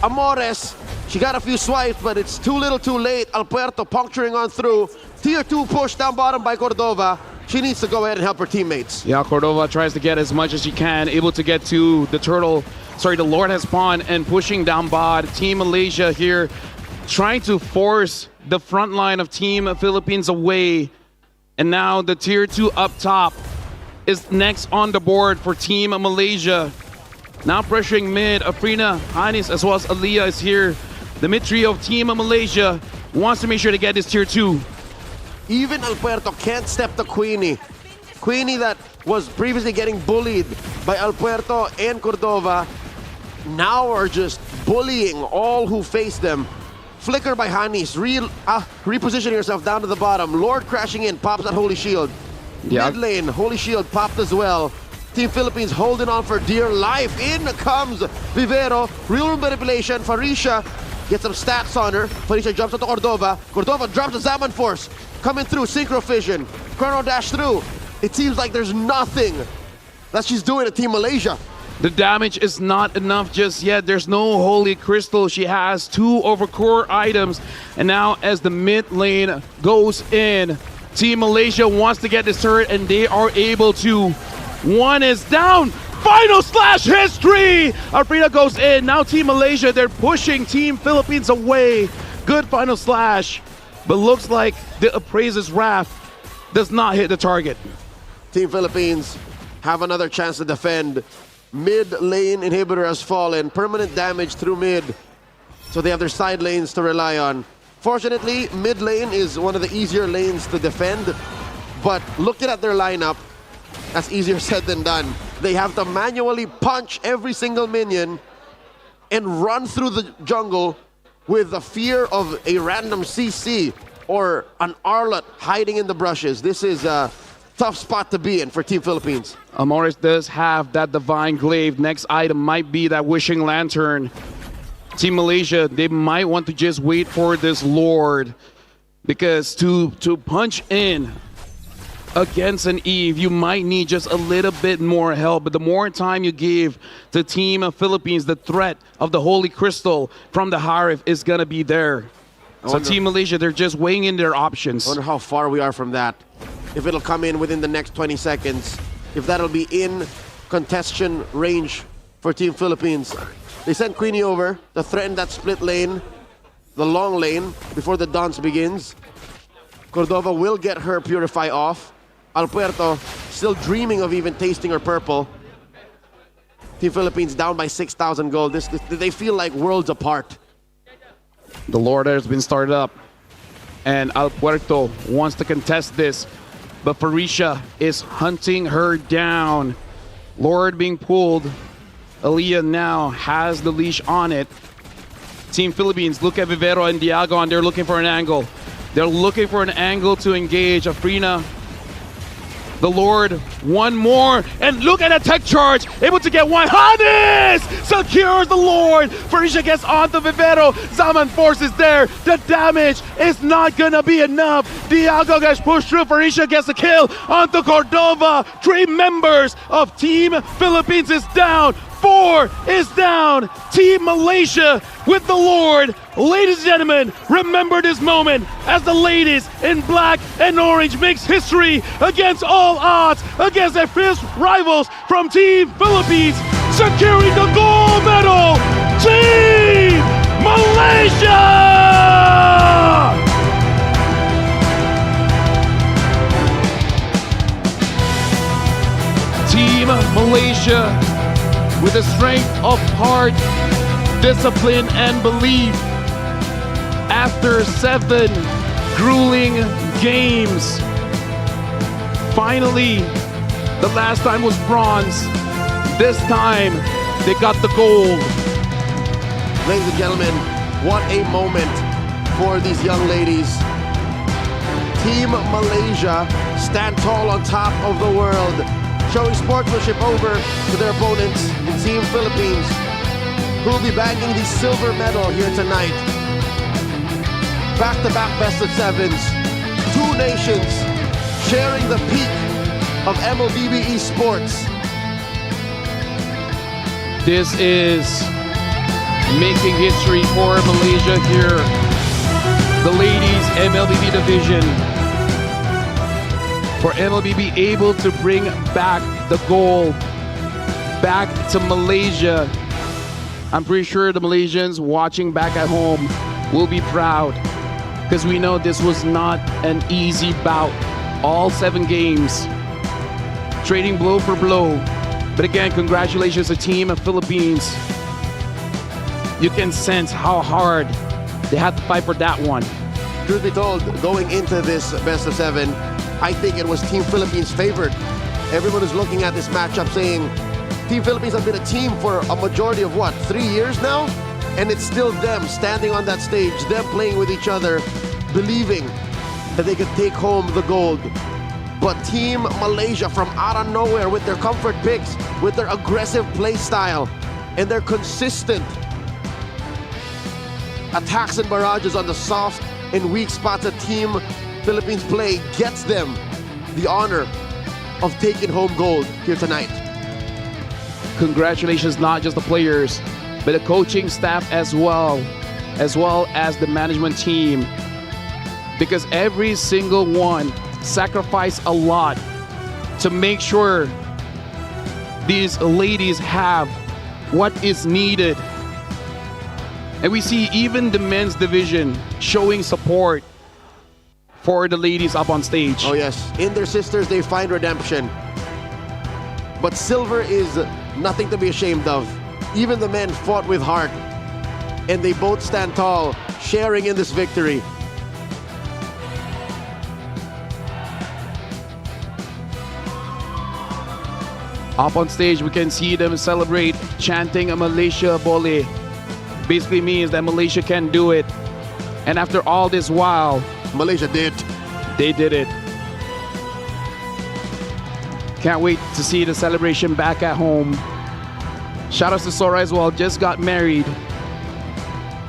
Amores. She got a few swipes, but it's too little too late. Alberto puncturing on through. Tier 2 push down bottom by Cordova. She needs to go ahead and help her teammates. Yeah, Cordova tries to get as much as she can, able to get to the Lord has spawned and pushing down bot. Team Malaysia here trying to force the front line of Team Philippines away. And now the tier 2 up top is next on the board for Team Malaysia. Now pressuring mid, Afrina, Hanis, as well as Aliyah is here. The mid trio of Team Malaysia wants to make sure to get this tier 2. Even Alberto can't step to Queenie. Queenie that was previously getting bullied by Alberto and Cordova now are just bullying all who face them. Flicker by Hanis, repositioning herself down to the bottom. Lord crashing in, pops that Holy Shield. Yeah. Mid lane, Holy Shield popped as well. Team Philippines holding on for dear life. In comes Vivero, real manipulation. Farisha gets some stats on her. Farisha jumps onto Cordova. Cordova drops the Zaman Force. Coming through, Synchro Fission. Chrono Dash through. It seems like there's nothing that she's doing to Team Malaysia. The damage is not enough just yet. There's no Holy Crystal. She has 2 overcore items. And now as the mid lane goes in, Team Malaysia wants to get this turret and they are able to. One is down. Final slash history. Afrina goes in. Now Team Malaysia, they're pushing Team Philippines away. Good final slash. But looks like the Appraiser's Wrath does not hit the target. Team Philippines have another chance to defend. Mid lane inhibitor has fallen. Permanent damage through mid. So they have their side lanes to rely on. Fortunately, mid lane is one of the easier lanes to defend. But looking at their lineup, that's easier said than done. They have to manually punch every single minion and run through the jungle with the fear of a random CC or an Arlot hiding in the brushes. This is a tough spot to be in for Team Philippines. Amores does have that Divine Glaive. Next item might be that Wishing Lantern. Team Malaysia, they might want to just wait for this Lord, because to punch in against an Eve, you might need just a little bit more help. But the more time you give to Team Philippines, the threat of the Holy Crystal from the Harif is going to be there. So Team Malaysia, they're just weighing in their options. I wonder how far we are from that. If it'll come in within the next 20 seconds. If that'll be in contestation range for Team Philippines. They sent Queenie over to threaten that split lane, the long lane, before the dance begins. Cordova will get her Purify off. Alberto still dreaming of even tasting her purple. Team Philippines down by 6,000 gold. They feel like worlds apart. The Lord has been started up, and Alberto wants to contest this, but Farisha is hunting her down. Lord being pulled. Aliyah now has the leash on it. Team Philippines, look at Vivero and Diagon. They're looking for an angle. They're looking for an angle to engage. Afrina, the Lord, one more. And look at that tech charge. Able to get one. Hanis secures the Lord. Farisha gets onto Vivero. Zaman Force is there. The damage is not going to be enough. Diago gets pushed through. Farisha gets the kill onto Cordova. 3 members of Team Philippines is down. 4 is down. Team Malaysia with the Lord. Ladies and gentlemen, remember this moment as the ladies in black and orange makes history against all odds, against their fierce rivals from Team Philippines, securing the gold medal. Team Malaysia! Team Malaysia, with the strength of heart, discipline, and belief, after 7 grueling games, finally, the last time was bronze. This time, they got the gold. Ladies and gentlemen, What a moment for these young ladies. Team Malaysia stand tall on top of the world, showing sportsmanship over to their opponents in Team Philippines, who will be bagging the silver medal here tonight. Back-to-back best of sevens, two nations sharing the peak of MLBB esports. This is making history for Malaysia here. The ladies MLBB division. For MLBB able to bring back the gold back to Malaysia. I'm pretty sure the Malaysians watching back at home will be proud, because we know this was not an easy bout. All 7 games, trading blow for blow. But again, congratulations to Team of Philippines. You can sense how hard they had to fight for that one. Truth be told, going into this best of 7, I think it was Team Philippines favored. Everyone is looking at this matchup saying, Team Philippines have been a team for a majority of 3 years now? And it's still them standing on that stage, them playing with each other, believing that they could take home the gold. But Team Malaysia, from out of nowhere, with their comfort picks, with their aggressive play style, and their consistent attacks and barrages on the soft and weak spots that Team Philippines play, gets them the honor of taking home gold here tonight. Congratulations, not just the players, but the coaching staff as well as the management team, because every single one sacrificed a lot to make sure these ladies have what is needed. And we see even the men's division showing support for the ladies up on stage. Oh yes, in their sisters they find redemption. But silver is nothing to be ashamed of. Even the men fought with heart, and they both stand tall, sharing in this victory. Up on stage, we can see them celebrate, chanting a Malaysia Boleh. Basically means that Malaysia can do it. And after all this while, Malaysia did. They did it. Can't wait to see the celebration back at home. Shout out to Sora as well, just got married.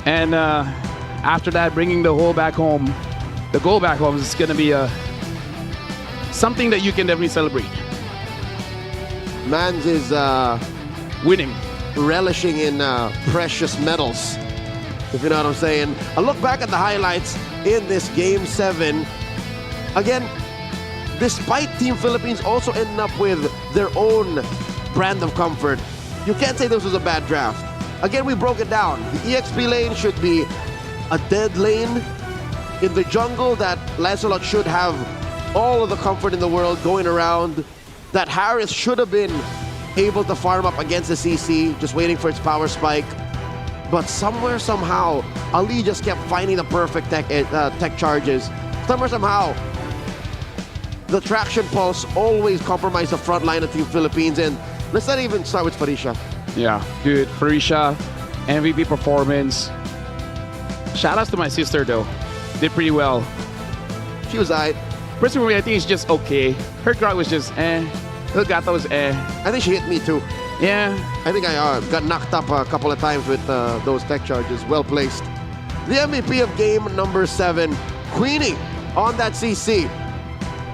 And after that, bringing the goal back home. The goal back home is gonna be something that you can definitely celebrate. Mans is winning, relishing in precious medals, if you know what I'm saying. A look back at the highlights in this Game 7. Again, despite Team Philippines also ending up with their own brand of comfort, you can't say this was a bad draft. Again, we broke it down. The EXP lane should be a dead lane. In the jungle, that Lancelot should have all of the comfort in the world going around. That Harris should have been able to farm up against the CC, just waiting for its power spike. But somewhere, somehow, Ali just kept finding the perfect tech charges. Somewhere, somehow, the traction pulse always compromised the front line of Team Philippines. And let's not even start with Farisha. Yeah, dude, Farisha, MVP performance. Shout outs to my sister though. Did pretty well. She was aight. Personally, I think it's just okay. Her crowd was just eh. Her gata was eh. I think she hit me too. Yeah. I think I got knocked up a couple of times with those tech charges. Well placed. The MVP of game number 7, Queenie on that CC.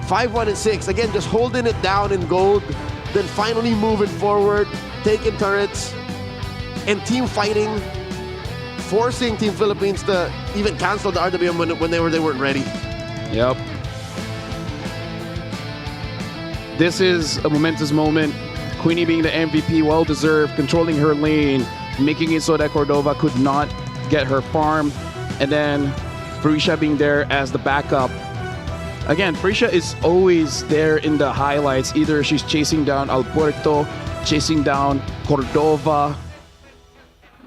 5-1-6. Again, just holding it down in gold. Then finally moving forward, taking turrets, and team fighting, forcing Team Philippines to even cancel the RWM when they weren't ready. Yep. This is a momentous moment. Queenie being the MVP, well-deserved, controlling her lane, making it so that Cordova could not get her farm, and then Farisha being there as the backup. Again, Farisha is always there in the highlights. Either she's chasing down Alberto, chasing down Cordova.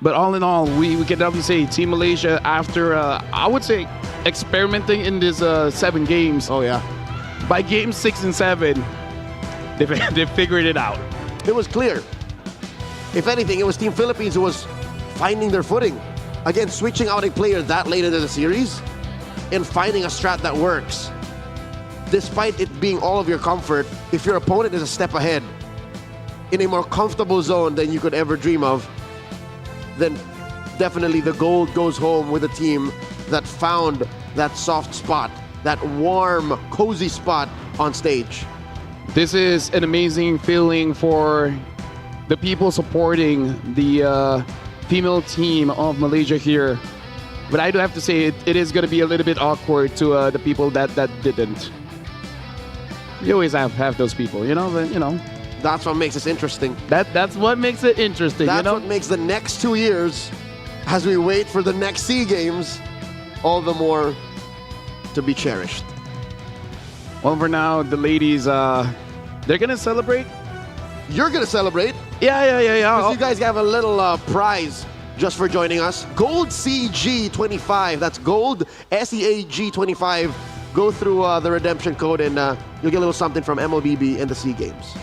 But all in all, we can definitely say Team Malaysia, after, I would say, experimenting in this 7 games. Oh, yeah. By game 6 and 7, they figured it out. It was clear. If anything, it was Team Philippines who was finding their footing. Again, switching out a player that late into the series and finding a strat that works, despite it being all of your comfort, if your opponent is a step ahead in a more comfortable zone than you could ever dream of, then definitely the gold goes home with a team that found that soft spot, that warm, cozy spot on stage. This is an amazing feeling for the people supporting the female team of Malaysia here. But I do have to say it is going to be a little bit awkward to the people that didn't. You always have those people, you know. But, you know, that's what makes this interesting. That's what makes it interesting. That's you know? what makes the next 2 years, as we wait for the next SEA Games, all the more to be cherished. Well, for now, the ladies, they're gonna celebrate. You're gonna celebrate. Yeah. Because you guys have a little prize just for joining us. Gold CG25. That's gold SEAG25. Go through the redemption code and you'll get a little something from MLBB and the SEA Games.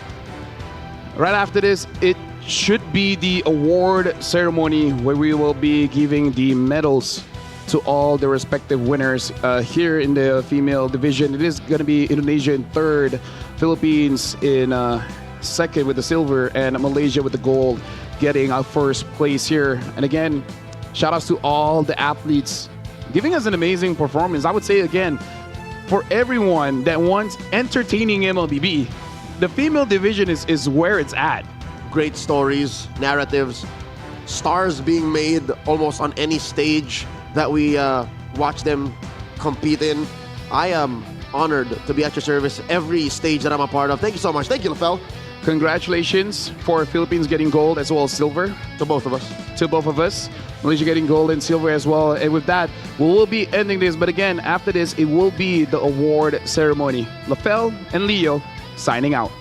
Right after this, it should be the award ceremony where we will be giving the medals to all the respective winners here in the female division. It is going to be Indonesia in third, Philippines in second with the silver, and Malaysia with the gold, getting our first place here. And again, shout outs to all the athletes giving us an amazing performance. I would say again, for everyone that wants entertaining MLBB, the female division is where it's at. Great stories, narratives, stars being made almost on any stage that we watch them compete in. I am honored to be at your service every stage that I'm a part of. Thank you so much. Thank you, Lafel. Congratulations for Philippines getting gold as well as silver. To both of us. To both of us. Malaysia getting gold and silver as well. And with that, we will be ending this. But again, after this, it will be the award ceremony. Lafel and Leo signing out.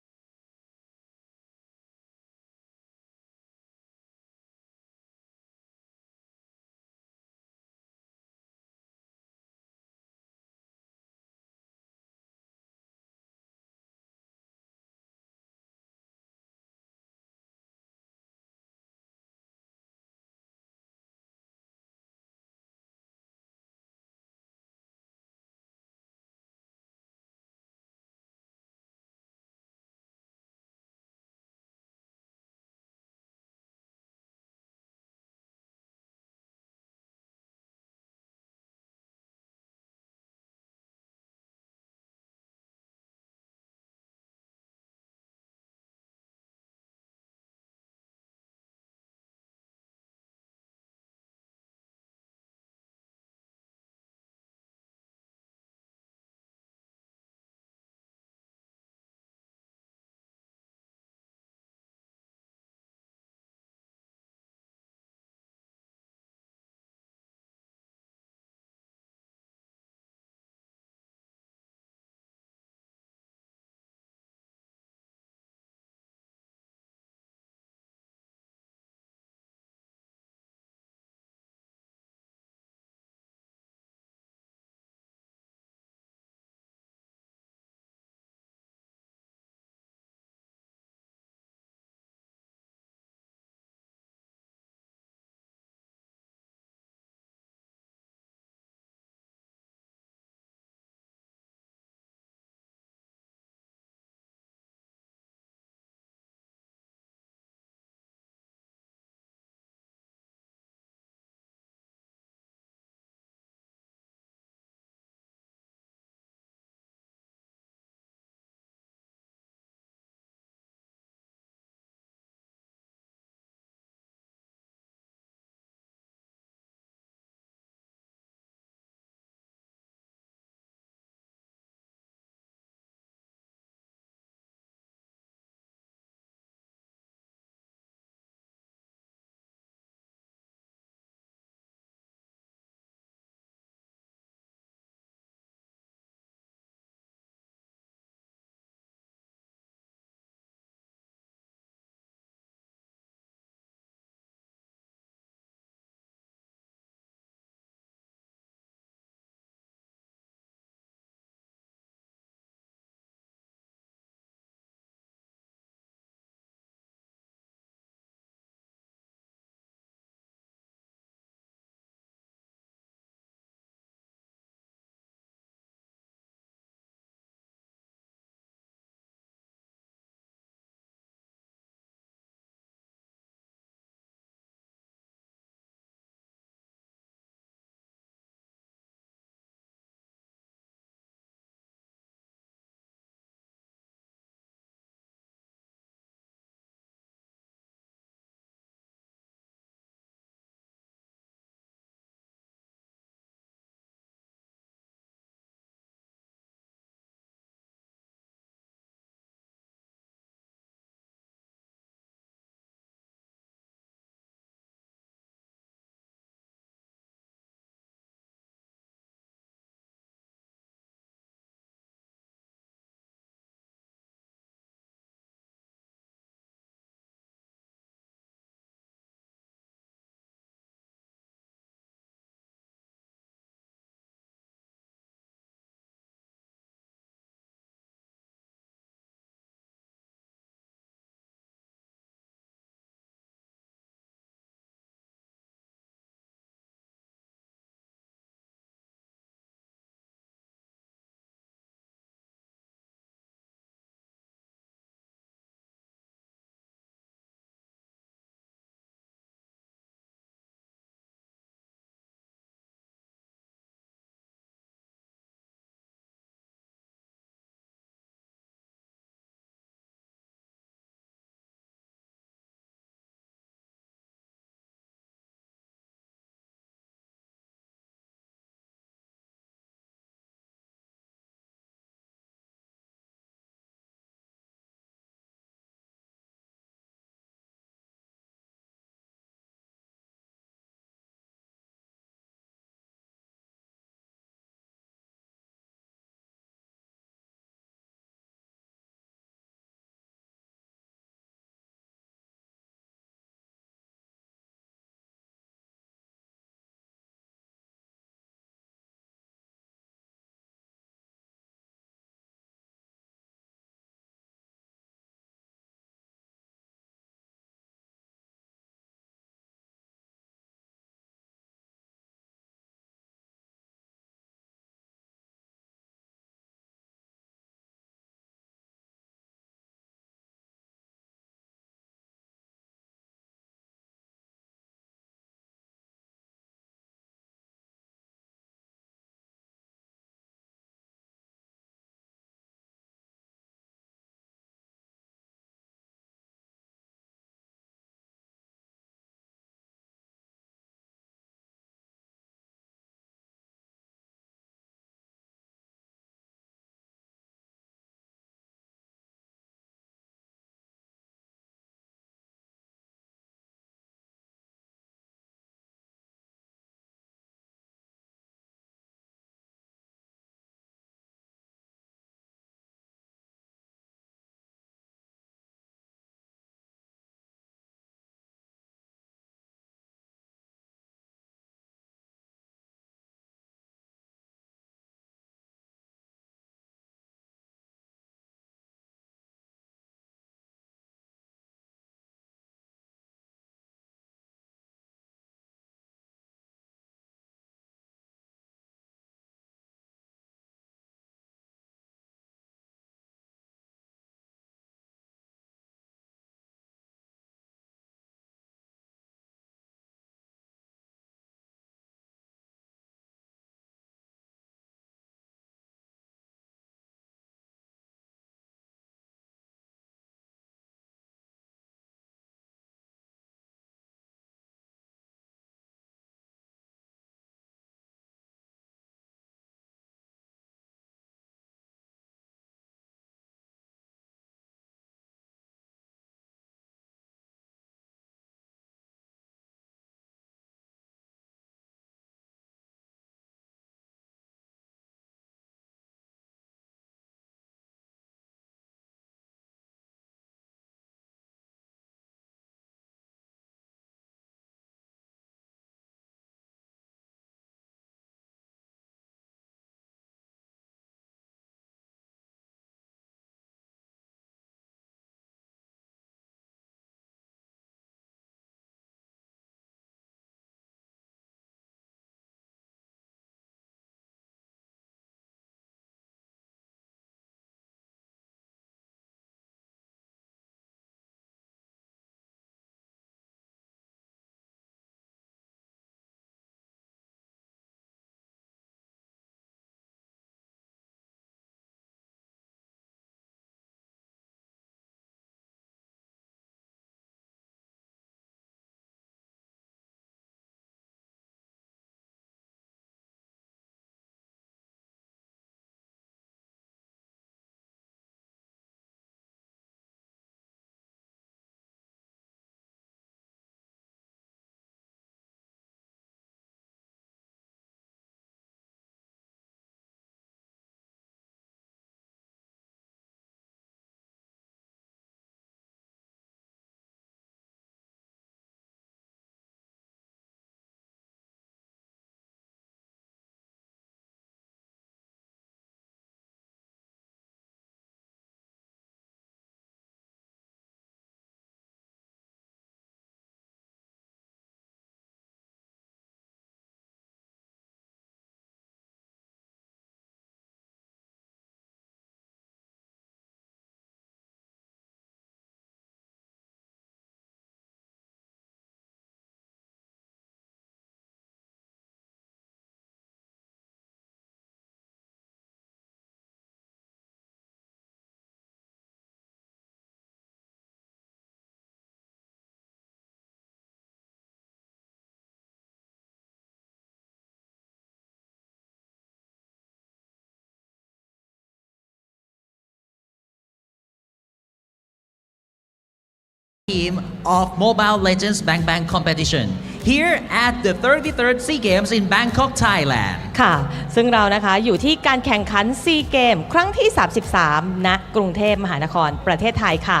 team of Mobile Legends Bang Bang competition here at the 33rd SEA Games in Bangkok, Thailand. ค่ะ ซึ่งเรานะคะอยู่ที่การแข่งขันซีเกมครั้งที่ 33 ณ กรุงเทพมหานครประเทศไทยค่ะ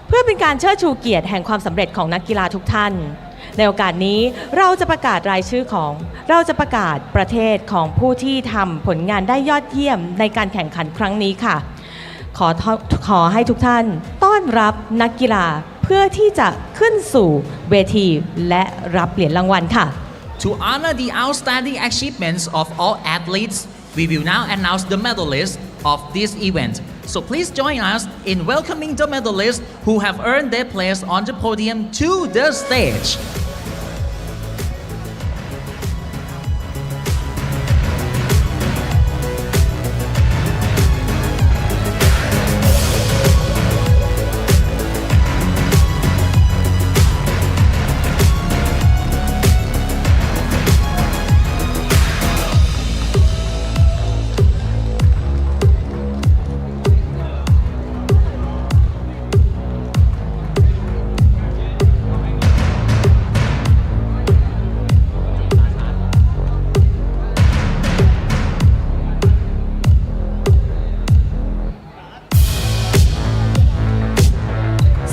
เพื่อเป็นการเชิดชูเกียรติแห่งความสำเร็จของนักกีฬาทุกท่าน ในโอกาสนี้เราจะประกาศประเทศของผู้ที่ทำผลงานได้ยอดเยี่ยมในการแข่งขันครั้งนี้ค่ะ ขอให้ทุกท่านต้อนรับนักกีฬาเพื่อที่จะขึ้นสู่เวทีและรับเหรียญรางวัลค่ะ To honor the outstanding achievements of all athletes, we will now announce the medalists of this event. So please join us in welcoming the medalists who have earned their place on the podium to the stage.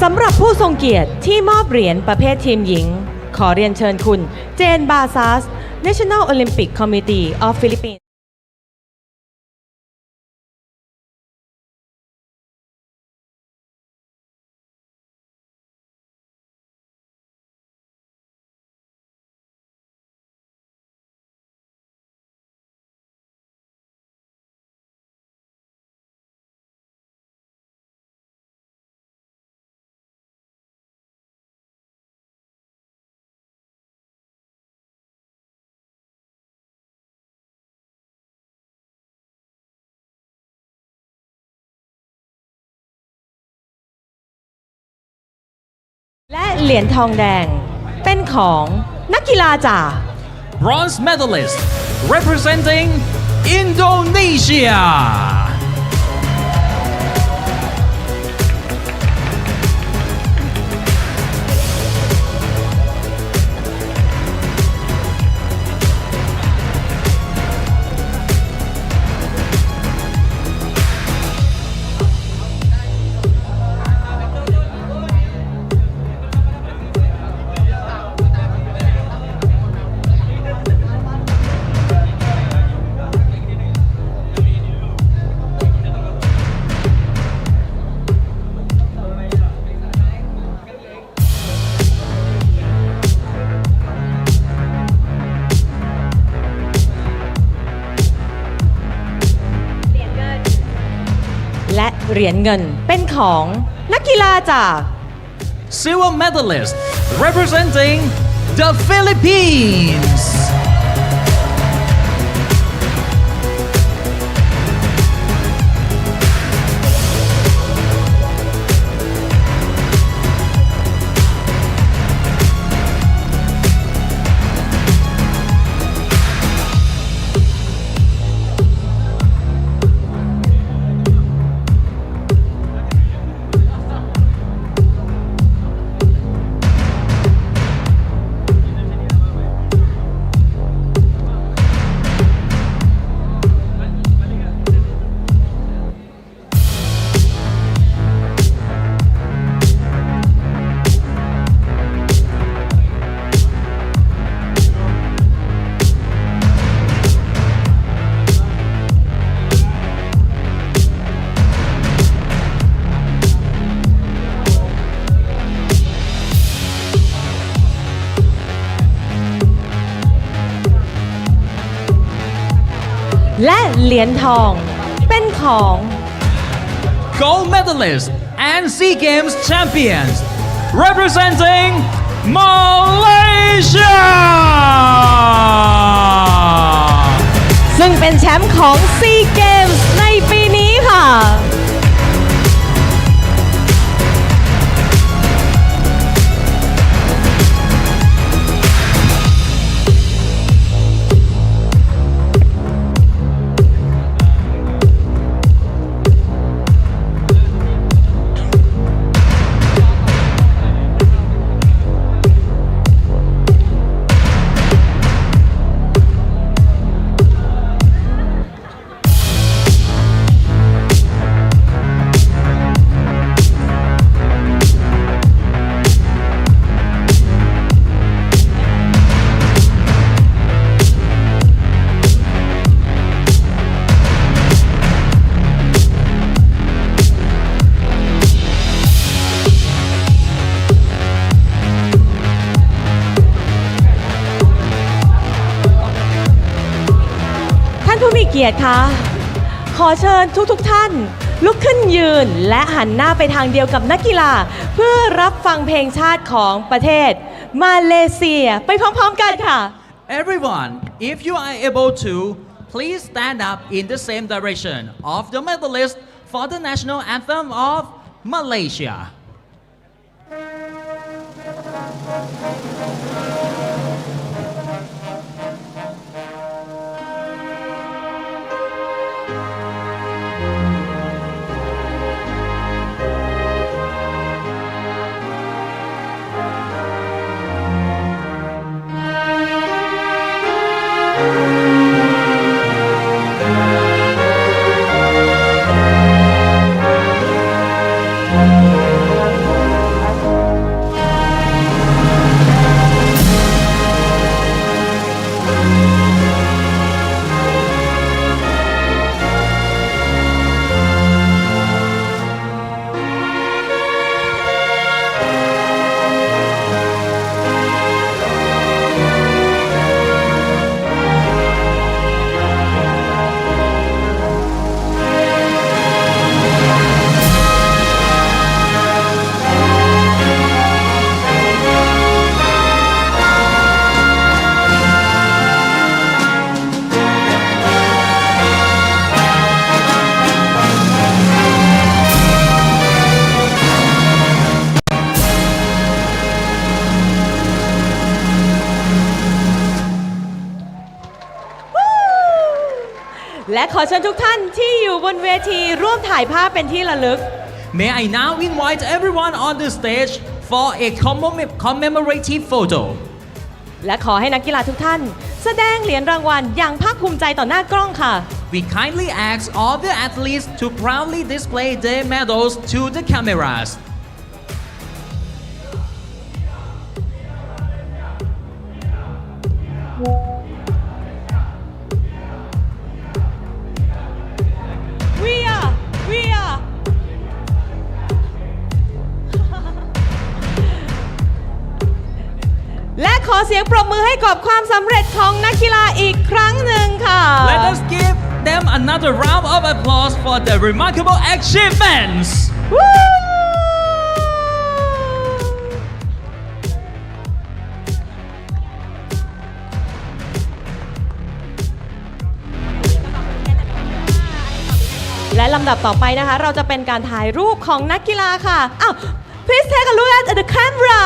สำหรับผู้ทรงเกียรติที่มอบเหรียญประเภททีมหญิง ขอเรียนเชิญคุณเจนบาซาส National Olympic Committee of Philippinesและเหรียญทองแดงเป็นของนักกีฬาจาก Bronze medalist representing Indonesia.และเหรียญเงินเป็นของนักกีฬาจาก Silver medalist representing the Philippines.และเหรียญทองเป็นของ Gold medalist and SEA Games champions representing Malaysia. ซึ่งเป็นแชมป์ของซีเกมส์ในปีนี้ค่ะ 「เกียรติคะขอเชิญทุกท่านลุกขึ้นยืนและหันหน้าไปทางเดียวกับนักกีฬาเพื่อรับฟังเพลงชาติของประเทศมาเลเซียไปพร้อมๆกันค่ะ Everyone, if you are able to, please stand up in the same direction of the medalist for the national anthem of Malaysia.และขอเชิญทุกท่านที่อยู่บนเวทีร่วมถ่ายภาพเป็นที่ระลึก May I now invite everyone on the stage for a commemorative photo. และขอให้นักกีฬาทุกท่านแสดงเหรียญรางวัลอย่างภาคภูมิใจต่อหน้ากล้องค่ะ We kindly ask all the athletes to proudly display their medals to the cameras. We are และขอเสียงปรบมือให้กับความสำเร็จของนักกีฬาอีกครั้งหนึ่งค่ะ Let us give them another round of applause for their remarkable achievements. และลำดับต่อไปนะคะ เราจะเป็นการถ่ายรูปของนักกีฬาค่ะ อ้าว please take a look at the camera.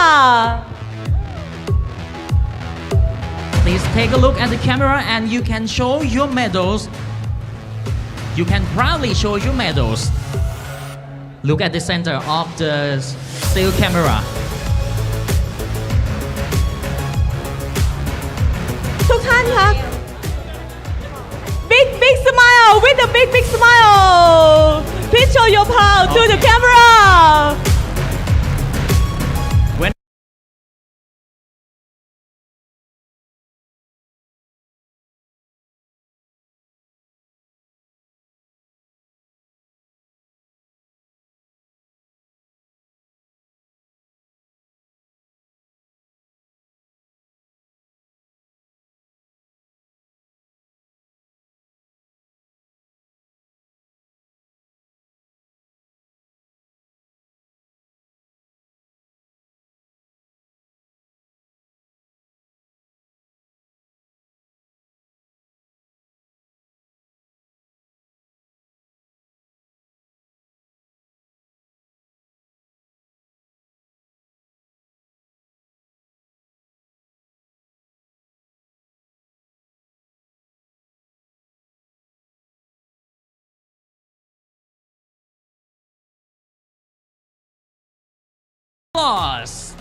Please take a look at the camera and you can show your medals. You can proudly show your medals. Look at the center of the still camera. ทุกท่านคะ big smile with a big smile. Please show your proud to the camera. Applause.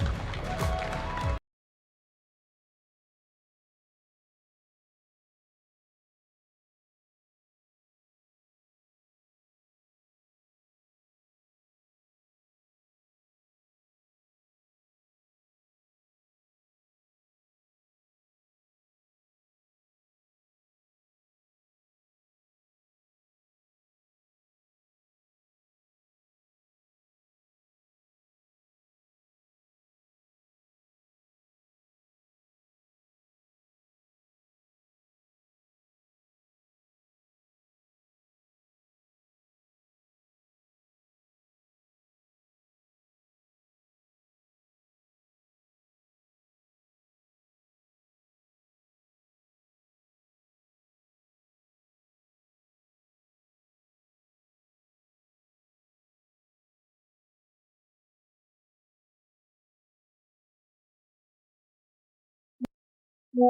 บ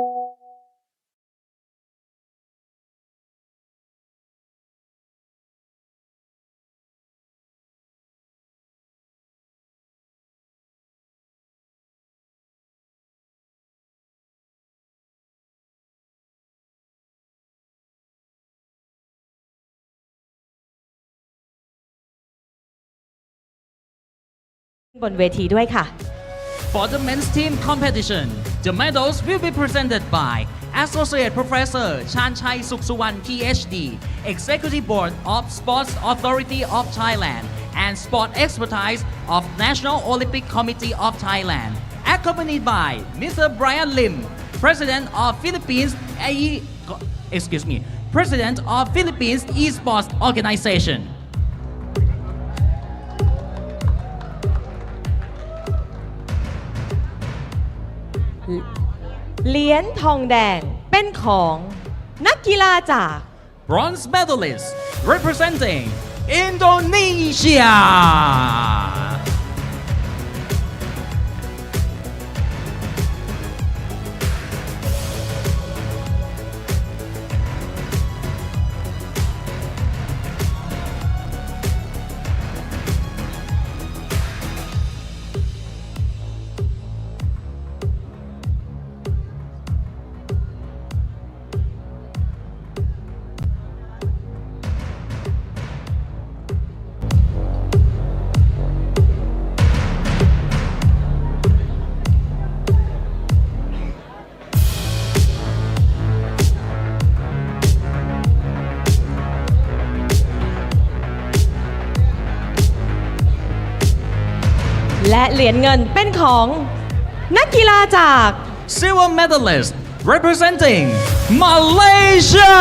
นเวทีด้วยค่ะ For the men's team competition, the medals will be presented by Associate Professor Chanchai Suksuwan PhD, Executive Board of Sports Authority of Thailand, and Sport Expertise of National Olympic Committee of Thailand, accompanied by Mr. Brian Lim, President of President of Philippines Esports Organization. เหรียญทองแดงเป็นของนักกีฬาจาก Bronze medalist representing Indonesia.และเหรียญเงินเป็นของนักกีฬาจาก Silver medalist representing Malaysia.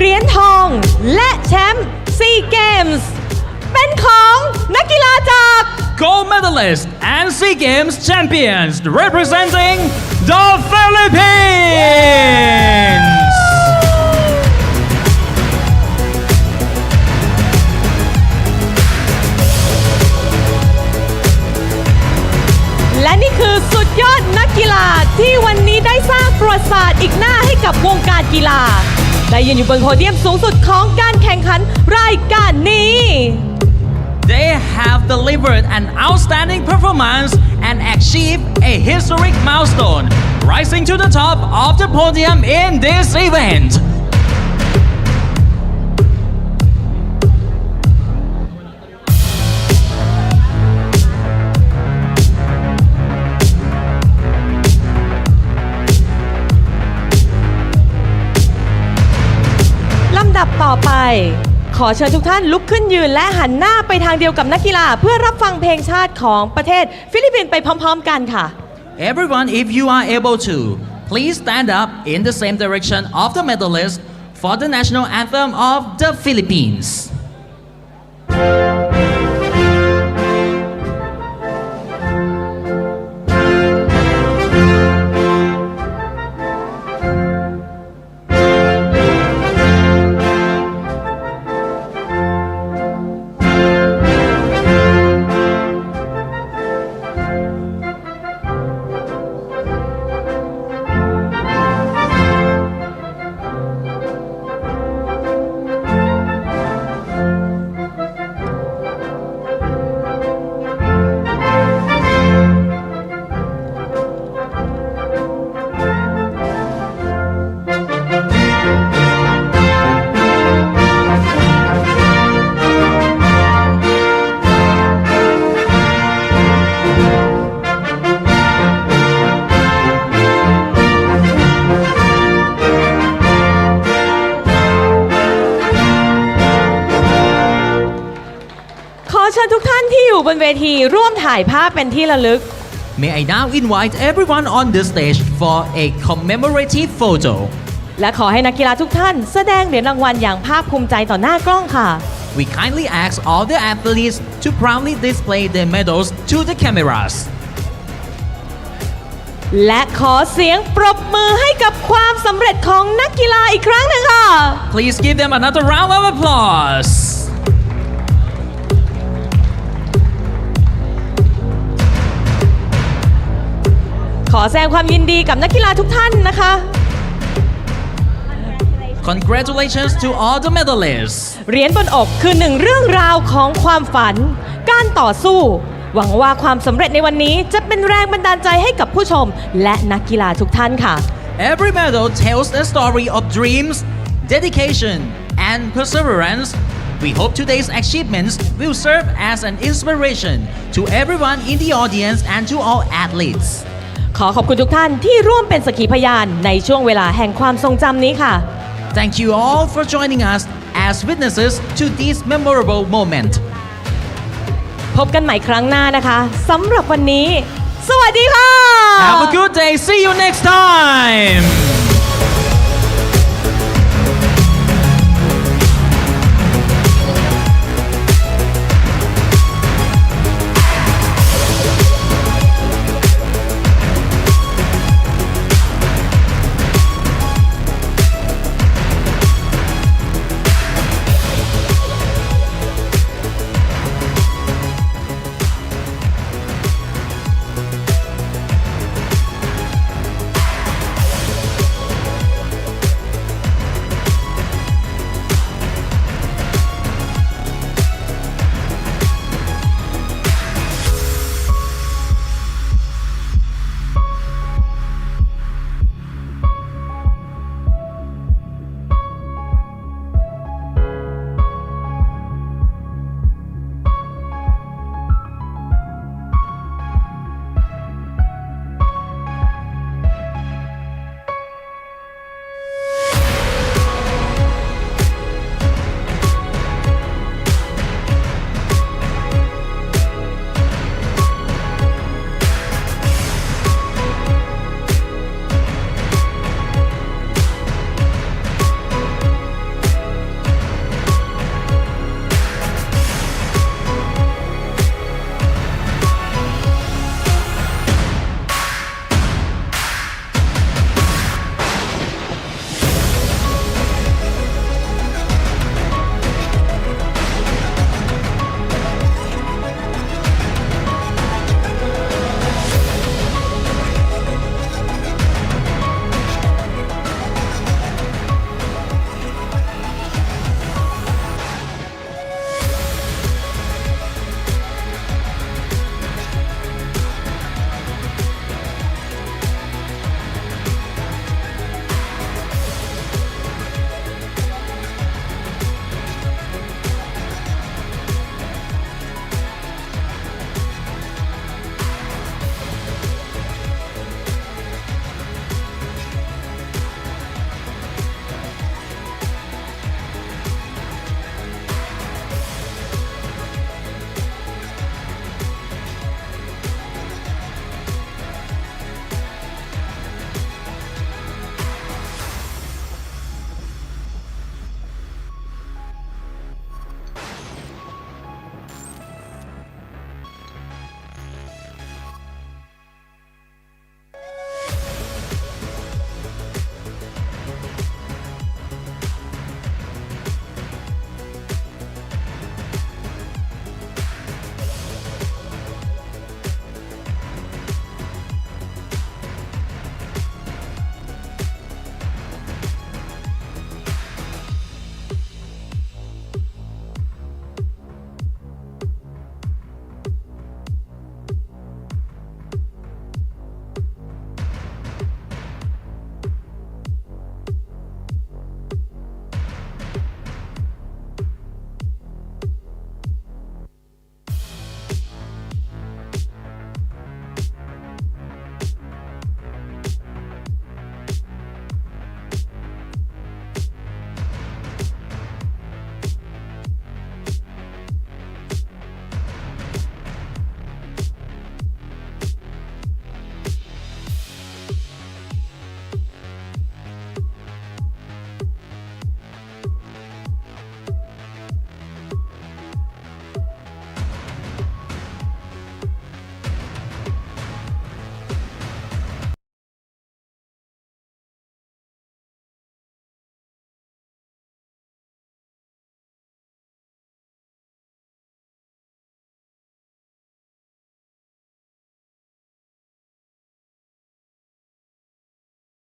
เหรียญทองและแชมป์ซีเกมส์เป็นของนักกีฬาจาก Gold medalist and SEA Games champions representing the Philippines. และนี่คือสุดยอดนักกีฬาที่วันนี้ได้สร้างประวัติศาสตร์อีกหน้าให้กับวงการกีฬาได้ยืนอยู่บนโพเดียมสูงสุดของการแข่งขันรายการนี้ They have delivered an outstanding performance and achieved a historic milestone, rising to the top of the podium in this event. ลำดับต่อไปขอเชิญทุกท่านลุกขึ้นยืนและหันหน้าไปทางเดียวกับนักกีฬาเพื่อรับฟังเพลงชาติของประเทศฟิลิปปินส์ไปพร้อมๆกันค่ะ Everyone, if you are able to, please stand up in the same direction of the medalist for the national anthem of the Philippines. เวทีร่วมถ่ายภาพเป็นที่ระลึก May I now invite everyone on the stage for a commemorative photo. และขอให้นักกีฬาทุกท่านแสดงเหรียญรางวัลอย่างภาคภูมิใจต่อหน้ากล้องค่ะ We kindly ask all the athletes to proudly display their medals to the cameras. และขอเสียงปรบมือให้กับความสำเร็จของนักกีฬาอีกครั้งหนึ่งค่ะ Please give them another round of applause. ขอแสดงความยินดีกับนักกีฬาทุกท่านนะคะ Congratulations to all the medalists. เหรียญบนอกคือหนึ่งเรื่องราวของความฝัน การต่อสู้ หวังว่าความสำเร็จในวันนี้จะเป็นแรงบันดาลใจให้กับผู้ชม และนักกีฬาทุกท่านค่ะ Every medal tells a story of dreams, dedication, and perseverance. We hope today's achievements will serve as an inspiration to everyone in the audience and to all athletes. ขอขอบคุณทุกท่านที่ร่วมเป็นสักขีพยานในช่วงเวลาแห่งความทรงจำนี้ค่ะ Thank you all for joining us as witnesses to this memorable moment. พบกันใหม่ครั้งหน้านะคะสำหรับวันนี้ สวัสดีค่ะ Have a good day. See you next time.